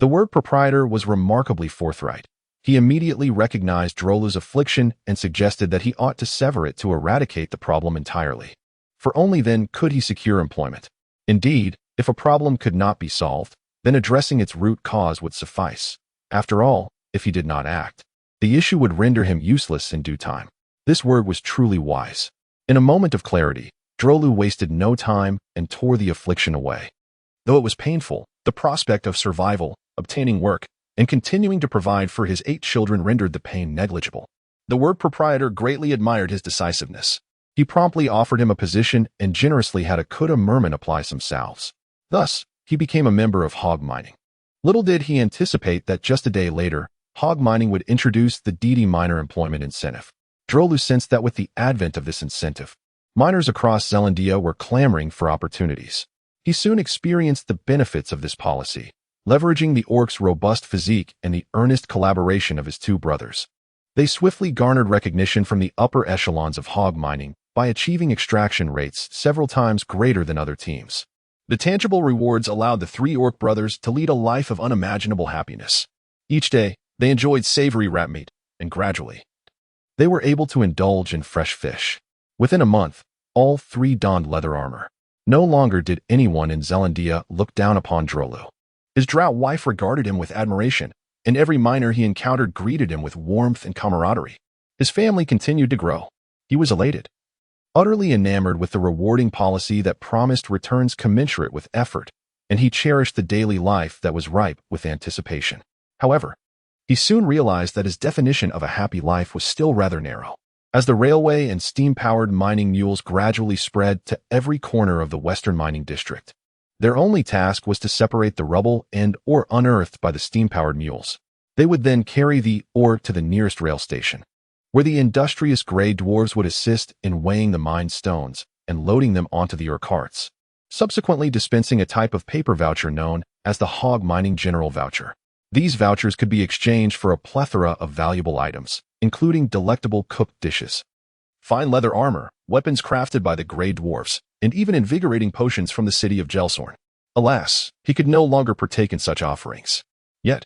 the word proprietor was remarkably forthright. He immediately recognized Drolu's affliction and suggested that he ought to sever it to eradicate the problem entirely. For only then could he secure employment. Indeed, if a problem could not be solved, then addressing its root cause would suffice. After all, if he did not act, the issue would render him useless in due time. This word was truly wise. In a moment of clarity, Drolu wasted no time and tore the affliction away. Though it was painful, the prospect of survival, obtaining work, and continuing to provide for his 8 children rendered the pain negligible. The word proprietor greatly admired his decisiveness. He promptly offered him a position and generously had a Kuda Merman apply some salves. Thus, he became a member of hog mining. Little did he anticipate that just a day later, hog mining would introduce the deity miner employment incentive. Drolu sensed that with the advent of this incentive, miners across Zelandia were clamoring for opportunities. He soon experienced the benefits of this policy, leveraging the orc's robust physique and the earnest collaboration of his 2 brothers. They swiftly garnered recognition from the upper echelons of hog mining by achieving extraction rates several times greater than other teams. The tangible rewards allowed the 3 orc brothers to lead a life of unimaginable happiness. Each day, they enjoyed savory rat meat, and gradually, they were able to indulge in fresh fish. Within a month, all 3 donned leather armor. No longer did anyone in Zelandia look down upon Drolu. His drow wife regarded him with admiration, and every miner he encountered greeted him with warmth and camaraderie. His family continued to grow. He was elated, utterly enamored with the rewarding policy that promised returns commensurate with effort, and he cherished the daily life that was ripe with anticipation. However, he soon realized that his definition of a happy life was still rather narrow. As the railway and steam-powered mining mules gradually spread to every corner of the western mining district, their only task was to separate the rubble and/or unearthed by the steam-powered mules. They would then carry the ore to the nearest rail station, where the industrious grey dwarves would assist in weighing the mined stones and loading them onto the ore carts, subsequently dispensing a type of paper voucher known as the hog mining general voucher. These vouchers could be exchanged for a plethora of valuable items, including delectable cooked dishes, fine leather armor, weapons crafted by the grey dwarfs, and even invigorating potions from the city of Gelsorn. Alas, he could no longer partake in such offerings. Yet,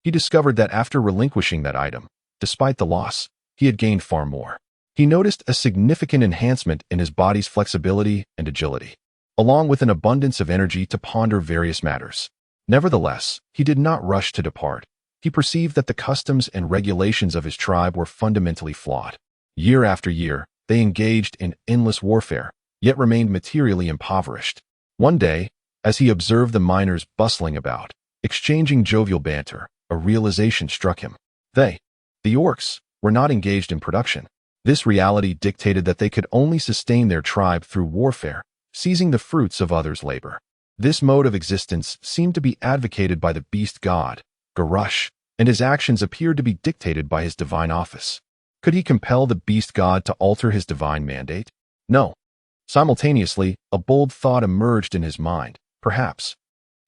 he discovered that after relinquishing that item, despite the loss, he had gained far more. He noticed a significant enhancement in his body's flexibility and agility, along with an abundance of energy to ponder various matters. Nevertheless, he did not rush to depart. He perceived that the customs and regulations of his tribe were fundamentally flawed. Year after year, they engaged in endless warfare, yet remained materially impoverished. One day, as he observed the miners bustling about, exchanging jovial banter, a realization struck him. They, the orcs, were not engaged in production. This reality dictated that they could only sustain their tribe through warfare, seizing the fruits of others' labor. This mode of existence seemed to be advocated by the beast god, Garush, and his actions appeared to be dictated by his divine office. Could he compel the beast god to alter his divine mandate? No. Simultaneously, a bold thought emerged in his mind. Perhaps.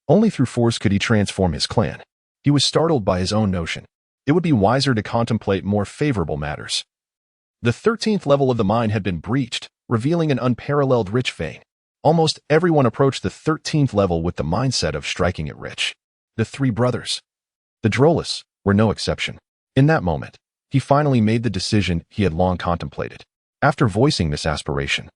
Only through force could he transform his clan. He was startled by his own notion. It would be wiser to contemplate more favorable matters. The 13th level of the mine had been breached, revealing an unparalleled rich vein. Almost everyone approached the 13th level with the mindset of striking it rich. The three brothers, the Drolus, were no exception. In that moment, he finally made the decision he had long contemplated. After voicing this aspiration,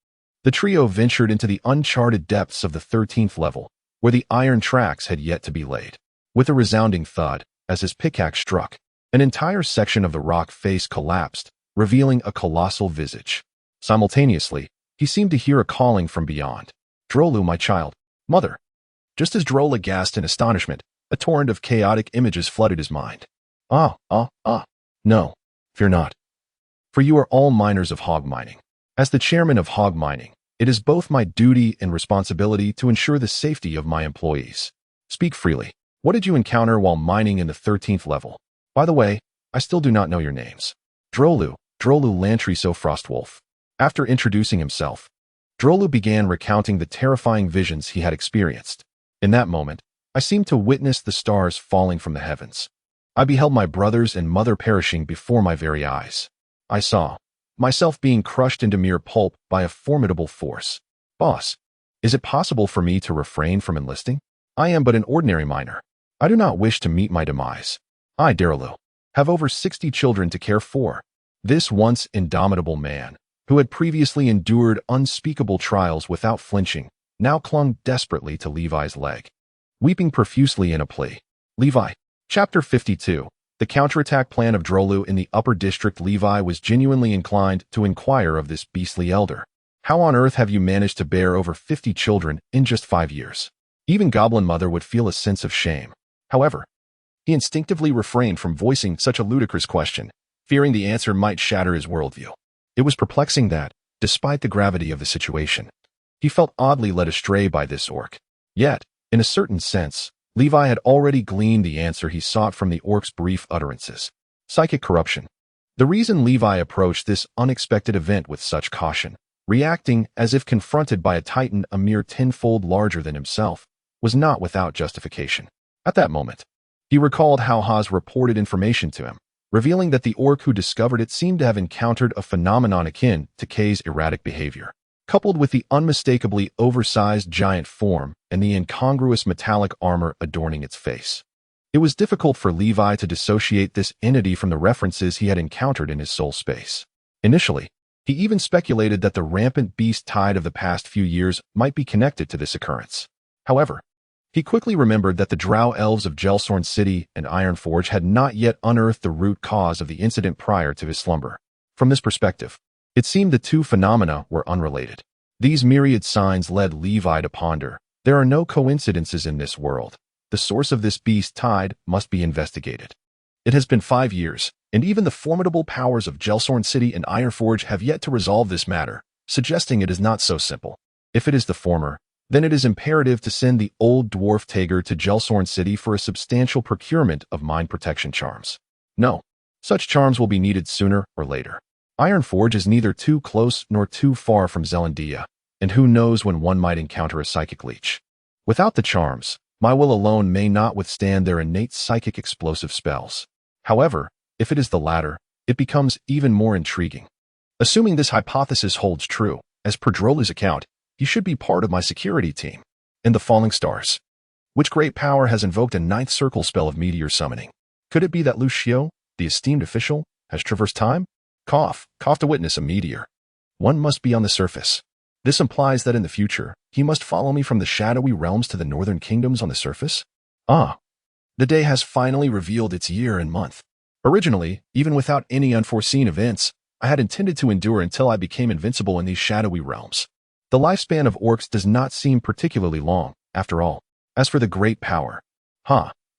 the trio ventured into the uncharted depths of the 13th level, where the iron tracks had yet to be laid. With a resounding thud, as his pickaxe struck, an entire section of the rock face collapsed, revealing a colossal visage. Simultaneously, he seemed to hear a calling from beyond. "Drolu, my child, mother." Just as Drola gasped in astonishment, a torrent of chaotic images flooded his mind. No, fear not. For you are all miners of hog mining. As the chairman of hog mining, it is both my duty and responsibility to ensure the safety of my employees. Speak freely. What did you encounter while mining in the 13th level? By the way, I still do not know your names. Drolu Lantriso Frostwolf. After introducing himself, Drolu began recounting the terrifying visions he had experienced. In that moment, I seemed to witness the stars falling from the heavens. I beheld my brothers and mother perishing before my very eyes. I saw myself being crushed into mere pulp by a formidable force. Boss, is it possible for me to refrain from enlisting? I am but an ordinary miner. I do not wish to meet my demise. I, Darelu, have over 60 children to care for. This once indomitable man, who had previously endured unspeakable trials without flinching, now clung desperately to Levi's leg, weeping profusely in a plea. Levi. Chapter 52. The counterattack plan of Drolu in the upper district. Levi was genuinely inclined to inquire of this beastly elder. How on earth have you managed to bear over 50 children in just 5 years? Even Goblin Mother would feel a sense of shame. However, he instinctively refrained from voicing such a ludicrous question, fearing the answer might shatter his worldview. It was perplexing that, despite the gravity of the situation, he felt oddly led astray by this orc. Yet, in a certain sense, Levi had already gleaned the answer he sought from the orc's brief utterances. Psychic corruption. The reason Levi approached this unexpected event with such caution, reacting as if confronted by a titan a mere tenfold larger than himself, was not without justification. At that moment, he recalled how Haas reported information to him, revealing that the orc who discovered it seemed to have encountered a phenomenon akin to Kay's erratic behavior. Coupled with the unmistakably oversized giant form and the incongruous metallic armor adorning its face, it was difficult for Levi to dissociate this entity from the references he had encountered in his soul space. Initially, he even speculated that the rampant beast tide of the past few years might be connected to this occurrence. However, he quickly remembered that the drow elves of Gelsorn City and Ironforge had not yet unearthed the root cause of the incident prior to his slumber. From this perspective, it seemed the two phenomena were unrelated. These myriad signs led Levi to ponder. There are no coincidences in this world. The source of this beast tide must be investigated. It has been 5 years, and even the formidable powers of Gelsorn City and Ironforge have yet to resolve this matter, suggesting it is not so simple. If it is the former, then it is imperative to send the old dwarf Tager to Gelsorn City for a substantial procurement of mine protection charms. No, such charms will be needed sooner or later. Ironforge is neither too close nor too far from Zelandia, and who knows when one might encounter a psychic leech. Without the charms, my will alone may not withstand their innate psychic explosive spells. However, if it is the latter, it becomes even more intriguing. Assuming this hypothesis holds true, as per Drola's account, he should be part of my security team. And the Falling Stars. Which great power has invoked a 9th circle spell of meteor summoning? Could it be that Lucio, the esteemed official, has traversed time? Cough to witness a meteor. One must be on the surface. This implies that in the future, he must follow me from the shadowy realms to the northern kingdoms on the surface? The day has finally revealed its year and month. Originally, even without any unforeseen events, I had intended to endure until I became invincible in these shadowy realms. The lifespan of orcs does not seem particularly long, after all. As for the great power,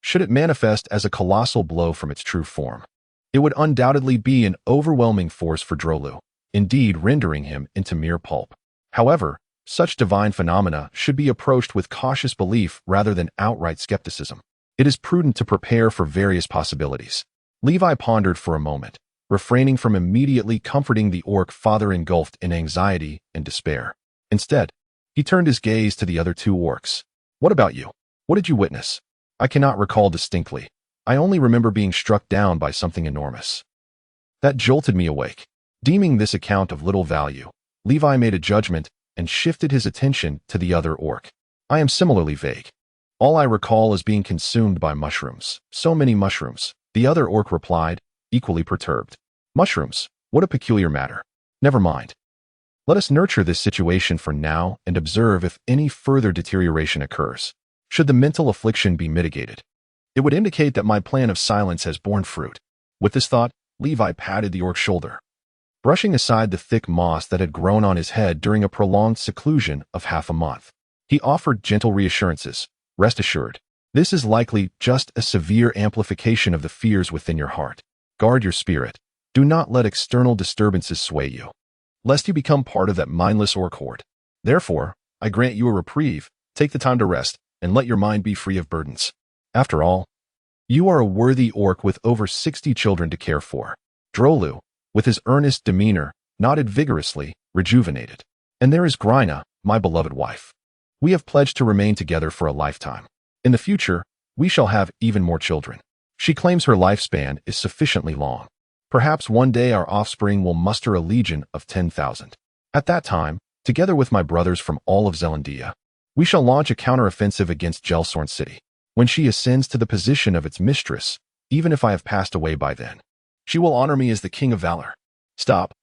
should it manifest as a colossal blow from its true form, it would undoubtedly be an overwhelming force for Drolu, indeed rendering him into mere pulp. However, such divine phenomena should be approached with cautious belief rather than outright skepticism. It is prudent to prepare for various possibilities. Levi pondered for a moment, refraining from immediately comforting the orc father engulfed in anxiety and despair. Instead, he turned his gaze to the other two orcs. "What about you? What did you witness?" "I cannot recall distinctly. I only remember being struck down by something enormous. That jolted me awake." Deeming this account of little value, Levi made a judgment and shifted his attention to the other orc. "I am similarly vague. All I recall is being consumed by mushrooms. So many mushrooms." The other orc replied, equally perturbed. "Mushrooms? What a peculiar matter. Never mind. Let us nurture this situation for now and observe if any further deterioration occurs. Should the mental affliction be mitigated, it would indicate that my plan of silence has borne fruit." With this thought, Levi patted the orc's shoulder, brushing aside the thick moss that had grown on his head during a prolonged seclusion of half a month. He offered gentle reassurances. "Rest assured, this is likely just a severe amplification of the fears within your heart. Guard your spirit. Do not let external disturbances sway you, lest you become part of that mindless orc horde. Therefore, I grant you a reprieve. Take the time to rest and let your mind be free of burdens. After all, you are a worthy orc with over 60 children to care for." Drolu, with his earnest demeanor, nodded vigorously, rejuvenated. "And there is Grina, my beloved wife. We have pledged to remain together for a lifetime. In the future, we shall have even more children. She claims her lifespan is sufficiently long. Perhaps one day our offspring will muster a legion of 10,000. At that time, together with my brothers from all of Zealandia, we shall launch a counteroffensive against Gelsorn City. When she ascends to the position of its mistress, even if I have passed away by then, she will honor me as the king of valor." Stop.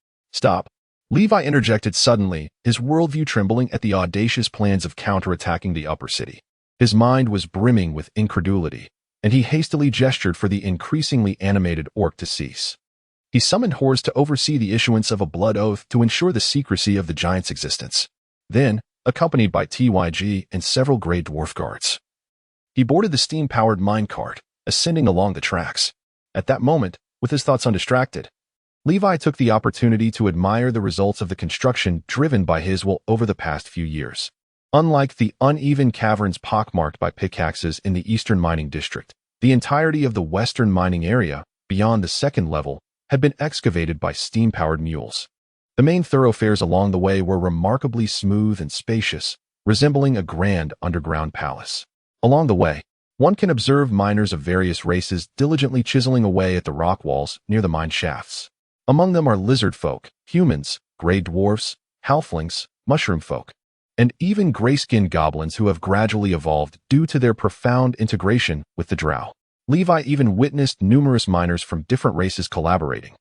Levi interjected suddenly, his worldview trembling at the audacious plans of counterattacking the upper city. His mind was brimming with incredulity, and he hastily gestured for the increasingly animated orc to cease. He summoned Horse to oversee the issuance of a blood oath to ensure the secrecy of the giant's existence. Then, accompanied by TYG and several Grey Dwarf guards, he boarded the steam-powered minecart, ascending along the tracks. At that moment, with his thoughts undistracted, Levi took the opportunity to admire the results of the construction driven by his will over the past few years. Unlike the uneven caverns pockmarked by pickaxes in the eastern mining district, the entirety of the western mining area, beyond the second level, had been excavated by steam-powered mules. The main thoroughfares along the way were remarkably smooth and spacious, resembling a grand underground palace. Along the way, one can observe miners of various races diligently chiseling away at the rock walls near the mine shafts. Among them are lizard folk, humans, grey dwarfs, halflings, mushroom folk, and even gray-skinned goblins who have gradually evolved due to their profound integration with the drow. Levi even witnessed numerous miners from different races collaborating,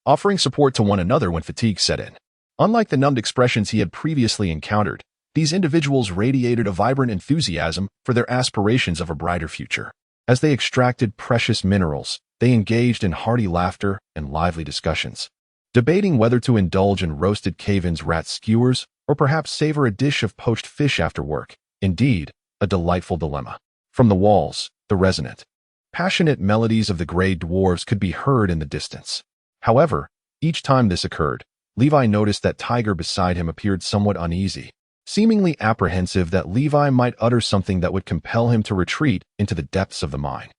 offering support to one another when fatigue set in. Unlike the numbed expressions he had previously encountered, these individuals radiated a vibrant enthusiasm for their aspirations of a brighter future. As they extracted precious minerals, they engaged in hearty laughter and lively discussions, debating whether to indulge in roasted Caven's rat skewers or perhaps savor a dish of poached fish after work. Indeed, a delightful dilemma. From the walls, the resonant, passionate melodies of the Grey Dwarves could be heard in the distance. However, each time this occurred, Levi noticed that Tiger beside him appeared somewhat uneasy, seemingly apprehensive that Levi might utter something that would compel him to retreat into the depths of the mine.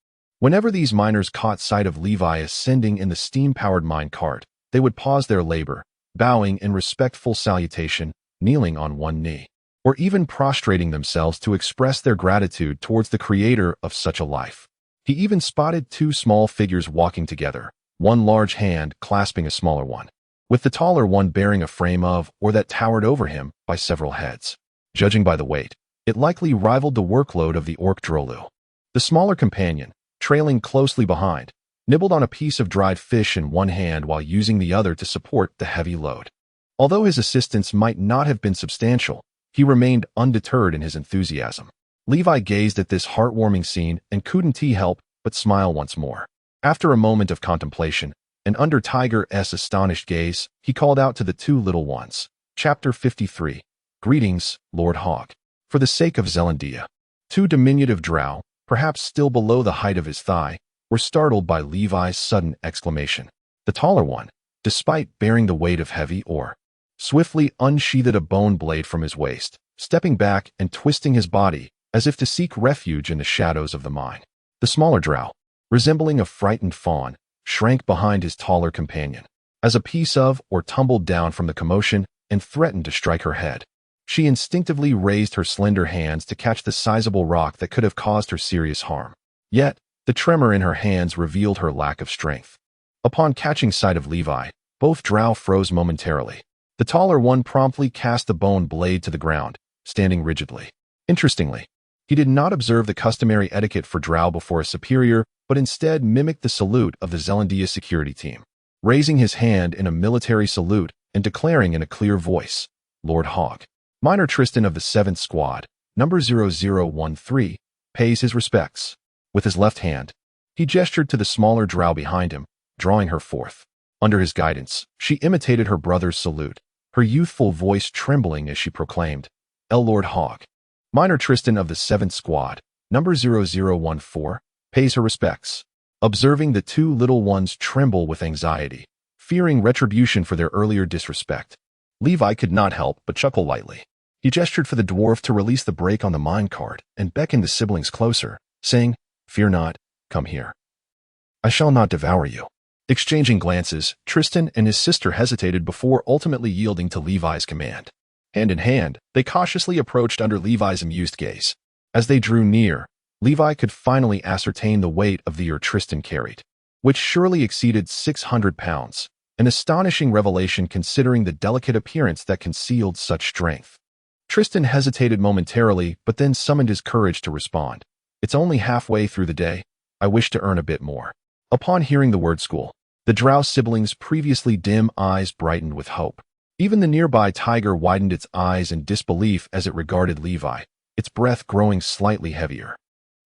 Whenever these miners caught sight of Levi ascending in the steam-powered mine cart, they would pause their labor, bowing in respectful salutation, kneeling on one knee, or even prostrating themselves to express their gratitude towards the creator of such a life. He even spotted two small figures walking together, one large hand clasping a smaller one, with the taller one bearing a frame of, or that towered over him, by several heads. Judging by the weight, it likely rivaled the workload of the orc Drolu. The smaller companion, trailing closely behind, nibbled on a piece of dried fish in one hand while using the other to support the heavy load. Although his assistance might not have been substantial, he remained undeterred in his enthusiasm. Levi gazed at this heartwarming scene and couldn't help but smile once more. After a moment of contemplation, and under Tiger's astonished gaze, he called out to the two little ones. Chapter 53. Greetings, Lord Hog. For the sake of Zealandia. Two diminutive drow, perhaps still below the height of his thigh, were startled by Levi's sudden exclamation. The taller one, despite bearing the weight of heavy ore, swiftly unsheathed a bone blade from his waist, stepping back and twisting his body as if to seek refuge in the shadows of the mine. The smaller drow, resembling a frightened fawn, shrank behind his taller companion, as a piece of or tumbled down from the commotion and threatened to strike her head. She instinctively raised her slender hands to catch the sizable rock that could have caused her serious harm. Yet, the tremor in her hands revealed her lack of strength. Upon catching sight of Levi, both drow froze momentarily. The taller one promptly cast the bone blade to the ground, standing rigidly. Interestingly, he did not observe the customary etiquette for drow before a superior, but instead mimicked the salute of the Zealandia security team, raising his hand in a military salute and declaring in a clear voice, "Lord Hogg, Minor Tristan of the 7th Squad, number 0013, pays his respects." With his left hand, he gestured to the smaller drow behind him, drawing her forth. Under his guidance, she imitated her brother's salute, her youthful voice trembling as she proclaimed, "Lord Hogg, Minor Tristan of the 7th Squad, number 0014, pays her respects." Observing the two little ones tremble with anxiety, fearing retribution for their earlier disrespect, Levi could not help but chuckle lightly. He gestured for the dwarf to release the brake on the minecart and beckoned the siblings closer, saying, "Fear not, come here. I shall not devour you." Exchanging glances, Tristan and his sister hesitated before ultimately yielding to Levi's command. Hand in hand, they cautiously approached under Levi's amused gaze. As they drew near, Levi could finally ascertain the weight of the ur Tristan carried, which surely exceeded 600 pounds, an astonishing revelation considering the delicate appearance that concealed such strength. Tristan hesitated momentarily, but then summoned his courage to respond. "It's only halfway through the day. I wish to earn a bit more." Upon hearing the word school, the drow siblings' previously dim eyes brightened with hope. Even the nearby tiger widened its eyes in disbelief as it regarded Levi, its breath growing slightly heavier.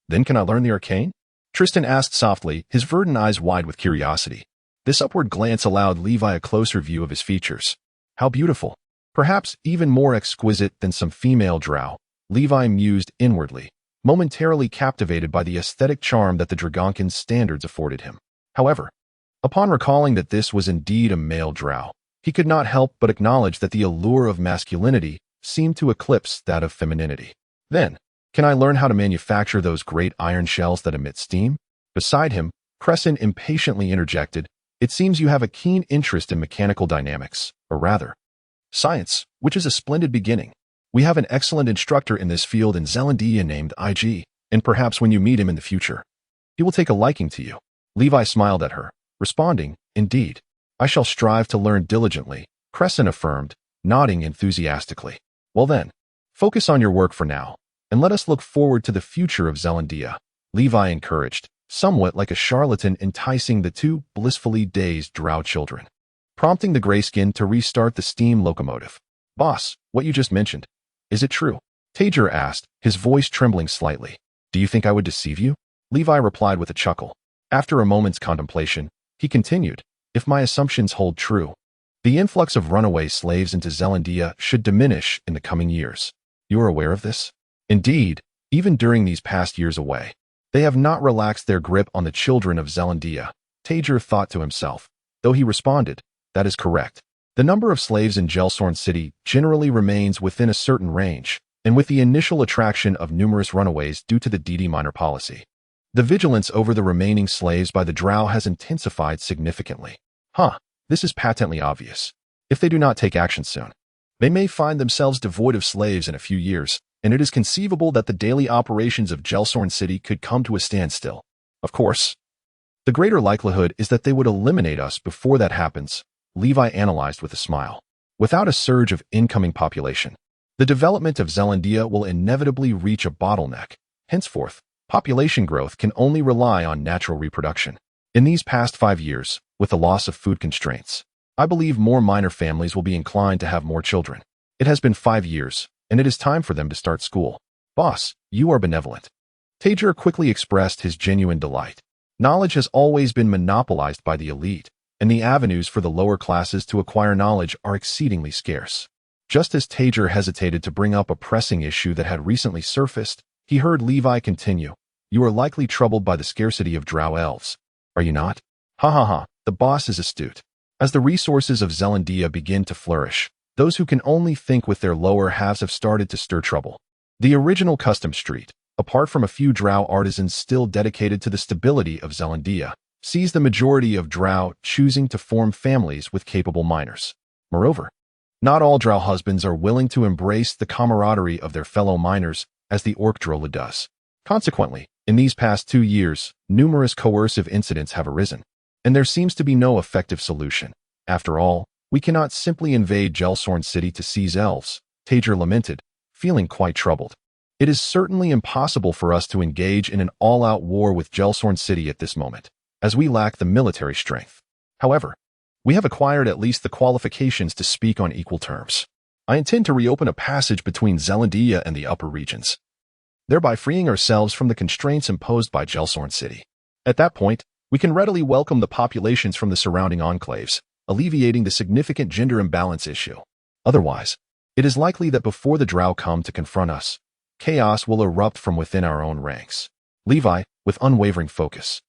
"Then can I learn the arcane?" Tristan asked softly, his verdant eyes wide with curiosity. This upward glance allowed Levi a closer view of his features. How beautiful! Perhaps even more exquisite than some female drow, Levi mused inwardly, momentarily captivated by the aesthetic charm that the Dragonkin's standards afforded him. However, upon recalling that this was indeed a male drow, he could not help but acknowledge that the allure of masculinity seemed to eclipse that of femininity. "Then, can I learn how to manufacture those great iron shells that emit steam?" Beside him, Crescent impatiently interjected, "It seems you have a keen interest in mechanical dynamics, or rather, science, which is a splendid beginning. We have an excellent instructor in this field in Zealandia named IG, and perhaps when you meet him in the future, he will take a liking to you." Levi smiled at her, responding, "Indeed, I shall strive to learn diligently," Crescent affirmed, nodding enthusiastically. "Well then, focus on your work for now, and let us look forward to the future of Zealandia," Levi encouraged, somewhat like a charlatan enticing the two blissfully dazed drow children, prompting the grayskin to restart the steam locomotive. "Boss, what you just mentioned, is it true?" Tajer asked, his voice trembling slightly. "Do you think I would deceive you?" Levi replied with a chuckle. After a moment's contemplation, he continued, "If my assumptions hold true, the influx of runaway slaves into Zealandia should diminish in the coming years. You are aware of this? Indeed, even during these past years away, they have not relaxed their grip on the children of Zealandia." Tajer thought to himself, though he responded, "That is correct. The number of slaves in Gelsorn City generally remains within a certain range, and with the initial attraction of numerous runaways due to the DD minor policy, the vigilance over the remaining slaves by the drow has intensified significantly. This is patently obvious. If they do not take action soon, they may find themselves devoid of slaves in a few years, and it is conceivable that the daily operations of Gelsorn City could come to a standstill. Of course, the greater likelihood is that they would eliminate us before that happens," Levi analyzed with a smile. "Without a surge of incoming population, the development of Zealandia will inevitably reach a bottleneck. Henceforth, population growth can only rely on natural reproduction. In these past 5 years, with the loss of food constraints, I believe more minor families will be inclined to have more children. It has been 5 years, and it is time for them to start school." "Boss, you are benevolent." Tajer quickly expressed his genuine delight. Knowledge has always been monopolized by the elite, and the avenues for the lower classes to acquire knowledge are exceedingly scarce. Just as Tajer hesitated to bring up a pressing issue that had recently surfaced, he heard Levi continue, "You are likely troubled by the scarcity of drow elves, are you not?" The boss is astute. As the resources of Zealandia begin to flourish, those who can only think with their lower halves have started to stir trouble. The original custom street, apart from a few drow artisans still dedicated to the stability of Zealandia, sees the majority of drow choosing to form families with capable miners. Moreover, not all drow husbands are willing to embrace the camaraderie of their fellow miners as the orc drow does. Consequently, in these past 2 years, numerous coercive incidents have arisen, and there seems to be no effective solution. After all, we cannot simply invade Gelsorn City to seize elves, Tager lamented, feeling quite troubled. It is certainly impossible for us to engage in an all-out war with Gelsorn City at this moment, as we lack the military strength. However, we have acquired at least the qualifications to speak on equal terms. I intend to reopen a passage between Zealandia and the upper regions, thereby freeing ourselves from the constraints imposed by Gelsorn City. At that point, we can readily welcome the populations from the surrounding enclaves, alleviating the significant gender imbalance issue. Otherwise, it is likely that before the drow come to confront us, chaos will erupt from within our own ranks. Levi, with unwavering focus,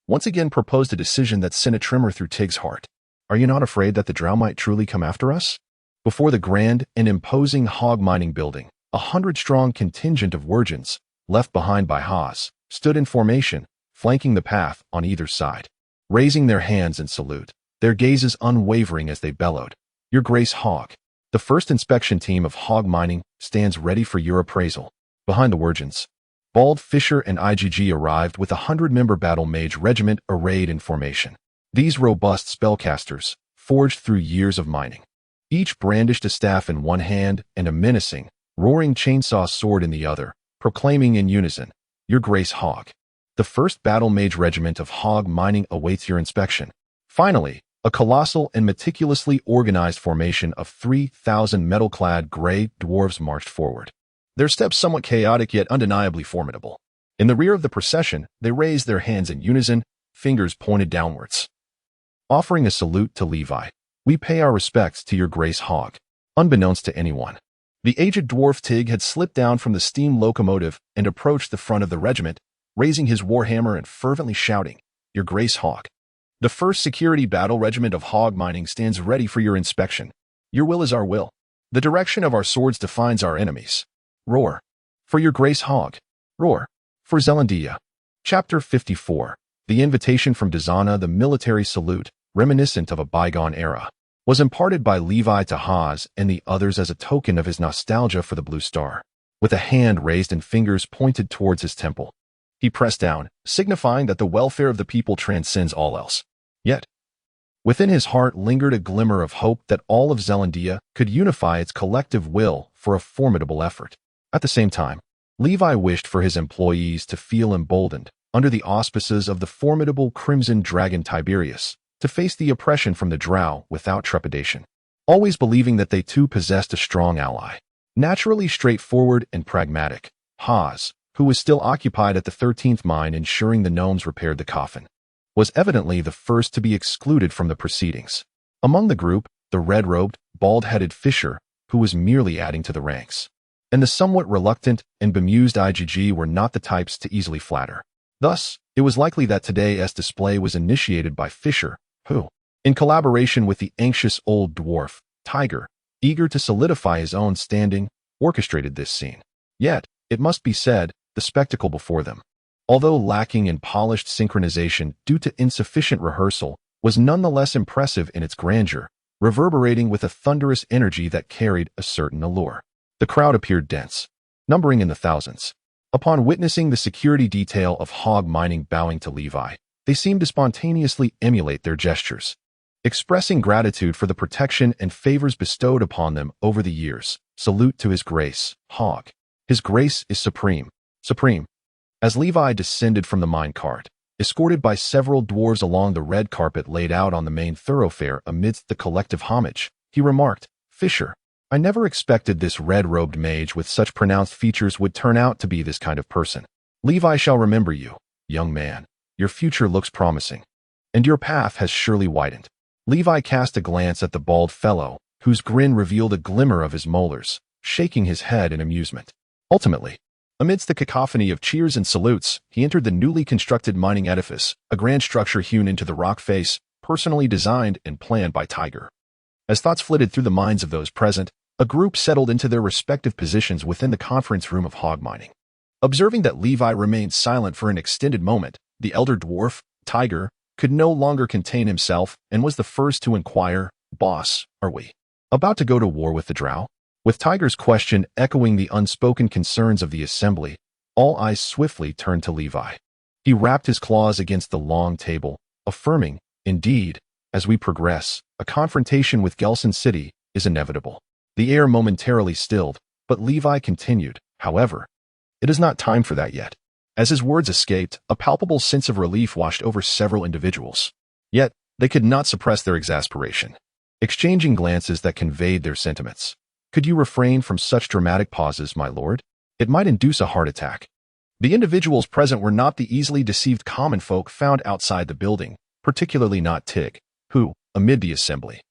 once again proposed a decision that sent a tremor through Tig's heart. Are you not afraid that the drow might truly come after us? Before the grand and imposing hog mining building, 100-strong contingent of Wurgens, left behind by Haas, stood in formation, flanking the path on either side, raising their hands in salute, their gazes unwavering as they bellowed, "Your Grace Hog." The first inspection team of hog mining stands ready for your appraisal. Behind the Wurgens, Bald, Fisher, and IGG arrived with a 100-member battle mage regiment arrayed in formation. These robust spellcasters, forged through years of mining, each brandished a staff in one hand and a menacing, roaring chainsaw sword in the other, proclaiming in unison, "Your Grace Hog." The first battle mage regiment of hog mining awaits your inspection. Finally, a colossal and meticulously organized formation of 3,000 metal-clad gray dwarves marched forward, their steps somewhat chaotic yet undeniably formidable. In the rear of the procession, they raised their hands in unison, fingers pointed downwards. Offering a salute to Levi, "We pay our respects to your Grace Hog." Unbeknownst to anyone, the aged dwarf Tig had slipped down from the steam locomotive and approached the front of the regiment, raising his warhammer and fervently shouting, "Your Grace Hog." The first security battle regiment of hog mining stands ready for your inspection. Your will is our will. The direction of our swords defines our enemies. Roar. For your Grace Hog. Roar. For Zealandia. Chapter 54. The invitation from Dazana, the military salute, reminiscent of a bygone era, was imparted by Levi to Haas and the others as a token of his nostalgia for the Blue Star. With a hand raised and fingers pointed towards his temple, he pressed down, signifying that the welfare of the people transcends all else. Yet, within his heart lingered a glimmer of hope that all of Zealandia could unify its collective will for a formidable effort. At the same time, Levi wished for his employees to feel emboldened, under the auspices of the formidable Crimson Dragon Tiberius, to face the oppression from the drow without trepidation, always believing that they too possessed a strong ally. Naturally straightforward and pragmatic, Haas, who was still occupied at the 13th mine ensuring the gnomes repaired the coffin, was evidently the first to be excluded from the proceedings. Among the group, the red-robed, bald-headed Fisher, who was merely adding to the ranks, and the somewhat reluctant and bemused IGG were not the types to easily flatter. Thus, it was likely that today's display was initiated by Fisher, who, in collaboration with the anxious old dwarf, Tiger, eager to solidify his own standing, orchestrated this scene. Yet, it must be said, the spectacle before them, although lacking in polished synchronization due to insufficient rehearsal, was nonetheless impressive in its grandeur, reverberating with a thunderous energy that carried a certain allure. The crowd appeared dense, numbering in the thousands. Upon witnessing the security detail of hog mining bowing to Levi, they seemed to spontaneously emulate their gestures, expressing gratitude for the protection and favors bestowed upon them over the years. Salute to His Grace, Hog. His Grace is supreme. Supreme. As Levi descended from the mine cart, escorted by several dwarves along the red carpet laid out on the main thoroughfare amidst the collective homage, he remarked, "Fisher, I never expected this red-robed mage with such pronounced features would turn out to be this kind of person. Levi shall remember you, young man. Your future looks promising, and your path has surely widened." Levi cast a glance at the bald fellow, whose grin revealed a glimmer of his molars, shaking his head in amusement. Ultimately, amidst the cacophony of cheers and salutes, he entered the newly constructed mining edifice, a grand structure hewn into the rock face, personally designed and planned by Tiger. As thoughts flitted through the minds of those present, a group settled into their respective positions within the conference room of hog mining. Observing that Levi remained silent for an extended moment, the elder dwarf, Tiger, could no longer contain himself and was the first to inquire, "Boss, are we about to go to war with the drow?" With Tiger's question echoing the unspoken concerns of the assembly, all eyes swiftly turned to Levi. He rapped his claws against the long table, affirming, "Indeed, as we progress, a confrontation with Gelson City is inevitable." The air momentarily stilled, but Levi continued, "However, it is not time for that yet." As his words escaped, a palpable sense of relief washed over several individuals. Yet, they could not suppress their exasperation, exchanging glances that conveyed their sentiments. "Could you refrain from such dramatic pauses, my lord? It might induce a heart attack." The individuals present were not the easily deceived common folk found outside the building, particularly not Tig, who, amid the assembly,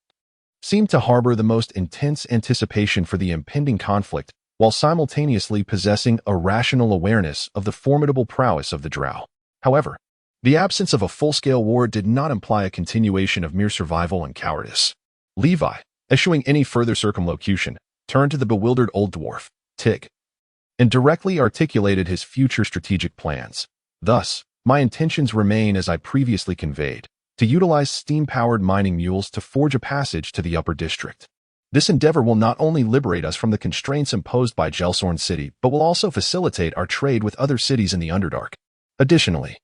seemed to harbor the most intense anticipation for the impending conflict, while simultaneously possessing a rational awareness of the formidable prowess of the drow. However, the absence of a full-scale war did not imply a continuation of mere survival and cowardice. Levi, eschewing any further circumlocution, turned to the bewildered old dwarf, Tig, and directly articulated his future strategic plans. "Thus, my intentions remain as I previously conveyed, to utilize steam-powered mining mules to forge a passage to the upper district. This endeavor will not only liberate us from the constraints imposed by Gelson City, but will also facilitate our trade with other cities in the Underdark. Additionally,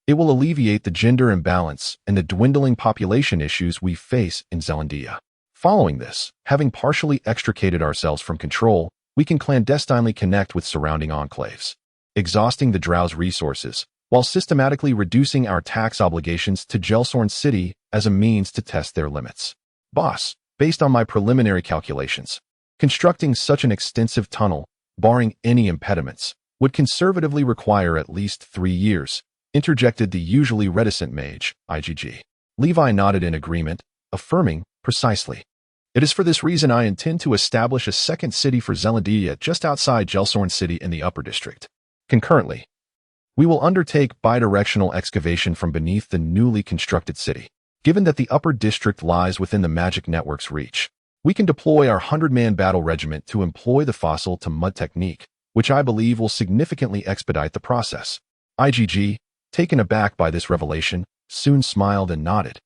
it will alleviate the gender imbalance and the dwindling population issues we face in Zealandia. Following this, having partially extricated ourselves from control, we can clandestinely connect with surrounding enclaves, exhausting the drow's resources, while systematically reducing our tax obligations to Gelson City as a means to test their limits. Boss, based on my preliminary calculations, constructing such an extensive tunnel, barring any impediments, would conservatively require at least 3 years, interjected the usually reticent mage, IGG. Levi nodded in agreement, affirming, "Precisely. It is for this reason I intend to establish a second city for Zealandia just outside Gelson City in the upper district. Concurrently, we will undertake bidirectional excavation from beneath the newly constructed city. Given that the upper district lies within the magic network's reach, we can deploy our 100-man battle regiment to employ the fossil to mud technique, which I believe will significantly expedite the process." IGG, taken aback by this revelation, soon smiled and nodded.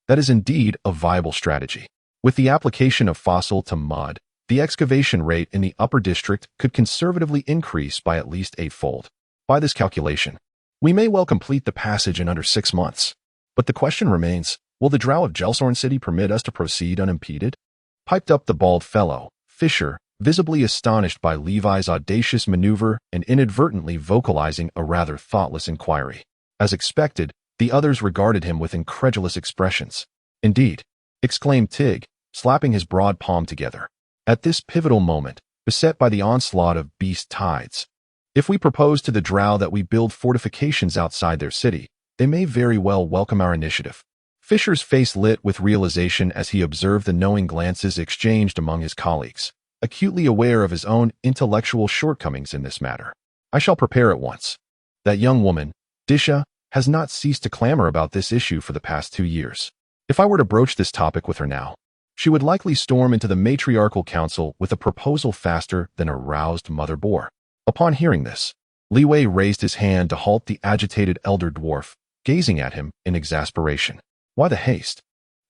"That is indeed a viable strategy. With the application of fossil to mud, the excavation rate in the upper district could conservatively increase by at least 8-fold. By this calculation, we may well complete the passage in under 6 months. But the question remains, will the drow of Gelson City permit us to proceed unimpeded?" Piped up the bald fellow, Fisher, visibly astonished by Levi's audacious maneuver and inadvertently vocalizing a rather thoughtless inquiry. As expected, the others regarded him with incredulous expressions. "Indeed," exclaimed Tig, slapping his broad palm together. "At this pivotal moment, beset by the onslaught of beast tides, if we propose to the drow that we build fortifications outside their city, they may very well welcome our initiative." Fisher's face lit with realization as he observed the knowing glances exchanged among his colleagues, acutely aware of his own intellectual shortcomings in this matter. "I shall prepare at once. That young woman, Disha, has not ceased to clamor about this issue for the past 2 years. If I were to broach this topic with her now, she would likely storm into the matriarchal council with a proposal faster than a roused mother boar." Upon hearing this, Li Wei raised his hand to halt the agitated elder dwarf, gazing at him in exasperation. "Why the haste?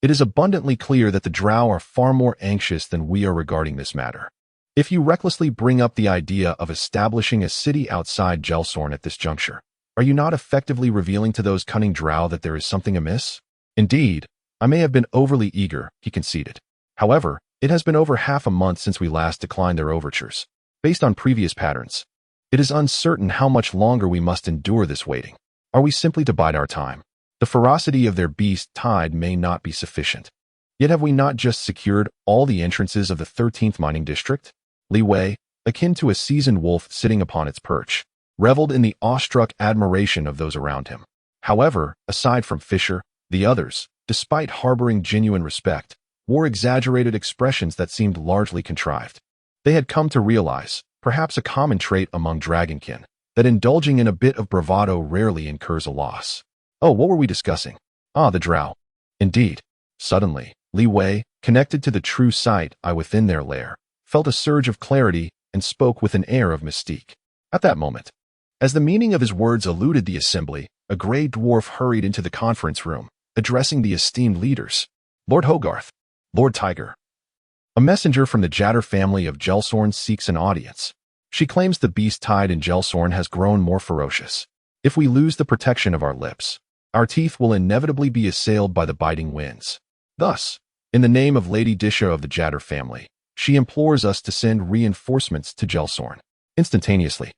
It is abundantly clear that the drow are far more anxious than we are regarding this matter. If you recklessly bring up the idea of establishing a city outside Gelson at this juncture, are you not effectively revealing to those cunning drow that there is something amiss?" "Indeed, I may have been overly eager," he conceded. "However, it has been over half a month since we last declined their overtures. Based on previous patterns, it is uncertain how much longer we must endure this waiting. Are we simply to bide our time? The ferocity of their beast tide may not be sufficient. Yet have we not just secured all the entrances of the 13th mining district?" Li Wei, akin to a seasoned wolf sitting upon its perch, reveled in the awestruck admiration of those around him. However, aside from Fisher, the others, despite harboring genuine respect, wore exaggerated expressions that seemed largely contrived. They had come to realize, perhaps a common trait among dragonkin, that indulging in a bit of bravado rarely incurs a loss. "Oh, what were we discussing? Ah, the drow. Indeed." Suddenly, Li Wei, connected to the true sight eye within their lair, felt a surge of clarity and spoke with an air of mystique. At that moment, As the meaning of his words eluded the assembly, a grey dwarf hurried into the conference room, addressing the esteemed leaders. Lord Hogarth, Lord Tiger. A messenger from the Jatter family of Gelsorn seeks an audience. She claims the beast tide in Gelsorn has grown more ferocious. If we lose the protection of our lips, our teeth will inevitably be assailed by the biting winds. Thus, in the name of Lady Disha of the Jatter family, she implores us to send reinforcements to Gelsorn. Instantaneously,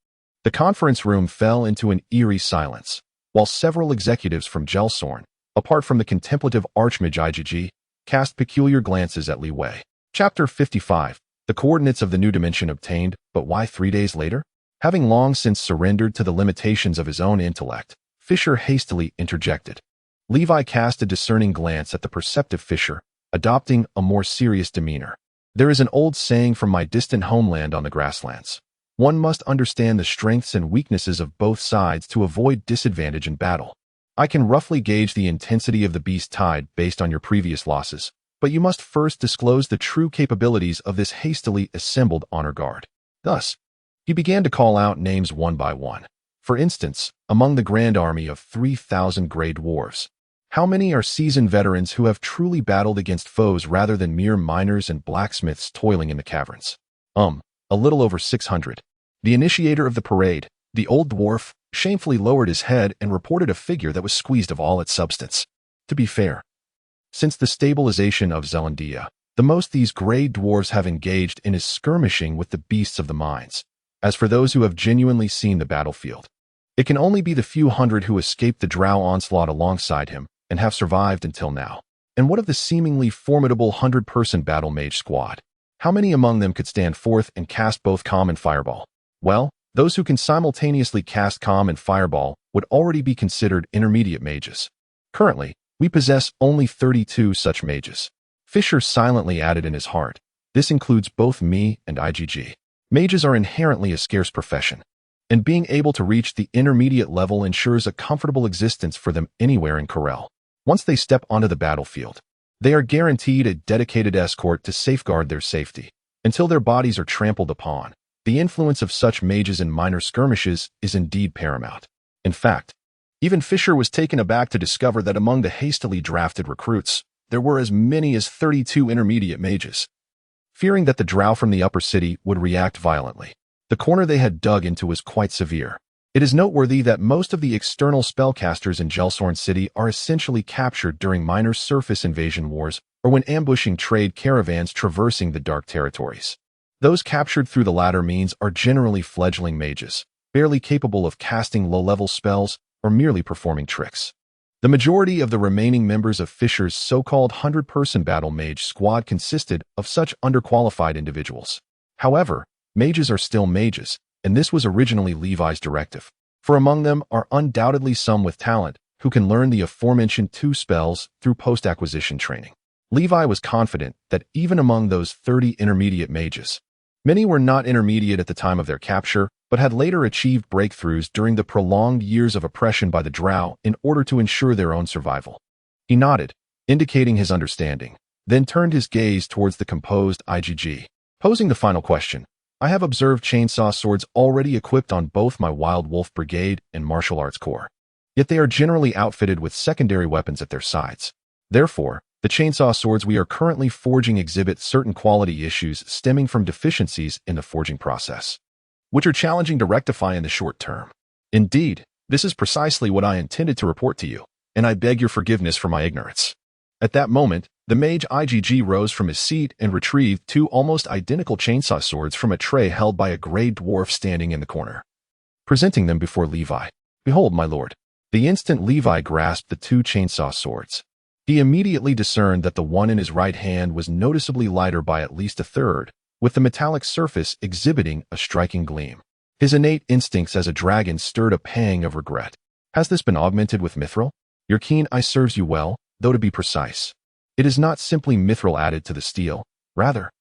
the conference room fell into an eerie silence, while several executives from Gelsorn, apart from the contemplative archmage IGG, cast peculiar glances at Li Wei. Chapter 55. The coordinates of the new dimension obtained, but why 3 days later? Having long since surrendered to the limitations of his own intellect, Fisher hastily interjected. Levi cast a discerning glance at the perceptive Fisher, adopting a more serious demeanor. There is an old saying from my distant homeland on the grasslands. One must understand the strengths and weaknesses of both sides to avoid disadvantage in battle. I can roughly gauge the intensity of the beast tide based on your previous losses, but you must first disclose the true capabilities of this hastily assembled honor guard. Thus, he began to call out names one by one. For instance, among the grand army of 3,000 grey dwarves, how many are seasoned veterans who have truly battled against foes rather than mere miners and blacksmiths toiling in the caverns? A little over 600. The initiator of the parade, the old dwarf, shamefully lowered his head and reported a figure that was squeezed of all its substance. To be fair, since the stabilization of Zealandia, the most these grey dwarves have engaged in is skirmishing with the beasts of the mines. As for those who have genuinely seen the battlefield, it can only be the few hundred who escaped the drow onslaught alongside him and have survived until now. And what of the seemingly formidable 100-person battle mage squad? How many among them could stand forth and cast both calm and fireball? Well, those who can simultaneously cast calm and fireball would already be considered intermediate mages. Currently, we possess only 32 such mages. Fisher silently added in his heart, this includes both me and IGG. Mages are inherently a scarce profession, and being able to reach the intermediate level ensures a comfortable existence for them anywhere in Corel. Once they step onto the battlefield, they are guaranteed a dedicated escort to safeguard their safety. Until their bodies are trampled upon, the influence of such mages in minor skirmishes is indeed paramount. In fact, even Fisher was taken aback to discover that among the hastily drafted recruits, there were as many as 32 intermediate mages. Fearing that the drow from the upper city would react violently, the corner they had dug into was quite severe. It is noteworthy that most of the external spellcasters in Gelsorn City are essentially captured during minor surface invasion wars or when ambushing trade caravans traversing the dark territories. Those captured through the latter means are generally fledgling mages, barely capable of casting low-level spells or merely performing tricks. The majority of the remaining members of Fisher's so-called 100-person battle mage squad consisted of such underqualified individuals. However, mages are still mages, and this was originally Levi's directive. For among them are undoubtedly some with talent who can learn the aforementioned 2 spells through post-acquisition training. Levi was confident that even among those 30 intermediate mages, many were not intermediate at the time of their capture, but had later achieved breakthroughs during the prolonged years of oppression by the drow in order to ensure their own survival. He nodded, indicating his understanding, then turned his gaze towards the composed IGG. Posing the final question, I have observed chainsaw swords already equipped on both my Wild Wolf Brigade and Martial Arts Corps. Yet they are generally outfitted with secondary weapons at their sides. Therefore, the chainsaw swords we are currently forging exhibit certain quality issues stemming from deficiencies in the forging process, which are challenging to rectify in the short term. Indeed, this is precisely what I intended to report to you, and I beg your forgiveness for my ignorance. At that moment, the mage IGG rose from his seat and retrieved 2 almost identical chainsaw swords from a tray held by a grey dwarf standing in the corner, presenting them before Levi. Behold, my lord. The instant Levi grasped the 2 chainsaw swords, he immediately discerned that the one in his right hand was noticeably lighter by at least a third, with the metallic surface exhibiting a striking gleam. His innate instincts as a dragon stirred a pang of regret. Has this been augmented with mithril? Your keen eye serves you well, though to be precise, it is not simply mithril added to the steel. Rather,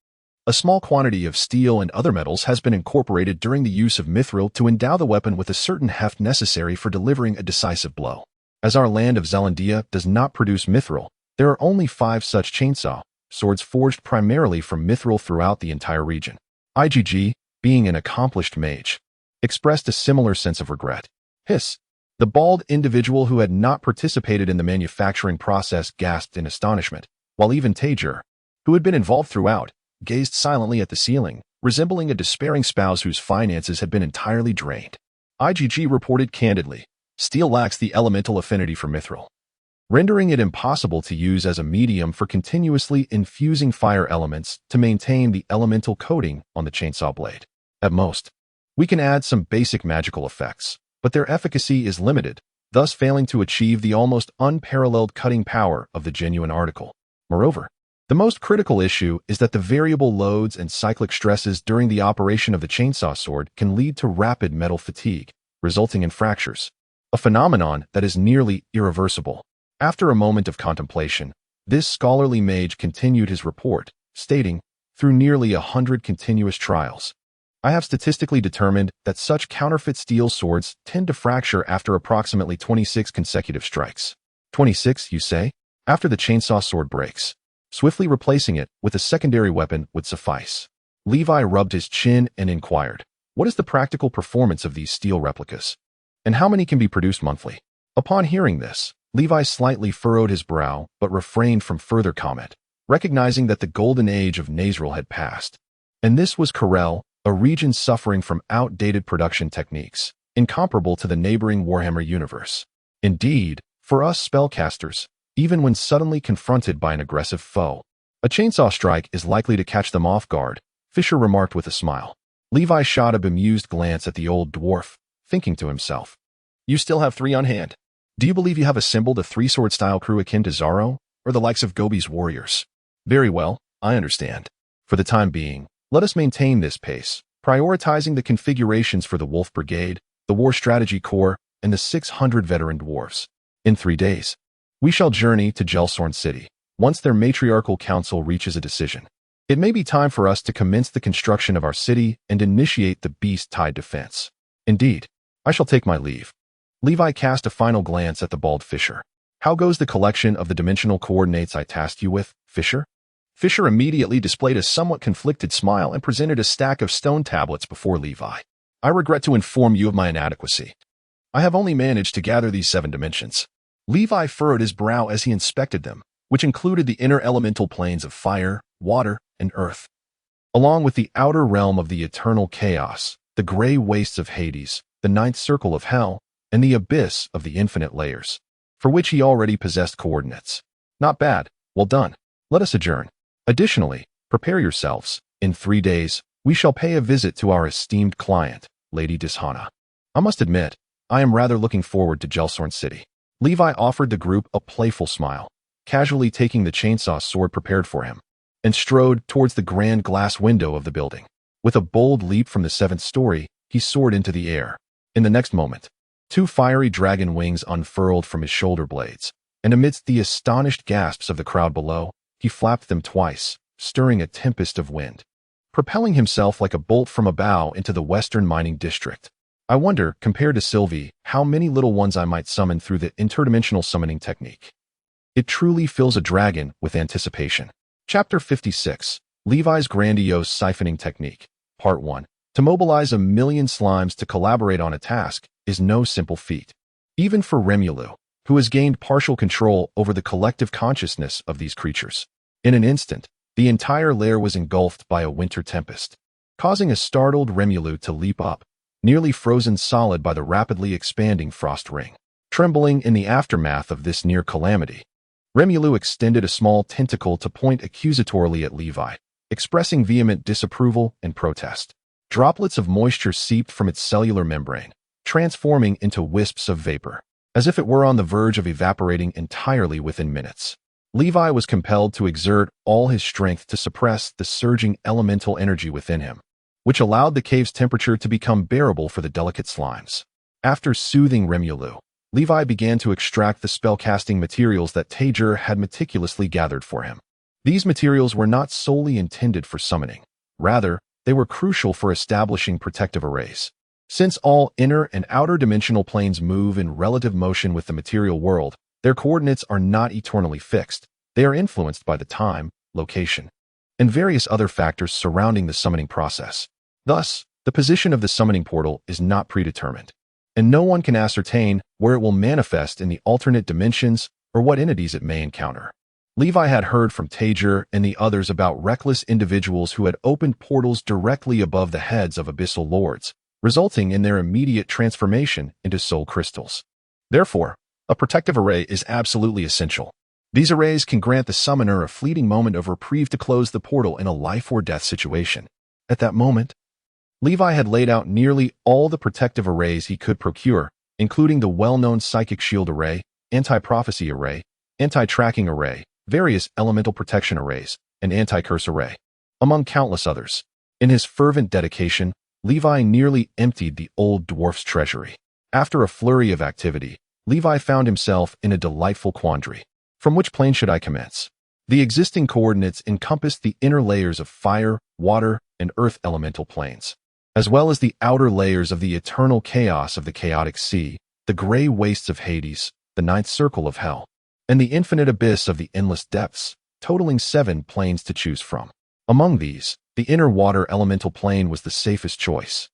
a small quantity of steel and other metals has been incorporated during the use of mithril to endow the weapon with a certain heft necessary for delivering a decisive blow. As our land of Zealandia does not produce mithril, there are only 5 such chainsaw swords forged primarily from mithril throughout the entire region. IGG, being an accomplished mage, expressed a similar sense of regret. Hiss. The bald individual who had not participated in the manufacturing process gasped in astonishment, while even Tajer, who had been involved throughout, gazed silently at the ceiling, resembling a despairing spouse whose finances had been entirely drained. IGG reported candidly, steel lacks the elemental affinity for mithril, rendering it impossible to use as a medium for continuously infusing fire elements to maintain the elemental coating on the chainsaw blade. At most, we can add some basic magical effects, but their efficacy is limited, thus failing to achieve the almost unparalleled cutting power of the genuine article. Moreover, the most critical issue is that the variable loads and cyclic stresses during the operation of the chainsaw sword can lead to rapid metal fatigue, resulting in fractures, a phenomenon that is nearly irreversible. After a moment of contemplation, this scholarly mage continued his report, stating, through nearly 100 continuous trials, I have statistically determined that such counterfeit steel swords tend to fracture after approximately 26 consecutive strikes. 26, you say? After the chainsaw sword breaks. Swiftly replacing it with a secondary weapon would suffice. Levi rubbed his chin and inquired, what is the practical performance of these steel replicas? And how many can be produced monthly? Upon hearing this, Levi slightly furrowed his brow but refrained from further comment, recognizing that the golden age of Nazrul had passed. And this was Corel, a region suffering from outdated production techniques, incomparable to the neighboring Warhammer universe. Indeed, for us spellcasters, even when suddenly confronted by an aggressive foe, a chainsaw strike is likely to catch them off guard, Fisher remarked with a smile. Levi shot a bemused glance at the old dwarf, thinking to himself, you still have 3 on hand. Do you believe you have assembled a 3-sword style crew akin to Zaro, or the likes of Gobi's warriors? Very well, I understand. For the time being, let us maintain this pace, prioritizing the configurations for the Wolf Brigade, the War Strategy Corps, and the 600 veteran dwarves. In 3 days, we shall journey to Gelsorn City, once their matriarchal council reaches a decision. It may be time for us to commence the construction of our city and initiate the beast-tide defense. Indeed, I shall take my leave. Levi cast a final glance at the bald Fisher. How goes the collection of the dimensional coordinates I tasked you with, Fisher? Fisher immediately displayed a somewhat conflicted smile and presented a stack of stone tablets before Levi. I regret to inform you of my inadequacy. I have only managed to gather these 7 dimensions. Levi furrowed his brow as he inspected them, which included the inner elemental planes of fire, water, and earth, along with the outer realm of the eternal chaos, the gray wastes of Hades, the 9th circle of hell, and the abyss of the infinite layers, for which he already possessed coordinates. Not bad. Well done. Let us adjourn. Additionally, prepare yourselves. In 3 days, we shall pay a visit to our esteemed client, Lady Dishana. I must admit, I am rather looking forward to Gelsorn City. Levi offered the group a playful smile, casually taking the chainsaw sword prepared for him, and strode towards the grand glass window of the building. With a bold leap from the 7th story, he soared into the air. In the next moment, 2 fiery dragon wings unfurled from his shoulder blades, and amidst the astonished gasps of the crowd below, he flapped them twice, stirring a tempest of wind, propelling himself like a bolt from a bow into the western mining district. I wonder, compared to Sylvie, how many little ones I might summon through the interdimensional summoning technique. It truly fills a dragon with anticipation. Chapter 56, Levi's Grandiose Siphoning Technique, Part 1. To mobilize 1,000,000 slimes to collaborate on a task is no simple feat. Even for Remulu, who has gained partial control over the collective consciousness of these creatures. In an instant, the entire lair was engulfed by a winter tempest, causing a startled Remulu to leap up, nearly frozen solid by the rapidly expanding frost ring. Trembling in the aftermath of this near calamity, Remulu extended a small tentacle to point accusatorily at Levi, expressing vehement disapproval and protest. Droplets of moisture seeped from its cellular membrane, transforming into wisps of vapor, as if it were on the verge of evaporating entirely within minutes. Levi was compelled to exert all his strength to suppress the surging elemental energy within him, which allowed the cave's temperature to become bearable for the delicate slimes. After soothing Remulu, Levi began to extract the spellcasting materials that Tajer had meticulously gathered for him. These materials were not solely intended for summoning. Rather, they were crucial for establishing protective arrays. Since all inner and outer dimensional planes move in relative motion with the material world, their coordinates are not eternally fixed. They are influenced by the time, location, and various other factors surrounding the summoning process. Thus, The position of the summoning portal is not predetermined, and no one can ascertain where it will manifest in the alternate dimensions or what entities it may encounter. Levi had heard from Tajer and the others about reckless individuals who had opened portals directly above the heads of abyssal lords, resulting in their immediate transformation into soul crystals. Therefore, a protective array is absolutely essential. These arrays can grant the summoner a fleeting moment of reprieve to close the portal in a life-or-death situation. At that moment, Levi had laid out nearly all the protective arrays he could procure, including the well-known Psychic Shield Array, Anti-Prophecy Array, Anti-Tracking Array, various Elemental Protection Arrays, and Anti-Curse Array, among countless others. In his fervent dedication, Levi nearly emptied the old dwarf's treasury. After a flurry of activity, Levi found himself in a delightful quandary. From which plane should I commence? The existing coordinates encompassed the inner layers of fire, water, and earth elemental planes, as well as the outer layers of the eternal chaos of the chaotic sea, the gray wastes of Hades, the ninth circle of hell, and the infinite abyss of the endless depths, totaling 7 planes to choose from. Among these, the inner water elemental plane was the safest choice.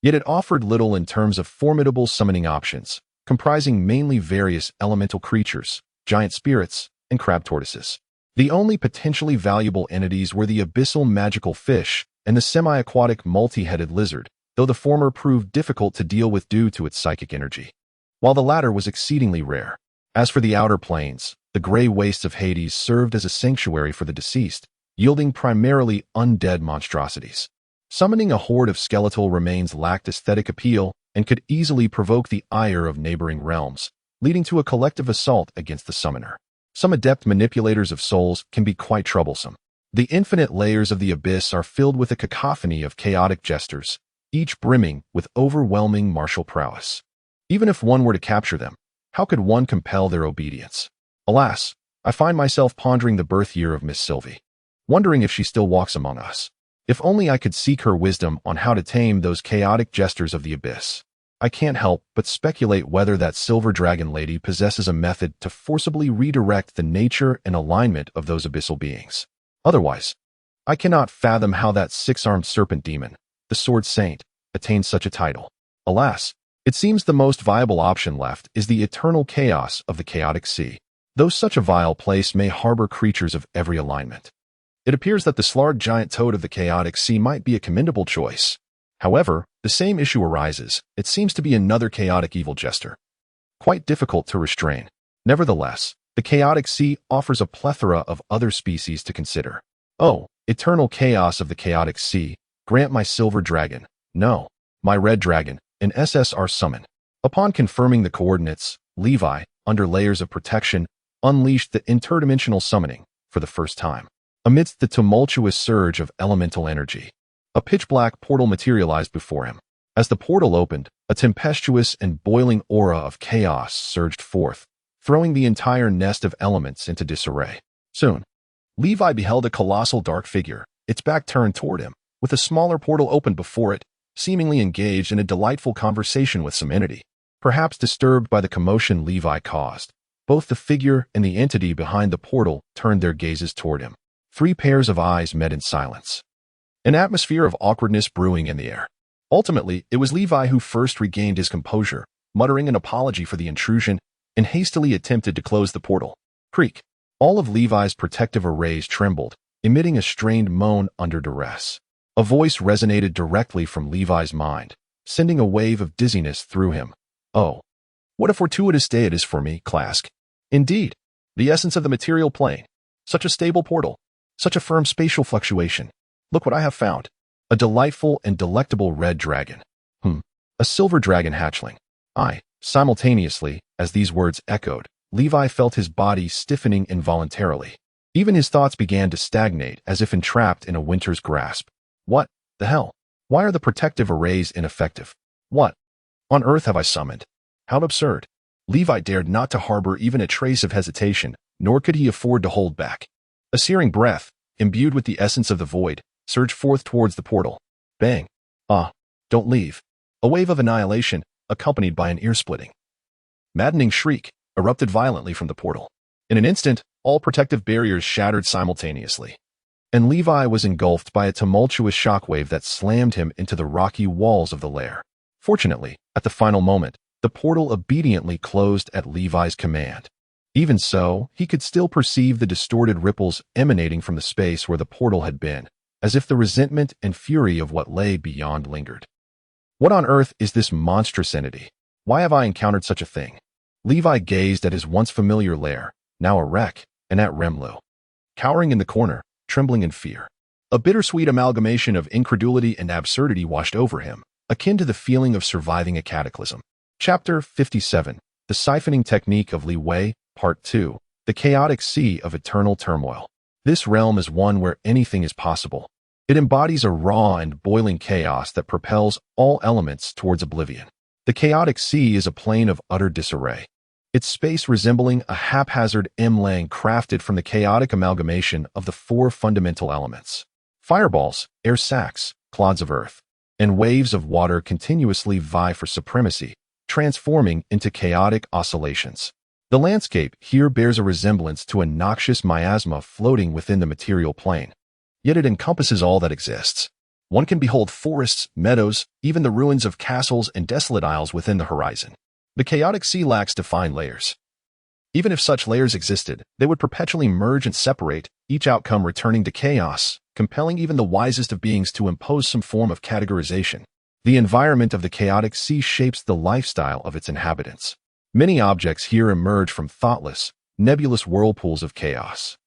Yet it offered little in terms of formidable summoning options, comprising mainly various elemental creatures, giant spirits, and crab tortoises. The only potentially valuable entities were the abyssal magical fish and the semi-aquatic multi-headed lizard, though the former proved difficult to deal with due to its psychic energy, while the latter was exceedingly rare. As for the outer planes, the gray wastes of Hades served as a sanctuary for the deceased, yielding primarily undead monstrosities. Summoning a horde of skeletal remains lacked aesthetic appeal and could easily provoke the ire of neighboring realms, leading to a collective assault against the summoner. Some adept manipulators of souls can be quite troublesome. The infinite layers of the abyss are filled with a cacophony of chaotic jesters, each brimming with overwhelming martial prowess. Even if one were to capture them, how could one compel their obedience? Alas, I find myself pondering the birth year of Miss Sylvie, wondering if she still walks among us. If only I could seek her wisdom on how to tame those chaotic jesters of the abyss. I can't help but speculate whether that silver dragon lady possesses a method to forcibly redirect the nature and alignment of those abyssal beings. Otherwise, I cannot fathom how that 6-armed serpent demon, the Sword Saint, attained such a title. Alas, it seems the most viable option left is the eternal chaos of the chaotic sea, though such a vile place may harbor creatures of every alignment. It appears that the Slarg giant toad of the chaotic sea might be a commendable choice. However, the same issue arises. It seems to be another chaotic evil jester, quite difficult to restrain. Nevertheless, the chaotic sea offers a plethora of other species to consider. Oh, eternal chaos of the chaotic sea, grant my silver dragon, no, my red dragon, an SSR summon. Upon confirming the coordinates, Levi, under layers of protection, unleashed the interdimensional summoning for the first time. Amidst the tumultuous surge of elemental energy, a pitch-black portal materialized before him. As the portal opened, a tempestuous and boiling aura of chaos surged forth, throwing the entire nest of elements into disarray. Soon, Levi beheld a colossal dark figure, its back turned toward him, with a smaller portal open before it, seemingly engaged in a delightful conversation with some entity. Perhaps disturbed by the commotion Levi caused, both the figure and the entity behind the portal turned their gazes toward him. 3 pairs of eyes met in silence, an atmosphere of awkwardness brewing in the air. Ultimately, it was Levi who first regained his composure, muttering an apology for the intrusion, and hastily attempted to close the portal. Creak. All of Levi's protective arrays trembled, emitting a strained moan under duress. A voice resonated directly from Levi's mind, sending a wave of dizziness through him. Oh, what a fortuitous day it is for me, Clask. Indeed, the essence of the material plane. Such a stable portal. Such a firm spatial fluctuation. Look what I have found. A delightful and delectable red dragon. A silver dragon hatchling. Simultaneously, as these words echoed, Levi felt his body stiffening involuntarily. Even his thoughts began to stagnate as if entrapped in a winter's grasp. What the hell? Why are the protective arrays ineffective? What on earth have I summoned? How absurd. Levi dared not to harbor even a trace of hesitation, nor could he afford to hold back. A searing breath, imbued with the essence of the void, surged forth towards the portal. Bang. Don't leave. A wave of annihilation, accompanied by an ear-splitting, maddening shriek, erupted violently from the portal. In an instant, all protective barriers shattered simultaneously. and Levi was engulfed by a tumultuous shockwave that slammed him into the rocky walls of the lair. Fortunately, at the final moment, the portal obediently closed at Levi's command. Even so, he could still perceive the distorted ripples emanating from the space where the portal had been, as if the resentment and fury of what lay beyond lingered. What on earth is this monstrous entity? Why have I encountered such a thing? Levi gazed at his once familiar lair, now a wreck, and at Remlu, cowering in the corner, trembling in fear. A bittersweet amalgamation of incredulity and absurdity washed over him, akin to the feeling of surviving a cataclysm. Chapter 57, The Siphoning Technique of Li Wei, Part 2, The Chaotic Sea of Eternal Turmoil. This realm is one where anything is possible. It embodies a raw and boiling chaos that propels all elements towards oblivion. The chaotic sea is a plane of utter disarray, its space resembling a haphazard inlaying crafted from the chaotic amalgamation of the four fundamental elements. Fireballs, air sacs, clods of earth, and waves of water continuously vie for supremacy, transforming into chaotic oscillations. The landscape here bears a resemblance to a noxious miasma floating within the material plane, yet it encompasses all that exists. One can behold forests, meadows, even the ruins of castles and desolate isles within the horizon. The chaotic sea lacks defined layers. Even if such layers existed, they would perpetually merge and separate, each outcome returning to chaos, compelling even the wisest of beings to impose some form of categorization. The environment of the chaotic sea shapes the lifestyle of its inhabitants. Many objects here emerge from thoughtless, nebulous whirlpools of chaos.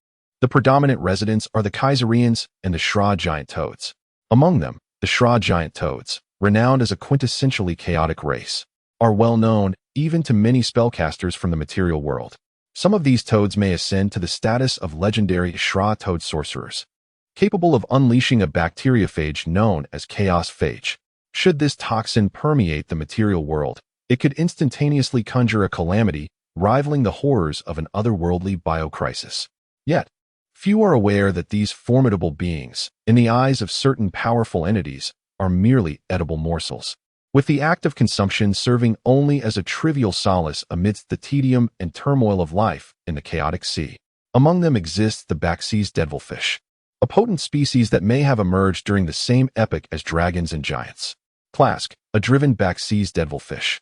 The predominant residents are the Kaiserians and the Shra giant toads. Among them, the Shra giant toads, renowned as a quintessentially chaotic race, are well known even to many spellcasters from the material world. Some of these toads may ascend to the status of legendary Shra toad sorcerers, capable of unleashing a bacteriophage known as chaos phage. Should this toxin permeate the material world, it could instantaneously conjure a calamity rivaling the horrors of an otherworldly biocrisis. Yet, few are aware that these formidable beings, in the eyes of certain powerful entities, are merely edible morsels, with the act of consumption serving only as a trivial solace amidst the tedium and turmoil of life in the chaotic sea. Among them exists the Baxi's devilfish, a potent species that may have emerged during the same epoch as dragons and giants. Klask, a driven Baxi's devilfish,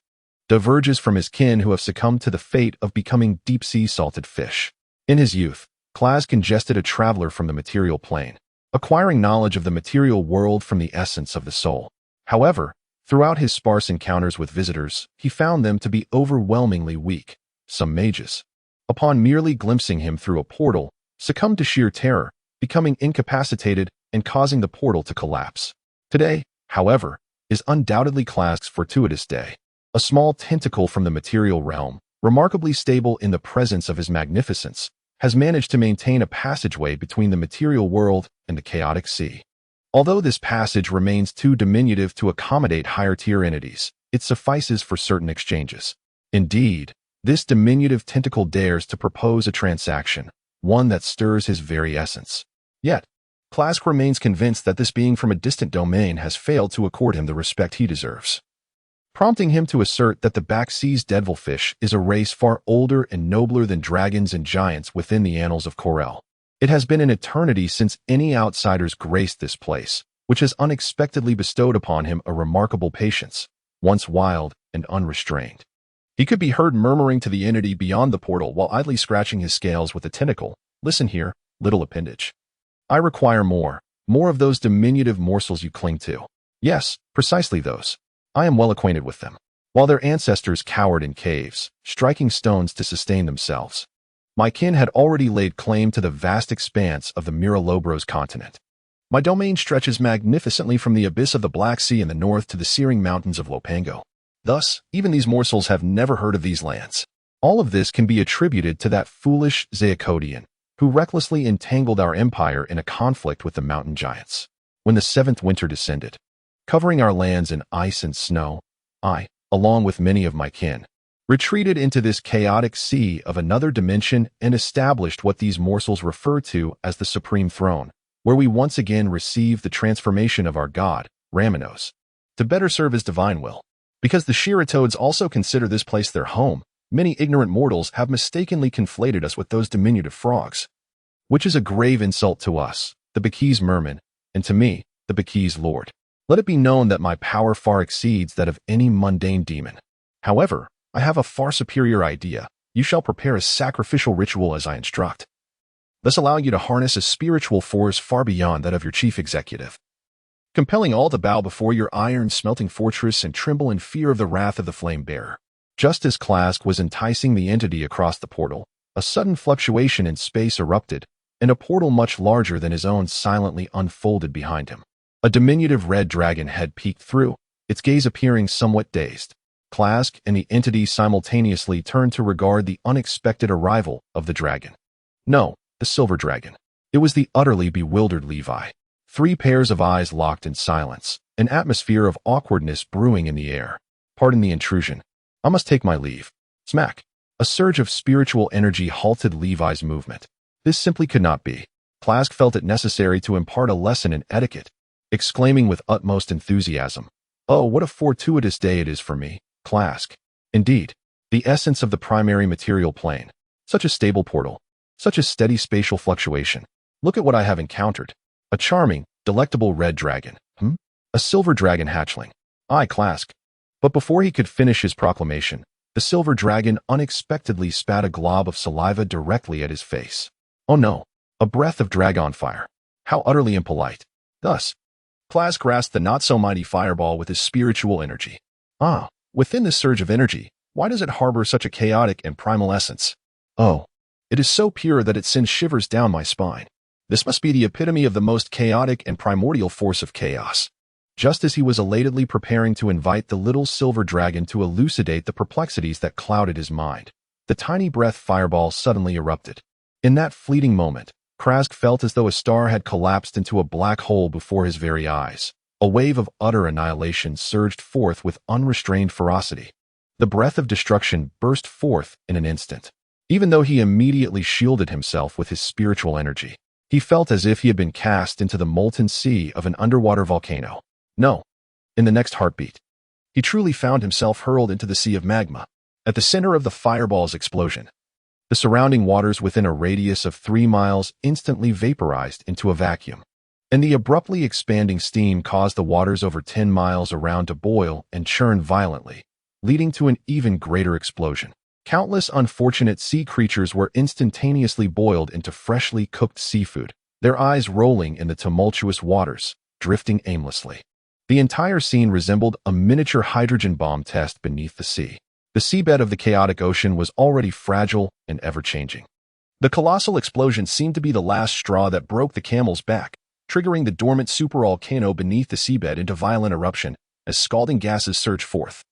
diverges from his kin who have succumbed to the fate of becoming deep-sea salted fish. In his youth, Klask ingested a traveler from the material plane, acquiring knowledge of the material world from the essence of the soul. However, throughout his sparse encounters with visitors, he found them to be overwhelmingly weak. Some mages, upon merely glimpsing him through a portal, succumbed to sheer terror, becoming incapacitated and causing the portal to collapse. Today, however, is undoubtedly Klask's fortuitous day. A small tentacle from the material realm, remarkably stable in the presence of his magnificence, has managed to maintain a passageway between the material world and the chaotic sea. Although this passage remains too diminutive to accommodate higher-tier entities, it suffices for certain exchanges. Indeed, this diminutive tentacle dares to propose a transaction, one that stirs his very essence. Yet, Klask remains convinced that this being from a distant domain has failed to accord him the respect he deserves, prompting him to assert that the Baxi's devilfish is a race far older and nobler than dragons and giants within the annals of Corel. It has been an eternity since any outsiders graced this place, which has unexpectedly bestowed upon him a remarkable patience, once wild and unrestrained. He could be heard murmuring to the entity beyond the portal while idly scratching his scales with a tentacle. Listen here, little appendage. I require more of those diminutive morsels you cling to. Yes, precisely those. I am well acquainted with them. While their ancestors cowered in caves, striking stones to sustain themselves, my kin had already laid claim to the vast expanse of the Miralobros continent. My domain stretches magnificently from the abyss of the Black Sea in the north to the searing mountains of Lopango. Thus, even these morsels have never heard of these lands. All of this can be attributed to that foolish Zaakodian, who recklessly entangled our empire in a conflict with the mountain giants. When the seventh winter descended, covering our lands in ice and snow, I, along with many of my kin, retreated into this chaotic sea of another dimension and established what these morsels refer to as the Supreme Throne, where we once again receive the transformation of our god, Raminos, to better serve his divine will. Because the Shiratoads also consider this place their home, many ignorant mortals have mistakenly conflated us with those diminutive frogs, which is a grave insult to us, the Baki's merman, and to me, the Baki's lord. Let it be known that my power far exceeds that of any mundane demon. However, I have a far superior idea. You shall prepare a sacrificial ritual as I instruct, thus allowing you to harness a spiritual force far beyond that of your chief executive, compelling all to bow before your iron-smelting fortress and tremble in fear of the wrath of the flame-bearer. Just as Klask was enticing the entity across the portal, a sudden fluctuation in space erupted, and a portal much larger than his own silently unfolded behind him. A diminutive red dragon head peeked through, its gaze appearing somewhat dazed. Klask and the entity simultaneously turned to regard the unexpected arrival of the dragon. No, the silver dragon. It was the utterly bewildered Levi. 3 pairs of eyes locked in silence, an atmosphere of awkwardness brewing in the air. Pardon the intrusion. I must take my leave. Smack. A surge of spiritual energy halted Levi's movement. This simply could not be. Klask felt it necessary to impart a lesson in etiquette, exclaiming with utmost enthusiasm, "Oh, what a fortuitous day it is for me, Klask. Indeed, the essence of the primary material plane. Such a stable portal. Such a steady spatial fluctuation. Look at what I have encountered. A charming, delectable red dragon. A silver dragon hatchling. I, Klask." But before he could finish his proclamation, the silver dragon unexpectedly spat a glob of saliva directly at his face. Oh no, a breath of dragon fire. How utterly impolite. Thus, Klask grasped the not-so-mighty fireball with his spiritual energy. Within this surge of energy, why does it harbor such a chaotic and primal essence? Oh, it is so pure that it sends shivers down my spine. This must be the epitome of the most chaotic and primordial force of chaos. Just as he was elatedly preparing to invite the little silver dragon to elucidate the perplexities that clouded his mind, the tiny breath fireball suddenly erupted. In that fleeting moment, Klask felt as though a star had collapsed into a black hole before his very eyes. A wave of utter annihilation surged forth with unrestrained ferocity. The breath of destruction burst forth in an instant. Even though he immediately shielded himself with his spiritual energy, he felt as if he had been cast into the molten sea of an underwater volcano. No, in the next heartbeat, he truly found himself hurled into the sea of magma. At the center of the fireball's explosion, the surrounding waters within a radius of 3 miles instantly vaporized into a vacuum, and the abruptly expanding steam caused the waters over 10 miles around to boil and churn violently, leading to an even greater explosion. Countless unfortunate sea creatures were instantaneously boiled into freshly cooked seafood, their eyes rolling in the tumultuous waters, drifting aimlessly. The entire scene resembled a miniature hydrogen bomb test beneath the sea. The seabed of the chaotic ocean was already fragile and ever-changing. The colossal explosion seemed to be the last straw that broke the camel's back, triggering the dormant supervolcano beneath the seabed into violent eruption as scalding gases surged forth,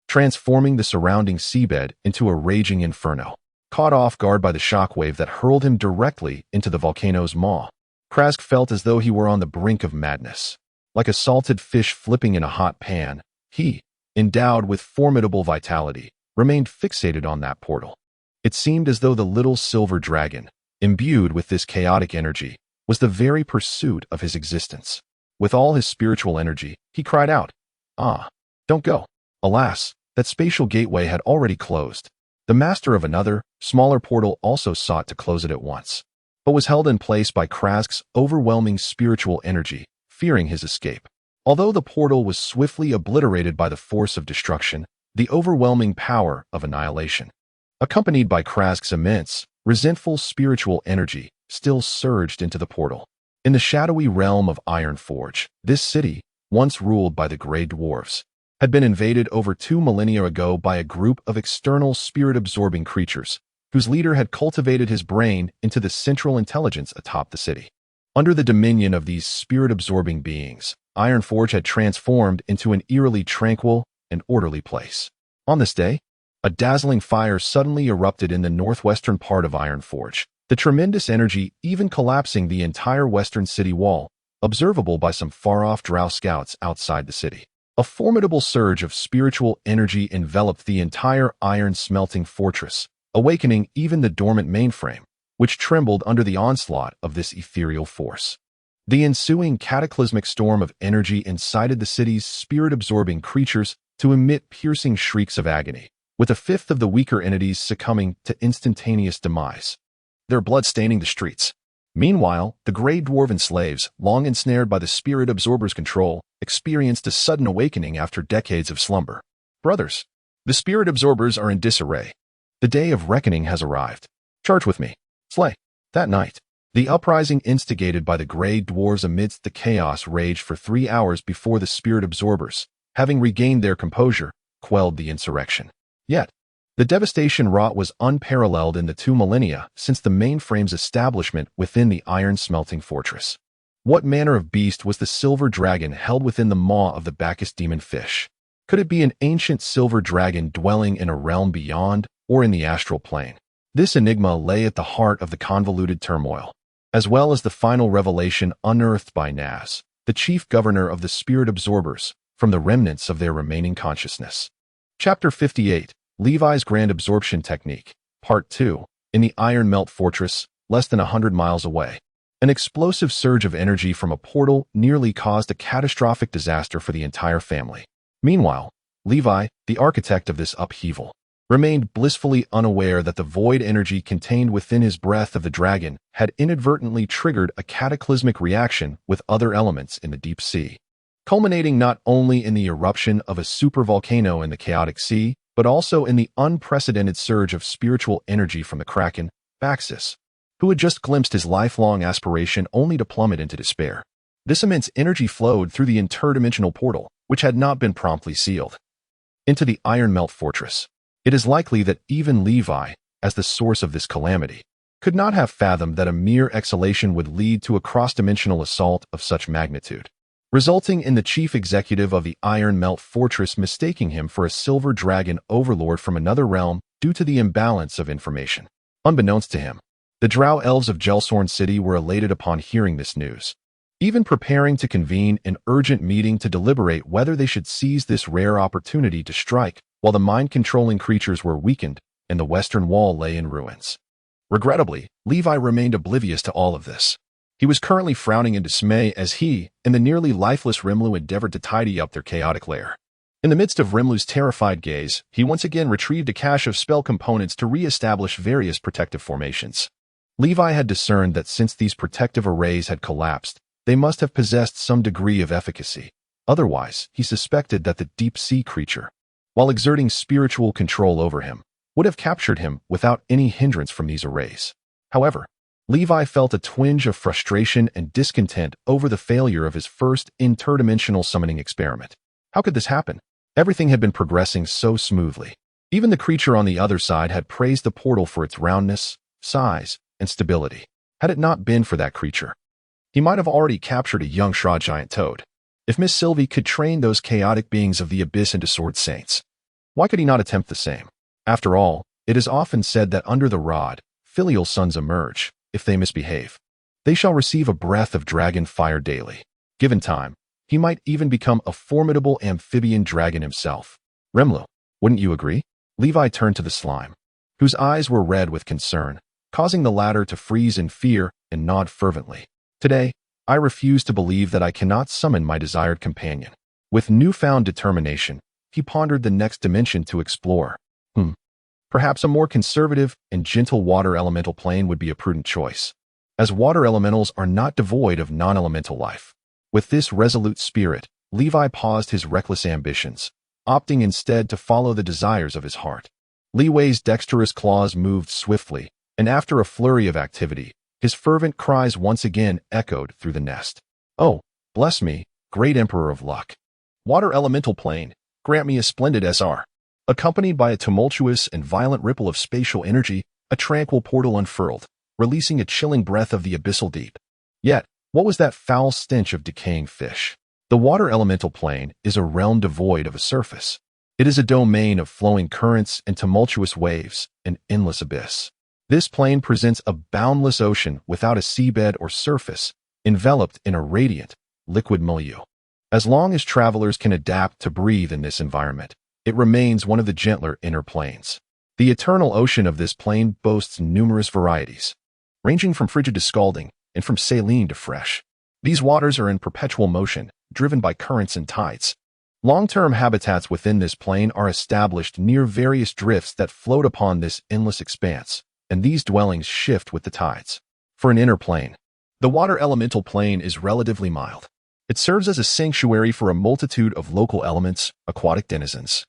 transforming the surrounding seabed into a raging inferno. Caught off guard by the shockwave that hurled him directly into the volcano's maw, Klask felt as though he were on the brink of madness. Like a salted fish flipping in a hot pan, he, endowed with formidable vitality, remained fixated on that portal. It seemed as though the little silver dragon, imbued with this chaotic energy, was the very pursuit of his existence. With all his spiritual energy, he cried out, "Don't go." Alas, that spatial gateway had already closed. The master of another, smaller portal also sought to close it at once, but was held in place by Klask's overwhelming spiritual energy, fearing his escape. Although the portal was swiftly obliterated by the force of destruction, the overwhelming power of annihilation, accompanied by Klask's immense, resentful spiritual energy, still surged into the portal. In the shadowy realm of Ironforge, this city, once ruled by the Grey Dwarves, had been invaded over 2 millennia ago by a group of external spirit-absorbing creatures, whose leader had cultivated his brain into the central intelligence atop the city. Under the dominion of these spirit-absorbing beings, Ironforge had transformed into an eerily tranquil and orderly place. On this day, a dazzling fire suddenly erupted in the northwestern part of Ironforge, the tremendous energy even collapsing the entire western city wall, observable by some far-off drow scouts outside the city. A formidable surge of spiritual energy enveloped the entire iron-smelting fortress, awakening even the dormant mainframe, which trembled under the onslaught of this ethereal force. The ensuing cataclysmic storm of energy incited the city's spirit-absorbing creatures to emit piercing shrieks of agony, with a fifth of the weaker entities succumbing to instantaneous demise, their blood staining the streets. Meanwhile, the Grey Dwarven slaves, long ensnared by the spirit absorber's control, experienced a sudden awakening after decades of slumber. Brothers, the spirit absorbers are in disarray. The day of reckoning has arrived. Charge with me. Slay. That night, the uprising instigated by the Grey Dwarves amidst the chaos raged for 3 hours before the spirit absorbers, having regained their composure, quelled the insurrection. Yet, the devastation wrought was unparalleled in the 2 millennia since the mainframe's establishment within the iron-smelting fortress. What manner of beast was the silver dragon held within the maw of the Bacchus demon fish? Could it be an ancient silver dragon dwelling in a realm beyond, or in the astral plane? This enigma lay at the heart of the convoluted turmoil, as well as the final revelation unearthed by Naz, the chief governor of the spirit absorbers, from the remnants of their remaining consciousness. Chapter 58, Levi's Grand Absorption Technique, Part 2, in the Iron Melt Fortress, less than 100 miles away. An explosive surge of energy from a portal nearly caused a catastrophic disaster for the entire family. Meanwhile, Levi, the architect of this upheaval, remained blissfully unaware that the void energy contained within his breath of the dragon had inadvertently triggered a cataclysmic reaction with other elements in the deep sea, culminating not only in the eruption of a supervolcano in the chaotic sea, but also in the unprecedented surge of spiritual energy from the Kraken, Bacchus, who had just glimpsed his lifelong aspiration only to plummet into despair. This immense energy flowed through the interdimensional portal, which had not been promptly sealed, into the Iron Melt Fortress. It is likely that even Levi, as the source of this calamity, could not have fathomed that a mere exhalation would lead to a cross-dimensional assault of such magnitude, resulting in the chief executive of the Iron Melt Fortress mistaking him for a silver dragon overlord from another realm due to the imbalance of information. Unbeknownst to him, the drow elves of Gelsorn City were elated upon hearing this news, even preparing to convene an urgent meeting to deliberate whether they should seize this rare opportunity to strike while the mind-controlling creatures were weakened and the western wall lay in ruins. Regrettably, Levi remained oblivious to all of this. He was currently frowning in dismay as he and the nearly lifeless Rimlu endeavored to tidy up their chaotic lair. In the midst of Rimlu's terrified gaze, he once again retrieved a cache of spell components to re-establish various protective formations. Levi had discerned that since these protective arrays had collapsed, they must have possessed some degree of efficacy. Otherwise, he suspected that the deep-sea creature, while exerting spiritual control over him, would have captured him without any hindrance from these arrays. However, Levi felt a twinge of frustration and discontent over the failure of his first interdimensional summoning experiment. How could this happen? Everything had been progressing so smoothly. Even the creature on the other side had praised the portal for its roundness, size, and stability. Had it not been for that creature, he might have already captured a young Shroud Giant Toad. If Miss Sylvie could train those chaotic beings of the abyss into sword saints, why could he not attempt the same? After all, it is often said that under the rod, filial sons emerge. If they misbehave, they shall receive a breath of dragon fire daily. Given time, he might even become a formidable amphibian dragon himself. Rimlu, wouldn't you agree? Levi turned to the slime, whose eyes were red with concern, causing the latter to freeze in fear and nod fervently. Today, I refuse to believe that I cannot summon my desired companion. With newfound determination, he pondered the next dimension to explore. Perhaps a more conservative and gentle water elemental plane would be a prudent choice, as water elementals are not devoid of non-elemental life. With this resolute spirit, Levi paused his reckless ambitions, opting instead to follow the desires of his heart. Liwei's dexterous claws moved swiftly, and after a flurry of activity, his fervent cries once again echoed through the nest. Oh, bless me, great Emperor of Luck. Water elemental plane, grant me a splendid SR. Accompanied by a tumultuous and violent ripple of spatial energy, a tranquil portal unfurled, releasing a chilling breath of the abyssal deep. Yet, what was that foul stench of decaying fish? The water elemental plane is a realm devoid of a surface. It is a domain of flowing currents and tumultuous waves, an endless abyss. This plane presents a boundless ocean without a seabed or surface, enveloped in a radiant, liquid milieu. As long as travelers can adapt to breathe in this environment, it remains one of the gentler inner planes. The eternal ocean of this plane boasts numerous varieties, ranging from frigid to scalding and from saline to fresh. These waters are in perpetual motion, driven by currents and tides. Long-term habitats within this plane are established near various drifts that float upon this endless expanse, and these dwellings shift with the tides. For an inner plane, The water elemental plane is relatively mild. It serves as a sanctuary for a multitude of local elements, aquatic denizens,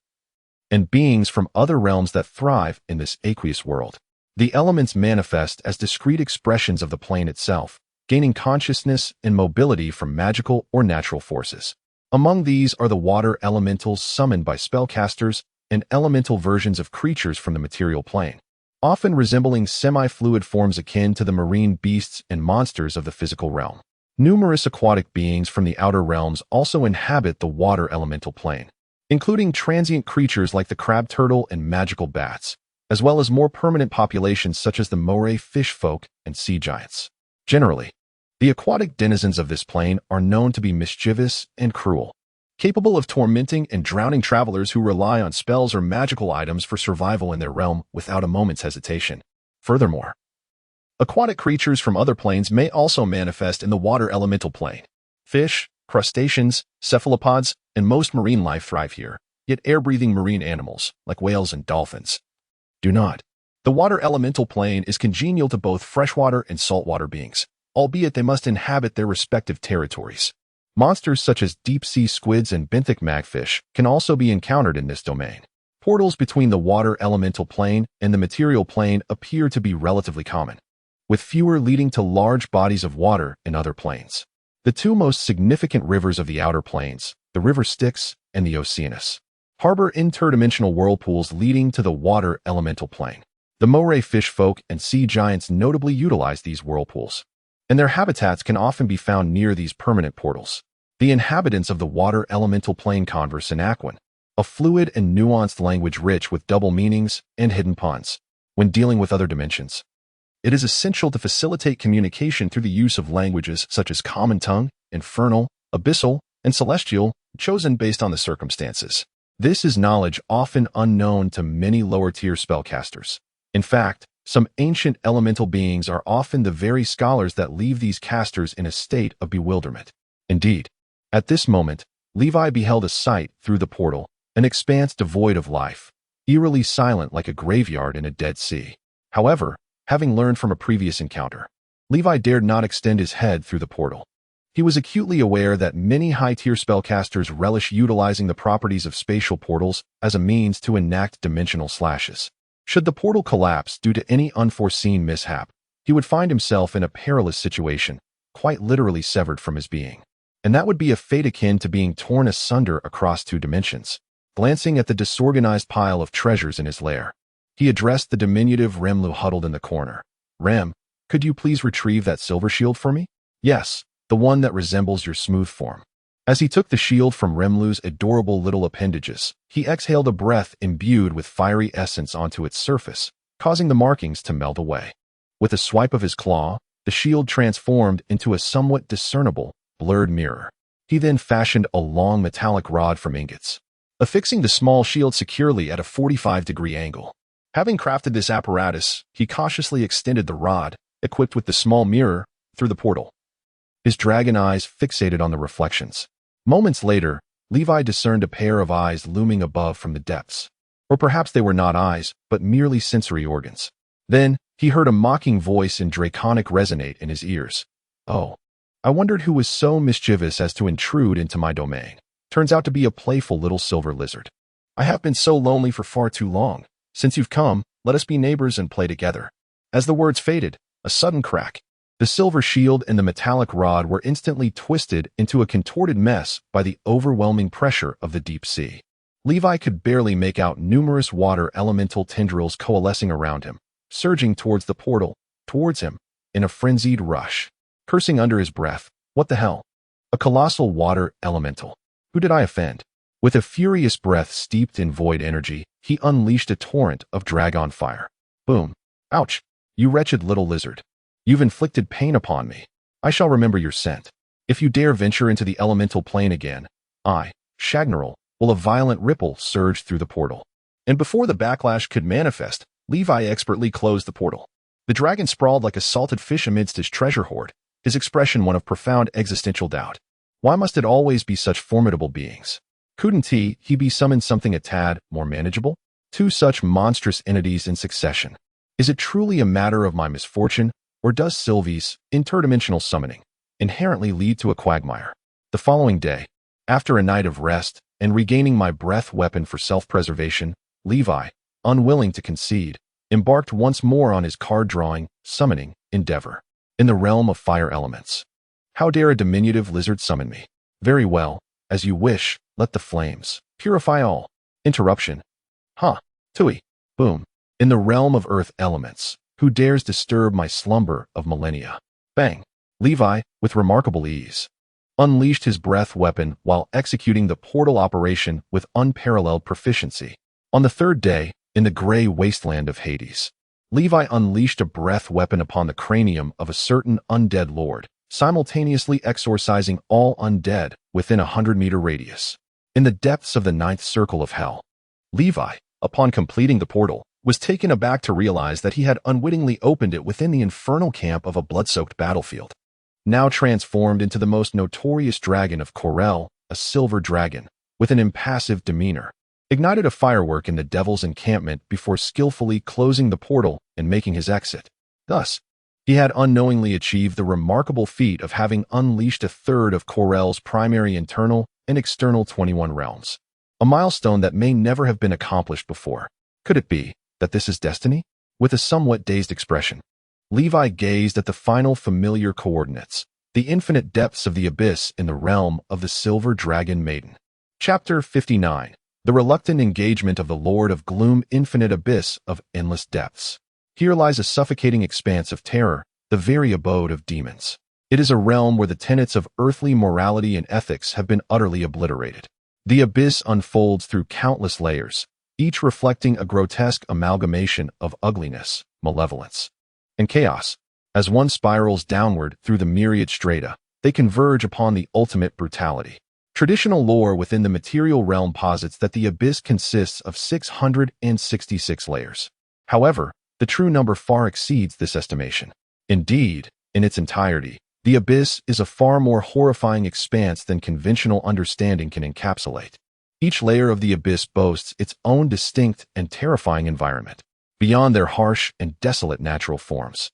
and beings from other realms that thrive in this aqueous world. The elements manifest as discrete expressions of the plane itself, gaining consciousness and mobility from magical or natural forces. Among these are the water elementals summoned by spellcasters and elemental versions of creatures from the material plane, often resembling semi-fluid forms akin to the marine beasts and monsters of the physical realm. Numerous aquatic beings from the outer realms also inhabit the water elemental plane, including transient creatures like the crab turtle and magical bats, as well as more permanent populations such as the moray fish folk and sea giants. Generally, the aquatic denizens of this plane are known to be mischievous and cruel, capable of tormenting and drowning travelers who rely on spells or magical items for survival in their realm without a moment's hesitation. Furthermore, aquatic creatures from other planes may also manifest in the water elemental plane. Fish, crustaceans, cephalopods, and most marine life thrive here, yet air-breathing marine animals, like whales and dolphins, do not. The water elemental plane is congenial to both freshwater and saltwater beings, albeit they must inhabit their respective territories. Monsters such as deep-sea squids and benthic magfish can also be encountered in this domain. Portals between the water elemental plane and the material plane appear to be relatively common, with fewer leading to large bodies of water in other planes. The two most significant rivers of the outer planes, the River Styx and the Oceanus, harbor interdimensional whirlpools leading to the water elemental plane. The moray fish folk and sea giants notably utilize these whirlpools, and their habitats can often be found near these permanent portals. The inhabitants of the water elemental plane converse in Aquan, a fluid and nuanced language rich with double meanings and hidden puns. When dealing with other dimensions, it is essential to facilitate communication through the use of languages such as common tongue, infernal, abyssal, and celestial, chosen based on the circumstances. This is knowledge often unknown to many lower-tier spellcasters. In fact, some ancient elemental beings are often the very scholars that leave these casters in a state of bewilderment. Indeed, at this moment, Levi beheld a sight through the portal, an expanse devoid of life, eerily silent like a graveyard in a dead sea. However, having learned from a previous encounter, Levi dared not extend his head through the portal. He was acutely aware that many high-tier spellcasters relish utilizing the properties of spatial portals as a means to enact dimensional slashes. Should the portal collapse due to any unforeseen mishap, he would find himself in a perilous situation, quite literally severed from his being. And that would be a fate akin to being torn asunder across two dimensions. Glancing at the disorganized pile of treasures in his lair, he addressed the diminutive Remlu huddled in the corner. "Rem, could you please retrieve that silver shield for me?" "Yes, the one that resembles your smooth form." As he took the shield from Remlu's adorable little appendages, he exhaled a breath imbued with fiery essence onto its surface, causing the markings to melt away. With a swipe of his claw, the shield transformed into a somewhat discernible, blurred mirror. He then fashioned a long metallic rod from ingots, affixing the small shield securely at a 45-degree angle. Having crafted this apparatus, he cautiously extended the rod, equipped with the small mirror, through the portal, his dragon eyes fixated on the reflections. Moments later, Levi discerned a pair of eyes looming above from the depths. Or perhaps they were not eyes, but merely sensory organs. Then, he heard a mocking voice in Draconic resonate in his ears. "Oh, I wondered who was so mischievous as to intrude into my domain. Turns out to be a playful little silver lizard. I have been so lonely for far too long. Since you've come, let us be neighbors and play together." As the words faded, a sudden crack. The silver shield and the metallic rod were instantly twisted into a contorted mess by the overwhelming pressure of the deep sea. Levi could barely make out numerous water elemental tendrils coalescing around him, surging towards the portal, towards him, in a frenzied rush. Cursing under his breath, "What the hell? A colossal water elemental. Who did I offend?" With a furious breath steeped in void energy, he unleashed a torrent of dragon fire. Boom. "Ouch, you wretched little lizard. You've inflicted pain upon me. I shall remember your scent. If you dare venture into the elemental plane again, I, Shagnarl, will." A violent ripple surged through the portal. And before the backlash could manifest, Levi expertly closed the portal. The dragon sprawled like a salted fish amidst his treasure hoard, his expression one of profound existential doubt. Why must it always be such formidable beings? Couldn't he be summoned something a tad more manageable? Two such monstrous entities in succession. Is it truly a matter of my misfortune, or does Sylvie's interdimensional summoning inherently lead to a quagmire? The following day, after a night of rest and regaining my breath weapon for self-preservation, Levi, unwilling to concede, embarked once more on his card-drawing, summoning endeavor in the realm of fire elements. How dare a diminutive lizard summon me? Very well, as you wish, let the flames purify all. Interruption. Huh. Tui. Boom. In the realm of earth elements, who dares disturb my slumber of millennia? Bang. Levi, with remarkable ease, unleashed his breath weapon while executing the portal operation with unparalleled proficiency. On the third day, in the gray wasteland of Hades, Levi unleashed a breath weapon upon the cranium of a certain undead lord, simultaneously exorcising all undead within a 100-meter radius. In the depths of the ninth circle of hell, Levi, upon completing the portal, was taken aback to realize that he had unwittingly opened it within the infernal camp of a blood-soaked battlefield. Now transformed into the most notorious dragon of Corel, a silver dragon, with an impassive demeanor, ignited a firework in the devil's encampment before skillfully closing the portal and making his exit. Thus, he had unknowingly achieved the remarkable feat of having unleashed a third of Corel's primary internal and external 21 realms, a milestone that may never have been accomplished before. Could it be that this is destiny? With a somewhat dazed expression, Levi gazed at the final familiar coordinates, the infinite depths of the abyss in the realm of the Silver Dragon Maiden. Chapter 59. The reluctant engagement of the Lord of Gloom. Infinite abyss of endless depths. Here lies a suffocating expanse of terror, the very abode of demons. It is a realm where the tenets of earthly morality and ethics have been utterly obliterated. The abyss unfolds through countless layers, each reflecting a grotesque amalgamation of ugliness, malevolence, and chaos. As one spirals downward through the myriad strata, they converge upon the ultimate brutality. Traditional lore within the material realm posits that the abyss consists of 666 layers. However, the true number far exceeds this estimation. Indeed, in its entirety, the abyss is a far more horrifying expanse than conventional understanding can encapsulate. Each layer of the abyss boasts its own distinct and terrifying environment, beyond their harsh and desolate natural forms.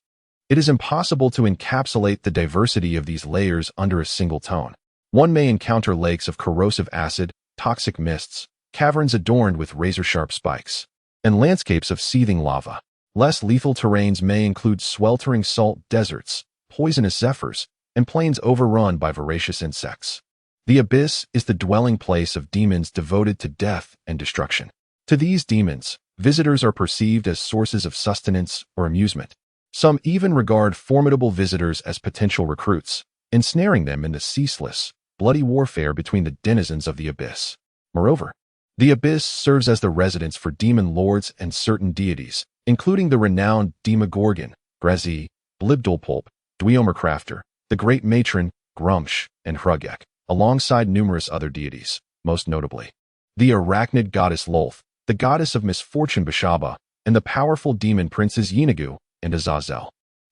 It is impossible to encapsulate the diversity of these layers under a single tone. One may encounter lakes of corrosive acid, toxic mists, caverns adorned with razor-sharp spikes, and landscapes of seething lava. Less lethal terrains may include sweltering salt deserts, poisonous zephyrs, and plains overrun by voracious insects. The abyss is the dwelling place of demons devoted to death and destruction. To these demons, visitors are perceived as sources of sustenance or amusement. Some even regard formidable visitors as potential recruits, ensnaring them in the ceaseless, bloody warfare between the denizens of the abyss. Moreover, the abyss serves as the residence for demon lords and certain deities, including the renowned Demogorgon, Grazi, Blibdolpulp, Dweomercrafter, the Great Matron, Grumsh, and Hrugek, alongside numerous other deities, most notably the arachnid goddess Lolth, the goddess of misfortune Bashaba, and the powerful demon princes Yinagu and Azazel.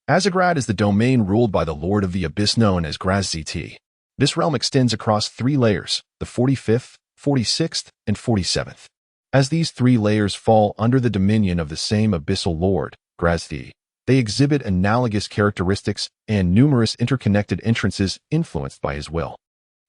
Azagrad is the domain ruled by the Lord of the Abyss known as Graz-ZT. This realm extends across 3 layers, the 45th, 46th, and 47th. As these 3 layers fall under the dominion of the same abyssal lord, Graz-Z, they exhibit analogous characteristics and numerous interconnected entrances influenced by his will.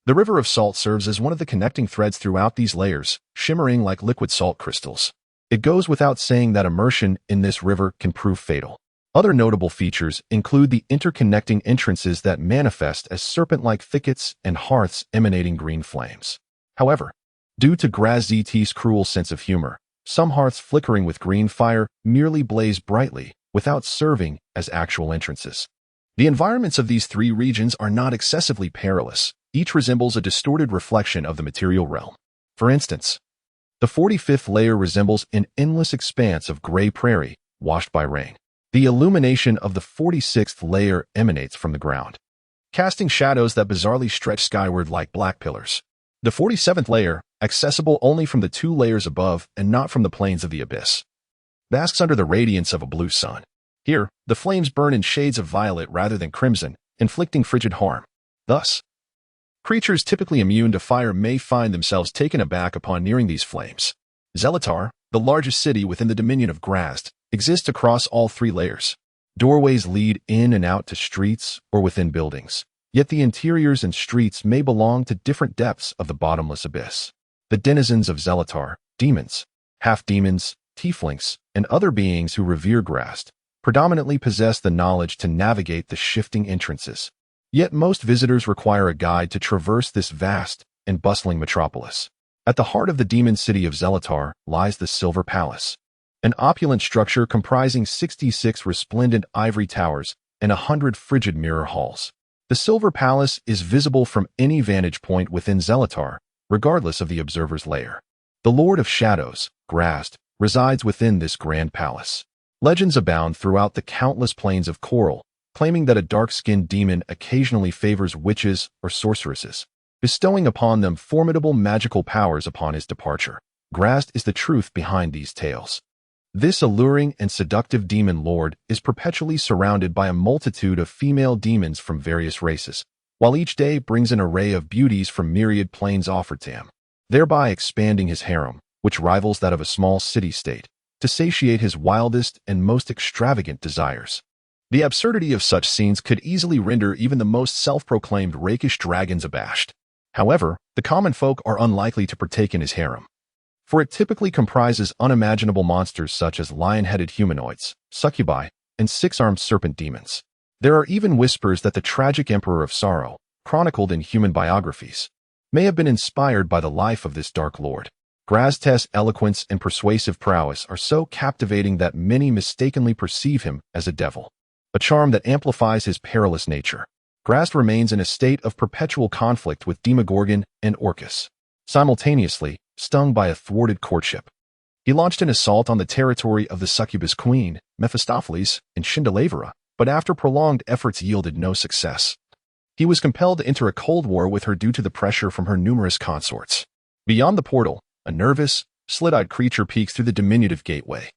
The River of Salt serves as one of the connecting threads throughout these layers, shimmering like liquid salt crystals. It goes without saying that immersion in this river can prove fatal. Other notable features include the interconnecting entrances that manifest as serpent-like thickets and hearths emanating green flames. However, due to Graz-ZT's cruel sense of humor, some hearths flickering with green fire merely blaze brightly without serving as actual entrances. The environments of these 3 regions are not excessively perilous. Each resembles a distorted reflection of the material realm. For instance, the 45th layer resembles an endless expanse of gray prairie washed by rain. The illumination of the 46th layer emanates from the ground, casting shadows that bizarrely stretch skyward like black pillars. The 47th layer, accessible only from the 2 layers above and not from the plains of the abyss, basks under the radiance of a blue sun. Here, the flames burn in shades of violet rather than crimson, inflicting frigid harm. Thus, creatures typically immune to fire may find themselves taken aback upon nearing these flames. Zelatar, the largest city within the dominion of Grazd, exists across all 3 layers. Doorways lead in and out to streets or within buildings, yet the interiors and streets may belong to different depths of the bottomless abyss. The denizens of Zelatar, demons, half-demons, tieflings, and other beings who revere Grast, predominantly possess the knowledge to navigate the shifting entrances. Yet most visitors require a guide to traverse this vast and bustling metropolis. At the heart of the demon city of Zelatar lies the Silver Palace, an opulent structure comprising 66 resplendent ivory towers and 100 frigid mirror halls. The Silver Palace is visible from any vantage point within Zelatar, regardless of the observer's lair. The Lord of Shadows, Grast, resides within this grand palace. Legends abound throughout the countless plains of Coral, claiming that a dark-skinned demon occasionally favors witches or sorceresses, bestowing upon them formidable magical powers upon his departure. Grast is the truth behind these tales. This alluring and seductive demon lord is perpetually surrounded by a multitude of female demons from various races, while each day brings an array of beauties from myriad planes offered to him, thereby expanding his harem, which rivals that of a small city-state, to satiate his wildest and most extravagant desires. The absurdity of such scenes could easily render even the most self-proclaimed rakish dragons abashed. However, the common folk are unlikely to partake in his harem, for it typically comprises unimaginable monsters such as lion-headed humanoids, succubi, and six-armed serpent demons. There are even whispers that the tragic Emperor of Sorrow, chronicled in human biographies, may have been inspired by the life of this dark lord. Grast's eloquence and persuasive prowess are so captivating that many mistakenly perceive him as a devil, a charm that amplifies his perilous nature. Grast remains in a state of perpetual conflict with Demogorgon and Orcus, simultaneously stung by a thwarted courtship. He launched an assault on the territory of the succubus queen, Mephistopheles, in Shindalavera, but after prolonged efforts yielded no success. He was compelled to enter a cold war with her due to the pressure from her numerous consorts. Beyond the portal, a nervous, slit-eyed creature peeks through the diminutive gateway.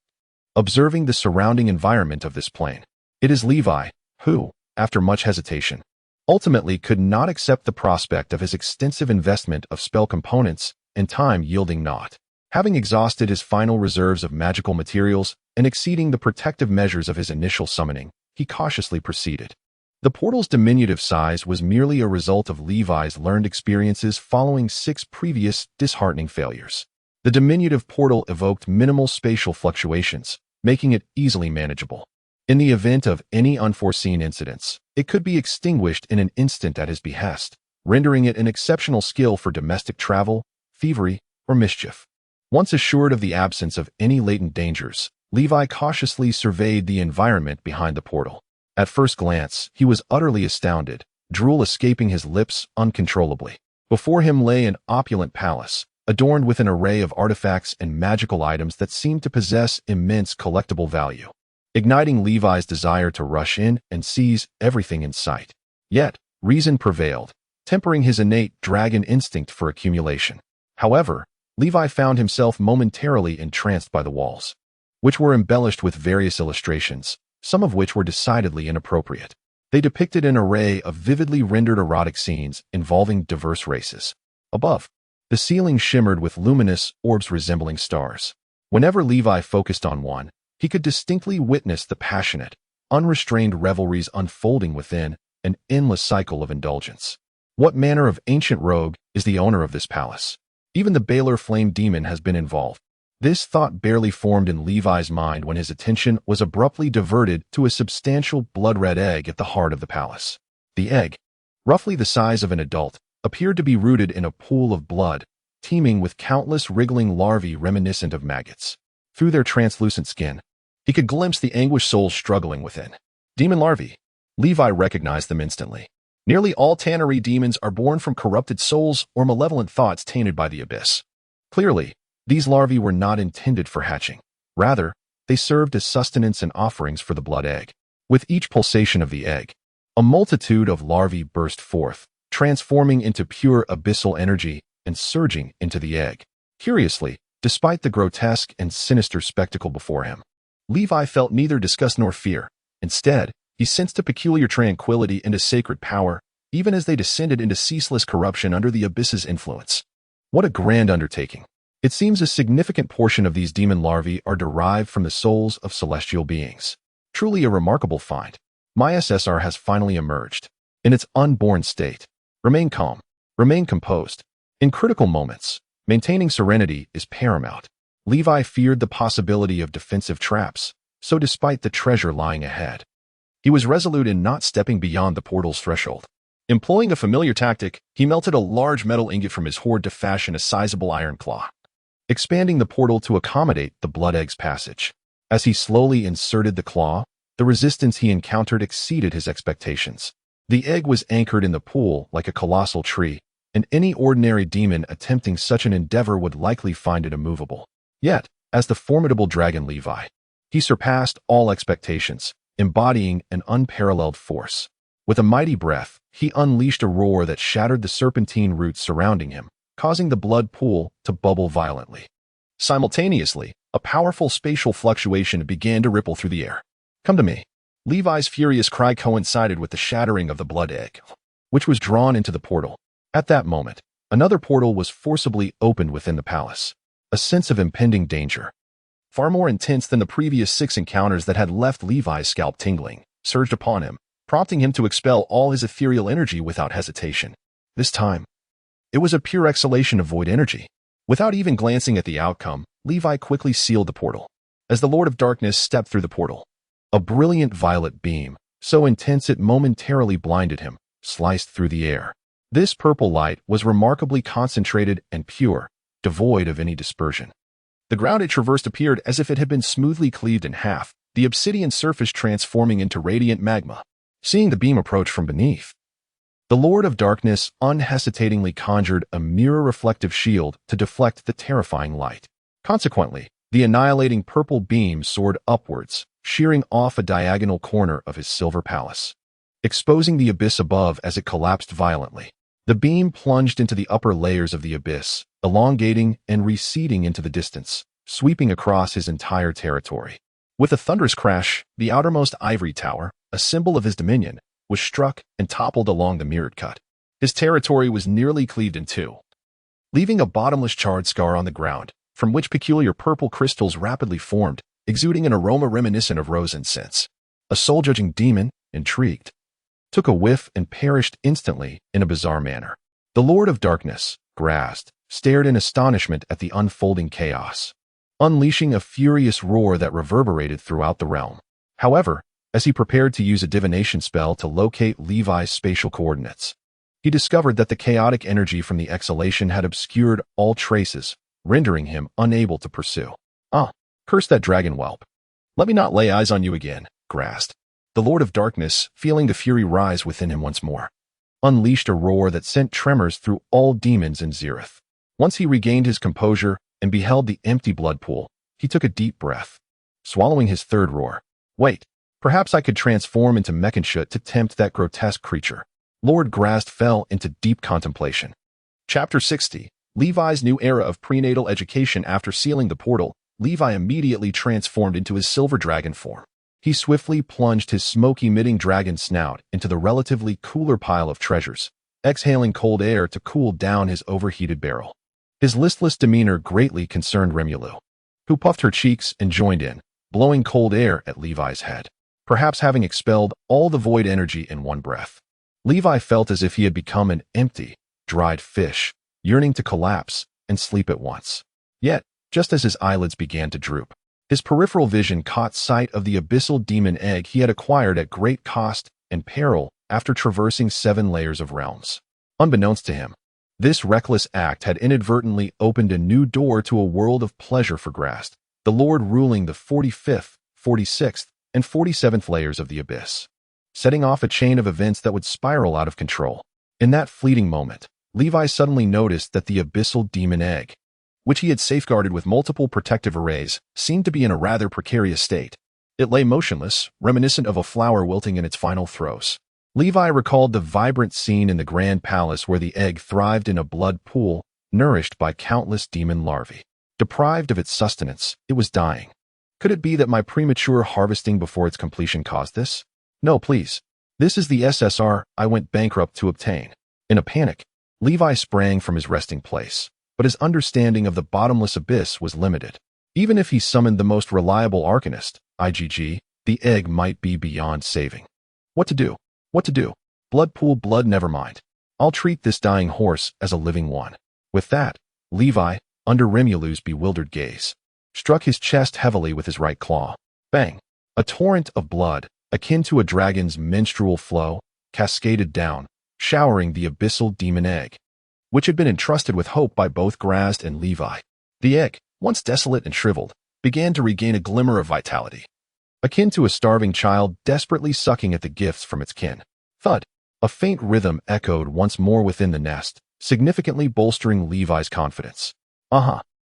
Observing the surrounding environment of this plane, it is Levi, who, after much hesitation, ultimately could not accept the prospect of his extensive investment of spell components and time yielding naught. Having exhausted his final reserves of magical materials and exceeding the protective measures of his initial summoning, he cautiously proceeded. The portal's diminutive size was merely a result of Levi's learned experiences following 6 previous disheartening failures. The diminutive portal evoked minimal spatial fluctuations, making it easily manageable. In the event of any unforeseen incidents, it could be extinguished in an instant at his behest, rendering it an exceptional skill for domestic travel, thievery, or mischief. Once assured of the absence of any latent dangers, Levi cautiously surveyed the environment behind the portal. At first glance, he was utterly astounded, drool escaping his lips uncontrollably. Before him lay an opulent palace, adorned with an array of artifacts and magical items that seemed to possess immense collectible value, igniting Levi's desire to rush in and seize everything in sight. Yet, reason prevailed, tempering his innate dragon instinct for accumulation. However, Levi found himself momentarily entranced by the walls, which were embellished with various illustrations, some of which were decidedly inappropriate. They depicted an array of vividly rendered erotic scenes involving diverse races. Above, the ceiling shimmered with luminous orbs resembling stars. Whenever Levi focused on one, he could distinctly witness the passionate, unrestrained revelries unfolding within an endless cycle of indulgence. What manner of ancient rogue is the owner of this palace? Even the Baylor flame demon has been involved. This thought barely formed in Levi's mind when his attention was abruptly diverted to a substantial blood-red egg at the heart of the palace. The egg, roughly the size of an adult, appeared to be rooted in a pool of blood, teeming with countless wriggling larvae reminiscent of maggots. Through their translucent skin, he could glimpse the anguished souls struggling within. Demon larvae. Levi recognized them instantly. Nearly all tannery demons are born from corrupted souls or malevolent thoughts tainted by the abyss. Clearly, these larvae were not intended for hatching. Rather, they served as sustenance and offerings for the blood egg. With each pulsation of the egg, a multitude of larvae burst forth, transforming into pure abyssal energy and surging into the egg. Curiously, despite the grotesque and sinister spectacle before him, Levi felt neither disgust nor fear. Instead, he sensed a peculiar tranquility and a sacred power, even as they descended into ceaseless corruption under the abyss's influence. What a grand undertaking! It seems a significant portion of these demon larvae are derived from the souls of celestial beings. Truly a remarkable find. My SSR has finally emerged. In its unborn state. Remain calm. Remain composed. In critical moments, maintaining serenity is paramount. Levi feared the possibility of defensive traps, so despite the treasure lying ahead, he was resolute in not stepping beyond the portal's threshold. Employing a familiar tactic, he melted a large metal ingot from his hoard to fashion a sizable iron claw, expanding the portal to accommodate the blood egg's passage. As he slowly inserted the claw, the resistance he encountered exceeded his expectations. The egg was anchored in the pool like a colossal tree, and any ordinary demon attempting such an endeavor would likely find it immovable. Yet, as the formidable dragon Levi, he surpassed all expectations, embodying an unparalleled force. With a mighty breath, he unleashed a roar that shattered the serpentine roots surrounding him, causing the blood pool to bubble violently. Simultaneously, a powerful spatial fluctuation began to ripple through the air. "Come to me." Levi's furious cry coincided with the shattering of the blood egg, which was drawn into the portal. At that moment, another portal was forcibly opened within the palace. A sense of impending danger, far more intense than the previous 6 encounters that had left Levi's scalp tingling, surged upon him, prompting him to expel all his ethereal energy without hesitation. This time, it was a pure exhalation of void energy. Without even glancing at the outcome, Levi quickly sealed the portal. As the Lord of Darkness stepped through the portal, a brilliant violet beam, so intense it momentarily blinded him, sliced through the air. This purple light was remarkably concentrated and pure, devoid of any dispersion. The ground it traversed appeared as if it had been smoothly cleaved in half, the obsidian surface transforming into radiant magma. Seeing the beam approach from beneath, the Lord of Darkness unhesitatingly conjured a mirror-reflective shield to deflect the terrifying light. Consequently, the annihilating purple beam soared upwards, shearing off a diagonal corner of his silver palace, exposing the abyss above as it collapsed violently. The beam plunged into the upper layers of the abyss, elongating and receding into the distance, sweeping across his entire territory. With a thunderous crash, the outermost ivory tower, a symbol of his dominion, was struck and toppled along the mirrored cut. His territory was nearly cleaved in two, leaving a bottomless charred scar on the ground, from which peculiar purple crystals rapidly formed, exuding an aroma reminiscent of rose incense. A soul-judging demon, intrigued, took a whiff and perished instantly in a bizarre manner. The Lord of Darkness, grasped, stared in astonishment at the unfolding chaos, unleashing a furious roar that reverberated throughout the realm. However, as he prepared to use a divination spell to locate Levi's spatial coordinates, he discovered that the chaotic energy from the exhalation had obscured all traces, rendering him unable to pursue. Curse that dragon whelp. Let me not lay eyes on you again, grasped. The Lord of Darkness, feeling the fury rise within him once more, unleashed a roar that sent tremors through all demons in Zereth. Once he regained his composure and beheld the empty blood pool, he took a deep breath, swallowing his third roar. Wait, perhaps I could transform into Mechanshut to tempt that grotesque creature. Lord Grast fell into deep contemplation. Chapter 60. Levi's new era of prenatal education. After sealing the portal, Levi immediately transformed into his silver dragon form. He swiftly plunged his smoke-emitting dragon snout into the relatively cooler pile of treasures, exhaling cold air to cool down his overheated barrel. His listless demeanor greatly concerned Remulu, who puffed her cheeks and joined in, blowing cold air at Levi's head, perhaps having expelled all the void energy in one breath. Levi felt as if he had become an empty, dried fish, yearning to collapse and sleep at once. Yet, just as his eyelids began to droop, his peripheral vision caught sight of the abyssal demon egg he had acquired at great cost and peril after traversing 7 layers of realms. Unbeknownst to him, this reckless act had inadvertently opened a new door to a world of pleasure for Grast, the Lord ruling the 45th, 46th, and 47th layers of the abyss, setting off a chain of events that would spiral out of control. In that fleeting moment, Levi suddenly noticed that the abyssal demon egg, which he had safeguarded with multiple protective arrays, seemed to be in a rather precarious state. It lay motionless, reminiscent of a flower wilting in its final throes. Levi recalled the vibrant scene in the Grand Palace where the egg thrived in a blood pool, nourished by countless demon larvae. Deprived of its sustenance, it was dying. Could it be that my premature harvesting before its completion caused this? No, please. This is the SSR I went bankrupt to obtain. In a panic, Levi sprang from his resting place, but his understanding of the bottomless abyss was limited. Even if he summoned the most reliable arcanist, IGG, The egg might be beyond saving. What to do? What to do? Blood pool, blood, never mind. I'll treat this dying horse as a living one. With that, Levi, under Remulu's bewildered gaze, struck his chest heavily with his right claw. Bang! A torrent of blood, akin to a dragon's menstrual flow, cascaded down, showering the abyssal demon egg, which had been entrusted with hope by both Grazd and Levi. The egg, once desolate and shriveled, began to regain a glimmer of vitality, akin to a starving child desperately sucking at the gifts from its kin. Thud! A faint rhythm echoed once more within the nest, significantly bolstering Levi's confidence.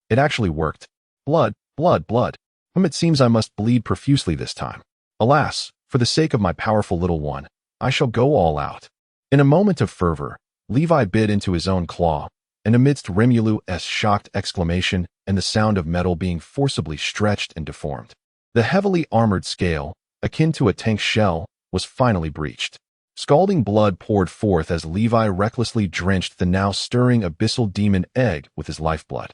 It actually worked. Blood, blood, blood. It seems I must bleed profusely this time. Alas, for the sake of my powerful little one, I shall go all out. In a moment of fervor, Levi bit into his own claw, and amidst Remulu's shocked exclamation and the sound of metal being forcibly stretched and deformed, the heavily armored scale, akin to a tank shell, was finally breached. Scalding blood poured forth as Levi recklessly drenched the now stirring abyssal demon egg with his lifeblood.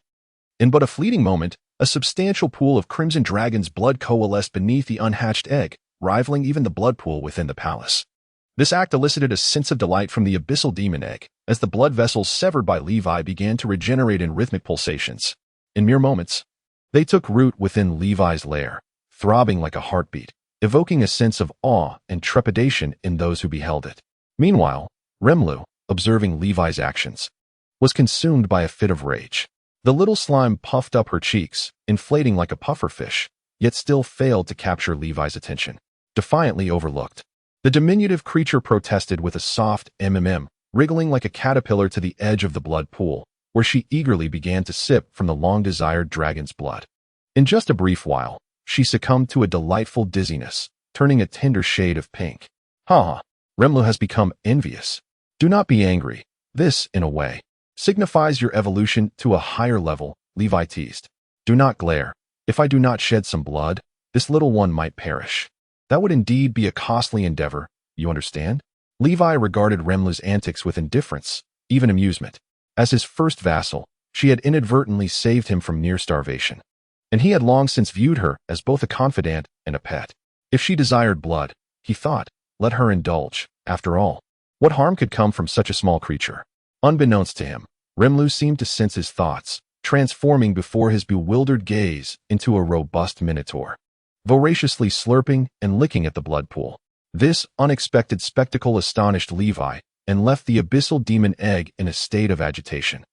In but a fleeting moment, a substantial pool of crimson dragon's blood coalesced beneath the unhatched egg, rivaling even the blood pool within the palace. This act elicited a sense of delight from the abyssal demon egg, as the blood vessels severed by Levi began to regenerate in rhythmic pulsations. In mere moments, they took root within Levi's lair, throbbing like a heartbeat, evoking a sense of awe and trepidation in those who beheld it. Meanwhile, Remulu, observing Levi's actions, was consumed by a fit of rage. The little slime puffed up her cheeks, inflating like a pufferfish, yet still failed to capture Levi's attention. Defiantly overlooked, the diminutive creature protested with a soft wriggling like a caterpillar to the edge of the blood pool, where she eagerly began to sip from the long-desired dragon's blood. In just a brief while, she succumbed to a delightful dizziness, turning a tender shade of pink. Remulu has become envious. Do not be angry. This, in a way, signifies your evolution to a higher level, Levi teased. Do not glare. If I do not shed some blood, this little one might perish. That would indeed be a costly endeavor, you understand? Levi regarded Remulu's antics with indifference, even amusement. As his first vassal, she had inadvertently saved him from near starvation, and he had long since viewed her as both a confidant and a pet. If she desired blood, he thought, let her indulge. After all, what harm could come from such a small creature? Unbeknownst to him, Remulu seemed to sense his thoughts, transforming before his bewildered gaze into a robust minotaur, voraciously slurping and licking at the blood pool. This unexpected spectacle astonished Levi and left the abyssal demon egg in a state of agitation,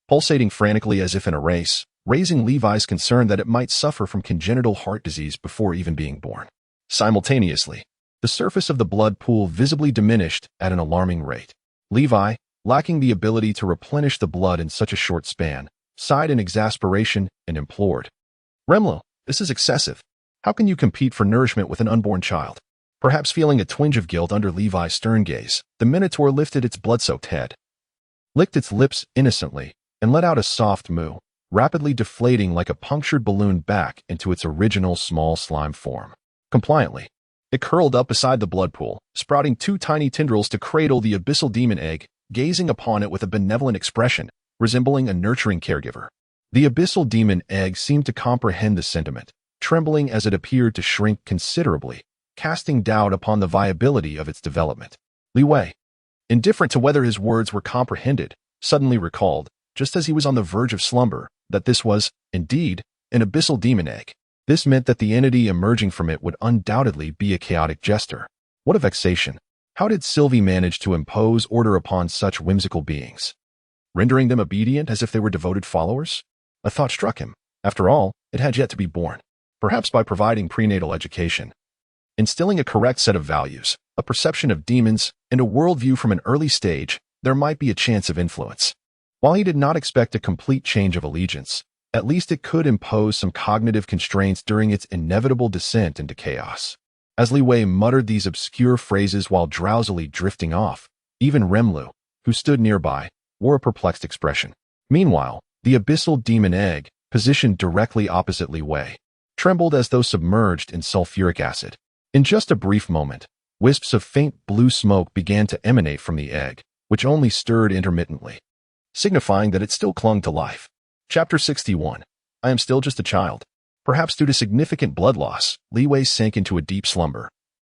pulsating frantically as if in a race, raising Levi's concern that it might suffer from congenital heart disease before even being born. Simultaneously, the surface of the blood pool visibly diminished at an alarming rate. Levi, lacking the ability to replenish the blood in such a short span, sighed in exasperation and implored, Remulu, this is excessive. How can you compete for nourishment with an unborn child? Perhaps feeling a twinge of guilt under Levi's stern gaze, the minotaur lifted its blood-soaked head, licked its lips innocently, and let out a soft moo, rapidly deflating like a punctured balloon back into its original small slime form. Compliantly, it curled up beside the blood pool, sprouting two tiny tendrils to cradle the abyssal demon egg, gazing upon it with a benevolent expression, resembling a nurturing caregiver. The abyssal demon egg seemed to comprehend the sentiment, trembling as it appeared to shrink considerably, casting doubt upon the viability of its development. Li Wei, indifferent to whether his words were comprehended, suddenly recalled, just as he was on the verge of slumber, that this was, indeed, an abyssal demon egg. This meant that the entity emerging from it would undoubtedly be a chaotic jester. What a vexation! How did Sylvie manage to impose order upon such whimsical beings, rendering them obedient as if they were devoted followers? A thought struck him. After all, it had yet to be born. Perhaps by providing prenatal education, instilling a correct set of values, a perception of demons, and a worldview from an early stage, there might be a chance of influence. While he did not expect a complete change of allegiance, at least it could impose some cognitive constraints during its inevitable descent into chaos. As Li Wei muttered these obscure phrases while drowsily drifting off, even Remulu, who stood nearby, wore a perplexed expression. Meanwhile, the abyssal demon egg, positioned directly opposite Li Wei, trembled as though submerged in sulfuric acid. In just a brief moment, wisps of faint blue smoke began to emanate from the egg, which only stirred intermittently, signifying that it still clung to life. Chapter 61. I am still just a child. Perhaps due to significant blood loss, Li Wei sank into a deep slumber,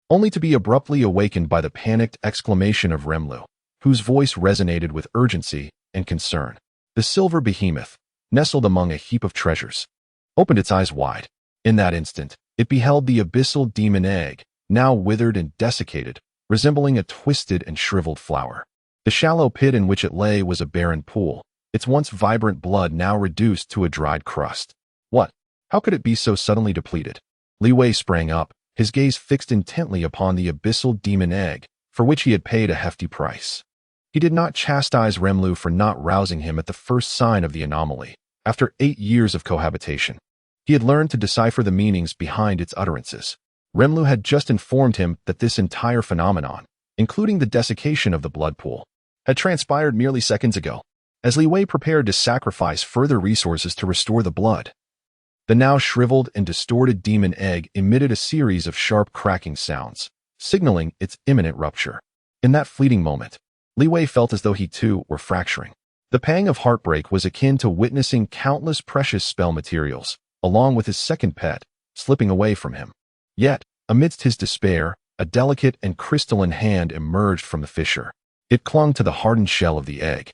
only to be abruptly awakened by the panicked exclamation of Remlu, whose voice resonated with urgency and concern. The silver behemoth, nestled among a heap of treasures, opened its eyes wide. In that instant, it beheld the abyssal demon egg, now withered and desiccated, resembling a twisted and shriveled flower. The shallow pit in which it lay was a barren pool, its once vibrant blood now reduced to a dried crust. What? How could it be so suddenly depleted? Li Wei sprang up, his gaze fixed intently upon the abyssal demon egg, for which he had paid a hefty price. He did not chastise Remlu for not rousing him at the first sign of the anomaly. After 8 years of cohabitation, he had learned to decipher the meanings behind its utterances. Remlu had just informed him that this entire phenomenon, including the desiccation of the blood pool, had transpired merely seconds ago. As Li Wei prepared to sacrifice further resources to restore the blood, the now shriveled and distorted demon egg emitted a series of sharp cracking sounds, signaling its imminent rupture. In that fleeting moment, Li Wei felt as though he too were fracturing. The pang of heartbreak was akin to witnessing countless precious spell materials, along with his second pet, slipping away from him. Yet, amidst his despair, a delicate and crystalline hand emerged from the fissure. It clung to the hardened shell of the egg,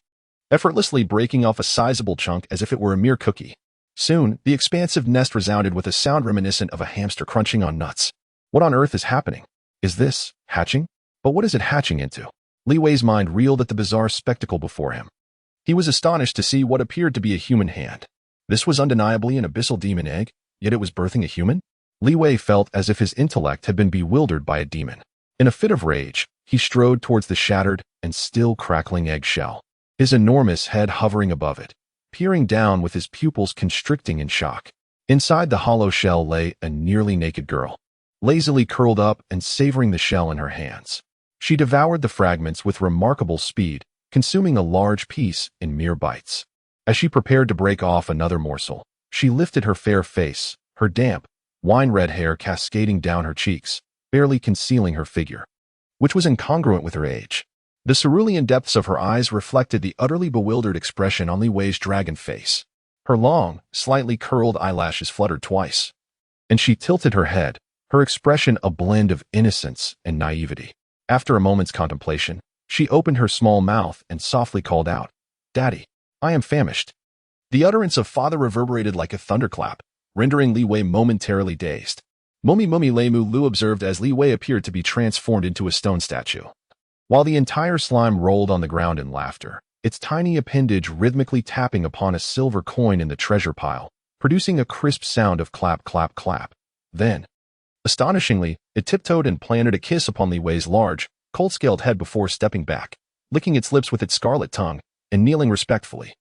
effortlessly breaking off a sizable chunk as if it were a mere cookie. Soon, the expansive nest resounded with a sound reminiscent of a hamster crunching on nuts. What on earth is happening? Is this hatching? But what is it hatching into? Li Wei's mind reeled at the bizarre spectacle before him. He was astonished to see what appeared to be a human hand. This was undeniably an abyssal demon egg, yet it was birthing a human? Li Wei felt as if his intellect had been bewildered by a demon. In a fit of rage, he strode towards the shattered and still crackling egg shell, his enormous head hovering above it, peering down with his pupils constricting in shock. Inside the hollow shell lay a nearly naked girl, lazily curled up and savoring the shell in her hands. She devoured the fragments with remarkable speed, consuming a large piece in mere bites. As she prepared to break off another morsel, she lifted her fair face, her damp, wine-red hair cascading down her cheeks, barely concealing her figure, which was incongruent with her age. The cerulean depths of her eyes reflected the utterly bewildered expression on Li Wei's dragon face. Her long, slightly curled eyelashes fluttered twice, and she tilted her head, her expression a blend of innocence and naivety. After a moment's contemplation, she opened her small mouth and softly called out, "Daddy, I am famished." The utterance of father reverberated like a thunderclap, rendering Li Wei momentarily dazed. Mummy Leimu Lu observed as Li Wei appeared to be transformed into a stone statue. While the entire slime rolled on the ground in laughter, its tiny appendage rhythmically tapping upon a silver coin in the treasure pile, producing a crisp sound of clap, clap, clap. Then, astonishingly, it tiptoed and planted a kiss upon Li Wei's large, cold-scaled head before stepping back, licking its lips with its scarlet tongue, and kneeling respectfully.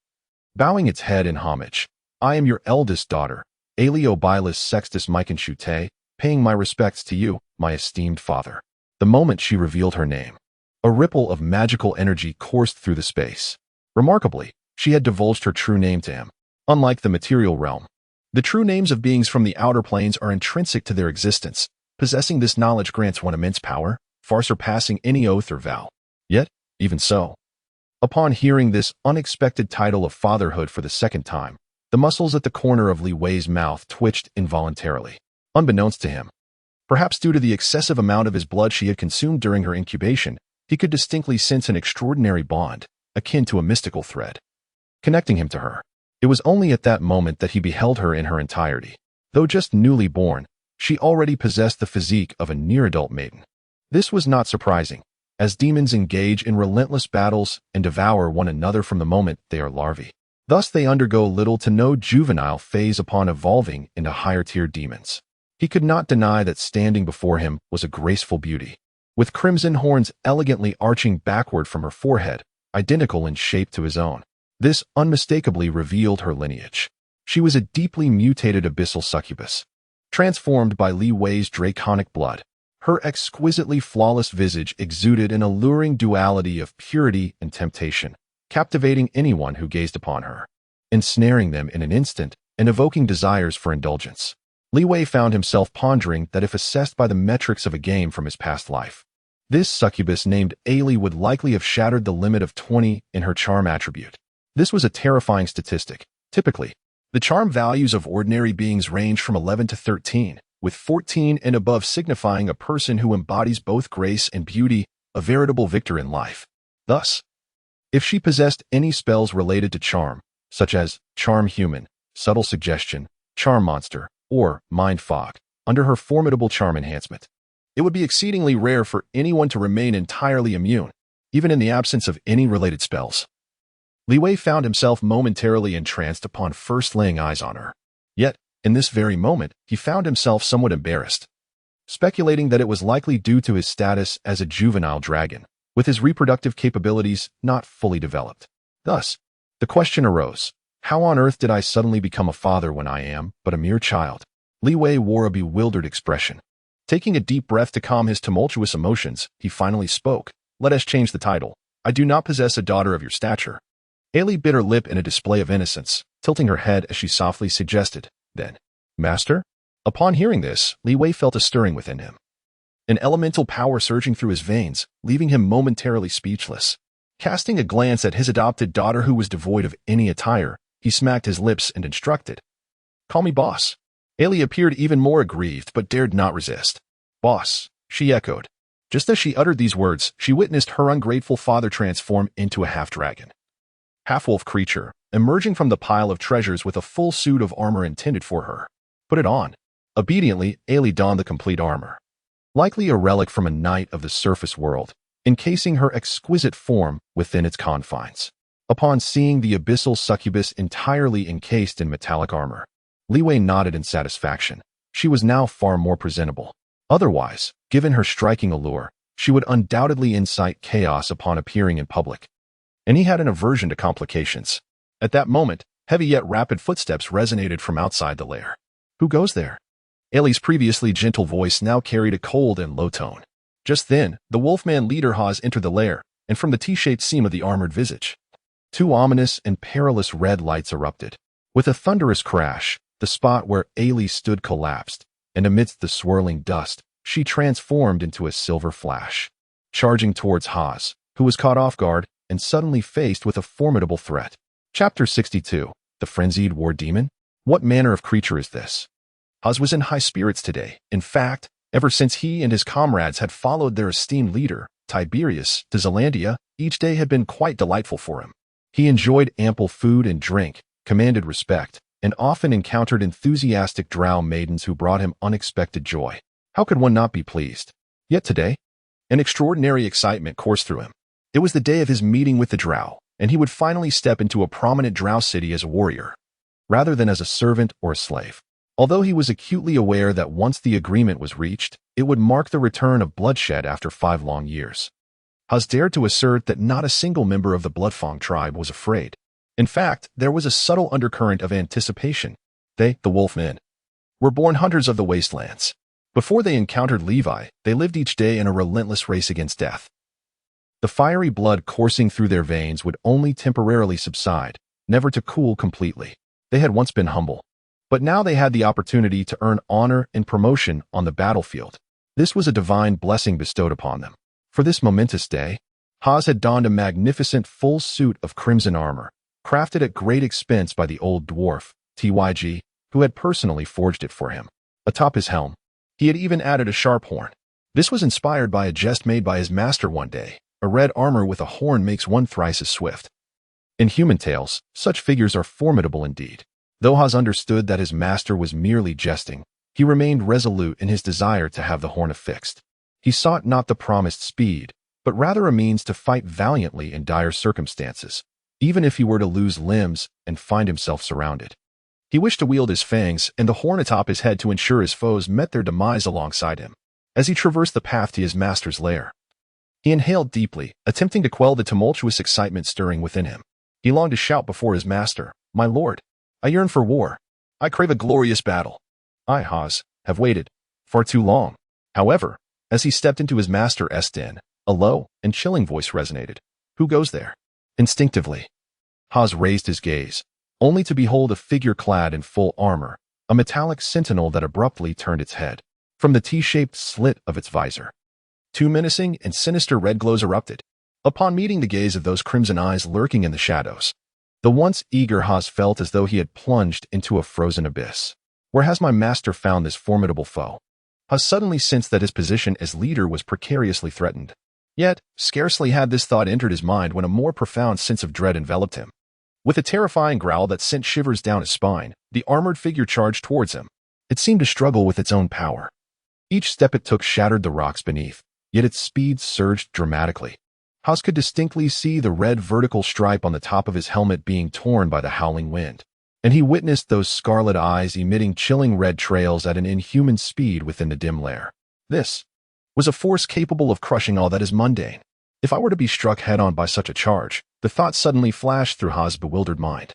Bowing its head in homage, "I am your eldest daughter, Aeliobilus Sextus Miconchute, paying my respects to you, my esteemed father." The moment she revealed her name, a ripple of magical energy coursed through the space. Remarkably, she had divulged her true name to him. Unlike the material realm, the true names of beings from the outer planes are intrinsic to their existence. Possessing this knowledge grants one immense power, far surpassing any oath or vow. Yet, even so, upon hearing this unexpected title of fatherhood for the second time, the muscles at the corner of Li Wei's mouth twitched involuntarily. Unbeknownst to him, perhaps due to the excessive amount of his blood she had consumed during her incubation, he could distinctly sense an extraordinary bond, akin to a mystical thread, connecting him to her. It was only at that moment that he beheld her in her entirety. Though just newly born, she already possessed the physique of a near-adult maiden. This was not surprising, as demons engage in relentless battles and devour one another from the moment they are larvae. Thus they undergo little to no juvenile phase upon evolving into higher-tier demons. He could not deny that standing before him was a graceful beauty, with crimson horns elegantly arching backward from her forehead, identical in shape to his own. This unmistakably revealed her lineage. She was a deeply mutated abyssal succubus, transformed by Li Wei's draconic blood. Her exquisitely flawless visage exuded an alluring duality of purity and temptation, captivating anyone who gazed upon her, ensnaring them in an instant and evoking desires for indulgence. Li Wei found himself pondering that if assessed by the metrics of a game from his past life, this succubus named Ailey would likely have shattered the limit of 20 in her charm attribute. This was a terrifying statistic. Typically, The charm values of ordinary beings range from 11 to 13, with 14 and above signifying a person who embodies both grace and beauty, a veritable victor in life. Thus, if she possessed any spells related to charm, such as charm human, subtle suggestion, charm monster, or mind fog, under her formidable charm enhancement, it would be exceedingly rare for anyone to remain entirely immune, even in the absence of any related spells. Li Wei found himself momentarily entranced upon first laying eyes on her. Yet, in this very moment, he found himself somewhat embarrassed, speculating that it was likely due to his status as a juvenile dragon, with his reproductive capabilities not fully developed. Thus, the question arose, how on earth did I suddenly become a father when I am but a mere child? Li Wei wore a bewildered expression. Taking a deep breath to calm his tumultuous emotions, he finally spoke. Let us change the title. I do not possess a daughter of your stature. Ailey bit her lip in a display of innocence, tilting her head as she softly suggested, then, Master? Upon hearing this, Li Wei felt a stirring within him. An elemental power surging through his veins, leaving him momentarily speechless. Casting a glance at his adopted daughter who was devoid of any attire, he smacked his lips and instructed, Call me boss. Ailey appeared even more aggrieved but dared not resist. Boss, she echoed. Just as she uttered these words, she witnessed her ungrateful father transform into a half-dragon. Half-wolf creature, emerging from the pile of treasures with a full suit of armor intended for her. Put it on. Obediently, Ailey donned the complete armor. Likely a relic from a knight of the surface world, encasing her exquisite form within its confines. Upon seeing the abyssal succubus entirely encased in metallic armor, Li Wei nodded in satisfaction. She was now far more presentable. Otherwise, given her striking allure, she would undoubtedly incite chaos upon appearing in public. And he had an aversion to complications. At that moment, heavy yet rapid footsteps resonated from outside the lair. Who goes there? Ailey's previously gentle voice now carried a cold and low tone. Just then, the wolfman leader Haz entered the lair, and from the T-shaped seam of the armored visage, two ominous and perilous red lights erupted. With a thunderous crash, the spot where Ailey stood collapsed, and amidst the swirling dust, she transformed into a silver flash, charging towards Haz, who was caught off guard and suddenly faced with a formidable threat. Chapter 62. The Frenzied War Demon? What manner of creature is this? Haz was in high spirits today. In fact, ever since he and his comrades had followed their esteemed leader, Tiberius, to Zelandia, each day had been quite delightful for him. He enjoyed ample food and drink, commanded respect, and often encountered enthusiastic drow maidens who brought him unexpected joy. How could one not be pleased? Yet today, an extraordinary excitement coursed through him. It was the day of his meeting with the drow, and he would finally step into a prominent drow city as a warrior, rather than as a servant or a slave. Although he was acutely aware that once the agreement was reached, it would mark the return of bloodshed after 5 long years. Haz dared to assert that not a single member of the Bloodfang tribe was afraid. In fact, there was a subtle undercurrent of anticipation. They, the Wolfmen, were born hunters of the wastelands. Before they encountered Levi, they lived each day in a relentless race against death. The fiery blood coursing through their veins would only temporarily subside, never to cool completely. They had once been humble, but now they had the opportunity to earn honor and promotion on the battlefield. This was a divine blessing bestowed upon them. For this momentous day, Haz had donned a magnificent full suit of crimson armor, crafted at great expense by the old dwarf, Tyg, who had personally forged it for him. Atop his helm, he had even added a sharp horn. This was inspired by a jest made by his master one day. A red armor with a horn makes one thrice as swift. In human tales, such figures are formidable indeed. Though Haz understood that his master was merely jesting, he remained resolute in his desire to have the horn affixed. He sought not the promised speed, but rather a means to fight valiantly in dire circumstances, even if he were to lose limbs and find himself surrounded. He wished to wield his fangs and the horn atop his head to ensure his foes met their demise alongside him. As he traversed the path to his master's lair, he inhaled deeply, attempting to quell the tumultuous excitement stirring within him. He longed to shout before his master, "My lord, I yearn for war. I crave a glorious battle. I, Haz, have waited far too long." However, as he stepped into his master's den, a low and chilling voice resonated. "Who goes there?" Instinctively, Haz raised his gaze, only to behold a figure clad in full armor, a metallic sentinel that abruptly turned its head. From the T-shaped slit of its visor, 2 menacing and sinister red glows erupted. Upon meeting the gaze of those crimson eyes lurking in the shadows, The once eager Haas felt as though he had plunged into a frozen abyss. Where has my master found this formidable foe? Haas suddenly sensed that his position as leader was precariously threatened. Yet, scarcely had this thought entered his mind when a more profound sense of dread enveloped him. With a terrifying growl that sent shivers down his spine, the armored figure charged towards him. It seemed to struggle with its own power. Each step it took shattered the rocks beneath, yet its speed surged dramatically. Haas could distinctly see the red vertical stripe on the top of his helmet being torn by the howling wind, and he witnessed those scarlet eyes emitting chilling red trails at an inhuman speed within the dim lair. This was a force capable of crushing all that is mundane. If I were to be struck head-on by such a charge, the thought suddenly flashed through Haas' bewildered mind,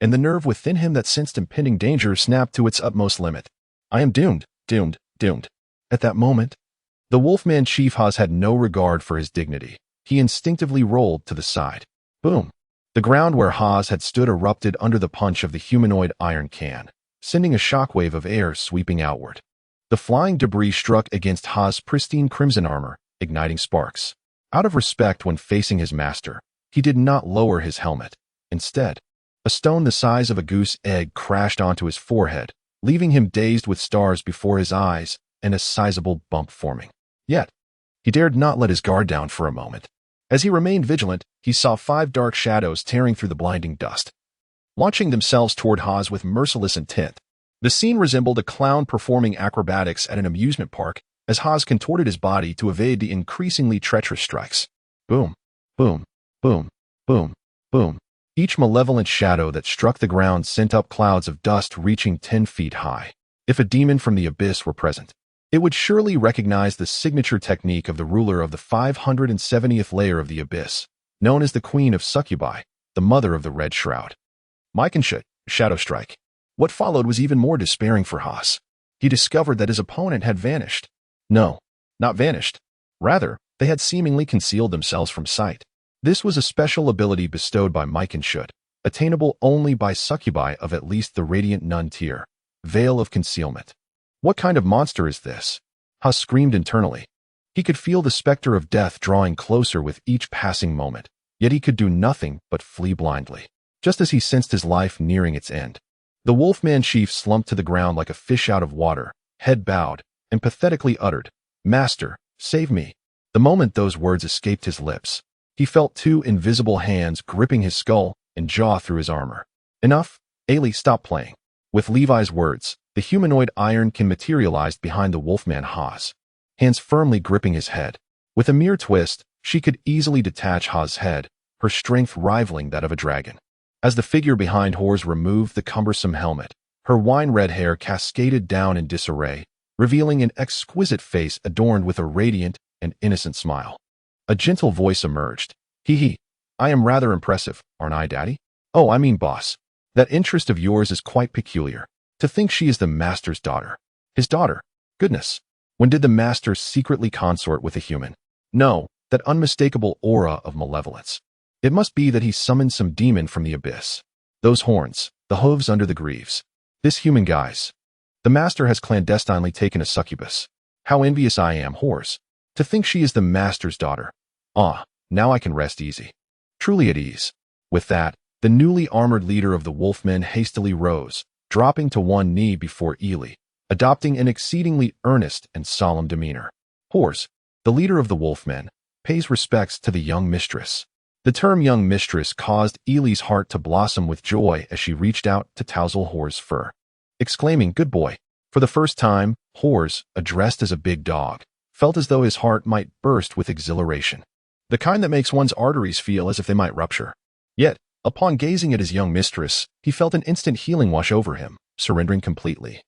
and the nerve within him that sensed impending danger snapped to its utmost limit. I am doomed, doomed, doomed. At that moment, the Wolfman Chief Haas had no regard for his dignity. He instinctively rolled to the side. Boom! The ground where Haas had stood erupted under the punch of the humanoid iron can, sending a shockwave of air sweeping outward. The flying debris struck against Haas' pristine crimson armor, igniting sparks. Out of respect when facing his master, he did not lower his helmet. Instead, a stone the size of a goose egg crashed onto his forehead, leaving him dazed with stars before his eyes and a sizable bump forming. Yet, he dared not let his guard down for a moment. As he remained vigilant, he saw 5 dark shadows tearing through the blinding dust, launching themselves toward Haas with merciless intent. The scene resembled a clown performing acrobatics at an amusement park as Haas contorted his body to evade the increasingly treacherous strikes. Boom, boom, boom, boom, boom. Each malevolent shadow that struck the ground sent up clouds of dust reaching 10 feet high. If a demon from the abyss were present, it would surely recognize the signature technique of the ruler of the 570th layer of the abyss, known as the Queen of Succubi, the mother of the Red Shroud. Myconshut, Shadow Strike. What followed was even more despairing for Haas. He discovered that his opponent had vanished. No, not vanished. Rather, they had seemingly concealed themselves from sight. This was a special ability bestowed by Myconshut, attainable only by succubi of at least the Radiant Nun tier. Veil of Concealment. What kind of monster is this? Haas screamed internally. He could feel the specter of death drawing closer with each passing moment, yet he could do nothing but flee blindly. Just as he sensed his life nearing its end, the Wolfman Chief slumped to the ground like a fish out of water, head bowed, and pathetically uttered, "Master, save me." The moment those words escaped his lips, he felt 2 invisible hands gripping his skull and jaw through his armor. Enough, Ailey, stop playing. With Levi's words, the humanoid iron can materialized behind the Wolfman Haas, hands firmly gripping his head. With a mere twist, she could easily detach Haas' head, her strength rivaling that of a dragon. As the figure behind Hors removed the cumbersome helmet, her wine-red hair cascaded down in disarray, revealing an exquisite face adorned with a radiant and innocent smile. A gentle voice emerged. Hee, I am rather impressive, aren't I, Daddy? Oh, I mean, boss. That interest of yours is quite peculiar. To think she is the master's daughter. His daughter. Goodness. When did the master secretly consort with a human? No, that unmistakable aura of malevolence. It must be that he summoned some demon from the abyss. Those horns, the hooves under the greaves. This human guise. The master has clandestinely taken a succubus. How envious I am, Hors. To think she is the master's daughter. Ah, now I can rest easy. Truly at ease. With that, the newly armored leader of the Wolfmen hastily rose, dropping to one knee before Ely, adopting an exceedingly earnest and solemn demeanor. Hors, the leader of the Wolfmen, pays respects to the young mistress. The term young mistress caused Ely's heart to blossom with joy as she reached out to tousle Hors' fur, exclaiming, "Good boy." For the first time, Hors, addressed as a big dog, felt as though his heart might burst with exhilaration, the kind that makes one's arteries feel as if they might rupture. Yet, upon gazing at his young mistress, he felt an instant healing wash over him, surrendering completely,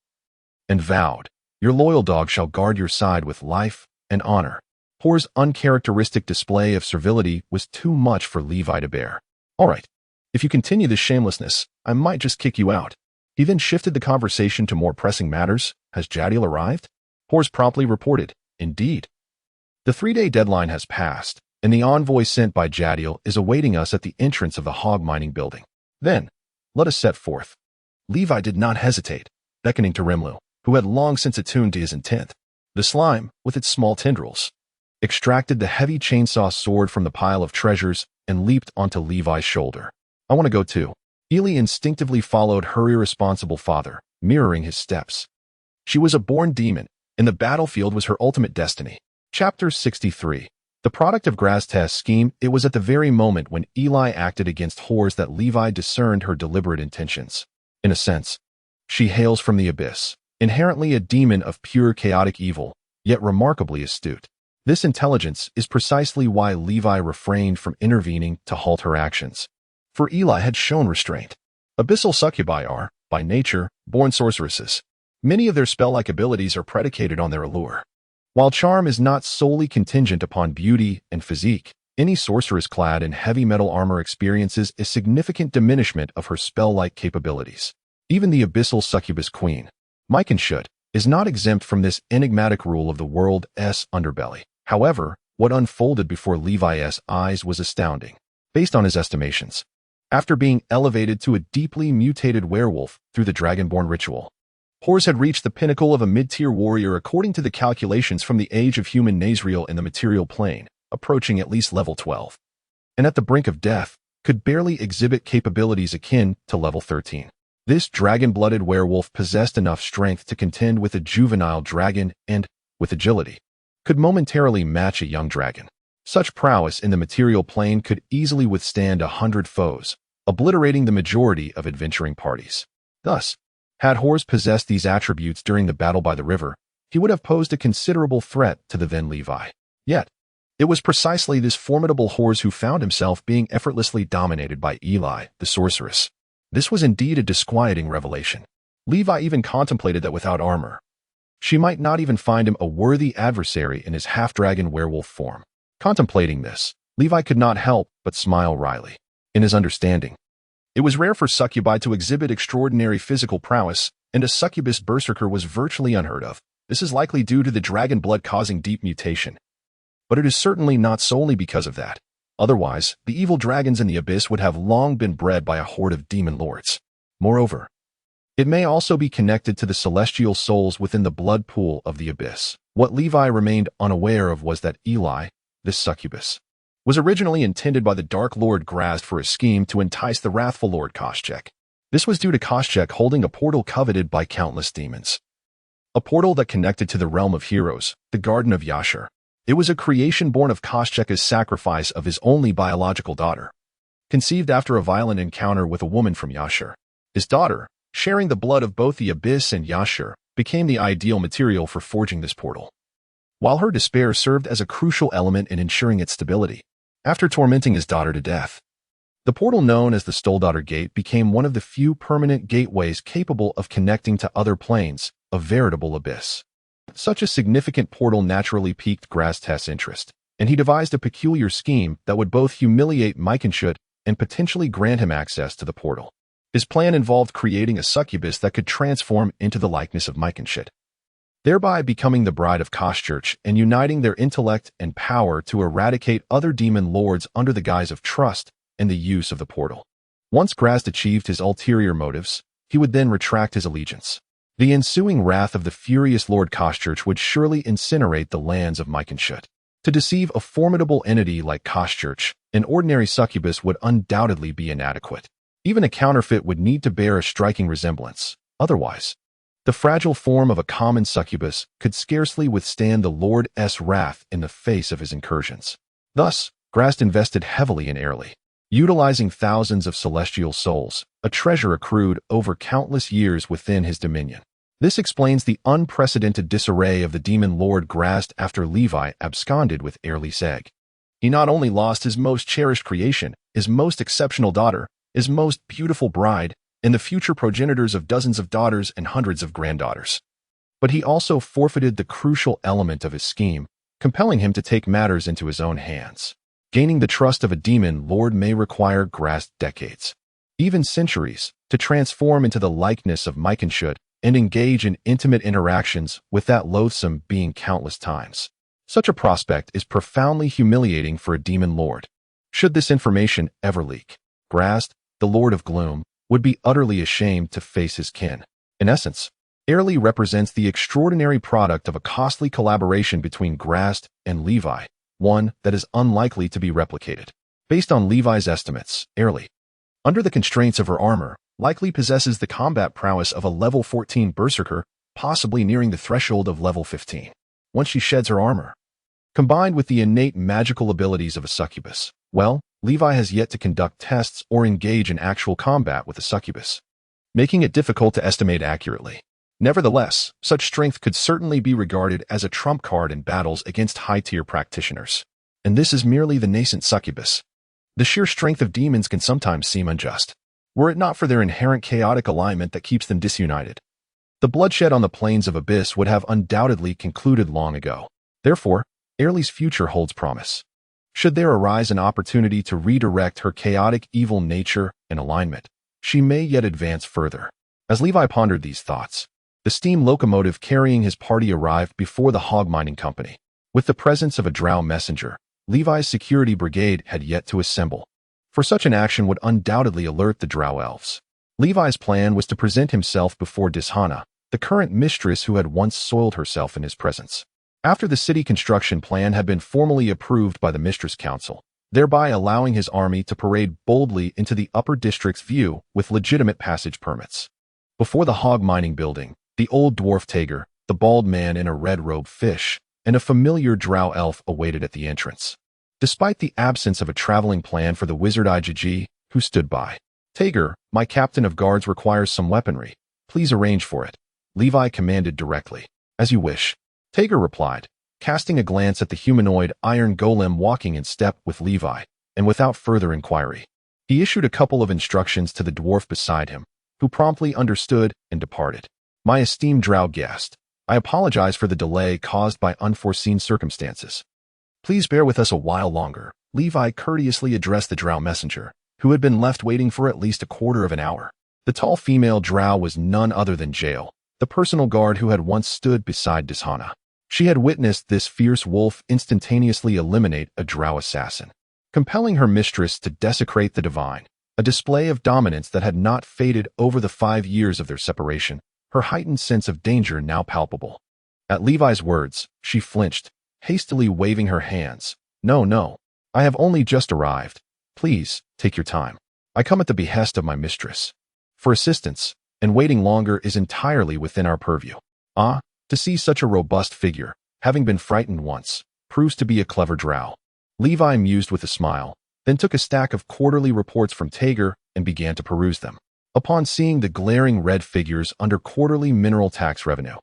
and vowed, "Your loyal dog shall guard your side with life and honor." Hors' uncharacteristic display of servility was too much for Levi to bear. "All right, if you continue this shamelessness, I might just kick you out." He then shifted the conversation to more pressing matters. "Has Jadiel arrived?" Hors promptly reported, "Indeed. The 3-day deadline has passed, and the envoy sent by Jadiel is awaiting us at the entrance of the hog mining building. Then, let us set forth." Levi did not hesitate, beckoning to Rimlu, who had long since attuned to his intent. The slime, with its small tendrils, extracted the heavy chainsaw sword from the pile of treasures and leaped onto Levi's shoulder. I want to go too. Ely instinctively followed her irresponsible father, mirroring his steps. She was a born demon, and the battlefield was her ultimate destiny. Chapter 63. The product of Graztest's scheme, it was at the very moment when Eli acted against Horus that Levi discerned her deliberate intentions. In a sense, she hails from the abyss, inherently a demon of pure chaotic evil, yet remarkably astute. This intelligence is precisely why Levi refrained from intervening to halt her actions. For Eli had shown restraint. Abyssal succubi are, by nature, born sorceresses. Many of their spell-like abilities are predicated on their allure. While charm is not solely contingent upon beauty and physique, any sorceress clad in heavy metal armor experiences a significant diminishment of her spell-like capabilities. Even the abyssal succubus queen, Myconshut, is not exempt from this enigmatic rule of the world's underbelly. However, what unfolded before Levi's eyes was astounding. Based on his estimations, after being elevated to a deeply mutated werewolf through the Dragonborn ritual, Horus had reached the pinnacle of a mid-tier warrior according to the calculations from the age of human Nazriel in the material plane, approaching at least level 12. And at the brink of death, could barely exhibit capabilities akin to level 13. This dragon-blooded werewolf possessed enough strength to contend with a juvenile dragon and, with agility, could momentarily match a young dragon. Such prowess in the material plane could easily withstand 100 foes, obliterating the majority of adventuring parties. Thus, had Horus possessed these attributes during the battle by the river, he would have posed a considerable threat to the then Levi. Yet, it was precisely this formidable Horus who found himself being effortlessly dominated by Eli, the sorceress. This was indeed a disquieting revelation. Levi even contemplated that without armor, she might not even find him a worthy adversary in his half-dragon werewolf form. Contemplating this, Levi could not help but smile wryly. In his understanding, it was rare for succubi to exhibit extraordinary physical prowess, and a succubus berserker was virtually unheard of. This is likely due to the dragon blood causing deep mutation. But it is certainly not solely because of that. Otherwise, the evil dragons in the abyss would have long been bred by a horde of demon lords. Moreover, it may also be connected to the celestial souls within the blood pool of the abyss. What Levi remained unaware of was that Eli, this succubus, was originally intended by the Dark Lord Grazd for a scheme to entice the wrathful Lord Koschek. This was due to Koschek holding a portal coveted by countless demons. A portal that connected to the realm of heroes, the Garden of Yashar. It was a creation born of Koschek's sacrifice of his only biological daughter, conceived after a violent encounter with a woman from Yashar. His daughter, sharing the blood of both the Abyss and Yashar, became the ideal material for forging this portal, while her despair served as a crucial element in ensuring its stability. After tormenting his daughter to death, the portal known as the Stoldaughter Gate became one of the few permanent gateways capable of connecting to other planes, a veritable abyss. Such a significant portal naturally piqued Graztest's interest, and he devised a peculiar scheme that would both humiliate Myconshut and potentially grant him access to the portal. His plan involved creating a succubus that could transform into the likeness of Myconshut, thereby becoming the bride of Koschek and uniting their intellect and power to eradicate other demon lords under the guise of trust and the use of the portal. Once Grazd achieved his ulterior motives, he would then retract his allegiance. The ensuing wrath of the furious Lord Koschek would surely incinerate the lands of Myconshut. To deceive a formidable entity like Koschek, an ordinary succubus would undoubtedly be inadequate. Even a counterfeit would need to bear a striking resemblance. Otherwise, the fragile form of a common succubus could scarcely withstand the Lord's wrath in the face of his incursions. Thus, Grazd invested heavily in Airly, utilizing thousands of celestial souls, a treasure accrued over countless years within his dominion. This explains the unprecedented disarray of the demon lord Grazd after Levi absconded with Airly's egg. He not only lost his most cherished creation, his most exceptional daughter, his most beautiful bride, and the future progenitors of dozens of daughters and hundreds of granddaughters, but he also forfeited the crucial element of his scheme, compelling him to take matters into his own hands. Gaining the trust of a demon lord may require Grazd decades, even centuries, to transform into the likeness of Myconshut and engage in intimate interactions with that loathsome being countless times. Such a prospect is profoundly humiliating for a demon lord. Should this information ever leak, Grazd, the Lord of Gloom, would be utterly ashamed to face his kin. In essence, Airly represents the extraordinary product of a costly collaboration between Grazd and Levi, one that is unlikely to be replicated. Based on Levi's estimates, Airly, Under the constraints of her armor, likely possesses the combat prowess of a level 14 berserker, possibly nearing the threshold of level 15. Once she sheds her armor, combined with the innate magical abilities of a succubus, well, Levi has yet to conduct tests or engage in actual combat with a succubus, making it difficult to estimate accurately. Nevertheless, such strength could certainly be regarded as a trump card in battles against high-tier practitioners. And this is merely the nascent succubus. The sheer strength of demons can sometimes seem unjust, were it not for their inherent chaotic alignment that keeps them disunited. The bloodshed on the plains of Abyss would have undoubtedly concluded long ago. Therefore, Airly's future holds promise. Should there arise an opportunity to redirect her chaotic evil nature and alignment, she may yet advance further. As Levi pondered these thoughts, the steam locomotive carrying his party arrived before the hog mining company. With the presence of a drow messenger, Levi's security brigade had yet to assemble, for such an action would undoubtedly alert the drow elves. Levi's plan was to present himself before Dishana, the current mistress who had once soiled herself in his presence. After the city construction plan had been formally approved by the Mistress Council, thereby allowing his army to parade boldly into the upper district's view with legitimate passage permits. Before the hog mining building, the old dwarf Tager, the bald man in a red-robed fish, and a familiar drow elf awaited at the entrance. Despite the absence of a traveling plan for the wizard Ijiji, who stood by. Tager, my captain of guards requires some weaponry. Please arrange for it. Levi commanded directly. As you wish. Tager replied, casting a glance at the humanoid iron golem walking in step with Levi, and without further inquiry. He issued a couple of instructions to the dwarf beside him, who promptly understood and departed. My esteemed drow guest, I apologize for the delay caused by unforeseen circumstances. Please bear with us a while longer. Levi courteously addressed the drow messenger, who had been left waiting for at least a quarter of an hour. The tall female drow was none other than Jael, the personal guard who had once stood beside Dishana. She had witnessed this fierce wolf instantaneously eliminate a drow assassin, compelling her mistress to desecrate the divine, a display of dominance that had not faded over the 5 years of their separation, her heightened sense of danger now palpable. At Levi's words, she flinched, hastily waving her hands. No, I have only just arrived. Please, take your time. I come at the behest of my mistress. For assistance, and waiting longer is entirely within our purview. To see such a robust figure, having been frightened once, proves to be a clever drow. Levi mused with a smile, then took a stack of quarterly reports from Tager and began to peruse them. Upon seeing the glaring red figures under quarterly mineral tax revenue,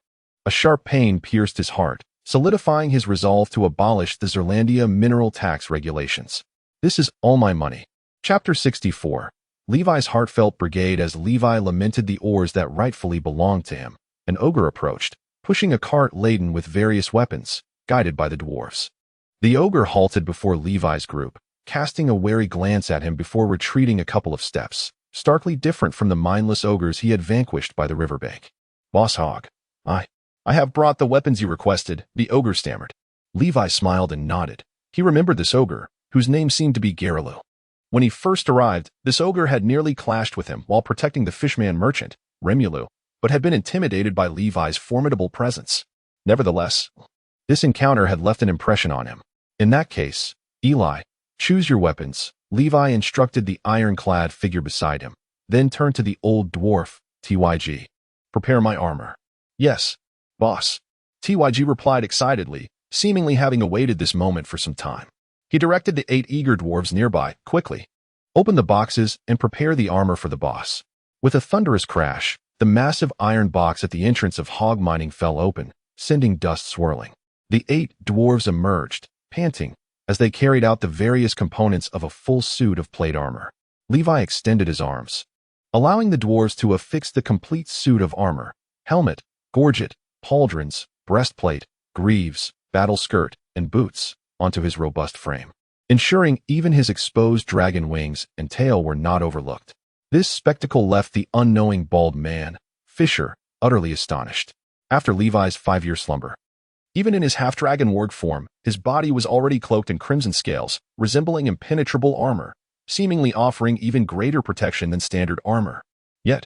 a sharp pain pierced his heart, solidifying his resolve to abolish the Zerlandia mineral tax regulations. This is all my money. Chapter 64. Levi's heartfelt brigade. As Levi lamented the ores that rightfully belonged to him, an ogre approached, pushing a cart laden with various weapons, guided by the dwarves. The ogre halted before Levi's group, casting a wary glance at him before retreating a couple of steps, starkly different from the mindless ogres he had vanquished by the riverbank. Boss Hog, I have brought the weapons you requested, the ogre stammered. Levi smiled and nodded. He remembered this ogre, whose name seemed to be Garilu. When he first arrived, this ogre had nearly clashed with him while protecting the fishman merchant, Remulu, but had been intimidated by Levi's formidable presence. Nevertheless, this encounter had left an impression on him. In that case, Eli, choose your weapons. Levi instructed the ironclad figure beside him, then turned to the old dwarf, TYG. Prepare my armor. Yes, boss. TYG replied excitedly, seemingly having awaited this moment for some time. He directed the 8 eager dwarves nearby, quickly. Open the boxes and prepare the armor for the boss. With a thunderous crash, the massive iron box at the entrance of hog mining fell open, sending dust swirling. The 8 dwarves emerged, panting, as they carried out the various components of a full suit of plate armor. Levi extended his arms, allowing the dwarves to affix the complete suit of armor, helmet, gorget, pauldrons, breastplate, greaves, battle skirt, and boots, onto his robust frame, ensuring even his exposed dragon wings and tail were not overlooked. This spectacle left the unknowing bald man, Fisher, utterly astonished. After Levi's 5-year slumber, even in his half-dragon warg form, his body was already cloaked in crimson scales, resembling impenetrable armor, seemingly offering even greater protection than standard armor. Yet,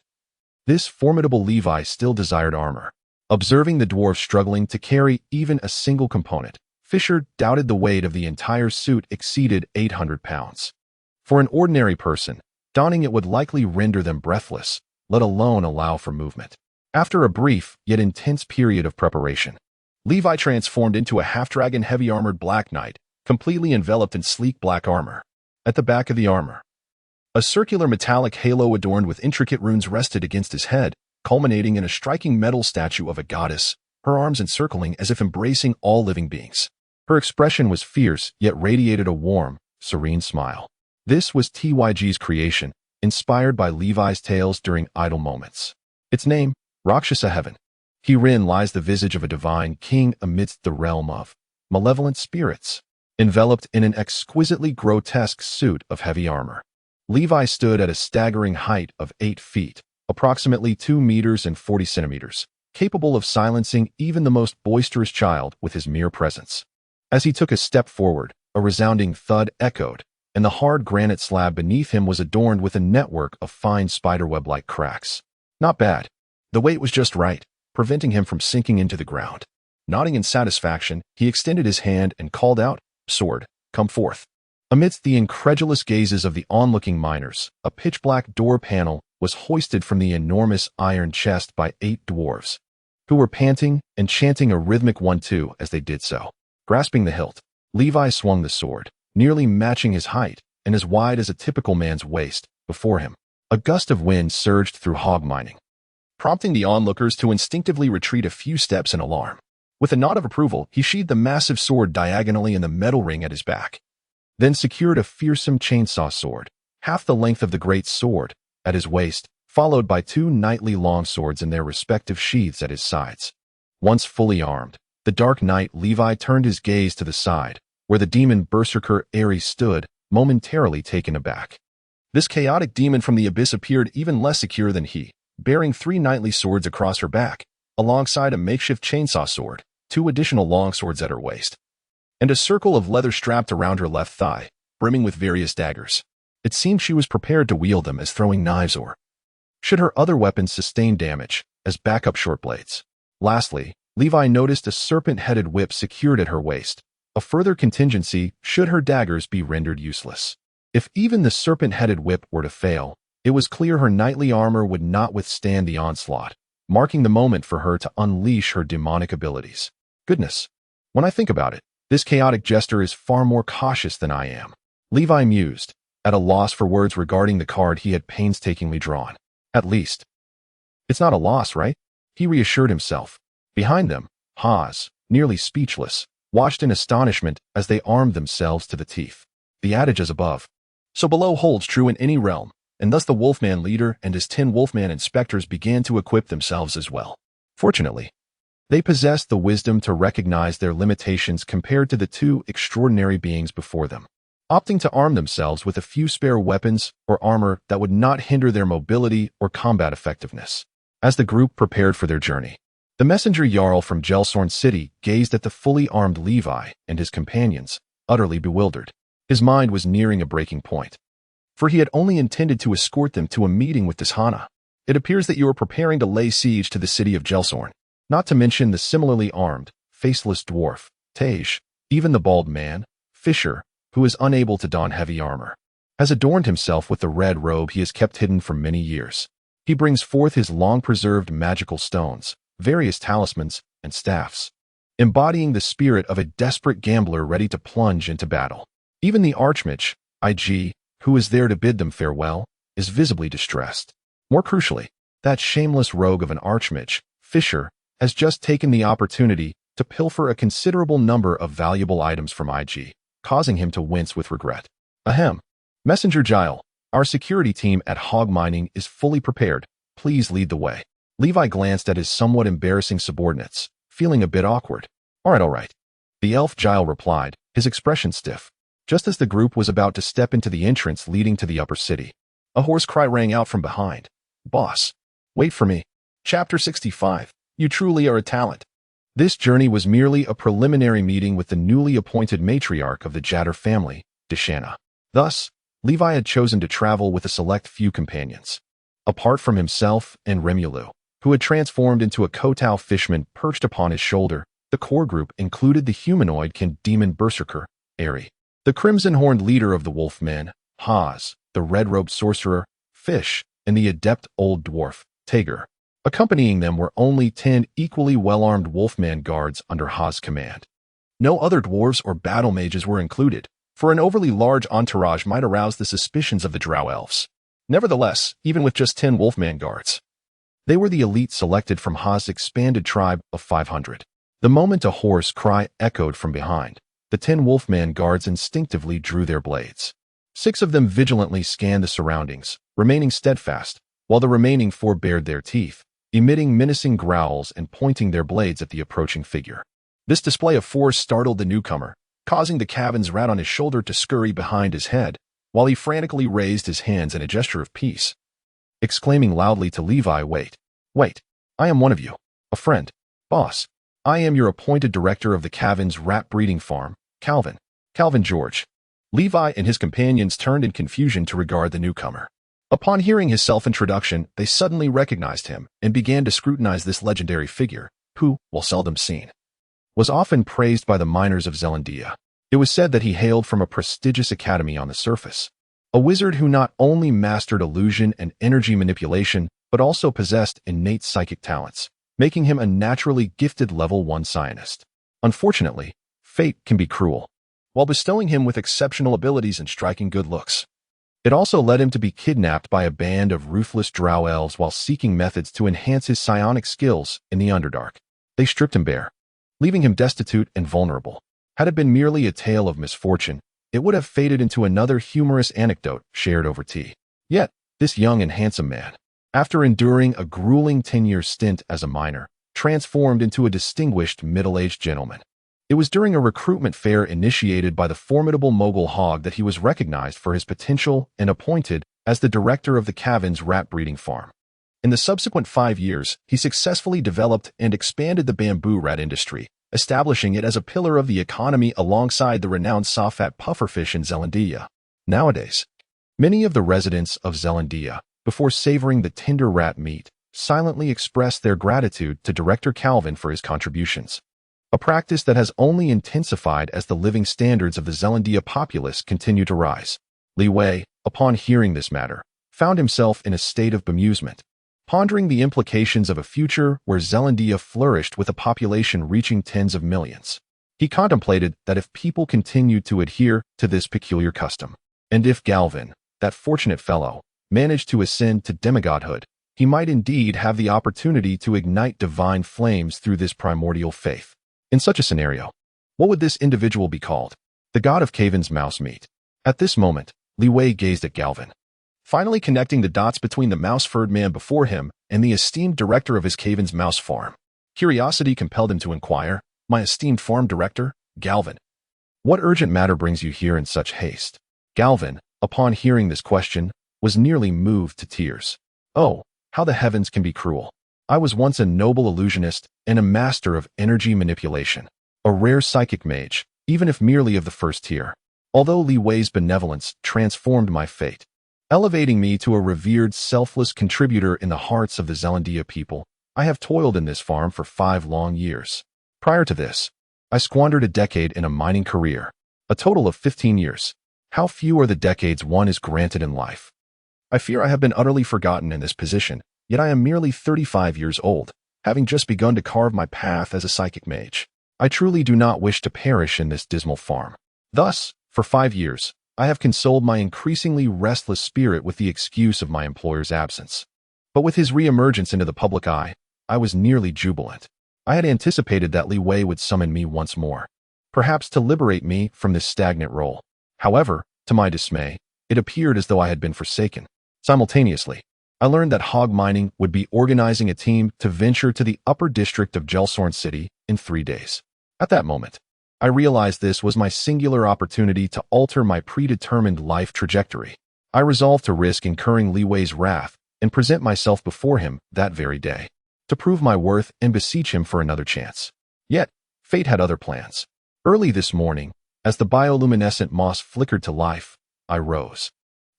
this formidable Levi still desired armor. Observing the dwarf struggling to carry even a single component, Fisher doubted the weight of the entire suit exceeded 800 pounds. For an ordinary person, Donning it would likely render them breathless, let alone allow for movement. After a brief, yet intense period of preparation, Levi transformed into a half-dragon heavy-armored Black Knight, completely enveloped in sleek black armor. At the back of the armor, a circular metallic halo adorned with intricate runes rested against his head, culminating in a striking metal statue of a goddess, her arms encircling as if embracing all living beings. Her expression was fierce, yet radiated a warm, serene smile. This was TYG's creation, inspired by Levi's tales during idle moments. Its name, Rakshasa Heaven. Herein lies the visage of a divine king amidst the realm of malevolent spirits. Enveloped in an exquisitely grotesque suit of heavy armor, Levi stood at a staggering height of 8 feet, approximately 2 meters and 40 centimeters, capable of silencing even the most boisterous child with his mere presence. As he took a step forward, a resounding thud echoed, and the hard granite slab beneath him was adorned with a network of fine spiderweb-like cracks. Not bad. The weight was just right, preventing him from sinking into the ground. Nodding in satisfaction, he extended his hand and called out, "Sword, come forth." Amidst the incredulous gazes of the onlooking miners, a pitch-black door panel was hoisted from the enormous iron chest by 8 dwarves, who were panting and chanting a rhythmic 1-2 as they did so. Grasping the hilt, Levi swung the sword, nearly matching his height and as wide as a typical man's waist, before him. A gust of wind surged through hog mining, prompting the onlookers to instinctively retreat a few steps in alarm. With a nod of approval, he sheathed the massive sword diagonally in the metal ring at his back, then secured a fearsome chainsaw sword, half the length of the great sword, at his waist, followed by 2 knightly longswords in their respective sheaths at his sides. Once fully armed, the Dark Knight Levi turned his gaze to the side, where the demon berserker Ares stood, momentarily taken aback. This chaotic demon from the abyss appeared even less secure than he, bearing 3 knightly swords across her back, alongside a makeshift chainsaw sword, 2 additional longswords at her waist, and a circle of leather strapped around her left thigh, brimming with various daggers. It seemed she was prepared to wield them as throwing knives or, should her other weapons sustain damage, as backup short blades. Lastly, Levi noticed a serpent-headed whip secured at her waist, a further contingency should her daggers be rendered useless. If even the serpent-headed whip were to fail, it was clear her knightly armor would not withstand the onslaught, marking the moment for her to unleash her demonic abilities. Goodness, when I think about it, this chaotic jester is far more cautious than I am. Levi mused, at a loss for words regarding the card he had painstakingly drawn. At least, it's not a loss, right? He reassured himself. Behind them, Haas, nearly speechless, watched in astonishment as they armed themselves to the teeth. The adage as above, so below holds true in any realm, and thus the Wolfman leader and his 10 Wolfman inspectors began to equip themselves as well. Fortunately, they possessed the wisdom to recognize their limitations compared to the 2 extraordinary beings before them, opting to arm themselves with a few spare weapons or armor that would not hinder their mobility or combat effectiveness. As the group prepared for their journey, the messenger Jarl from Gelsorn City gazed at the fully armed Levi and his companions, utterly bewildered. His mind was nearing a breaking point, for he had only intended to escort them to a meeting with Dishana. It appears that you are preparing to lay siege to the city of Gelsorn, not to mention the similarly armed, faceless dwarf, Tej, even the bald man, Fisher, who is unable to don heavy armor, has adorned himself with the red robe he has kept hidden for many years. He brings forth his long-preserved magical stones, various talismans, and staffs, embodying the spirit of a desperate gambler ready to plunge into battle. Even the Archmage, IG, who is there to bid them farewell, is visibly distressed. More crucially, that shameless rogue of an Archmage, Fisher, has just taken the opportunity to pilfer a considerable number of valuable items from IG, causing him to wince with regret. Ahem. Messenger Gile, our security team at Hog Mining is fully prepared. Please lead the way. Levi glanced at his somewhat embarrassing subordinates, feeling a bit awkward. All right. The elf Gile replied, his expression stiff. Just as the group was about to step into the entrance leading to the upper city, a hoarse cry rang out from behind. Boss, wait for me. Chapter 65. You truly are a talent. This journey was merely a preliminary meeting with the newly appointed matriarch of the Jatter family, Dishana. Thus, Levi had chosen to travel with a select few companions. Apart from himself and Remulu, who had transformed into a Kotau fishman perched upon his shoulder, the core group included the humanoid demon berserker, Ari, the crimson-horned leader of the Wolfmen, Haas, the red-robed sorcerer, Fish, and the adept old dwarf, Tager. Accompanying them were only 10 equally well-armed wolfman guards under Ha's command. No other dwarves or battle mages were included, for an overly large entourage might arouse the suspicions of the drow elves. Nevertheless, even with just 10 wolfman guards, they were the elite selected from Ha's expanded tribe of 500. The moment a hoarse cry echoed from behind, the 10 wolfman guards instinctively drew their blades. 6 of them vigilantly scanned the surroundings, remaining steadfast, while the remaining 4 bared their teeth, emitting menacing growls and pointing their blades at the approaching figure. This display of force startled the newcomer, causing the cabin's rat on his shoulder to scurry behind his head, while he frantically raised his hands in a gesture of peace, exclaiming loudly to Levi, Wait, I am one of you, a friend, boss. I am your appointed director of the cabin's rat breeding farm, Calvin George. Levi and his companions turned in confusion to regard the newcomer. Upon hearing his self-introduction, they suddenly recognized him and began to scrutinize this legendary figure, who, while seldom seen, was often praised by the miners of Zelandia. It was said that he hailed from a prestigious academy on the surface, a wizard who not only mastered illusion and energy manipulation, but also possessed innate psychic talents, making him a naturally gifted level 1 scientist. Unfortunately, fate can be cruel. While bestowing him with exceptional abilities and striking good looks, it also led him to be kidnapped by a band of ruthless drow elves while seeking methods to enhance his psionic skills in the Underdark. They stripped him bare, leaving him destitute and vulnerable. Had it been merely a tale of misfortune, it would have faded into another humorous anecdote shared over tea. Yet, this young and handsome man, after enduring a grueling 10-year stint as a miner, transformed into a distinguished middle-aged gentleman. It was during a recruitment fair initiated by the formidable mogul Hogg that he was recognized for his potential and appointed as the director of the Cavin's rat breeding farm. In the subsequent 5 years, he successfully developed and expanded the bamboo rat industry, establishing it as a pillar of the economy alongside the renowned sawfat pufferfish in Zelandia. Nowadays, many of the residents of Zelandia, before savoring the tender rat meat, silently express their gratitude to Director Calvin for his contributions, a practice that has only intensified as the living standards of the Zelandia populace continue to rise. Li Wei, upon hearing this matter, found himself in a state of bemusement, pondering the implications of a future where Zelandia flourished with a population reaching tens of millions. He contemplated that if people continued to adhere to this peculiar custom, and if Galvin, that fortunate fellow, managed to ascend to demigodhood, he might indeed have the opportunity to ignite divine flames through this primordial faith. In such a scenario, what would this individual be called? The god of Caven's mouse meat. At this moment, Li Wei gazed at Galvin, finally connecting the dots between the mouse-furred man before him and the esteemed director of his Caven's mouse farm. Curiosity compelled him to inquire, My esteemed farm director, Galvin, what urgent matter brings you here in such haste? Galvin, upon hearing this question, was nearly moved to tears. Oh, how the heavens can be cruel. I was once a noble illusionist and a master of energy manipulation, a rare psychic mage, even if merely of the first tier. Although Li Wei's benevolence transformed my fate, elevating me to a revered, selfless contributor in the hearts of the Zelandia people, I have toiled in this farm for 5 long years. Prior to this, I squandered a decade in a mining career, a total of 15 years. How few are the decades one is granted in life? I fear I have been utterly forgotten in this position, yet I am merely 35 years old, having just begun to carve my path as a psychic mage. I truly do not wish to perish in this dismal farm. Thus, for 5 years, I have consoled my increasingly restless spirit with the excuse of my employer's absence. But with his re-emergence into the public eye, I was nearly jubilant. I had anticipated that Li Wei would summon me once more, perhaps to liberate me from this stagnant role. However, to my dismay, it appeared as though I had been forsaken. Simultaneously, I learned that Hog Mining would be organizing a team to venture to the upper district of Gelsorn City in 3 days. At that moment, I realized this was my singular opportunity to alter my predetermined life trajectory. I resolved to risk incurring Li Wei's wrath and present myself before him that very day, to prove my worth and beseech him for another chance. Yet, fate had other plans. Early this morning, as the bioluminescent moss flickered to life, I rose,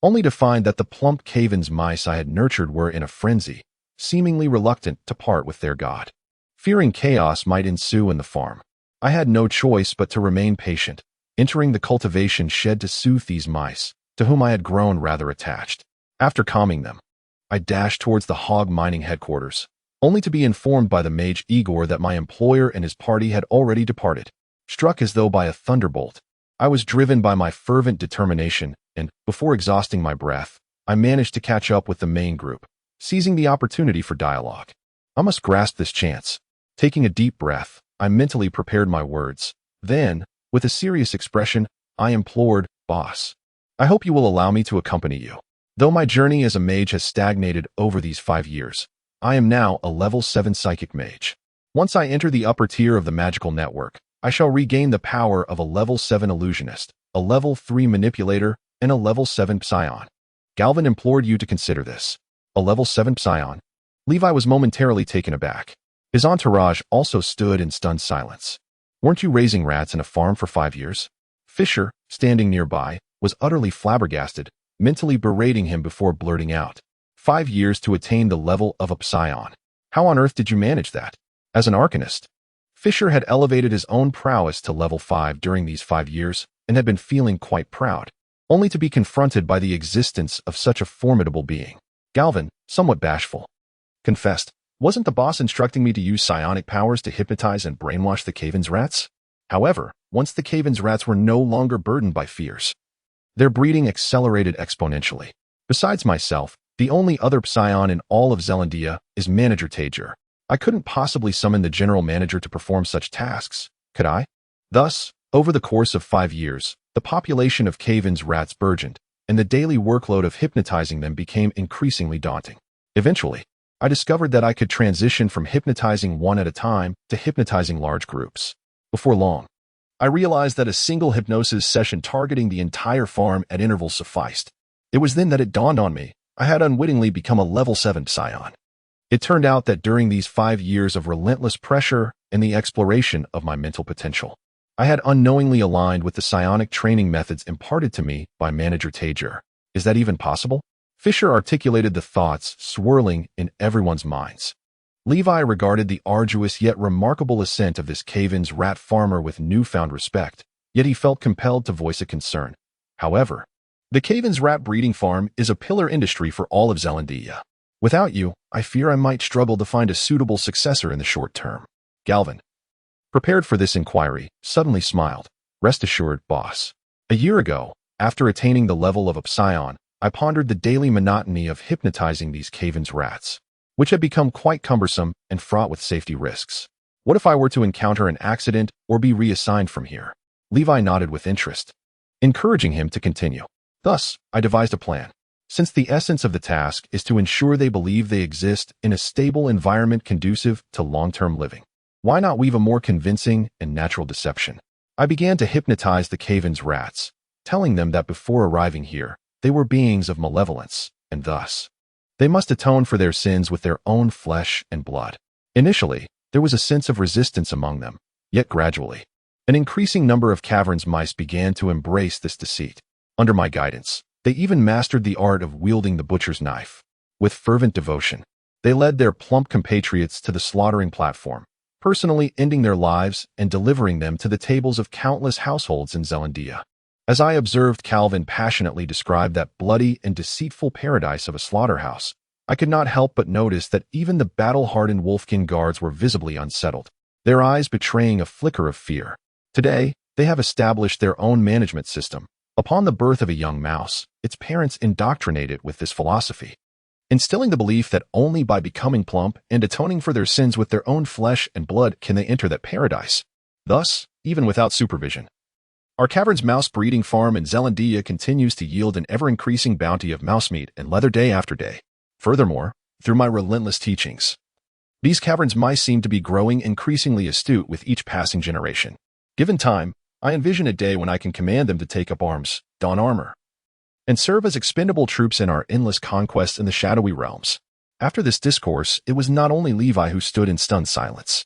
only to find that the plump Caven's mice I had nurtured were in a frenzy, seemingly reluctant to part with their god. Fearing chaos might ensue in the farm, I had no choice but to remain patient, entering the cultivation shed to soothe these mice, to whom I had grown rather attached. After calming them, I dashed towards the hog mining headquarters, only to be informed by the mage Igor that my employer and his party had already departed. Struck as though by a thunderbolt, I was driven by my fervent determination, and, before exhausting my breath, I managed to catch up with the main group, seizing the opportunity for dialogue. I must grasp this chance. Taking a deep breath, I mentally prepared my words. Then, with a serious expression, I implored, "Boss, I hope you will allow me to accompany you. Though my journey as a mage has stagnated over these 5 years, I am now a level 7 psychic mage. Once I enter the upper tier of the magical network, I shall regain the power of a level 7 illusionist, a level 3 manipulator, and a level 7 psion. Galvin implored you to consider this. A level 7 psion? Levi was momentarily taken aback. His entourage also stood in stunned silence. Weren't you raising rats in a farm for 5 years? Fisher, standing nearby, was utterly flabbergasted, mentally berating him before blurting out. 5 years to attain the level of a psion. How on earth did you manage that? As an arcanist, Fisher had elevated his own prowess to level 5 during these 5 years and had been feeling quite proud, only to be confronted by the existence of such a formidable being. Galvin, somewhat bashful, confessed, "Wasn't the boss instructing me to use psionic powers to hypnotize and brainwash the Caven's rats?" However, once the Caven's rats were no longer burdened by fears, their breeding accelerated exponentially. Besides myself, the only other psion in all of Zealandia is Manager Tager. I couldn't possibly summon the general manager to perform such tasks, could I? Thus, over the course of 5 years, the population of Caven's rats burgeoned, and the daily workload of hypnotizing them became increasingly daunting. Eventually, I discovered that I could transition from hypnotizing one at a time to hypnotizing large groups. Before long, I realized that a single hypnosis session targeting the entire farm at intervals sufficed. It was then that it dawned on me, I had unwittingly become a level 7 psion. It turned out that during these 5 years of relentless pressure and the exploration of my mental potential, I had unknowingly aligned with the psionic training methods imparted to me by Manager Tager. Is that even possible? Fisher articulated the thoughts swirling in everyone's minds. Levi regarded the arduous yet remarkable ascent of this Caven's rat farmer with newfound respect, yet he felt compelled to voice a concern. However, the Caven's rat breeding farm is a pillar industry for all of Zealandia. Without you, I fear I might struggle to find a suitable successor in the short term. Galvin, prepared for this inquiry, suddenly smiled. Rest assured, boss. A year ago, after attaining the level of a psion, I pondered the daily monotony of hypnotizing these Caven's rats, which had become quite cumbersome and fraught with safety risks. What if I were to encounter an accident or be reassigned from here? Levi nodded with interest, encouraging him to continue. Thus, I devised a plan. Since the essence of the task is to ensure they believe they exist in a stable environment conducive to long-term living, why not weave a more convincing and natural deception? I began to hypnotize the Caven's rats, telling them that before arriving here, they were beings of malevolence, and thus, they must atone for their sins with their own flesh and blood. Initially, there was a sense of resistance among them, yet gradually, an increasing number of caverns mice began to embrace this deceit. Under my guidance, they even mastered the art of wielding the butcher's knife. With fervent devotion, they led their plump compatriots to the slaughtering platform, personally ending their lives and delivering them to the tables of countless households in Zealandia. As I observed Calvin passionately describe that bloody and deceitful paradise of a slaughterhouse, I could not help but notice that even the battle-hardened Wolfkin guards were visibly unsettled, their eyes betraying a flicker of fear. Today, they have established their own management system. Upon the birth of a young mouse, its parents indoctrinate it with this philosophy, instilling the belief that only by becoming plump and atoning for their sins with their own flesh and blood can they enter that paradise. Thus, even without supervision, our cavern's mouse breeding farm in Zealandia continues to yield an ever-increasing bounty of mouse meat and leather day after day. Furthermore, through my relentless teachings, these cavern's mice seem to be growing increasingly astute with each passing generation. Given time, I envision a day when I can command them to take up arms, don armor, and serve as expendable troops in our endless conquests in the shadowy realms. After this discourse, it was not only Levi who stood in stunned silence.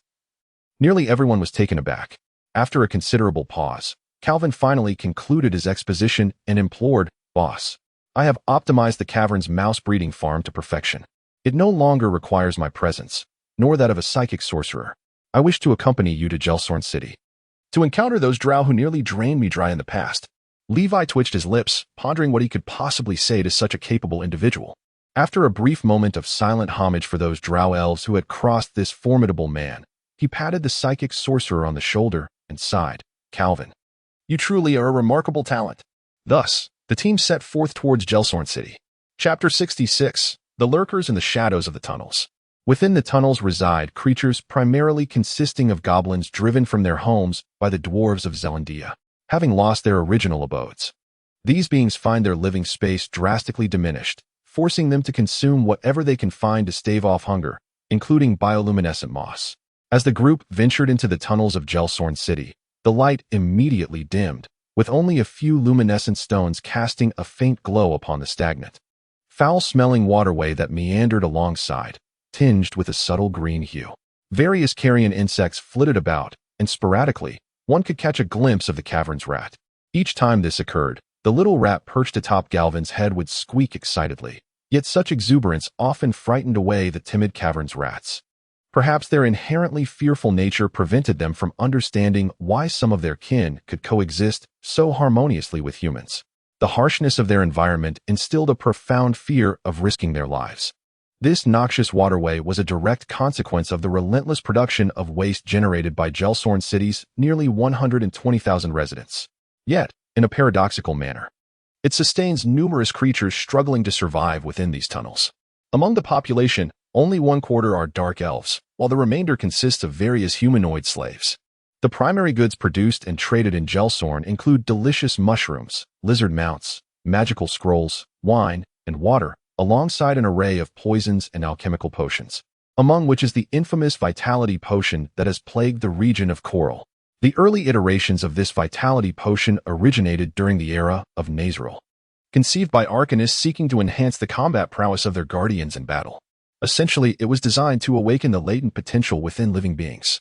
Nearly everyone was taken aback. After a considerable pause, Calvin finally concluded his exposition and implored, "Boss, I have optimized the cavern's mouse breeding farm to perfection. It no longer requires my presence, nor that of a psychic sorcerer. I wish to accompany you to Gelsorn City, to encounter those drow who nearly drained me dry in the past. Levi twitched his lips, pondering what he could possibly say to such a capable individual. After a brief moment of silent homage for those drow elves who had crossed this formidable man, he patted the psychic sorcerer on the shoulder and sighed. Calvin, you truly are a remarkable talent. Thus, the team set forth towards Gelsorn City. Chapter 66. The Lurkers in the Shadows of the Tunnels. Within the tunnels reside creatures primarily consisting of goblins driven from their homes by the dwarves of Zelandia, having lost their original abodes. These beings find their living space drastically diminished, forcing them to consume whatever they can find to stave off hunger, including bioluminescent moss. As the group ventured into the tunnels of Gelsorn City, the light immediately dimmed, with only a few luminescent stones casting a faint glow upon the stagnant, foul-smelling waterway that meandered alongside, tinged with a subtle green hue. Various carrion insects flitted about, and sporadically, one could catch a glimpse of the cavern's rat. Each time this occurred, the little rat perched atop Galvin's head would squeak excitedly, yet such exuberance often frightened away the timid cavern's rats. Perhaps their inherently fearful nature prevented them from understanding why some of their kin could coexist so harmoniously with humans. The harshness of their environment instilled a profound fear of risking their lives. This noxious waterway was a direct consequence of the relentless production of waste generated by Gelsorn City's nearly 120,000 residents. Yet, in a paradoxical manner, it sustains numerous creatures struggling to survive within these tunnels. Among the population, only 1/4 are dark elves, while the remainder consists of various humanoid slaves. The primary goods produced and traded in Gelsorn include delicious mushrooms, lizard mounts, magical scrolls, wine, and water, alongside an array of poisons and alchemical potions, among which is the infamous vitality potion that has plagued the region of Coral. The early iterations of this vitality potion originated during the era of Nazril, conceived by arcanists seeking to enhance the combat prowess of their guardians in battle. Essentially, it was designed to awaken the latent potential within living beings,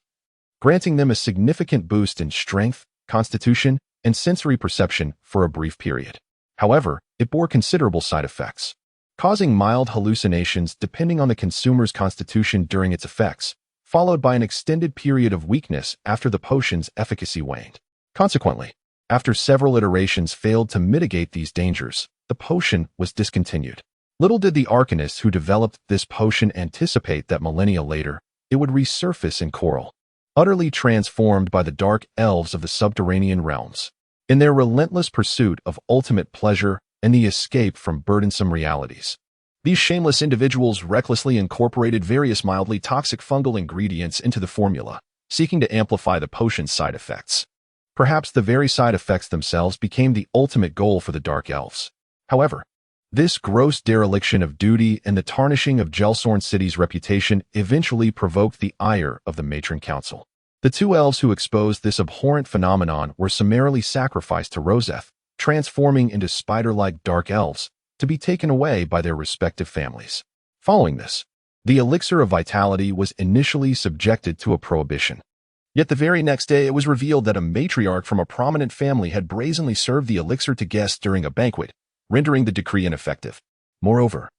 granting them a significant boost in strength, constitution, and sensory perception for a brief period. However, it bore considerable side effects, causing mild hallucinations depending on the consumer's constitution during its effects, followed by an extended period of weakness after the potion's efficacy waned. Consequently, after several iterations failed to mitigate these dangers, the potion was discontinued. Little did the arcanists who developed this potion anticipate that millennia later, it would resurface in Coral, utterly transformed by the dark elves of the subterranean realms. In their relentless pursuit of ultimate pleasure and the escape from burdensome realities, these shameless individuals recklessly incorporated various mildly toxic fungal ingredients into the formula, seeking to amplify the potion's side effects. Perhaps the very side effects themselves became the ultimate goal for the dark elves. However, this gross dereliction of duty and the tarnishing of Gelsorn City's reputation eventually provoked the ire of the Matron Council. The two elves who exposed this abhorrent phenomenon were summarily sacrificed to Roseth, transforming into spider-like dark elves, to be taken away by their respective families. Following this, the elixir of vitality was initially subjected to a prohibition. Yet the very next day it was revealed that a matriarch from a prominent family had brazenly served the elixir to guests during a banquet, rendering the decree ineffective. Moreover,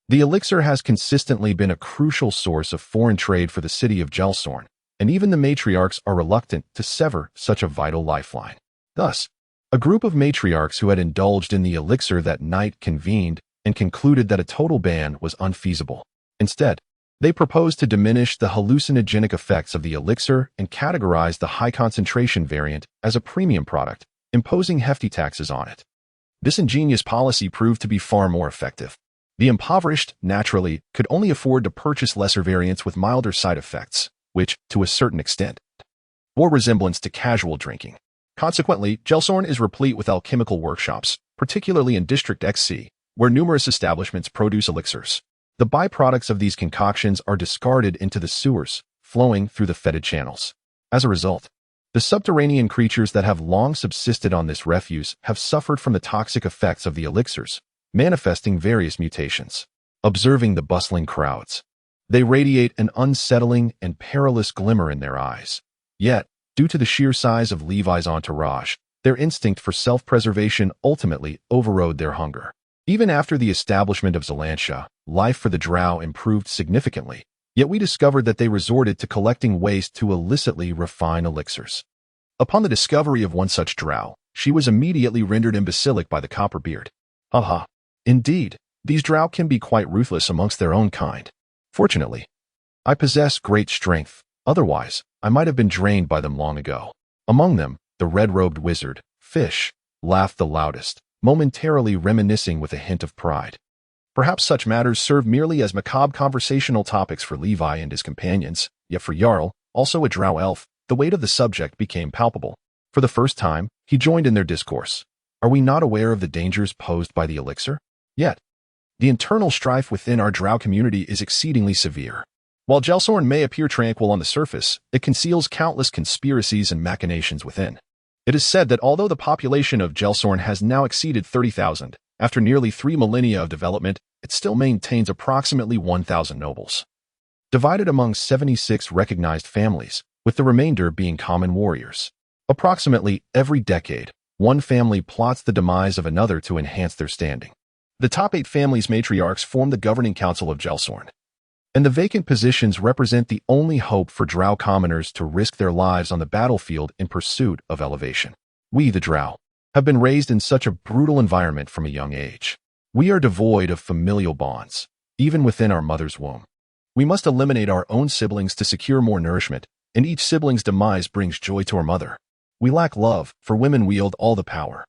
the elixir has consistently been a crucial source of foreign trade for the city of Gelsorn, and even the matriarchs are reluctant to sever such a vital lifeline. Thus, a group of matriarchs who had indulged in the elixir that night convened and concluded that a total ban was unfeasible. Instead, they proposed to diminish the hallucinogenic effects of the elixir and categorize the high-concentration variant as a premium product, imposing hefty taxes on it. This ingenious policy proved to be far more effective. The impoverished, naturally, could only afford to purchase lesser variants with milder side effects, which, to a certain extent, bore resemblance to casual drinking. Consequently, Gelsorn is replete with alchemical workshops, particularly in District XC, where numerous establishments produce elixirs. The byproducts of these concoctions are discarded into the sewers, flowing through the fetid channels. As a result, the subterranean creatures that have long subsisted on this refuse have suffered from the toxic effects of the elixirs, manifesting various mutations. Observing the bustling crowds, they radiate an unsettling and perilous glimmer in their eyes. Yet, due to the sheer size of Levi's entourage, their instinct for self-preservation ultimately overrode their hunger. Even after the establishment of Zelantia, life for the drow improved significantly, yet we discovered that they resorted to collecting waste to illicitly refine elixirs. Upon the discovery of one such drow, she was immediately rendered imbecilic by the copperbeard. Haha. Indeed, these drow can be quite ruthless amongst their own kind. Fortunately, I possess great strength, otherwise, I might have been drained by them long ago. Among them, the red-robed wizard, Fish, laughed the loudest, momentarily reminiscing with a hint of pride. Perhaps such matters serve merely as macabre conversational topics for Levi and his companions, yet for Jarl, also a drow elf, the weight of the subject became palpable. For the first time, he joined in their discourse. Are we not aware of the dangers posed by the elixir? Yet, the internal strife within our drow community is exceedingly severe. While Gelsorn may appear tranquil on the surface, it conceals countless conspiracies and machinations within. It is said that although the population of Gelsorn has now exceeded 30,000, after nearly 3 millennia of development, it still maintains approximately 1,000 nobles, divided among 76 recognized families, with the remainder being common warriors. Approximately every decade, one family plots the demise of another to enhance their standing. The top 8 families' matriarchs form the governing council of Gelsorn, and the vacant positions represent the only hope for drow commoners to risk their lives on the battlefield in pursuit of elevation. We, the drow, have been raised in such a brutal environment from a young age. We are devoid of familial bonds, even within our mother's womb. We must eliminate our own siblings to secure more nourishment, and each sibling's demise brings joy to our mother. We lack love, for women wield all the power.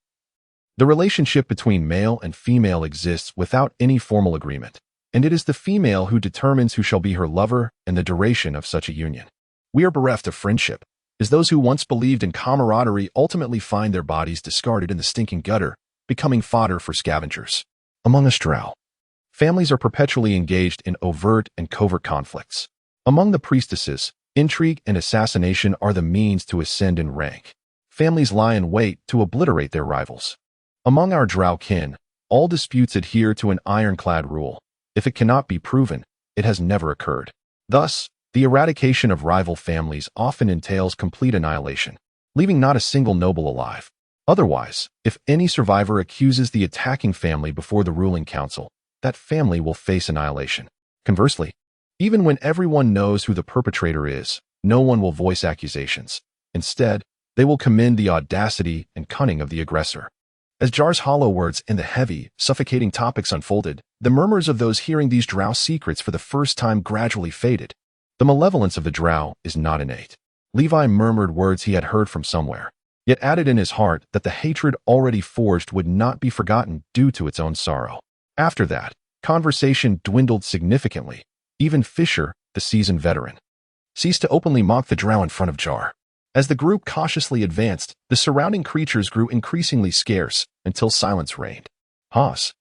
The relationship between male and female exists without any formal agreement, and it is the female who determines who shall be her lover and the duration of such a union. We are bereft of friendship, as those who once believed in camaraderie ultimately find their bodies discarded in the stinking gutter, becoming fodder for scavengers. Among us drow, families are perpetually engaged in overt and covert conflicts. Among the priestesses, intrigue and assassination are the means to ascend in rank. Families lie in wait to obliterate their rivals. Among our drow kin, all disputes adhere to an ironclad rule. If it cannot be proven, it has never occurred. Thus, the eradication of rival families often entails complete annihilation, leaving not a single noble alive. Otherwise, if any survivor accuses the attacking family before the ruling council, that family will face annihilation. Conversely, even when everyone knows who the perpetrator is, no one will voice accusations. Instead, they will commend the audacity and cunning of the aggressor. As Jar's hollow words and the heavy, suffocating topics unfolded, the murmurs of those hearing these drow secrets for the first time gradually faded. The malevolence of the drow is not innate. Levi murmured words he had heard from somewhere, yet added in his heart that the hatred already forged would not be forgotten due to its own sorrow. After that, conversation dwindled significantly. Even Fisher, the seasoned veteran, ceased to openly mock the drow in front of Jar. As the group cautiously advanced, the surrounding creatures grew increasingly scarce until silence reigned. Haas,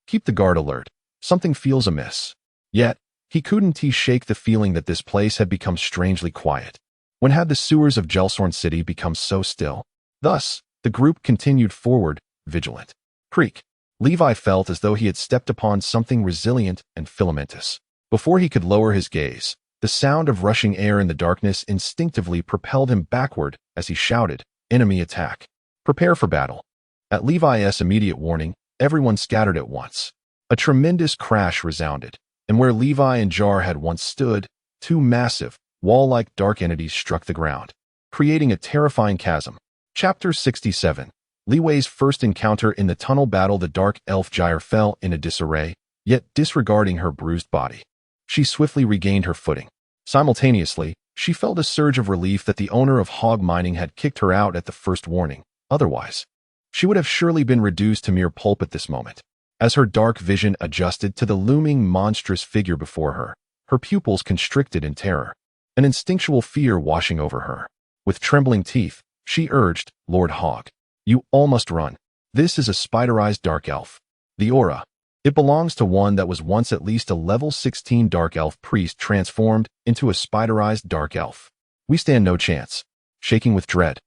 keep the guard alert. Something feels amiss. Yet, he couldn't shake the feeling that this place had become strangely quiet. When had the sewers of Gelsorn City become so still? Thus, the group continued forward, vigilant. Creak. Levi felt as though he had stepped upon something resilient and filamentous. Before he could lower his gaze, the sound of rushing air in the darkness instinctively propelled him backward as he shouted, "Enemy attack! Prepare for battle!" At Levi's immediate warning, everyone scattered at once. A tremendous crash resounded, and where Levi and Jar had once stood, 2 massive, wall-like dark entities struck the ground, creating a terrifying chasm. Chapter 67. Liwei's first encounter in the tunnel battle. The dark elf Gyre fell in a disarray, yet disregarding her bruised body. She swiftly regained her footing. Simultaneously, she felt a surge of relief that the owner of Hog Mining had kicked her out at the first warning. Otherwise, she would have surely been reduced to mere pulp at this moment. As her dark vision adjusted to the looming monstrous figure before her, her pupils constricted in terror, an instinctual fear washing over her. With trembling teeth, she urged, "Lord Hog, you all must run. This is a spiderized dark elf. The aura. It belongs to one that was once at least a level 16 dark elf priest transformed into a spiderized dark elf. We stand no chance." Shaking with dread,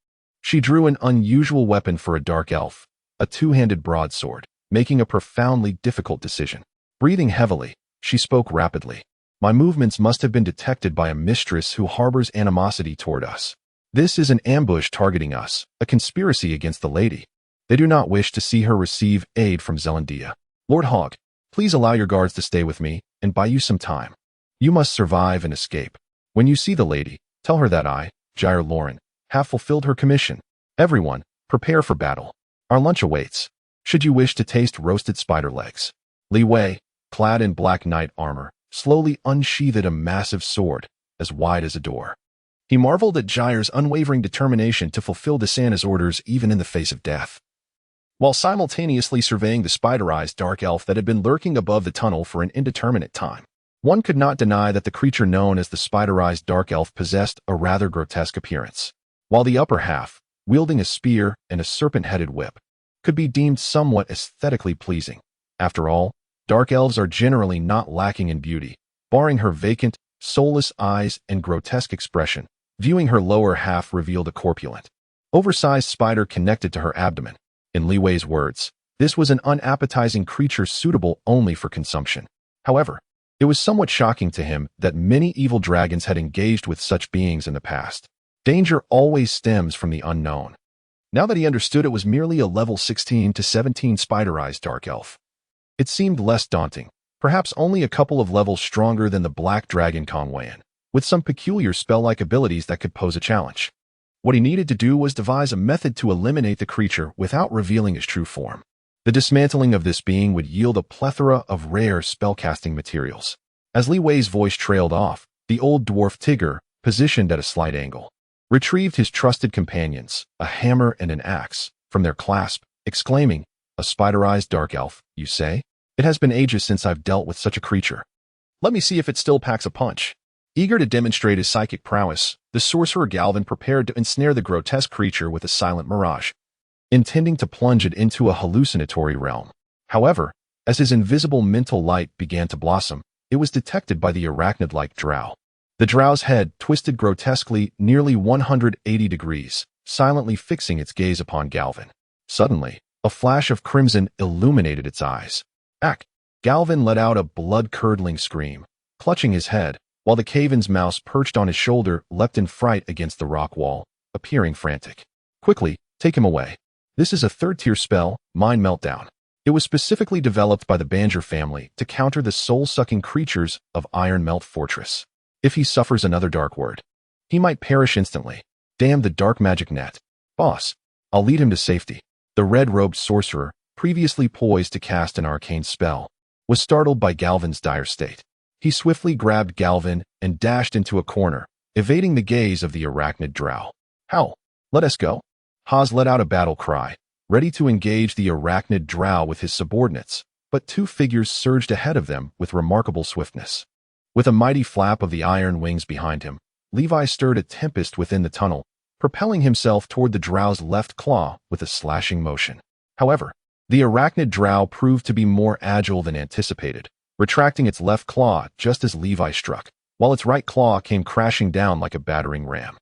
she drew an unusual weapon for a dark elf, a 2-handed broadsword, making a profoundly difficult decision. Breathing heavily, she spoke rapidly. "My movements must have been detected by a mistress who harbors animosity toward us. This is an ambush targeting us, a conspiracy against the lady. They do not wish to see her receive aid from Zelandia. Lord Hog, please allow your guards to stay with me and buy you some time. You must survive and escape. When you see the lady, tell her that I, Gyre Lauren, have fulfilled her commission." Everyone, Prepare for battle. Our lunch awaits. Should you wish to taste roasted spider legs. Li Wei, clad in black knight armor, slowly unsheathed a massive sword, as wide as a door. He marveled at Gyre's unwavering determination to fulfill Desana's orders even in the face of death. While simultaneously surveying the spider-eyed dark elf that had been lurking above the tunnel for an indeterminate time, one could not deny that the creature known as the spider-eyed dark elf possessed a rather grotesque appearance. While the upper half, wielding a spear and a serpent-headed whip, could be deemed somewhat aesthetically pleasing. After all, dark elves are generally not lacking in beauty, barring her vacant, soulless eyes and grotesque expression. Viewing her lower half revealed a corpulent, oversized spider connected to her abdomen. In Li Wei's words, this was an unappetizing creature suitable only for consumption. However, it was somewhat shocking to him that many evil dragons had engaged with such beings in the past. Danger always stems from the unknown. Now that he understood it was merely a level 16 to 17 spider-eyed dark elf, it seemed less daunting, perhaps only a couple of levels stronger than the black dragon Conwayan, with some peculiar spell-like abilities that could pose a challenge. What he needed to do was devise a method to eliminate the creature without revealing his true form. The dismantling of this being would yield a plethora of rare spellcasting materials. As Li Wei's voice trailed off, the old dwarf Tigger, positioned at a slight angle, retrieved his trusted companions, a hammer and an axe, from their clasp, exclaiming, "A spider-eyed dark elf, you say? It has been ages since I've dealt with such a creature. Let me see if it still packs a punch." Eager to demonstrate his psychic prowess, the sorcerer Galvin prepared to ensnare the grotesque creature with a silent mirage, intending to plunge it into a hallucinatory realm. However, as his invisible mental light began to blossom, it was detected by the arachnid-like drow. The drow's head twisted grotesquely nearly 180 degrees, silently fixing its gaze upon Galvin. Suddenly, a flash of crimson illuminated its eyes. "Ack!" Galvin let out a blood-curdling scream, clutching his head, while the Caven's mouse perched on his shoulder leapt in fright against the rock wall, appearing frantic. "Quickly, take him away. This is a third-tier spell, Mind Meltdown. It was specifically developed by the Banjer family to counter the soul-sucking creatures of Iron Melt Fortress. If he suffers another dark word, he might perish instantly. Damn the dark magic net. Boss, I'll lead him to safety." The red-robed sorcerer, previously poised to cast an arcane spell, was startled by Galvin's dire state. He swiftly grabbed Galvin and dashed into a corner, evading the gaze of the arachnid drow. "Howl, let us go." Haz let out a battle cry, ready to engage the arachnid drow with his subordinates, but two figures surged ahead of them with remarkable swiftness. With a mighty flap of the iron wings behind him, Levi stirred a tempest within the tunnel, propelling himself toward the drow's left claw with a slashing motion. However, the arachnid drow proved to be more agile than anticipated, retracting its left claw just as Levi struck, while its right claw came crashing down like a battering ram.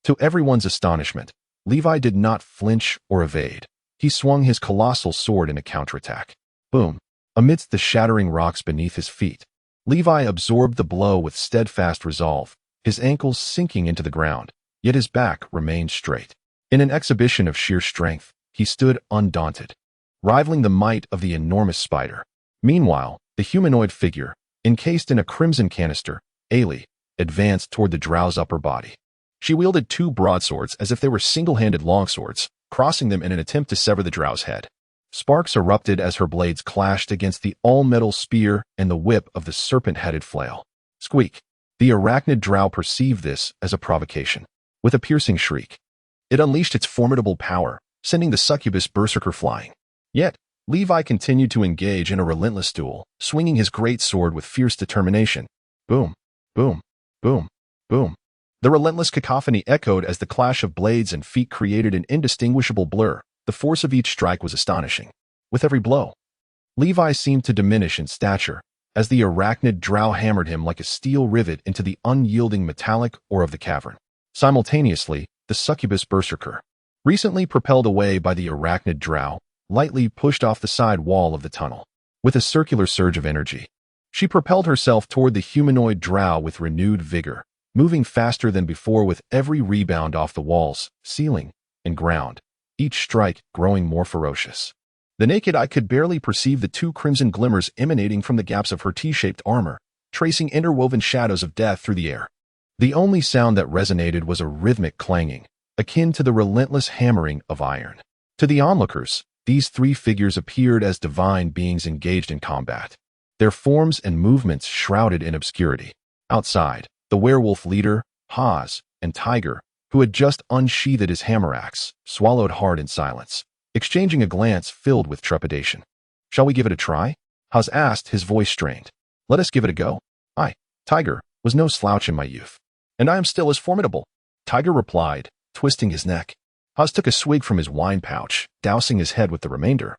To everyone's astonishment, Levi did not flinch or evade. He swung his colossal sword in a counterattack. Boom! Amidst the shattering rocks beneath his feet, Levi absorbed the blow with steadfast resolve, his ankles sinking into the ground, yet his back remained straight. In an exhibition of sheer strength, he stood undaunted, rivaling the might of the enormous spider. Meanwhile, the humanoid figure, encased in a crimson canister, Ailey, advanced toward the drow's upper body. She wielded two broadswords as if they were single-handed longswords, crossing them in an attempt to sever the drow's head. Sparks erupted as her blades clashed against the all-metal spear and the whip of the serpent-headed flail. Squeak! The arachnid drow perceived this as a provocation. With a piercing shriek, it unleashed its formidable power, sending the succubus berserker flying. Yet, Levi continued to engage in a relentless duel, swinging his great sword with fierce determination. Boom, boom, boom, boom. The relentless cacophony echoed as the clash of blades and feet created an indistinguishable blur. The force of each strike was astonishing. With every blow, Levi seemed to diminish in stature, as the arachnid drow hammered him like a steel rivet into the unyielding metallic ore of the cavern. Simultaneously, the succubus berserker, recently propelled away by the arachnid drow, lightly pushed off the side wall of the tunnel. With a circular surge of energy, she propelled herself toward the humanoid drow with renewed vigor, moving faster than before with every rebound off the walls, ceiling, and ground, each strike growing more ferocious. The naked eye could barely perceive the two crimson glimmers emanating from the gaps of her T-shaped armor, tracing interwoven shadows of death through the air. The only sound that resonated was a rhythmic clanging, akin to the relentless hammering of iron. To the onlookers, these three figures appeared as divine beings engaged in combat, their forms and movements shrouded in obscurity. Outside, the werewolf leader, Haz, and Tiger, who had just unsheathed his hammer axe, swallowed hard in silence, exchanging a glance filled with trepidation. "Shall we give it a try?" Haz asked, his voice strained. "Let us give it a go. I, Tiger, was no slouch in my youth. And I am still as formidable," Tiger replied, twisting his neck. Haz took a swig from his wine pouch, dousing his head with the remainder,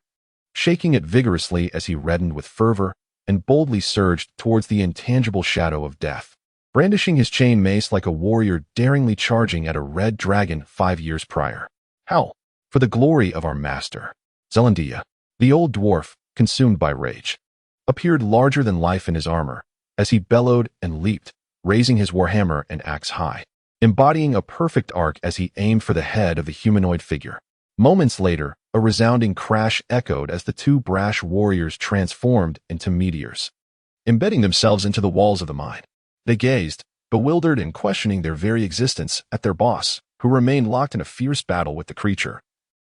shaking it vigorously as he reddened with fervor, and boldly surged towards the intangible shadow of death, brandishing his chain mace like a warrior daringly charging at a red dragon 5 years prior. "Howl, for the glory of our master." Zelandia, the old dwarf, consumed by rage, appeared larger than life in his armor, as he bellowed and leaped, raising his warhammer and axe high, embodying a perfect arc as he aimed for the head of the humanoid figure. Moments later, a resounding crash echoed as the two brash warriors transformed into meteors, embedding themselves into the walls of the mine. They gazed, bewildered and questioning their very existence, at their boss, who remained locked in a fierce battle with the creature,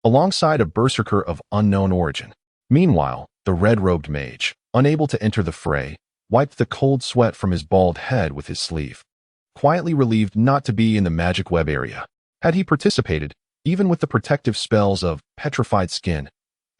alongside a berserker of unknown origin. Meanwhile, the red-robed mage, unable to enter the fray, wiped the cold sweat from his bald head with his sleeve, quietly relieved not to be in the magic web area. Had he participated, even with the protective spells of petrified skin,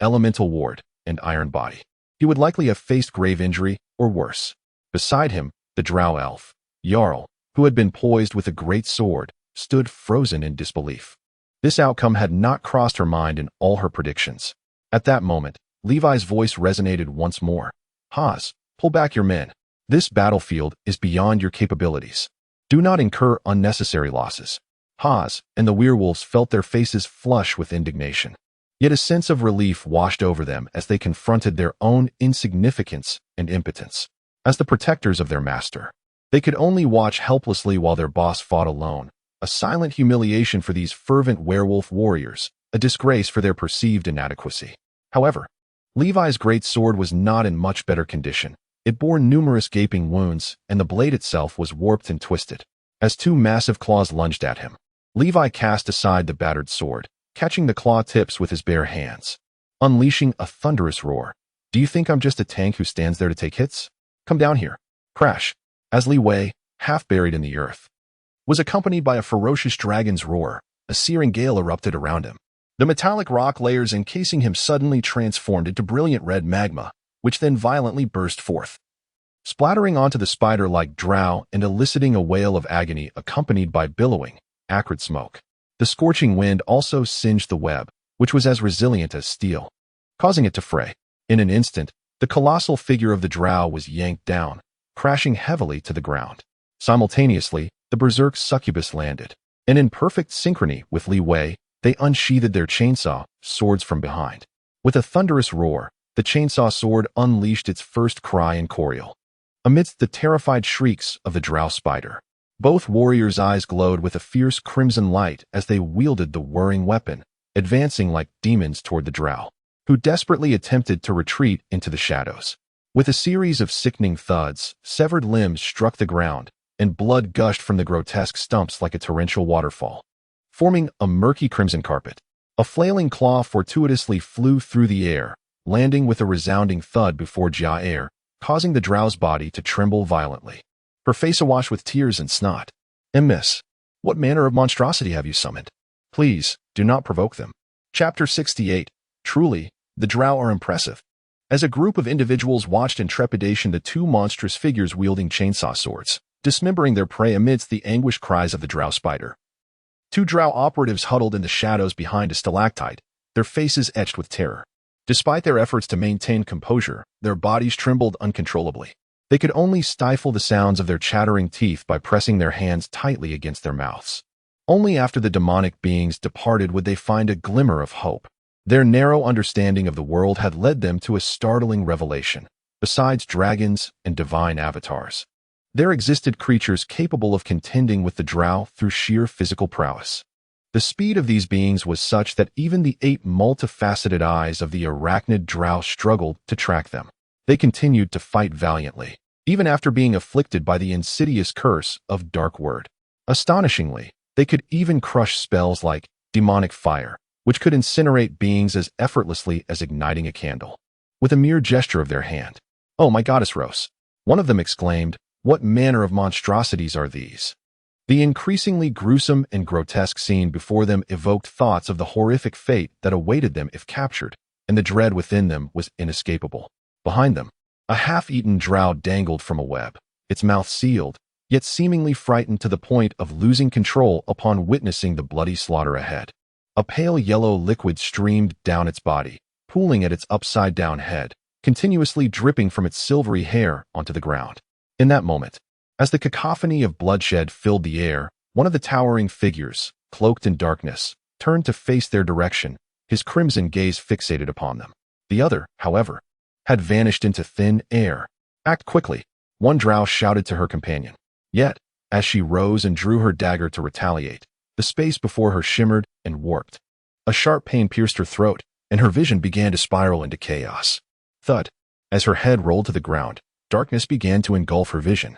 elemental ward, and iron body, he would likely have faced grave injury or worse. Beside him, the drow elf, Jarl, who had been poised with a great sword, stood frozen in disbelief. This outcome had not crossed her mind in all her predictions. At that moment, Levi's voice resonated once more. "Haz, pull back your men. This battlefield is beyond your capabilities. Do not incur unnecessary losses." Haz and the werewolves felt their faces flush with indignation. Yet a sense of relief washed over them as they confronted their own insignificance and impotence. As the protectors of their master, they could only watch helplessly while their boss fought alone, a silent humiliation for these fervent werewolf warriors, a disgrace for their perceived inadequacy. However, Levi's great sword was not in much better condition. It bore numerous gaping wounds, and the blade itself was warped and twisted. As two massive claws lunged at him, Levi cast aside the battered sword, catching the claw tips with his bare hands, unleashing a thunderous roar. "Do you think I'm just a tank who stands there to take hits? Come down here." Crash, as Li Wei, half buried in the earth, was accompanied by a ferocious dragon's roar. A searing gale erupted around him. The metallic rock layers encasing him suddenly transformed into brilliant red magma, which then violently burst forth, splattering onto the spider like drow and eliciting a wail of agony accompanied by billowing, acrid smoke. The scorching wind also singed the web, which was as resilient as steel, causing it to fray. In an instant, the colossal figure of the drow was yanked down, crashing heavily to the ground. Simultaneously, the berserk succubus landed, and in perfect synchrony with Li Wei, they unsheathed their chainsaw swords from behind. With a thunderous roar, the chainsaw sword unleashed its first cry in chorial. Amidst the terrified shrieks of the drow spider, both warriors' eyes glowed with a fierce crimson light as they wielded the whirring weapon, advancing like demons toward the drow, who desperately attempted to retreat into the shadows. With a series of sickening thuds, severed limbs struck the ground, and blood gushed from the grotesque stumps like a torrential waterfall, forming a murky crimson carpet. A flailing claw fortuitously flew through the air, landing with a resounding thud before Jair, causing the drow's body to tremble violently, her face awash with tears and snot. "Miss, what manner of monstrosity have you summoned? Please, do not provoke them." Chapter 68. Truly, the drow are impressive. As a group of individuals watched in trepidation the two monstrous figures wielding chainsaw swords, dismembering their prey amidst the anguished cries of the drow spider. Two drow operatives huddled in the shadows behind a stalactite, their faces etched with terror. Despite their efforts to maintain composure, their bodies trembled uncontrollably. They could only stifle the sounds of their chattering teeth by pressing their hands tightly against their mouths. Only after the demonic beings departed would they find a glimmer of hope. Their narrow understanding of the world had led them to a startling revelation. Besides dragons and divine avatars, there existed creatures capable of contending with the drow through sheer physical prowess. The speed of these beings was such that even the 8 multifaceted eyes of the arachnid drow struggled to track them. They continued to fight valiantly, even after being afflicted by the insidious curse of Dark Word. Astonishingly, they could even crush spells like demonic fire, which could incinerate beings as effortlessly as igniting a candle, with a mere gesture of their hand. "Oh, my goddess Rose!" one of them exclaimed. "What manner of monstrosities are these?" The increasingly gruesome and grotesque scene before them evoked thoughts of the horrific fate that awaited them if captured, and the dread within them was inescapable. Behind them, a half-eaten drow dangled from a web, its mouth sealed, yet seemingly frightened to the point of losing control upon witnessing the bloody slaughter ahead. A pale yellow liquid streamed down its body, pooling at its upside-down head, continuously dripping from its silvery hair onto the ground. In that moment, as the cacophony of bloodshed filled the air, one of the towering figures, cloaked in darkness, turned to face their direction, his crimson gaze fixated upon them. The other, however, had vanished into thin air. "Act quickly," one drow shouted to her companion. Yet, as she rose and drew her dagger to retaliate, the space before her shimmered and warped. A sharp pain pierced her throat, and her vision began to spiral into chaos. Thud. As her head rolled to the ground, darkness began to engulf her vision.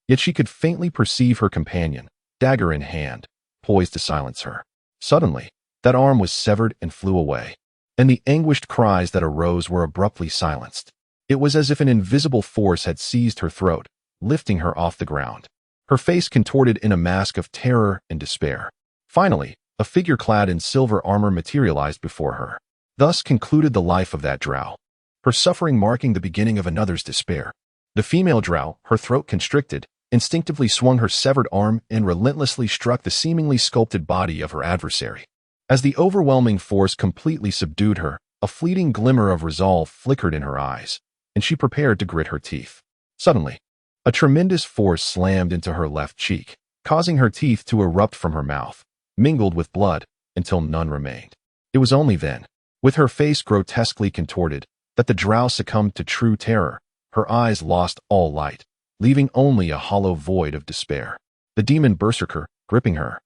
Yet she could faintly perceive her companion, dagger in hand, poised to silence her. Suddenly, that arm was severed and flew away, and the anguished cries that arose were abruptly silenced. It was as if an invisible force had seized her throat, lifting her off the ground. Her face contorted in a mask of terror and despair. Finally, a figure clad in silver armor materialized before her. Thus concluded the life of that drow, her suffering marking the beginning of another's despair. The female drow, her throat constricted, instinctively swung her severed arm and relentlessly struck the seemingly sculpted body of her adversary. As the overwhelming force completely subdued her, a fleeting glimmer of resolve flickered in her eyes, and she prepared to grit her teeth. Suddenly, a tremendous force slammed into her left cheek, causing her teeth to erupt from her mouth, mingled with blood, until none remained. It was only then, with her face grotesquely contorted, that the drow succumbed to true terror. Her eyes lost all light, leaving only a hollow void of despair. The demon berserker, gripping her,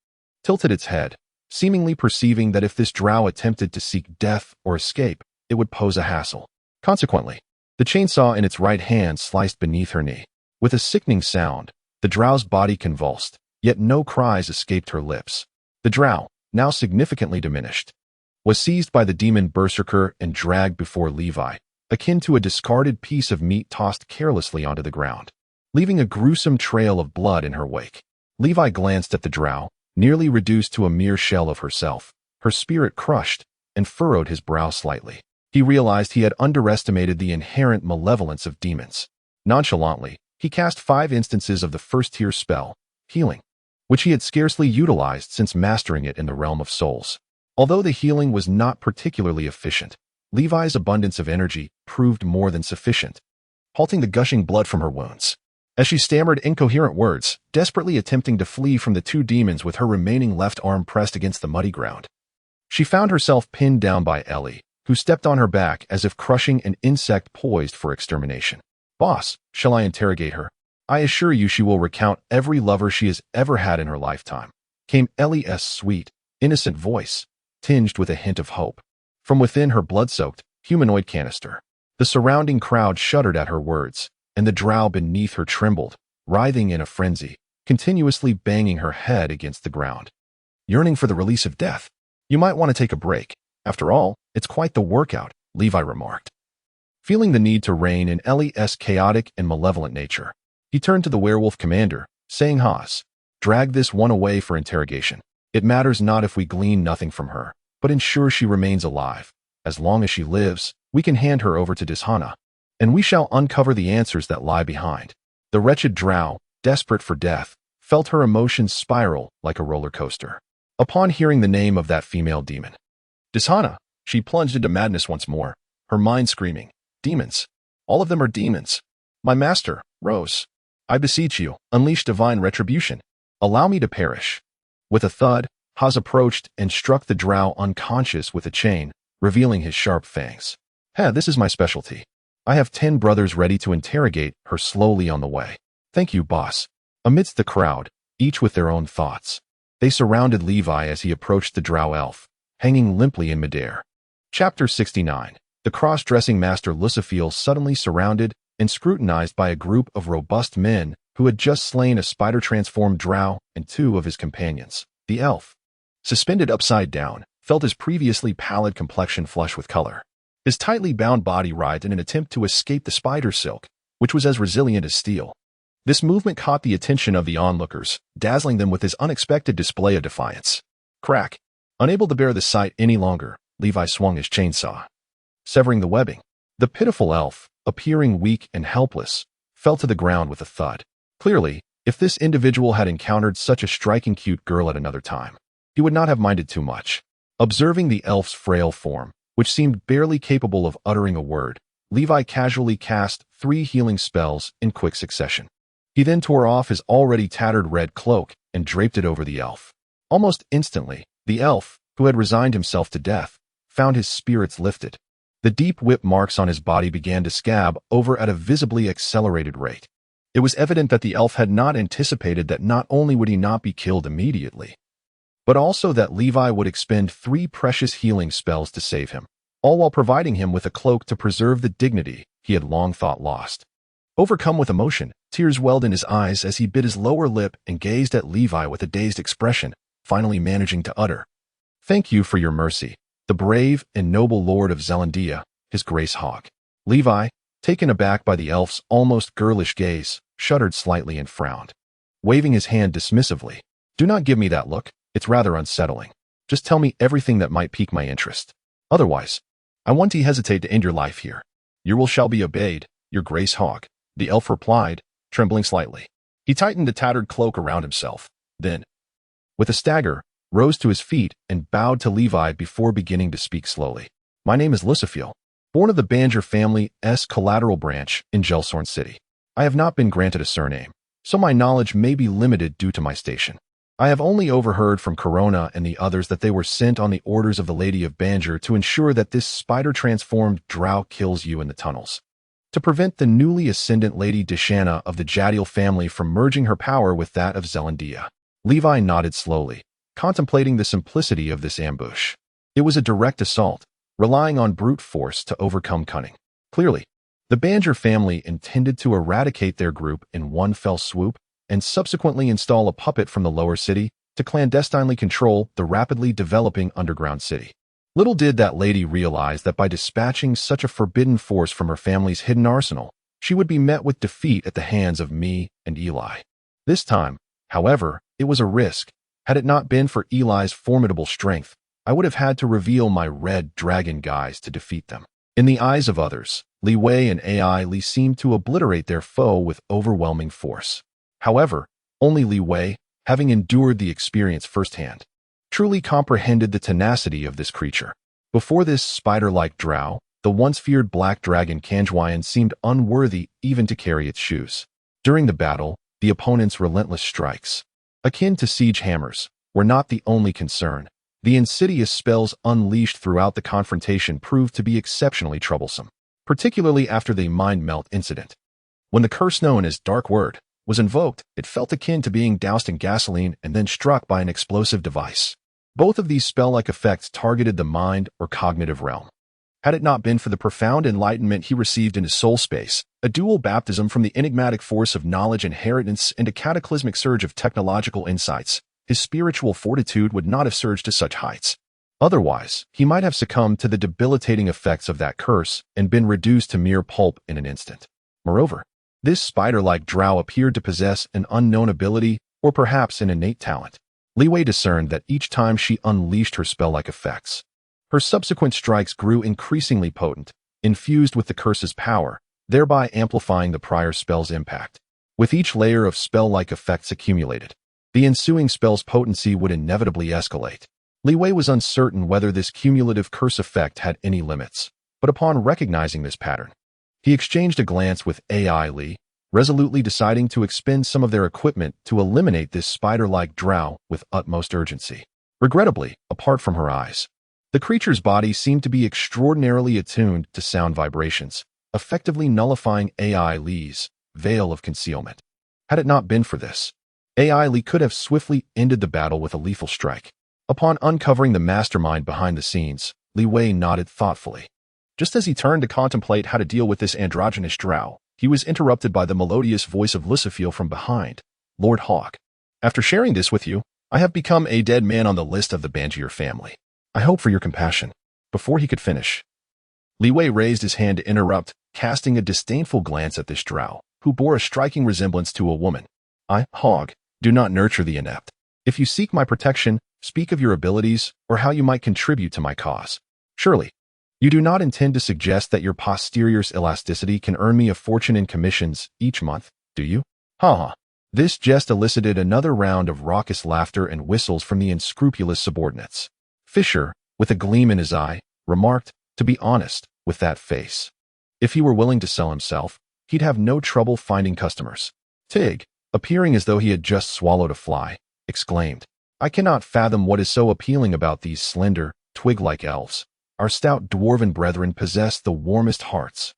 tilted its head, seemingly perceiving that if this drow attempted to seek death or escape, it would pose a hassle. Consequently, the chainsaw in its right hand sliced beneath her knee. With a sickening sound, the drow's body convulsed, yet no cries escaped her lips. The drow, now significantly diminished, was seized by the demon berserker and dragged before Levi, akin to a discarded piece of meat tossed carelessly onto the ground, leaving a gruesome trail of blood in her wake. Levi glanced at the drow, nearly reduced to a mere shell of herself, her spirit crushed, and furrowed his brow slightly. He realized he had underestimated the inherent malevolence of demons. Nonchalantly, he cast 5 instances of the first-tier spell, Healing, which he had scarcely utilized since mastering it in the realm of souls. Although the healing was not particularly efficient, Levi's abundance of energy proved more than sufficient, halting the gushing blood from her wounds. As she stammered incoherent words, desperately attempting to flee from the 2 demons with her remaining left arm pressed against the muddy ground, she found herself pinned down by Ellie, who stepped on her back as if crushing an insect poised for extermination. "Boss, shall I interrogate her? I assure you she will recount every lover she has ever had in her lifetime," came Ellie's sweet, innocent voice, tinged with a hint of hope, from within her blood-soaked, humanoid canister. The surrounding crowd shuddered at her words, and the drow beneath her trembled, writhing in a frenzy, continuously banging her head against the ground. "Yearning for the release of death? You might want to take a break. After all, it's quite the workout," Levi remarked. Feeling the need to rein in Ellie's chaotic and malevolent nature, he turned to the werewolf commander, saying, "Haas, drag this one away for interrogation. It matters not if we glean nothing from her, but ensure she remains alive. As long as she lives, we can hand her over to Dishana, and we shall uncover the answers that lie behind." The wretched drow, desperate for death, felt her emotions spiral like a roller coaster. Upon hearing the name of that female demon, Dishana, she plunged into madness once more, her mind screaming, "Demons! All of them are demons! My master, Rose, I beseech you, unleash divine retribution. Allow me to perish." With a thud, Haas approached and struck the drow unconscious with a chain, revealing his sharp fangs. This is my specialty. I have 10 brothers ready to interrogate her slowly on the way." "Thank you, boss." Amidst the crowd, each with their own thoughts, they surrounded Levi as he approached the drow elf, hanging limply in midair. Chapter 69. The cross-dressing master Lucifiel suddenly surrounded and scrutinized by a group of robust men who had just slain a spider-transformed drow and 2 of his companions. The elf, suspended upside down, felt his previously pallid complexion flush with color. His tightly bound body writhed in an attempt to escape the spider silk, which was as resilient as steel. This movement caught the attention of the onlookers, dazzling them with his unexpected display of defiance. Crack! Unable to bear the sight any longer, Levi swung his chainsaw, severing the webbing. The pitiful elf, appearing weak and helpless, fell to the ground with a thud. Clearly, if this individual had encountered such a striking cute girl at another time, he would not have minded too much. Observing the elf's frail form, which seemed barely capable of uttering a word, Levi casually cast 3 healing spells in quick succession. He then tore off his already tattered red cloak and draped it over the elf. Almost instantly, the elf, who had resigned himself to death, found his spirits lifted. The deep whip marks on his body began to scab over at a visibly accelerated rate. It was evident that the elf had not anticipated that not only would he not be killed immediately, but also that Levi would expend 3 precious healing spells to save him, all while providing him with a cloak to preserve the dignity he had long thought lost. Overcome with emotion, tears welled in his eyes as he bit his lower lip and gazed at Levi with a dazed expression, finally managing to utter, "Thank you for your mercy, the brave and noble lord of Zelandia, his grace Hawk." Levi, taken aback by the elf's almost girlish gaze, shuddered slightly and frowned, waving his hand dismissively. "Do not give me that look, it's rather unsettling. Just tell me everything that might pique my interest. Otherwise, I won't hesitate to end your life here." "Your will shall be obeyed, your grace Hawk," the elf replied, trembling slightly. He tightened the tattered cloak around himself, then, with a stagger, rose to his feet and bowed to Levi before beginning to speak slowly. "My name is Lucifiel, born of the Banjer family's collateral branch in Gelsorn City. I have not been granted a surname, so my knowledge may be limited due to my station. I have only overheard from Corona and the others that they were sent on the orders of the Lady of Banjer to ensure that this spider-transformed drow kills you in the tunnels, to prevent the newly ascendant Lady Deshana of the Jadiel family from merging her power with that of Zelandia." Levi nodded slowly, contemplating the simplicity of this ambush. It was a direct assault, relying on brute force to overcome cunning. Clearly, the Banjer family intended to eradicate their group in one fell swoop and subsequently install a puppet from the lower city to clandestinely control the rapidly developing underground city. Little did that lady realize that by dispatching such a forbidden force from her family's hidden arsenal, she would be met with defeat at the hands of me and Eli. This time, however, it was a risk. Had it not been for Eli's formidable strength, I would have had to reveal my red dragon guise to defeat them. In the eyes of others, Li Wei and Ai Li seemed to obliterate their foe with overwhelming force. However, only Li Wei, having endured the experience firsthand, truly comprehended the tenacity of this creature. Before this spider-like drow, the once feared black dragon Kanjwayan seemed unworthy even to carry its shoes. During the battle, the opponent's relentless strikes, akin to siege hammers, were not the only concern. The insidious spells unleashed throughout the confrontation proved to be exceptionally troublesome, particularly after the mind melt incident. When the curse known as Dark Word was invoked, it felt akin to being doused in gasoline and then struck by an explosive device. Both of these spell-like effects targeted the mind or cognitive realm. Had it not been for the profound enlightenment he received in his soul space, a dual baptism from the enigmatic force of knowledge inheritance and a cataclysmic surge of technological insights, his spiritual fortitude would not have surged to such heights. Otherwise, he might have succumbed to the debilitating effects of that curse and been reduced to mere pulp in an instant. Moreover, this spider-like drow appeared to possess an unknown ability or perhaps an innate talent. Li Wei discerned that each time she unleashed her spell-like effects, her subsequent strikes grew increasingly potent, infused with the curse's power, thereby amplifying the prior spell's impact. With each layer of spell-like effects accumulated, the ensuing spell's potency would inevitably escalate. Li Wei was uncertain whether this cumulative curse effect had any limits, but upon recognizing this pattern, he exchanged a glance with Ai Li, resolutely deciding to expend some of their equipment to eliminate this spider-like drow with utmost urgency. Regrettably, apart from her eyes, the creature's body seemed to be extraordinarily attuned to sound vibrations, effectively nullifying Ai Li's veil of concealment. Had it not been for this, Ai Li could have swiftly ended the battle with a lethal strike. Upon uncovering the mastermind behind the scenes, Li Wei nodded thoughtfully. Just as he turned to contemplate how to deal with this androgynous drow, he was interrupted by the melodious voice of Lucifiel from behind. "Lord Hawk, after sharing this with you, I have become a dead man on the list of the Banjer family. I hope for your compassion. Before he could finish, Li Wei raised his hand to interrupt, casting a disdainful glance at this drow, who bore a striking resemblance to a woman. I, Hog, do not nurture the inept. If you seek my protection, speak of your abilities or how you might contribute to my cause. Surely, you do not intend to suggest that your posterior's elasticity can earn me a fortune in commissions each month, do you? Ha ha. This jest elicited another round of raucous laughter and whistles from the unscrupulous subordinates. Fisher, with a gleam in his eye, remarked, to be honest, with that face, if he were willing to sell himself, he'd have no trouble finding customers. Tig, appearing as though he had just swallowed a fly, exclaimed, I cannot fathom what is so appealing about these slender, twig-like elves. Our stout dwarven brethren possess the warmest hearts.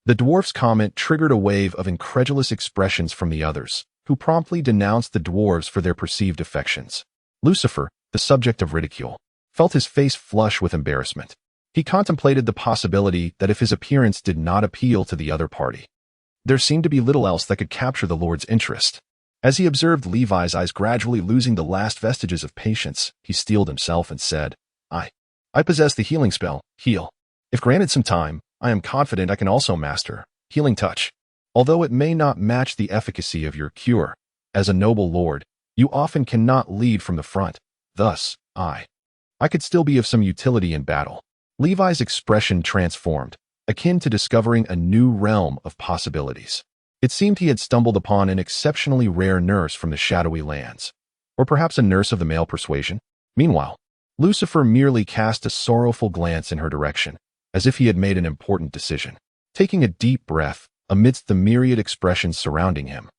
The dwarf's comment triggered a wave of incredulous expressions from the others, who promptly denounced the dwarves for their perceived affections. Lucifer, the subject of ridicule, felt his face flush with embarrassment. He contemplated the possibility that if his appearance did not appeal to the other party, there seemed to be little else that could capture the Lord's interest. As he observed Levi's eyes gradually losing the last vestiges of patience, he steeled himself and said, I possess the healing spell, Heal. If granted some time, I am confident I can also master Healing Touch. Although it may not match the efficacy of your cure, as a noble lord, you often cannot lead from the front. Thus, I could still be of some utility in battle. Levi's expression transformed, akin to discovering a new realm of possibilities. It seemed he had stumbled upon an exceptionally rare nurse from the shadowy lands, or perhaps a nurse of the male persuasion. Meanwhile, Lucifer merely cast a sorrowful glance in her direction, as if he had made an important decision. Taking a deep breath, amidst the myriad expressions surrounding him,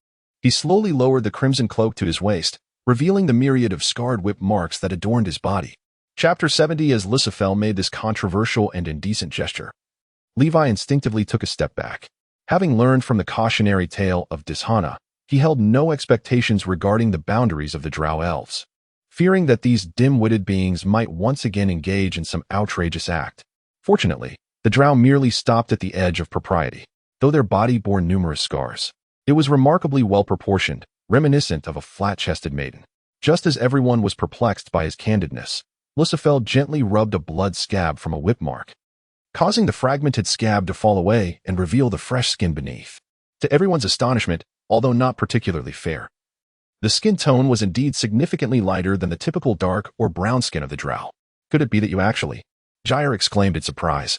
he slowly lowered the crimson cloak to his waist, revealing the myriad of scarred whip marks that adorned his body. Chapter 70. As Lucifer made this controversial and indecent gesture, Levi instinctively took a step back. Having learned from the cautionary tale of Dishana, he held no expectations regarding the boundaries of the drow elves, fearing that these dim-witted beings might once again engage in some outrageous act. Fortunately, the drow merely stopped at the edge of propriety, though their body bore numerous scars. It was remarkably well-proportioned, reminiscent of a flat-chested maiden. Just as everyone was perplexed by his candidness, Lucifer gently rubbed a blood scab from a whip mark, causing the fragmented scab to fall away and reveal the fresh skin beneath. To everyone's astonishment, although not particularly fair, the skin tone was indeed significantly lighter than the typical dark or brown skin of the drow. Could it be that you actually? Jair exclaimed in surprise,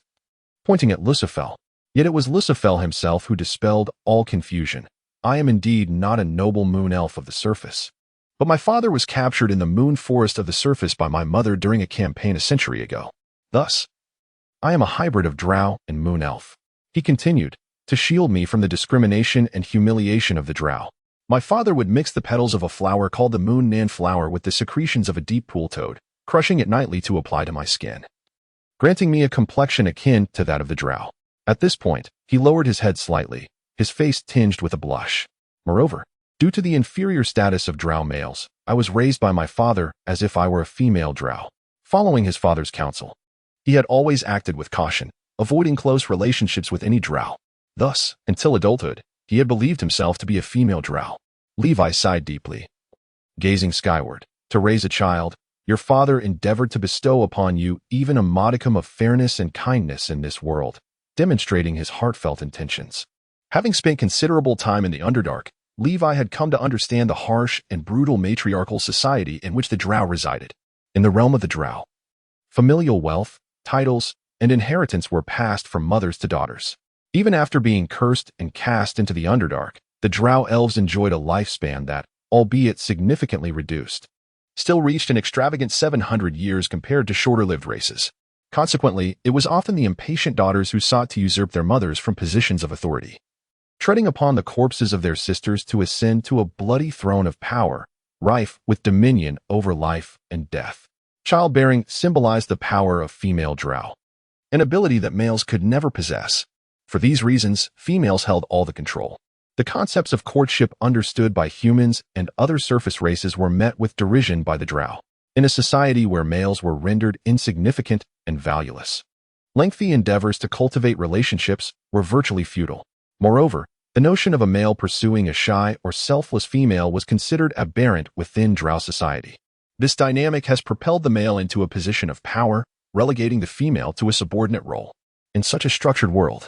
pointing at Lucifer. Yet it was Lucifer himself who dispelled all confusion. I am indeed not a noble moon elf of the surface, but my father was captured in the moon forest of the surface by my mother during a campaign a century ago. Thus, I am a hybrid of drow and moon elf. He continued, to shield me from the discrimination and humiliation of the drow. My father would mix the petals of a flower called the moon nan flower with the secretions of a deep pool toad, crushing it nightly to apply to my skin, granting me a complexion akin to that of the drow. At this point, he lowered his head slightly, his face tinged with a blush. Moreover, due to the inferior status of drow males, I was raised by my father as if I were a female drow. Following his father's counsel, he had always acted with caution, avoiding close relationships with any drow. Thus, until adulthood, he had believed himself to be a female drow. Levi sighed deeply, gazing skyward. To raise a child, your father endeavored to bestow upon you even a modicum of fairness and kindness in this world, demonstrating his heartfelt intentions. Having spent considerable time in the Underdark, Levi had come to understand the harsh and brutal matriarchal society in which the drow resided. In the realm of the drow, familial wealth, titles, and inheritance were passed from mothers to daughters. Even after being cursed and cast into the Underdark, the drow elves enjoyed a lifespan that, albeit significantly reduced, still reached an extravagant 700 years compared to shorter-lived races. Consequently, it was often the impatient daughters who sought to usurp their mothers from positions of authority, treading upon the corpses of their sisters to ascend to a bloody throne of power, rife with dominion over life and death. Childbearing symbolized the power of female drow, an ability that males could never possess. For these reasons, females held all the control. The concepts of courtship understood by humans and other surface races were met with derision by the drow, in a society where males were rendered insignificant and valueless. Lengthy endeavors to cultivate relationships were virtually futile. Moreover, the notion of a male pursuing a shy or selfless female was considered aberrant within drow society. This dynamic has propelled the male into a position of power, relegating the female to a subordinate role. In such a structured world,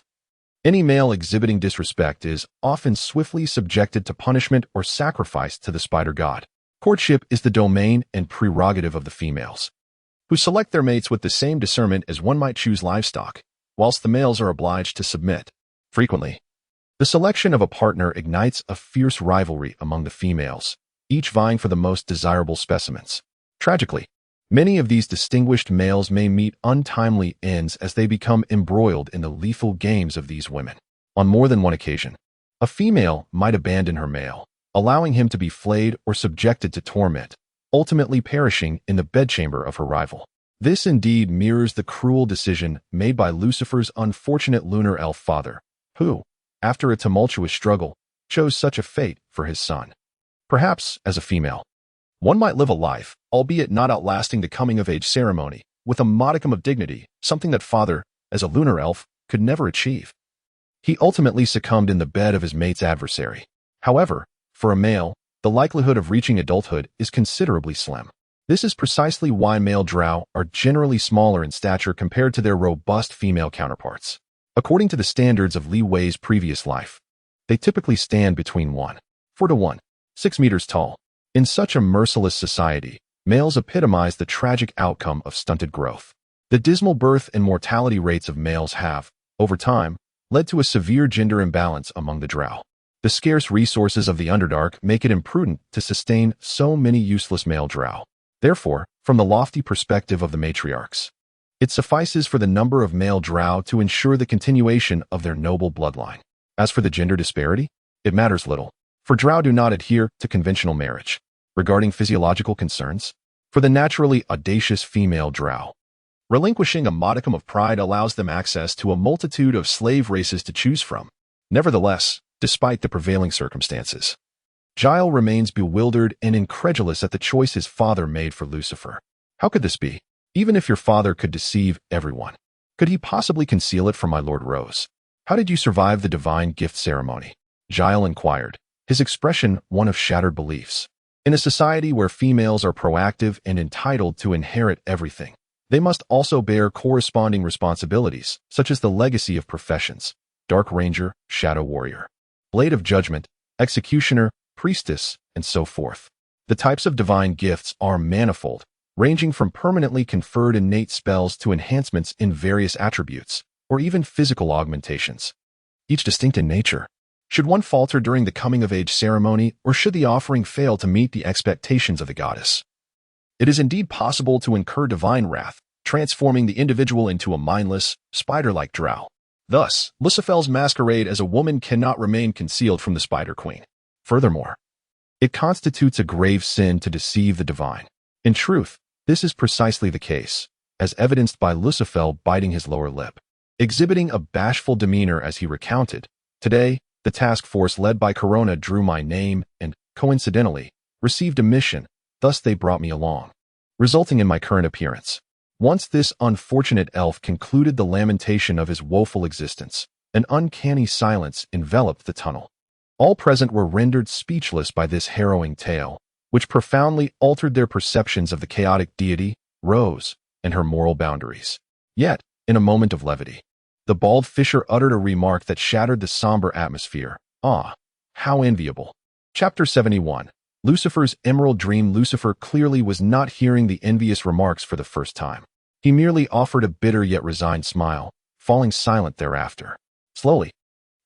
any male exhibiting disrespect is often swiftly subjected to punishment or sacrificed to the spider god. Courtship is the domain and prerogative of the females, who select their mates with the same discernment as one might choose livestock, whilst the males are obliged to submit. Frequently, the selection of a partner ignites a fierce rivalry among the females, each vying for the most desirable specimens. Tragically, many of these distinguished males may meet untimely ends as they become embroiled in the lethal games of these women. On more than one occasion, a female might abandon her male, allowing him to be flayed or subjected to torment, ultimately perishing in the bedchamber of her rival. This indeed mirrors the cruel decision made by Lucifer's unfortunate lunar elf father, who, after a tumultuous struggle, chose such a fate for his son. Perhaps, as a female, one might live a life, albeit not outlasting the coming-of-age ceremony, with a modicum of dignity, something that father, as a lunar elf, could never achieve. He ultimately succumbed in the bed of his mate's adversary. However, for a male, the likelihood of reaching adulthood is considerably slim. This is precisely why male drow are generally smaller in stature compared to their robust female counterparts. According to the standards of Li Wei's previous life, they typically stand between 1.4 to 1.6 meters tall. In such a merciless society, males epitomize the tragic outcome of stunted growth. The dismal birth and mortality rates of males have, over time, led to a severe gender imbalance among the drow. The scarce resources of the Underdark make it imprudent to sustain so many useless male drow. Therefore, from the lofty perspective of the matriarchs, it suffices for the number of male drow to ensure the continuation of their noble bloodline. As for the gender disparity, it matters little, for drow do not adhere to conventional marriage. Regarding physiological concerns, for the naturally audacious female drow, relinquishing a modicum of pride allows them access to a multitude of slave races to choose from. Nevertheless, despite the prevailing circumstances, Giles remains bewildered and incredulous at the choice his father made for Lucifer. How could this be? Even if your father could deceive everyone, could he possibly conceal it from my Lord Rose? How did you survive the divine gift ceremony? Giles inquired, his expression one of shattered beliefs. In a society where females are proactive and entitled to inherit everything, they must also bear corresponding responsibilities, such as the legacy of professions: Dark Ranger, Shadow Warrior, Blade of Judgment, Executioner, Priestess, and so forth. The types of divine gifts are manifold, ranging from permanently conferred innate spells to enhancements in various attributes, or even physical augmentations, each distinct in nature. Should one falter during the coming-of-age ceremony, or should the offering fail to meet the expectations of the goddess, it is indeed possible to incur divine wrath, transforming the individual into a mindless, spider-like drow. Thus, Lucifer's masquerade as a woman cannot remain concealed from the Spider Queen. Furthermore, it constitutes a grave sin to deceive the divine. In truth, this is precisely the case, as evidenced by Lucifer biting his lower lip, exhibiting a bashful demeanor as he recounted, "Today, the task force led by Corona drew my name and, coincidentally, received a mission, thus they brought me along, resulting in my current appearance." Once this unfortunate elf concluded the lamentation of his woeful existence, an uncanny silence enveloped the tunnel. All present were rendered speechless by this harrowing tale, which profoundly altered their perceptions of the chaotic deity, Rose, and her moral boundaries. Yet, in a moment of levity, the bald fisher uttered a remark that shattered the somber atmosphere. "Ah, how enviable." Chapter 71. Lucifer's Emerald Dream. Lucifer clearly was not hearing the envious remarks for the first time. He merely offered a bitter yet resigned smile, falling silent thereafter. Slowly,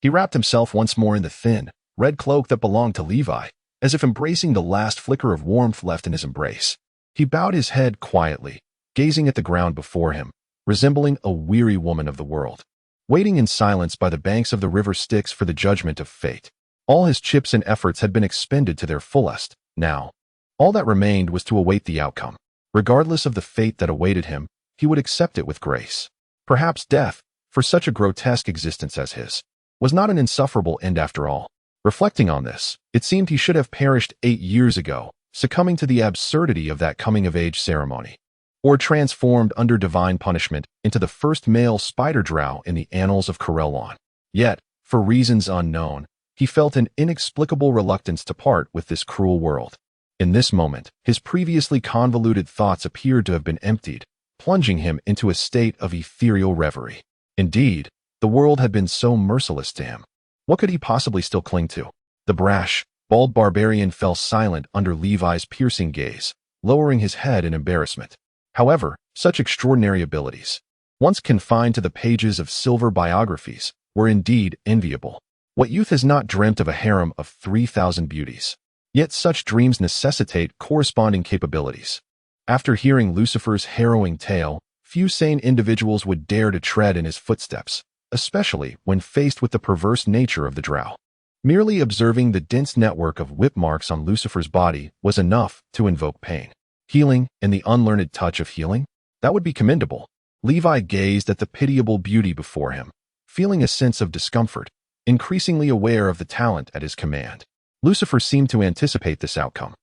he wrapped himself once more in the thin, red cloak that belonged to Levi, as if embracing the last flicker of warmth left in his embrace. He bowed his head quietly, gazing at the ground before him, resembling a weary woman of the world, waiting in silence by the banks of the river Styx for the judgment of fate. All his chips and efforts had been expended to their fullest. Now, all that remained was to await the outcome. Regardless of the fate that awaited him, he would accept it with grace. Perhaps death, for such a grotesque existence as his, was not an insufferable end after all. Reflecting on this, it seemed he should have perished 8 years ago, succumbing to the absurdity of that coming-of-age ceremony, or transformed under divine punishment into the first male spider drow in the annals of Corellon. Yet, for reasons unknown, he felt an inexplicable reluctance to part with this cruel world. In this moment, his previously convoluted thoughts appeared to have been emptied, plunging him into a state of ethereal reverie. Indeed, the world had been so merciless to him. What could he possibly still cling to? The brash, bald barbarian fell silent under Levi's piercing gaze, lowering his head in embarrassment. However, such extraordinary abilities, once confined to the pages of silver biographies, were indeed enviable. What youth has not dreamt of a harem of 3,000 beauties? Yet such dreams necessitate corresponding capabilities. After hearing Lucifer's harrowing tale, few sane individuals would dare to tread in his footsteps, especially when faced with the perverse nature of the drow. Merely observing the dense network of whip marks on Lucifer's body was enough to invoke pain. Healing and the unlearned touch of healing? That would be commendable. Levi gazed at the pitiable beauty before him, feeling a sense of discomfort, increasingly aware of the talent at his command. Lucifer seemed to anticipate this outcome,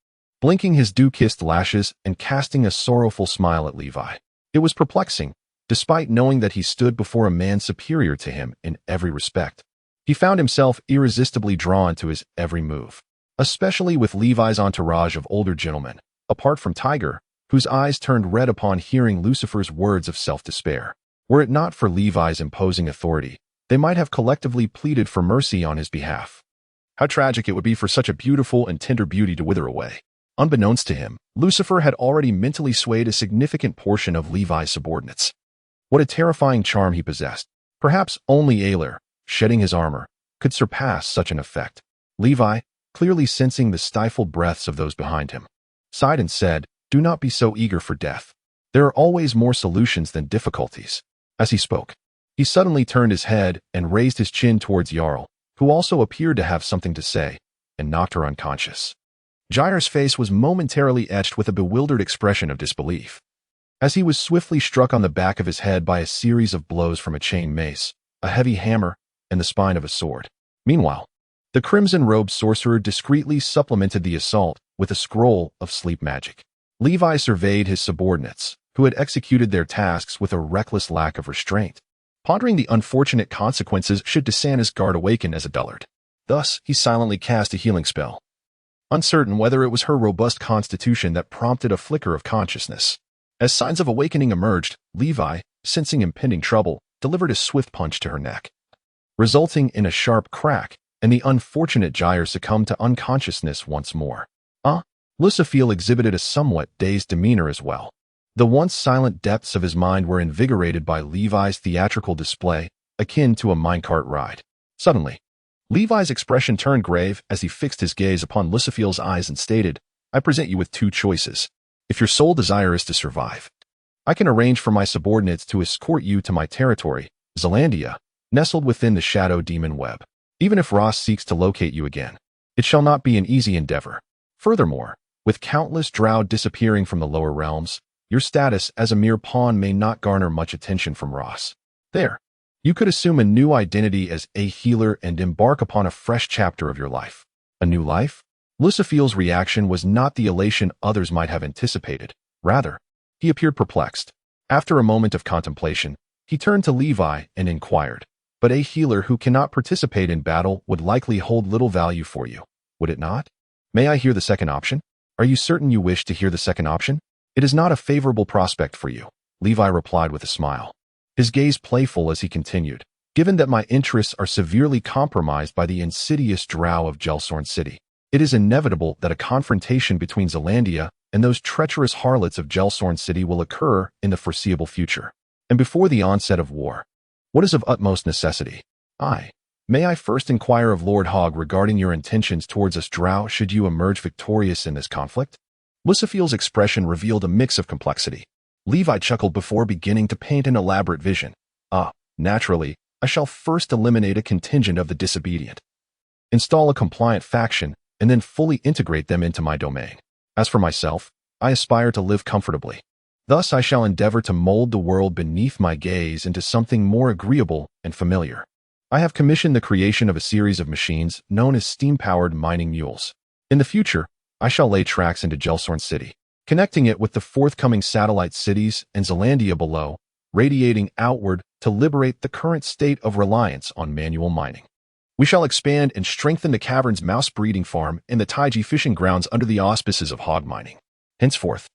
blinking his dew-kissed lashes and casting a sorrowful smile at Levi. It was perplexing, despite knowing that he stood before a man superior to him in every respect. He found himself irresistibly drawn to his every move, especially with Levi's entourage of older gentlemen, apart from Tiger, whose eyes turned red upon hearing Lucifer's words of self-despair. Were it not for Levi's imposing authority, they might have collectively pleaded for mercy on his behalf. How tragic it would be for such a beautiful and tender beauty to wither away. Unbeknownst to him, Lucifer had already mentally swayed a significant portion of Levi's subordinates. What a terrifying charm he possessed. Perhaps only Aelir, shedding his armor, could surpass such an effect. Levi, clearly sensing the stifled breaths of those behind him, sighed and said, "Do not be so eager for death. There are always more solutions than difficulties." As he spoke, he suddenly turned his head and raised his chin towards Jarl, who also appeared to have something to say, and knocked her unconscious. Jair's face was momentarily etched with a bewildered expression of disbelief, as he was swiftly struck on the back of his head by a series of blows from a chain mace, a heavy hammer, and the spine of a sword. Meanwhile, the crimson-robed sorcerer discreetly supplemented the assault with a scroll of sleep magic. Levi surveyed his subordinates, who had executed their tasks with a reckless lack of restraint, pondering the unfortunate consequences should Desana's guard awaken as a dullard. Thus, he silently cast a healing spell, uncertain whether it was her robust constitution that prompted a flicker of consciousness. As signs of awakening emerged, Levi, sensing impending trouble, delivered a swift punch to her neck, resulting in a sharp crack, and the unfortunate Jair succumbed to unconsciousness once more. Lucifer exhibited a somewhat dazed demeanor as well. The once silent depths of his mind were invigorated by Levi's theatrical display, akin to a minecart ride. Suddenly, Levi's expression turned grave as he fixed his gaze upon Lucifer's eyes and stated, "I present you with two choices. If your sole desire is to survive, I can arrange for my subordinates to escort you to my territory, Zelandia, nestled within the shadow demon web. Even if Ross seeks to locate you again, it shall not be an easy endeavor. Furthermore, with countless drow disappearing from the lower realms, your status as a mere pawn may not garner much attention from Ross. There, you could assume a new identity as a healer and embark upon a fresh chapter of your life." A new life? Lucifer's reaction was not the elation others might have anticipated. Rather, he appeared perplexed. After a moment of contemplation, he turned to Levi and inquired, "But a healer who cannot participate in battle would likely hold little value for you, would it not? May I hear the second option?" "Are you certain you wish to hear the second option? It is not a favorable prospect for you," Levi replied with a smile, his gaze playful as he continued. "Given that my interests are severely compromised by the insidious drow of Gelsorn City, it is inevitable that a confrontation between Zelandia and those treacherous harlots of Gelsorn City will occur in the foreseeable future. And before the onset of war, what is of utmost necessity? May I first inquire of Lord Hogg regarding your intentions towards us drow should you emerge victorious in this conflict?" Lucifer's expression revealed a mix of complexity. Levi chuckled before beginning to paint an elaborate vision. Naturally, I shall first eliminate a contingent of the disobedient, install a compliant faction, and then fully integrate them into my domain. As for myself, I aspire to live comfortably. Thus I shall endeavor to mold the world beneath my gaze into something more agreeable and familiar. I have commissioned the creation of a series of machines known as steam-powered mining mules. In the future, I shall lay tracks into Gelsorn City, connecting it with the forthcoming satellite cities and Zelandia below, radiating outward to liberate the current state of reliance on manual mining. We shall expand and strengthen the cavern's mouse breeding farm and the Taiji fishing grounds under the auspices of hog mining. Henceforth,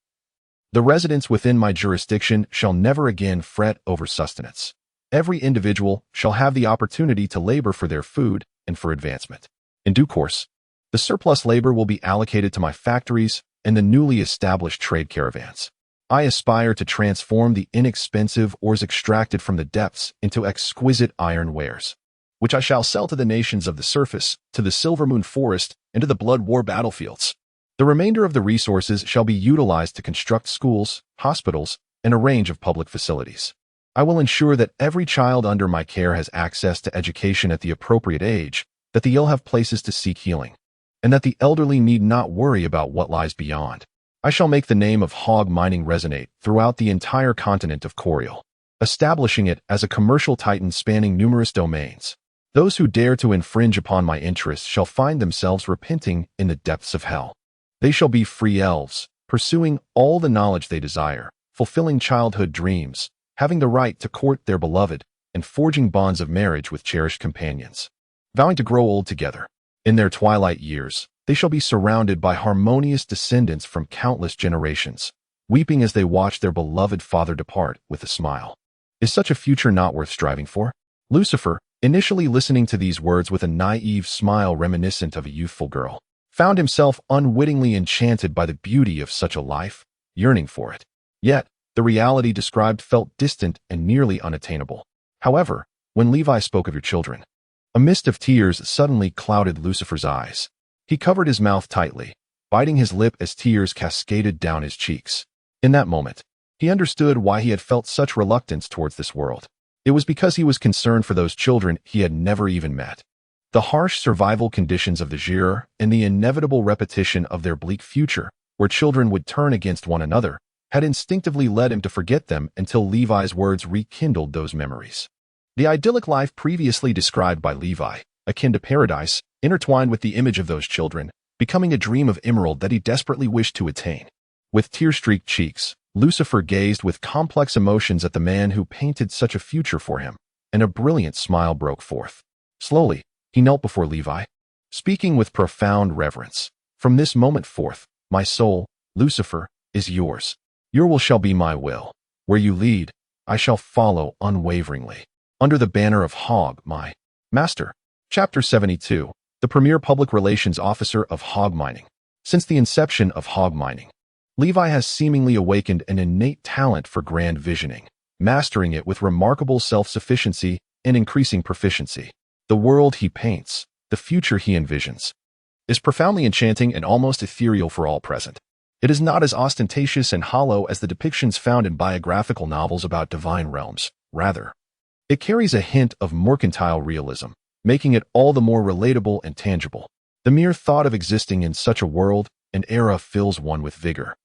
the residents within my jurisdiction shall never again fret over sustenance. Every individual shall have the opportunity to labor for their food and for advancement. In due course, the surplus labor will be allocated to my factories and the newly established trade caravans. I aspire to transform the inexpensive ores extracted from the depths into exquisite iron wares, which I shall sell to the nations of the surface, to the Silver Moon Forest, and to the Blood War battlefields. The remainder of the resources shall be utilized to construct schools, hospitals, and a range of public facilities. I will ensure that every child under my care has access to education at the appropriate age, that the ill have places to seek healing, and that the elderly need not worry about what lies beyond. I shall make the name of hog mining resonate throughout the entire continent of Coriel, establishing it as a commercial titan spanning numerous domains. Those who dare to infringe upon my interests shall find themselves repenting in the depths of hell. They shall be free elves, pursuing all the knowledge they desire, fulfilling childhood dreams, having the right to court their beloved, and forging bonds of marriage with cherished companions, vowing to grow old together. In their twilight years, they shall be surrounded by harmonious descendants from countless generations, weeping as they watch their beloved father depart with a smile. Is such a future not worth striving for? Lucifer, initially listening to these words with a naive smile reminiscent of a youthful girl, found himself unwittingly enchanted by the beauty of such a life, yearning for it. Yet, the reality described felt distant and nearly unattainable. However, when Levi spoke of your children, a mist of tears suddenly clouded Lucifer's eyes. He covered his mouth tightly, biting his lip as tears cascaded down his cheeks. In that moment, he understood why he had felt such reluctance towards this world. It was because he was concerned for those children he had never even met. The harsh survival conditions of the Jir and the inevitable repetition of their bleak future, where children would turn against one another, had instinctively led him to forget them until Levi's words rekindled those memories. The idyllic life previously described by Levi, akin to paradise, intertwined with the image of those children, becoming a dream of emerald that he desperately wished to attain. With tear-streaked cheeks, Lucifer gazed with complex emotions at the man who painted such a future for him, and a brilliant smile broke forth. Slowly, he knelt before Levi, speaking with profound reverence. From this moment forth, my soul, Lucifer, is yours. Your will shall be my will. Where you lead, I shall follow unwaveringly. Under the banner of Hog, my master. Chapter 72. The Premier Public Relations Officer of Hog Mining. Since the inception of hog mining, Levi has seemingly awakened an innate talent for grand visioning, mastering it with remarkable self-sufficiency and increasing proficiency. The world he paints, the future he envisions, is profoundly enchanting and almost ethereal for all present. It is not as ostentatious and hollow as the depictions found in biographical novels about divine realms. Rather, it carries a hint of mercantile realism, making it all the more relatable and tangible. The mere thought of existing in such a world and era fills one with vigor,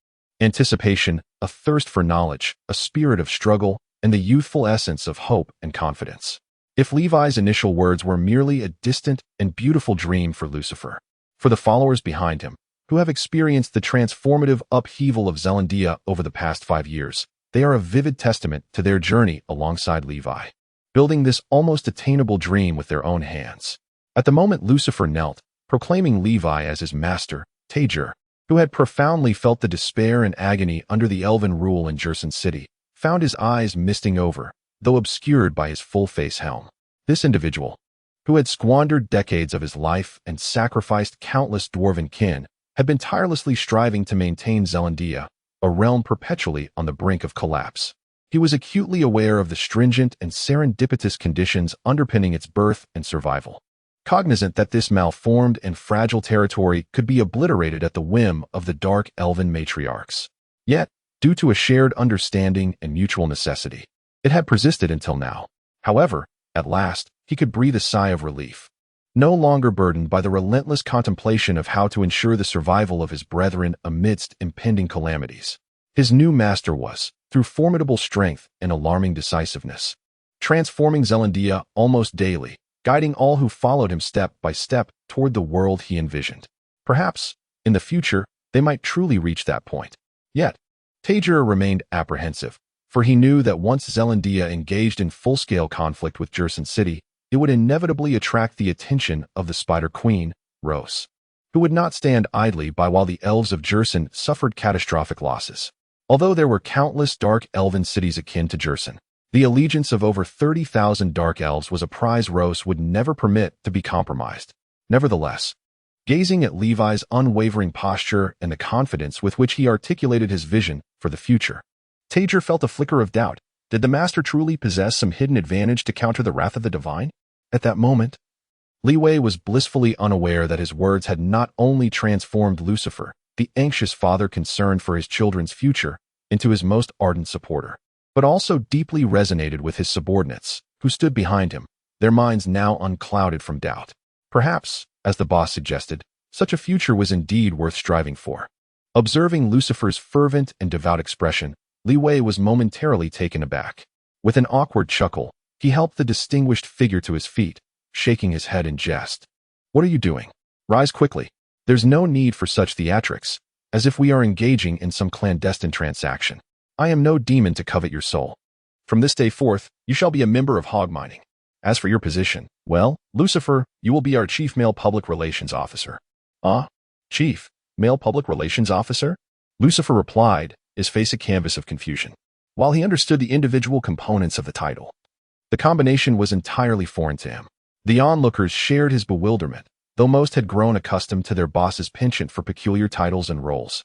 anticipation, a thirst for knowledge, a spirit of struggle, and the youthful essence of hope and confidence. If Levi's initial words were merely a distant and beautiful dream for Lucifer, for the followers behind him, who have experienced the transformative upheaval of Zelandia over the past 5 years, they are a vivid testament to their journey alongside Levi, building this almost attainable dream with their own hands. At the moment Lucifer knelt, proclaiming Levi as his master, Tajer, who had profoundly felt the despair and agony under the elven rule in Jerson City, found his eyes misting over, though obscured by his full-face helm. This individual, who had squandered decades of his life and sacrificed countless dwarven kin, had been tirelessly striving to maintain Zelandia, a realm perpetually on the brink of collapse. He was acutely aware of the stringent and serendipitous conditions underpinning its birth and survival, cognizant that this malformed and fragile territory could be obliterated at the whim of the dark elven matriarchs. Yet, due to a shared understanding and mutual necessity, it had persisted until now. However, at last, he could breathe a sigh of relief, no longer burdened by the relentless contemplation of how to ensure the survival of his brethren amidst impending calamities. His new master was, through formidable strength and alarming decisiveness, transforming Zelandia almost daily, guiding all who followed him step by step toward the world he envisioned. Perhaps, in the future, they might truly reach that point. Yet, Tajer remained apprehensive, for he knew that once Zelandia engaged in full-scale conflict with Jerson City, it would inevitably attract the attention of the Spider Queen, Rose, who would not stand idly by while the elves of Jersen suffered catastrophic losses. Although there were countless dark elven cities akin to Jersen, the allegiance of over 30,000 dark elves was a prize Rose would never permit to be compromised. Nevertheless, gazing at Levi's unwavering posture and the confidence with which he articulated his vision for the future, Tajer felt a flicker of doubt. Did the master truly possess some hidden advantage to counter the wrath of the divine? At that moment, Liwei was blissfully unaware that his words had not only transformed Lucifer, the anxious father concerned for his children's future, into his most ardent supporter, but also deeply resonated with his subordinates, who stood behind him, their minds now unclouded from doubt. Perhaps, as the boss suggested, such a future was indeed worth striving for. Observing Lucifer's fervent and devout expression, Liwei was momentarily taken aback. With an awkward chuckle, he helped the distinguished figure to his feet, shaking his head in jest. "What are you doing? Rise quickly. There's no need for such theatrics, as if we are engaging in some clandestine transaction. I am no demon to covet your soul. From this day forth, you shall be a member of hog mining. As for your position, well, Lucifer, you will be our chief male public relations officer." Chief, male public relations officer? Lucifer replied, his face a canvas of confusion. While he understood the individual components of the title, the combination was entirely foreign to him. The onlookers shared his bewilderment, though most had grown accustomed to their boss's penchant for peculiar titles and roles,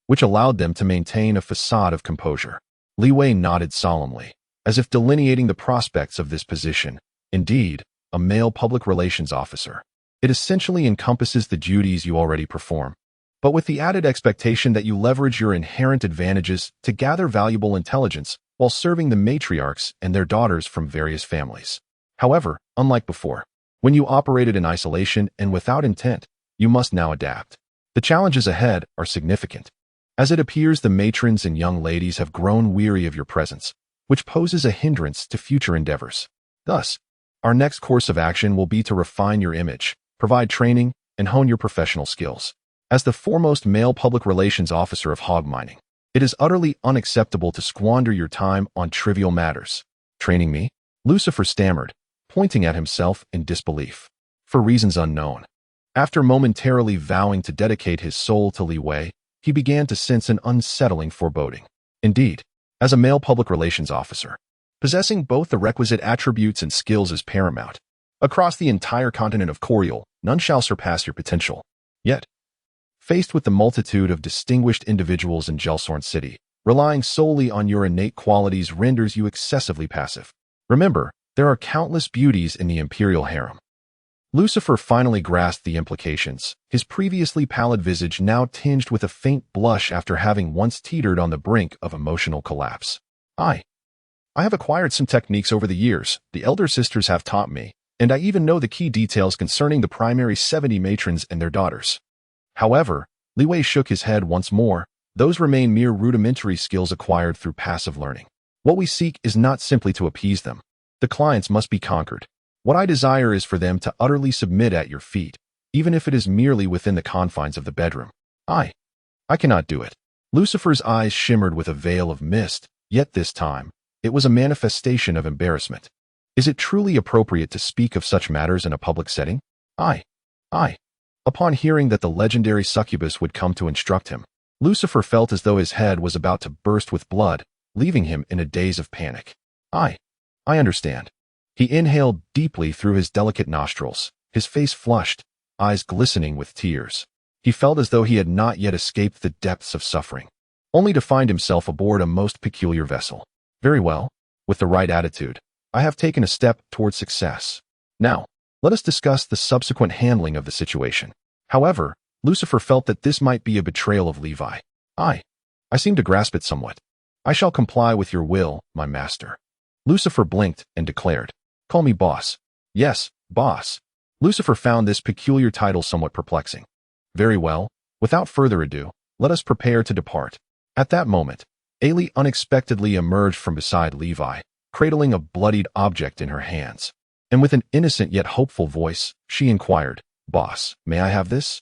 which allowed them to maintain a facade of composure. Liwei nodded solemnly, as if delineating the prospects of this position. Indeed, a male public relations officer. It essentially encompasses the duties you already perform, but with the added expectation that you leverage your inherent advantages to gather valuable intelligence while serving the matriarchs and their daughters from various families. However, unlike before, when you operated in isolation and without intent, you must now adapt. The challenges ahead are significant, as it appears the matrons and young ladies have grown weary of your presence, which poses a hindrance to future endeavors. Thus, our next course of action will be to refine your image, provide training, and hone your professional skills. As the foremost male public relations officer of hog mining, it is utterly unacceptable to squander your time on trivial matters. Training me? Lucifer stammered, pointing at himself in disbelief. For reasons unknown. After momentarily vowing to dedicate his soul to Liwei, he began to sense an unsettling foreboding. Indeed, as a male public relations officer, possessing both the requisite attributes and skills is paramount. Across the entire continent of Coriol, none shall surpass your potential. Yet, faced with the multitude of distinguished individuals in Gelsorn City, relying solely on your innate qualities renders you excessively passive. Remember, there are countless beauties in the imperial harem. Lucifer finally grasped the implications, his previously pallid visage now tinged with a faint blush after having once teetered on the brink of emotional collapse. I have acquired some techniques over the years, the elder sisters have taught me, and I even know the key details concerning the primary 70 matrons and their daughters. However, Liwei shook his head once more. Those remain mere rudimentary skills acquired through passive learning. What we seek is not simply to appease them. The clients must be conquered. What I desire is for them to utterly submit at your feet, even if it is merely within the confines of the bedroom. I cannot do it. Lucifer's eyes shimmered with a veil of mist, yet this time, it was a manifestation of embarrassment. Is it truly appropriate to speak of such matters in a public setting? Upon hearing that the legendary succubus would come to instruct him, Lucifer felt as though his head was about to burst with blood, leaving him in a daze of panic. I understand. He inhaled deeply through his delicate nostrils, his face flushed, eyes glistening with tears. He felt as though he had not yet escaped the depths of suffering, only to find himself aboard a most peculiar vessel. Very well. With the right attitude, I have taken a step toward success. Now, let us discuss the subsequent handling of the situation. However, Lucifer felt that this might be a betrayal of Levi. I seem to grasp it somewhat. I shall comply with your will, my master. Lucifer blinked and declared, "Call me boss." Yes, boss. Lucifer found this peculiar title somewhat perplexing. Very well. Without further ado, let us prepare to depart. At that moment, Ailey unexpectedly emerged from beside Levi, cradling a bloodied object in her hands. And with an innocent yet hopeful voice, she inquired, "Boss, may I have this?"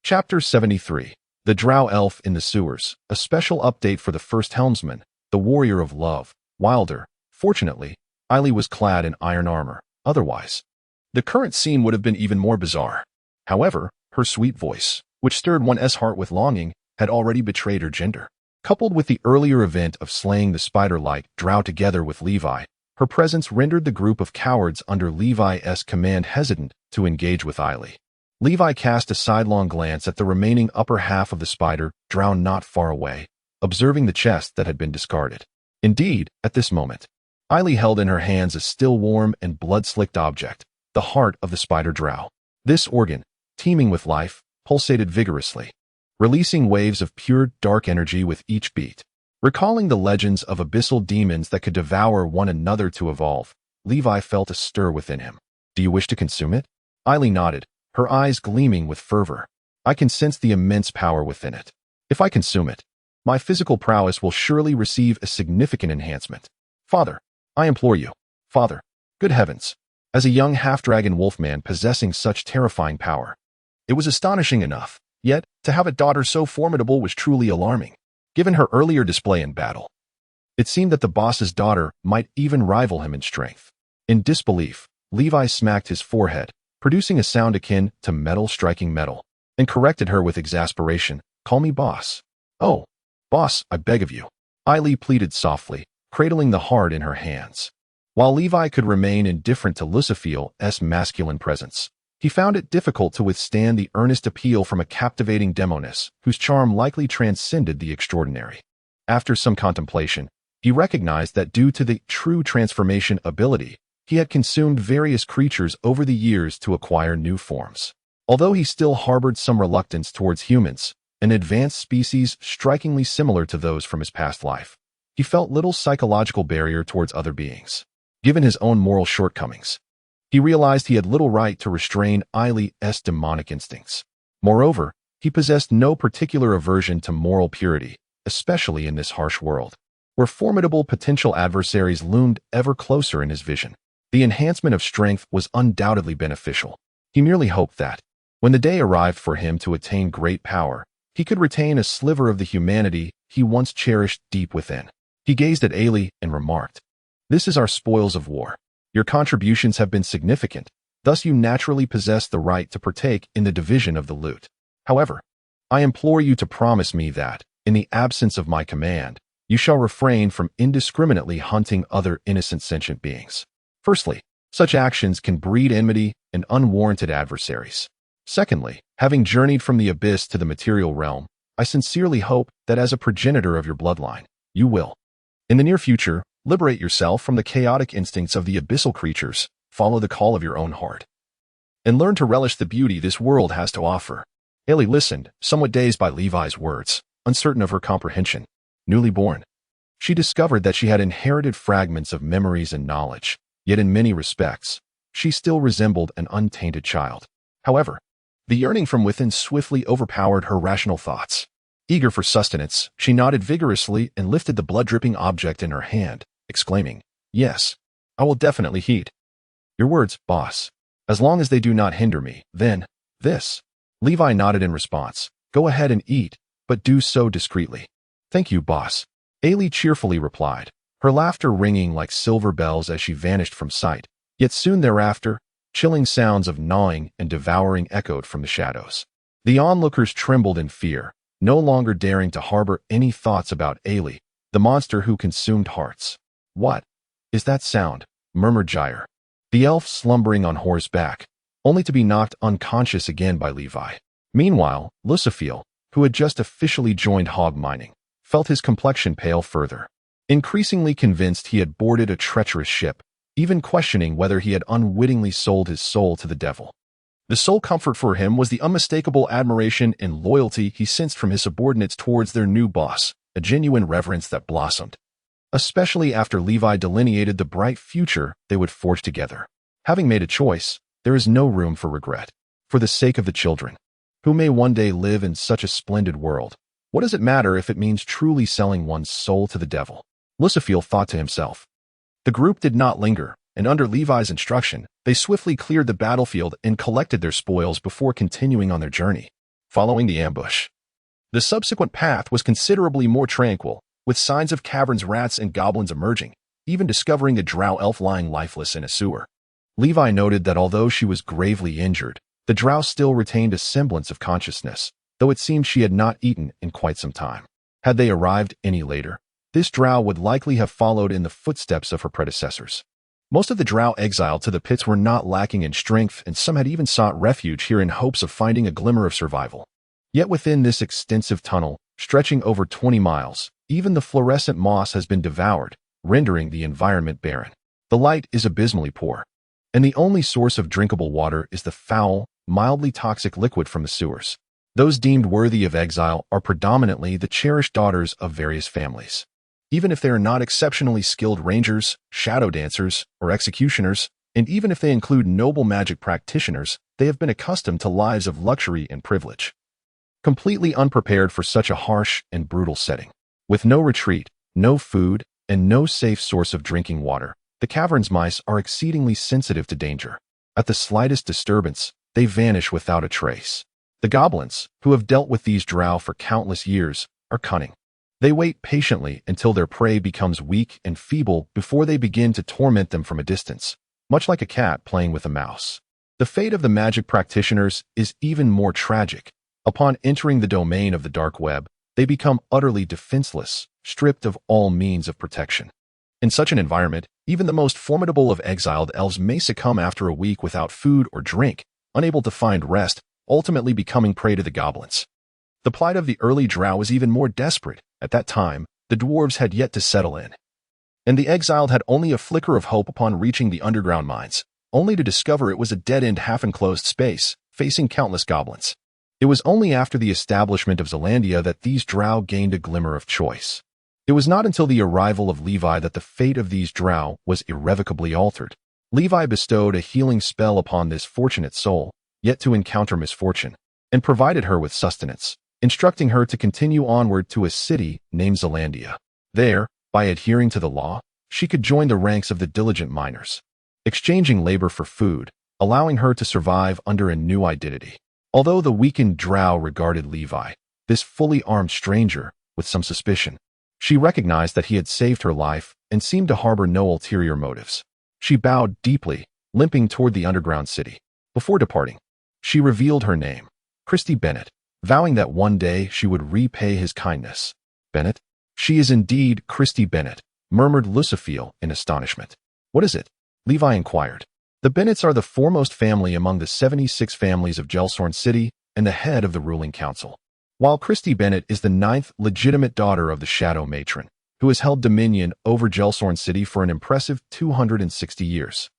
Chapter 73. The Drow Elf in the Sewers, a special update for the first helmsman, the warrior of love, Wilder. Fortunately, Ailey was clad in iron armor. Otherwise, the current scene would have been even more bizarre. However, her sweet voice, which stirred one's heart with longing, had already betrayed her gender. Coupled with the earlier event of slaying the spider-like drow together with Levi, her presence rendered the group of cowards under Levi's command hesitant to engage with Eiley. Levi cast a sidelong glance at the remaining upper half of the spider drow not far away, observing the chest that had been discarded. Indeed, at this moment, Eiley held in her hands a still warm and blood-slicked object, the heart of the spider drow. This organ, teeming with life, pulsated vigorously, releasing waves of pure dark energy with each beat. Recalling the legends of abyssal demons that could devour one another to evolve, Levi felt a stir within him. Do you wish to consume it? Eiley nodded, her eyes gleaming with fervor. I can sense the immense power within it. If I consume it, my physical prowess will surely receive a significant enhancement. Father, I implore you. Father, good heavens. As a young half-dragon wolfman possessing such terrifying power, it was astonishing enough, yet to have a daughter so formidable was truly alarming. Given her earlier display in battle, it seemed that the boss's daughter might even rival him in strength. In disbelief, Levi smacked his forehead, producing a sound akin to metal striking metal, and corrected her with exasperation. Call me boss. Oh, boss, I beg of you. Eiley pleaded softly, cradling the heart in her hands. While Levi could remain indifferent to Luciphiel's masculine presence, he found it difficult to withstand the earnest appeal from a captivating demoness whose charm likely transcended the extraordinary. After some contemplation, he recognized that due to the true transformation ability, he had consumed various creatures over the years to acquire new forms. Although he still harbored some reluctance towards humans, an advanced species strikingly similar to those from his past life, he felt little psychological barrier towards other beings. Given his own moral shortcomings, he realized he had little right to restrain Eiley's demonic instincts. Moreover, he possessed no particular aversion to moral purity, especially in this harsh world, where formidable potential adversaries loomed ever closer in his vision. The enhancement of strength was undoubtedly beneficial. He merely hoped that, when the day arrived for him to attain great power, he could retain a sliver of the humanity he once cherished deep within. He gazed at Eiley and remarked, "This is our spoils of war. Your contributions have been significant, thus you naturally possess the right to partake in the division of the loot. However, I implore you to promise me that, in the absence of my command, you shall refrain from indiscriminately hunting other innocent sentient beings. Firstly, such actions can breed enmity and unwarranted adversaries. Secondly, having journeyed from the abyss to the material realm, I sincerely hope that as a progenitor of your bloodline, you will, in the near future, liberate yourself from the chaotic instincts of the abyssal creatures, follow the call of your own heart, and learn to relish the beauty this world has to offer." Eiley listened, somewhat dazed by Levi's words, uncertain of her comprehension. Newly born, she discovered that she had inherited fragments of memories and knowledge, yet in many respects, she still resembled an untainted child. However, the yearning from within swiftly overpowered her rational thoughts. Eager for sustenance, she nodded vigorously and lifted the blood-dripping object in her hand, exclaiming, "Yes, I will definitely heed your words, boss. As long as they do not hinder me, then, this." Levi nodded in response. "Go ahead and eat, but do so discreetly." "Thank you, boss," Eiley cheerfully replied, her laughter ringing like silver bells as she vanished from sight. Yet soon thereafter, chilling sounds of gnawing and devouring echoed from the shadows. The onlookers trembled in fear, no longer daring to harbor any thoughts about Eiley, the monster who consumed hearts. "What is that sound?" murmured Jair, the elf slumbering on horseback, only to be knocked unconscious again by Levi. Meanwhile, Luciphiel, who had just officially joined hog mining, felt his complexion pale further. Increasingly convinced he had boarded a treacherous ship, even questioning whether he had unwittingly sold his soul to the devil. The sole comfort for him was the unmistakable admiration and loyalty he sensed from his subordinates towards their new boss, a genuine reverence that blossomed, especially after Levi delineated the bright future they would forge together. Having made a choice, there is no room for regret. For the sake of the children, who may one day live in such a splendid world, what does it matter if it means truly selling one's soul to the devil? Luciphiel thought to himself. The group did not linger, and under Levi's instruction, they swiftly cleared the battlefield and collected their spoils before continuing on their journey. Following the ambush, the subsequent path was considerably more tranquil, with signs of caverns, rats, and goblins emerging, even discovering a drow elf lying lifeless in a sewer. Levi noted that although she was gravely injured, the drow still retained a semblance of consciousness, though it seemed she had not eaten in quite some time. Had they arrived any later, this drow would likely have followed in the footsteps of her predecessors. Most of the drow exiled to the pits were not lacking in strength, and some had even sought refuge here in hopes of finding a glimmer of survival. Yet within this extensive tunnel, stretching over 20 miles, even the fluorescent moss has been devoured, rendering the environment barren. The light is abysmally poor, and the only source of drinkable water is the foul, mildly toxic liquid from the sewers. Those deemed worthy of exile are predominantly the cherished daughters of various families. Even if they are not exceptionally skilled rangers, shadow dancers, or executioners, and even if they include noble magic practitioners, they have been accustomed to lives of luxury and privilege. Completely unprepared for such a harsh and brutal setting. With no retreat, no food, and no safe source of drinking water, the caverns mice are exceedingly sensitive to danger. At the slightest disturbance, they vanish without a trace. The goblins, who have dealt with these drow for countless years, are cunning. They wait patiently until their prey becomes weak and feeble before they begin to torment them from a distance, much like a cat playing with a mouse. The fate of the magic practitioners is even more tragic. Upon entering the domain of the dark web, they become utterly defenseless, stripped of all means of protection. In such an environment, even the most formidable of exiled elves may succumb after a week without food or drink, unable to find rest, ultimately becoming prey to the goblins. The plight of the early drow was even more desperate. At that time, the dwarves had yet to settle in, and the exiled had only a flicker of hope upon reaching the underground mines, only to discover it was a dead-end half-enclosed space, facing countless goblins. It was only after the establishment of Zelandia that these drow gained a glimmer of choice. It was not until the arrival of Levi that the fate of these drow was irrevocably altered. Levi bestowed a healing spell upon this fortunate soul, yet to encounter misfortune, and provided her with sustenance, instructing her to continue onward to a city named Zelandia. There, by adhering to the law, she could join the ranks of the diligent miners, exchanging labor for food, allowing her to survive under a new identity. Although the weakened drow regarded Levi, this fully armed stranger, with some suspicion, she recognized that he had saved her life and seemed to harbor no ulterior motives. She bowed deeply, limping toward the underground city. Before departing, she revealed her name, Christy Bennett, vowing that one day she would repay his kindness. Bennett? She is indeed Christy Bennett, murmured Lucifiel in astonishment. What is it? Levi inquired. The Bennetts are the foremost family among the 76 families of Gelsorn City and the head of the ruling council. While Christy Bennett is the 9th legitimate daughter of the Shadow Matron, who has held dominion over Gelsorn City for an impressive 260 years.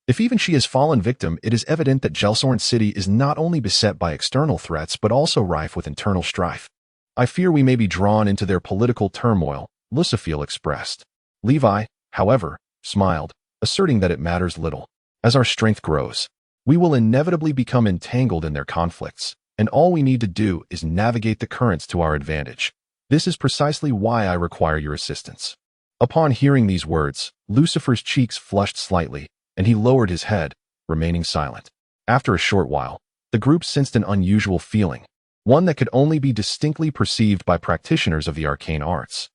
If even she has fallen victim, it is evident that Gelsorn City is not only beset by external threats but also rife with internal strife. I fear we may be drawn into their political turmoil, Lucifiel expressed. Levi, however, smiled, asserting that it matters little. As our strength grows, we will inevitably become entangled in their conflicts, and all we need to do is navigate the currents to our advantage. This is precisely why I require your assistance. Upon hearing these words, Lucifer's cheeks flushed slightly, and he lowered his head, remaining silent. After a short while, the group sensed an unusual feeling, one that could only be distinctly perceived by practitioners of the arcane arts.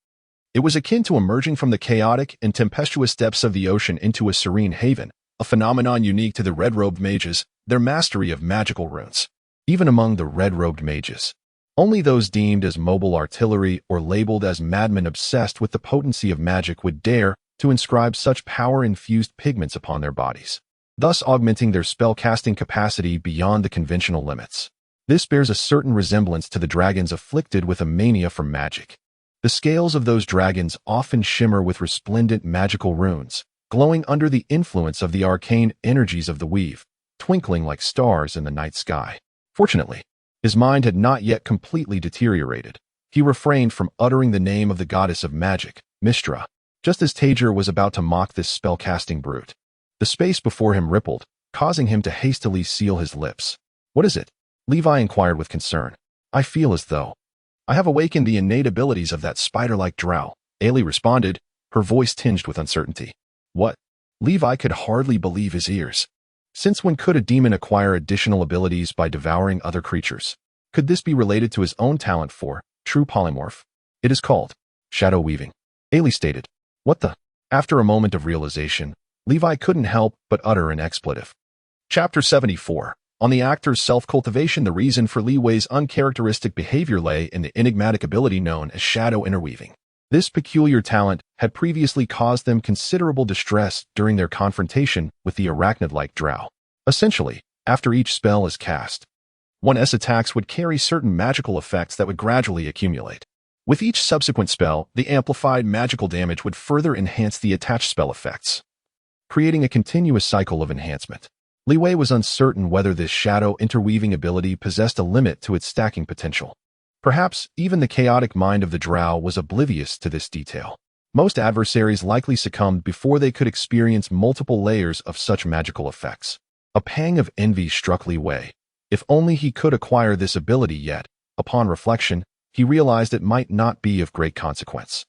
It was akin to emerging from the chaotic and tempestuous depths of the ocean into a serene haven, a phenomenon unique to the red-robed mages, their mastery of magical runes. Even among the red-robed mages, only those deemed as mobile artillery or labeled as madmen obsessed with the potency of magic would dare to inscribe such power-infused pigments upon their bodies, thus augmenting their spell-casting capacity beyond the conventional limits. This bears a certain resemblance to the dragons afflicted with a mania for magic. The scales of those dragons often shimmer with resplendent magical runes, glowing under the influence of the arcane energies of the weave, twinkling like stars in the night sky. Fortunately, his mind had not yet completely deteriorated. He refrained from uttering the name of the goddess of magic, Mistra, just as Tajer was about to mock this spell-casting brute. The space before him rippled, causing him to hastily seal his lips. What is it? Levi inquired with concern. I feel as though I have awakened the innate abilities of that spider-like drow, Ailey responded, her voice tinged with uncertainty. What? Levi could hardly believe his ears. Since when could a demon acquire additional abilities by devouring other creatures? Could this be related to his own talent for true polymorph? It is called shadow weaving, Ailey stated. What the? After a moment of realization, Levi couldn't help but utter an expletive. Chapter 74. On the actor's self-cultivation. The reason for Li Wei's uncharacteristic behavior lay in the enigmatic ability known as shadow interweaving. This peculiar talent had previously caused them considerable distress during their confrontation with the arachnid-like drow. Essentially, after each spell is cast, one's attacks would carry certain magical effects that would gradually accumulate. With each subsequent spell, the amplified magical damage would further enhance the attached spell effects, creating a continuous cycle of enhancement. Li Wei was uncertain whether this shadow interweaving ability possessed a limit to its stacking potential. Perhaps even the chaotic mind of the drow was oblivious to this detail. Most adversaries likely succumbed before they could experience multiple layers of such magical effects. A pang of envy struck Li Wei. If only he could acquire this ability, yet, upon reflection, he realized it might not be of great consequence.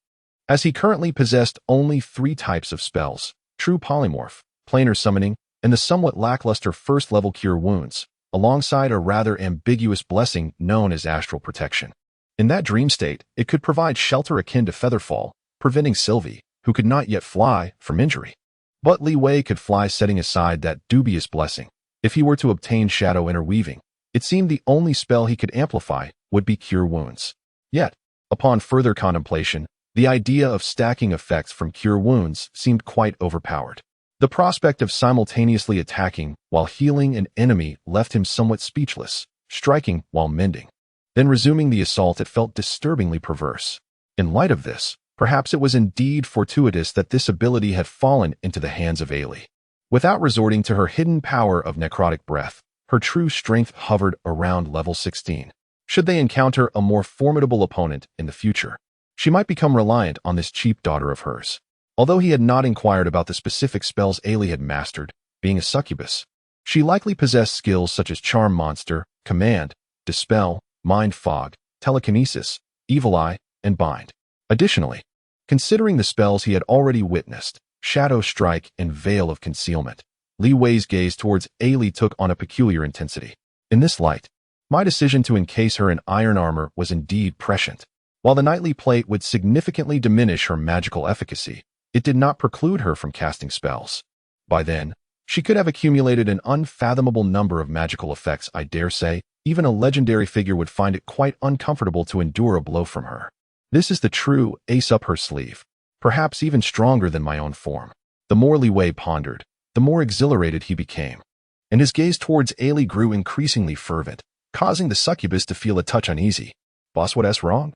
As he currently possessed only 3 types of spells: true polymorph, planar summoning, and the somewhat lackluster first-level cure wounds, alongside a rather ambiguous blessing known as astral protection. In that dream state, it could provide shelter akin to featherfall, preventing Sylvie, who could not yet fly, from injury. But Li Wei could fly, setting aside that dubious blessing. If he were to obtain shadow interweaving, it seemed the only spell he could amplify would be cure wounds. Yet, upon further contemplation, the idea of stacking effects from cure wounds seemed quite overpowered. The prospect of simultaneously attacking while healing an enemy left him somewhat speechless, striking while mending, then resuming the assault. It felt disturbingly perverse. In light of this, perhaps it was indeed fortuitous that this ability had fallen into the hands of Ailey. Without resorting to her hidden power of necrotic breath, her true strength hovered around level 16. Should they encounter a more formidable opponent in the future, she might become reliant on this cheap daughter of hers. Although he had not inquired about the specific spells Ailey had mastered, being a succubus, she likely possessed skills such as Charm Monster, Command, Dispel, Mind Fog, Telekinesis, Evil Eye, and Bind. Additionally, considering the spells he had already witnessed, Shadow Strike and Veil of Concealment, Li Wei's gaze towards Ailey took on a peculiar intensity. In this light, my decision to encase her in iron armor was indeed prescient. While the nightly plate would significantly diminish her magical efficacy, it did not preclude her from casting spells. By then, she could have accumulated an unfathomable number of magical effects. I dare say, even a legendary figure would find it quite uncomfortable to endure a blow from her. This is the true ace up her sleeve, perhaps even stronger than my own form. The more Li Wei pondered, the more exhilarated he became, and his gaze towards Ailey grew increasingly fervent, causing the succubus to feel a touch uneasy. Boss, what's wrong?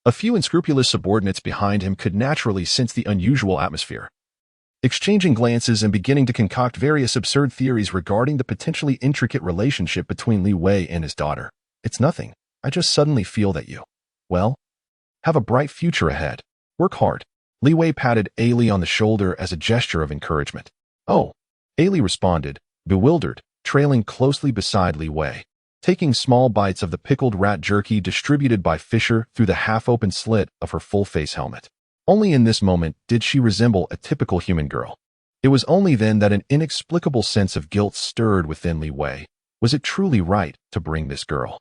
A few unscrupulous subordinates behind him could naturally sense the unusual atmosphere, exchanging glances and beginning to concoct various absurd theories regarding the potentially intricate relationship between Li Wei and his daughter. It's nothing. I just suddenly feel that you, well, have a bright future ahead. Work hard. Li Wei patted Ailey on the shoulder as a gesture of encouragement. Oh, Ailey responded, bewildered, trailing closely beside Li Wei, taking small bites of the pickled rat jerky distributed by Fisher through the half-open slit of her full-face helmet. Only in this moment did she resemble a typical human girl. It was only then that an inexplicable sense of guilt stirred within Li Wei. Was it truly right to bring this girl,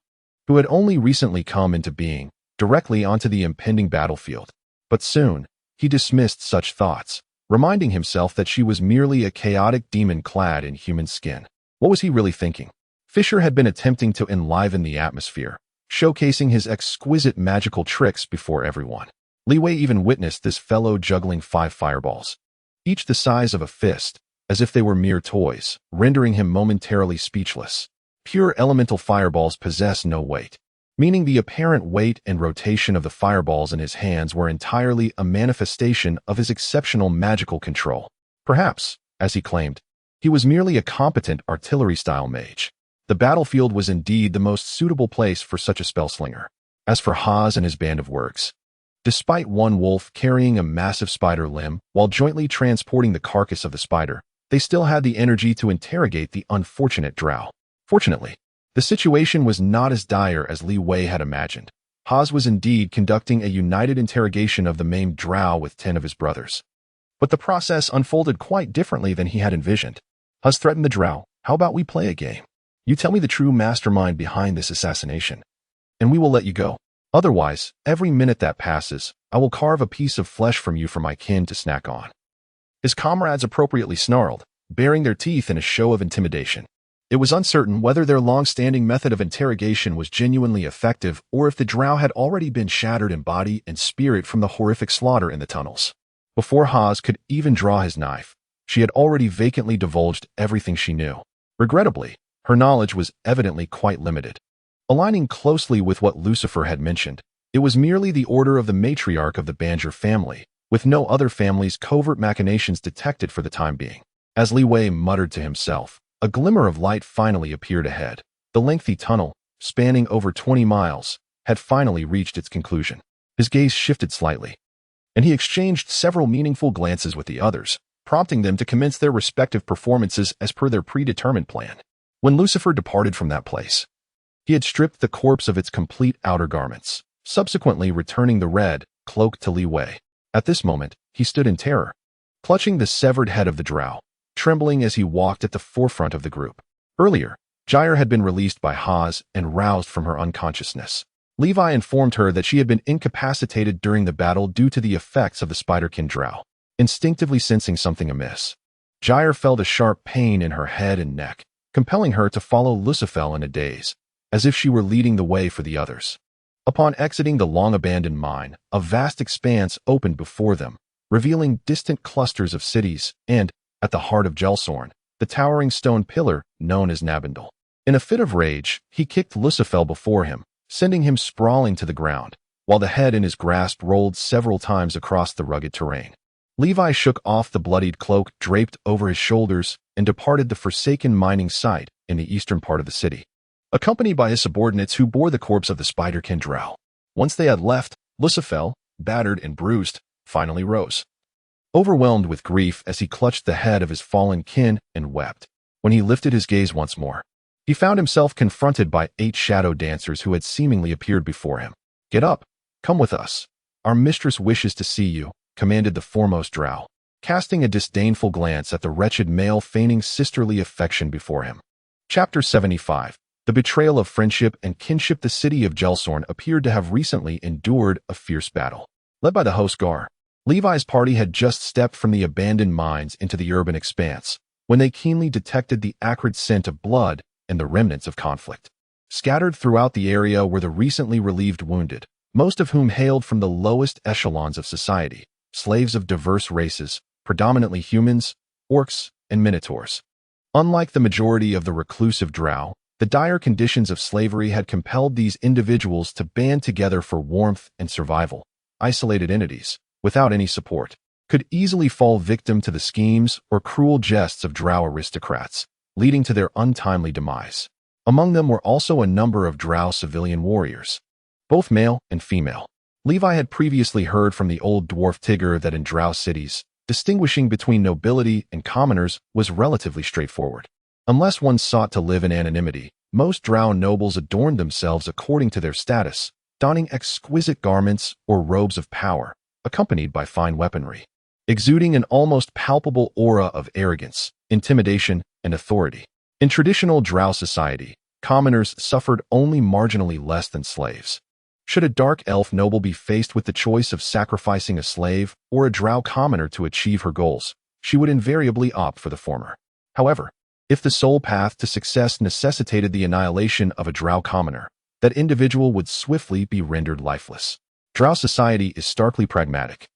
who had only recently come into being, directly onto the impending battlefield? But soon, he dismissed such thoughts, reminding himself that she was merely a chaotic demon clad in human skin. What was he really thinking? Fisher had been attempting to enliven the atmosphere, showcasing his exquisite magical tricks before everyone. Li Wei even witnessed this fellow juggling 5 fireballs, each the size of a fist, as if they were mere toys, rendering him momentarily speechless. Pure elemental fireballs possess no weight, meaning the apparent weight and rotation of the fireballs in his hands were entirely a manifestation of his exceptional magical control. Perhaps, as he claimed, he was merely a competent artillery-style mage. The battlefield was indeed the most suitable place for such a spellslinger. As for Haas and his band of works, despite one wolf carrying a massive spider limb while jointly transporting the carcass of the spider, they still had the energy to interrogate the unfortunate drow. Fortunately, the situation was not as dire as Li Wei had imagined. Haas was indeed conducting a united interrogation of the maimed drow with 10 of his brothers. But the process unfolded quite differently than he had envisioned. Haas threatened the drow. How about we play a game? You tell me the true mastermind behind this assassination, and we will let you go. Otherwise, every minute that passes, I will carve a piece of flesh from you for my kin to snack on. His comrades appropriately snarled, baring their teeth in a show of intimidation. It was uncertain whether their long-standing method of interrogation was genuinely effective or if the drow had already been shattered in body and spirit from the horrific slaughter in the tunnels. Before Haz could even draw his knife, she had already vacantly divulged everything she knew. Regrettably, her knowledge was evidently quite limited. Aligning closely with what Lucifer had mentioned, it was merely the order of the matriarch of the Banjer family, with no other family's covert machinations detected for the time being. As Li Wei muttered to himself, a glimmer of light finally appeared ahead. The lengthy tunnel, spanning over 20 miles, had finally reached its conclusion. His gaze shifted slightly, and he exchanged several meaningful glances with the others, prompting them to commence their respective performances as per their predetermined plan. When Lucifer departed from that place, he had stripped the corpse of its complete outer garments, subsequently returning the red cloak to Li Wei. At this moment, he stood in terror, clutching the severed head of the drow, trembling as he walked at the forefront of the group. Earlier, Jair had been released by Haz and roused from her unconsciousness. Levi informed her that she had been incapacitated during the battle due to the effects of the spiderkin drow. Instinctively sensing something amiss, Jair felt a sharp pain in her head and neck, compelling her to follow Lucifer in a daze, as if she were leading the way for the others. Upon exiting the long-abandoned mine, a vast expanse opened before them, revealing distant clusters of cities and, at the heart of Gelsorn, the towering stone pillar known as Nabendel. In a fit of rage, he kicked Lucifer before him, sending him sprawling to the ground, while the head in his grasp rolled several times across the rugged terrain. Levi shook off the bloodied cloak draped over his shoulders and departed the forsaken mining site in the eastern part of the city, accompanied by his subordinates who bore the corpse of the spiderkin drow. Once they had left, Lucifer, battered and bruised, finally rose, overwhelmed with grief as he clutched the head of his fallen kin and wept. When he lifted his gaze once more, he found himself confronted by 8 shadow dancers who had seemingly appeared before him. "Get up, come with us. Our mistress wishes to see you," commanded the foremost drow, casting a disdainful glance at the wretched male feigning sisterly affection before him. Chapter 75. The betrayal of friendship and kinship. The city of Gelsorn appeared to have recently endured a fierce battle. Led by the host Gar, Levi's party had just stepped from the abandoned mines into the urban expanse, when they keenly detected the acrid scent of blood and the remnants of conflict. Scattered throughout the area were the recently relieved wounded, most of whom hailed from the lowest echelons of society, slaves of diverse races, predominantly humans, orcs, and minotaurs. Unlike the majority of the reclusive drow, the dire conditions of slavery had compelled these individuals to band together for warmth and survival. Isolated entities, without any support, could easily fall victim to the schemes or cruel jests of drow aristocrats, leading to their untimely demise. Among them were also a number of drow civilian warriors, both male and female. Levi had previously heard from the old dwarf Tigger that in drow cities, distinguishing between nobility and commoners was relatively straightforward. Unless one sought to live in anonymity, most drow nobles adorned themselves according to their status, donning exquisite garments or robes of power, accompanied by fine weaponry, exuding an almost palpable aura of arrogance, intimidation, and authority. In traditional drow society, commoners suffered only marginally less than slaves. Should a dark elf noble be faced with the choice of sacrificing a slave or a drow commoner to achieve her goals, she would invariably opt for the former. However, if the sole path to success necessitated the annihilation of a drow commoner, that individual would swiftly be rendered lifeless. Drow society is starkly pragmatic,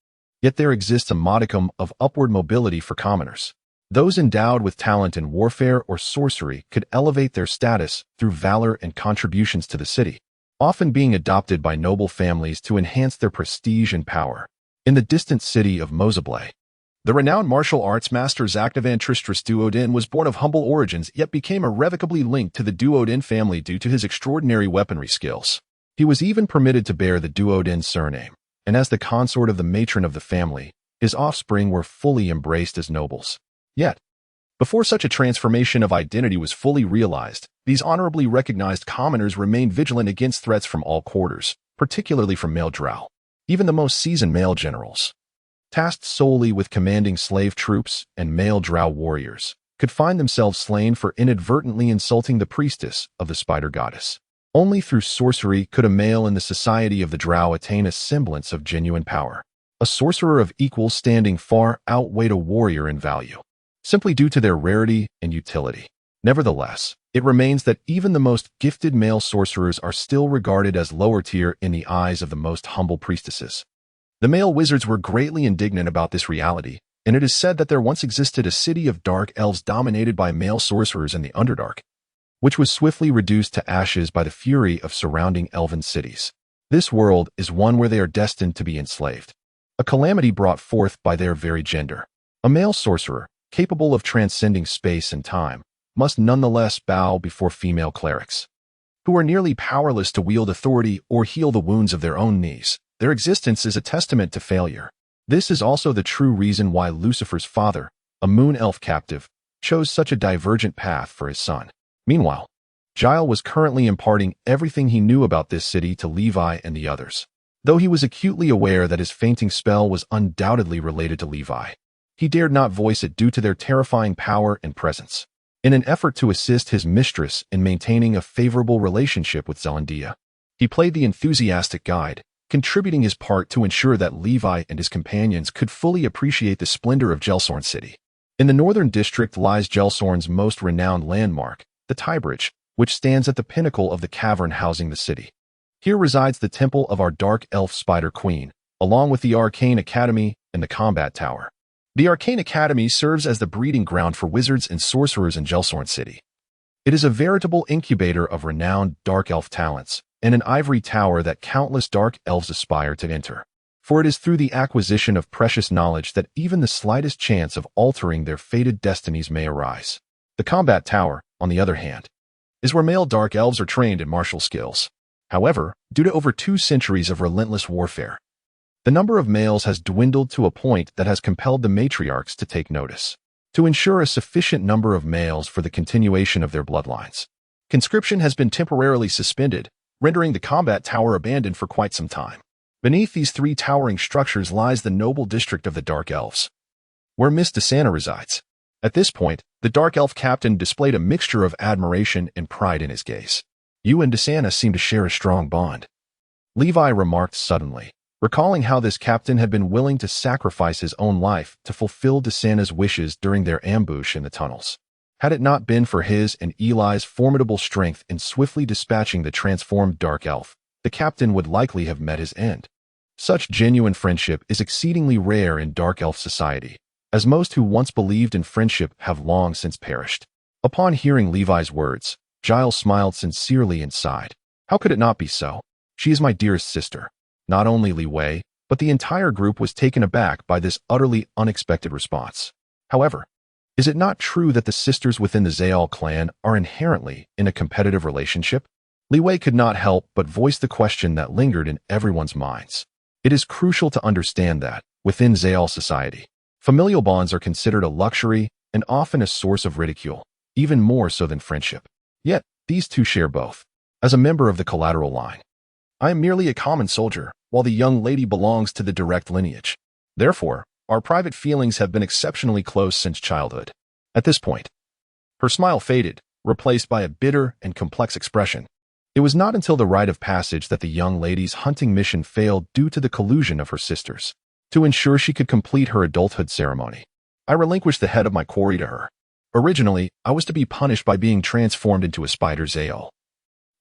yet there exists a modicum of upward mobility for commoners. Those endowed with talent in warfare or sorcery could elevate their status through valor and contributions to the city, often being adopted by noble families to enhance their prestige and power. In the distant city of Mozablay, the renowned martial arts master Zaktavan Tristras Duodin was born of humble origins yet became irrevocably linked to the Duodin family due to his extraordinary weaponry skills. He was even permitted to bear the Duodin surname, and as the consort of the matron of the family, his offspring were fully embraced as nobles. Yet, before such a transformation of identity was fully realized, these honorably recognized commoners remained vigilant against threats from all quarters, particularly from male drow. Even the most seasoned male generals, tasked solely with commanding slave troops and male drow warriors, could find themselves slain for inadvertently insulting the priestess of the spider goddess. Only through sorcery could a male in the society of the drow attain a semblance of genuine power. A sorcerer of equal standing far outweighed a warrior in value, simply due to their rarity and utility. Nevertheless, it remains that even the most gifted male sorcerers are still regarded as lower tier in the eyes of the most humble priestesses. The male wizards were greatly indignant about this reality, and it is said that there once existed a city of dark elves dominated by male sorcerers in the Underdark, which was swiftly reduced to ashes by the fury of surrounding elven cities. This world is one where they are destined to be enslaved, a calamity brought forth by their very gender. A male sorcerer, capable of transcending space and time, must nonetheless bow before female clerics, who are nearly powerless to wield authority or heal the wounds of their own knees. Their existence is a testament to failure. This is also the true reason why Lucifer's father, a moon elf captive, chose such a divergent path for his son. Meanwhile, Giles was currently imparting everything he knew about this city to Levi and the others. Though he was acutely aware that his fainting spell was undoubtedly related to Levi, he dared not voice it due to their terrifying power and presence. In an effort to assist his mistress in maintaining a favorable relationship with Zelandia, he played the enthusiastic guide, contributing his part to ensure that Levi and his companions could fully appreciate the splendor of Gelsorn City. In the northern district lies Gelsorn's most renowned landmark, the Tie Bridge, which stands at the pinnacle of the cavern housing the city. Here resides the temple of our dark elf Spider Queen, along with the Arcane Academy and the Combat Tower. The Arcane Academy serves as the breeding ground for wizards and sorcerers in Gelsorn City. It is a veritable incubator of renowned dark elf talents, and an ivory tower that countless dark elves aspire to enter. For it is through the acquisition of precious knowledge that even the slightest chance of altering their fated destinies may arise. The Combat Tower, on the other hand, is where male dark elves are trained in martial skills. However, due to over 2 centuries of relentless warfare, the number of males has dwindled to a point that has compelled the matriarchs to take notice. To ensure a sufficient number of males for the continuation of their bloodlines, conscription has been temporarily suspended, rendering the Combat Tower abandoned for quite some time. Beneath these 3 towering structures lies the noble district of the Dark Elves, where Miss Desana resides. At this point, the Dark Elf captain displayed a mixture of admiration and pride in his gaze. "You and Desana seem to share a strong bond," Levi remarked suddenly, recalling how this captain had been willing to sacrifice his own life to fulfill Desana's wishes during their ambush in the tunnels. Had it not been for his and Eli's formidable strength in swiftly dispatching the transformed Dark Elf, the captain would likely have met his end. Such genuine friendship is exceedingly rare in Dark Elf society, as most who once believed in friendship have long since perished. Upon hearing Levi's words, Giles smiled sincerely and sighed. How could it not be so? She is my dearest sister. Not only Li Wei, but the entire group was taken aback by this utterly unexpected response. However, is it not true that the sisters within the Zayal clan are inherently in a competitive relationship? Li Wei could not help but voice the question that lingered in everyone's minds. It is crucial to understand that, within Zayal society, familial bonds are considered a luxury and often a source of ridicule, even more so than friendship. Yet, these two share both. As a member of the collateral line, I am merely a common soldier, while the young lady belongs to the direct lineage. Therefore, our private feelings have been exceptionally close since childhood. At this point, her smile faded, replaced by a bitter and complex expression. It was not until the rite of passage that the young lady's hunting mission failed due to the collusion of her sisters. To ensure she could complete her adulthood ceremony, I relinquished the head of my quarry to her. Originally, I was to be punished by being transformed into a spider Zayal,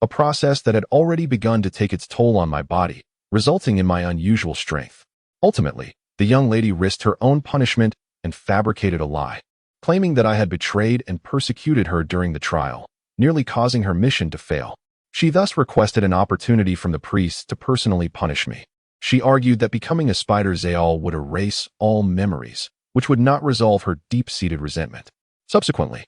a process that had already begun to take its toll on my body, resulting in my unusual strength. Ultimately, the young lady risked her own punishment and fabricated a lie, claiming that I had betrayed and persecuted her during the trial, nearly causing her mission to fail. She thus requested an opportunity from the priests to personally punish me. She argued that becoming a spider Zayal would erase all memories, which would not resolve her deep-seated resentment. Subsequently,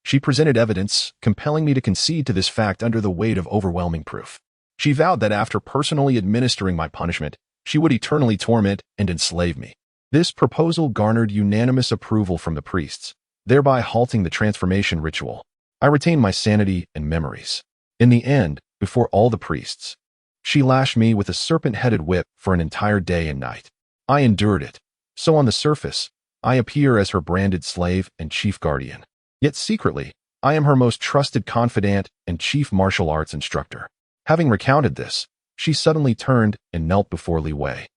she presented evidence, compelling me to concede to this fact under the weight of overwhelming proof. She vowed that after personally administering my punishment, she would eternally torment and enslave me. This proposal garnered unanimous approval from the priests, thereby halting the transformation ritual. I retained my sanity and memories. In the end, before all the priests, she lashed me with a serpent-headed whip for an entire day and night. I endured it. So on the surface, I appear as her branded slave and chief guardian. Yet secretly, I am her most trusted confidant and chief martial arts instructor. Having recounted this, she suddenly turned and knelt before Li Wei.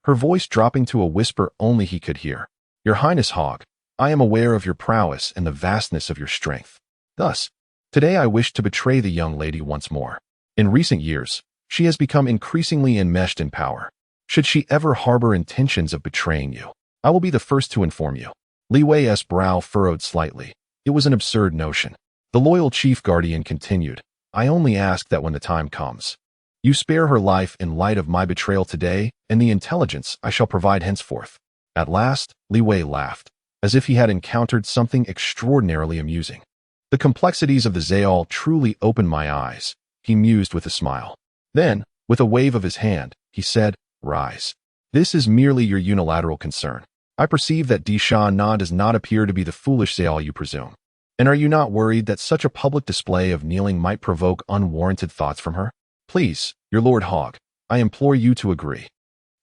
her voice dropping to a whisper only he could hear. "Your Highness Hog, I am aware of your prowess and the vastness of your strength. Thus, today I wish to betray the young lady once more. In recent years, she has become increasingly enmeshed in power. Should she ever harbor intentions of betraying you, I will be the first to inform you." Li Wei's brow furrowed slightly. It was an absurd notion. The loyal chief guardian continued, "I only ask that when the time comes, you spare her life in light of my betrayal today and the intelligence I shall provide henceforth." At last, Li Wei laughed, as if he had encountered something extraordinarily amusing. "The complexities of the Zaol truly opened my eyes," he mused with a smile. Then, with a wave of his hand, he said, "Rise. This is merely your unilateral concern. I perceive that Di Sha Na does not appear to be the foolish Zaol you presume. And are you not worried that such a public display of kneeling might provoke unwarranted thoughts from her? Please, your Lord Hog, I implore you to agree."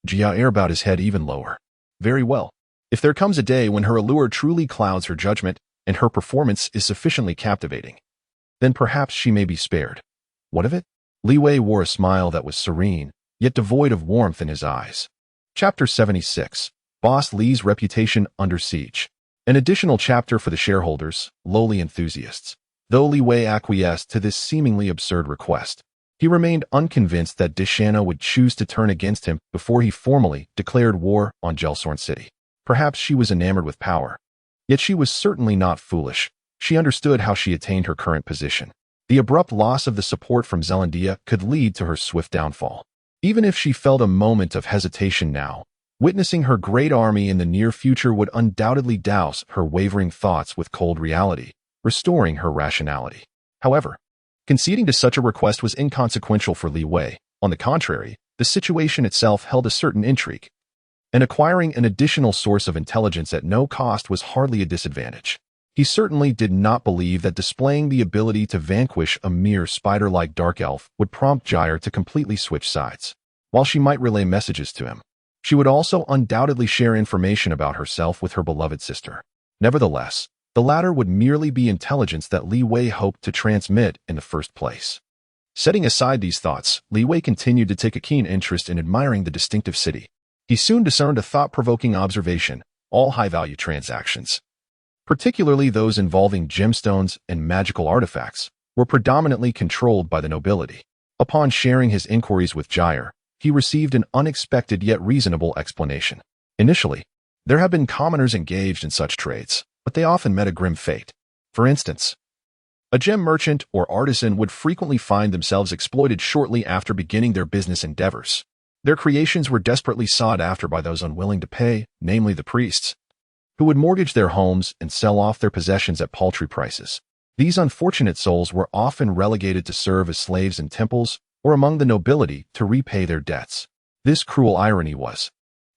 Jia bowed his head even lower. "Very well. If there comes a day when her allure truly clouds her judgment and her performance is sufficiently captivating, then perhaps she may be spared. What of it?" Li Wei wore a smile that was serene, yet devoid of warmth in his eyes. Chapter 76. Boss Li's Reputation Under Siege. An additional chapter for the shareholders, lowly enthusiasts. Though Li Wei acquiesced to this seemingly absurd request, he remained unconvinced that Dishana would choose to turn against him before he formally declared war on Gelsorn City. Perhaps she was enamored with power. Yet she was certainly not foolish. She understood how she attained her current position. The abrupt loss of the support from Zelandia could lead to her swift downfall. Even if she felt a moment of hesitation now, witnessing her great army in the near future would undoubtedly douse her wavering thoughts with cold reality, restoring her rationality. However, conceding to such a request was inconsequential for Li Wei. On the contrary, the situation itself held a certain intrigue, and acquiring an additional source of intelligence at no cost was hardly a disadvantage. He certainly did not believe that displaying the ability to vanquish a mere spider-like dark elf would prompt Gyre to completely switch sides. While she might relay messages to him, she would also undoubtedly share information about herself with her beloved sister. Nevertheless, the latter would merely be intelligence that Li Wei hoped to transmit in the first place. Setting aside these thoughts, Li Wei continued to take a keen interest in admiring the distinctive city. He soon discerned a thought-provoking observation: all high-value transactions, particularly those involving gemstones and magical artifacts, were predominantly controlled by the nobility. Upon sharing his inquiries with Gyre, he received an unexpected yet reasonable explanation. Initially, there had been commoners engaged in such trades, but they often met a grim fate. For instance, a gem merchant or artisan would frequently find themselves exploited shortly after beginning their business endeavors. Their creations were desperately sought after by those unwilling to pay, namely the priests, who would mortgage their homes and sell off their possessions at paltry prices. These unfortunate souls were often relegated to serve as slaves in temples or among the nobility to repay their debts. This cruel irony was,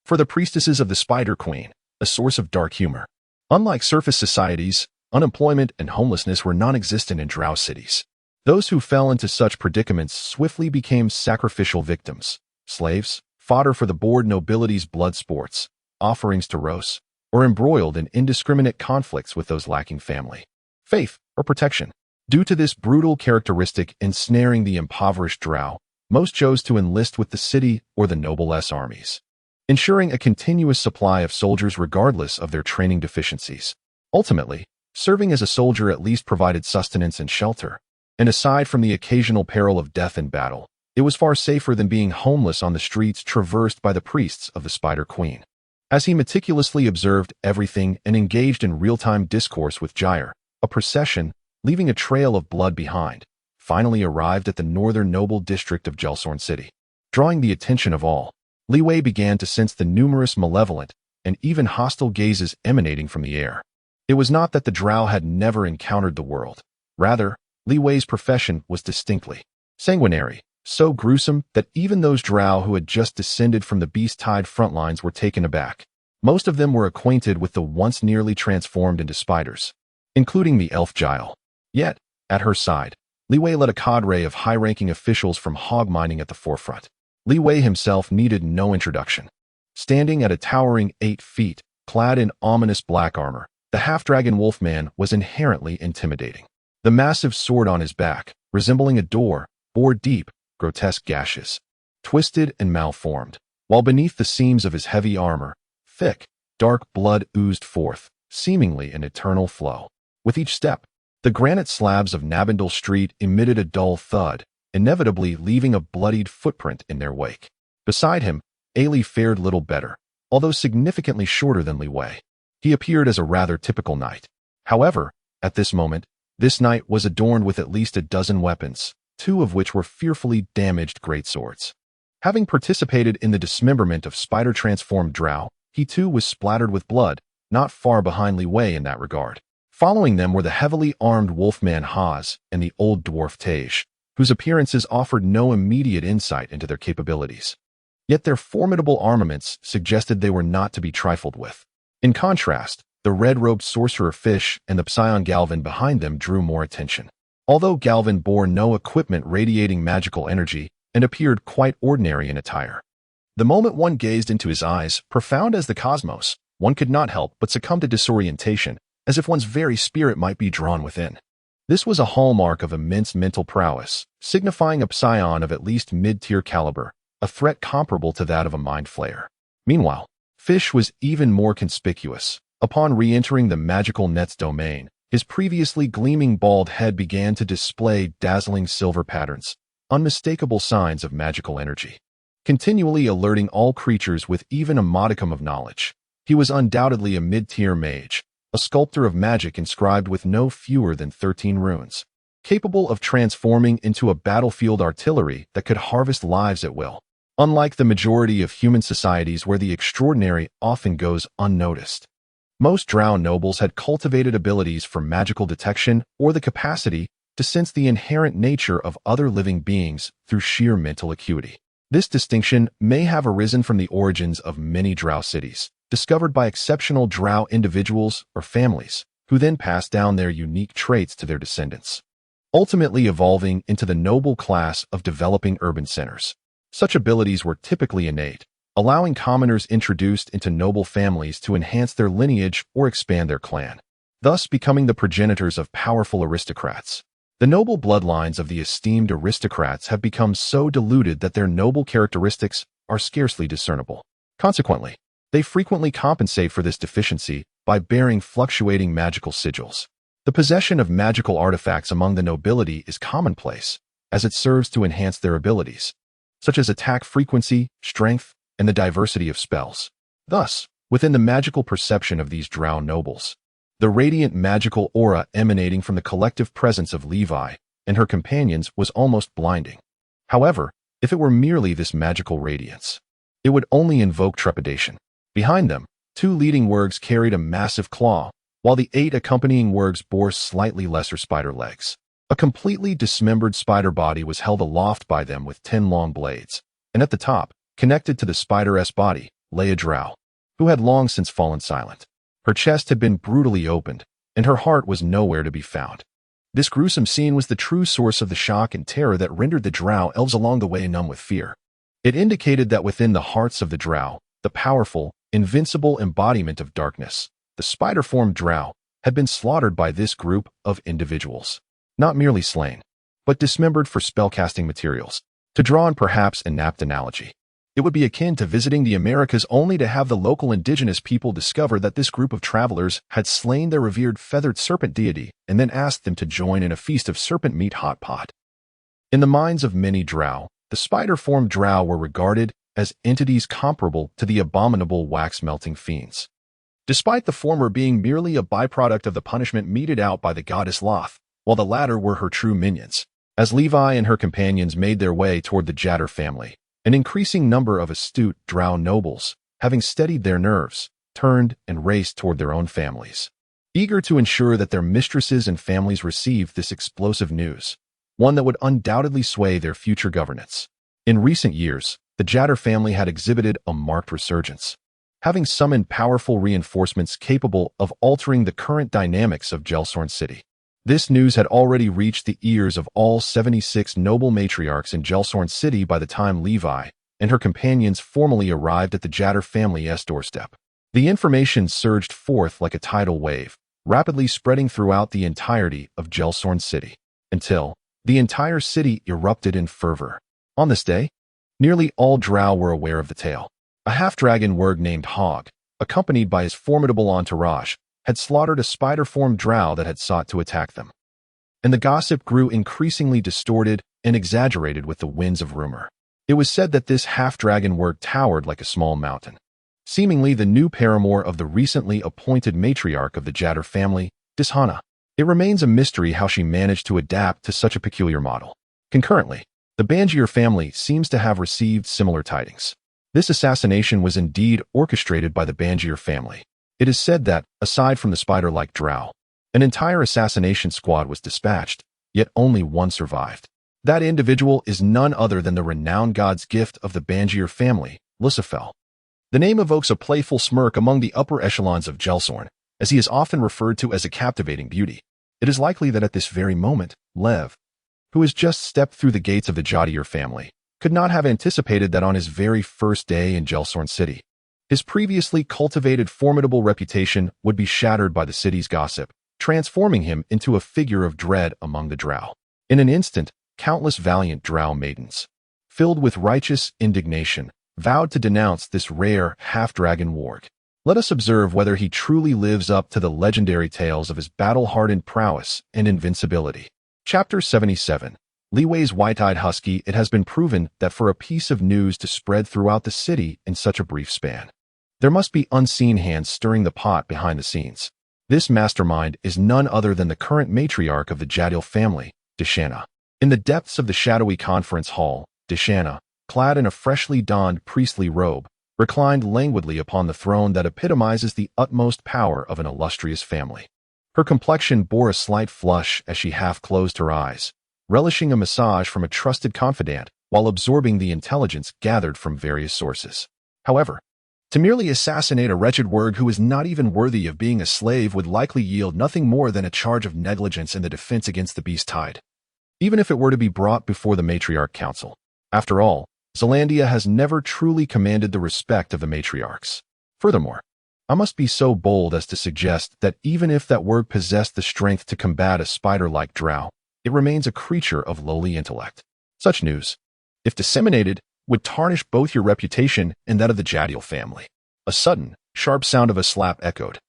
for the priestesses of the Spider Queen, a source of dark humor. Unlike surface societies, unemployment and homelessness were non-existent in drow cities. Those who fell into such predicaments swiftly became sacrificial victims, slaves, fodder for the bored nobility's blood sports, offerings to Rose, or embroiled in indiscriminate conflicts with those lacking family, faith, or protection. Due to this brutal characteristic ensnaring the impoverished drow, most chose to enlist with the city or the noblesse armies, ensuring a continuous supply of soldiers regardless of their training deficiencies. Ultimately, serving as a soldier at least provided sustenance and shelter, and aside from the occasional peril of death in battle, it was far safer than being homeless on the streets traversed by the priests of the Spider Queen. As he meticulously observed everything and engaged in real-time discourse with Gyre, a procession, leaving a trail of blood behind, finally arrived at the northern noble district of Gelsorn City. Drawing the attention of all, Li Wei began to sense the numerous malevolent and even hostile gazes emanating from the air. It was not that the drow had never encountered the world. Rather, Li Wei's profession was distinctly sanguinary, so gruesome that even those drow who had just descended from the beast-tide frontlines were taken aback. Most of them were acquainted with the once nearly transformed into spiders, including the elf Gyre. Yet, at her side, Li Wei led a cadre of high-ranking officials from hog mining at the forefront. Li Wei himself needed no introduction. Standing at a towering 8 feet, clad in ominous black armor, the half-dragon wolfman was inherently intimidating. The massive sword on his back, resembling a door, bore deep, grotesque gashes, twisted and malformed, while beneath the seams of his heavy armor, thick, dark blood oozed forth, seemingly an eternal flow. With each step, the granite slabs of Nabindal Street emitted a dull thud, inevitably leaving a bloodied footprint in their wake. Beside him, Ailey fared little better, although significantly shorter than Li Wei. He appeared as a rather typical knight. However, at this moment, this knight was adorned with at least a dozen weapons, 2 of which were fearfully damaged greatswords. Having participated in the dismemberment of spider-transformed drow, he too was splattered with blood, not far behind Li Wei in that regard. Following them were the heavily armed wolfman Haas and the old dwarf Tej, whose appearances offered no immediate insight into their capabilities. Yet their formidable armaments suggested they were not to be trifled with. In contrast, the red-robed sorcerer Fish and the Psion Galvin behind them drew more attention. Although Galvin bore no equipment radiating magical energy and appeared quite ordinary in attire. The moment one gazed into his eyes, profound as the cosmos, one could not help but succumb to disorientation, as if one's very spirit might be drawn within. This was a hallmark of immense mental prowess, signifying a Psion of at least mid-tier caliber, a threat comparable to that of a mind flayer. Meanwhile, Fish was even more conspicuous. Upon re-entering the magical net's domain, his previously gleaming bald head began to display dazzling silver patterns, unmistakable signs of magical energy. Continually alerting all creatures with even a modicum of knowledge, he was undoubtedly a mid-tier mage, a sculptor of magic inscribed with no fewer than 13 runes, capable of transforming into a battlefield artillery that could harvest lives at will. Unlike the majority of human societies where the extraordinary often goes unnoticed, most drow nobles had cultivated abilities for magical detection or the capacity to sense the inherent nature of other living beings through sheer mental acuity. This distinction may have arisen from the origins of many drow cities, discovered by exceptional drow individuals or families, who then passed down their unique traits to their descendants, ultimately evolving into the noble class of developing urban centers. Such abilities were typically innate, allowing commoners introduced into noble families to enhance their lineage or expand their clan, thus becoming the progenitors of powerful aristocrats. The noble bloodlines of the esteemed aristocrats have become so diluted that their noble characteristics are scarcely discernible. Consequently, they frequently compensate for this deficiency by bearing fluctuating magical sigils. The possession of magical artifacts among the nobility is commonplace, as it serves to enhance their abilities, such as attack frequency, strength, and the diversity of spells. Thus, within the magical perception of these drow nobles, the radiant magical aura emanating from the collective presence of Levi and her companions was almost blinding. However, if it were merely this magical radiance, it would only invoke trepidation. Behind them, 2 leading wargs carried a massive claw, while the 8 accompanying wargs bore slightly lesser spider legs. A completely dismembered spider body was held aloft by them with 10 long blades, and at the top, connected to the spider's body, lay a drow, who had long since fallen silent. Her chest had been brutally opened, and her heart was nowhere to be found. This gruesome scene was the true source of the shock and terror that rendered the drow elves along the way numb with fear. It indicated that within the hearts of the drow, the powerful, invincible embodiment of darkness, the spider-formed drow, had been slaughtered by this group of individuals. Not merely slain, but dismembered for spellcasting materials. To draw on perhaps an apt analogy, it would be akin to visiting the Americas only to have the local indigenous people discover that this group of travelers had slain their revered feathered serpent deity and then asked them to join in a feast of serpent meat hot pot. In the minds of many drow, the spider-formed drow were regarded as entities comparable to the abominable wax-melting fiends. Despite the former being merely a byproduct of the punishment meted out by the goddess Loth, while the latter were her true minions. As Levi and her companions made their way toward the Jatter family, an increasing number of astute drow nobles, having steadied their nerves, turned and raced toward their own families, eager to ensure that their mistresses and families received this explosive news, one that would undoubtedly sway their future governance. In recent years, the Jatter family had exhibited a marked resurgence, having summoned powerful reinforcements capable of altering the current dynamics of Gelsorn City. This news had already reached the ears of all 76 noble matriarchs in Gelsorn City by the time Levi and her companions formally arrived at the Jatter family's doorstep. The information surged forth like a tidal wave, rapidly spreading throughout the entirety of Gelsorn City, until the entire city erupted in fervor. On this day, nearly all drow were aware of the tale. A half-dragon warg named Hog, accompanied by his formidable entourage, had slaughtered a spider-formed drow that had sought to attack them. And the gossip grew increasingly distorted and exaggerated with the winds of rumor. It was said that this half-dragon warg towered like a small mountain, seemingly the new paramour of the recently appointed matriarch of the Jadder family, Dishana. It remains a mystery how she managed to adapt to such a peculiar model. Concurrently, the Bangier family seems to have received similar tidings. This assassination was indeed orchestrated by the Bangier family. It is said that, aside from the spider-like drow, an entire assassination squad was dispatched, yet only one survived. That individual is none other than the renowned god's gift of the Bangier family, Lucifel. The name evokes a playful smirk among the upper echelons of Gelsorn, as he is often referred to as a captivating beauty. It is likely that at this very moment, Lev, who has just stepped through the gates of the Jadier family, could not have anticipated that on his very first day in Gelsorn City, his previously cultivated formidable reputation would be shattered by the city's gossip, transforming him into a figure of dread among the drow. In an instant, countless valiant drow maidens, filled with righteous indignation, vowed to denounce this rare half-dragon warg. Let us observe whether he truly lives up to the legendary tales of his battle-hardened prowess and invincibility. Chapter 77. Liwei's white-eyed husky. It has been proven that for a piece of news to spread throughout the city in such a brief span, there must be unseen hands stirring the pot behind the scenes. This mastermind is none other than the current matriarch of the Jadiel family, Dishana. In the depths of the shadowy conference hall, Dishana, clad in a freshly donned priestly robe, reclined languidly upon the throne that epitomizes the utmost power of an illustrious family. Her complexion bore a slight flush as she half closed her eyes, relishing a massage from a trusted confidant while absorbing the intelligence gathered from various sources. However, to merely assassinate a wretched warg who is not even worthy of being a slave would likely yield nothing more than a charge of negligence in the defense against the beast tide, even if it were to be brought before the Matriarch Council. After all, Zelandia has never truly commanded the respect of the matriarchs. Furthermore, I must be so bold as to suggest that even if that warg possessed the strength to combat a spider-like drow, it remains a creature of lowly intellect. Such news, if disseminated, would tarnish both your reputation and that of the Jadiel family. A sudden, sharp sound of a slap echoed.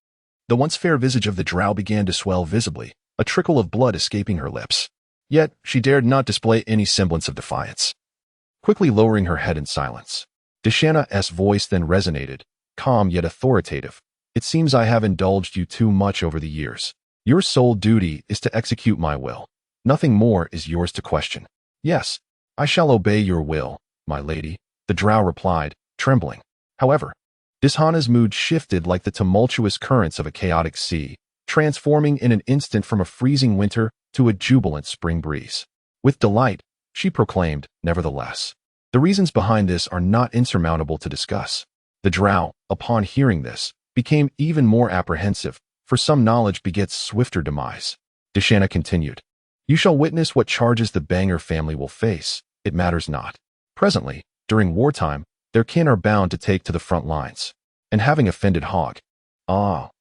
The once fair visage of the drow began to swell visibly, a trickle of blood escaping her lips. Yet, she dared not display any semblance of defiance. Quickly lowering her head in silence, Dishana's voice then resonated, calm yet authoritative. It seems I have indulged you too much over the years. Your sole duty is to execute my will. Nothing more is yours to question. Yes, I shall obey your will, my lady, the drow replied, trembling. However, Dishana's mood shifted like the tumultuous currents of a chaotic sea, transforming in an instant from a freezing winter to a jubilant spring breeze. With delight, she proclaimed, nevertheless, the reasons behind this are not insurmountable to discuss. The drow, upon hearing this, became even more apprehensive, for some knowledge begets swifter demise. Dishana continued, you shall witness what charges the Banger family will face. It matters not. Presently, during wartime, their kin are bound to take to the front lines. And having offended Hog,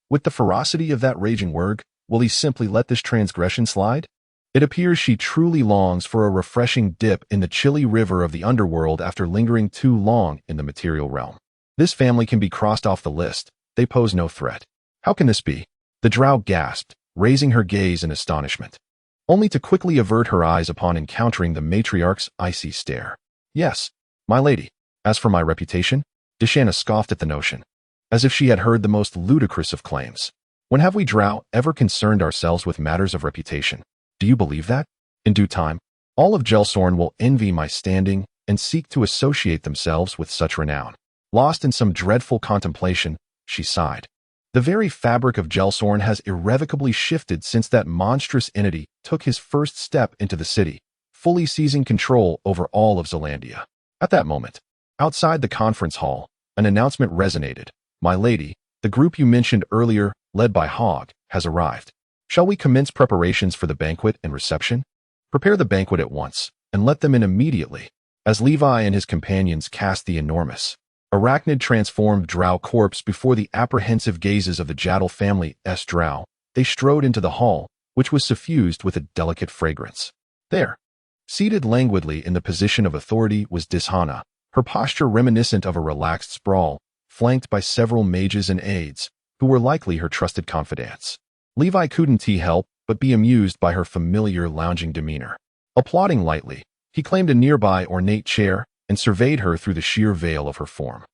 with the ferocity of that raging warg, will he simply let this transgression slide? It appears she truly longs for a refreshing dip in the chilly river of the underworld after lingering too long in the material realm. This family can be crossed off the list. They pose no threat. How can this be? The drow gasped, raising her gaze in astonishment, only to quickly avert her eyes upon encountering the matriarch's icy stare. Yes, my lady. As for my reputation, Dishana scoffed at the notion, as if she had heard the most ludicrous of claims. When have we drow ever concerned ourselves with matters of reputation? Do you believe that? In due time, all of Gelsorn will envy my standing and seek to associate themselves with such renown. Lost in some dreadful contemplation, she sighed. The very fabric of Gelsorn has irrevocably shifted since that monstrous entity took his first step into the city, fully seizing control over all of Zelandia. At that moment, outside the conference hall, an announcement resonated. My lady, the group you mentioned earlier, led by Hog, has arrived. Shall we commence preparations for the banquet and reception? Prepare the banquet at once, and let them in immediately. As Levi and his companions cast the enormous, arachnid-transformed drow corpse before the apprehensive gazes of the Jadiel family's drow, they strode into the hall, which was suffused with a delicate fragrance. There, seated languidly in the position of authority, was Dishana, her posture reminiscent of a relaxed sprawl, flanked by several mages and aides, who were likely her trusted confidants. Levi couldn't help but be amused by her familiar lounging demeanor. Applauding lightly, he claimed a nearby ornate chair and surveyed her through the sheer veil of her form,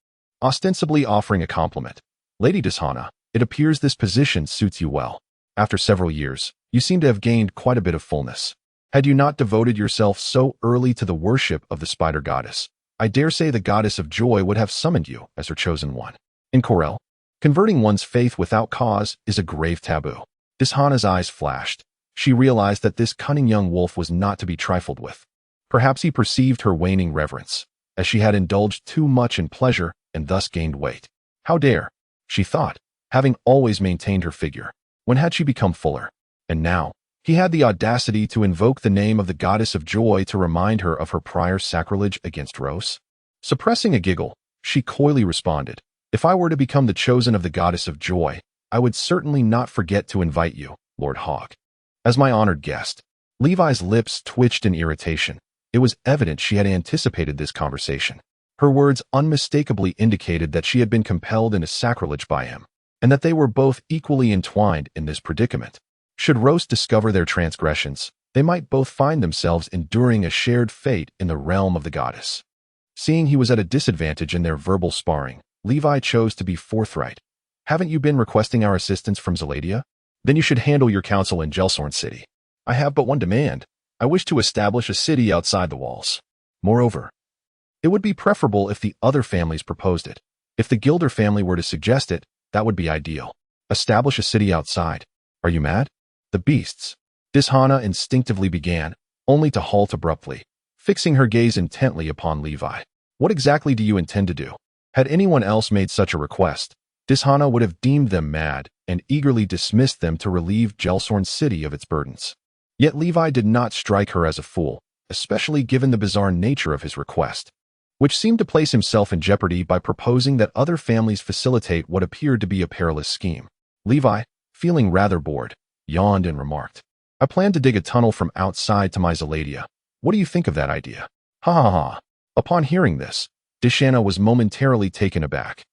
ostensibly offering a compliment. "Lady Dishana, it appears this position suits you well. After several years, you seem to have gained quite a bit of fullness. Had you not devoted yourself so early to the worship of the spider goddess, I dare say the goddess of joy would have summoned you as her chosen one. In Corel, converting one's faith without cause is a grave taboo." Dishana's eyes flashed. She realized that this cunning young wolf was not to be trifled with. Perhaps he perceived her waning reverence, as she had indulged too much in pleasure and thus gained weight. How dare, she thought, having always maintained her figure. When had she become fuller? And now, he had the audacity to invoke the name of the goddess of joy to remind her of her prior sacrilege against Rose? Suppressing a giggle, she coyly responded, "If I were to become the chosen of the goddess of joy, I would certainly not forget to invite you, Lord Hogg, as my honored guest." Levi's lips twitched in irritation. It was evident she had anticipated this conversation. Her words unmistakably indicated that she had been compelled into sacrilege by him, and that they were both equally entwined in this predicament. Should Rose discover their transgressions, they might both find themselves enduring a shared fate in the realm of the goddess. Seeing he was at a disadvantage in their verbal sparring, Levi chose to be forthright. "Haven't you been requesting our assistance from Zeladia? Then you should handle your council in Gelsorn City. I have but one demand. I wish to establish a city outside the walls. Moreover, it would be preferable if the other families proposed it. If the Gilder family were to suggest it, that would be ideal. Establish a city outside. Are you mad? The beasts." Dishana instinctively began, only to halt abruptly, fixing her gaze intently upon Levi. "What exactly do you intend to do?" Had anyone else made such a request, Dishana would have deemed them mad and eagerly dismissed them to relieve Gelsorn City of its burdens. Yet Levi did not strike her as a fool, especially given the bizarre nature of his request, which seemed to place himself in jeopardy by proposing that other families facilitate what appeared to be a perilous scheme. Levi, feeling rather bored, yawned and remarked, "I plan to dig a tunnel from outside to my Zeladia. What do you think of that idea?" "Ha ha ha." Upon hearing this, Dishana was momentarily taken aback,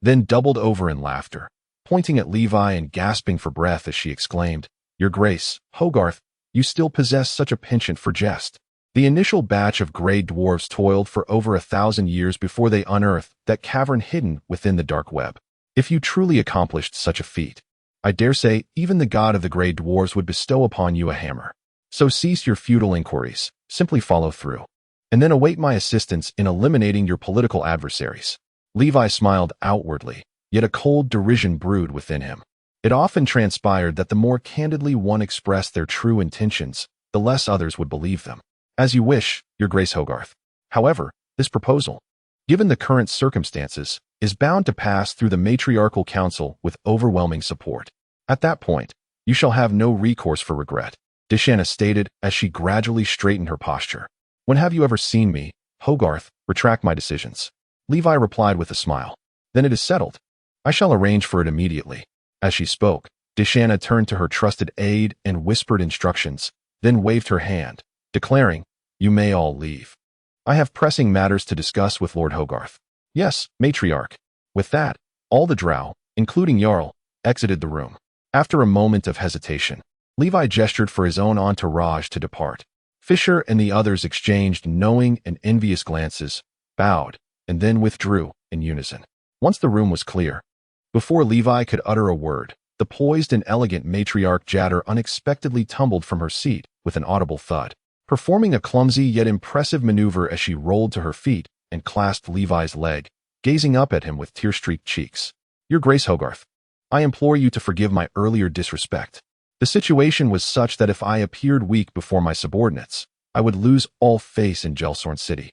then doubled over in laughter, pointing at Levi and gasping for breath as she exclaimed, "Your Grace, Hogarth, you still possess such a penchant for jest." The initial batch of gray dwarves toiled for over 1,000 years before they unearthed that cavern hidden within the dark web. If you truly accomplished such a feat, I dare say even the god of the gray dwarves would bestow upon you a hammer. So cease your futile inquiries, simply follow through, and then await my assistance in eliminating your political adversaries. Levi smiled outwardly, yet a cold derision brewed within him. It often transpired that the more candidly one expressed their true intentions, the less others would believe them. "As you wish, Your Grace Hogarth. However, this proposal, given the current circumstances, is bound to pass through the matriarchal council with overwhelming support. At that point, you shall have no recourse for regret," Dishana stated as she gradually straightened her posture. "When have you ever seen me, Hogarth, retract my decisions?" Levi replied with a smile. "Then it is settled. I shall arrange for it immediately." As she spoke, Dishana turned to her trusted aide and whispered instructions, then waved her hand, declaring, "You may all leave. I have pressing matters to discuss with Lord Hogarth." "Yes, matriarch." With that, all the drow, including Jarl, exited the room. After a moment of hesitation, Levi gestured for his own entourage to depart. Fisher and the others exchanged knowing and envious glances, bowed, and then withdrew in unison. Once the room was clear, before Levi could utter a word, the poised and elegant matriarch Jadder unexpectedly tumbled from her seat with an audible thud, performing a clumsy yet impressive maneuver as she rolled to her feet and clasped Levi's leg, gazing up at him with tear-streaked cheeks. "Your Grace Hogarth, I implore you to forgive my earlier disrespect. The situation was such that if I appeared weak before my subordinates, I would lose all face in Gelsorn City,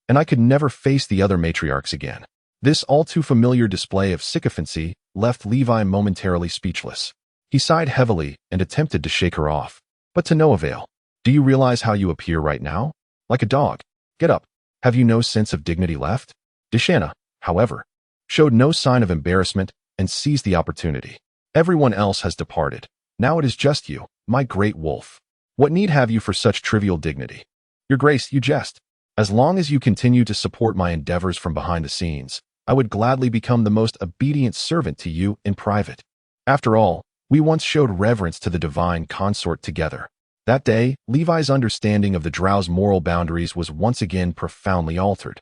and I could never face the other matriarchs again." This all-too-familiar display of sycophancy left Levi momentarily speechless. He sighed heavily and attempted to shake her off, but to no avail. "Do you realize how you appear right now? Like a dog. Get up. Have you no sense of dignity left?" Dishana, however, showed no sign of embarrassment and seized the opportunity. "Everyone else has departed. Now it is just you, my great wolf. What need have you for such trivial dignity?" "Your Grace, you jest." As long as you continue to support my endeavors from behind the scenes, I would gladly become the most obedient servant to you in private. After all, we once showed reverence to the divine consort together. That day, Levi's understanding of the drow's moral boundaries was once again profoundly altered.